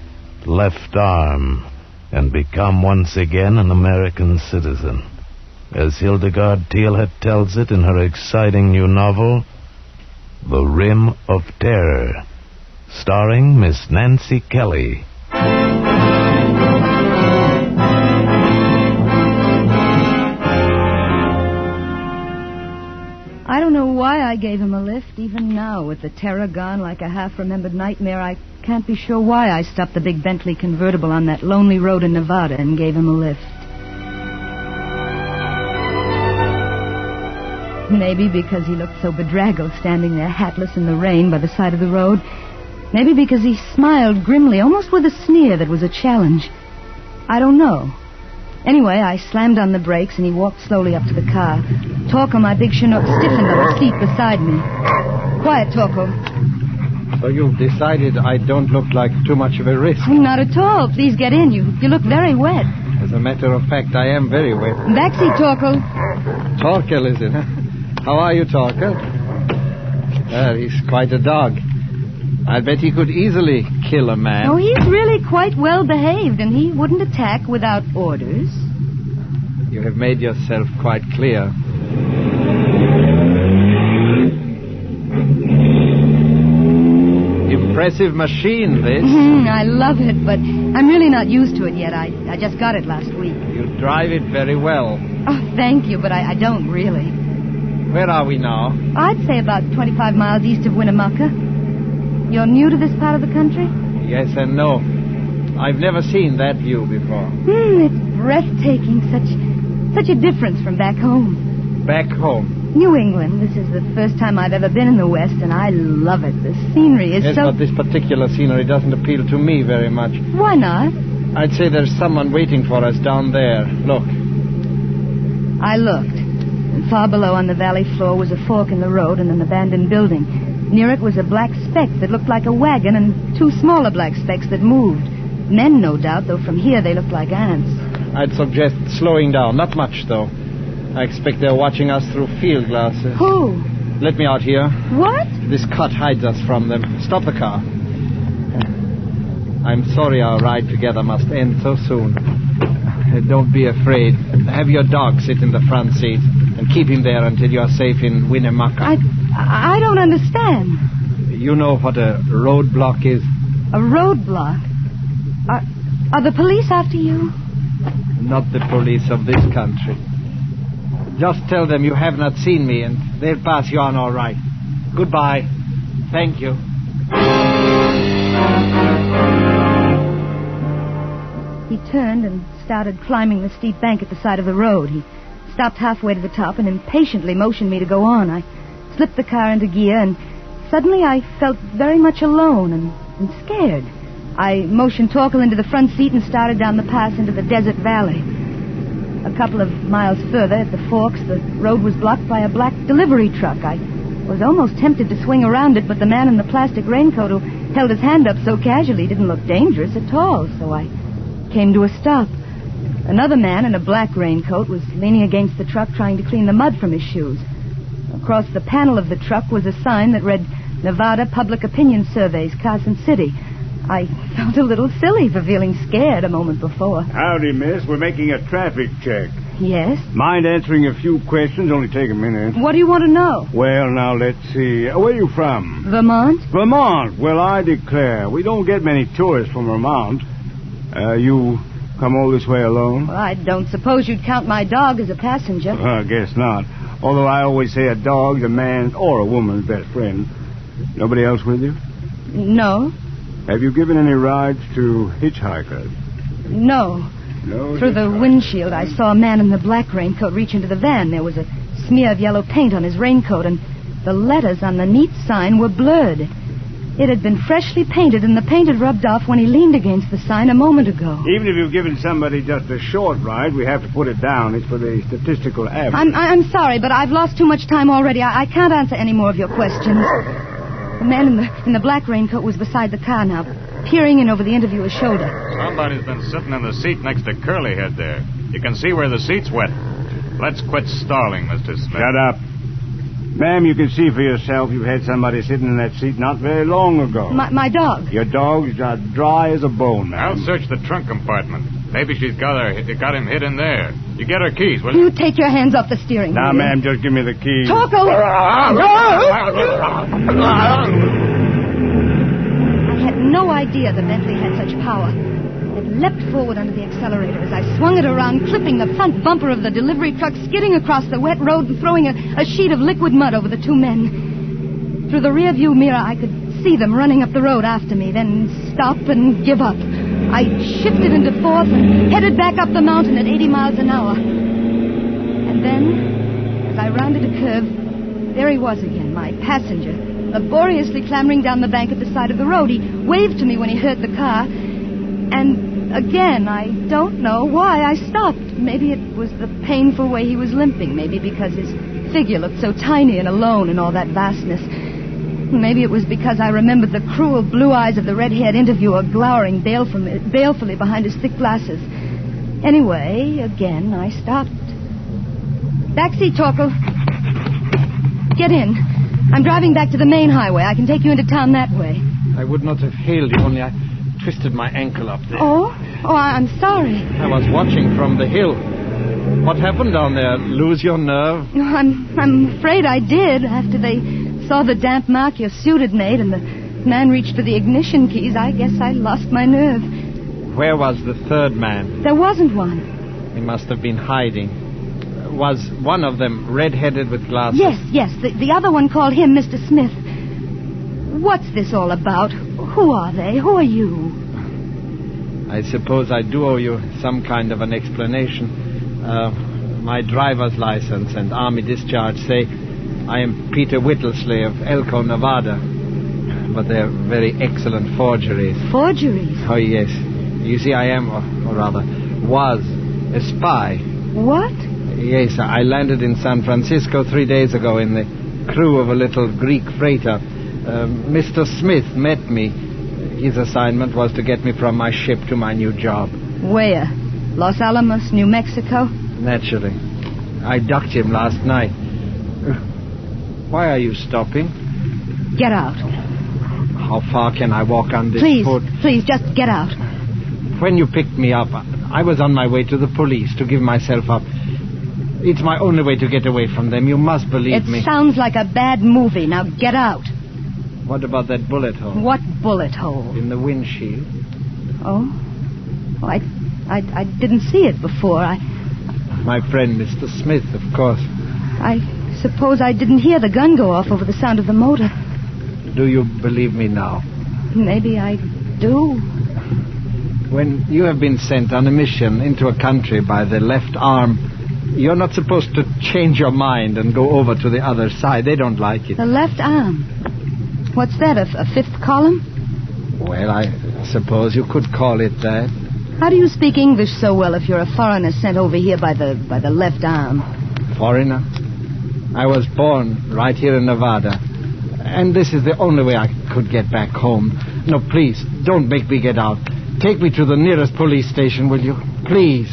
left arm and become once again an American citizen. As Hildegard Thielhet tells it in her exciting new novel, The Rim of Terror, starring Miss Nancy Kelly. I don't know why I gave him a lift. Even now, with the terror gone like a half-remembered nightmare, I can't be sure why I stopped the big Bentley convertible on that lonely road in Nevada and gave him a lift. Maybe because he looked so bedraggled standing there hatless in the rain by the side of the road. Maybe because he smiled grimly, almost with a sneer that was a challenge. I don't know. Anyway, I slammed on the brakes and he walked slowly up to the car. Torko, my big Chinook, stiffened on the seat beside me. Quiet, Torko. So you've decided I don't look like too much of a risk? Not at all. Please get in. You look very wet. As a matter of fact, I am very wet. Backseat, Torko. Torkel, is it, huh? How are you, Torkel? He's quite a dog. I bet he could easily kill a man. Oh, he's really quite well behaved, and he wouldn't attack without orders. You have made yourself quite clear. Impressive machine, this. I love it, but I'm really not used to it yet. I just got it last week. You drive it very well. Oh, thank you, but I don't really. Where are we now? I'd say about 25 miles east of Winnemucca. You're new to this part of the country? Yes and no. I've never seen that view before. It's breathtaking. Such a difference from back home. Back home? New England. This is the first time I've ever been in the West, and I love it. The scenery is yes, so... but this particular scenery doesn't appeal to me very much. Why not? I'd say there's someone waiting for us down there. Look. I looked. And far below on the valley floor was a fork in the road and an abandoned building. Near it was a black speck that looked like a wagon and two smaller black specks that moved. Men, no doubt, though from here they looked like ants. I'd suggest slowing down. Not much, though. I expect they're watching us through field glasses. Who? Let me out here. What? This cut hides us from them. Stop the car. I'm sorry our ride together must end so soon. Don't be afraid. Have your dog sit in the front seat and keep him there until you're safe in Winnemucca. I don't understand. You know what a roadblock is? A roadblock? Are the police after you? Not the police of this country. Just tell them you have not seen me and they'll pass you on all right. Goodbye. Thank you. He turned and started climbing the steep bank at the side of the road. He stopped halfway to the top and impatiently motioned me to go on. I slipped the car into gear, and suddenly I felt very much alone and scared. I motioned Torkel into the front seat and started down the pass into the desert valley. A couple of miles further, at the forks, the road was blocked by a black delivery truck. I was almost tempted to swing around it, but the man in the plastic raincoat who held his hand up so casually didn't look dangerous at all, so I came to a stop. Another man in a black raincoat was leaning against the truck trying to clean the mud from his shoes. Across the panel of the truck was a sign that read, Nevada Public Opinion Surveys, Carson City. I felt a little silly for feeling scared a moment before. Howdy, miss. We're making a traffic check. Yes? Mind answering a few questions? Only take a minute. What do you want to know? Well, now, let's see. Where are you from? Vermont? Vermont. Well, I declare, we don't get many tourists from Vermont. You come all this way alone? Well, I don't suppose you'd count my dog as a passenger. I guess not. Although I always say a dog's a man's or a woman's best friend. Nobody else with you? No. Have you given any rides to hitchhikers? No. No? Through the windshield, I saw a man in the black raincoat reach into the van. There was a smear of yellow paint on his raincoat, and the letters on the neat sign were blurred. It had been freshly painted, and the paint had rubbed off when he leaned against the sign a moment ago. Even if you've given somebody just a short ride, we have to put it down. It's for the statistical average. I'm sorry, but I've lost too much time already. I can't answer any more of your questions. The man in the black raincoat was beside the car now, peering in over the interviewer's shoulder. Somebody's been sitting in the seat next to Curlyhead there. You can see where the seat's wet. Let's quit stalling, Mr. Smith. Shut up. Ma'am, you can see for yourself you've had somebody sitting in that seat not very long ago. My dog. Your dog's dry as a bone, ma'am. I'll search the trunk compartment. Maybe she's got him hid in there. You get her keys, will you? You take your hands off the steering wheel. Now, ma'am, just give me the keys. Torko! I had no idea the Bentley had such power. It leapt forward under the accelerator as I swung it around, clipping the front bumper of the delivery truck, skidding across the wet road and throwing a sheet of liquid mud over the two men. Through the rearview mirror, I could see them running up the road after me, then stop and give up. I shifted into fourth and headed back up the mountain at 80 miles an hour. And then, as I rounded a curve, there he was again, my passenger, laboriously clambering down the bank at the side of the road. He waved to me when he heard the car. And again, I don't know why I stopped. Maybe it was the painful way he was limping. Maybe because his figure looked so tiny and alone in all that vastness. Maybe it was because I remembered the cruel blue eyes of the red-haired interviewer glowering balefully behind his thick glasses. Anyway, again, I stopped. Backseat, Torkel. Get in. I'm driving back to the main highway. I can take you into town that way. I would not have hailed you, only I twisted my ankle up there. Oh, I'm sorry. I was watching from the hill. What happened down there? Lose your nerve? I'm afraid I did. After they saw the damp mark your suit had made and the man reached for the ignition keys, I guess I lost my nerve. Where was the third man? There wasn't one. He must have been hiding. Was one of them red-headed with glasses? Yes. The other one called him Mr. Smith. What's this all about? Who are they? Who are you? I suppose I do owe you some kind of an explanation. My driver's license and army discharge say I am Peter Whittlesey of Elko, Nevada. But they're very excellent forgeries. Forgeries? Oh, yes. You see, I am, or rather, was a spy. What? Yes, I landed in San Francisco 3 days ago in the crew of a little Greek freighter. Mr. Smith met me. His assignment was to get me from my ship to my new job. Where? Los Alamos, New Mexico? Naturally. I ducked him last night. Why are you stopping? Get out. How far can I walk on this foot? Please, just get out. When you picked me up, I was on my way to the police to give myself up. It's my only way to get away from them. You must believe me. It sounds like a bad movie. Now get out. What about that bullet hole? What bullet hole? In the windshield. Oh? Well, I didn't see it before. My friend, Mr. Smith, of course. I suppose I didn't hear the gun go off over the sound of the motor. Do you believe me now? Maybe I do. When you have been sent on a mission into a country by the left arm, you're not supposed to change your mind and go over to the other side. They don't like it. The left arm? What's that, a fifth column? Well, I suppose you could call it that. How do you speak English so well if you're a foreigner sent over here by the left arm? Foreigner? I was born right here in Nevada. And this is the only way I could get back home. No, please, don't make me get out. Take me to the nearest police station, will you? Please.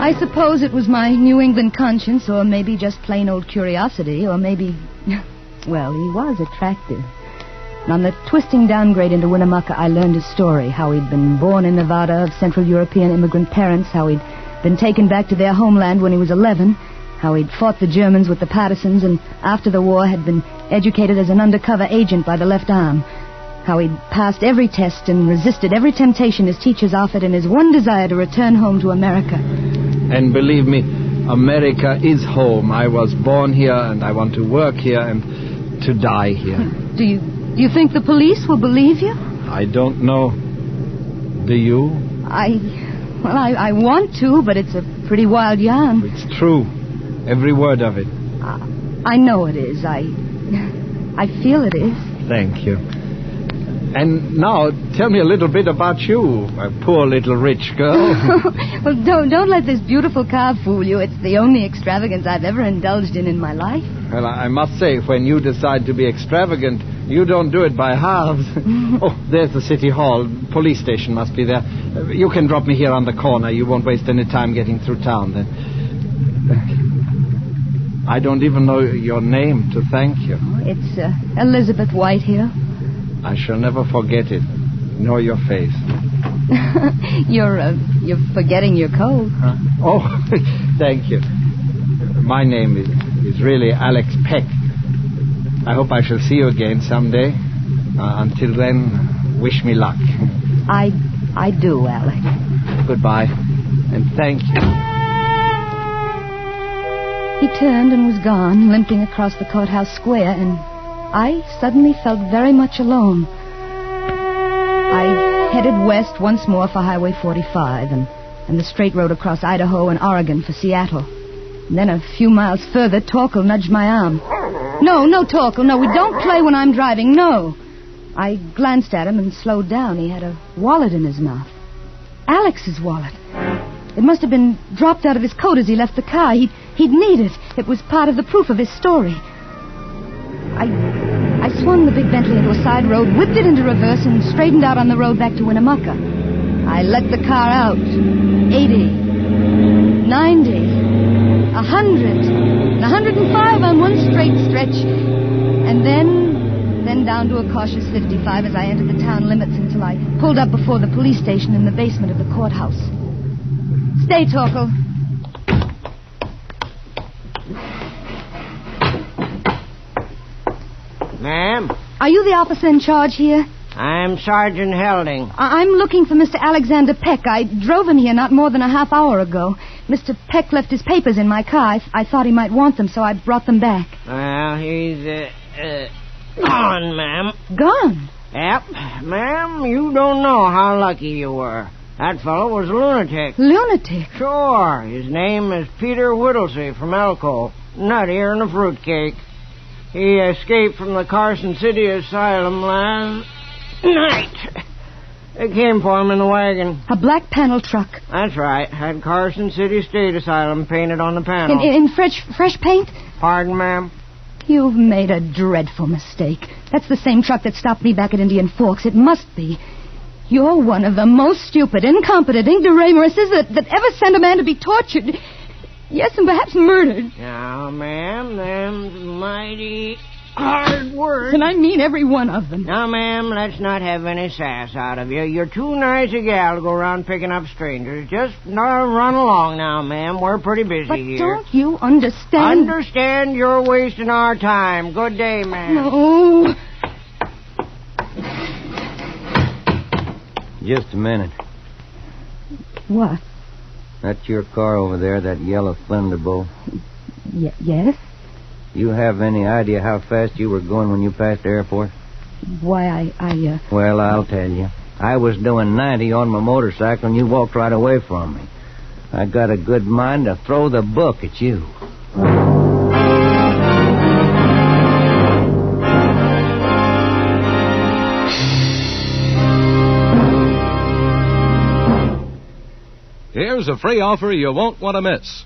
I suppose it was my New England conscience, or maybe just plain old curiosity, or maybe... Well, he was attractive. And on the twisting downgrade into Winnemucca, I learned his story, how he'd been born in Nevada of Central European immigrant parents, how he'd been taken back to their homeland when he was 11, how he'd fought the Germans with the partisans, and after the war had been educated as an undercover agent by the left arm, how he'd passed every test and resisted every temptation his teachers offered in his one desire to return home to America. And believe me, America is home. I was born here, and I want to work here and to die here. Do you think the police will believe you? I don't know. Do you? I want to, but it's a pretty wild yarn. It's true. Every word of it. I know it is. I I feel it is. Thank you. And now, tell me a little bit about you, a poor little rich girl. Well, don't let this beautiful car fool you. It's the only extravagance I've ever indulged in my life. Well, I must say, when you decide to be extravagant, you don't do it by halves. Oh, there's the city hall. Police station must be there. You can drop me here on the corner. You won't waste any time getting through town then. I don't even know your name to thank you. It's Elizabeth White here. I shall never forget it, nor your face. You're forgetting your coat. Huh? Oh, thank you. My name is really Alex Peck. I hope I shall see you again someday. Until then, wish me luck. I do, Alex. Goodbye, and thank you. He turned and was gone, limping across the courthouse square, and I suddenly felt very much alone. I headed west once more for Highway 45 and the straight road across Idaho and Oregon for Seattle. And then a few miles further, Torkel nudged my arm. No, Torkel, no, we don't play when I'm driving, no. I glanced at him and slowed down. He had a wallet in his mouth. Alex's wallet. It must have been dropped out of his coat as he left the car. He'd need it. It was part of the proof of his story. I swung the big Bentley into a side road, whipped it into reverse, and straightened out on the road back to Winnemucca. I let the car out. 80, 90, 100, 105 on one straight stretch, and then down to a cautious 55 as I entered the town limits until I pulled up before the police station in the basement of the courthouse. Stay, Torkel. Ma'am? Are you the officer in charge here? I'm Sergeant Helding. I'm looking for Mr. Alexander Peck. I drove him here not more than a half hour ago. Mr. Peck left his papers in my car. I thought he might want them, so I brought them back. Well, he's, gone, ma'am. Gone? Yep. Ma'am, you don't know how lucky you were. That fellow was a lunatic. Lunatic? Sure. His name is Peter Whittlesey from Elko. Nuttier than a fruitcake. He escaped from the Carson City Asylum last night. They came for him in the wagon. A black panel truck? That's right. Had Carson City State Asylum painted on the panel. In fresh paint? Pardon, ma'am? You've made a dreadful mistake. That's the same truck that stopped me back at Indian Forks. It must be. You're one of the most stupid, incompetent ignoramuses that ever sent a man to be tortured. Yes, and perhaps murdered. Now, ma'am, them's mighty hard words. And I mean every one of them. Now, ma'am, let's not have any sass out of you. You're too nice a gal to go around picking up strangers. Just run along now, ma'am. We're pretty busy but here. Don't you understand? Understand you're wasting our time. Good day, ma'am. No. Just a minute. What? That's your car over there, that yellow Thunderbolt. Yes? You have any idea how fast you were going when you passed the airport? Why, Well, I'll tell you. I was doing 90 on my motorcycle, and you walked right away from me. I got a good mind to throw the book at you. Here's a free offer you won't want to miss.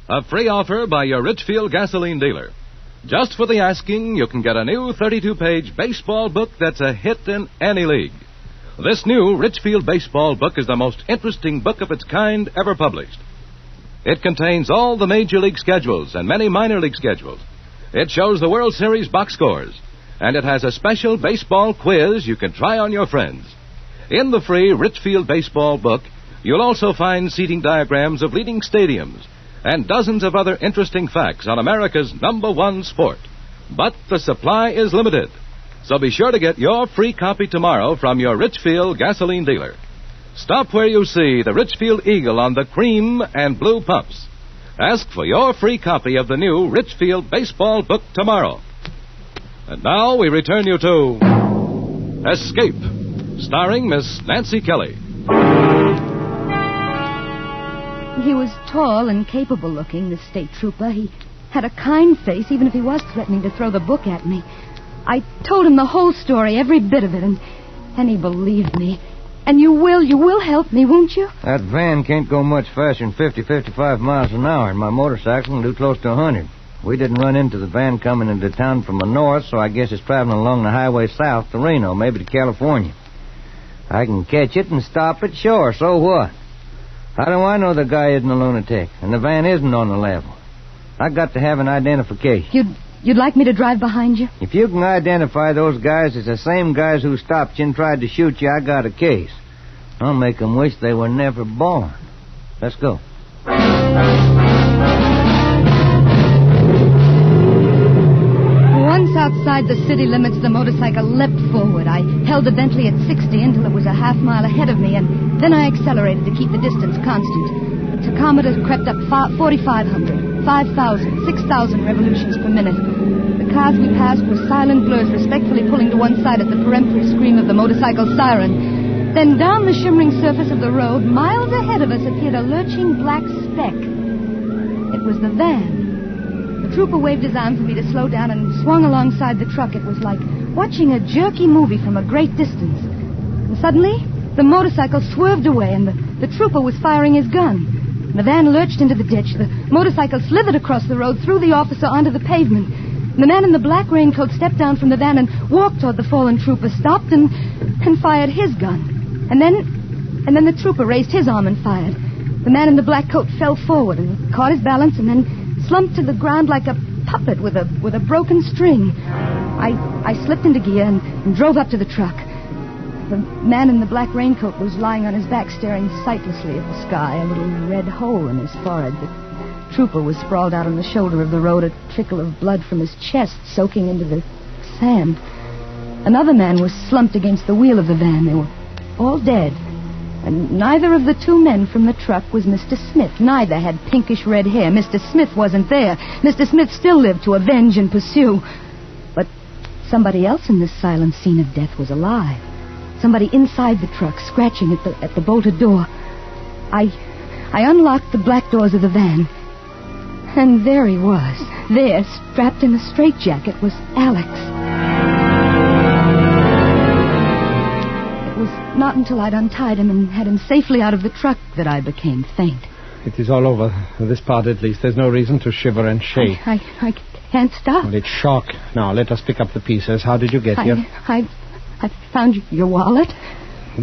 A free offer by your Richfield gasoline dealer. Just for the asking, you can get a new 32-page baseball book that's a hit in any league. This new Richfield baseball book is the most interesting book of its kind ever published. It contains all the major league schedules and many minor league schedules. It shows the World Series box scores, and it has a special baseball quiz you can try on your friends. In the free Richfield baseball book, you'll also find seating diagrams of leading stadiums and dozens of other interesting facts on America's #1 sport. But the supply is limited, so be sure to get your free copy tomorrow from your Richfield gasoline dealer. Stop where you see the Richfield Eagle on the cream and blue pumps. Ask for your free copy of the new Richfield baseball book tomorrow. And now we return you to Escape, starring Miss Nancy Kelly. He was tall and capable looking, this state trooper. He had a kind face, even if he was threatening to throw the book at me. I told him the whole story, every bit of it, and he believed me. And you will help me, won't you? That van can't go much faster than 50, 55 miles an hour, and my motorcycle can do close to 100. We didn't run into the van coming into town from the north, so I guess it's traveling along the highway south to Reno, maybe to California. I can catch it and stop it, sure, so what? How do I know the guy isn't a lunatic, and the van isn't on the level? I got to have an identification. You'd like me to drive behind you? If you can identify those guys as the same guys who stopped you and tried to shoot you, I got a case. I'll make them wish they were never born. Let's go. Once outside the city limits, the motorcycle leapt forward. I held the Bentley at 60 until it was a half mile ahead of me, and then I accelerated to keep the distance constant. The tachometer crept up 4,500, 5,000, 6,000 revolutions per minute. The cars we passed were silent blurs, respectfully pulling to one side at the peremptory scream of the motorcycle siren. Then down the shimmering surface of the road, miles ahead of us, appeared a lurching black speck. It was the van. The trooper waved his arm for me to slow down and swung alongside the truck. It was like watching a jerky movie from a great distance. And suddenly, the motorcycle swerved away, and the trooper was firing his gun. The van lurched into the ditch. The motorcycle slithered across the road, threw the officer onto the pavement. The man in the black raincoat stepped down from the van and walked toward the fallen trooper, stopped and fired his gun. And then the trooper raised his arm and fired. The man in the black coat fell forward and caught his balance and then slumped to the ground like a puppet with a broken string. I slipped into gear and drove up to the truck. The man in the black raincoat was lying on his back, staring sightlessly at the sky, a little red hole in his forehead. The trooper was sprawled out on the shoulder of the road, a trickle of blood from his chest soaking into the sand. Another man was slumped against the wheel of the van. They were all dead. And neither of the two men from the truck was Mr. Smith. Neither had pinkish red hair. Mr. Smith wasn't there. Mr. Smith still lived to avenge and pursue. But somebody else in this silent scene of death was alive. Somebody inside the truck, scratching at the bolted door. I unlocked the black doors of the van. And there he was. There, strapped in a straitjacket, was Alex. It was not until I'd untied him and had him safely out of the truck that I became faint. It is all over. This part, at least. There's no reason to shiver and shake. I can't stop. Well, it's shock. Now, let us pick up the pieces. How did you get here? I found your wallet.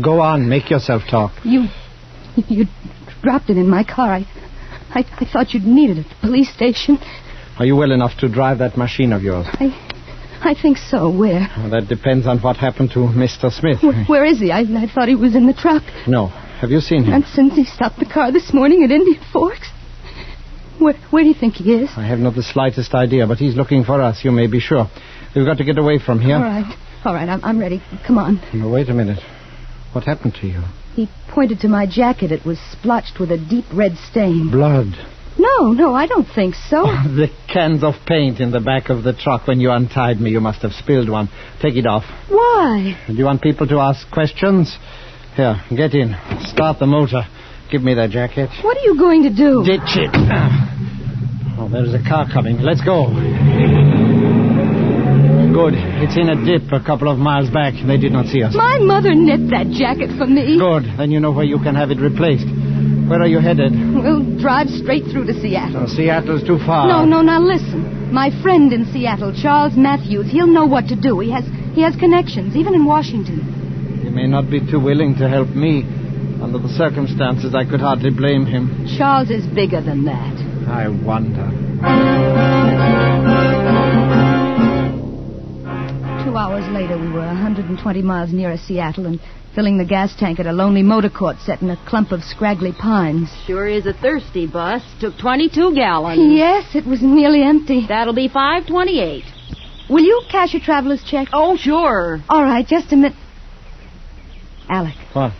Go on. Make yourself talk. You dropped it in my car. I thought you'd need it at the police station. Are you well enough to drive that machine of yours? I think so. Where? Well, that depends on what happened to Mr. Smith. Where is he? I thought he was in the truck. No. Have you seen him? And since he stopped the car this morning at Indian Forks? Where do you think he is? I have not the slightest idea, but he's looking for us, you may be sure. We've got to get away from here. All right, I'm ready. Come on. No, wait a minute. What happened to you? He pointed to my jacket. It was splotched with a deep red stain. Blood. No, I don't think so. Oh, the cans of paint in the back of the truck. When you untied me, you must have spilled one. Take it off. Why? Do you want people to ask questions? Here, get in. Start the motor. Give me that jacket. What are you going to do? Ditch it. Oh, there's a car coming. Let's go. Good. It's in a dip a couple of miles back. They did not see us. My mother knit that jacket for me. Good. Then you know where you can have it replaced. Where are you headed? We'll drive straight through to Seattle. Seattle's too far. No, now listen. My friend in Seattle, Charles Matthews, he'll know what to do. He has connections, even in Washington. He may not be too willing to help me. Under the circumstances, I could hardly blame him. Charles is bigger than that. I wonder. 2 hours later, we were 120 miles nearer Seattle and filling the gas tank at a lonely motor court set in a clump of scraggly pines. Sure is a thirsty bus. Took 22 gallons. Yes, it was nearly empty. That'll be $5.28. Will you cash your traveler's check? Oh, sure. All right, just a minute. Alec. What?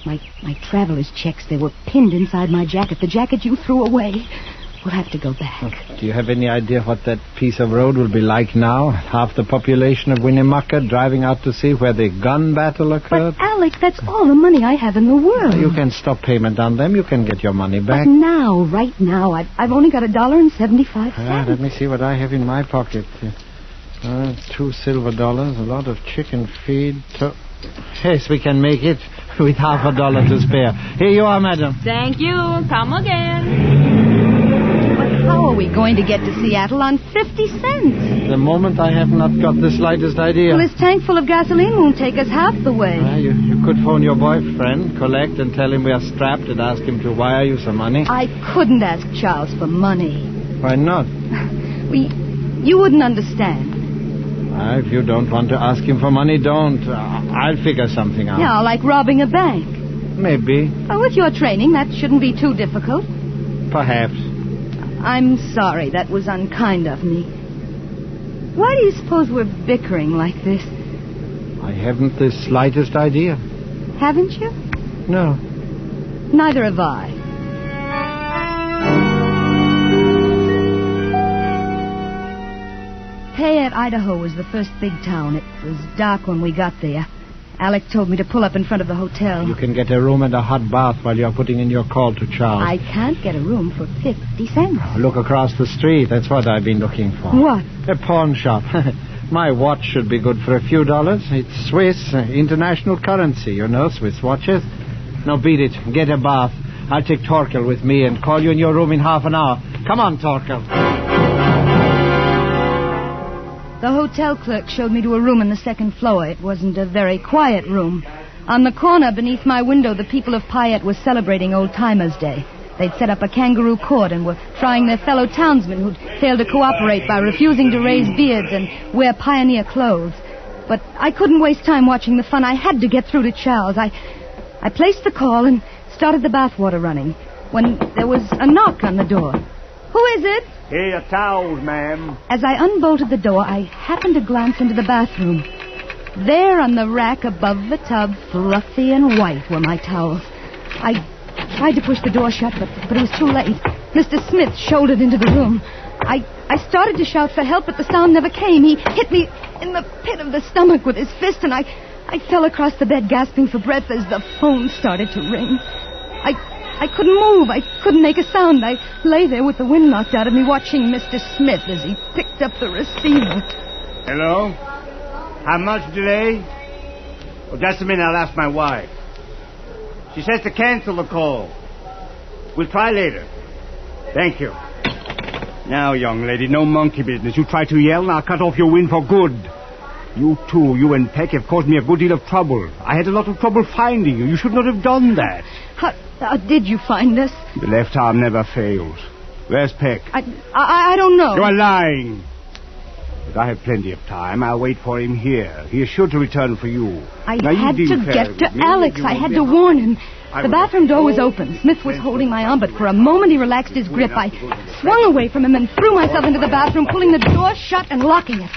My traveler's checks, they were pinned inside my jacket. The jacket you threw away. We'll have to go back. Do you have any idea what that piece of road will be like now? Half the population of Winnemucca driving out to see where the gun battle occurred? But, Alex, that's all the money I have in the world. You can stop payment on them. You can get your money back. But now, right now, I've only got $1.75. Let me see what I have in my pocket. $2 silver, a lot of chicken feed. Yes, we can make it with $50 to spare. Here you are, madam. Thank you. Come again. But how are we going to get to Seattle on 50 cents? The moment I have not got the slightest idea. Well, this tank full of gasoline won't take us half the way. You could phone your boyfriend, collect, and tell him we are strapped and ask him to wire you some money. I couldn't ask Charles for money. Why not? You wouldn't understand. If you don't want to ask him for money, don't. I'll figure something out. Yeah, like robbing a bank. Maybe. Oh, with your training, that shouldn't be too difficult. Perhaps. I'm sorry. That was unkind of me. Why do you suppose we're bickering like this? I haven't the slightest idea. Haven't you? No. Neither have I. Payette, Idaho was the first big town. It was dark when we got there. Alec told me to pull up in front of the hotel. You can get a room and a hot bath while you're putting in your call to Charles. I can't get a room for 50 cents. Look across the street. That's what I've been looking for. What? A pawn shop. My watch should be good for a few dollars. It's Swiss, international currency, Swiss watches. Now beat it. Get a bath. I'll take Torkel with me and call you in your room in half an hour. Come on, Torkel. The hotel clerk showed me to a room on the second floor. It wasn't a very quiet room. On the corner beneath my window, the people of Payette were celebrating Old Timers' Day. They'd set up a kangaroo court and were trying their fellow townsmen who'd failed to cooperate by refusing to raise beards and wear pioneer clothes. But I couldn't waste time watching the fun. I had to get through to Charles. I placed the call and started the bathwater running when there was a knock on the door. Who is it? Here are your towels, ma'am. As I unbolted the door, I happened to glance into the bathroom. There on the rack above the tub, fluffy and white, were my towels. I tried to push the door shut, but it was too late. Mr. Smith shouldered into the room. I started to shout for help, but the sound never came. He hit me in the pit of the stomach with his fist, and I fell across the bed gasping for breath as the phone started to ring. I couldn't move. I couldn't make a sound. I lay there with the wind knocked out of me, watching Mr. Smith as he picked up the receiver. Hello? How much delay? Oh, just a minute. I'll ask my wife. She says to cancel the call. We'll try later. Thank you. Now, young lady, no monkey business. You try to yell, and I'll cut off your wind for good. You two, you and Peck, have caused me a good deal of trouble. I had a lot of trouble finding you. You should not have done that. How did you find us? The left arm never fails. Where's Peck? I don't know. You are lying. But I have plenty of time. I'll wait for him here. He is sure to return for you. I had to get to Alex. I had to warn him. The bathroom door was open. Smith was holding my arm, but for a moment he relaxed his grip. I swung away from him and threw myself into the bathroom, pulling the door shut and locking it.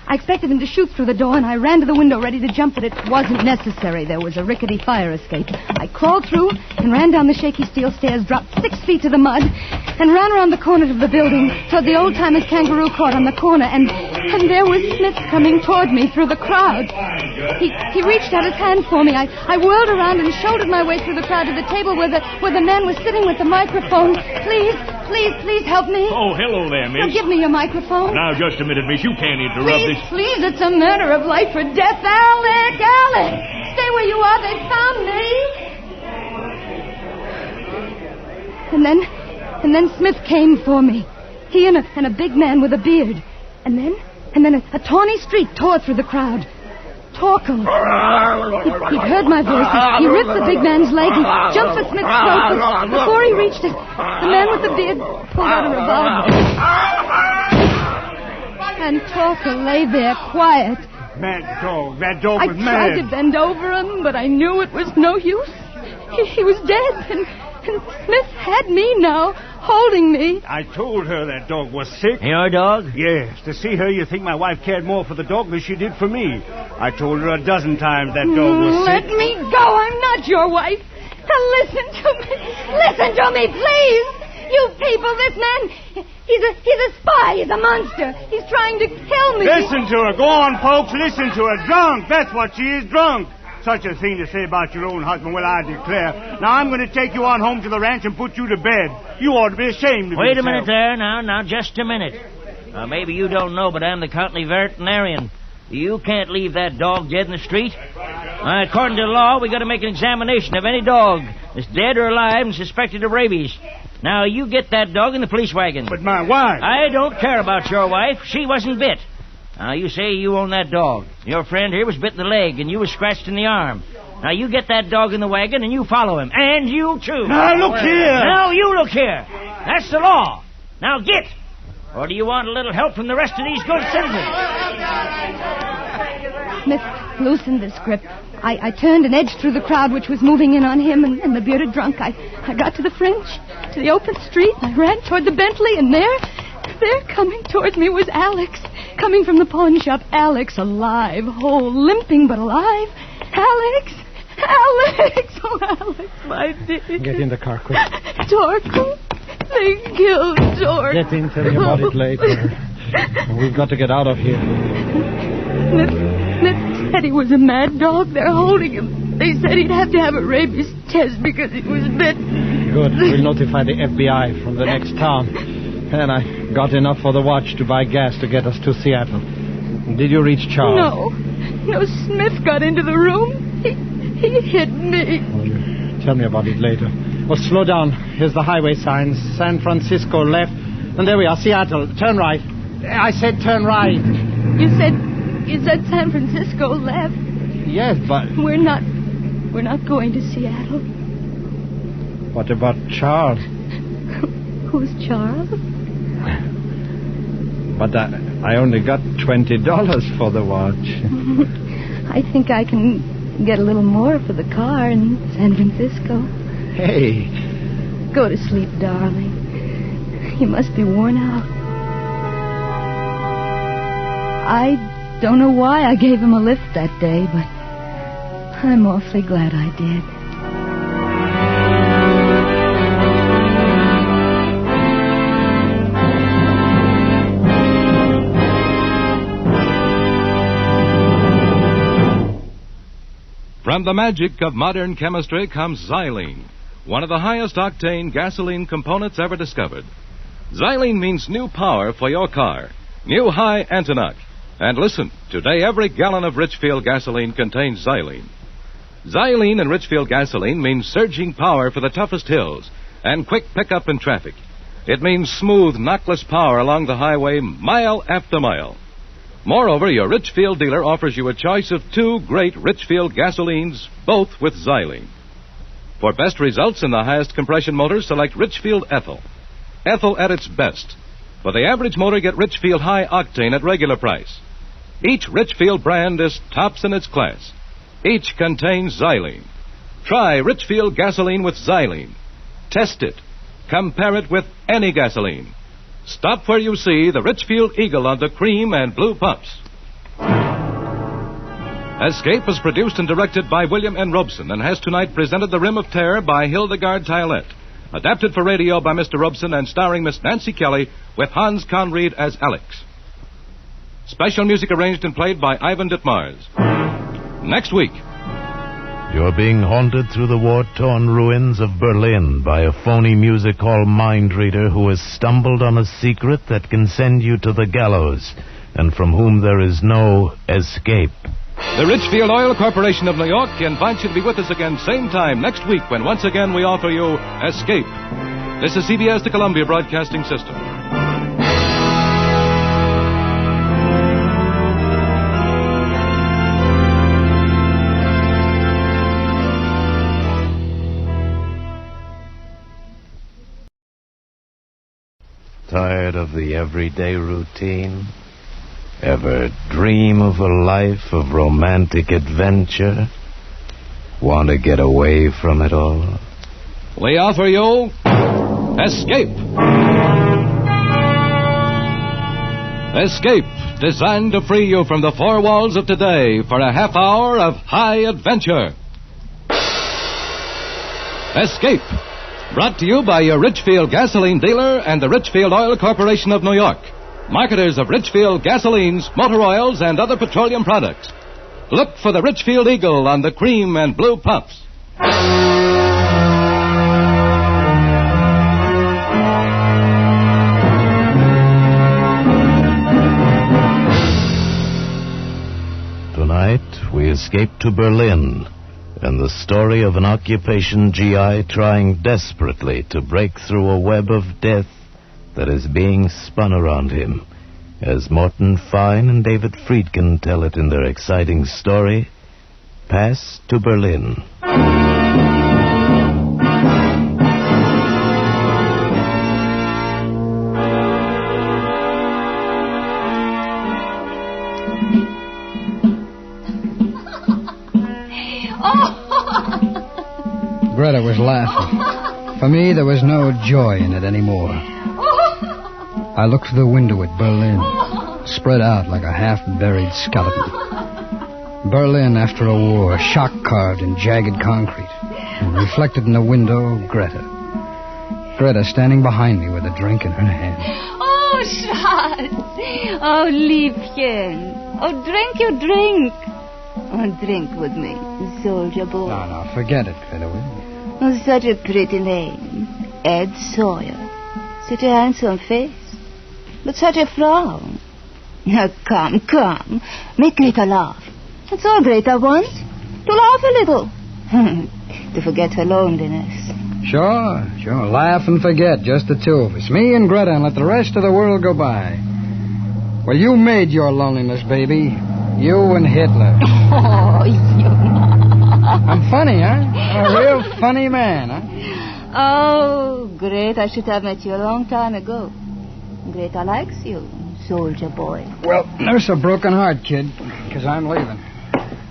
I expected him to shoot through the door, and I ran to the window ready to jump, but it wasn't necessary. There was a rickety fire escape. I crawled through and ran down the shaky steel stairs, dropped 6 feet to the mud, and ran around the corner of the building toward the old-timers kangaroo court on the corner, and there was Smith coming toward me through the crowd. He reached out his hand for me. I whirled around and shouldered my way through the crowd to the table where the man was sitting with the microphone. Please help me. Oh, hello there, miss. Now, give me your microphone. Now, just a minute, miss. You can't interrupt this. Please, it's a matter of life or death. Alec! Stay where you are. They found me. And then Smith came for me. He and a big man with a beard. And then a tawny streak tore through the crowd. Torkel. He'd heard my voice. He ripped the big man's leg. He jumped for Smith's throat. But before he reached it, the man with the beard pulled out a revolver. And Torkel lay there quiet. Mad dog. That dog was mad. I tried to bend over him, but I knew it was no use. He was dead, and Smith had me now, holding me. I told her that dog was sick. Your dog? Yes. To see her, you think my wife cared more for the dog than she did for me. I told her a dozen times that dog was sick. Let me go. I'm not your wife. Now listen to me. Listen to me, please. You people, this man, he's a spy. He's a monster. He's trying to kill me. Listen to her. Go on, folks. Listen to her. Drunk. That's what she is, drunk. such a thing to say about your own husband, well, I declare. Now, I'm going to take you on home to the ranch and put you to bed. You ought to be ashamed of yourself. Wait a minute there, now, just a minute. Maybe you don't know, but I'm the county veterinarian. You can't leave that dog dead in the street. According to the law, we got to make an examination of any dog that's dead or alive and suspected of rabies. Now, you get that dog in the police wagon. But my wife... I don't care about your wife. She wasn't bit. Now, you say you own that dog. Your friend here was bit in the leg, and you was scratched in the arm. Now, you get that dog in the wagon, and you follow him. And you, too. Now, look here. Now, you look here. That's the law. Now, get. Or do you want a little help from the rest of these good citizens? Smith loosened this grip. I turned and edged through the crowd which was moving in on him and the bearded drunk. I got to the fringe, to the open street. I ran toward the Bentley, and there coming towards me was Alex. Coming from the pawn shop. Alex, alive, whole, limping but alive. Alex! Oh, Alex, my dear. Get in the car, quick. Torkel. They killed Torkel. Get in, tell me about it later. We've got to get out of here. Smith said he was a mad dog. They're holding him. They said he'd have to have a rabies test because he was bit. Good. We'll notify the FBI from the next town. And I got enough for the watch to buy gas to get us to Seattle. Did you reach Charles? No, Smith got into the room. He hit me. Oh, tell me about it later. Well, slow down. Here's the highway signs. San Francisco left. And there we are, Seattle. Turn right. I said turn right. You said San Francisco left. Yes, but... We're not going to Seattle. What about Charles? Who's Charles? But I only got $20 for the watch. I think I can get a little more for the car in San Francisco. Hey. Go to sleep, darling. You must be worn out. I don't know why I gave him a lift that day, but I'm awfully glad I did. From the magic of modern chemistry comes xylene, one of the highest octane gasoline components ever discovered. Xylene means new power for your car, new high Antonoc. And listen, today every gallon of Richfield gasoline contains xylene. Xylene in Richfield gasoline means surging power for the toughest hills and quick pickup in traffic. It means smooth, knockless power along the highway mile after mile. Moreover, your Richfield dealer offers you a choice of 2 great Richfield gasolines, both with xylene. For best results in the highest compression motors, select Richfield Ethyl. Ethyl at its best. For the average motor, get Richfield High Octane at regular price. Each Richfield brand is tops in its class. Each contains xylene. Try Richfield gasoline with xylene. Test it. Compare it with any gasoline. Stop where you see the Richfield Eagle on the cream and blue pumps. Escape is produced and directed by William N. Robeson and has tonight presented The Rim of Terror by Hildegard Tillett. Adapted for radio by Mr. Robeson and starring Miss Nancy Kelly with Hans Conried as Alex. Special music arranged and played by Ivan Ditmars. Next week. You're being haunted through the war-torn ruins of Berlin by a phony music hall mind reader who has stumbled on a secret that can send you to the gallows and from whom there is no escape. The Richfield Oil Corporation of New York invites you to be with us again same time next week when once again we offer you Escape. This is CBS, the Columbia Broadcasting System. Tired of the everyday routine? Ever dream of a life of romantic adventure? Want to get away from it all? We offer you Escape. Escape, designed to free you from the 4 walls of today for a half hour of high adventure. Escape, brought to you by your Richfield gasoline dealer and the Richfield Oil Corporation of New York, marketers of Richfield gasolines, motor oils, and other petroleum products. Look for the Richfield Eagle on the cream and blue pumps. Tonight, we escape to Berlin, and the story of an occupation GI trying desperately to break through a web of death that is being spun around him, as Morton Fine and David Friedkin tell it in their exciting story, Pass to Berlin. Greta was laughing. For me, there was no joy in it anymore. I looked through the window at Berlin, spread out like a half-buried skeleton. Berlin after a war, shock-carved in jagged concrete. And reflected in the window, Greta. Greta standing behind me with a drink in her hand. Oh, Schatz. Oh, Liebchen. Oh, drink your drink. Oh, drink with me, soldier boy. No, forget it, Greta, will you? Oh, such a pretty name. Ed Sawyer. Such a handsome face. But such a frown. Now, come. Make Greta laugh. That's all Greta wants. To laugh a little. To forget her loneliness. Sure. Laugh and forget, just the two of us. Me and Greta, and let the rest of the world go by. Well, you made your loneliness, baby. You and Hitler. Oh, you... I'm funny, huh? A real funny man, huh? Oh, Greta, I should have met you a long time ago. Greta likes you, soldier boy. Well, nurse a broken heart, kid, because I'm leaving.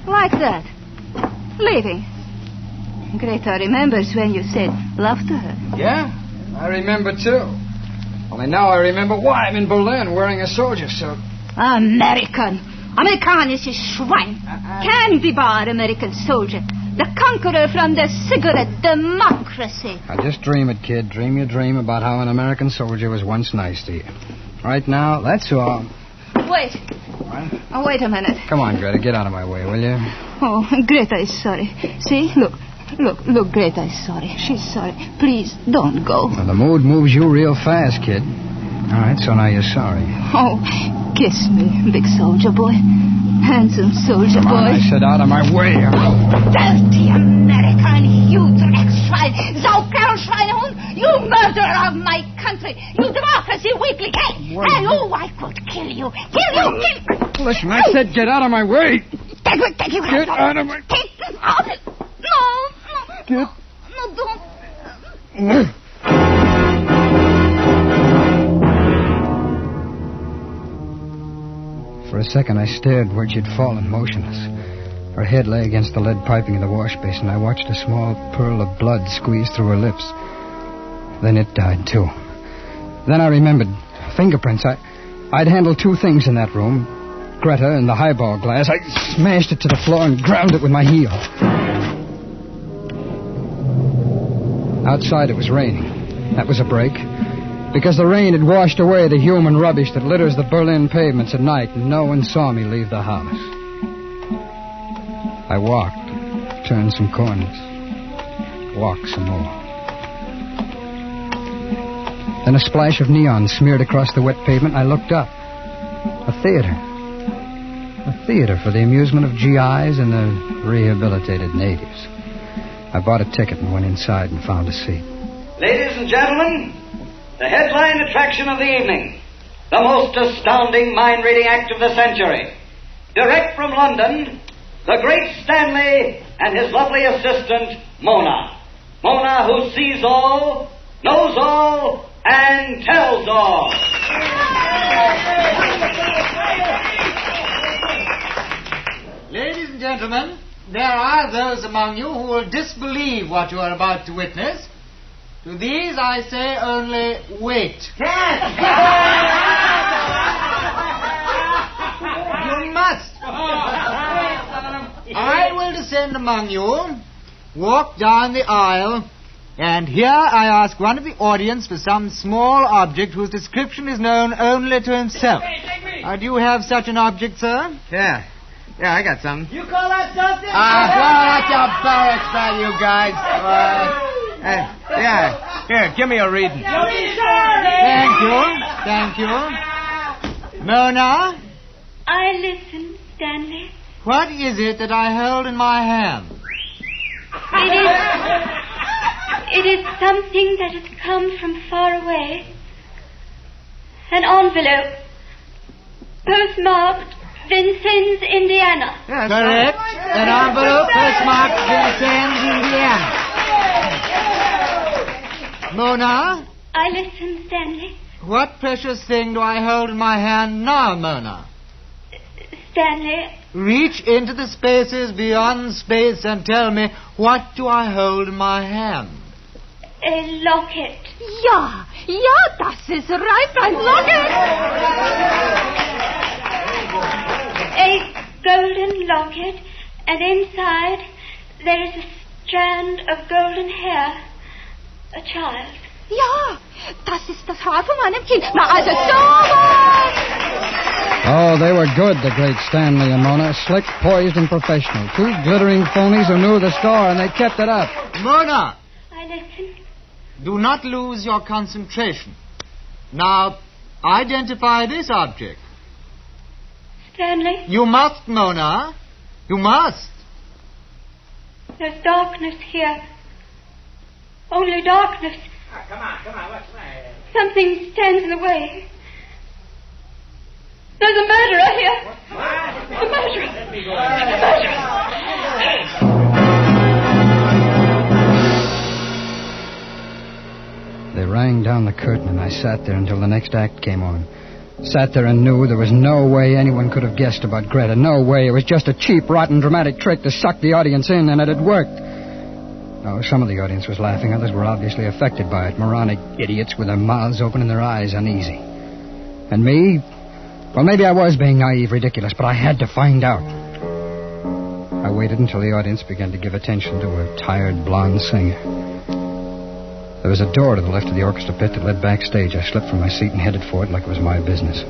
Like that. Leaving. Greta remembers when you said love to her. Yeah, I remember, too. Only now I remember why I'm in Berlin wearing a soldier suit. American. Amerikanische Schwein. Candy bar American soldier. The conqueror from the cigarette democracy. Now, just dream it, kid. Dream your dream about how an American soldier was once nice to you. Right now, that's all. Wait. What? Oh, wait a minute. Come on, Greta, get out of my way, will you? Oh, Greta is sorry. See? Look, Greta is sorry. She's sorry. Please, don't go. Well, the mood moves you real fast, kid. All right, so now you're sorry. Oh, kiss me, big soldier boy. Handsome soldier Come on, boy. I said out of my way. Dirty American, you Dreckschwein, Saukerlschweinehund, you murderer of my country, you democracy weakling. Hey, I could kill you. Listen, I said get out of my way. Take you. Get out of my... Take this out. No, don't. For a second, I stared where she'd fallen, motionless. Her head lay against the lead piping of the wash basin. I watched a small pearl of blood squeeze through her lips. Then it died, too. Then I remembered. Fingerprints. I'd handled two things in that room. Greta and the highball glass. I smashed it to the floor and ground it with my heel. Outside, it was raining. That was a break. Because the rain had washed away the human rubbish that litters the Berlin pavements at night, and no one saw me leave the house. I walked, turned some corners, walked some more. Then a splash of neon smeared across the wet pavement. I looked up. A theater. A theater for the amusement of GIs and the rehabilitated natives. I bought a ticket and went inside and found a seat. Ladies and gentlemen, the headline attraction of the evening. The most astounding mind-reading act of the century. Direct from London, the great Stanley and his lovely assistant, Mona. Mona, who sees all, knows all, and tells all. Ladies and gentlemen, there are those among you who will disbelieve what you are about to witness. To these I say only, wait. You must. I will descend among you, walk down the aisle, and here I ask one of the audience for some small object whose description is known only to himself. Do you have such an object, sir? Yeah. Yeah, I got some. You call that something? Well, that's your barracks, man, you guys. Yeah. Here, give me a reading. Thank you. Mona? I listen, Stanley. What is it that I hold in my hand? It is something that has come from far away. An envelope. Postmarked Vincennes, Indiana. Yes, correct. An envelope postmarked Vincennes, Indiana. Mona? I listen, Stanley. What precious thing do I hold in my hand now, Mona? Stanley. Reach into the spaces beyond space and tell me, what do I hold in my hand? A locket. Ja, das ist right, ein Locket. A golden locket, and inside there is a strand of golden hair. A child. Ja, das ist das Haar von meinem Kind. Na, also sowas! Oh, they were good, the great Stanley and Mona. Slick, poised, and professional. Two glittering phonies who knew the score, and they kept it up. Mona! I listen. Do not lose your concentration. Now, identify this object. Stanley? You must, Mona. You must. There's darkness here. Only darkness. Come on, what's the matter? Something stands in the way. There's a murderer here. What? A murderer. Let me go. They rang down the curtain, and I sat there until the next act came on. Sat there and knew there was no way anyone could have guessed about Greta. No way. It was just a cheap, rotten, dramatic trick to suck the audience in, and it had worked. Oh, some of the audience was laughing. Others were obviously affected by it. Moronic idiots with their mouths open and their eyes uneasy. And me? Well, maybe I was being naive, ridiculous, but I had to find out. I waited until the audience began to give attention to a tired, blonde singer. There was a door to the left of the orchestra pit that led backstage. I slipped from my seat and headed for it like it was my business.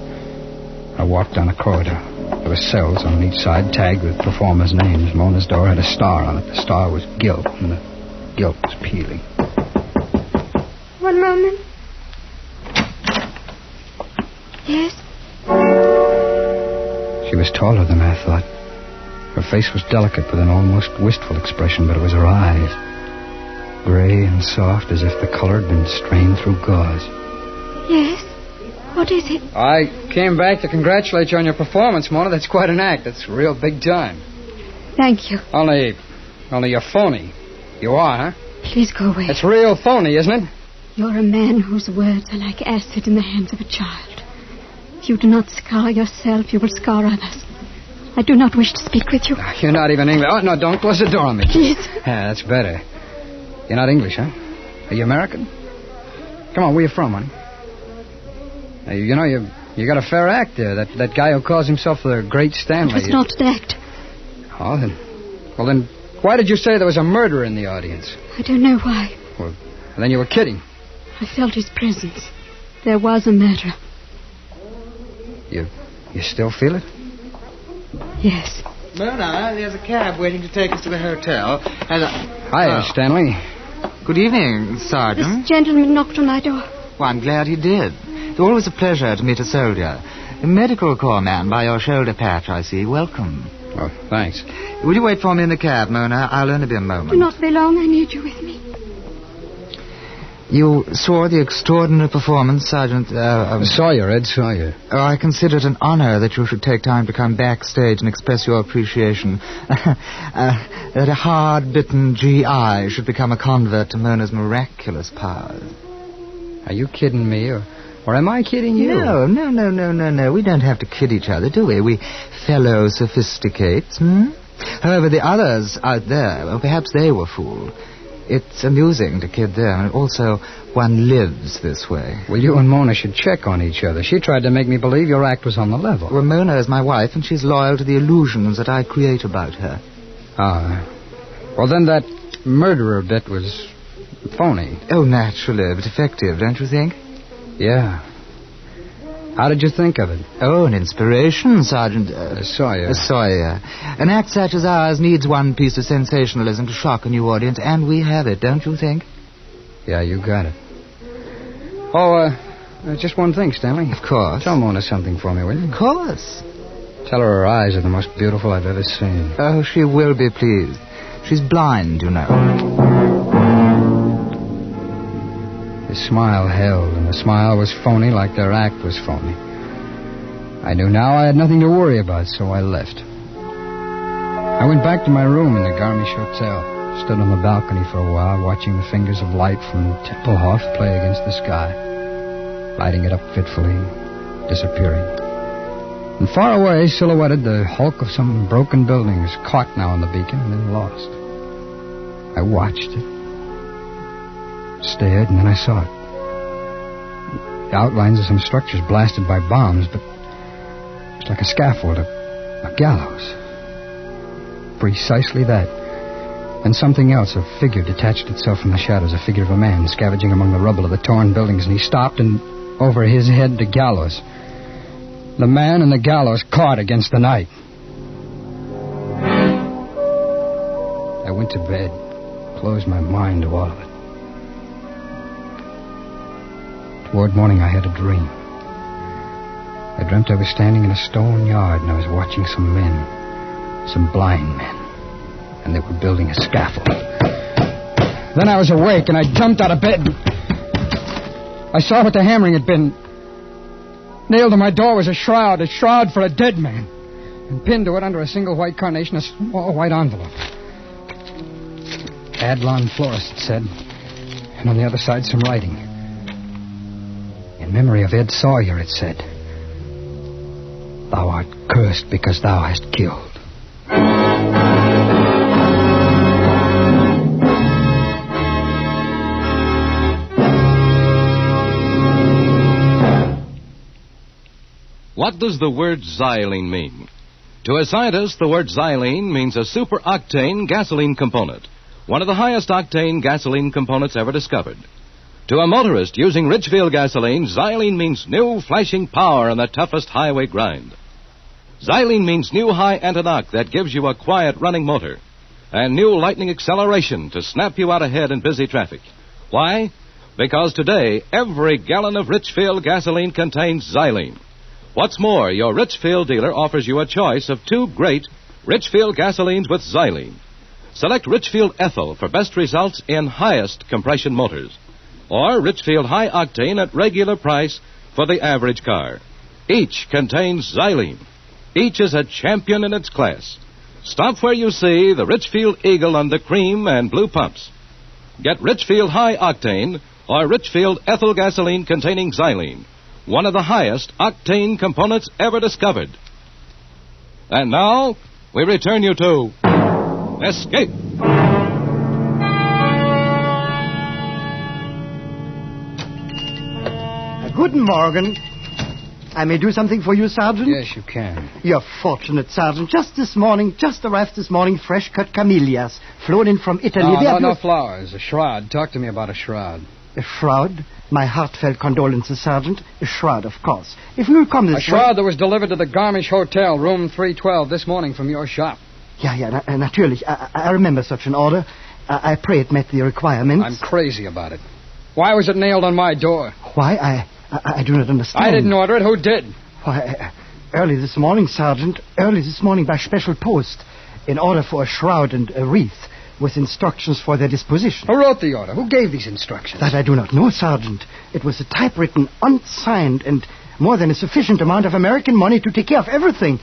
I walked down a corridor. There were cells on each side tagged with performers' names. Mona's door had a star on it. The star was gilt, and the gilt was peeling. One moment. Yes? She was taller than I thought. Her face was delicate with an almost wistful expression, but it was her eyes. Gray and soft, as if the color had been strained through gauze. Yes? What is it? I came back to congratulate you on your performance, Mona. That's quite an act. That's real big time. Thank you. Only you're phony. You are, huh? Please go away. It's real phony, isn't it? You're a man whose words are like acid in the hands of a child. If you do not scar yourself, you will scar others. I do not wish to speak with you. You're not even English. Oh, no, don't close the door on me. Please. Yeah, that's better. You're not English, huh? Are you American? Come on, where you from, honey? You know, you got a fair act there. That guy who calls himself the Great Stanley. It was not an act. Oh, then why did you say there was a murderer in the audience? I don't know why. Well, then you were kidding. I felt his presence. There was a murderer. You still feel it? Yes. Mona, there's a cab waiting to take us to the hotel. Hiya, Stanley. Good evening, Sergeant. This gentleman knocked on my door. Well, I'm glad he did. It's always a pleasure to meet a soldier. A medical corps man by your shoulder patch, I see. Welcome. Oh, thanks. Will you wait for me in the cab, Mona? I'll only be a moment. Do not be long. I need you with me. You saw the extraordinary performance, Sergeant... Sawyer, Ed Sawyer. Oh, I consider it an honor that you should take time to come backstage and express your appreciation. That a hard-bitten GI should become a convert to Mona's miraculous powers. Are you kidding me, or am I kidding you? No. We don't have to kid each other, do we? We fellow sophisticates, However, the others out there, well, perhaps they were fooled. It's amusing to kid them, and also one lives this way. Well, you and Mona should check on each other. She tried to make me believe your act was on the level. Well, Mona is my wife, and she's loyal to the illusions that I create about her. Ah. Well, then that murderer bit was phony. Oh, naturally, but effective, don't you think? Yeah. How did you think of it? Oh, an inspiration, Sergeant... Sawyer. Sawyer. An act such as ours needs one piece of sensationalism to shock a new audience, and we have it, don't you think? Yeah, you got it. Oh, just one thing, Stanley. Of course. Tell Mona something for me, will you? Of course. Tell her her eyes are the most beautiful I've ever seen. Oh, she will be pleased. She's blind, you know. His smile held, and the smile was phony like their act was phony. I knew now I had nothing to worry about, so I left. I went back to my room in the Garmisch Hotel. Stood on the balcony for a while, watching the fingers of light from Tempelhof play against the sky, lighting it up fitfully, disappearing. And far away, silhouetted the hulk of some broken buildings, caught now on the beacon and then lost. I watched it, stared, and then I saw it. The outlines of some structures blasted by bombs, but it was like a scaffold, a gallows. Precisely that. And something else, a figure detached itself from the shadows, a figure of a man scavenging among the rubble of the torn buildings, and he stopped, and over his head the gallows. The man and the gallows caught against the night. I went to bed, closed my mind to all of it. Toward morning, I had a dream. I dreamt I was standing in a stone yard, and I was watching some men, some blind men. And they were building a scaffold. Then I was awake, and I jumped out of bed. I saw what the hammering had been. Nailed to my door was a shroud for a dead man. And pinned to it under a single white carnation, a small white envelope. Adlon Florist, it said. And on the other side, some writing. In memory of Ed Sawyer, it said. Thou art cursed because thou hast killed. What does the word xylene mean? To a scientist, the word xylene means a super-octane gasoline component, one of the highest octane gasoline components ever discovered. To a motorist using Richfield gasoline, xylene means new flashing power on the toughest highway grind. Xylene means new high anti-knock that gives you a quiet running motor, and new lightning acceleration to snap you out ahead in busy traffic. Why? Because today, every gallon of Richfield gasoline contains xylene. What's more, your Richfield dealer offers you a choice of two great Richfield gasolines with xylene. Select Richfield Ethyl for best results in highest compression motors, or Richfield High Octane at regular price for the average car. Each contains xylene. Each is a champion in its class. Stop where you see the Richfield Eagle on the cream and blue pumps. Get Richfield High Octane or Richfield Ethyl gasoline containing xylene, one of the highest octane components ever discovered. And now, we return you to Escape. Guten Morgen. I may do something for you, Sergeant? Yes, you can. You're fortunate, Sergeant. Just arrived this morning, fresh-cut camellias, flown in from Italy. No flowers. A shroud. Talk to me about a shroud. A shroud? My heartfelt condolences, Sergeant. A shroud, of course. If you will come this way... A shroud that was delivered to the Garmisch Hotel, room 312, this morning from your shop. Yeah, natürlich. I remember such an order. I pray it met the requirements. I'm crazy about it. Why was it nailed on my door? Why? I do not understand. I didn't order it. Who did? Why, early this morning, Sergeant. Early this morning by special post. In order for a shroud and a wreath with instructions for their disposition. Who wrote the order? Who gave these instructions? That I do not know, Sergeant. It was a typewritten, unsigned, and more than a sufficient amount of American money to take care of everything.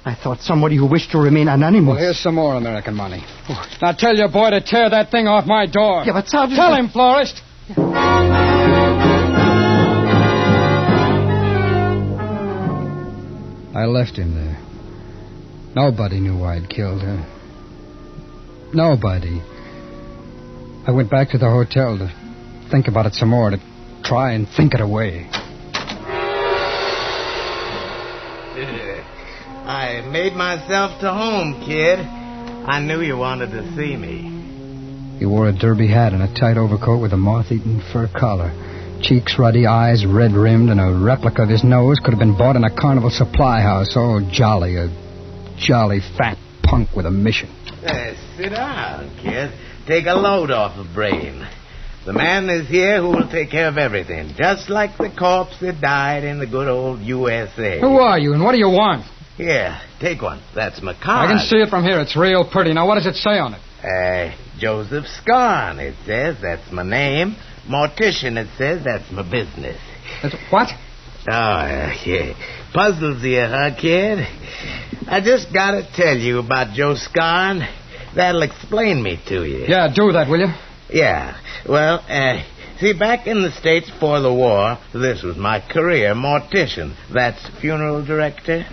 I thought somebody who wished to remain anonymous. Well, here's some more American money. Oh. Now tell your boy to tear that thing off my door. Yeah, but Sergeant... Tell him, Florist. I left him there. Nobody knew I'd killed her. Nobody. I went back to the hotel to think about it some more, to try and think it away. I made myself to home, kid. I knew you wanted to see me. He wore a derby hat and a tight overcoat with a moth-eaten fur collar. Cheeks ruddy, eyes red-rimmed, and a replica of his nose could have been bought in a carnival supply house. Oh, jolly, a jolly fat punk with a mission. Sit down, kid. Take a load off the brain. The man is here who will take care of everything, just like the corpse that died in the good old USA. Who are you, and what do you want? Here, take one. That's my card. I can see it from here. It's real pretty. Now, what does it say on it? Joseph Scarn, it says. That's my name. Mortician, it says. That's my business. That's what? Oh, yeah. Puzzles you, huh, kid? I just gotta tell you about Joe Scarn. That'll explain me to you. Yeah, do that, will you? Yeah. Well, see, back in the States before the war, this was my career, mortician. That's funeral director.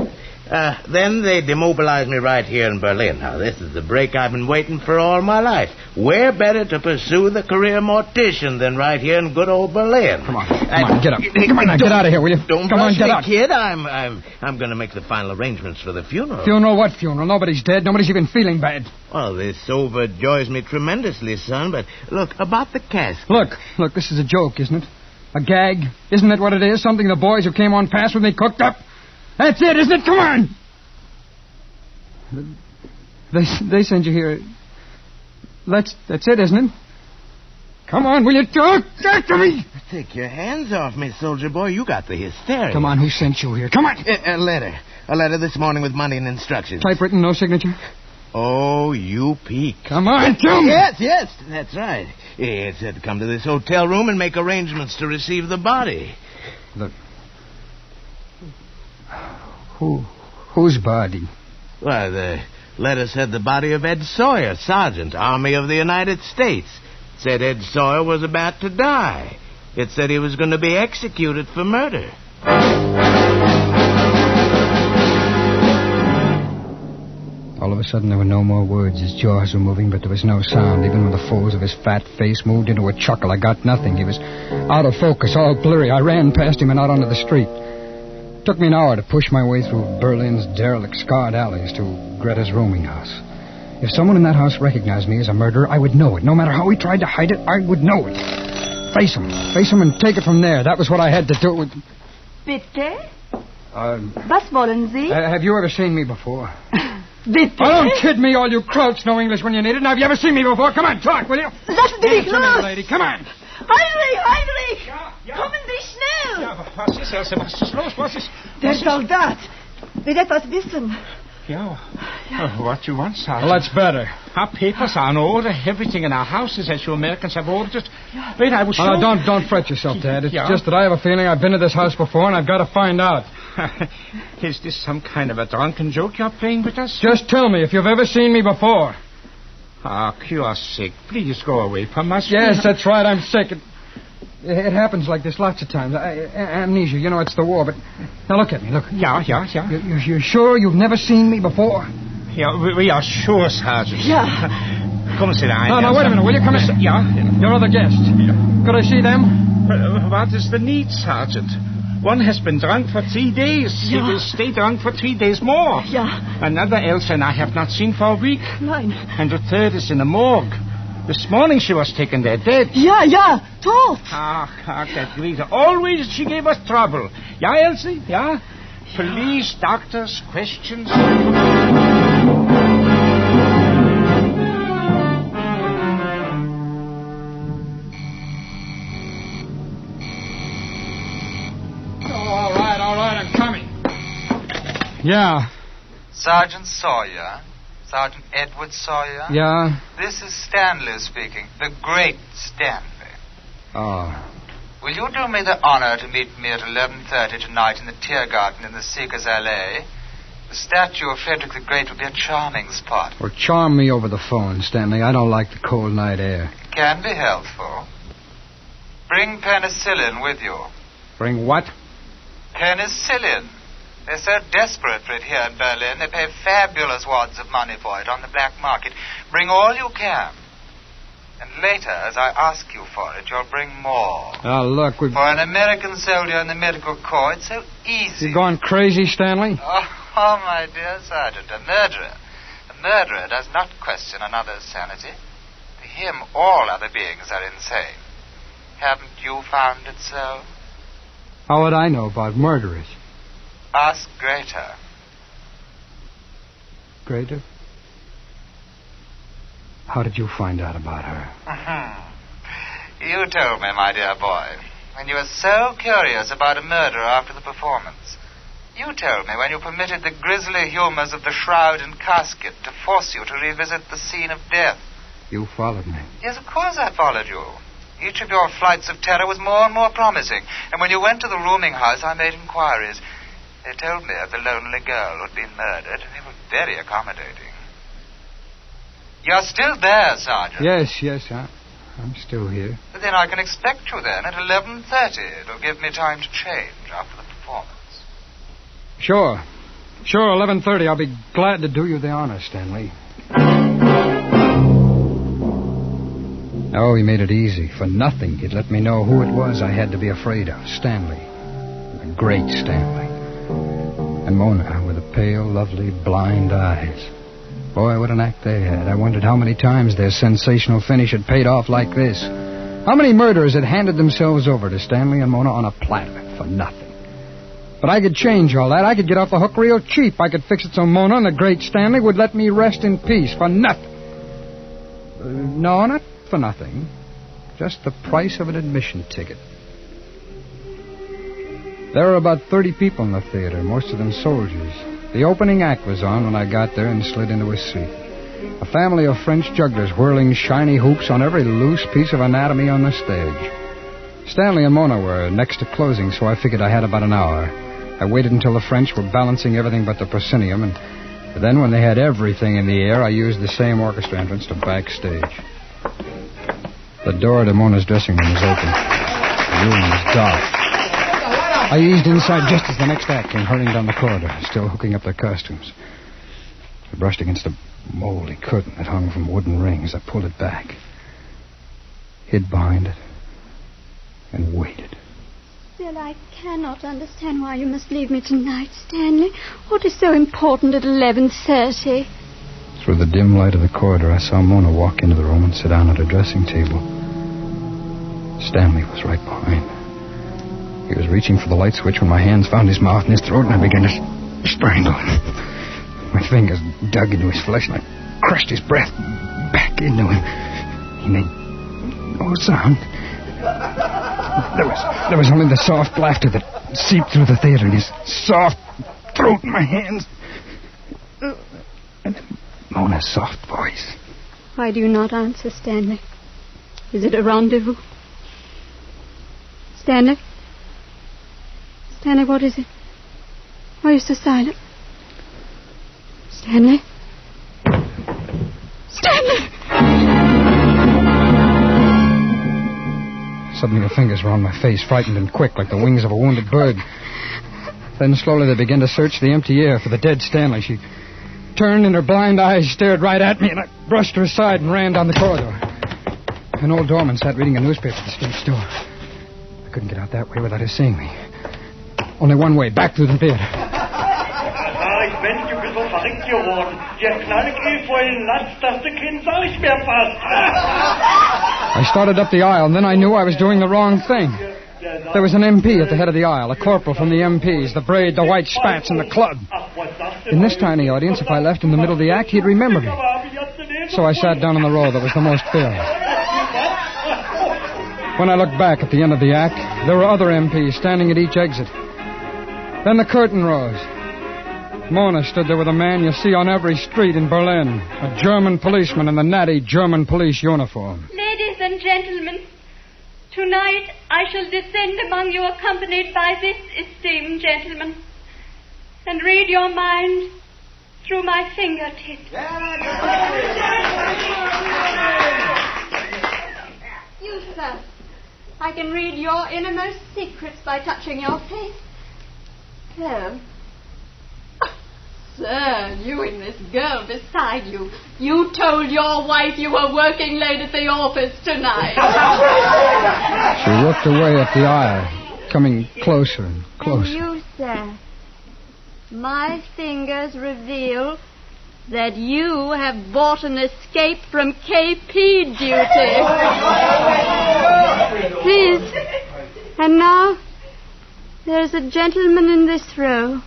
Then they demobilized me right here in Berlin. Now, this is the break I've been waiting for all my life. Where better to pursue the career mortician than right here in good old Berlin? Come on, get up. Come on, now, get out of here, will you? Don't Come on, rush get me, out. kid. I'm going to make the final arrangements for the funeral. Funeral? What funeral? Nobody's dead. Nobody's even feeling bad. Well, this overjoys me tremendously, son, but look, about the casket. Look, this is a joke, isn't it? A gag? Isn't it what it is? Something the boys who came on past with me cooked up? That's it, isn't it? Come on! They sent you here. That's it, isn't it? Come on, will you talk? Talk to me! Take your hands off me, soldier boy. You got the hysteria. Come on, who sent you here? Come on! A letter. A letter this morning with money and instructions. Typewritten, no signature? Oh, you peak. Come on, tell me! Yes, that's right. It said to come to this hotel room and make arrangements to receive the body. Look. Whose body? Well, the letter said the body of Ed Sawyer, Sergeant, Army of the United States. It said Ed Sawyer was about to die. It said he was going to be executed for murder. All of a sudden, there were no more words. His jaws were moving, but there was no sound. Even when the folds of his fat face moved into a chuckle, I got nothing. He was out of focus, all blurry. I ran past him and out onto the street. It took me an hour to push my way through Berlin's derelict, scarred alleys to Greta's rooming house. If someone in that house recognized me as a murderer, I would know it. No matter how he tried to hide it, I would know it. Face him and take it from there. That was what I had to do. Bitte? Was wollen Sie? Have you ever seen me before? Bitte? Oh, don't kid me, all you krauts know English when you need it. Now, have you ever seen me before? Come on, talk, will you? Lassen Sie mich Answer me, los! lady. Come on. Heinrich! Kommen Sie schnell! Ja, was ist, Ilsa? Was ist los? Was ist... Der Soldat will etwas wissen. Yeah. What you want, Sergeant? Well, that's better. Our papers are in order. Everything in our houses, as you Americans have ordered it. Wait, I will show you. Don't fret yourself, Dad. It's just that I have a feeling I've been to this house before, and I've got to find out. Is this some kind of a drunken joke you're playing with us? Just tell me if you've ever seen me before. Ah, you're sick. Please go away from us. Yes, that's right. I'm sick. It happens like this lots of times. Amnesia, you know, it's the war, but... Now, look at me, look. Yeah. You're sure you've never seen me before? Yeah, we are sure, Sergeant. Yeah. Come sit down. No, wait a minute, will you? Come in. Yeah. Your other guests. Could I see them? What is the need, Sergeant? One has been drunk for 3 days. Yeah. He will stay drunk for 3 days more. Yeah. Another Ilsa and I have not seen for a week. Nein. And the third is in the morgue. This morning she was taken there dead. Ja, tot. That Greta. Always she gave us trouble. Yeah, Elsie? Yeah? Police, doctors, questions. All right, I'm coming. Yeah. Sergeant Sawyer? Sergeant Edward Sawyer? Yeah? This is Stanley speaking. The great Stanley. Oh. Will you do me the honor to meet me at 11:30 tonight in the Tiergarten in the Seekers Alley? The statue of Frederick the Great will be a charming spot. Well, charm me over the phone, Stanley. I don't like the cold night air. It can be healthful. Bring penicillin with you. Bring what? Penicillin. They're so desperate for it here in Berlin, they pay fabulous wads of money for it on the black market. Bring all you can. And later, as I ask you for it, you'll bring more. Oh, look, For an American soldier in the medical corps, it's so easy. You going crazy, Stanley? Oh, my dear Sergeant, a murderer. A murderer does not question another's sanity. To him, all other beings are insane. Haven't you found it so? How would I know about murderers? Ask Greta. Greta? How did you find out about her? You told me, my dear boy, when you were so curious about a murder after the performance. You told me when you permitted the grisly humors of the shroud and casket to force you to revisit the scene of death. You followed me. Yes, of course I followed you. Each of your flights of terror was more and more promising. And when you went to the rooming house, I made inquiries. They told me of the lonely girl who had been murdered, and they were very accommodating. You're still there, Sergeant. Yes, I'm still here. But then I can expect you then at 11:30. It'll give me time to change after the performance. Sure, 11:30. I'll be glad to do you the honor, Stanley. Oh, he made it easy. For nothing, he'd let me know who it was I had to be afraid of. Stanley. The great Stanley. And Mona with the pale, lovely, blind eyes. Boy, what an act they had. I wondered how many times their sensational finish had paid off like this. How many murderers had handed themselves over to Stanley and Mona on a platter for nothing. But I could change all that. I could get off the hook real cheap. I could fix it so Mona and the great Stanley would let me rest in peace for nothing. No, not for nothing. Just the price of an admission ticket. There were about 30 people in the theater, most of them soldiers. The opening act was on when I got there and slid into a seat. A family of French jugglers whirling shiny hoops on every loose piece of anatomy on the stage. Stanley and Mona were next to closing, so I figured I had about an hour. I waited until the French were balancing everything but the proscenium, and then when they had everything in the air, I used the same orchestra entrance to backstage. The door to Mona's dressing room was open. The room was dark. I eased inside just as the next act came hurrying down the corridor, still hooking up their costumes. I brushed against a moldy curtain that hung from wooden rings. I pulled it back, hid behind it, and waited. Still, I cannot understand why you must leave me tonight, Stanley. What is so important at 11:30? Through the dim light of the corridor, I saw Mona walk into the room and sit down at her dressing table. Stanley was right behind. He was reaching for the light switch when my hands found his mouth and his throat, and I began to strangle him. My fingers dug into his flesh, and I crushed his breath back into him. He made no sound. There was only the soft laughter that seeped through the theater and his soft throat in my hands. And then Mona's soft voice. Why do you not answer, Stanley? Is it a rendezvous? Stanley? Stanley, what is it? Why are you so silent? Stanley? Stanley! Suddenly her fingers were on my face, frightened and quick, like the wings of a wounded bird. Then slowly they began to search the empty air for the dead Stanley. She turned and her blind eyes stared right at me, and I brushed her aside and ran down the corridor. An old doorman sat reading a newspaper at the stage door. I couldn't get out that way without her seeing me. Only one way, back through the theater. Ich bin ein bisschen verrückt geworden. Der Knallkrieg vorhin Latz, dass der Kind sah nicht mehr fast. I started up the aisle, and then I knew I was doing the wrong thing. There was an MP at the head of the aisle, a corporal from the MPs, the braid, the white spats, and the club. In this tiny audience, if I left in the middle of the act, he'd remember me. So I sat down on the row that was the most filled. When I looked back at the end of the act, there were other MPs standing at each exit. Then the curtain rose. Mona stood there with a man you see on every street in Berlin, a German policeman in the natty German police uniform. Ladies and gentlemen, tonight I shall descend among you accompanied by this esteemed gentleman and read your mind through my fingertips. You, sir, I can read your innermost secrets by touching your face. Sir, sir, you and this girl beside you, you told your wife you were working late at the office tonight. She looked away at the aisle, coming closer and closer. And you, sir, my fingers reveal that you have bought an escape from KP duty. Please. And now, there's a gentleman in this row.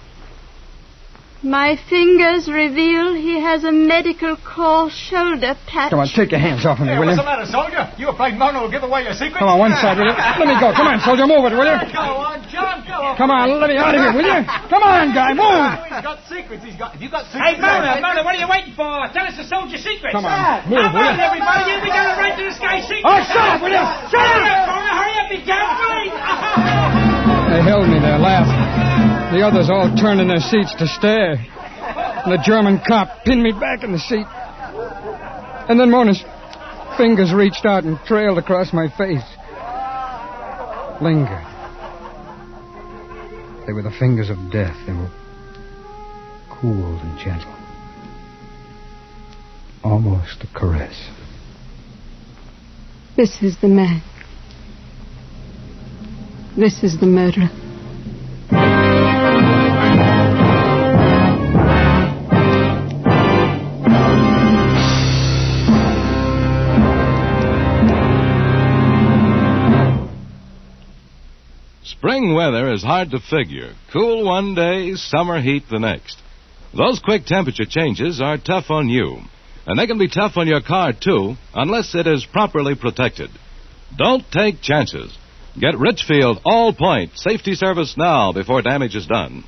My fingers reveal he has a medical corps shoulder patch. Come on, take your hands off of me, will you? What's the matter, soldier? You afraid Mona will give away your secret? Come on, one side, will you? Let me go. Come on, soldier, move it, will you? Go on, John, go on. Come on, let me out of here, will you? Come on, guy, move. He's got secrets. Have you got secrets? Hey, Mona, what are you waiting for? Tell us the soldier secrets. Come on, move, Come will on, you? everybody. We got a right to this guy's secrets. Oh, shut up, will you? Shut up! Mona, hurry up. He can't wait. They held me there, laughing. The others all turned in their seats to stare. And the German cop pinned me back in the seat. And then Mona's fingers reached out and trailed across my face. Lingered. They were the fingers of death. They were cool and gentle. Almost a caress. This is the man. This is the murderer. Spring weather is hard to figure. Cool one day, summer heat the next. Those quick temperature changes are tough on you. And they can be tough on your car, too, unless it is properly protected. Don't take chances. Get Richfield All-Point Safety Service now before damage is done.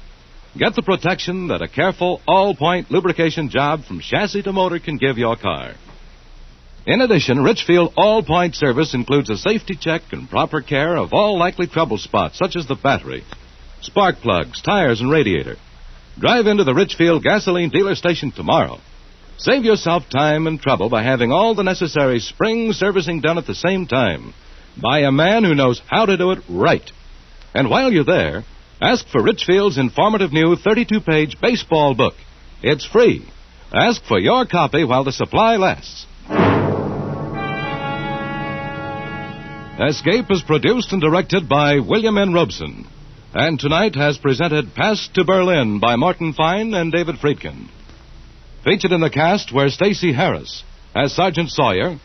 Get the protection that a careful All-Point lubrication job from chassis to motor can give your car. In addition, Richfield All-Point Service includes a safety check and proper care of all likely trouble spots, such as the battery, spark plugs, tires, and radiator. Drive into the Richfield gasoline dealer station tomorrow. Save yourself time and trouble by having all the necessary spring servicing done at the same time by a man who knows how to do it right. And while you're there, ask for Richfield's informative new 32-page baseball book. It's free. Ask for your copy while the supply lasts. Escape is produced and directed by William N. Robeson, and tonight has presented Passed to Berlin by Morton Fine and David Friedkin. Featured in the cast were Stacey Harris as Sergeant Sawyer,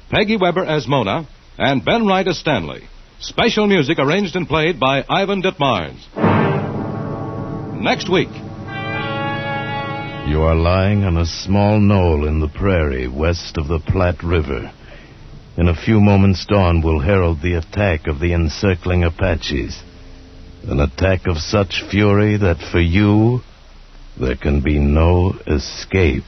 Peggy Weber as Mona, and Ben Wright as Stanley. Special music arranged and played by Ivan Ditmars. Next week. You are lying on a small knoll in the prairie west of the Platte River. In a few moments, dawn will herald the attack of the encircling Apaches. An attack of such fury that for you, there can be no escape.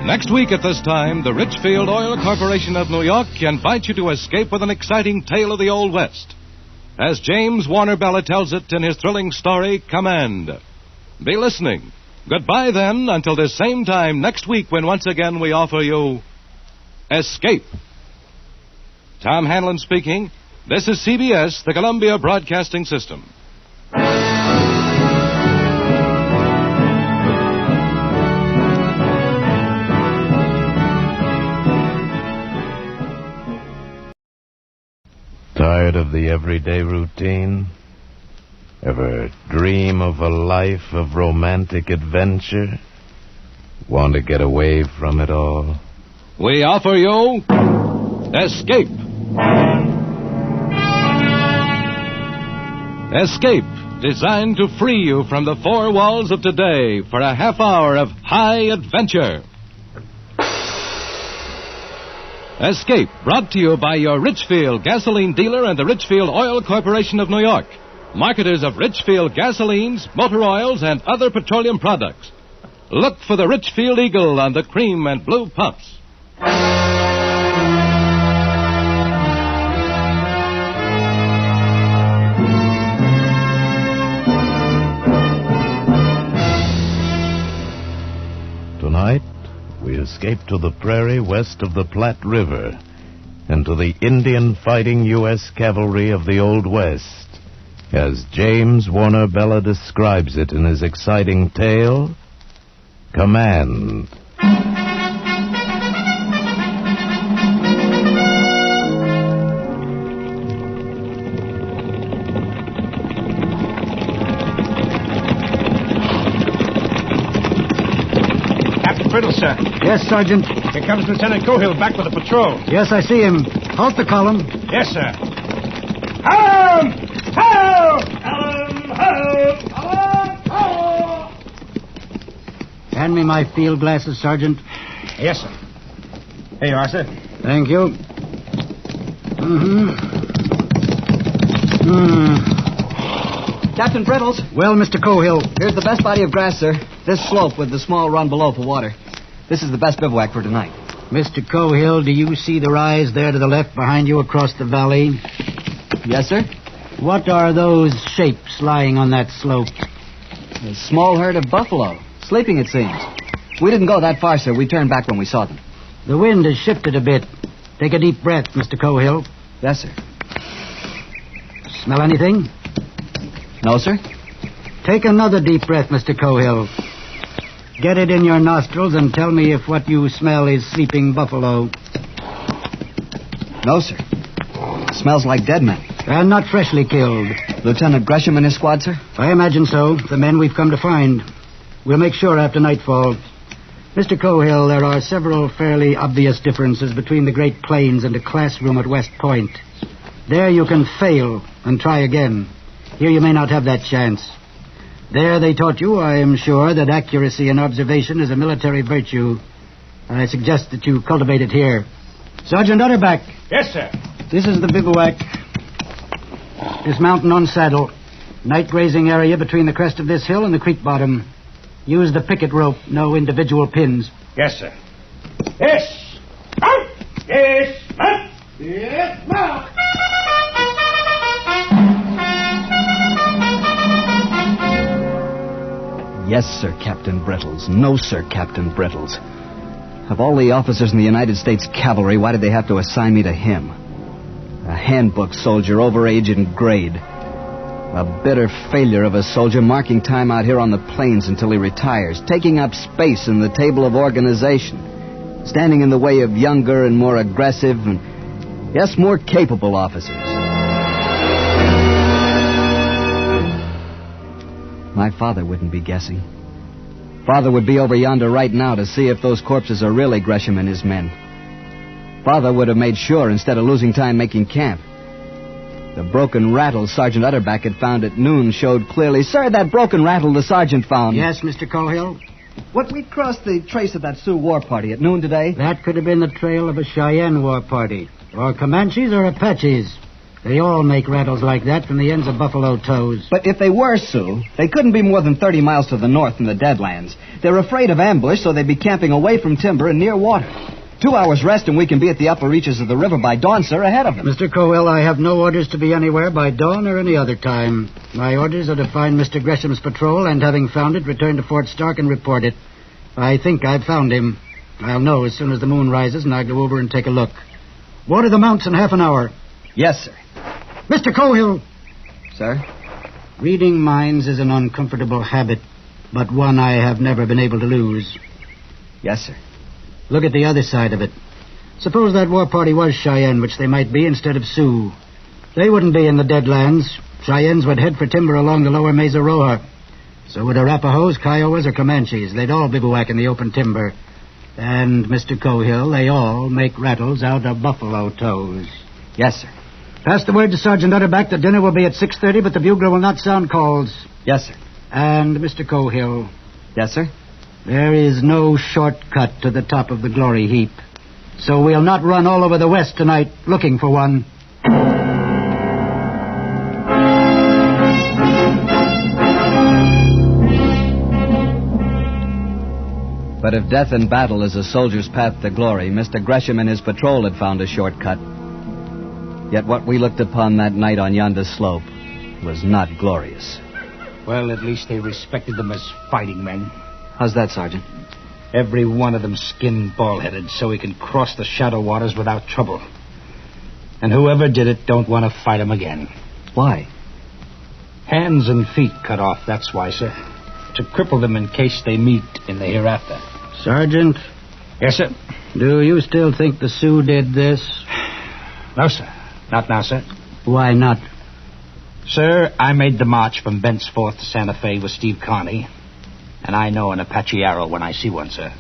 Next week at this time, the Richfield Oil Corporation of New York invites you to escape with an exciting tale of the Old West. As James Warner Bella tells it in his thrilling story, Command. Be listening. Goodbye, then, until this same time next week when once again we offer you Escape. Tom Hanlon speaking. This is CBS, the Columbia Broadcasting System. Tired of the everyday routine? Ever dream of a life of romantic adventure? Want to get away from it all? We offer you Escape. Escape, designed to free you from the four walls of today for a half hour of high adventure. Escape, brought to you by your Richfield gasoline dealer and the Richfield Oil Corporation of New York, marketers of Richfield gasolines, motor oils, and other petroleum products. Look for the Richfield Eagle on the cream and blue pumps. Tonight, we escape to the prairie west of the Platte River and to the Indian fighting U.S. cavalry of the Old West, as James Warner Bella describes it in his exciting tale, Command. Brittle, sir. Yes, Sergeant. Here comes Lieutenant Cohill back with a patrol. Yes, I see him. Halt the column. Yes, sir. Helm! Helm! Hand me my field glasses, Sergeant. Yes, sir. Here you are, sir. Thank you. Captain Brittles. Well, Mr. Cohill. Here's the best body of grass, sir. This slope with the small run below for water. This is the best bivouac for tonight. Mr. Cohill, do you see the rise there to the left behind you across the valley? Yes, sir. What are those shapes lying on that slope? A small herd of buffalo. Sleeping, it seems. We didn't go that far, sir. We turned back when we saw them. The wind has shifted a bit. Take a deep breath, Mr. Cohill. Yes, sir. Smell anything? No, sir. Take another deep breath, Mr. Cohill. Get it in your nostrils and tell me if what you smell is sleeping buffalo. No, sir. Smells like dead men. And not freshly killed. Lieutenant Gresham and his squad, sir? I imagine so. The men we've come to find. We'll make sure after nightfall. Mr. Cohill, there are several fairly obvious differences between the Great Plains and a classroom at West Point. There you can fail and try again. Here you may not have that chance. There they taught you, I am sure, that accuracy in observation is a military virtue. I suggest that you cultivate it here. Sergeant Utterback. Yes, sir. This is the bivouac. Dismount and unsaddle. Night grazing area between the crest of this hill and the creek bottom. Use the picket rope, no individual pins. Yes, sir. Yes! Mount! Yes, mount! Yes, mount! Yes, sir, Captain Brittles. No, sir, Captain Brittles. Of all the officers in the United States Cavalry, why did they have to assign me to him? A handbook soldier, overage and grade. A bitter failure of a soldier, marking time out here on the plains until he retires, taking up space in the table of organization, standing in the way of younger and more aggressive and, yes, more capable officers. My father wouldn't be guessing. Father would be over yonder right now to see if those corpses are really Gresham and his men. Father would have made sure instead of losing time making camp. The broken rattle Sergeant Utterback had found at noon showed clearly. Sir, that broken rattle the sergeant found. Yes, Mr. Cohill? We crossed the trace of that Sioux war party at noon today. That could have been the trail of a Cheyenne war party. Or Comanches or Apaches. They all make rattles like that from the ends of buffalo toes. But if they were Sioux, they couldn't be more than 30 miles to the north in the Deadlands. They're afraid of ambush, so they'd be camping away from timber and near water. 2 hours rest and we can be at the upper reaches of the river by dawn, sir, ahead of them. Mr. Cohill, I have no orders to be anywhere by dawn or any other time. My orders are to find Mr. Gresham's patrol and, having found it, return to Fort Stark and report it. I think I've found him. I'll know as soon as the moon rises and I go over and take a look. Water the mounts in half an hour. Yes, sir. Mr. Cohill! Sir? Reading minds is an uncomfortable habit, but one I have never been able to lose. Yes, sir. Look at the other side of it. Suppose that war party was Cheyenne, which they might be instead of Sioux. They wouldn't be in the Deadlands. Cheyennes would head for timber along the lower Mesa Roja. So would Arapahoes, Kiowas, or Comanches. They'd all bivouac in the open timber. And, Mr. Cohill, they all make rattles out of buffalo toes. Yes, sir. Pass the word to Sergeant Utterback that dinner will be at 6:30, but the bugler will not sound calls. Yes, sir. And, Mr. Cohill. Yes, sir. There is no shortcut to the top of the glory heap. So we'll not run all over the West tonight looking for one. But if death in battle is a soldier's path to glory, Mr. Gresham and his patrol had found a shortcut. Yet what we looked upon that night on yonder slope was not glorious. Well, at least they respected them as fighting men. How's that, Sergeant? Every one of them skinned bald-headed so he can cross the shadow waters without trouble. And whoever did it don't want to fight him again. Why? Hands and feet cut off, that's why, sir. To cripple them in case they meet in the hereafter. Sergeant? Yes, sir? Do you still think the Sioux did this? No, sir. Not now, sir. Why not? Sir, I made the march from Bent's Fort to Santa Fe with Steve Carney. And I know an Apache arrow when I see one, sir.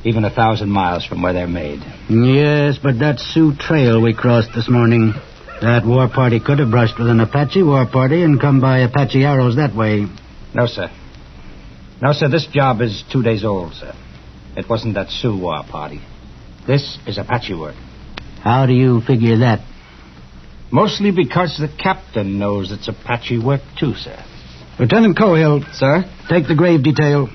even 1,000 miles from where they're made. Yes, but that Sioux Trail we crossed this morning, that war party could have brushed with an Apache war party and come by Apache arrows that way. No, sir. No, sir, this job is 2 days old, sir. It wasn't that Sioux war party. This is Apache work. How do you figure that? Mostly because the captain knows it's Apache work, too, sir. Lieutenant Cohill. Sir? Take the grave detail.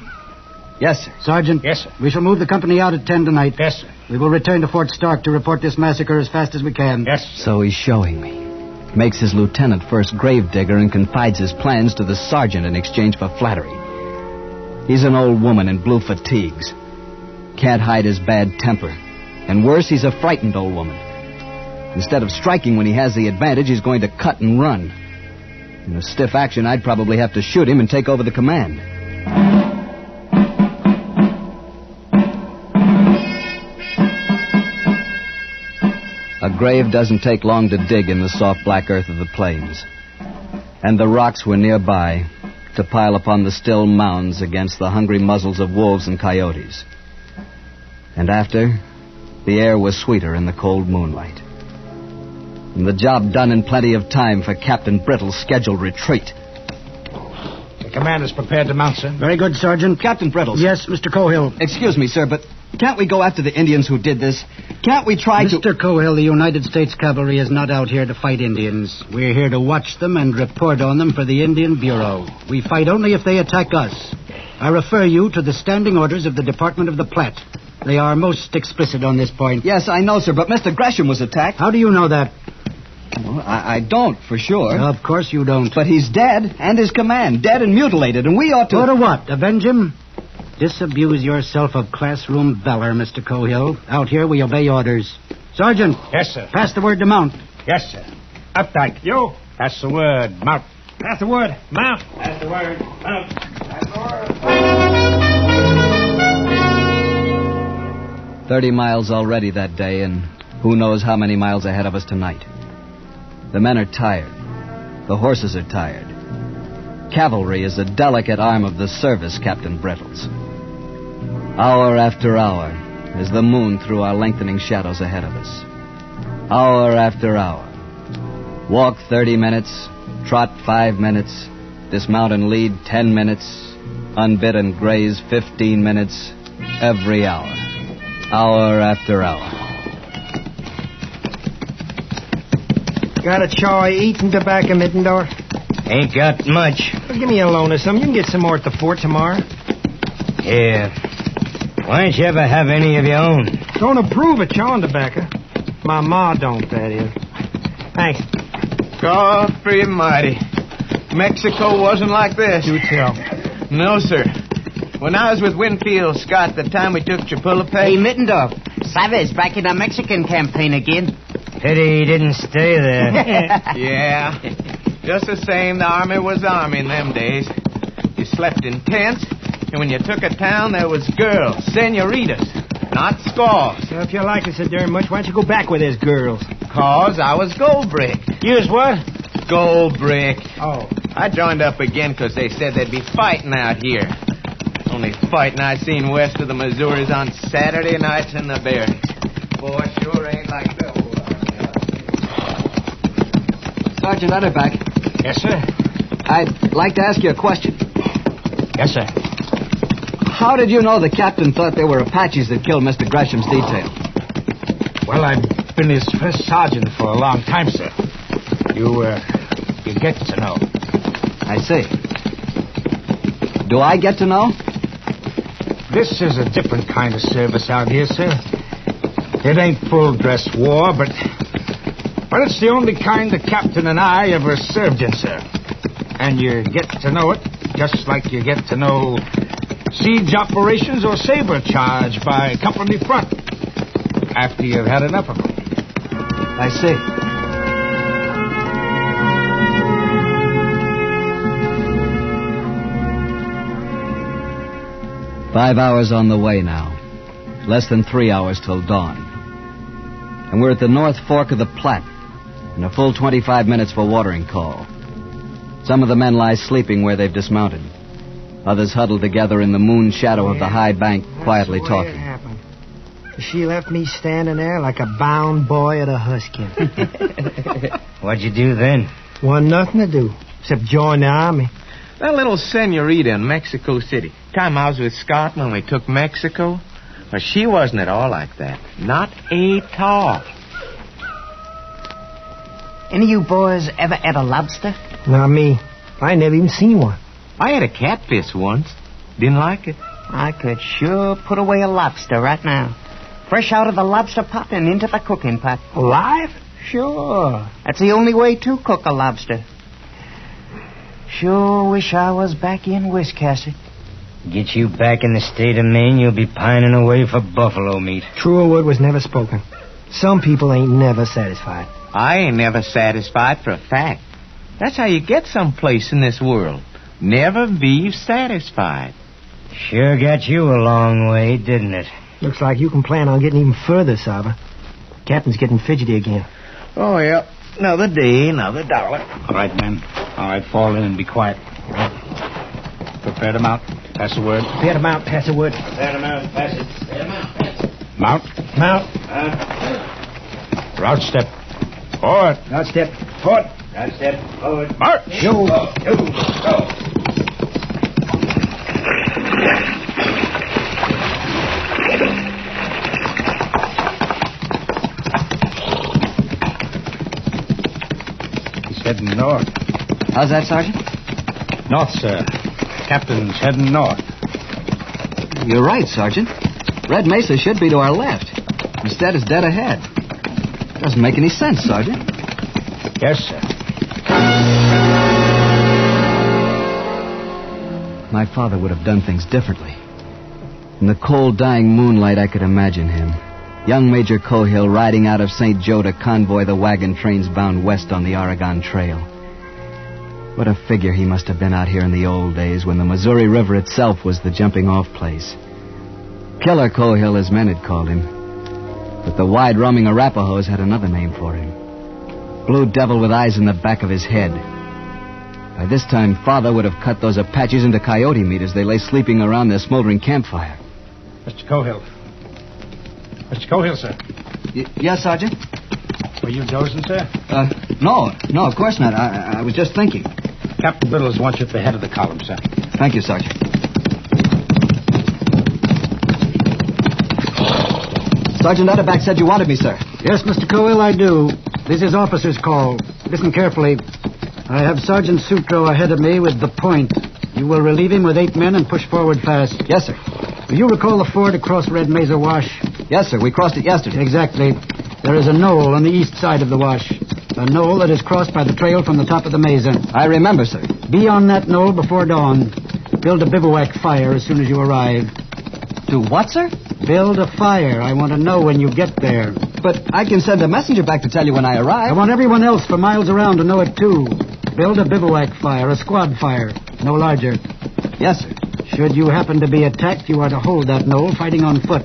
Yes, sir. Sergeant. Yes, sir. We shall move the company out at 10 tonight. Yes, sir. We will return to Fort Stark to report this massacre as fast as we can. Yes, sir. So he's showing me. Makes his lieutenant first gravedigger and confides his plans to the sergeant in exchange for flattery. He's an old woman in blue fatigues. Can't hide his bad temper. And worse, he's a frightened old woman. Instead of striking when he has the advantage, he's going to cut and run. In a stiff action, I'd probably have to shoot him and take over the command. A grave doesn't take long to dig in the soft black earth of the plains. And the rocks were nearby to pile upon the still mounds against the hungry muzzles of wolves and coyotes. And after, the air was sweeter in the cold moonlight. And the job done in plenty of time for Captain Brittle's scheduled retreat. The commander's prepared to mount, sir. Very good, Sergeant. Captain Brittles. Yes, Mr. Cohill. Excuse me, sir, but can't we go after the Indians who did this? Can't we try to... Mr. Cohill, the United States Cavalry is not out here to fight Indians. We're here to watch them and report on them for the Indian Bureau. We fight only if they attack us. I refer you to the standing orders of the Department of the Platte. They are most explicit on this point. Yes, I know, sir, but Mr. Gresham was attacked. How do you know that? Well, I don't, for sure. Of course you don't. But he's dead, and his command, dead and mutilated, and we ought to... Go to what? Avenge him? Disabuse yourself of classroom valor, Mr. Cohill. Out here, we obey orders. Sergeant. Yes, sir. Pass the word to mount. Yes, sir. Updike. You. Pass the word. Mount. Pass the word. Mount. Pass the word. Mount. Pass the word. 30 miles already that day, and who knows how many miles ahead of us tonight. The men are tired. The horses are tired. Cavalry is a delicate arm of the service, Captain Brittles. Hour after hour, as the moon threw our lengthening shadows ahead of us. Hour after hour. Walk 30 minutes, trot 5 minutes, dismount and lead 10 minutes, unbit and graze 15 minutes, every hour. Hour after hour. Got a chaw eat and tobacco, Mittendorf? Ain't got much. Well, give me a loan of some. You can get some more at the fort tomorrow. Yeah. Why don't you ever have any of your own? Don't approve of chawing tobacco. My ma don't, that is. Thanks. God free mighty. Mexico wasn't like this. Do tell. No, sir. When I was with Winfield Scott, the time we took Chapultepec... Hey, Mittendorf. Chavez back in the Mexican campaign again. Pity he didn't stay there. Yeah. Just the same, the army was army in them days. You slept in tents, and when you took a town, there was girls, senoritas, not squaws. So if you like us so darn much, why don't you go back with those girls? 'Cause I was gold brick. You was what? Gold brick. Oh. I joined up again 'cause they said they'd be fighting out here. Only fighting I seen west of the Missouris on Saturday nights in the barracks. Boy, sure ain't like the old army. Sergeant Utterback. Yes, sir. I'd like to ask you a question. Yes, sir. How did you know the captain thought they were Apaches that killed Mr. Gresham's detail? Well, I've been his first sergeant for a long time, sir. You get to know. I see. Do I get to know? This is a different kind of service out here, sir. It ain't full-dress war, but it's the only kind the captain and I ever served in, sir. And you get to know it just like you get to know siege operations or saber charge by company front after you've had enough of them. I see. Five hours on the way now. Less than 3 hours till dawn. And we're at the North Fork of the Platte, and a full 25 minutes for watering call. Some of the men lie sleeping where they've dismounted. Others huddled together in the moon shadow of the high bank, quietly talking. She left me standing there like a bound boy at a husking. What'd you do then? Wasn't nothing to do, except join the army. That little senorita in Mexico City. Time I was with Scott when we took Mexico. Well, she wasn't at all like that. Not at all. Any of you boys ever had a lobster? Not me. I never even seen one. I had a catfish once. Didn't like it. I could sure put away a lobster right now. Fresh out of the lobster pot and into the cooking pot. Alive? Sure. That's the only way to cook a lobster. Sure wish I was back in Wiscasset. Get you back in the state of Maine, you'll be pining away for buffalo meat. Truer word was never spoken. Some people ain't never satisfied. I ain't never satisfied for a fact. That's how you get someplace in this world. Never be satisfied. Sure got you a long way, didn't it? Looks like you can plan on getting even further, Saba. Captain's getting fidgety again. Oh, yeah. Another day, another dollar. All right, men. All right, fall in and be quiet. Prepare to mount. Pass the word. Prepare to mount. Pass the word. Prepare to mount. Pass it. Prepare to mount. Pass it. Mount. Mount. Route step. Forward. Route step. Forward. Route step. Forward. March. Go. Go. He's heading north. How's that, Sergeant? North, sir. Captain's heading north. You're right, Sergeant. Red Mesa should be to our left. Instead, it's dead ahead. Doesn't make any sense, Sergeant. Yes, sir. My father would have done things differently. In the cold, dying moonlight, I could imagine him. Young Major Cohill riding out of St. Joe to convoy the wagon trains bound west on the Oregon Trail. What a figure he must have been out here in the old days when the Missouri River itself was the jumping-off place. Killer Cohill, as men had called him. But the wide-roaming Arapahoes had another name for him. Blue Devil with eyes in the back of his head. By this time, Father would have cut those Apaches into coyote meat as they lay sleeping around their smoldering campfire. Mr. Cohill. Mr. Cohill, sir. Yes, Sergeant? Were you dozing, sir? No, of course not. I was just thinking. Captain Biddles wants you at the head of the column, sir. Thank you, Sergeant. Sergeant Utterback said you wanted me, sir. Yes, Mr. Cohill, I do. This is officer's call. Listen carefully. I have Sergeant Sutro ahead of me with the point. You will relieve him with 8 men and push forward fast. Yes, sir. Do you recall the ford across Red Mesa Wash? Yes, sir. We crossed it yesterday. Exactly. There is a knoll on the east side of the wash. A knoll that is crossed by the trail from the top of the mesa. I remember, sir. Be on that knoll before dawn. Build a bivouac fire as soon as you arrive. Do what, sir? Build a fire. I want to know when you get there. But I can send a messenger back to tell you when I arrive. I want everyone else for miles around to know it, too. Build a bivouac fire, a squad fire. No larger. Yes, sir. Should you happen to be attacked, you are to hold that knoll fighting on foot.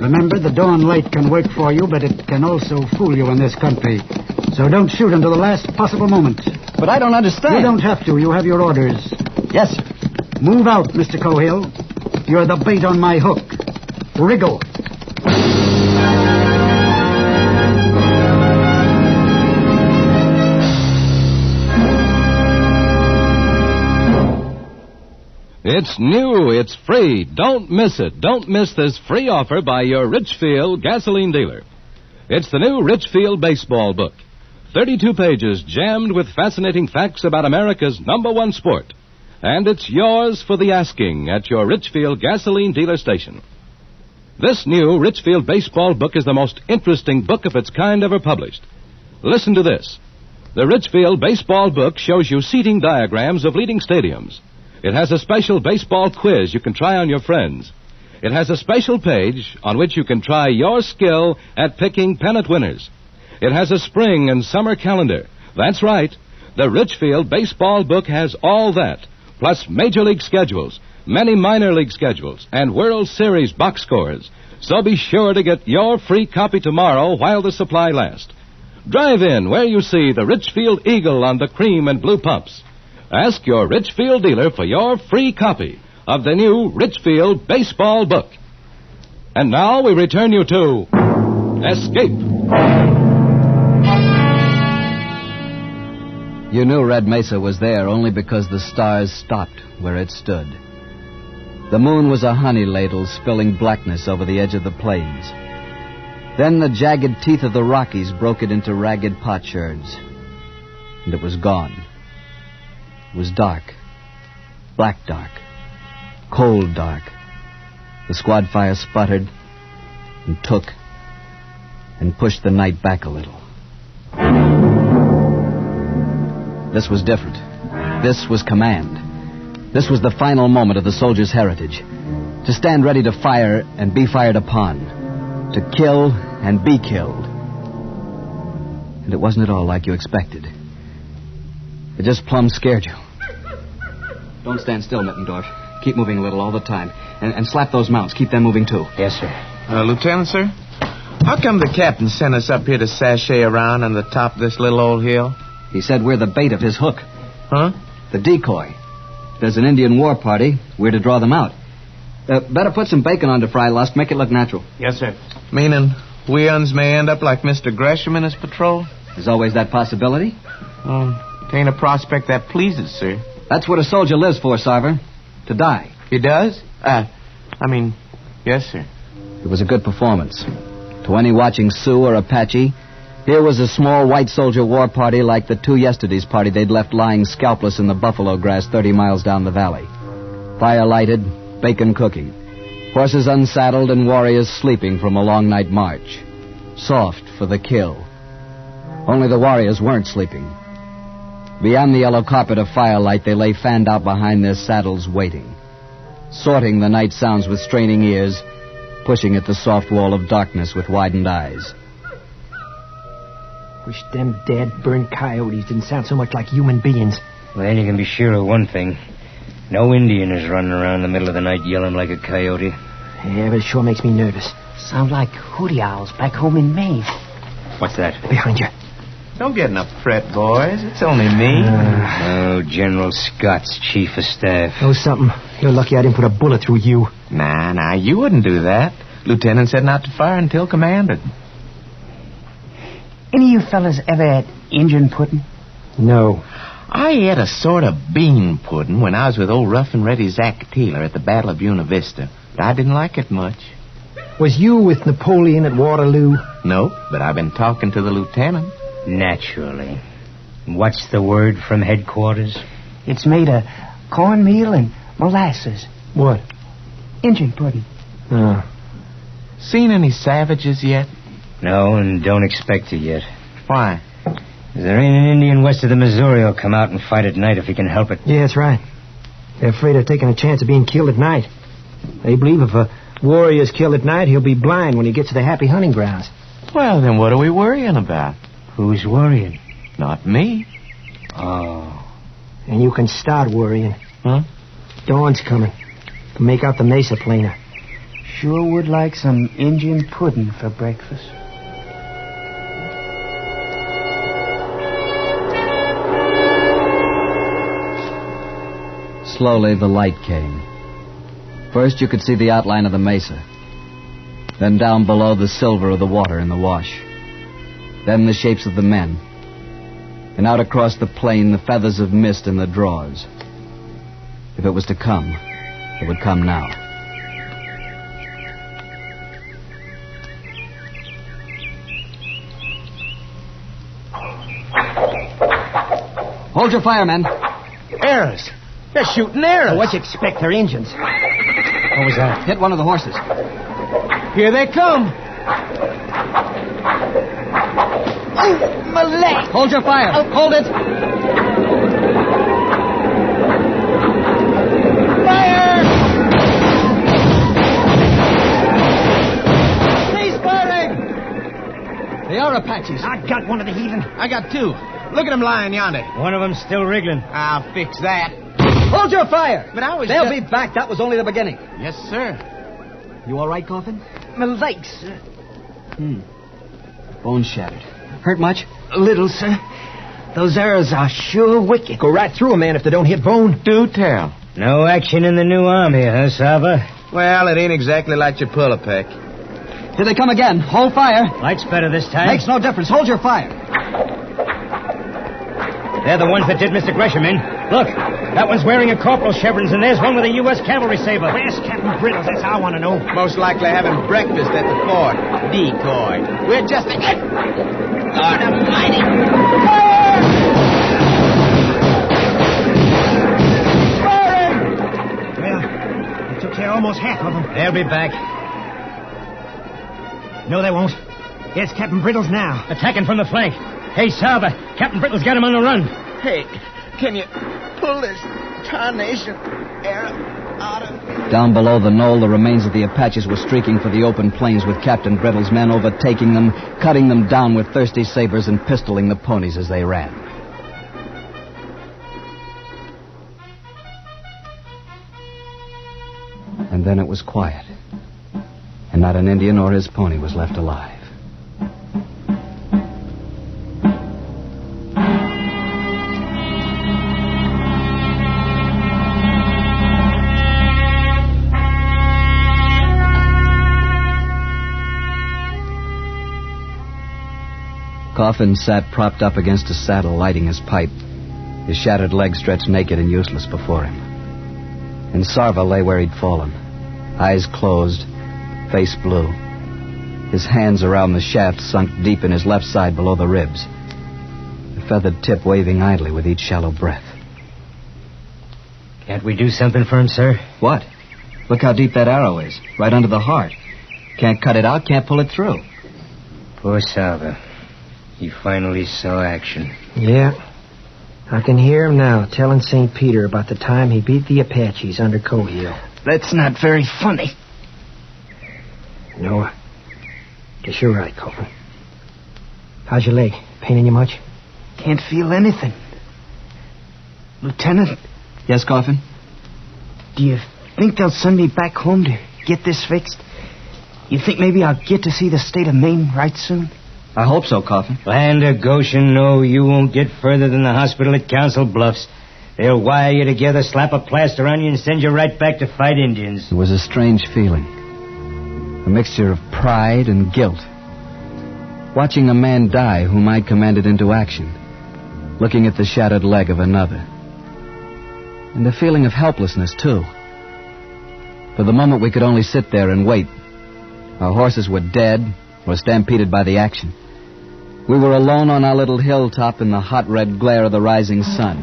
Remember, the dawn light can work for you, but it can also fool you in this country. So don't shoot until the last possible moment. But I don't understand. You don't have to. You have your orders. Yes, sir. Move out, Mr. Cohill. You're the bait on my hook. Wriggle. It's new. It's free. Don't miss it. Don't miss this free offer by your Richfield gasoline dealer. It's the new Richfield baseball book. 32 pages jammed with fascinating facts about America's #1 sport. And it's yours for the asking at your Richfield gasoline dealer station. This new Richfield baseball book is the most interesting book of its kind ever published. Listen to this. The Richfield baseball book shows you seating diagrams of leading stadiums. It has a special baseball quiz you can try on your friends. It has a special page on which you can try your skill at picking pennant winners. It has a spring and summer calendar. That's right. The Richfield baseball book has all that, plus Major League schedules, many minor league schedules, and World Series box scores. So be sure to get your free copy tomorrow while the supply lasts. Drive in where you see the Richfield Eagle on the cream and blue pumps. Ask your Richfield dealer for your free copy of the new Richfield baseball book. And now we return you to Escape. You knew Red Mesa was there only because the stars stopped where it stood. The moon was a honey ladle spilling blackness over the edge of the plains. Then the jagged teeth of the Rockies broke it into ragged potsherds. And it was gone. It was dark. Black dark. Cold dark. The squad fire sputtered and took and pushed the night back a little. This was different. This was command. This was the final moment of the soldier's heritage. To stand ready to fire and be fired upon. To kill and be killed. And it wasn't at all like you expected. It just plumb scared you. Don't stand still, Mittendorf. Keep moving a little all the time. And slap those mounts. Keep them moving, too. Yes, sir. Lieutenant, sir? How come the captain sent us up here to sashay around on the top of this little old hill? He said we're the bait of his hook. Huh? The decoy. If there's an Indian war party, we're to draw them out. Better put some bacon on to fry, Lusk. Make it look natural. Yes, sir. Meaning we uns may end up like Mr. Gresham in his patrol? There's always that possibility. It ain't a prospect that pleases, sir. That's what a soldier lives for, Sarver. To die. He does? Yes, sir. It was a good performance. To any watching Sioux or Apache, here was a small white soldier war party like the two yesterday's party they'd left lying scalpless in the buffalo grass 30 miles down the valley. Fire lighted, bacon cooking. Horses unsaddled and warriors sleeping from a long night march. Soft for the kill. Only the warriors weren't sleeping. Beyond the yellow carpet of firelight, they lay fanned out behind their saddles waiting. Sorting the night sounds with straining ears, pushing at the soft wall of darkness with widened eyes. Wish them dead, burnt coyotes didn't sound so much like human beings. Well, you can be sure of one thing. No Indian is running around in the middle of the night yelling like a coyote. Yeah, but it sure makes me nervous. Sound like hooty owls back home in Maine. What's that? Behind you. Don't get in a fret, boys. It's only me. Oh, General Scott's chief of staff. Know something? You're lucky I didn't put a bullet through you. Nah, you wouldn't do that. Lieutenant said not to fire until commanded. Any of you fellas ever had Injun pudding? No. I ate a sort of bean pudding when I was with old Rough and Ready Zach Taylor at the Battle of Buena Vista. But I didn't like it much. Was you with Napoleon at Waterloo? Nope, but I've been talking to the lieutenant. Naturally. What's the word from headquarters? It's made of cornmeal and molasses. What? Injun pudding. Seen any savages yet? No, and don't expect to yet. Why? There ain't an Indian west of the Missouri who'll come out and fight at night if he can help it. Yeah, that's right. They're afraid of taking a chance of being killed at night. They believe if a warrior's killed at night, he'll be blind when he gets to the happy hunting grounds. Well, then what are we worrying about? Who's worrying? Not me. Oh. And you can start worrying. Huh? Dawn's coming. To make out the mesa plainer. Sure would like some Injun pudding for breakfast. Slowly, the light came. First, you could see the outline of the mesa. Then down below, the silver of the water in the wash. Then the shapes of the men. And out across the plain, the feathers of mist in the draws. If it was to come, it would come now. Hold your fire, men. Arrows. They're shooting arrows. What you expect? They're Injuns. What was that? Hit one of the horses. Here they come. Oh, my leg. Hold your fire. Oh. Hold it. Fire! Cease firing! They are Apaches. I got one of the heathen. I got two. Look at them lying yonder. One of them's still wriggling. I'll fix that. Hold your fire. But I was They'll be back. That was only the beginning. Yes, sir. You all right, Coffin? My legs, sir. Bone shattered. Hurt much? A little, sir. Those arrows are sure wicked. Go right through a man if they don't hit bone. Do tell. No action in the new army, huh, Sava? Well, it ain't exactly like you pull a peck. Here they come again. Hold fire. Light's better this time. Makes no difference. Hold your fire. They're the ones that did Mr. Gresham in. Look, that one's wearing a corporal's chevrons, and there's one with a U.S. cavalry saber. Where's Captain Brittles? That's how I want to know. Most likely having breakfast at the fort. Decoy. We're just a... Lord Almighty. Well, they took care of almost half of them. They'll be back. No, they won't. There's Captain Brittles now. Attacking from the flank. Hey, Salva, Captain Brittles got him on the run. Hey, can you pull this tarnation air out of me? Down below the knoll, the remains of the Apaches were streaking for the open plains with Captain Brittles' men overtaking them, cutting them down with thirsty sabers and pistoling the ponies as they ran. And then it was quiet. And not an Indian or his pony was left alive. Coffin sat propped up against a saddle, lighting his pipe, his shattered legs stretched naked and useless before him. And Sarva lay where he'd fallen, eyes closed, face blue, his hands around the shaft sunk deep in his left side below the ribs, the feathered tip waving idly with each shallow breath. Can't we do something for him, sir? What? Look how deep that arrow is, right under the heart. Can't cut it out, can't pull it through. Poor Salva. He finally saw action. Yeah. I can hear him now telling St. Peter about the time he beat the Apaches under Cohill. That's not very funny. No, I guess you're right, Coffin. How's your leg? Paining you much? Can't feel anything. Lieutenant? Yes, Coffin? Do you think they'll send me back home to get this fixed? You think maybe I'll get to see the state of Maine right soon? I hope so, Coffin. Land of Goshen, no, you won't get further than the hospital at Council Bluffs. They'll wire you together, slap a plaster on you, and send you right back to fight Indians. It was a strange feeling. A mixture of pride and guilt. Watching a man die whom I'd commanded into action. Looking at the shattered leg of another. And a feeling of helplessness, too. For the moment, we could only sit there and wait. Our horses were dead or stampeded by the action. We were alone on our little hilltop in the hot red glare of the rising sun.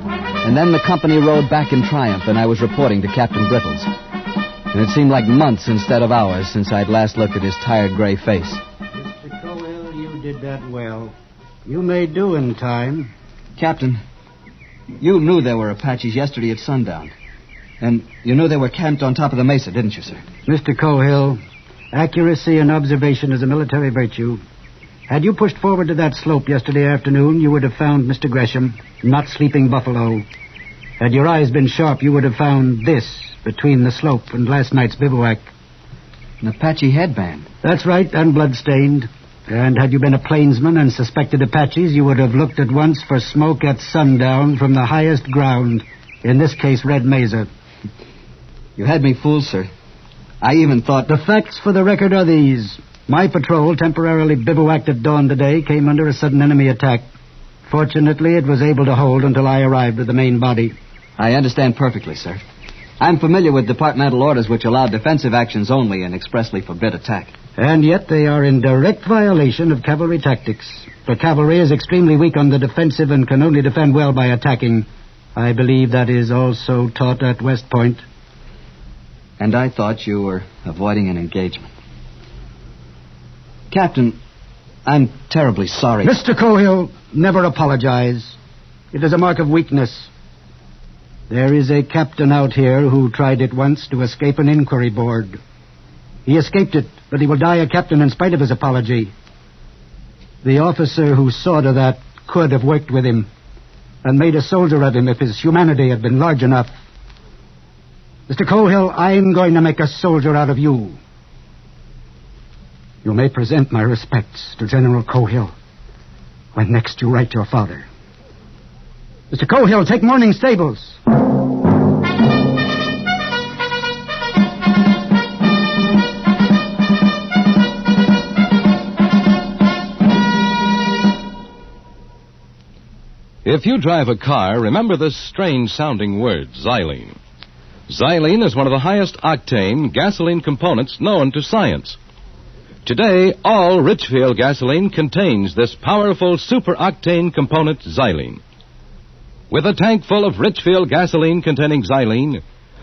And then the company rode back in triumph, and I was reporting to Captain Brittles. And it seemed like months instead of hours since I'd last looked at his tired gray face. Mr. Cohill, you did that well. You may do in time. Captain, you knew there were Apaches yesterday at sundown. And you knew they were camped on top of the mesa, didn't you, sir? Mr. Cohill, accuracy and observation is a military virtue. Had you pushed forward to that slope yesterday afternoon, you would have found Mr. Gresham, not Sleeping Buffalo. Had your eyes been sharp, you would have found this between the slope and last night's bivouac. An Apache headband. That's right, and blood-stained. And had you been a plainsman and suspected Apaches, you would have looked at once for smoke at sundown from the highest ground, in this case, Red Mesa. You had me fooled, sir. I even thought... The facts for the record are these. My patrol, temporarily bivouacked at dawn today, came under a sudden enemy attack. Fortunately, it was able to hold until I arrived with the main body. I understand perfectly, sir. I'm familiar with departmental orders which allow defensive actions only and expressly forbid attack. And yet they are in direct violation of cavalry tactics. The cavalry is extremely weak on the defensive and can only defend well by attacking. I believe that is also taught at West Point. And I thought you were avoiding an engagement. Captain, I'm terribly sorry. Mr. Cohill, never apologize. It is a mark of weakness. There is a captain out here who tried it once to escape an inquiry board. He escaped it, but he will die a captain in spite of his apology. The officer who saw to that could have worked with him and made a soldier of him if his humanity had been large enough. Mr. Cohill, I'm going to make a soldier out of you. You may present my respects to General Cohill when next you write your father. Mr. Cohill, take morning stables. If you drive a car, remember this strange-sounding word, xylene. Xylene is one of the highest octane gasoline components known to science. Today, all Richfield gasoline contains this powerful super-octane component, xylene. With a tank full of Richfield gasoline containing xylene,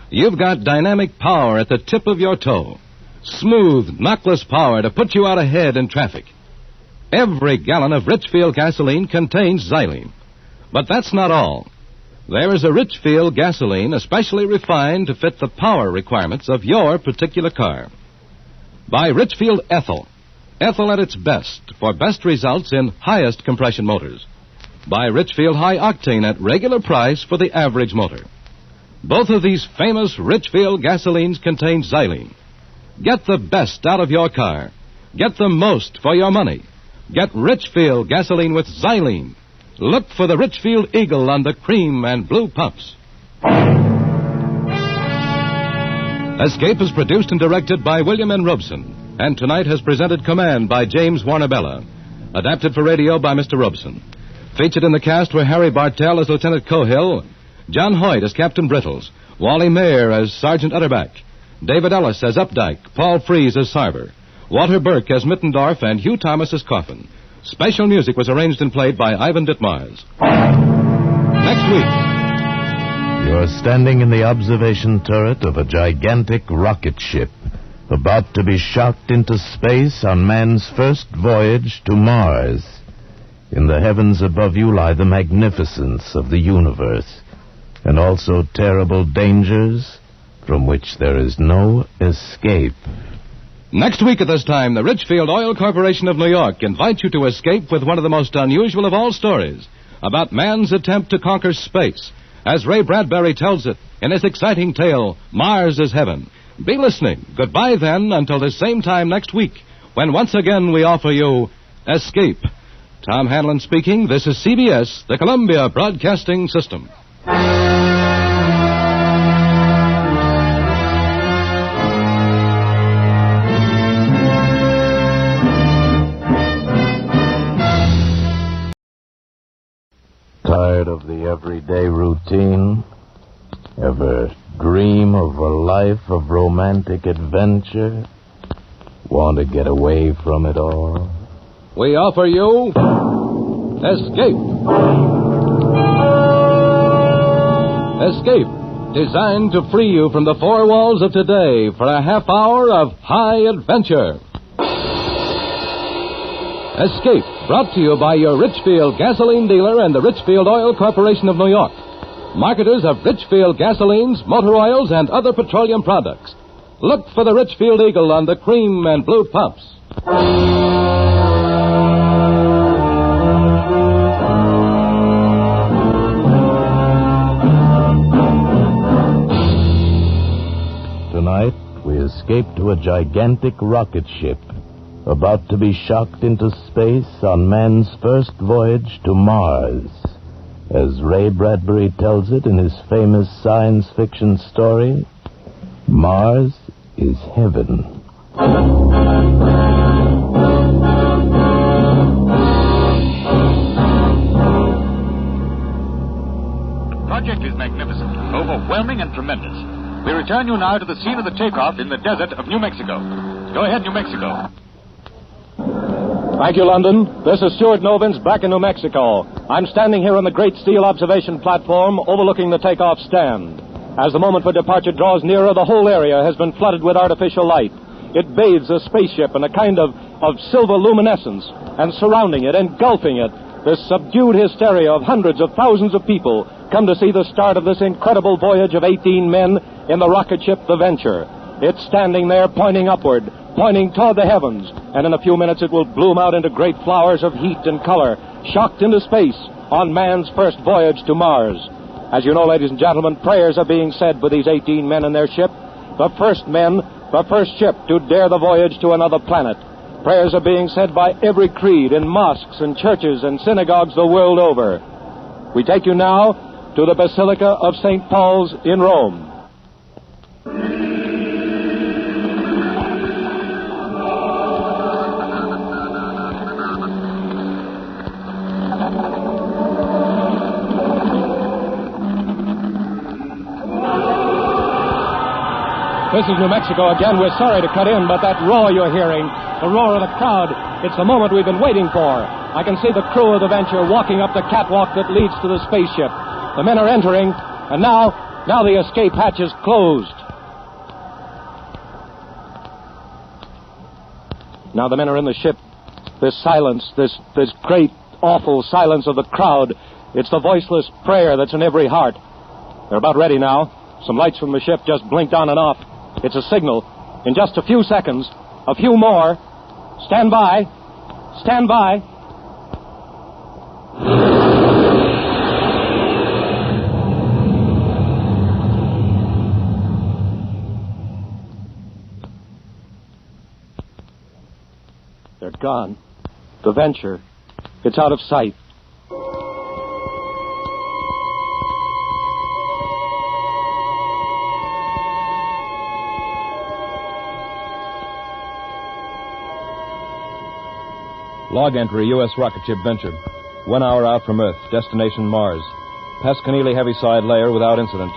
you've got dynamic power at the tip of your toe. Smooth, knockless power to put you out ahead in traffic. Every gallon of Richfield gasoline contains xylene. But that's not all. There is a Richfield gasoline especially refined to fit the power requirements of your particular car. Buy Richfield Ethyl. Ethyl at its best for best results in highest compression motors. Buy Richfield High Octane at regular price for the average motor. Both of these famous Richfield gasolines contain xylene. Get the best out of your car. Get the most for your money. Get Richfield gasoline with xylene. Look for the Richfield Eagle on the cream and blue pumps. Escape is produced and directed by William N. Robeson, and tonight has presented Command by James Warner-Bella. Adapted for radio by Mr. Robeson. Featured in the cast were Harry Bartell as Lieutenant Cohill, John Hoyt as Captain Brittles, Wally Mayer as Sergeant Utterback, David Ellis as Updike, Paul Frees as Sarver, Walter Burke as Mittendorf, and Hugh Thomas as Coffin. Special music was arranged and played by Ivan Ditmars. Next week. You're standing in the observation turret of a gigantic rocket ship about to be shot into space on man's first voyage to Mars. In the heavens above you lie the magnificence of the universe, and also terrible dangers from which there is no escape. Next week at this time, the Richfield Oil Corporation of New York invites you to escape with one of the most unusual of all stories about man's attempt to conquer space, as Ray Bradbury tells it in his exciting tale, Mars is Heaven. Be listening. Goodbye, then, until the same time next week, when once again we offer you Escape. Tom Hanlon speaking. This is CBS, the Columbia Broadcasting System. Tired of the everyday routine? Ever dream of a life of romantic adventure? Want to get away from it all? We offer you Escape. Escape, designed to free you from the four walls of today for a half hour of high adventure. Escape, brought to you by your Richfield gasoline dealer and the Richfield Oil Corporation of New York. Marketers of Richfield gasolines, motor oils, and other petroleum products. Look for the Richfield Eagle on the cream and blue pumps. Tonight, we escape to a gigantic rocket ship about to be shocked into space on man's first voyage to Mars. As Ray Bradbury tells it in his famous science fiction story, Mars is heaven. The project is magnificent, overwhelming, and tremendous. We return you now to the scene of the takeoff in the desert of New Mexico. Go ahead, New Mexico. Thank you, London. This is Stuart Novins back in New Mexico. I'm standing here on the great steel observation platform overlooking the takeoff stand. As the moment for departure draws nearer, the whole area has been flooded with artificial light. It bathes the spaceship in a kind of silver luminescence, and surrounding it, engulfing it, this subdued hysteria of hundreds of thousands of people come to see the start of this incredible voyage of 18 men in the rocket ship, the Venture. It's standing there pointing upward, pointing toward the heavens, and in a few minutes it will bloom out into great flowers of heat and color, shocked into space on man's first voyage to Mars. As you know, ladies and gentlemen, prayers are being said for these 18 men and their ship, the first men, the first ship to dare the voyage to another planet. Prayers are being said by every creed in mosques and churches and synagogues the world over. We take you now to the Basilica of St. Paul's in Rome. This is New Mexico again. We're sorry to cut in, but that roar you're hearing, the roar of the crowd, it's the moment we've been waiting for. I can see the crew of the Venture walking up the catwalk that leads to the spaceship. The men are entering, and now the escape hatch is closed. Now the men are in the ship. This silence, this great, awful silence of the crowd, it's the voiceless prayer that's in every heart. They're about ready now. Some lights from the ship just blinked on and off. It's a signal. In just a few seconds, a few more. Stand by. Stand by. They're gone. The Venture. It's out of sight. Log entry, U.S. rocket ship Venture. 1 hour out from Earth. Destination Mars. Past Keneally Heaviside layer without incident.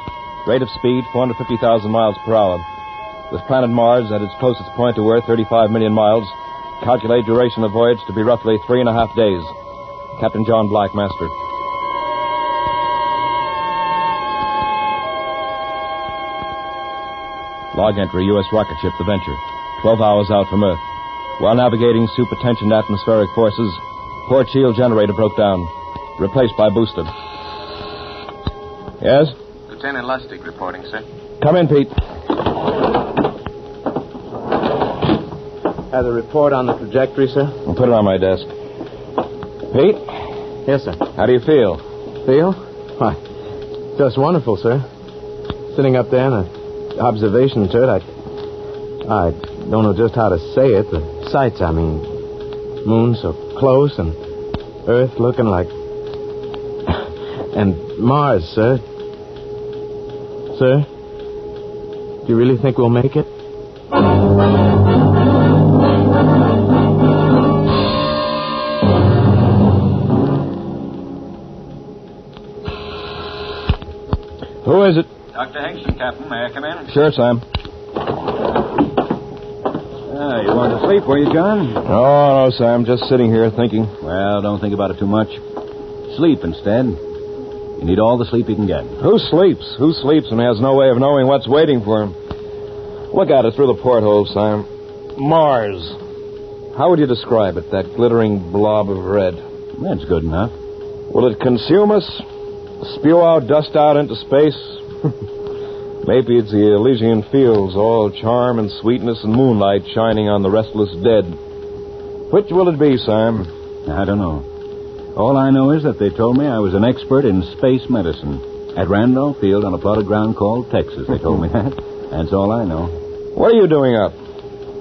Rate of speed, 450,000 miles per hour. With planet Mars at its closest point to Earth, 35 million miles. Calculate duration of voyage to be roughly 3.5 days. Captain John Black, Master. Log entry, U.S. rocket ship The Venture. 12 hours out from Earth. While navigating supertensioned atmospheric forces, port shield generator broke down. Replaced by booster. Yes? Lieutenant Lustig reporting, sir. Come in, Pete. Has a report on the trajectory, sir? I'll put it on my desk. Pete? Yes, sir. How do you feel? Feel? Why, just wonderful, sir. Sitting up there in an observation turret, I don't know just how to say it. The sights, I mean. Moon so close and Earth looking like... And Mars, sir. Sir? Do you really think we'll make it? Who is it? Dr. Hingston, Captain. May I come in? Sure, Sam. You want to sleep, were you, John? Oh, no, Sam. Just sitting here thinking. Well, don't think about it too much. Sleep instead. You need all the sleep you can get. Who sleeps? Who sleeps and has no way of knowing what's waiting for him? Look at it through the porthole, Sam. Mars. How would you describe it, that glittering blob of red? That's good enough. Will it consume us? Spew out dust out into space? Maybe it's the Elysian fields, all charm and sweetness and moonlight shining on the restless dead. Which will it be, Sam? I don't know. All I know is that they told me I was an expert in space medicine. At Randolph Field on a plot of ground called Texas, they told me that. That's all I know. What are you doing up?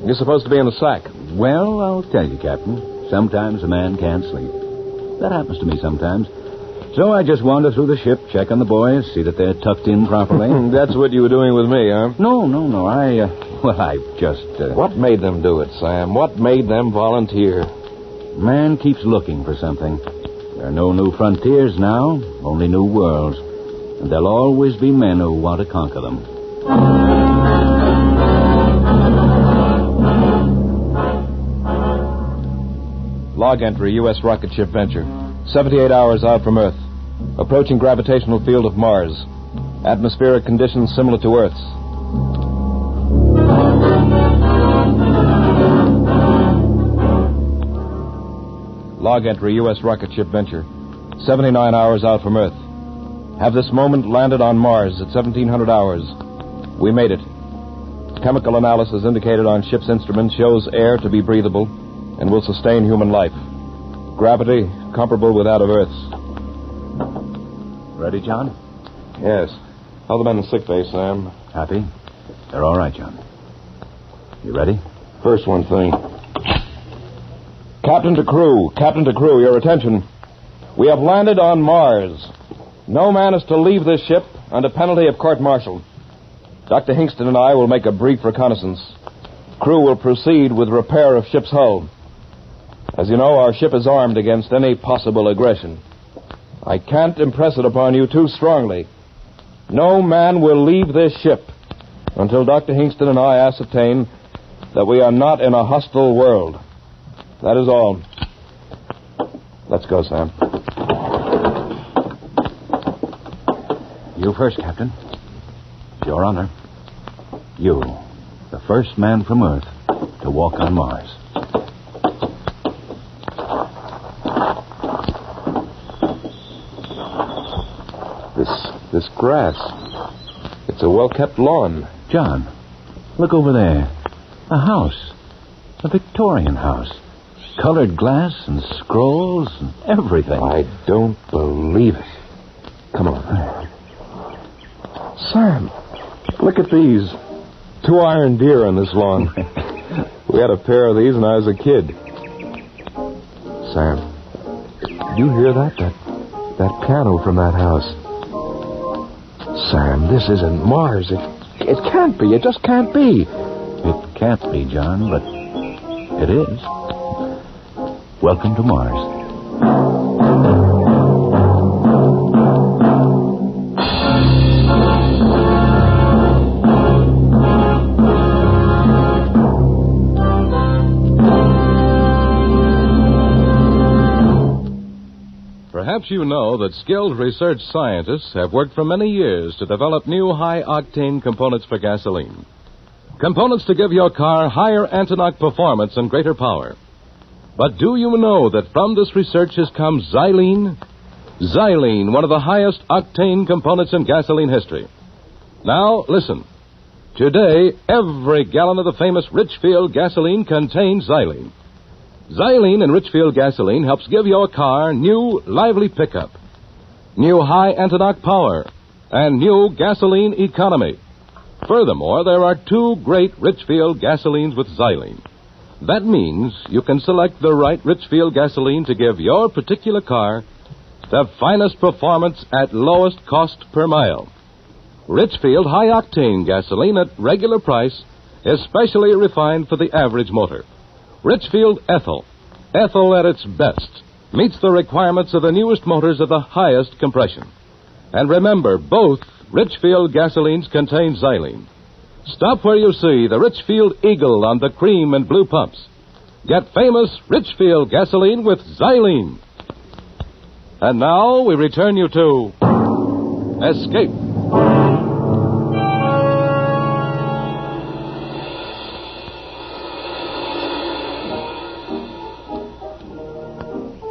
You're supposed to be in the sack. Well, I'll tell you, Captain. Sometimes a man can't sleep. That happens to me sometimes. So I just wander through the ship, check on the boys, see that they're tucked in properly. That's what you were doing with me, huh? No. I just... What made them do it, Sam? What made them volunteer? Man keeps looking for something. There are no new frontiers now, only new worlds. And there'll always be men who want to conquer them. Log entry, U.S. rocket ship Venture. 78 hours out from Earth. Approaching gravitational field of Mars. Atmospheric conditions similar to Earth's. Log entry, U.S. rocket ship Venture. 79 hours out from Earth. Have this moment landed on Mars at 1700 hours. We made it. Chemical analysis indicated on ship's instruments shows air to be breathable and will sustain human life. Gravity comparable with that of Earth's. Ready, John? Yes. How the men in sick bay, Sam? Happy? They're all right, John. You ready? First one thing. Captain to crew, your attention. We have landed on Mars. No man is to leave this ship under penalty of court-martial. Dr. Hingston and I will make a brief reconnaissance. Crew will proceed with repair of ship's hull. As you know, our ship is armed against any possible aggression. I can't impress it upon you too strongly. No man will leave this ship until Dr. Hingston and I ascertain that we are not in a hostile world. That is all. Let's go, Sam. You first, Captain. Your honor. You, the first man from Earth to walk on Mars. This grass, it's a well-kept lawn. John, look over there. A house. A Victorian house. Colored glass and scrolls and everything. I don't believe it. Come on. Sam, look at these. 2 iron deer on this lawn. We had a pair of these when I was a kid. Sam, you hear that? That piano from that house. Sam, this isn't Mars. It can't be. It just can't be. It can't be, John, but it is. Welcome to Mars. Perhaps you know that skilled research scientists have worked for many years to develop new high-octane components for gasoline. Components to give your car higher anti-knock performance and greater power. But do you know that from this research has come xylene? Xylene, one of the highest octane components in gasoline history. Now, listen. Today, every gallon of the famous Richfield gasoline contains xylene. Xylene in Richfield gasoline helps give your car new, lively pickup, new high anti-knock power, and new gasoline economy. Furthermore, there are 2 great Richfield gasolines with xylene. That means you can select the right Richfield gasoline to give your particular car the finest performance at lowest cost per mile. Richfield high-octane gasoline at regular price is specially refined for the average motor. Richfield Ethyl. Ethyl at its best meets the requirements of the newest motors of the highest compression. And remember, both Richfield gasolines contain xylene. Stop where you see the Richfield Eagle on the cream and blue pumps. Get famous Richfield gasoline with xylene. And now we return you to Escape.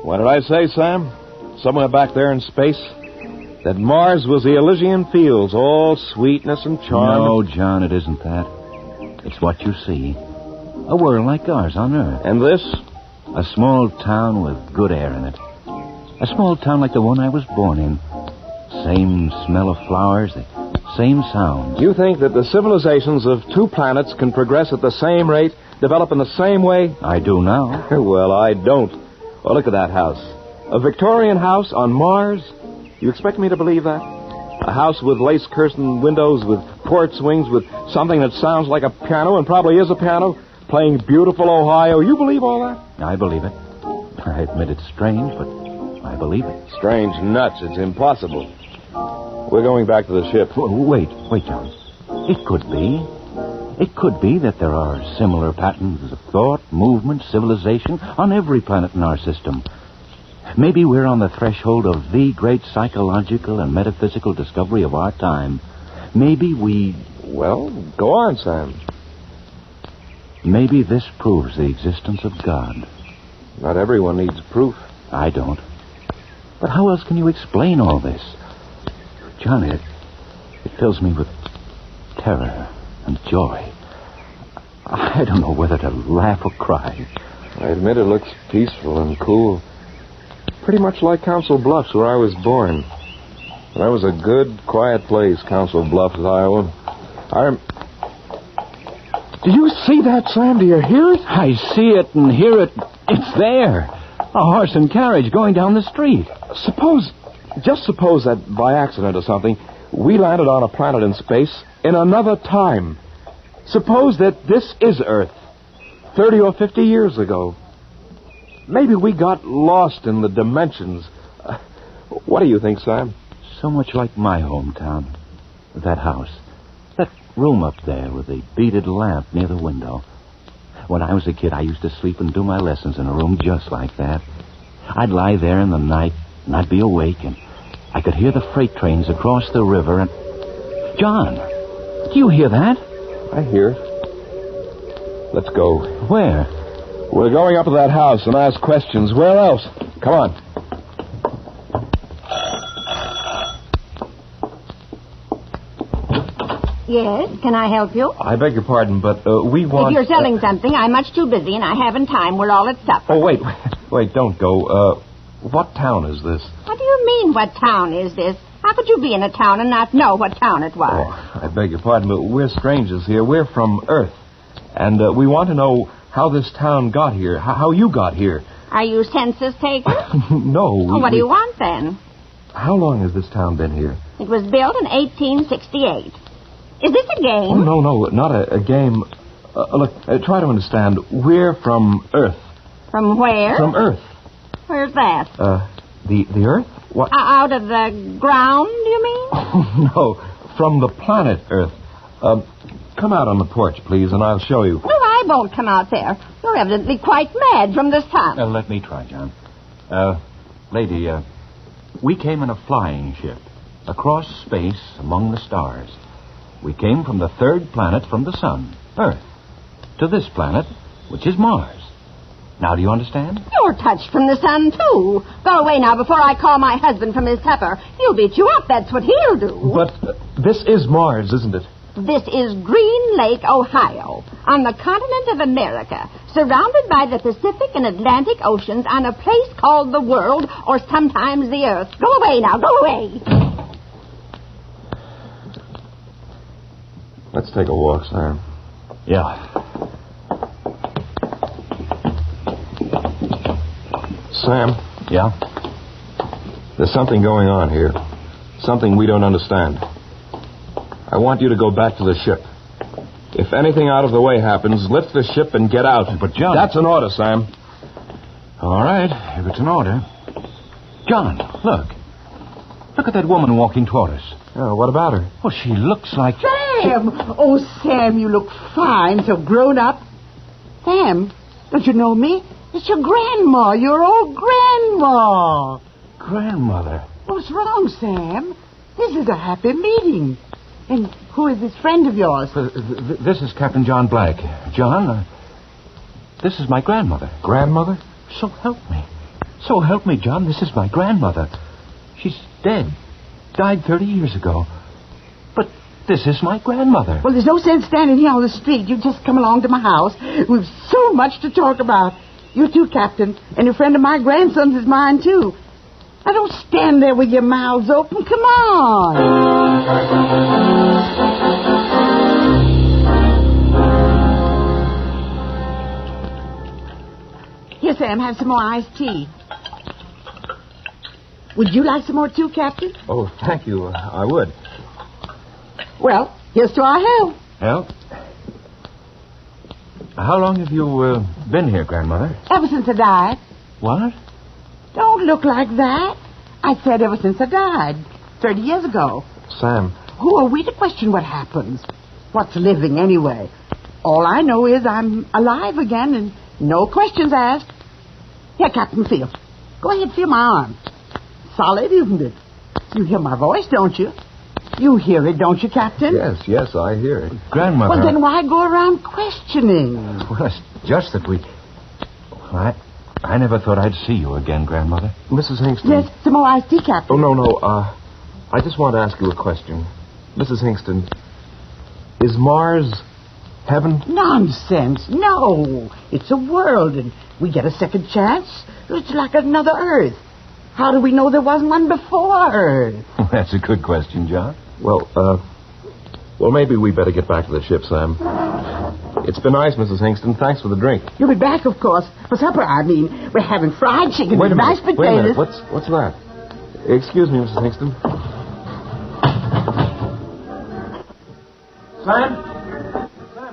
What did I say, Sam? Somewhere back there in space? That Mars was the Elysian fields, all sweetness and charm. No, John, it isn't that. It's what you see. A world like ours on Earth. And this? A small town with good air in it. A small town like the one I was born in. Same smell of flowers, the same sounds. You think that the civilizations of 2 planets can progress at the same rate, develop in the same way? I do now. Well, I don't. Well, look at that house. A Victorian house on Mars? You expect me to believe that? A house with lace-curtained windows, with porch swings, with something that sounds like a piano and probably is a piano, playing beautiful Ohio. You believe all that? I believe it. I admit it's strange, but I believe it. Strange nuts. It's impossible. We're going back to the ship. Wait, John. It could be. It could be that there are similar patterns of thought, movement, civilization on every planet in our system. Maybe we're on the threshold of the great psychological and metaphysical discovery of our time. Maybe we... Well, go on, Sam. Maybe this proves the existence of God. Not everyone needs proof. I don't. But how else can you explain all this? Johnny, it fills me with terror and joy. I don't know whether to laugh or cry. I admit it looks peaceful and cool. Pretty much like Council Bluffs, where I was born. That was a good, quiet place, Council Bluffs, Iowa. Do you see that, Sam? Do you hear it? I see it and hear it. It's there. A horse and carriage going down the street. Just suppose that by accident or something, we landed on a planet in space in another time. Suppose that this is Earth, 30 or 50 years ago. Maybe we got lost in the dimensions. What do you think, Sam? So much like my hometown. That house. That room up there with the beaded lamp near the window. When I was a kid, I used to sleep and do my lessons in a room just like that. I'd lie there in the night, and I'd be awake, and I could hear the freight trains across the river, and... John, do you hear that? I hear it. Let's go. Where? We're going up to that house and ask questions. Where else? Come on. Yes, can I help you? I beg your pardon, but we want... If you're selling something, I'm much too busy and I haven't time. We're all at supper. Oh, wait, don't go. What town is this? What do you mean, what town is this? How could you be in a town and not know what town it was? Oh, I beg your pardon, but we're strangers here. We're from Earth. And we want to know how this town got here, how you got here. Are you census taker? No. What do you want, then? How long has this town been here? It was built in 1868. Is this a game? Oh, no, not a game. Look, try to understand. We're from Earth. From where? From Earth. Where's that? The Earth? What? Out of the ground, you mean? Oh, no, from the planet Earth. Come out on the porch, please, and I'll show you. No, I won't come out there. You're evidently quite mad from the sun. Let me try, John. Lady, we came in a flying ship across space among the stars. We came from the third planet from the sun, Earth, to this planet, which is Mars. Now, do you understand? You're touched from the sun, too. Go away now before I call my husband from his supper. He'll beat you up. That's what he'll do. But this is Mars, isn't it? This is Green Lake, Ohio, on the continent of America, surrounded by the Pacific and Atlantic Oceans on a place called the world, or sometimes the Earth. Go away now. Go away. Let's take a walk, Sam. Yeah. Sam? Yeah? There's something going on here. Something we don't understand. I want you to go back to the ship. If anything out of the way happens, lift the ship and get out. But, John... That's an order, Sam. All right, if it's an order. John, look. Look at that woman walking toward us. Oh, what about her? Well, she looks like... Sam! Oh, Sam, you look fine, so grown up. Sam, don't you know me? It's your grandma, your old grandma. Grandmother? What's wrong, Sam? This is a happy meeting. And who is this friend of yours? This is Captain John Black. John, this is my grandmother. Grandmother? So help me. So help me, John. This is my grandmother. She's dead. Died 30 years ago. But this is my grandmother. Well, there's no sense standing here on the street. You just come along to my house. We've so much to talk about. You too, Captain. And a friend of my grandson's is mine, too. Now, don't stand there with your mouths open. Come on. Here, Sam, have some more iced tea. Would you like some more, too, Captain? Oh, thank you. I would. Well, here's to our health. Well, how long have you been here, Grandmother? Ever since I died. What? Don't look like that. I said ever since I died. 30 years ago. Sam. Who are we to question what happens? What's living, anyway? All I know is I'm alive again and no questions asked. Here, Captain, feel. Go ahead, feel my arm. Solid, isn't it? You hear my voice, don't you? You hear it, don't you, Captain? Yes, I hear it. Grandmother... Well, then why go around questioning? Well, it's just that we... I never thought I'd see you again, Grandmother. Mrs. Hingston. Yes, some more iced tea, Captain. Oh, no. I just want to ask you a question. Mrs. Hingston, is Mars heaven? Nonsense. No. It's a world, and we get a second chance. It's like another Earth. How do we know there wasn't one before Earth? That's a good question, John. Well, maybe we better get back to the ship, Sam. It's been nice, Mrs. Hingston. Thanks for the drink. You'll be back, of course. For supper, I mean. We're having fried chicken Wait a and minute. mashed potatoes. Wait a minute. What's that? Excuse me, Mrs. Hingston. Sam,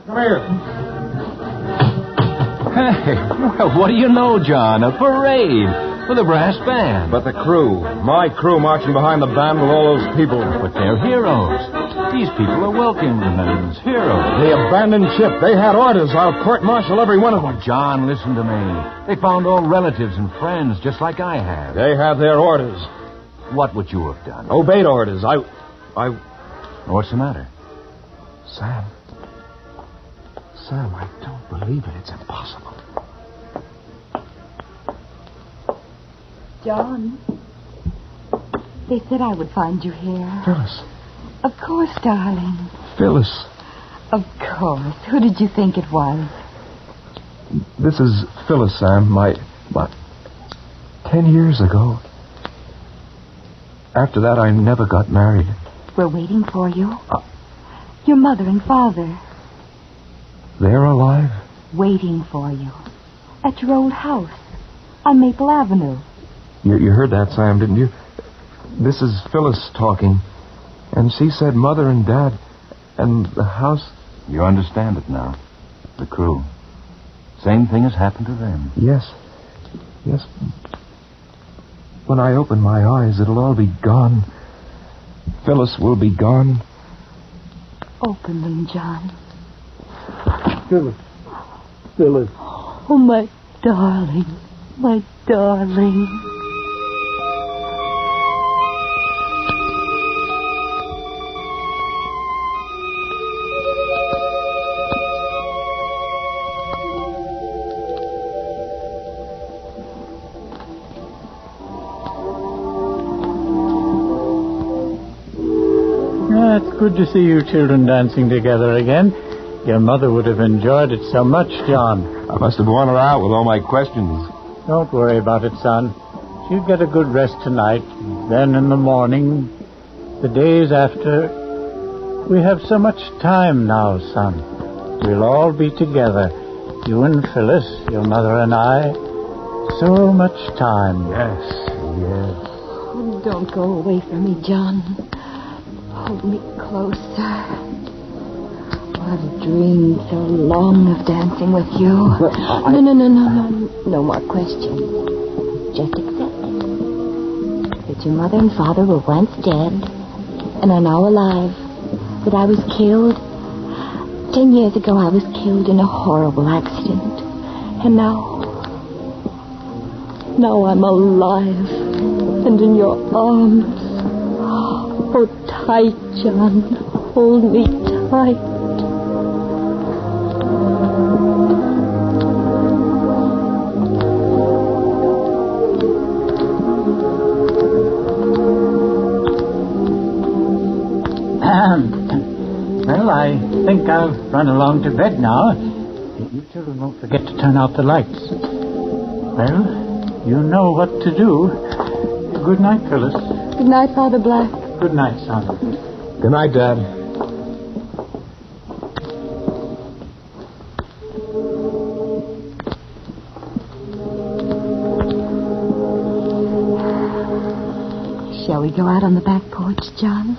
come here. Hey, well, what do you know, John? A parade with a brass band. But the crew. My crew marching behind the band with all those people. But they're heroes. These people are Wilkinson's heroes. The abandoned ship. They had orders. I'll court-martial every one of them. John, listen to me. They found old relatives and friends, just like I have. They have their orders. What would you have done? Obeyed orders. I... What's the matter? Sam, I don't believe it. It's impossible. John, they said I would find you here. Phyllis. Of course, darling. Phyllis. Of course. Who did you think it was? This is Phyllis, Sam. My 10 years ago. After that, I never got married. We're waiting for you. Your mother and father. They're alive? Waiting for you. At your old house. On Maple Avenue. You heard that, Sam, didn't you? This is Phyllis talking. And she said Mother and Dad and the house... You understand it now. The crew. Same thing has happened to them. Yes. Yes. When I open my eyes, it'll all be gone. Phyllis will be gone. Open them, John. Phyllis. Phyllis. Oh, my darling. My darling. It's good to see you children dancing together again. Your mother would have enjoyed it so much, John. I must have worn her out with all my questions. Don't worry about it, son. She'll get a good rest tonight. Then in the morning, the days after... We have so much time now, son. We'll all be together. You and Phyllis, your mother and I. So much time. Yes. Oh, don't go away from me, John. Hold me closer. I've dreamed so long of dancing with you. No more questions. Just accept it. That your mother and father were once dead and are now alive. That I was killed. 10 years ago, I was killed in a horrible accident. And now I'm alive and in your arms. Oh, tight, John. Hold me tight. Well, I think I'll run along to bed now. You children won't forget to turn out the lights. Well, you know what to do. Good night, Phyllis. Good night, Father Black. Good night, son. Good night, Dad. Shall we go out on the back porch, John?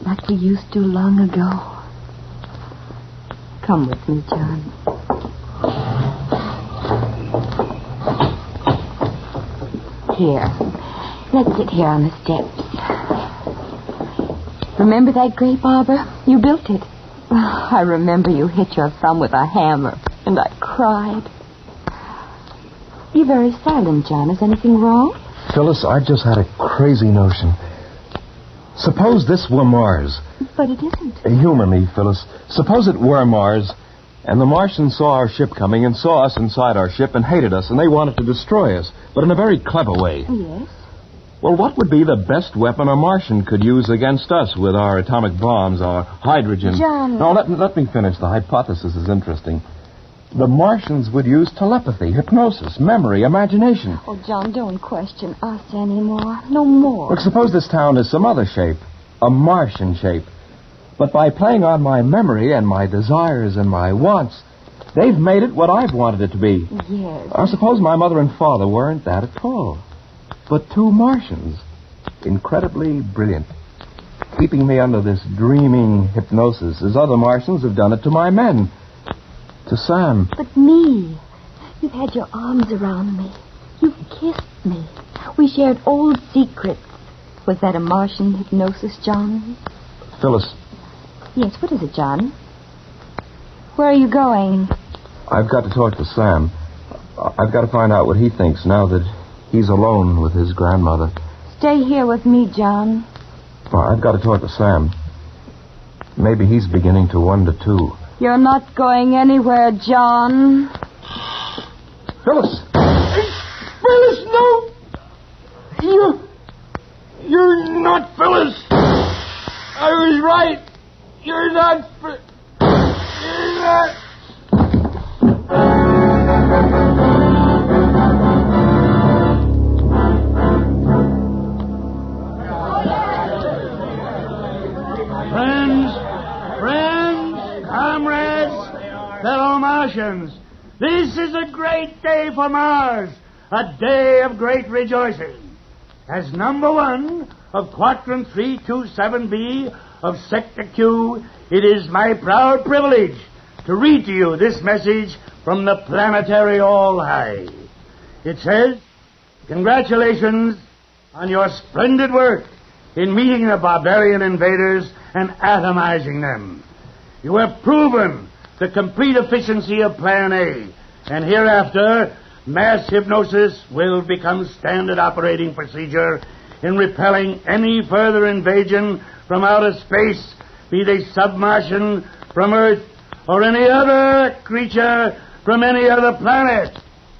Like we used to long ago. Come with me, John. Here. Let's sit here on the steps. Remember that grape arbor? You built it. I remember you hit your thumb with a hammer, and I cried. You're very silent, John. Is anything wrong? Phyllis, I just had a crazy notion. Suppose this were Mars. But it isn't. Humor me, Phyllis. Suppose it were Mars, and the Martians saw our ship coming and saw us inside our ship and hated us, and they wanted to destroy us, but in a very clever way. Yes? Well, what would be the best weapon a Martian could use against us with our atomic bombs, our hydrogen... John... No, let me finish. The hypothesis is interesting. The Martians would use telepathy, hypnosis, memory, imagination. Oh, John, don't question us anymore. No more. Look, suppose this town is some other shape, a Martian shape. But by playing on my memory and my desires and my wants, they've made it what I've wanted it to be. Yes. Or suppose my mother and father weren't that at all, but two Martians, incredibly brilliant, keeping me under this dreaming hypnosis as other Martians have done it to my men. To Sam. But me. You've had your arms around me. You've kissed me. We shared old secrets. Was that a Martian hypnosis, John? Phyllis, Yes, what is it, John? Where are you going? I've got to talk to Sam. I've got to find out what he thinks now that he's alone with his grandmother. Stay here with me, John. Well, I've got to talk to Sam. Maybe he's beginning to wonder, too. You're not going anywhere, John. Phyllis! Phyllis, no! You're not Phyllis! I was right! You're not... You're not... Friends, comrades, fellow Martians, this is a great day for Mars, a day of great rejoicing. As number 1 of Quadrant 327B of Sector Q, it is my proud privilege to read to you this message from the planetary All-High. It says, congratulations on your splendid work in meeting the barbarian invaders and atomizing them. You have proven the complete efficiency of Plan A, and hereafter, mass hypnosis will become standard operating procedure in repelling any further invasion from outer space, be they submartian, from Earth, or any other creature from any other planet.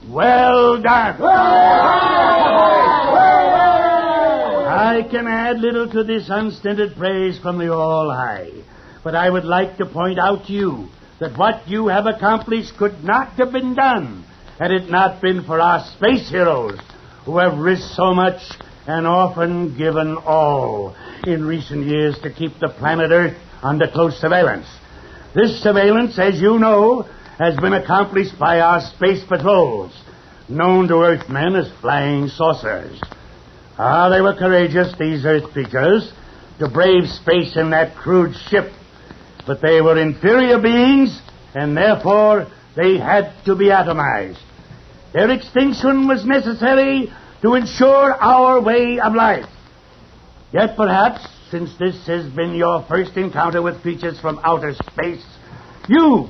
Well done. I can add little to this unstinted praise from the All-High, but I would like to point out to you that what you have accomplished could not have been done had it not been for our space heroes who have risked so much and often given all in recent years to keep the planet Earth under close surveillance. This surveillance, as you know, has been accomplished by our space patrols, known to Earthmen as flying saucers. They were courageous, these Earth creatures, to brave space in that crude ship. But they were inferior beings, and therefore they had to be atomized. Their extinction was necessary to ensure our way of life. Yet perhaps, since this has been your first encounter with creatures from outer space, you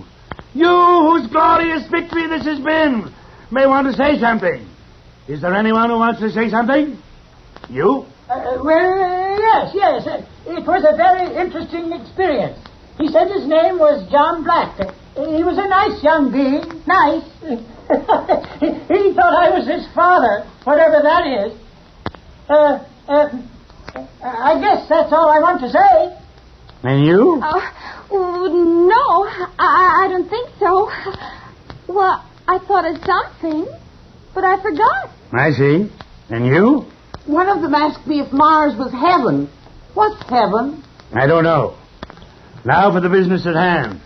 whose glorious victory this has been, may want to say something. Is there anyone who wants to say something? You? Yes. It was a very interesting experience. He said his name was John Black. He was a nice young being. Nice. He thought I was his father, whatever that is. I guess that's all I want to say. And you? No, I don't think so. Well, I thought of something, but I forgot. I see. And you? One of them asked me if Mars was heaven. What's heaven? I don't know. Now for the business at hand.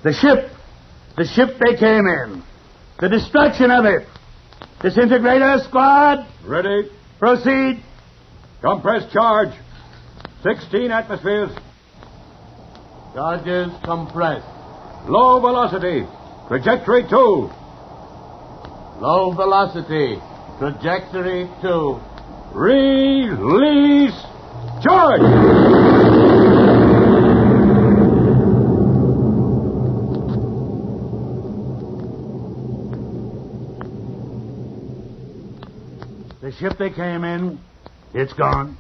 The ship they came in. The destruction of it. Disintegrator squad. Ready. Proceed. Compress charge. 16 atmospheres. Charges compressed. Low velocity. Trajectory 2. Low velocity. Trajectory 2. Release. Charge. The ship they came in, it's gone.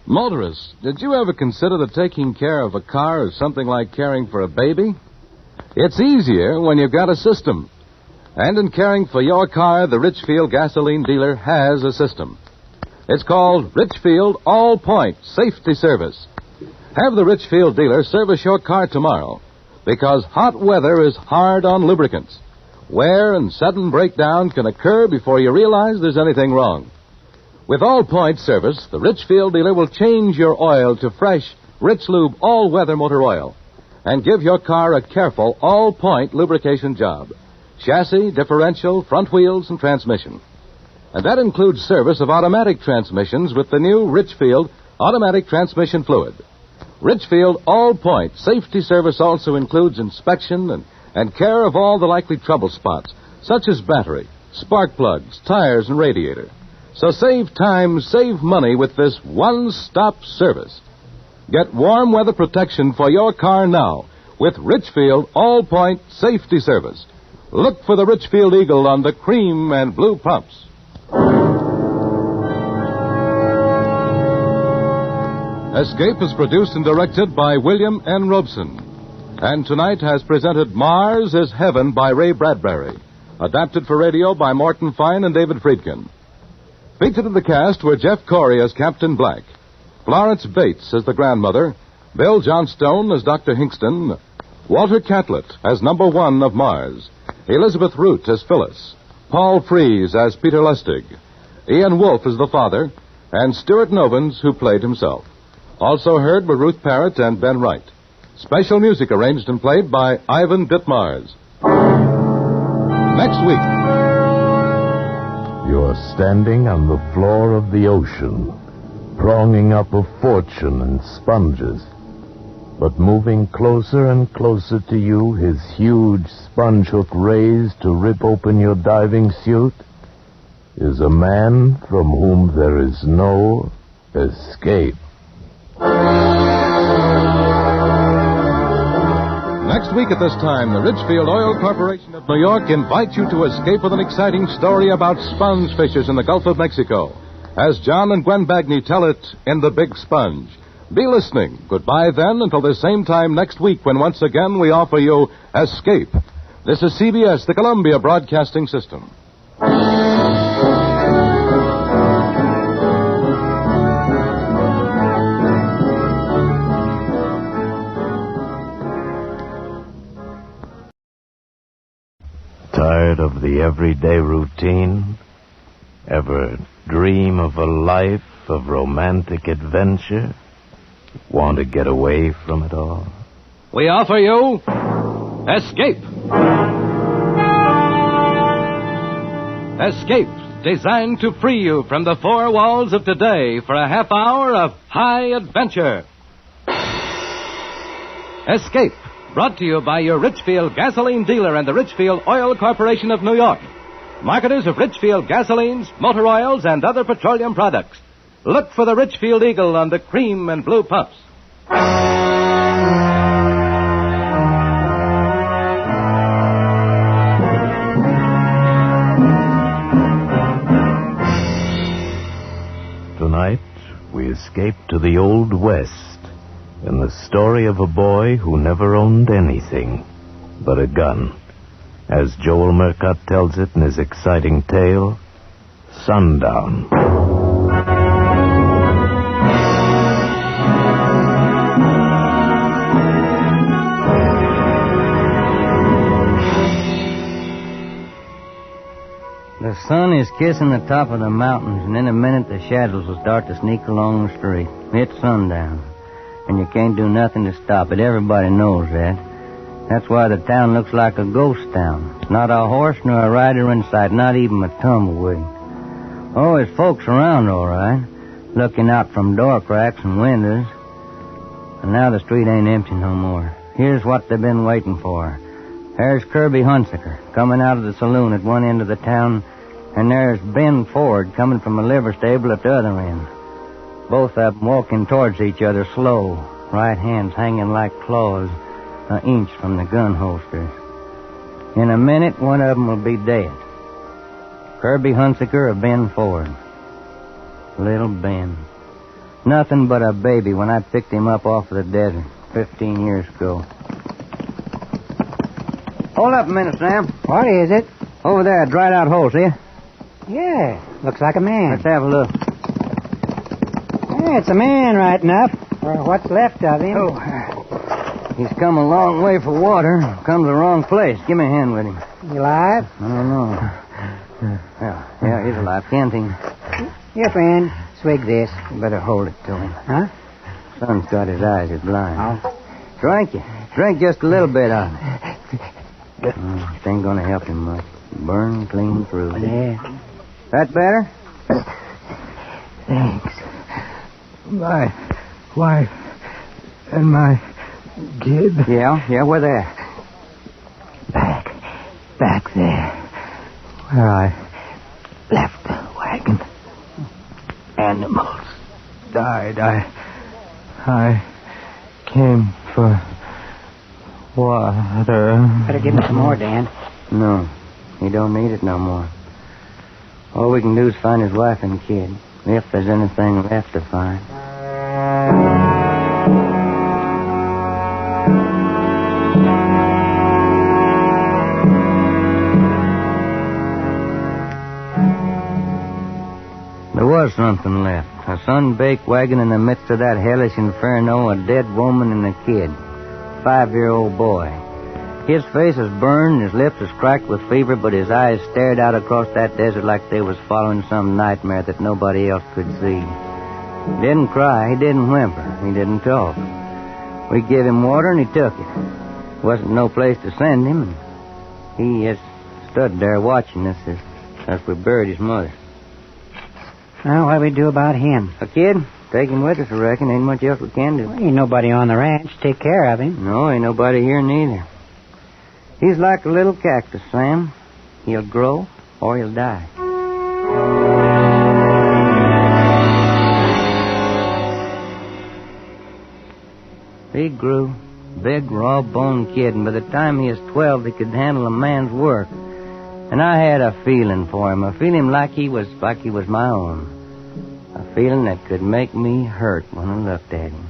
Motorists, did you ever consider that taking care of a car is something like caring for a baby? It's easier when you've got a system. And in caring for your car, the Richfield gasoline dealer has a system. It's called Richfield All-Point Safety Service. Have the Richfield dealer service your car tomorrow, because hot weather is hard on lubricants. Wear and sudden breakdown can occur before you realize there's anything wrong. With All-Point service, the Richfield dealer will change your oil to fresh, Rich Lube all-weather motor oil and give your car a careful all-point lubrication job. Chassis, differential, front wheels, and transmission. And that includes service of automatic transmissions with the new Richfield automatic transmission fluid. Richfield All-Point Safety Service also includes inspection and care of all the likely trouble spots, such as battery, spark plugs, tires, and radiator. So save time, save money with this one-stop service. Get warm weather protection for your car now with Richfield All-Point Safety Service. Look for the Richfield Eagle on the cream and blue pumps. Escape is produced and directed by William N. Robeson. And tonight has presented Mars is Heaven by Ray Bradbury. Adapted for radio by Morton Fine and David Friedkin. Featured in the cast were Jeff Corey as Captain Black, Florence Bates as the grandmother, Bill Johnstone as Dr. Hinkston, Walter Catlett as number 1 of Mars, Elizabeth Root as Phyllis, Paul Frees as Peter Lustig, Ian Wolfe as the father, and Stuart Novins, who played himself. Also heard were Ruth Parrott and Ben Wright. Special music arranged and played by Ivan Ditmars. Next week. You're standing on the floor of the ocean, pronging up a fortune in sponges. But moving closer and closer to you, his huge sponge hook raised to rip open your diving suit, is a man from whom there is no escape. Next week at this time, the Richfield Oil Corporation of New York invites you to escape with an exciting story about sponge fishers in the Gulf of Mexico, as John and Gwen Bagney tell it in The Big Sponge. Be listening. Goodbye then until the same time next week when once again we offer you Escape. This is CBS, the Columbia Broadcasting System. Tired of the everyday routine? Ever dream of a life of romantic adventure? Want to get away from it all? We offer you Escape. Escape, designed to free you from the four walls of today for a half hour of high adventure. Escape, brought to you by your Richfield gasoline dealer and the Richfield Oil Corporation of New York. Marketers of Richfield gasolines, motor oils, and other petroleum products. Look for the Richfield Eagle on the cream and blue pumps. Tonight, we escape to the Old West in the story of a boy who never owned anything but a gun. As Joel Murcott tells it in his exciting tale, Sundown. The sun is kissing the top of the mountains, and in a minute the shadows will start to sneak along the street. It's sundown, and you can't do nothing to stop it. Everybody knows that. That's why the town looks like a ghost town. Not a horse nor a rider in sight, not even a tumbleweed. Oh, there's folks around, all right, looking out from door cracks and windows. And now the street ain't empty no more. Here's what they've been waiting for. There's Kirby Hunsaker coming out of the saloon at one end of the town, and there's Ben Ford coming from a liver stable at the other end. Both of them walking towards each other slow, right hands hanging like claws, an inch from the gun holsters. In a minute, one of them will be dead. Kirby Hunsaker or Ben Ford. Little Ben. Nothing but a baby when I picked him up off of the desert 15 years ago. Hold up a minute, Sam. What is it? Over there, a dried out hole, see ya? Yeah, looks like a man. Let's have a look. Yeah, it's a man right enough. Or what's left of him. Oh, he's come a long way for water. Come to the wrong place. Give me a hand with him. You alive? I don't know. Yeah, he's alive. Can't he? Here, friend. Swig this. You better hold it to him. Huh? Son's got his eyes. He's blind. Oh. Drink it. Drink just a little bit of it. It ain't gonna help him much. Burn clean through. Yeah. That better? Thanks. My wife And my kid? Yeah, where there? Back there. Where I left the wagon. Animals died. I came for water. Better give him some more, Dan. No, he don't need it no more. All we can do is find his wife and kid, if there's anything left to find. There was something left. A sun-baked wagon in the midst of that hellish inferno, a dead woman and a kid. 5-year-old boy. His face is burned, his lips is cracked with fever, but his eyes stared out across that desert like they was following some nightmare that nobody else could see. He didn't cry, he didn't whimper, he didn't talk. We gave him water and he took it. Wasn't no place to send him, and he just stood there watching us as we buried his mother. Well, what do we do about him? A kid? Take him with us, I reckon. Ain't much else we can do. Well, ain't nobody on the ranch to take care of him. No, ain't nobody here neither. He's like a little cactus, Sam. He'll grow or he'll die. He grew. Big, raw-boned kid, and by the time he was 12, he could handle a man's work. And I had a feeling for him, a feeling like he was my own. A feeling that could make me hurt when I looked at him.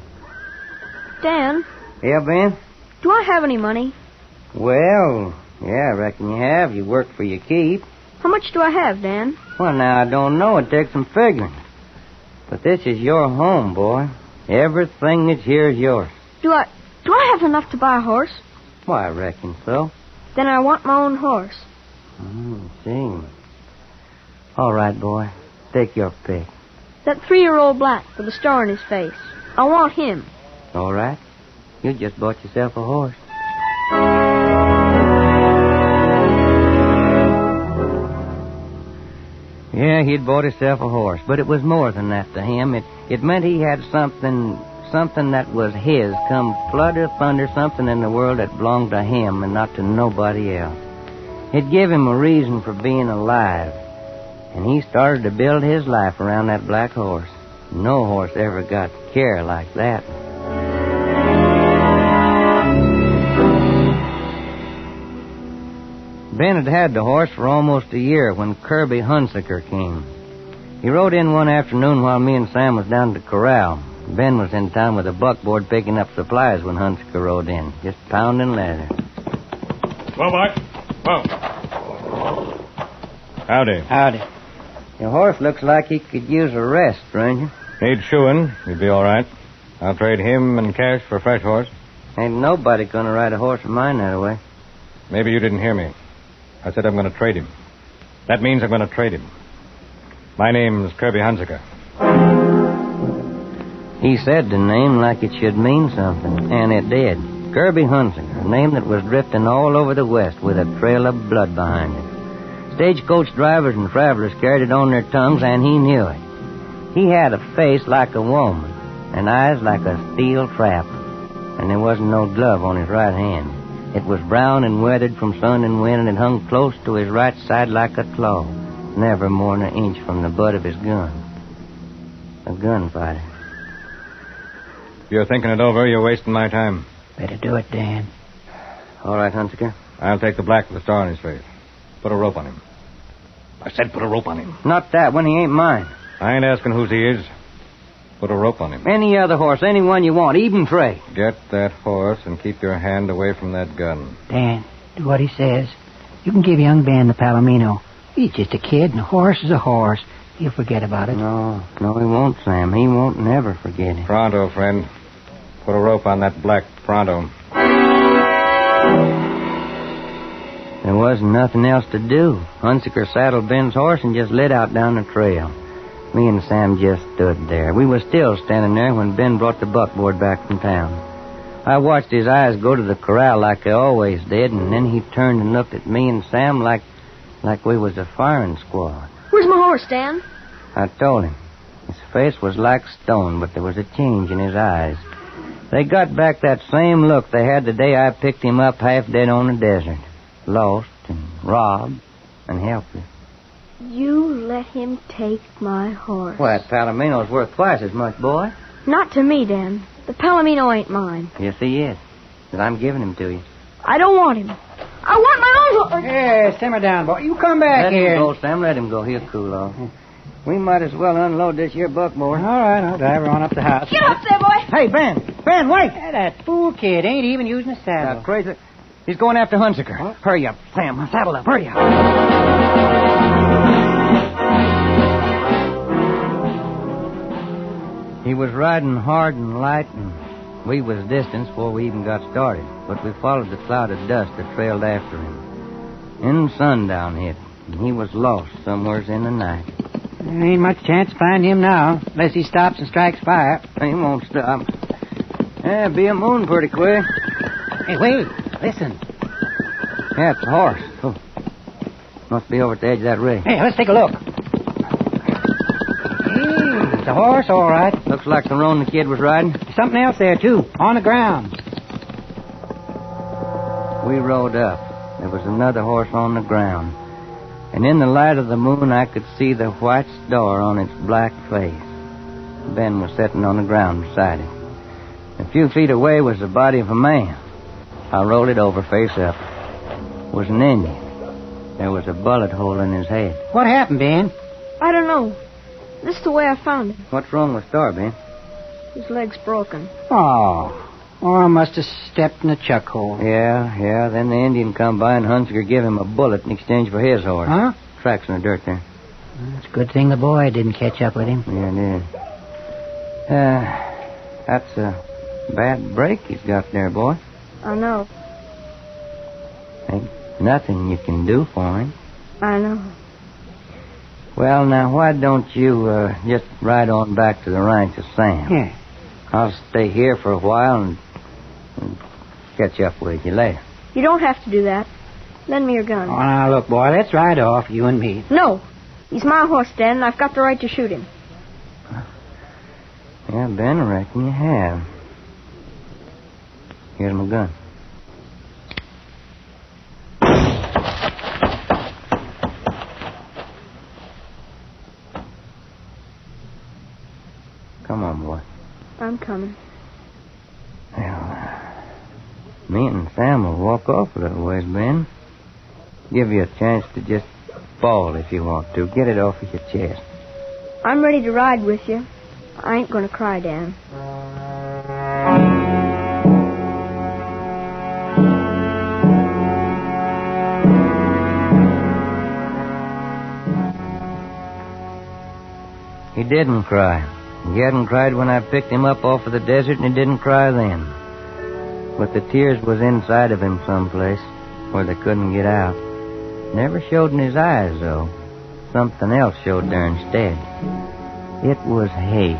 Dan? Yeah, Ben? Do I have any money? Well, yeah, I reckon you have. You work for your keep. How much do I have, Dan? Well, now, I don't know. It takes some figuring. But this is your home, boy. Everything that's here is yours. Do I have enough to buy a horse? Why, I reckon so. Then I want my own horse. See. All right, boy. Take your pick. That 3-year-old black with a star in his face. I want him. All right. You just bought yourself a horse. Yeah, he'd bought himself a horse, but it was more than that to him. It meant he had something that was his, come flood or thunder, something in the world that belonged to him and not to nobody else. It gave him a reason for being alive, and he started to build his life around that black horse. No horse ever got care like that. Ben had had the horse for almost a year when Kirby Hunsaker came. He rode in one afternoon while me and Sam was down at the corral. Ben was in town with a buckboard picking up supplies when Hunsaker rode in, just pounding leather. Well, Mike. Well. Howdy. Howdy. Your horse looks like he could use a rest, stranger. Need shoeing. You'd be all right. I'll trade him and cash for a fresh horse. Ain't nobody gonna ride a horse of mine that way. Maybe you didn't hear me. I said I'm going to trade him. That means I'm going to trade him. My name's Kirby Hunsaker. He said the name like it should mean something, and it did. Kirby Hunsaker, a name that was drifting all over the West with a trail of blood behind it. Stagecoach drivers and travelers carried it on their tongues, and he knew it. He had a face like a woman, and eyes like a steel trap, and there wasn't no glove on his right hand. It was brown and weathered from sun and wind, and it hung close to his right side like a claw, never more than an inch from the butt of his gun. A gunfighter. If you're thinking it over, you're wasting my time. Better do it, Dan. All right, Hunsaker. I'll take the black with the star on his face. Put a rope on him. I said put a rope on him. Not that one. He ain't mine. I ain't asking whose he is. Put a rope on him. Any other horse, any one you want, even trade. Get that horse and keep your hand away from that gun. Dan, do what he says. You can give young Ben the Palomino. He's just a kid, and a horse is a horse. He'll forget about it. No, he won't, Sam. He won't never forget it. Pronto, friend. Put a rope on that black pronto. There wasn't nothing else to do. Hunsaker saddled Ben's horse and just lit out down the trail. Me and Sam just stood there. We were still standing there when Ben brought the buckboard back from town. I watched his eyes go to the corral like they always did, and then he turned and looked at me and Sam like we was a firing squad. Where's my horse, Dan? I told him. His face was like stone, but there was a change in his eyes. They got back that same look they had the day I picked him up half dead on the desert. Lost and robbed and helpless. You let him take my horse. Well, that Palomino's worth twice as much, boy. Not to me, Dan. The Palomino ain't mine. Yes, he is. But I'm giving him to you. I don't want him. I want my own horse. Yeah, simmer down, boy. You come back Let here. him go, Sam. Let him go. He'll cool off. We might as well unload this here buckboard. All right, I'll drive her on up the house. Get up there, boy. Hey, Ben. Ben, wait. That fool kid ain't even using a saddle. Now, crazy. He's going after Hunsaker. Huh? Hurry up, Sam. Saddle up. Hurry up. He was riding hard and light, and we was distant before we even got started. But we followed the cloud of dust that trailed after him. Then sundown hit, and he was lost somewheres in the night. There ain't much chance to find him now, unless he stops and strikes fire. He won't stop. Yeah, be a moon pretty quick. Hey, wait. Listen. Yeah, it's a horse. Oh. Must be over at the edge of that ridge. Hey, let's take a look. Hey, it's a horse, all right. Looks like the roan the kid was riding. There's something else there, too, on the ground. We rode up. There was another horse on the ground. And in the light of the moon, I could see the white star on its black face. Ben was sitting on the ground beside it. A few feet away was the body of a man. I rolled it over face up. It was an Indian. There was a bullet hole in his head. What happened, Ben? I don't know. This is the way I found him. What's wrong with Star, Ben? His leg's broken. Oh, I must have stepped in a chuck hole. Yeah. Then the Indian come by and Hunsaker gave him a bullet in exchange for his horse. Huh? Tracks in the dirt there. It's a good thing the boy didn't catch up with him. Yeah, it is. That's a bad break he's got there, boy. I know. Ain't nothing you can do for him. I know. Well, now, why don't you just ride on back to the ranch of Sam? Yeah. I'll stay here for a while and catch up with you later. You don't have to do that. Lend me your gun. Oh, now, look, boy, let's ride off, you and me. No. He's my horse, Dan, and I've got the right to shoot him. Yeah, Ben, I reckon you have. Here's my gun. Come on, boy. I'm coming. Well, me and Sam will walk off a little ways, Ben. Give you a chance to just bawl if you want to. Get it off of your chest. I'm ready to ride with you. I ain't going to cry, Dan. He didn't cry. He hadn't cried when I picked him up off of the desert, and he didn't cry then. But the tears was inside of him someplace where they couldn't get out. Never showed in his eyes, though. Something else showed there instead. It was hate.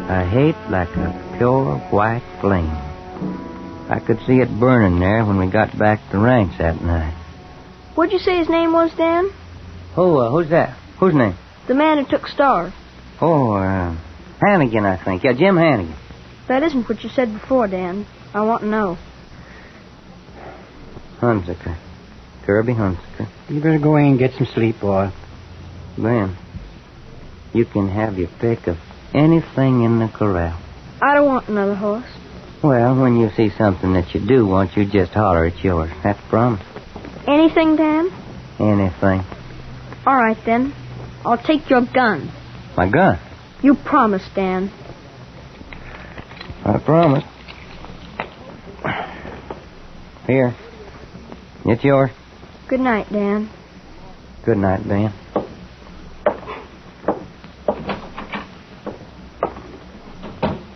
A hate like a pure white flame. I could see it burning there when we got back to the ranch that night. What'd you say his name was, Dan? Who's that? Whose name? The man who took Star. Hannigan, I think. Yeah, Jim Hannigan. That isn't what you said before, Dan. I want to know. Hunsaker. Kirby Hunsaker. You better go in and get some sleep, boy. Ben, you can have your pick of anything in the corral. I don't want another horse. Well, when you see something that you do want, you just holler it's yours. That's a promise. Anything, Dan? Anything. All right, then. I'll take your gun. My gun? You promised, Dan. I promise. Here. It's yours. Good night, Dan. Good night, Ben.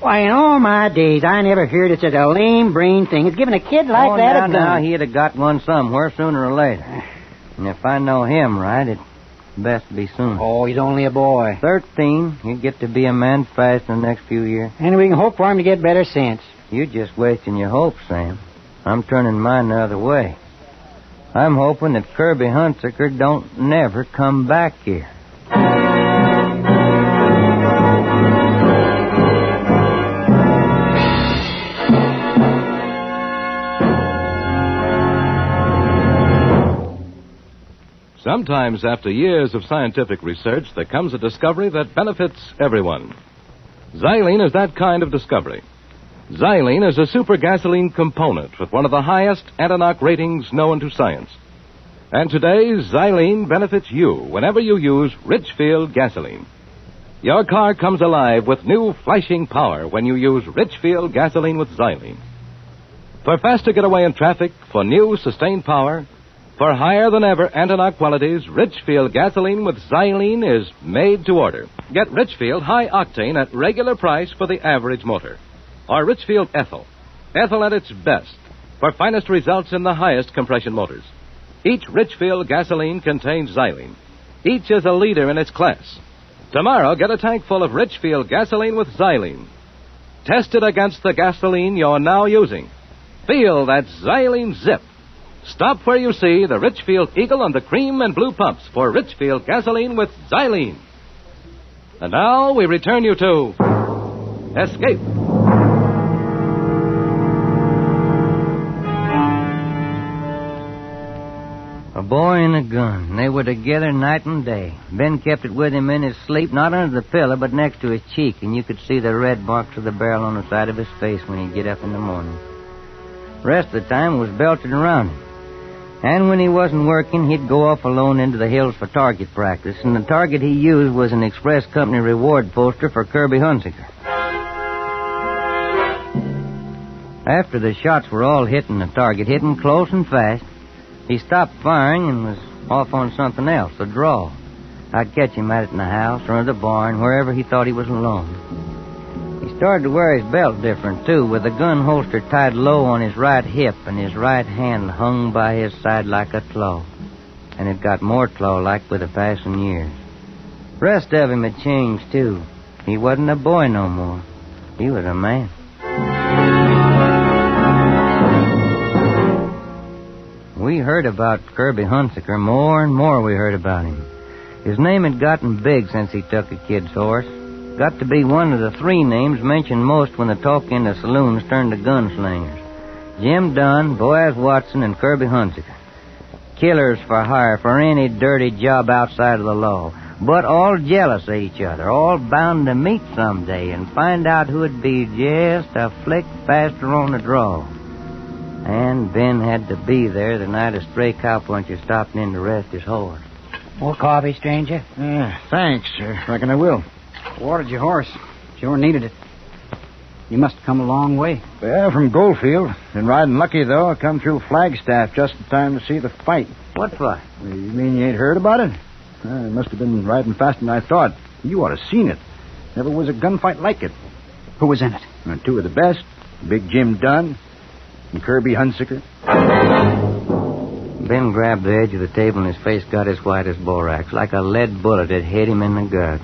Why, in all my days, I never heard of such a lame-brained thing as giving a kid like that a gun. Now, he'd have got one somewhere sooner or later. And if I know him right, it's best to be soon. Oh, he's only a boy. 13. He'll get to be a man fast in the next few years. And we can hope for him to get better sense. You're just wasting your hopes, Sam. I'm turning mine the other way. I'm hoping that Kirby Hunsaker don't never come back here. Sometimes, after years of scientific research, there comes a discovery that benefits everyone. Xylene is that kind of discovery. Xylene is a super gasoline component with one of the highest anti-knock ratings known to science. And today, Xylene benefits you whenever you use Richfield gasoline. Your car comes alive with new flashing power when you use Richfield gasoline with Xylene. For faster getaway in traffic, for new sustained power, for higher than ever anti-knock qualities, Richfield gasoline with Xylene is made to order. Get Richfield high octane at regular price for the average motor. Or Richfield ethyl. Ethyl at its best for finest results in the highest compression motors. Each Richfield gasoline contains Xylene. Each is a leader in its class. Tomorrow, get a tank full of Richfield gasoline with Xylene. Test it against the gasoline you're now using. Feel that Xylene zip. Stop where you see the Richfield Eagle and the cream and blue pumps for Richfield gasoline with Xylene. And now we return you to Escape. A boy and a gun. They were together night and day. Ben kept it with him in his sleep, not under the pillow, but next to his cheek, and you could see the red marks of the barrel on the side of his face when he'd get up in the morning. The rest of the time was belted around him. And when he wasn't working, he'd go off alone into the hills for target practice, and the target he used was an Express Company reward poster for Kirby Hunsaker. After the shots were all hitting the target, hitting close and fast, he stopped firing and was off on something else, a draw. I'd catch him at it in the house or in the barn, wherever he thought he was alone. He started to wear his belt different, too, with the gun holster tied low on his right hip and his right hand hung by his side like a claw. And it got more claw-like with the passing years. The rest of him had changed, too. He wasn't a boy no more. He was a man. We heard about Kirby Hunsaker. More and more we heard about him. His name had gotten big since he took a kid's horse. Got to be one of the three names mentioned most when the talk in the saloons turned to gunslingers. Jim Dunn, Boaz Watson, and Kirby Hunsaker. Killers for hire for any dirty job outside of the law. But all jealous of each other, all bound to meet someday and find out who'd be just a flick faster on the draw. And Ben had to be there the night a stray cowpuncher stopped in to rest his horse. More coffee, stranger? Thanks, sir. Reckon I will. Watered your horse. Sure needed it. You must have come a long way. Well, from Goldfield. Been riding lucky, though. I come through Flagstaff just in time to see the fight. What fight? You mean you ain't heard about it? I must have been riding faster than I thought. You ought to have seen it. Never was a gunfight like it. Who was in it? Two of the best. Big Jim Dunn and Kirby Hunsaker. Ben grabbed the edge of the table and his face got as white as borax, like a lead bullet had hit him in the gut.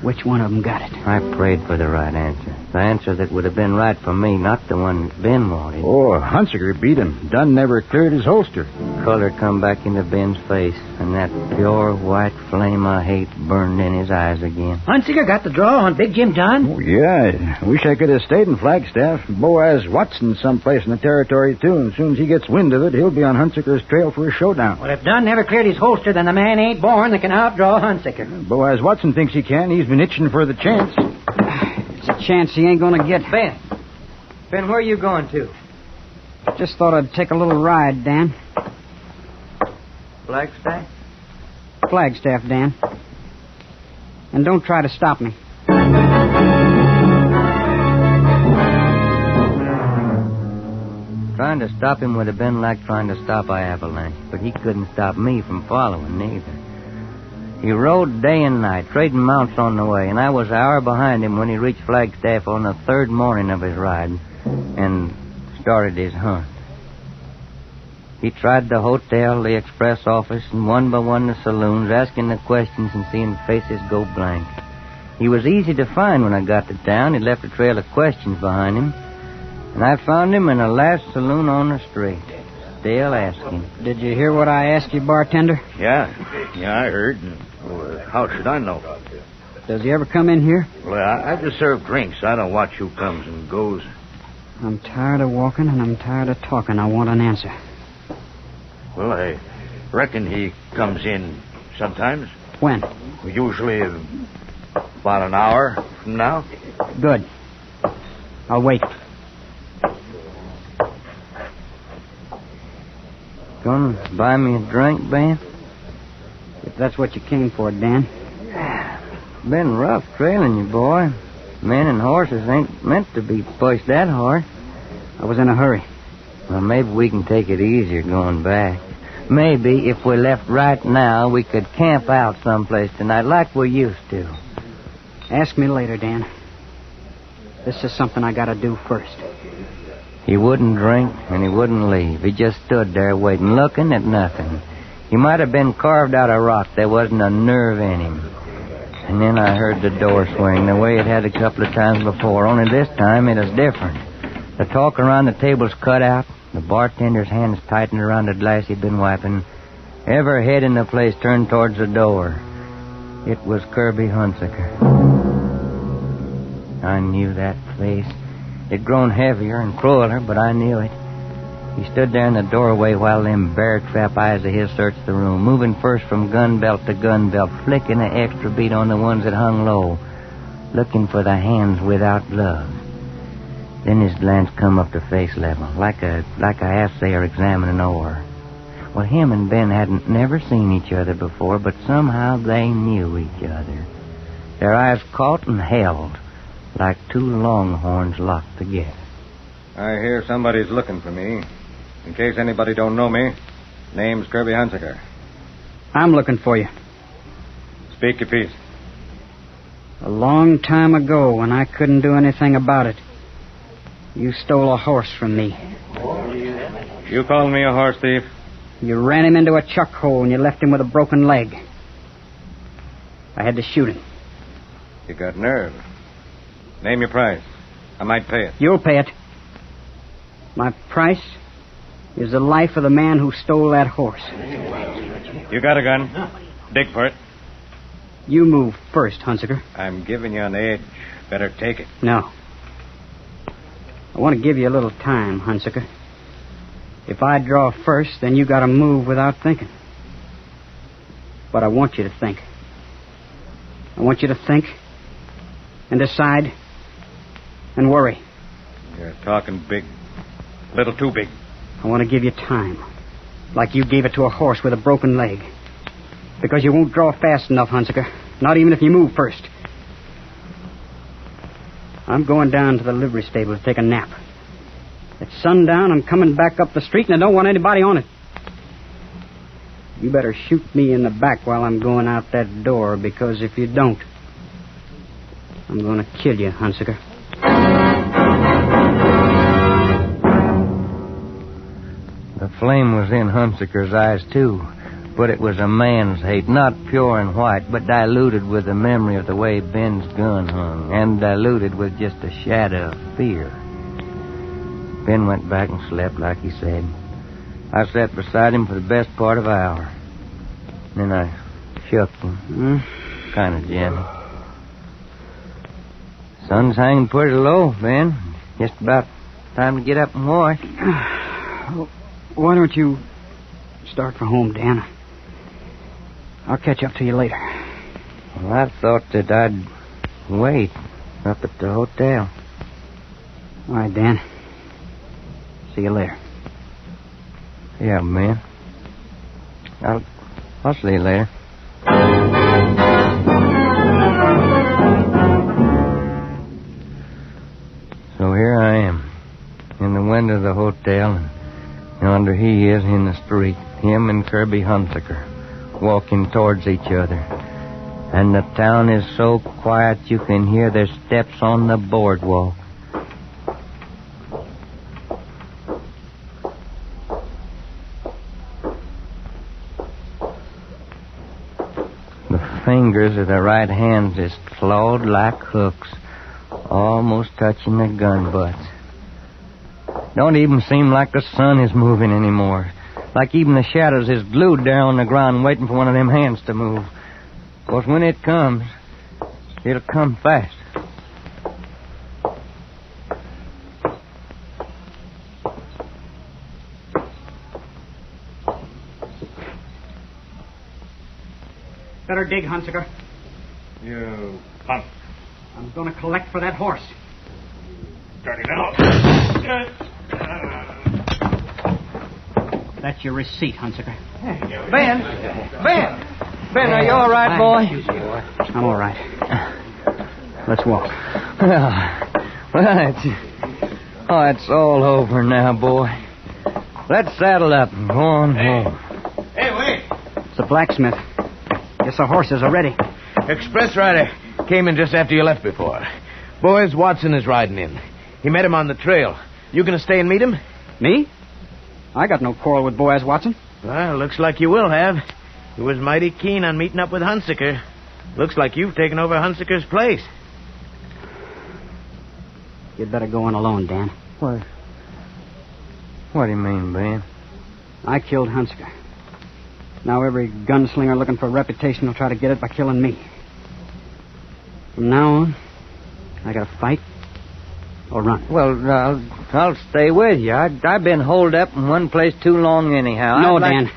Which one of them got it? I prayed for the right answer. The answer that would have been right for me, not the one Ben wanted. Oh, Hunsaker beat him. Dunn never cleared his holster. Color come back into Ben's face, and that pure white flame I hate burned in his eyes again. Hunsaker got the draw on Big Jim Dunn? Oh, yeah. I wish I could have stayed in Flagstaff. Boaz Watson someplace in the territory, too. And as soon as he gets wind of it, he'll be on Hunsaker's trail for a showdown. Well, if Dunn never cleared his holster, then the man ain't born that can outdraw Hunsaker. Boaz Watson thinks he can. He's been itching for the chance. It's a chance he ain't gonna get. Ben, where are you going to? Just thought I'd take a little ride, Dan. Flagstaff? Flagstaff, Dan. And don't try to stop me. Trying to stop him would have been like trying to stop an avalanche, but he couldn't stop me from following neither. He rode day and night, trading mounts on the way, and I was an hour behind him when he reached Flagstaff on the third morning of his ride and started his hunt. He tried the hotel, the express office, and one by one the saloons, asking the questions and seeing faces go blank. He was easy to find when I got to town. He left a trail of questions behind him, and I found him in the last saloon on the street, still asking. Did you hear what I asked you, bartender? Yeah, I heard. How should I know? Does he ever come in here? Well, I just serve drinks. I don't watch who comes and goes. I'm tired of walking and I'm tired of talking. I want an answer. Well, Reckon he comes in sometimes. When? Usually about an hour from now. Good. I'll wait. Gonna buy me a drink, Ben? If that's what you came for, Dan. Been rough trailing you, boy. Men and horses ain't meant to be pushed that hard. I was in a hurry. Well, maybe we can take it easier going back. Maybe if we left right now, we could camp out someplace tonight like we used to. Ask me later, Dan. This is something I gotta do first. He wouldn't drink, and he wouldn't leave. He just stood there waiting, looking at nothing. He might have been carved out of rock. There wasn't a nerve in him. And then I heard the door swing the way it had a couple of times before, only this time it was different. The talk around the table's cut out. The bartender's hands tightened around the glass he'd been wiping. Every head in the place turned towards the door. It was Kirby Hunsaker. I knew that face. It'd grown heavier and crueler, but I knew it. He stood there in the doorway while them bear-trap eyes of his searched the room, moving first from gun belt to gun belt, flicking an extra beat on the ones that hung low, looking for the hands without gloves. Then his glance come up to face level, like a assayer examining ore. Well, him and Ben hadn't never seen each other before, but somehow they knew each other. Their eyes caught and held, like two longhorns locked together. I hear somebody's looking for me. In case anybody don't know me, name's Kirby Hunsaker. I'm looking for you. Speak your piece. A long time ago, when I couldn't do anything about it, you stole a horse from me. You called me a horse thief? You ran him into a chuck hole and you left him with a broken leg. I had to shoot him. You got nerve. Name your price. I might pay it. You'll pay it. My price is the life of the man who stole that horse. You got a gun. Dig for it. You move first, Hunsaker. I'm giving you an edge. Better take it. No. I want to give you a little time, Hunsaker. If I draw first, then you got to move without thinking. But I want you to think. I want you to think and decide and worry. You're talking big. A little too big. I want to give you time, like you gave it to a horse with a broken leg. Because you won't draw fast enough, Hunsaker. Not even if you move first. I'm going down to the livery stable to take a nap. At sundown, I'm coming back up the street, and I don't want anybody on it. You better shoot me in the back while I'm going out that door, because if you don't, I'm going to kill you, Hunsaker. The flame was in Hunsaker's eyes, too. But it was a man's hate, not pure and white, but diluted with the memory of the way Ben's gun hung, and diluted with just a shadow of fear. Ben went back and slept like he said. I sat beside him for the best part of an hour. Then I shook him, kind of gentle. Sun's hanging pretty low, Ben. Just about time to get up and wash. Why don't you start for home, Dan? I'll catch up to you later. Well, I thought that I'd wait up at the hotel. All right, Dan. See you later. Yeah, man. I'll see you later. So here I am, in the window of the hotel, and yonder he is in the street, him and Kirby Hunsaker, walking towards each other. And the town is so quiet you can hear their steps on the boardwalk. The fingers of the right hands is clawed like hooks, almost touching the gun butts. Don't even seem like the sun is moving anymore. Like even the shadows is glued there on the ground waiting for one of them hands to move. Of course, when it comes, it'll come fast. Better dig, Hunsaker. You punk. I'm going to collect for that horse. Dirty little. That's your receipt, Hunsaker. Ben, are you all right, boy? I'm all right. Let's walk. Well, it's all over now, boy. Let's saddle up and go on home. Hey, wait. It's the blacksmith. Guess the horses are ready. Express rider came in just after you left before. Boys, Watson is riding in. He met him on the trail. You gonna stay and meet him? Me? I got no quarrel with Boaz Watson. Well, looks like you will have. He was mighty keen on meeting up with Hunsaker. Looks like you've taken over Hunsaker's place. You'd better go on alone, Dan. What do you mean, Ben? I killed Hunsaker. Now every gunslinger looking for a reputation will try to get it by killing me. From now on, I gotta fight or run. Well, I'll stay with you. I've been holed up in one place too long anyhow. No, Dan.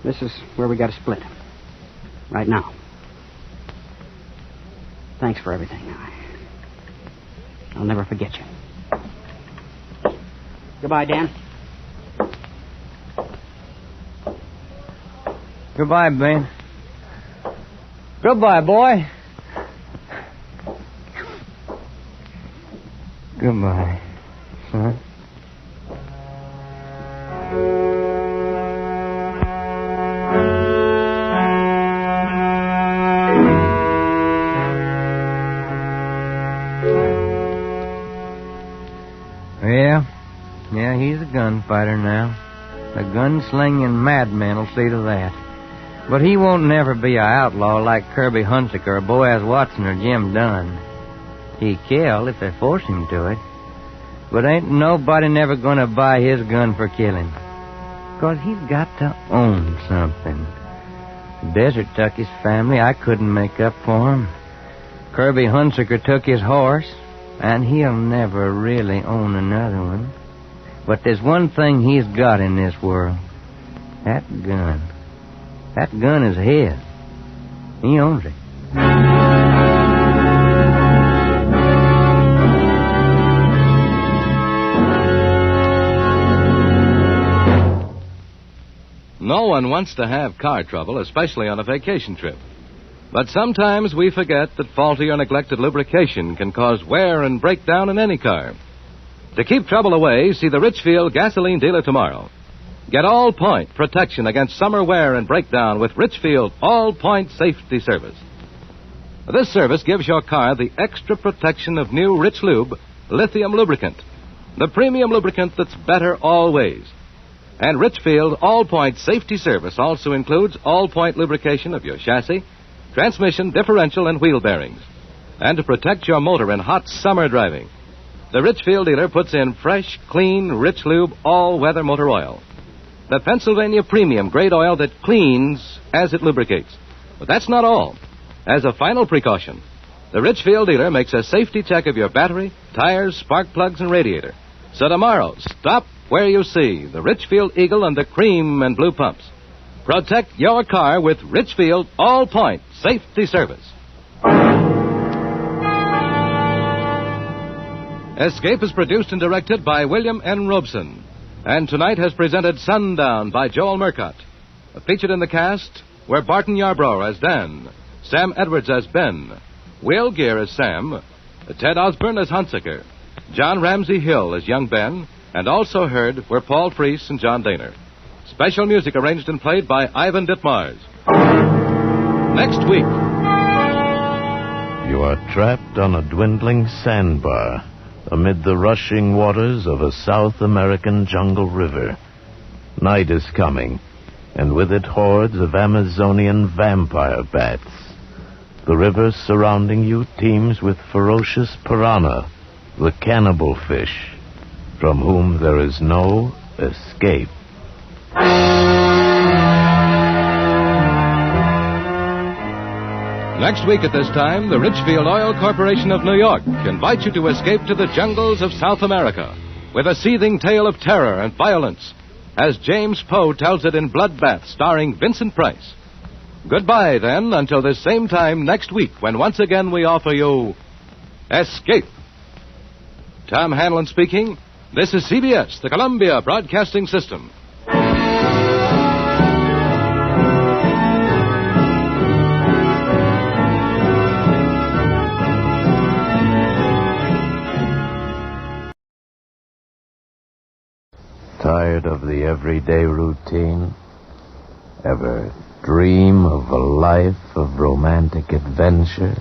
This is where we gotta split. Right now. Thanks for everything. I'll never forget you. Goodbye, Dan. Goodbye, Ben. Goodbye, boy. Goodbye, son. Yeah, he's a gunfighter now. The gunslinging madman will see to that. But he won't never be an outlaw like Kirby Hunsaker or Boaz Watson or Jim Dunn. He kill if they force him to it. But ain't nobody never gonna buy his gun for killing. 'Cause he's got to own something. The desert took his family. I couldn't make up for him. Kirby Hunsaker took his horse, and he'll never really own another one. But there's one thing he's got in this world. That gun. That gun is his. He owns it. No one wants to have car trouble, especially on a vacation trip. But sometimes we forget that faulty or neglected lubrication can cause wear and breakdown in any car. To keep trouble away, see the Richfield gasoline dealer tomorrow. Get all-point protection against summer wear and breakdown with Richfield all-point safety service. This service gives your car the extra protection of new Rich Lube lithium lubricant, the premium lubricant that's better always. And Richfield all-point safety service also includes all-point lubrication of your chassis, transmission, differential, and wheel bearings. And to protect your motor in hot summer driving, the Richfield dealer puts in fresh, clean, Rich Lube all-weather motor oil. The Pennsylvania premium grade oil that cleans as it lubricates. But that's not all. As a final precaution, the Richfield dealer makes a safety check of your battery, tires, spark plugs, and radiator. So tomorrow, stop where you see the Richfield Eagle and the cream and blue pumps. Protect your car with Richfield all-point safety service. Escape is produced and directed by William N. Robeson. And tonight has presented Sundown by Joel Murcott. Featured in the cast were Barton Yarbrough as Dan, Sam Edwards as Ben, Will Gear as Sam, Ted Osborne as Hunsaker, John Ramsey Hill as young Ben, and also heard were Paul Freese and John Daner. Special music arranged and played by Ivan Ditmars. Next week. You are trapped on a dwindling sandbar amid the rushing waters of a South American jungle river. Night is coming, and with it hordes of Amazonian vampire bats. The river surrounding you teems with ferocious piranha, the cannibal fish, from whom there is no escape. Next week at this time, the Richfield Oil Corporation of New York invites you to escape to the jungles of South America with a seething tale of terror and violence, as James Poe tells it in Bloodbath, starring Vincent Price. Goodbye, then, until this same time next week, when once again we offer you Escape. Tom Hanlon speaking. This is CBS, the Columbia Broadcasting System. Tired of the everyday routine? Ever dream of a life of romantic adventure?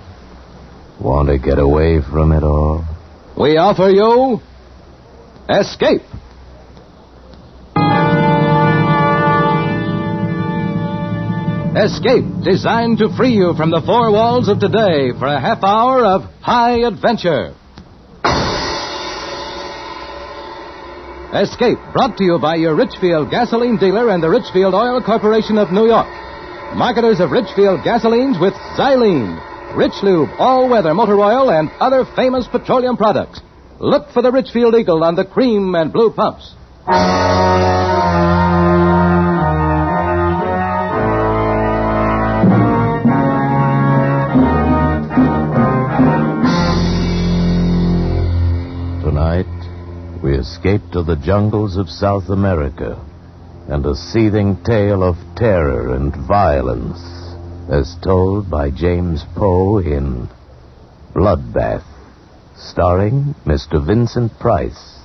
Want to get away from it all? We offer you Escape. Escape, designed to free you from the four walls of today for a half hour of high adventure. Escape, brought to you by your Richfield gasoline dealer and the Richfield Oil Corporation of New York. Marketers of Richfield gasolines with Xylene, Rich Lube, all-weather motor oil, and other famous petroleum products. Look for the Richfield Eagle on the cream and blue pumps. Tonight, we escape to the jungles of South America and a seething tale of terror and violence as told by James Poe in Bloodbath, starring Mr. Vincent Price.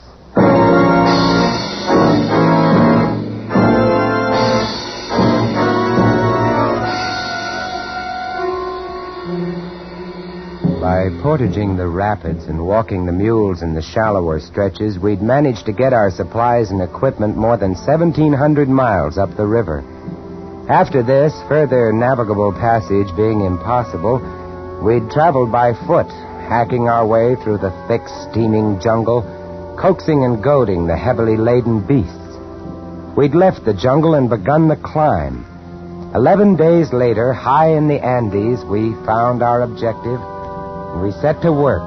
By portaging the rapids and walking the mules in the shallower stretches, we'd managed to get our supplies and equipment more than 1,700 miles up the river. After this, further navigable passage being impossible, we'd traveled by foot, hacking our way through the thick, steaming jungle, coaxing and goading the heavily laden beasts. We'd left the jungle and begun the climb. 11 days later, high in the Andes, we found our objective. We set to work,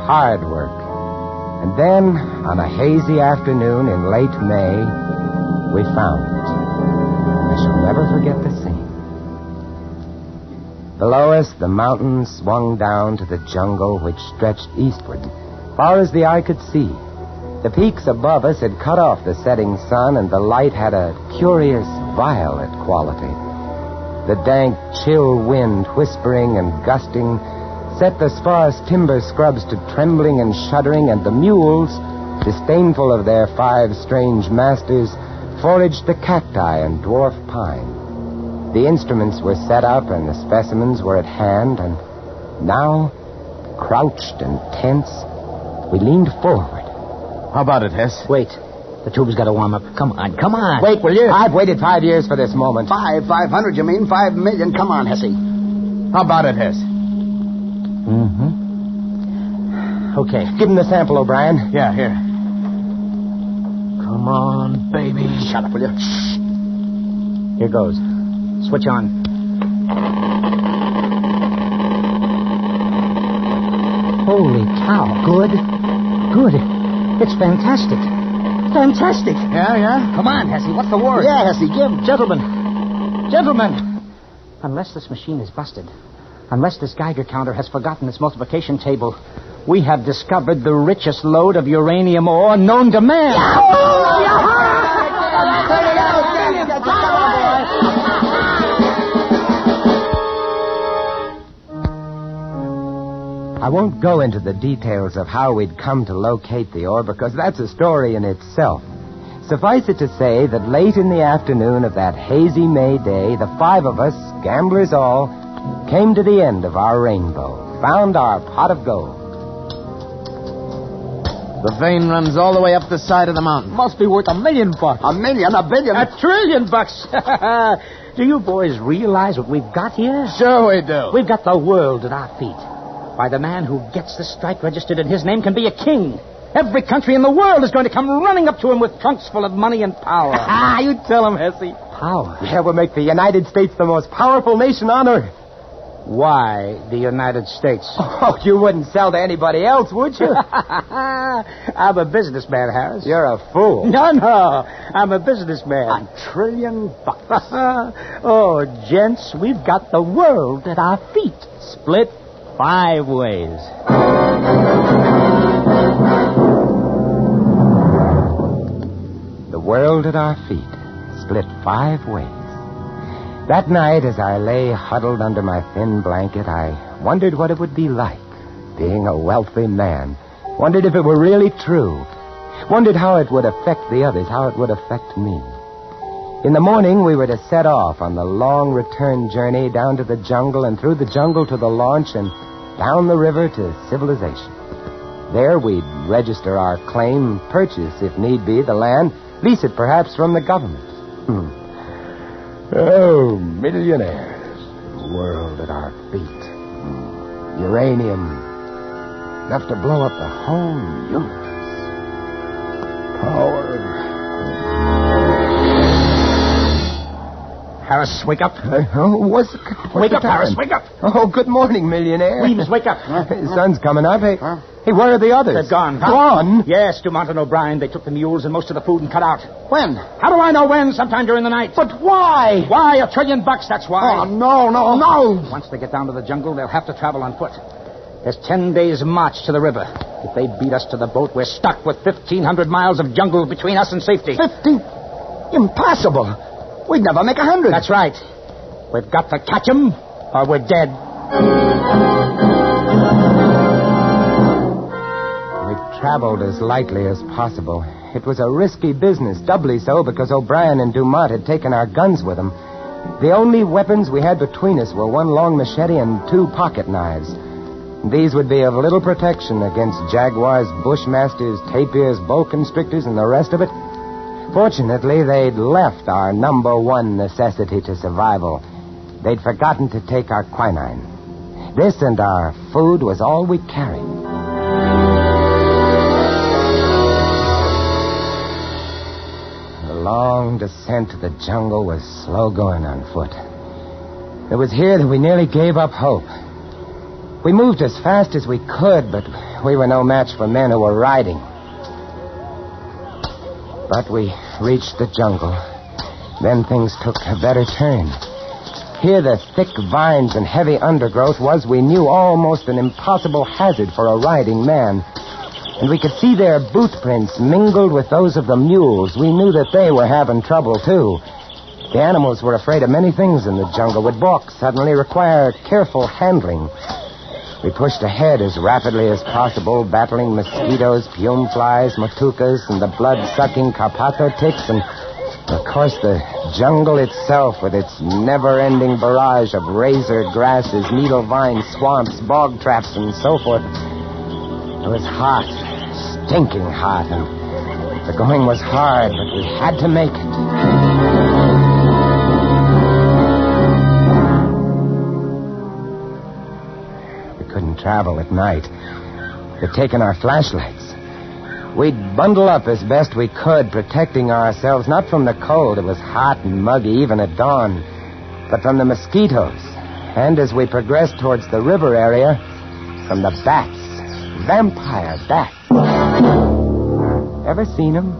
hard work. And then, on a hazy afternoon in late May, we found it. I shall never forget the scene. Below us, the mountains swung down to the jungle which stretched eastward, far as the eye could see. The peaks above us had cut off the setting sun, and the light had a curious violet quality. The dank, chill wind, whispering and gusting, set the sparse timber scrubs to trembling and shuddering, and the mules, disdainful of their 5 strange masters, foraged the cacti and dwarf pine. The instruments were set up and the specimens were at hand, and now, crouched and tense, we leaned forward. How about it, Hess? Wait. The tube's got to warm up. Come on, come on. Wait, will you? I've waited 5 years for this moment. 500, you mean? 5 million. Come on, Hessie. How about it, Hess? Okay. Give him the sample, O'Brien. Yeah, here. Come on, baby. Shut up, will you? Shh. Here goes. Switch on. Holy cow. Good. Good. It's fantastic. Fantastic. Yeah? Come on, Hessie. What's the word? Yeah, Hessie, give. Gentlemen. Unless this machine is busted, unless this Geiger counter has forgotten its multiplication table, we have discovered the richest lode of uranium ore known to man. I won't go into the details of how we'd come to locate the ore, because that's a story in itself. Suffice it to say that late in the afternoon of that hazy May day, the 5 of us, gamblers all, came to the end of our rainbow, found our pot of gold. The vein runs all the way up the side of the mountain. Must be worth $1 million. $1 million? $1 billion? $1 trillion. Do you boys realize what we've got here? Sure we do. We've got the world at our feet. Why, the man who gets the strike registered in his name can be a king. Every country in the world is going to come running up to him with trunks full of money and power. You tell him, Hessie. Power? Yeah, we'll make the United States the most powerful nation on earth. Why the United States? Oh, you wouldn't sell to anybody else, would you? I'm a businessman, Harris. You're a fool. No, I'm a businessman. $1 trillion. Oh, gents, we've got the world at our feet. Split 5 ways. The world at our feet, split 5 ways. That night, as I lay huddled under my thin blanket, I wondered what it would be like, being a wealthy man. Wondered if it were really true. Wondered how it would affect the others, how it would affect me. In the morning, we were to set off on the long return journey down to the jungle and through the jungle to the launch and down the river to civilization. There, we'd register our claim, purchase, if need be, the land, lease it perhaps from the government. Oh, millionaires. World at our feet. Uranium. Enough to blow up the whole universe. Power. Harris, wake up. Wake up, Harris, wake up. Oh, good morning, millionaire. Weems, wake up. The sun's coming up. Hey, where are the others? They're gone. Gone? Yes, Dumont and O'Brien. They took the mules and most of the food and cut out. When? How do I know when? Sometime during the night. But why? Why? $1 trillion, that's why. Oh, no. Once they get down to the jungle, they'll have to travel on foot. There's 10 days' march to the river. If they beat us to the boat, we're stuck with 1,500 miles of jungle between us and safety. 50? Impossible. We'd never make 100. That's right. We've got to catch them, or we're dead. We traveled as lightly as possible. It was a risky business, doubly so because O'Brien and Dumont had taken our guns with them. The only weapons we had between us were 1 long machete and 2 pocket knives. These would be of little protection against jaguars, bushmasters, tapirs, boa constrictors, and the rest of it. Fortunately, they'd left our number 1 necessity to survival. They'd forgotten to take our quinine. This and our food was all we carried. The long descent to the jungle was slow going on foot. It was here that we nearly gave up hope. We moved as fast as we could, but we were no match for men who were riding. But we reached the jungle. Then things took a better turn. Here, the thick vines and heavy undergrowth was, we knew, almost an impossible hazard for a riding man. And we could see their boot prints mingled with those of the mules. We knew that they were having trouble, too. The animals were afraid of many things in the jungle, would balk suddenly, require careful handling. We pushed ahead as rapidly as possible, battling mosquitoes, pume flies, matukas, and the blood-sucking carpato ticks, and, of course, the jungle itself with its never-ending barrage of razor grasses, needle vines, swamps, bog traps, and so forth. It was hot, stinking hot, and the going was hard, but we had to make it. Couldn't travel at night. They'd taken our flashlights. We'd bundle up as best we could, protecting ourselves not from the cold. It was hot and muggy even at dawn, but from the mosquitoes. And as we progressed towards the river area, from the bats. Vampire bats. Ever seen them?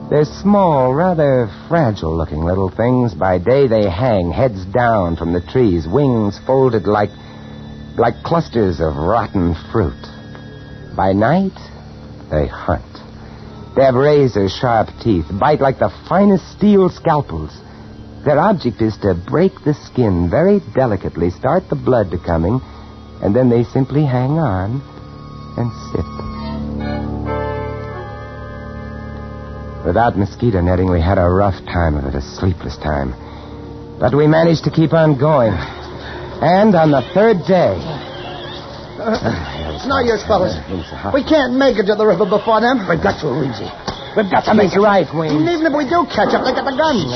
They're small, rather fragile-looking little things. By day they hang, heads down from the trees, wings folded like clusters of rotten fruit. By night, they hunt. They have razor-sharp teeth, bite like the finest steel scalpels. Their object is to break the skin very delicately, start the blood to coming, and then they simply hang on and sip. Without mosquito netting, we had a rough time of it, a sleepless time. But we managed to keep on going. And on the 3rd day... It's no use, fellas. We can't make it to the river before them. We've got to, Luigi. We've got to make it. Right, Wayne. Even if we do catch up, they got the guns.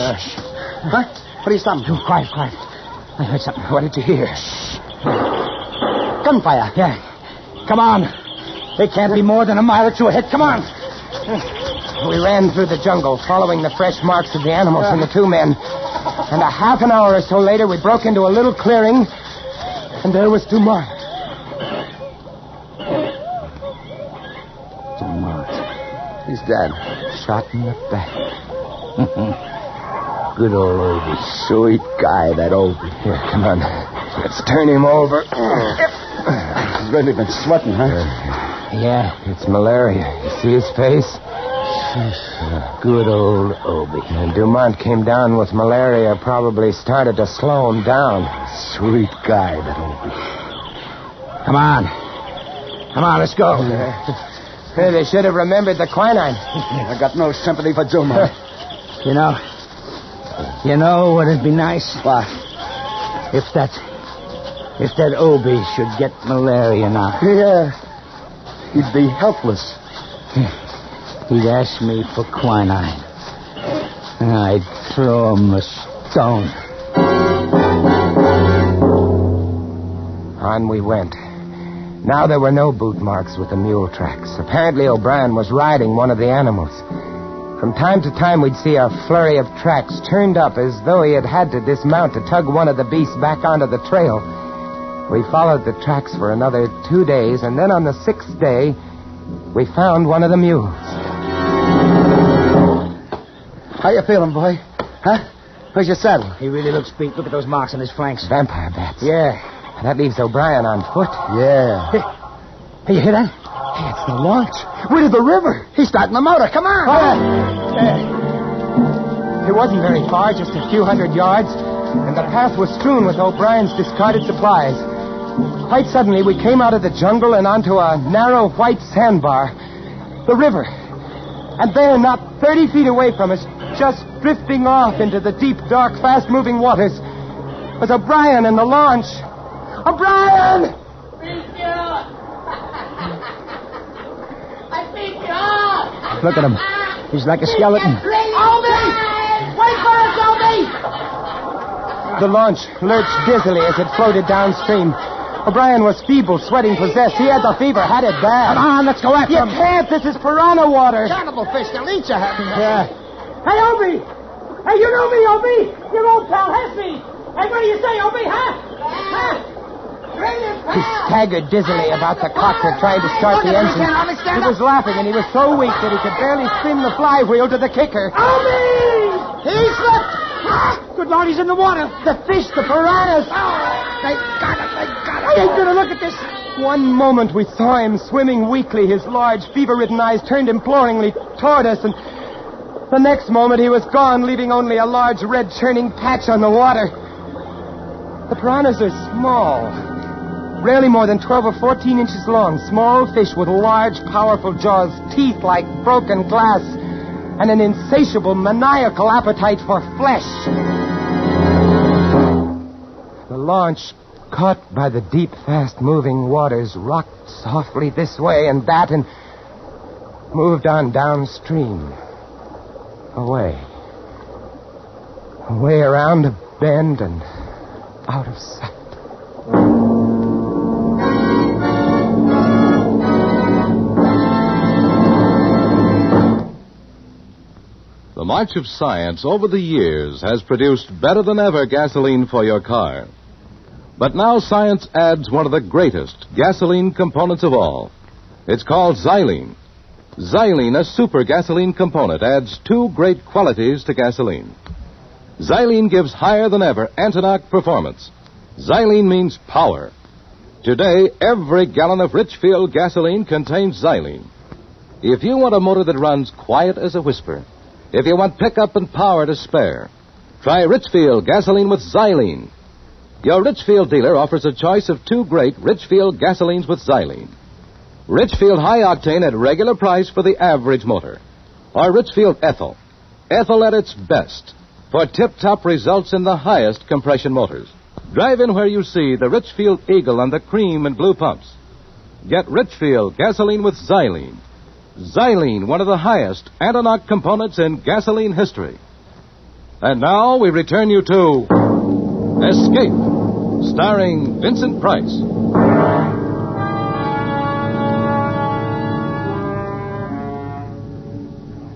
Huh? What are you stopping? Quiet. I heard something. What did you hear? Gunfire. Yeah. Come on. They can't be more than a mile or 2 ahead. Come on. We ran through the jungle, following the fresh marks of the animals and the 2 men. And a half an hour or so later, we broke into a little clearing And there was Dumont. He's dead. Shot in the back. Good old Obi. Sweet guy, that Obi. Here, come on. Let's turn him over. He's really been sweating, huh? Yeah, it's malaria. You see his face? Good old Obi. And Dumont came down with malaria, probably started to slow him down. Sweet guy, that Obi. Come on. Come on, let's go. Hey, they should have remembered the quinine. I got no sympathy for Dumont. You know what'd be nice? What? If that Obi should get malaria now. Yeah. He'd be helpless. He'd ask me for quinine. And I'd throw him a stone. On we went. Now there were no boot marks with the mule tracks. Apparently O'Brien was riding one of the animals. From time to time we'd see a flurry of tracks turned up as though he had to dismount to tug one of the beasts back onto the trail. We followed the tracks for another 2 days, and then on the 6th day, we found one of the mules. How you feeling, boy? Huh? Where's your saddle? He really looks beat. Look at those marks on his flanks. Vampire bats. Yeah. That leaves O'Brien on foot. Yeah. Hey, you hear that? Hey, it's the launch. We're to the river. He's starting the motor. Come on. It wasn't very far, just a few hundred yards, and the path was strewn with O'Brien's discarded supplies. Quite suddenly, we came out of the jungle and onto a narrow white sandbar. The river. And there, not 30 feet away from us, just drifting off into the deep, dark, fast-moving waters, was O'Brien and the launch. O'Brien! Look at him. He's like a skeleton. Obi! Wait for us, Obi! The launch lurched dizzily as it floated downstream. O'Brien was feeble, sweating, possessed. He had the fever, had it bad. Come on, let's go after him. You can't. This is piranha water. Cannibal fish. They'll eat you. Yeah. Hey, Obi! Hey, you know me, Obi! Your old pal Hesby. Hey, what do you say, Obi, huh? He staggered dizzily about the cockpit, trying to start the engine. He was laughing, and he was so weak that he could barely spin the flywheel to the kicker. Obi! He slipped! Good Lord, he's in the water. The fish, the piranhas. They got it. I ain't gonna look at this. One moment we saw him swimming weakly, his large, fever-ridden eyes turned imploringly toward us, and the next moment he was gone, leaving only a large red churning patch on the water. The piranhas are small, rarely more than 12 or 14 inches long, small fish with large, powerful jaws, teeth like broken glass, and an insatiable, maniacal appetite for flesh. The launch, caught by the deep, fast-moving waters, rocked softly this way and that and moved on downstream. Away around a bend and out of sight. The march of science over the years has produced better than ever gasoline for your car. But now science adds one of the greatest gasoline components of all. It's called xylene. Xylene, a super gasoline component, adds two great qualities to gasoline. Xylene gives higher than ever anti-knock performance. Xylene means power. Today, every gallon of Richfield gasoline contains xylene. If you want a motor that runs quiet as a whisper, if you want pickup and power to spare, try Richfield gasoline with xylene. Your Richfield dealer offers a choice of two great Richfield gasolines with xylene. Richfield High Octane at regular price for the average motor. Or Richfield Ethyl. Ethyl at its best for tip-top results in the highest compression motors. Drive in where you see the Richfield Eagle and the cream and blue pumps. Get Richfield gasoline with xylene. Xylene, one of the highest anti-knock components in gasoline history. And now we return you to Escape, starring Vincent Price.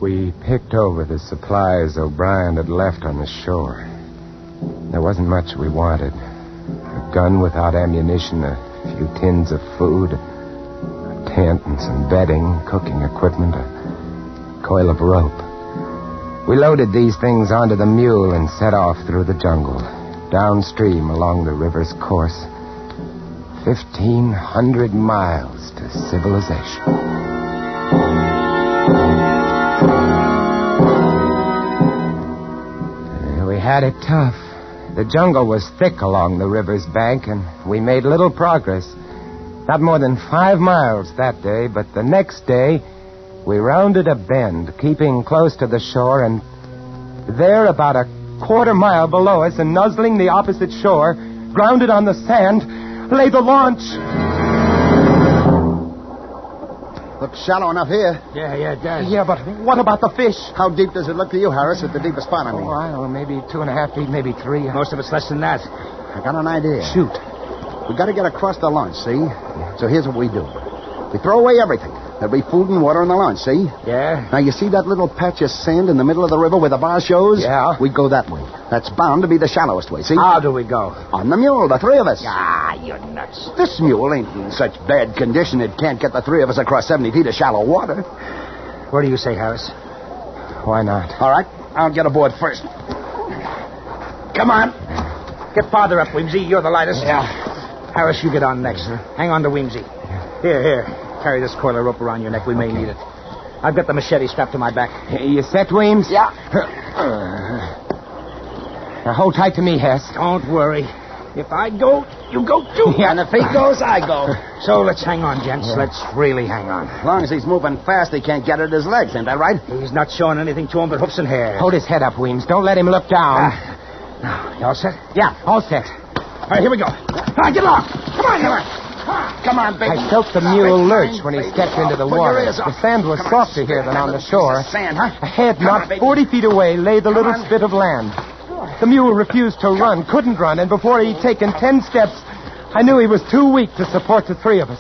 We picked over the supplies O'Brien had left on the shore. There wasn't much we wanted. A gun without ammunition, a few tins of food, a tent and some bedding, cooking equipment, a coil of rope. We loaded these things onto the mule and set off through the jungle, downstream along the river's course. 1,500 miles to civilization. We had it tough. The jungle was thick along the river's bank, and we made little progress. Not more than 5 miles that day, but the next day, we rounded a bend, keeping close to the shore, and there, about a quarter mile below us and nuzzling the opposite shore, grounded on the sand, lay the launch. Looks shallow enough here. Yeah, it does. Yeah, but what about the fish? How deep does it look to you, Harris, at the deepest spot, I mean? Oh, I don't know, maybe 2.5 feet, maybe 3. Most of it's less than that. I got an idea. Shoot. We got to get across the launch, see? So here's what we do. We throw away everything. There'll be food and water in the launch, see? Yeah? Now, you see that little patch of sand in the middle of the river where the bar shows? Yeah. We go that way. That's bound to be the shallowest way, see? How do we go? On the mule, the 3 of us. Ah, you're nuts. This mule ain't in such bad condition it can't get the 3 of us across 70 feet of shallow water. What do you say, Harris? Why not? All right, I'll get aboard first. Come on. Get farther up, Weemsy. You're the lightest. Yeah. Harris, you get on next. Hang on to Weemsy. Here. Carry this coil of rope around your neck. We may need it. I've got the machete strapped to my back. You set, Weems? Yeah. Now hold tight to me, Hess. Don't worry. If I go, you go too. Yeah, and if he goes, I go. So let's hang on, gents. Yeah. Let's really hang on. As long as he's moving fast, he can't get at his legs. Ain't that right? He's not showing anything to him but hoofs and hair. Hold his head up, Weems. Don't let him look down. Now, you all set? Yeah. All set. All right, here we go. All right, get along. Come on, Come on, baby. I felt the mule lurch when he stepped into the water. The sand was softer here than on the shore. Sand, huh? Ahead, not 40 feet away, lay the little spit of land. The mule refused to run, couldn't run, and before he'd taken 10 steps, I knew he was too weak to support the 3 of us.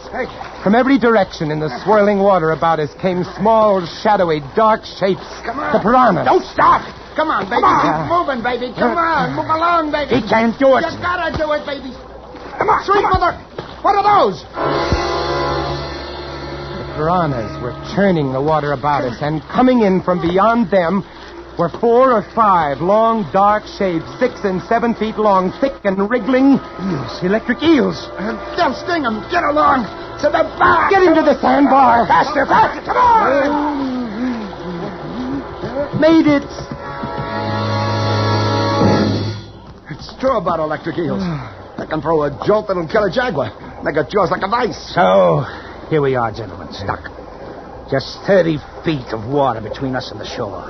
From every direction in the swirling water about us came small, shadowy, dark shapes. Come on. The piranhas. Don't stop. Come on, baby. Keep moving, baby. Come on. Move along, baby. He can't do it. You gotta do it, baby. Come on. Sweet mother. What are those? The piranhas were churning the water about us, and coming in from beyond them were 4 or 5 long, dark shapes, 6 and 7 feet long, thick and wriggling eels, electric eels. They'll sting him. Get along to the bar. Get into the sandbar. Faster. Come on. Made it. It's true about electric eels. They can throw a jolt that'll kill a jaguar. They got jaws like a vice. So, here we are, gentlemen, stuck. Just 30 feet of water between us and the shore.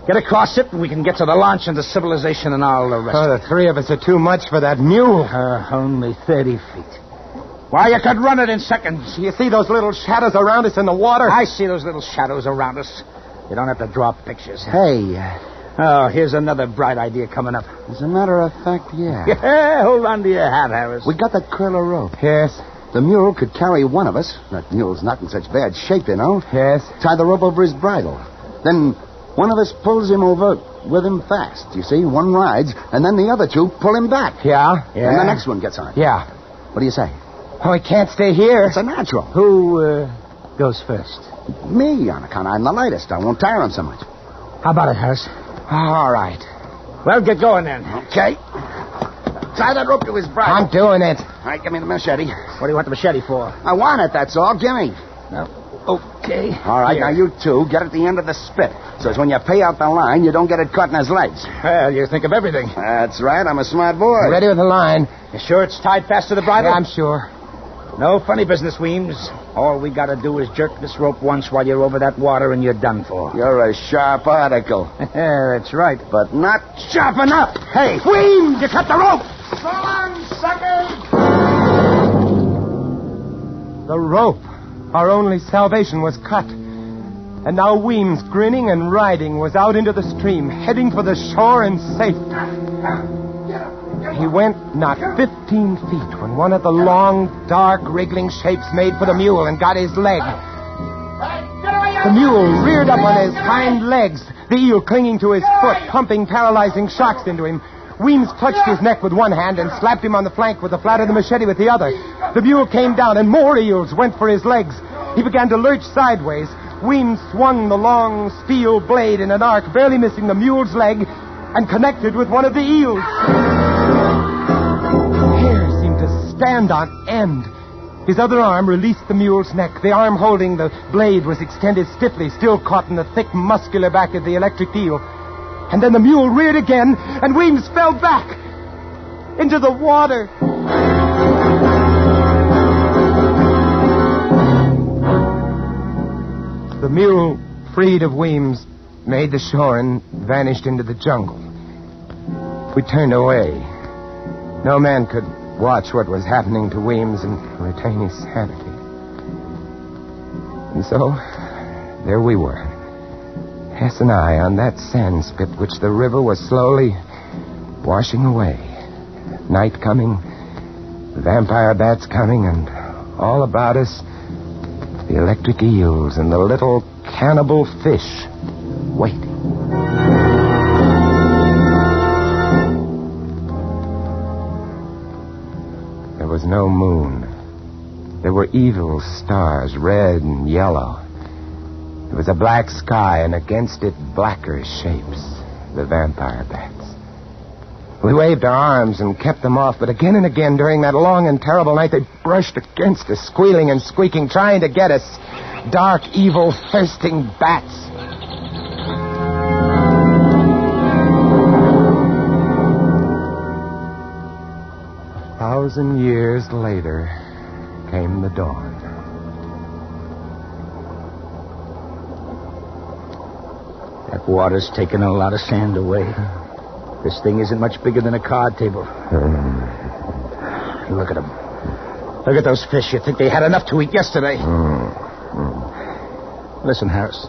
Get across it, and we can get to the launch and to civilization and all the rest. Oh, the 3 of us are too much for that mule. Only 30 feet. Why, you could run it in seconds. You see those little shadows around us in the water? I see those little shadows around us. You don't have to draw pictures. Hey. Oh, here's another bright idea coming up. As a matter of fact, yeah. Yeah, hold on to your hat, Harris. We got that curl of rope. Yes. The mule could carry one of us. That mule's not in such bad shape, you know. Yes. Tie the rope over his bridle. Then one of us pulls him over with him fast. You see, one rides, and then the other 2 pull him back. Yeah? And the next one gets on. Yeah. What do you say? Oh, he can't stay here. It's a natural. Who goes first? Me, on account I'm the lightest. I won't tire him so much. How about it, Harris? All right. Well, get going then. Okay. Tie that rope to his bridle. I'm doing it. All right, give me the machete. What do you want the machete for? I want it, that's all. Give me. No. Okay. All right, Here. now you 2 get at the end of the spit. So as when you pay out the line, you don't get it caught in his legs. Well, you think of everything. That's right. I'm a smart boy. Ready with the line. You sure it's tied fast to the bridle? Yeah, I'm sure. No funny business, Weems. All we got to do is jerk this rope once while you're over that water and you're done for. You're a sharp article. That's right. But not sharp enough. Hey, Weems, you cut the rope! So long, sucker! The rope. Our only salvation was cut. And now Weems, grinning and riding, was out into the stream, heading for the shore and safe. He went not 15 feet when one of the long, dark, wriggling shapes made for the mule and got his leg. The mule reared up on his hind legs, the eel clinging to his foot, pumping paralyzing shocks into him. Weems clutched his neck with one hand and slapped him on the flank with the flat of the machete with the other. The mule came down, and more eels went for his legs. He began to lurch sideways. Weems swung the long steel blade in an arc, barely missing the mule's leg, and connected with one of the eels. Hair seemed to stand on end. His other arm released the mule's neck. The arm holding the blade was extended stiffly, still caught in the thick, muscular back of the electric eel. And then the mule reared again, and Weems fell back into the water. The mule, freed of Weems, made the shore and vanished into the jungle. We turned away. No man could watch what was happening to Weems and retain his sanity. And so, there we were. Hess and I on that sand spit which the river was slowly washing away. Night coming, vampire bats coming, and all about us, the electric eels and the little cannibal fish waiting. There was no moon. There were evil stars, red and yellow. There was a black sky, and against it, blacker shapes, the vampire bats. We waved our arms and kept them off, but again and again during that long and terrible night, they brushed against us, squealing and squeaking, trying to get us. Dark, evil, thirsting bats. A 1,000 years later came the dawn. That water's taken a lot of sand away. This thing isn't much bigger than a card table. Look at them. Look at those fish. You'd think they had enough to eat yesterday. Listen, Harris.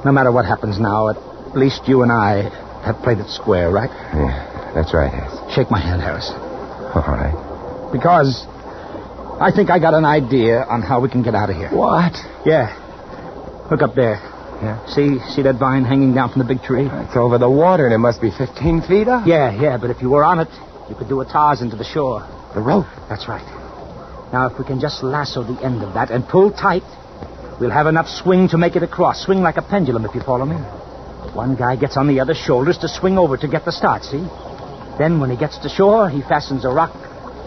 No matter what happens now, at least you and I have played it square, right? Yeah, that's right, Hess. Shake my hand, Harris. All right. Because I think I got an idea on how we can get out of here. What? Yeah. Look up there. Yeah. See that vine hanging down from the big tree? It's over the water, and it must be 15 feet up. Yeah, but if you were on it, you could do a Tarzan to the shore. The rope? That's right. Now, if we can just lasso the end of that and pull tight, we'll have enough swing to make it across. Swing like a pendulum, if you follow me. One guy gets on the other shoulders to swing over to get the start, see? Then, when he gets to shore, he fastens a rock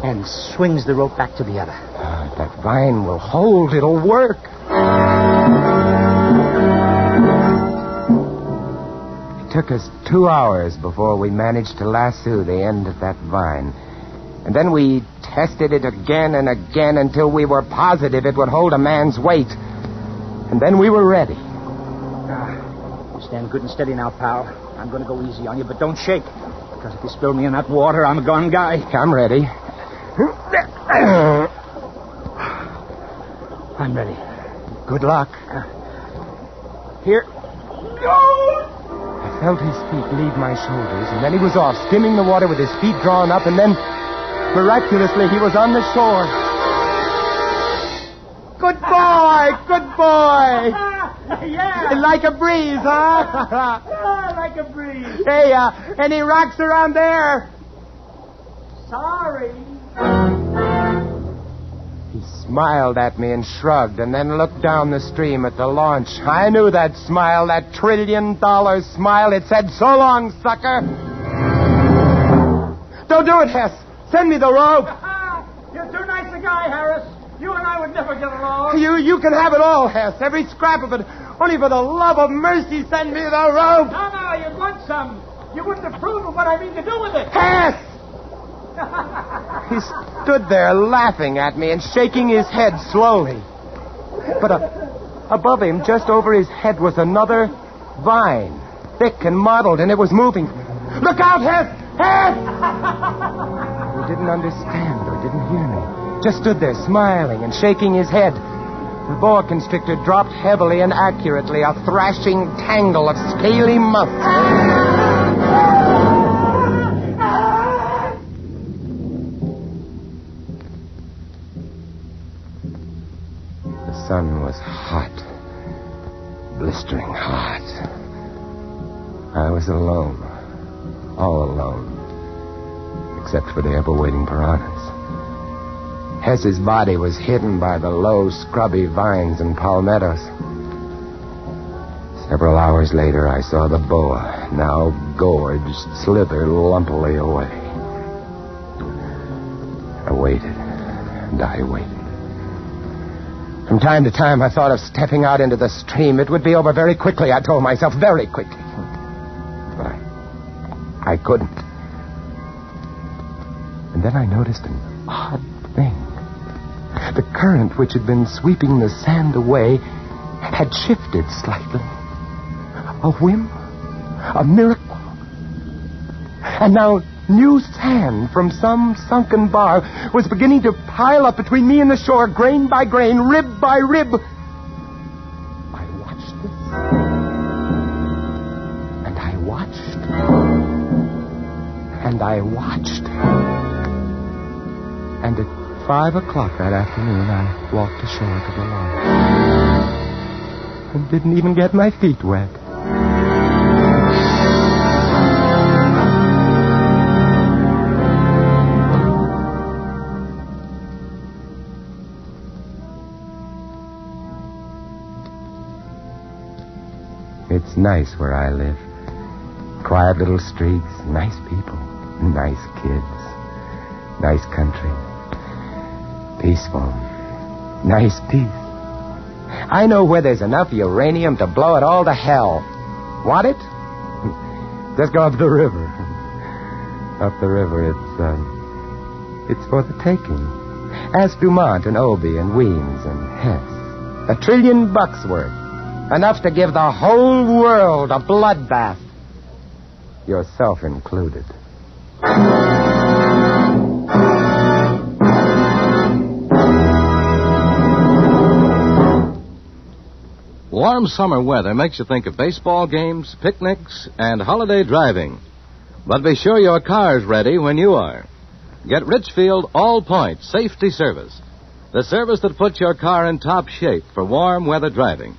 and swings the rope back to the other. That vine will hold. It'll work. It took us 2 hours before we managed to lasso the end of that vine. And then we tested it again and again until we were positive it would hold a man's weight. And then we were ready. Stand good and steady now, pal. I'm going to go easy on you, but don't shake. Because if you spill me in that water, I'm a gone guy. I'm ready. I'm ready. Good luck. Here. I felt his feet leave my shoulders, and then he was off, skimming the water with his feet drawn up, and then, miraculously, he was on the shore. Good boy! Good boy! Yeah. Like a breeze, huh? Yeah, like a breeze. Hey, any rocks around there? Sorry. He smiled at me and shrugged, and then looked down the stream at the launch. I knew that smile, that $1 trillion smile. It said, "So long, sucker." Don't do it, Hess. Send me the rope. You're too nice a guy, Harris. You and I would never get along. You can have it all, Hess. Every scrap of it. Only for the love of mercy, send me the rope. No, you'd want some. You wouldn't approve of what I mean to do with it. Hess! He stood there laughing at me and shaking his head slowly. But above him, just over his head, was another vine, thick and mottled, and it was moving. Look out, Hess! Hess! He didn't understand or didn't hear me. Just stood there smiling and shaking his head. The boa constrictor dropped heavily and accurately, a thrashing tangle of scaly muscles. The sun was hot, blistering hot. I was alone, all alone. except for the ever-waiting piranhas. Hess's body was hidden by the low, scrubby vines and palmettos. Several hours later, I saw the boa, now gorged, slither lumpily away. I waited, and I waited. From time to time, I thought of stepping out into the stream. It would be over very quickly, I told myself, very quickly. But I couldn't. And then I noticed an odd thing. The current which had been sweeping the sand away had shifted slightly. A whim, a miracle. And now new sand from some sunken bar was beginning to pile up between me and the shore, grain by grain, rib by rib. I watched this. And I watched. And I watched. And at 5 o'clock that afternoon, I walked ashore to the lawn. And didn't even get my feet wet. It's nice where I live. Quiet little streets, nice people, nice kids, nice country. Peaceful. Nice peace. I know where there's enough uranium to blow it all to hell. Want it? Just go up the river. Up the river, it's for the taking. Ask Dumont and Obie and Weems and Hess. $1 trillion worth. Enough to give the whole world a bloodbath. Yourself included. Warm summer weather makes you think of baseball games, picnics, and holiday driving. But be sure your car's ready when you are. Get Richfield All-Point Safety Service, the service that puts your car in top shape for warm weather driving.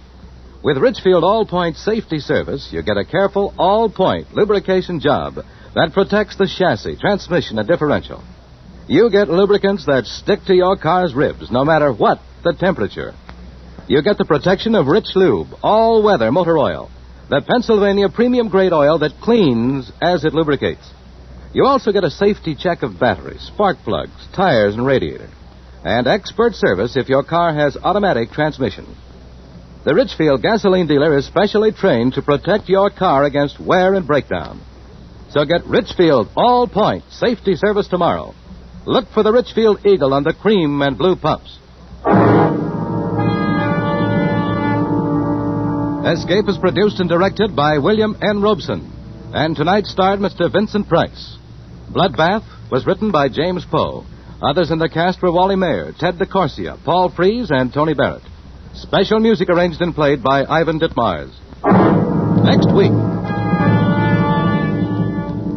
With Richfield All-Point Safety Service, you get a careful all-point lubrication job that protects the chassis, transmission, and differential. You get lubricants that stick to your car's ribs no matter what the temperature. You get the protection of Rich Lube, all-weather motor oil, the Pennsylvania premium-grade oil that cleans as it lubricates. You also get a safety check of batteries, spark plugs, tires, and radiator, and expert service if your car has automatic transmission. The Richfield gasoline dealer is specially trained to protect your car against wear and breakdown. So get Richfield All-Point Safety Service tomorrow. Look for the Richfield Eagle on the cream and blue pumps. Escape is produced and directed by William N. Robeson, and tonight starred Mr. Vincent Price. Bloodbath was written by James Poe. Others in the cast were Wally Mayer, Ted DeCorsia, Paul Frees, and Tony Barrett. Special music arranged and played by Ivan Ditmars. Next week.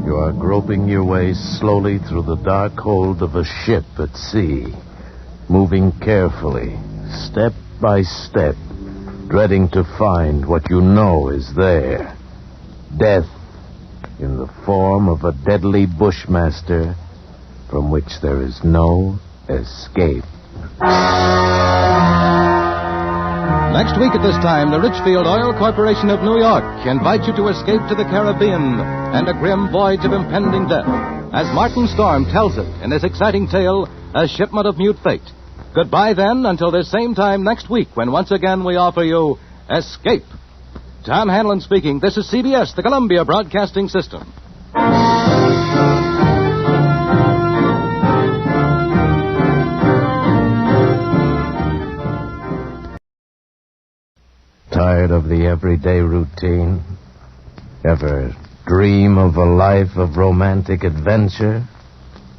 You are groping your way slowly through the dark hold of a ship at sea, moving carefully, step by step, dreading to find what you know is there. Death in the form of a deadly bushmaster from which there is no escape. Next week at this time, the Richfield Oil Corporation of New York invites you to escape to the Caribbean and a grim voyage of impending death, as Martin Storm tells it in his exciting tale, A Shipment of Mute Fate. Goodbye, then, until this same time next week, when once again we offer you Escape. Tom Hanlon speaking. This is CBS, the Columbia Broadcasting System. Tired of the everyday routine? Ever dream of a life of romantic adventure?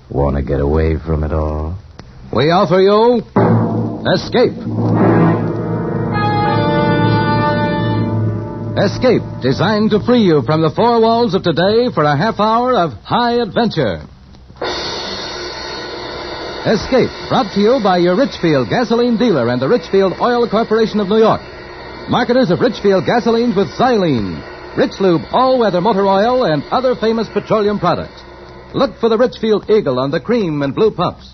Want to get away from it all? We offer you Escape. Escape, designed to free you from the four walls of today for a half hour of high adventure. Escape, brought to you by your Richfield gasoline dealer and the Richfield Oil Corporation of New York. Marketers of Richfield gasolines with xylene, Rich Lube all-weather motor oil, and other famous petroleum products. Look for the Richfield Eagle on the cream and blue pumps.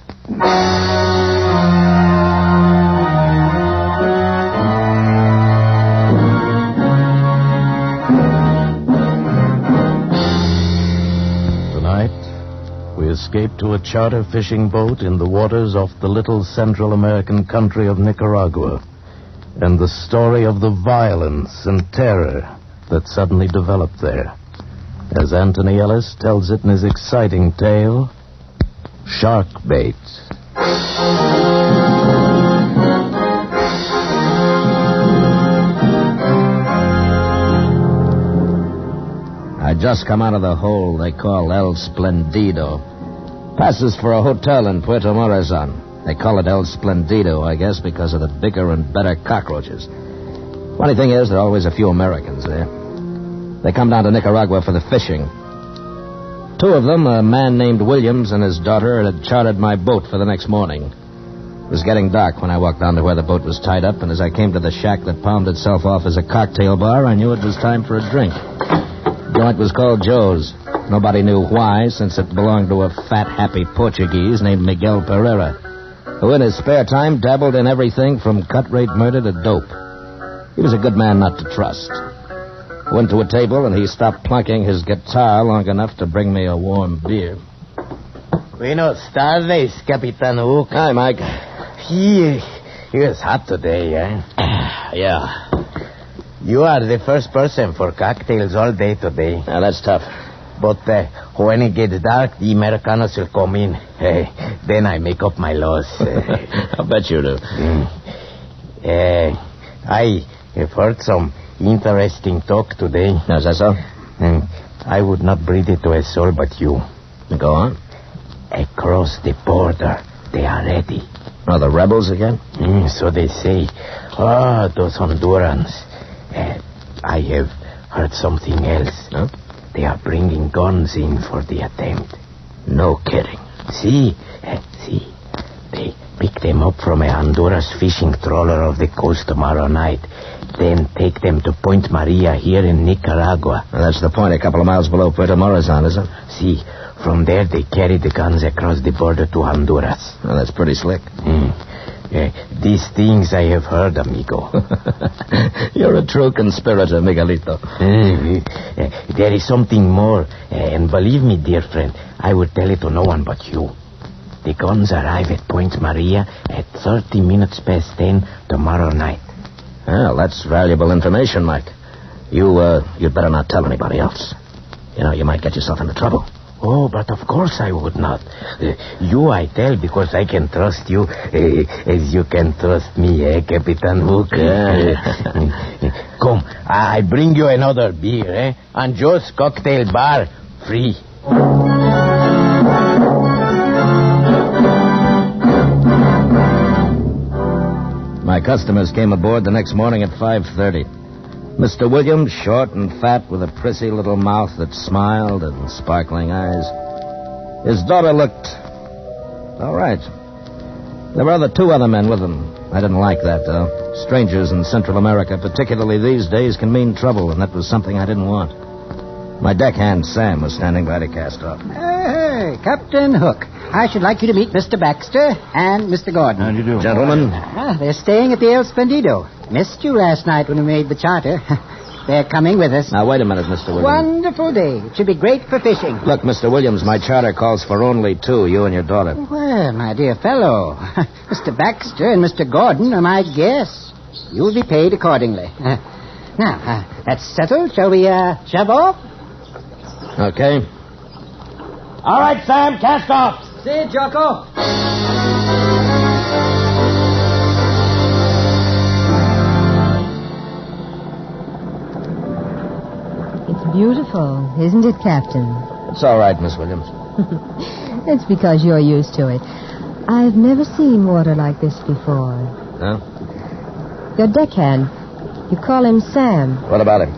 Tonight, we escape to a charter fishing boat in the waters off the little Central American country of Nicaragua, and the story of the violence and terror that suddenly developed there, as Anthony Ellis tells it in his exciting tale, Shark Bait. I just come out of the hole they call El Splendido. Passes for a hotel in Puerto Morazan. They call it El Splendido, I guess, because of the bigger and better cockroaches. Funny thing is, there are always a few Americans there. They come down to Nicaragua for the fishing. Two of them, a man named Williams and his daughter, had chartered my boat for the next morning. It was getting dark when I walked down to where the boat was tied up, and as I came to the shack that palmed itself off as a cocktail bar, I knew it was time for a drink. The joint was called Joe's. Nobody knew why, since it belonged to a fat, happy Portuguese named Miguel Pereira, who in his spare time dabbled in everything from cut-rate murder to dope. He was a good man not to trust. I went to a table, and he stopped plunking his guitar long enough to bring me a warm beer. Buenos tardes, Capitan Hook. Hi, Mike. It's hot today, eh? Yeah. You are the first person for cocktails all day today. Now, that's tough. But when it gets dark, the Americanos will come in. Then I make up my loss. I'll bet you do. I have heard some interesting talk today. Is that so? I would not breathe it to a soul but you. Go on. Across the border, they are ready. Oh, the rebels again? So they say. Oh, those Hondurans. I have heard something else. Huh? They are bringing guns in for the attempt. No kidding. See. They pick them up from a Honduras fishing trawler off the coast tomorrow night. Then take them to Point Maria here in Nicaragua. Well, that's the point, a couple of miles below Puerto Morazan, is it? See, from there they carry the guns across the border to Honduras. Well, that's pretty slick. These things I have heard, amigo. You're a true conspirator, Miguelito. There is something more, and believe me, dear friend, I would tell it to no one but you. The guns arrive at Point Maria at 30 minutes past 10 tomorrow night. Well, that's valuable information, Mike. You'd better not tell anybody else. You know, you might get yourself into trouble. Oh, but of course I would not. You I tell because I can trust you as you can trust me, Capitan Hook? Yeah. Come, I bring you another beer, On Joe's cocktail bar, free. My customers came aboard the next morning at 5:30. Mr. Williams, short and fat, with a prissy little mouth that smiled and sparkling eyes. His daughter looked all right. There were two other men with them. I didn't like that, though. Strangers in Central America, particularly these days, can mean trouble, and that was something I didn't want. My deckhand, Sam, was standing by to cast off. Hey, Captain Hook. I should like you to meet Mr. Baxter and Mr. Gordon. How do you do? Gentlemen. They're staying at the El Splendido. Missed you last night when we made the charter. They're coming with us. Now, wait a minute, Mr. Williams. Wonderful day. It should be great for fishing. Look, Mr. Williams, my charter calls for only two, you and your daughter. Well, my dear fellow, Mr. Baxter and Mr. Gordon are my guests. You'll be paid accordingly. Now, that's settled. Shall we shove off? Okay. All right, Sam, cast off. See you, Jocko. It's beautiful, isn't it, Captain? It's all right, Miss Williams. It's because you're used to it. I've never seen water like this before. Huh? Your deckhand, you call him Sam. What about him?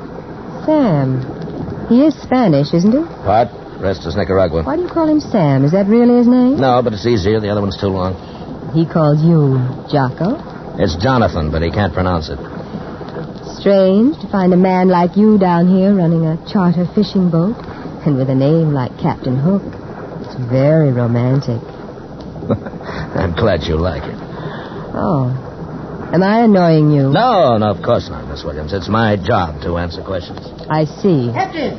Sam. He is Spanish, isn't he? Part. Rest is Nicaragua. Why do you call him Sam? Is that really his name? No, but it's easier. The other one's too long. He calls you Jocko? It's Jonathan, but he can't pronounce it. Strange to find a man like you down here running a charter fishing boat, and with a name like Captain Hook. It's very romantic. I'm glad you like it. Oh. Am I annoying you? No, of course not, Miss Williams. It's my job to answer questions. I see. Captain,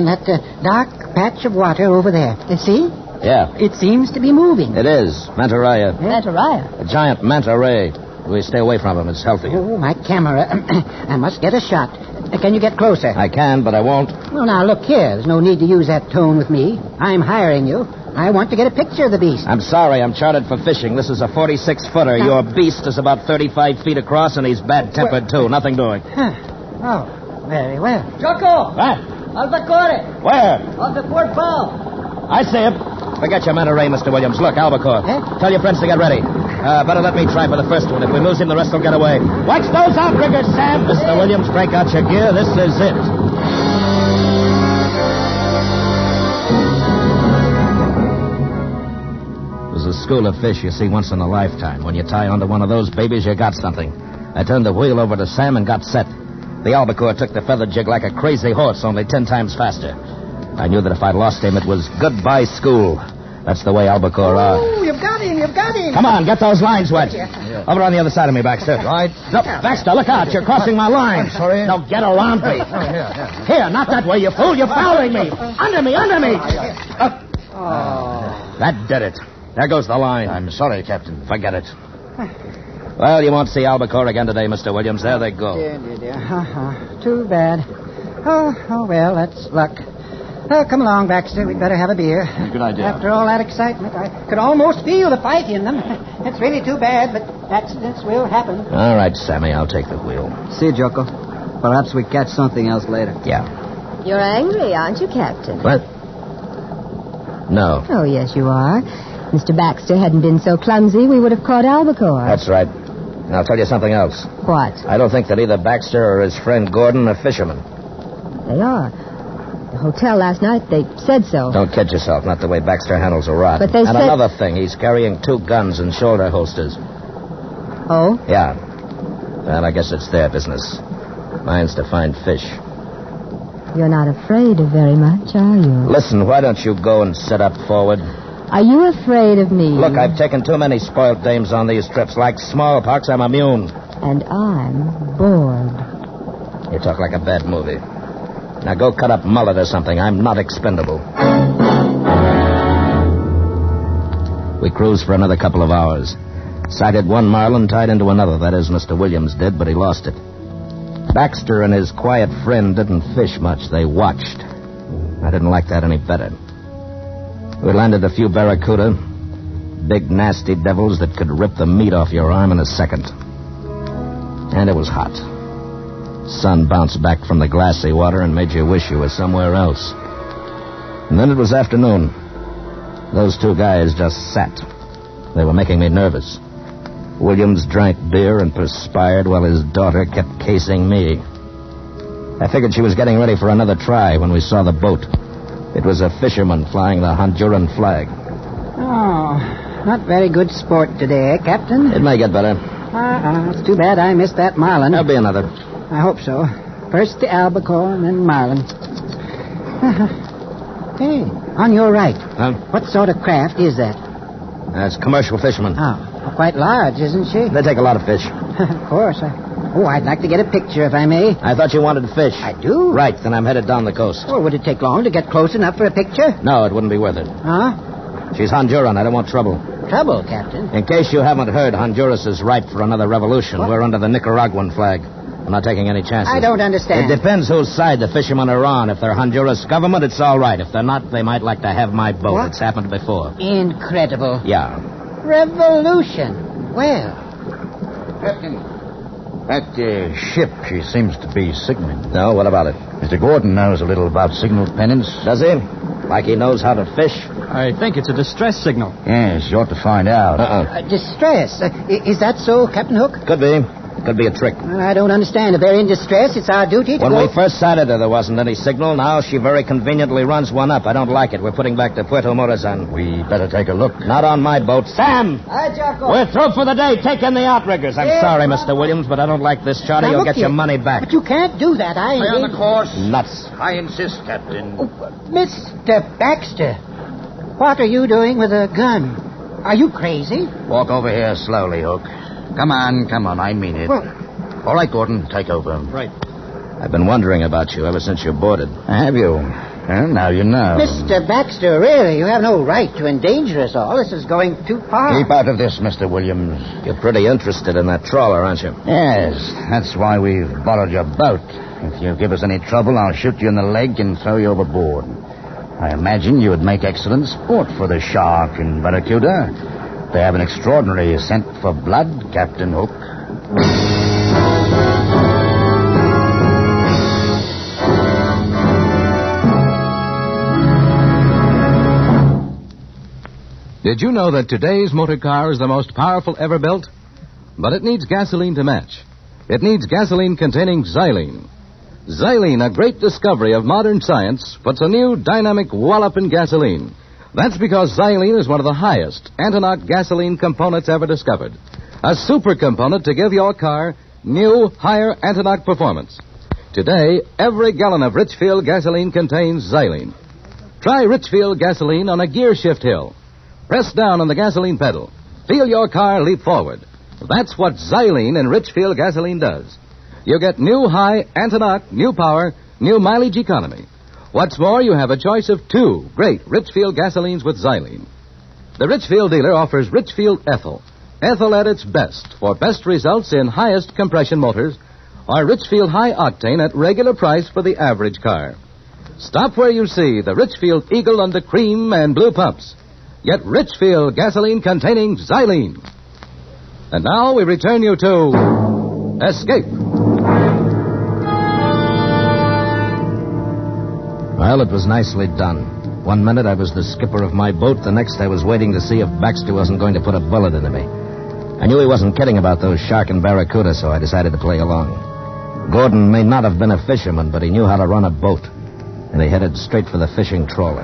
that dark patch of water over there. You see? Yeah. It seems to be moving. It is. Manta ray. Manta ray? A giant manta ray. We stay away from him. It's healthy. Oh, my camera. I must get a shot. Can you get closer? I can, but I won't. Well, now, look here. There's no need to use that tone with me. I'm hiring you. I want to get a picture of the beast. I'm sorry. I'm chartered for fishing. This is a 46-footer. Now, your beast is about 35 feet across, and he's bad-tempered, too. Nothing doing. Oh, very well. Jocko! What? Albacore! Where? On the port bow. I see him. Forget your manta ray, Mr. Williams. Look, albacore. Tell your friends to get ready. Better let me try for the first one. If we lose him, the rest will get away. Watch those outriggers, Sam. Mr. Williams, break out your gear. This is it. There's a school of fish you see once in a lifetime. When you tie onto one of those babies, you got something. I turned the wheel over to Sam and got set. The albacore took the feather jig like a crazy horse, only 10 times faster. I knew that if I lost him, it was goodbye school. That's the way albacore are. Oh, you've got him. Come on, get those lines wet. Over on the other side of me, Baxter. Right. No, Baxter, look out. You're crossing my line. I'm sorry. Now get around me. Here, not that way, you fool. You're fouling me. Under me. That did it. There goes the line. I'm sorry, Captain. Forget it. Well, you won't see albacore again today, Mr. Williams. There they go. Dear. Too bad. Oh, well, that's luck. Oh, come along, Baxter. We'd better have a beer. Good idea. After all that excitement, I could almost feel the fight in them. It's really too bad, but accidents will happen. All right, Sammy, I'll take the wheel. See you, Jocko. Perhaps we catch something else later. Yeah. You're angry, aren't you, Captain? What? No. Oh, yes, you are. Mr. Baxter hadn't been so clumsy, we would have caught albacore. That's right. And I'll tell you something else. What? I don't think that either Baxter or his friend Gordon are fishermen. They are. The hotel last night, they said so. Don't kid yourself, not the way Baxter handles a rod. But they and said... another thing, he's carrying 2 guns and shoulder holsters. Oh? Yeah. Well, I guess it's their business. Mine's to find fish. You're not afraid of very much, are you? Listen, why don't you go and sit up forward? Are you afraid of me? Look, I've taken too many spoiled dames on these trips. Like smallpox, I'm immune. And I'm bored. You talk like a bad movie. Now go cut up mullet or something. I'm not expendable. We cruised for another couple of hours. Sighted one marlin, tied into another. That is, Mr. Williams did, but he lost it. Baxter and his quiet friend didn't fish much. They watched. I didn't like that any better. We landed a few barracuda. Big, nasty devils that could rip the meat off your arm in a second. And it was hot. Sun bounced back from the glassy water and made you wish you were somewhere else. And then it was afternoon. Those 2 guys just sat. They were making me nervous. Williams drank beer and perspired while his daughter kept casing me. I figured she was getting ready for another try when we saw the boat. It was a fisherman flying the Honduran flag. Oh, not very good sport today, Captain. It may get better. It's too bad I missed that marlin. There'll be another. I hope so. First the albacore and then marlin. Hey, on your right. Huh? What sort of craft is that? That's commercial fishermen. Oh, quite large, isn't she? They take a lot of fish. Of course. I'd like to get a picture, if I may. I thought you wanted fish. I do. Right, then I'm headed down the coast. Well, would it take long to get close enough for a picture? No, it wouldn't be worth it. Huh? She's Honduran. I don't want trouble. Trouble, Captain? In case you haven't heard, Honduras is ripe for another revolution. What? We're under the Nicaraguan flag. I'm not taking any chances. I don't understand. It depends whose side the fishermen are on. If they're Honduras government, it's all right. If they're not, they might like to have my boat. What? It's happened before. Incredible. Yeah. Revolution. Well. Captain, that ship, she seems to be signaling. No, what about it? Mr. Gordon knows a little about signal pennants. Does he? Like he knows how to fish? I think it's a distress signal. Yes, you ought to find out. Distress. Is that so, Captain Hook? Could be. Could be a trick. Well, I don't understand. If they're in distress, it's our duty to When go... we first sighted her, there wasn't any signal. Now she very conveniently runs one up. I don't like it. We're putting back to Puerto Morazan. We better take a look. Not on my boat. Sam! Hi, Jocko. We're through for the day. Take in the outriggers. I'm sorry, Mr. Williams, but I don't like this charter. Now, You'll look get your here. money back. But you can't do that. Stay on the course. Nuts. I insist, Captain. Mr. Baxter, What are you doing with a gun? Are you crazy? Walk over here slowly, Hook. Come on, I mean it. Well... All right, Gordon, take over. Right. I've been wondering about you ever since you boarded. Have you? Well, now you know. Mr. Baxter, really, you have no right to endanger us all. This is going too far. Keep out of this, Mr. Williams. You're pretty interested in that trawler, aren't you? Yes, that's why we've borrowed your boat. If you give us any trouble, I'll shoot you in the leg and throw you overboard. I imagine you would make excellent sport for the shark and barracuda. They have an extraordinary scent for blood, Captain Hook. Did you know that today's motor car is the most powerful ever built? But it needs gasoline to match. It needs gasoline containing xylene. Xylene, a great discovery of modern science, puts a new dynamic wallop in gasoline. That's because xylene is one of the highest anti-knock gasoline components ever discovered. A super component to give your car new, higher anti-knock performance. Today, every gallon of Richfield gasoline contains xylene. Try Richfield gasoline on a gear shift hill. Press down on the gasoline pedal. Feel your car leap forward. That's what xylene in Richfield gasoline does. You get new high anti-knock, new power, new mileage economy. What's more, you have a choice of 2 great Richfield gasolines with xylene. The Richfield dealer offers Richfield Ethyl. Ethyl at its best for best results in highest compression motors, or Richfield High Octane at regular price for the average car. Stop where you see the Richfield Eagle on the cream and blue pumps. Get Richfield gasoline containing xylene. And now we return you to Escape. Well, it was nicely done. 1 minute I was the skipper of my boat. The next I was waiting to see if Baxter wasn't going to put a bullet into me. I knew he wasn't kidding about those shark and barracuda, so I decided to play along. Gordon may not have been a fisherman, but he knew how to run a boat. And he headed straight for the fishing trawler.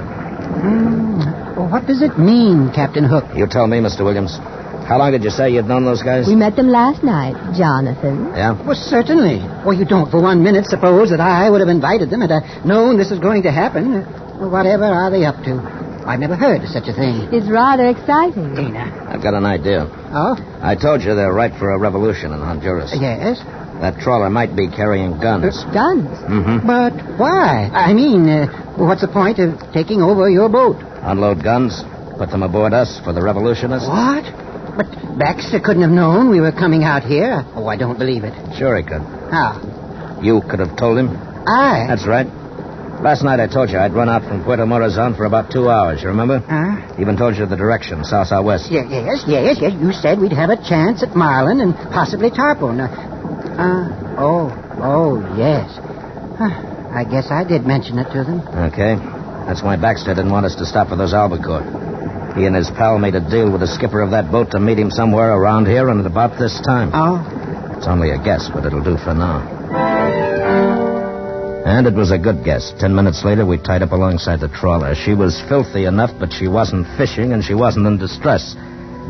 Well, what does it mean, Captain Hook? You tell me, Mr. Williams. How long did you say you'd known those guys? We met them last night, Jonathan. Yeah? Well, certainly. Well, you don't for 1 minute suppose that I would have invited them had I known this was going to happen. Well, whatever are they up to? I've never heard of such a thing. It's rather exciting. Dana. I've got an idea. Oh? I told you they're ripe for a revolution in Honduras. Yes? That trawler might be carrying guns. Guns? Mm-hmm. But why? I mean, what's the point of taking over your boat? Unload guns, put them aboard us for the revolutionists. What? But Baxter couldn't have known we were coming out here. Oh, I don't believe it. Sure he could. How? You could have told him? I? That's right. Last night I told you I'd run out from Puerto Morazan for about 2 hours, you remember? Even told you the direction, south-southwest. Yes. You said we'd have a chance at Marlin and possibly Tarpon. Yes. I guess I did mention it to them. Okay. That's why Baxter didn't want us to stop for those albacore. He and his pal made a deal with the skipper of that boat to meet him somewhere around here and at about this time. Oh? It's only a guess, but it'll do for now. And it was a good guess. 10 minutes later, we tied up alongside the trawler. She was filthy enough, but she wasn't fishing, and she wasn't in distress.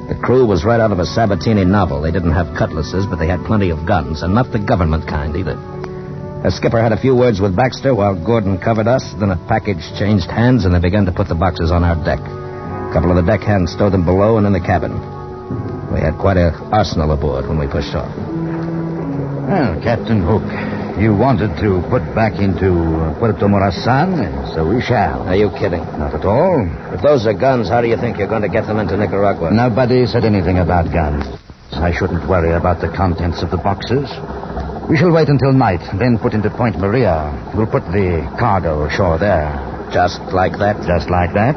The crew was right out of a Sabatini novel. They didn't have cutlasses, but they had plenty of guns, and not the government kind either. The skipper had a few words with Baxter while Gordon covered us. Then a package changed hands, and they began to put the boxes on our deck. A couple of the deckhands stowed them below and in the cabin. We had quite an arsenal aboard when we pushed off. Well, Captain Hook, you wanted to put back into Puerto Morazan, so we shall. Are you kidding? Not at all. If those are guns, how do you think you're going to get them into Nicaragua? Nobody said anything about guns. I shouldn't worry about the contents of the boxes. We shall wait until night, then put into Point Maria. We'll put the cargo ashore there. Just like that? Just like that.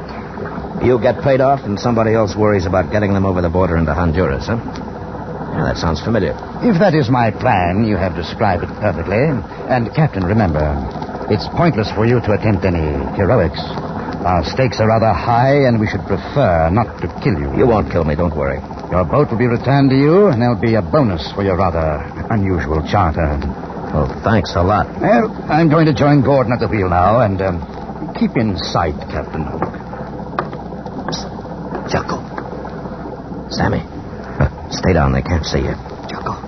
You get paid off, and somebody else worries about getting them over the border into Honduras, huh? Yeah, that sounds familiar. If that is my plan, you have described it perfectly. And, Captain, remember, it's pointless for you to attempt any heroics. Our stakes are rather high, and we should prefer not to kill you. You won't kill me, don't worry. Your boat will be returned to you, and there'll be a bonus for your rather unusual charter. Oh, thanks a lot. Well, I'm going to join Gordon at the wheel now, and keep in sight, Captain Hook. Jocko. Sammy. Stay down. They can't see you. Jocko,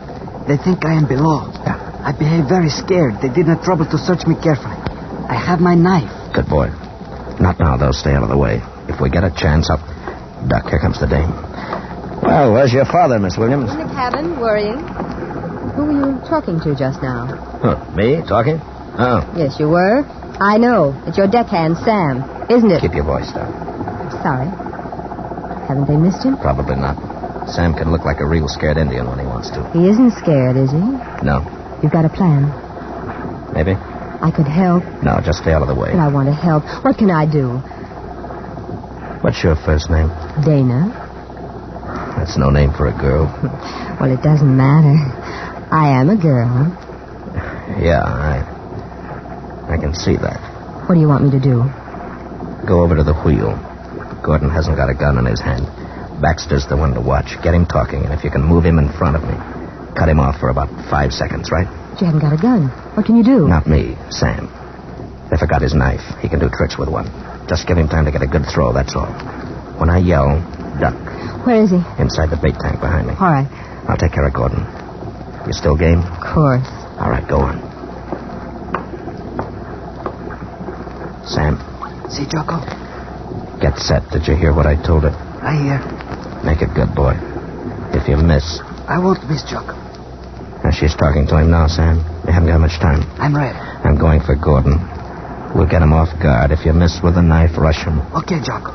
they think I am below. Yeah. I behave very scared. They did not trouble to search me carefully. I have my knife. Good boy. Not now, though. Stay out of the way. If If we get a chance, I'll... Duck, here comes the dame. Well, where's your father, Miss Williams? In the cabin, worrying. Who were you talking to just now? Me? Talking? Oh. Yes, you were. I know. It's your deckhand, Sam, isn't it? Keep your voice down. Sorry. Haven't they missed him? Probably not. Sam can look like a real scared Indian when he wants to. He isn't scared, is he? No. You've got a plan. Maybe? I could help. No, just stay out of the way. But I want to help. What can I do? What's your first name? Dana. That's no name for a girl. Well, it doesn't matter. I am a girl. Yeah, I can see that. What do you want me to do? Go over to the wheel. Gordon hasn't got a gun in his hand. Baxter's the one to watch. Get him talking, and if you can move him in front of me, cut him off for about 5 seconds, right? But you haven't got a gun. What can you do? Not me, Sam. If I got his knife, he can do tricks with one. Just give him time to get a good throw, that's all. When I yell, duck. Where is he? Inside the bait tank behind me. All right. I'll take care of Gordon. You still game? Of course. All right, go on. Sam. See, Jocko? Get set. Did you hear what I told her? I hear. Make it good, boy. If you miss... I won't miss, Jocko. Now, she's talking to him now, Sam. We haven't got much time. I'm ready. I'm going for Gordon. We'll get him off guard. If you miss with a knife, rush him. Okay, Jocko.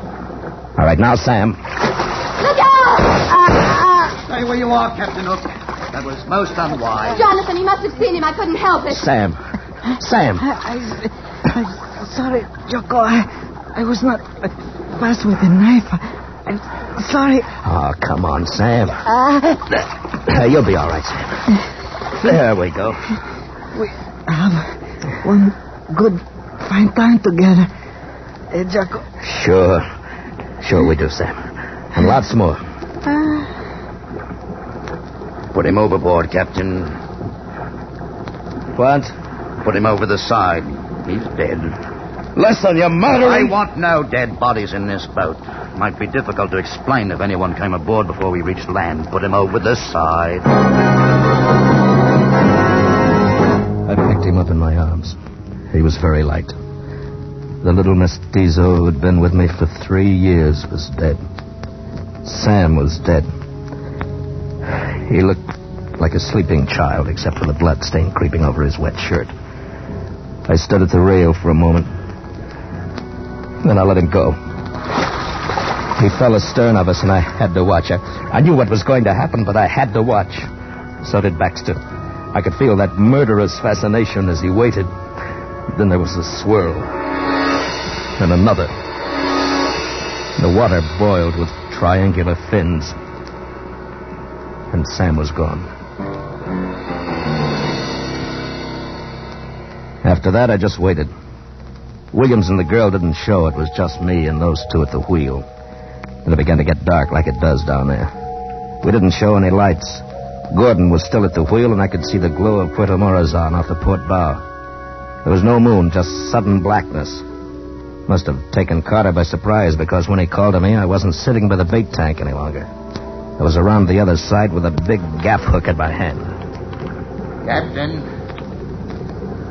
All right, now, Sam. Look out! Stay where you are, Captain Hook. That was most unwise. Jonathan, he must have seen him. I couldn't help it. Sam. Sam. I'm sorry, Jocko. I was not fast with the knife. I'm sorry. Oh, come on, Sam. You'll be all right, Sam. There we go. We have one good, fine time together. Jocko. Sure. Sure we do, Sam. And lots more. Put him overboard, Captain. What? Put him over the side. He's dead. Listen, you murdering... I want no dead bodies in this boat. Might be difficult to explain if anyone came aboard before we reached land. Put him over the side. I picked him up in my arms. He was very light. The little mestizo who had been with me for 3 years was dead. Sam was dead. He looked like a sleeping child, except for the blood stain creeping over his wet shirt. I stood at the rail for a moment. Then I let him go. He fell astern of us, and I had to watch. I knew what was going to happen, but I had to watch. So did Baxter. I could feel that murderous fascination as he waited. Then there was a swirl. And another. The water boiled with triangular fins. And Sam was gone. After that, I just waited. Williams and the girl didn't show. It was just me and those two at the wheel. And it began to get dark like it does down there. We didn't show any lights. Gordon was still at the wheel, and I could see the glow of Puerto Morazan off the port bow. There was no moon, just sudden blackness. Must have taken Carter by surprise, because when he called to me, I wasn't sitting by the bait tank any longer. I was around the other side with a big gaff hook in my hand. Captain.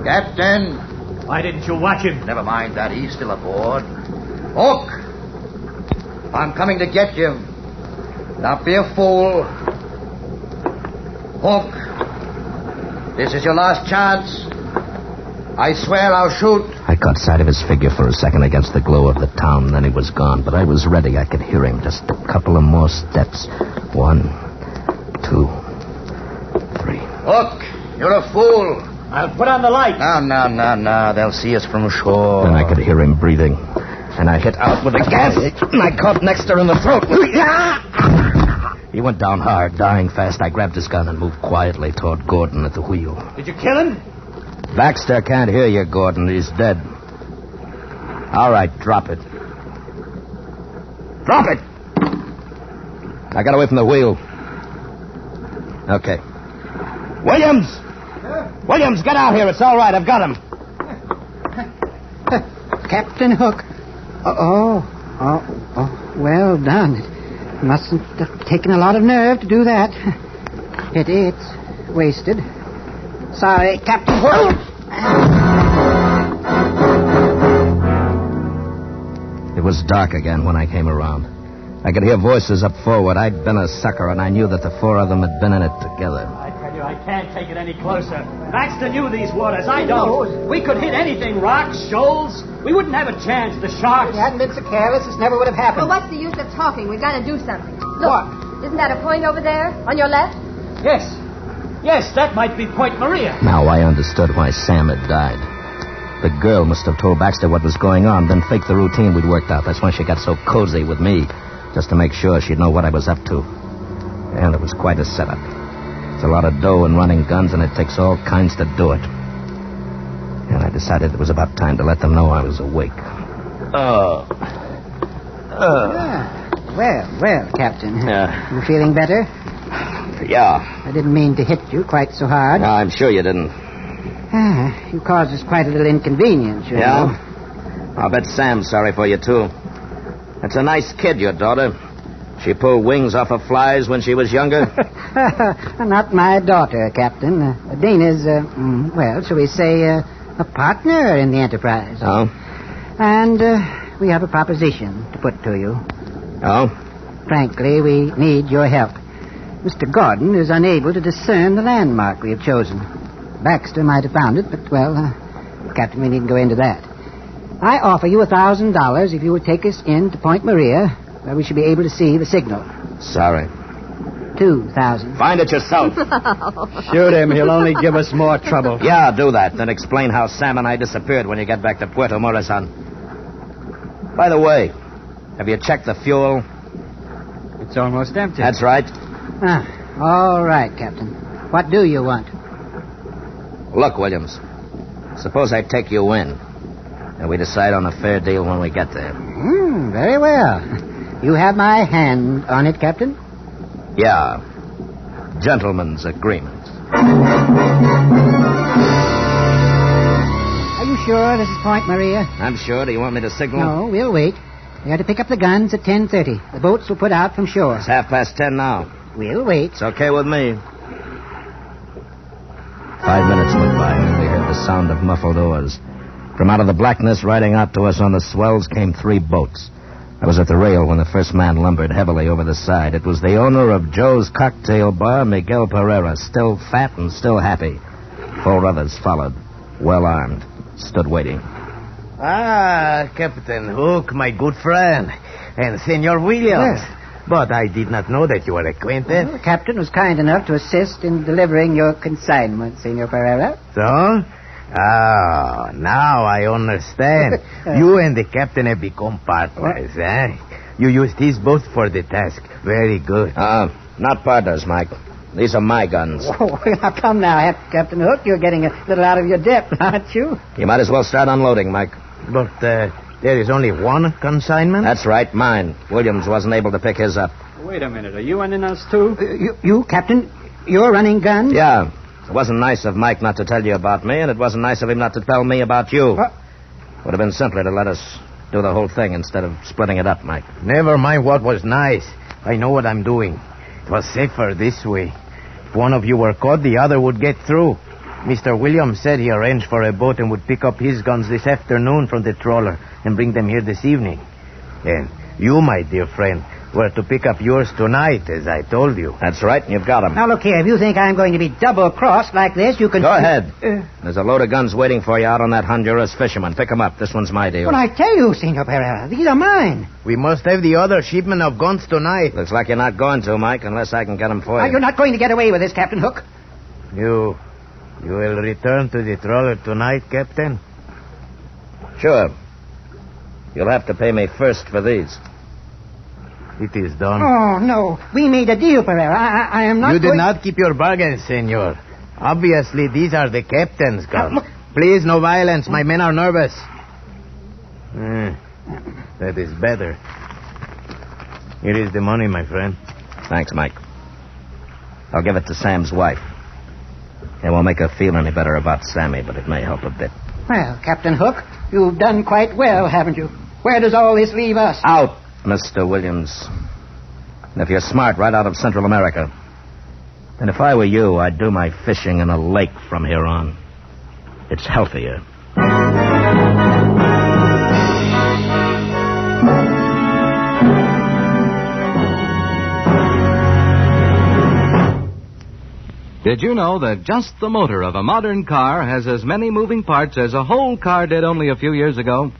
Captain. Why didn't you watch him? Never mind that. He's still aboard. Hook! I'm coming to get you. Don't be a fool. Hook. This is your last chance. I swear I'll shoot. I caught sight of his figure for a second against the glow of the town, and then he was gone. But I was ready. I could hear him. Just a couple of more steps. 1, 2, 3. Hook, you're a fool. I'll put on the light. No. They'll see us from shore. Then I could hear him breathing. And I hit out with a gas, and I caught Nexter in the throat. He went down hard, dying fast. I grabbed his gun and moved quietly toward Gordon at the wheel. Did you kill him? Baxter can't hear you, Gordon. He's dead. All right, drop it. Drop it! I got away from the wheel. Okay. Williams! Sir? Williams, get out here. It's all right. I've got him. Captain Hook. Oh, well done. It mustn't have taken a lot of nerve to do that. It's wasted. Sorry, Captain Hook. It was dark again when I came around. I could hear voices up forward. I'd been a sucker, and I knew that the four of them had been in it together. I tell you, I can't take it any closer. Baxter knew these waters. I don't. We could hit anything. Rocks, shoals. We wouldn't have a chance. The sharks. If you hadn't been so careless, this never would have happened. Well, what's the use of talking? We've got to do something. Look, isn't that a point over there? On your left? Yes. Yes, that might be Point Maria. Now I understood why Sam had died. The girl must have told Baxter what was going on, then faked the routine we'd worked out. That's why she got so cozy with me, just to make sure she'd know what I was up to. And it was quite a setup. It's a lot of dough and running guns, and it takes all kinds to do it. And I decided it was about time to let them know I was awake. Well, Captain. Yeah. You feeling better? Yeah. I didn't mean to hit you quite so hard. No, I'm sure you didn't. You caused us quite a little inconvenience, you know. I'll bet Sam's sorry for you, too. That's a nice kid, your daughter. She pulled wings off of flies when she was younger. Not my daughter, Captain. Dana's, well, shall we say, a partner in the enterprise. Oh? And we have a proposition to put to you. Oh? Frankly, we need your help. Mr. Gordon is unable to discern the landmark we have chosen. Baxter might have found it, but, well, Captain, we needn't go into that. I offer you $1,000 if you would take us in to Point Maria, where we should be able to see the signal. Sorry. 2,000. Find it yourself. Shoot him. He'll only give us more trouble. Yeah, do that. Then explain how Sam and I disappeared when you get back to Puerto Morazan. By the way, have you checked the fuel? It's almost empty. That's right. All right, Captain. What do you want? Look, Williams, suppose I take you in, and we decide on a fair deal when we get there. Very well. You have my hand on it, Captain? Yeah. Gentleman's agreement. Are you sure this is Point Maria? I'm sure. Do you want me to signal? No, we'll wait. We are to pick up the guns at 10:30. The boats will put out from shore. It's 10:30 now. We'll wait. It's okay with me. 5 minutes went by, and we heard the sound of muffled oars. From out of the blackness, riding out to us on the swells, came 3 boats. I was at the rail when the first man lumbered heavily over the side. It was the owner of Joe's Cocktail Bar, Miguel Pereira, still fat and still happy. 4 others followed, well armed, stood waiting. Captain Hook, my good friend, and Senor Williams. Yes. But I did not know that you were acquainted. Well, the captain was kind enough to assist in delivering your consignment, Senor Pereira. So? Oh, now I understand. You and the captain have become partners, eh? You used his boat for the task. Very good. Not partners, Mike. These are my guns. Whoa, now come now, Captain Hook. You're getting a little out of your depth, aren't you? You might as well start unloading, Mike. But, there is only one consignment? That's right, mine. Williams wasn't able to pick his up. Wait a minute. Are you in us, too? You, Captain? You're running guns? Yeah. It wasn't nice of Mike not to tell you about me, and it wasn't nice of him not to tell me about you. Would have been simpler to let us do the whole thing instead of splitting it up, Mike. Never mind what was nice. I know what I'm doing. It was safer this way. If one of you were caught, the other would get through. Mr. Williams said he arranged for a boat and would pick up his guns this afternoon from the trawler and bring them here this evening. And you, my dear friend, were to pick up yours tonight, as I told you. That's right, and you've got them. Now, look here. If you think I'm going to be double-crossed like this, you can... Go ahead. There's a load of guns waiting for you out on that Honduras fisherman. Pick them up. This one's my deal. Well, I tell you, Senor Pereira, these are mine. We must have the other shipment of guns tonight. Looks like you're not going to, Mike, unless I can get them for you. You're not going to get away with this, Captain Hook. You will return to the trawler tonight, Captain? Sure. You'll have to pay me first for these. It is done. Oh, no. We made a deal, Pereira. I am not You did not keep your bargain, senor. Obviously, these are the captain's guns. Please, no violence. My men are nervous. That is better. Here is the money, my friend. Thanks, Mike. I'll give it to Sam's wife. It won't make her feel any better about Sammy, but it may help a bit. Well, Captain Hook, you've done quite well, haven't you? Where does all this leave us? Out, Mr. Williams. And if you're smart, right out of Central America. And if I were you, I'd do my fishing in a lake from here on. It's healthier. Did you know that just the motor of a modern car has as many moving parts as a whole car did only a few years ago?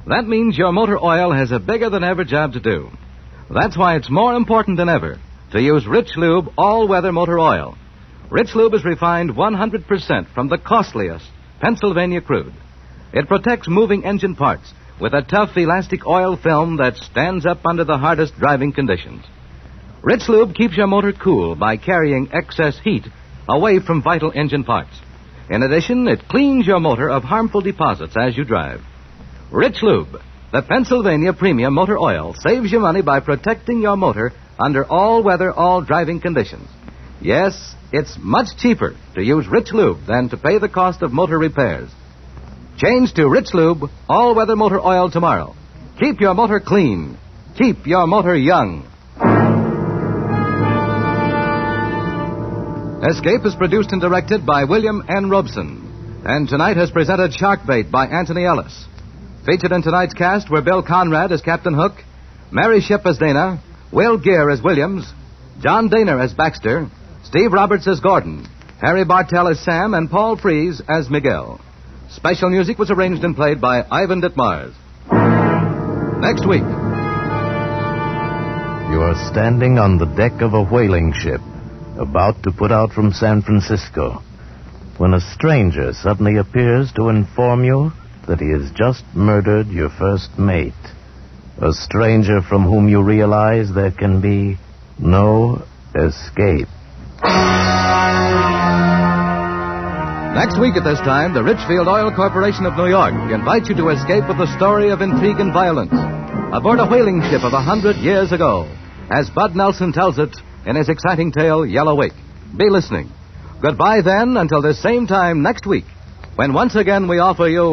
That means your motor oil has a bigger than ever job to do. That's why it's more important than ever to use Rich Lube all-weather motor oil. Rich Lube is refined 100% from the costliest Pennsylvania crude. It protects moving engine parts with a tough elastic oil film that stands up under the hardest driving conditions. Rich Lube keeps your motor cool by carrying excess heat away from vital engine parts. In addition, it cleans your motor of harmful deposits as you drive. Rich Lube, the Pennsylvania premium motor oil, saves you money by protecting your motor under all-weather, all-driving conditions. Yes, it's much cheaper to use Rich Lube than to pay the cost of motor repairs. Change to Rich Lube all-weather motor oil tomorrow. Keep your motor clean. Keep your motor young. Escape is produced and directed by William N. Robson. And tonight has presented Sharkbait by Anthony Ellis. Featured in tonight's cast were Bill Conrad as Captain Hook, Mary Shipp as Dana, Will Gear as Williams, John Daner as Baxter, Steve Roberts as Gordon, Harry Bartell as Sam, and Paul Frees as Miguel. Special music was arranged and played by Ivan Ditmars. Next week. You are standing on the deck of a whaling ship, about to put out from San Francisco, when a stranger suddenly appears to inform you that he has just murdered your first mate. A stranger from whom you realize there can be no escape. Next week at this time, the Richfield Oil Corporation of New York invites you to escape with a story of intrigue and violence aboard a whaling ship of 100 years ago, as Bud Nelson tells it in his exciting tale, Yellow Wake. Be listening. Goodbye then until this same time next week, when once again we offer you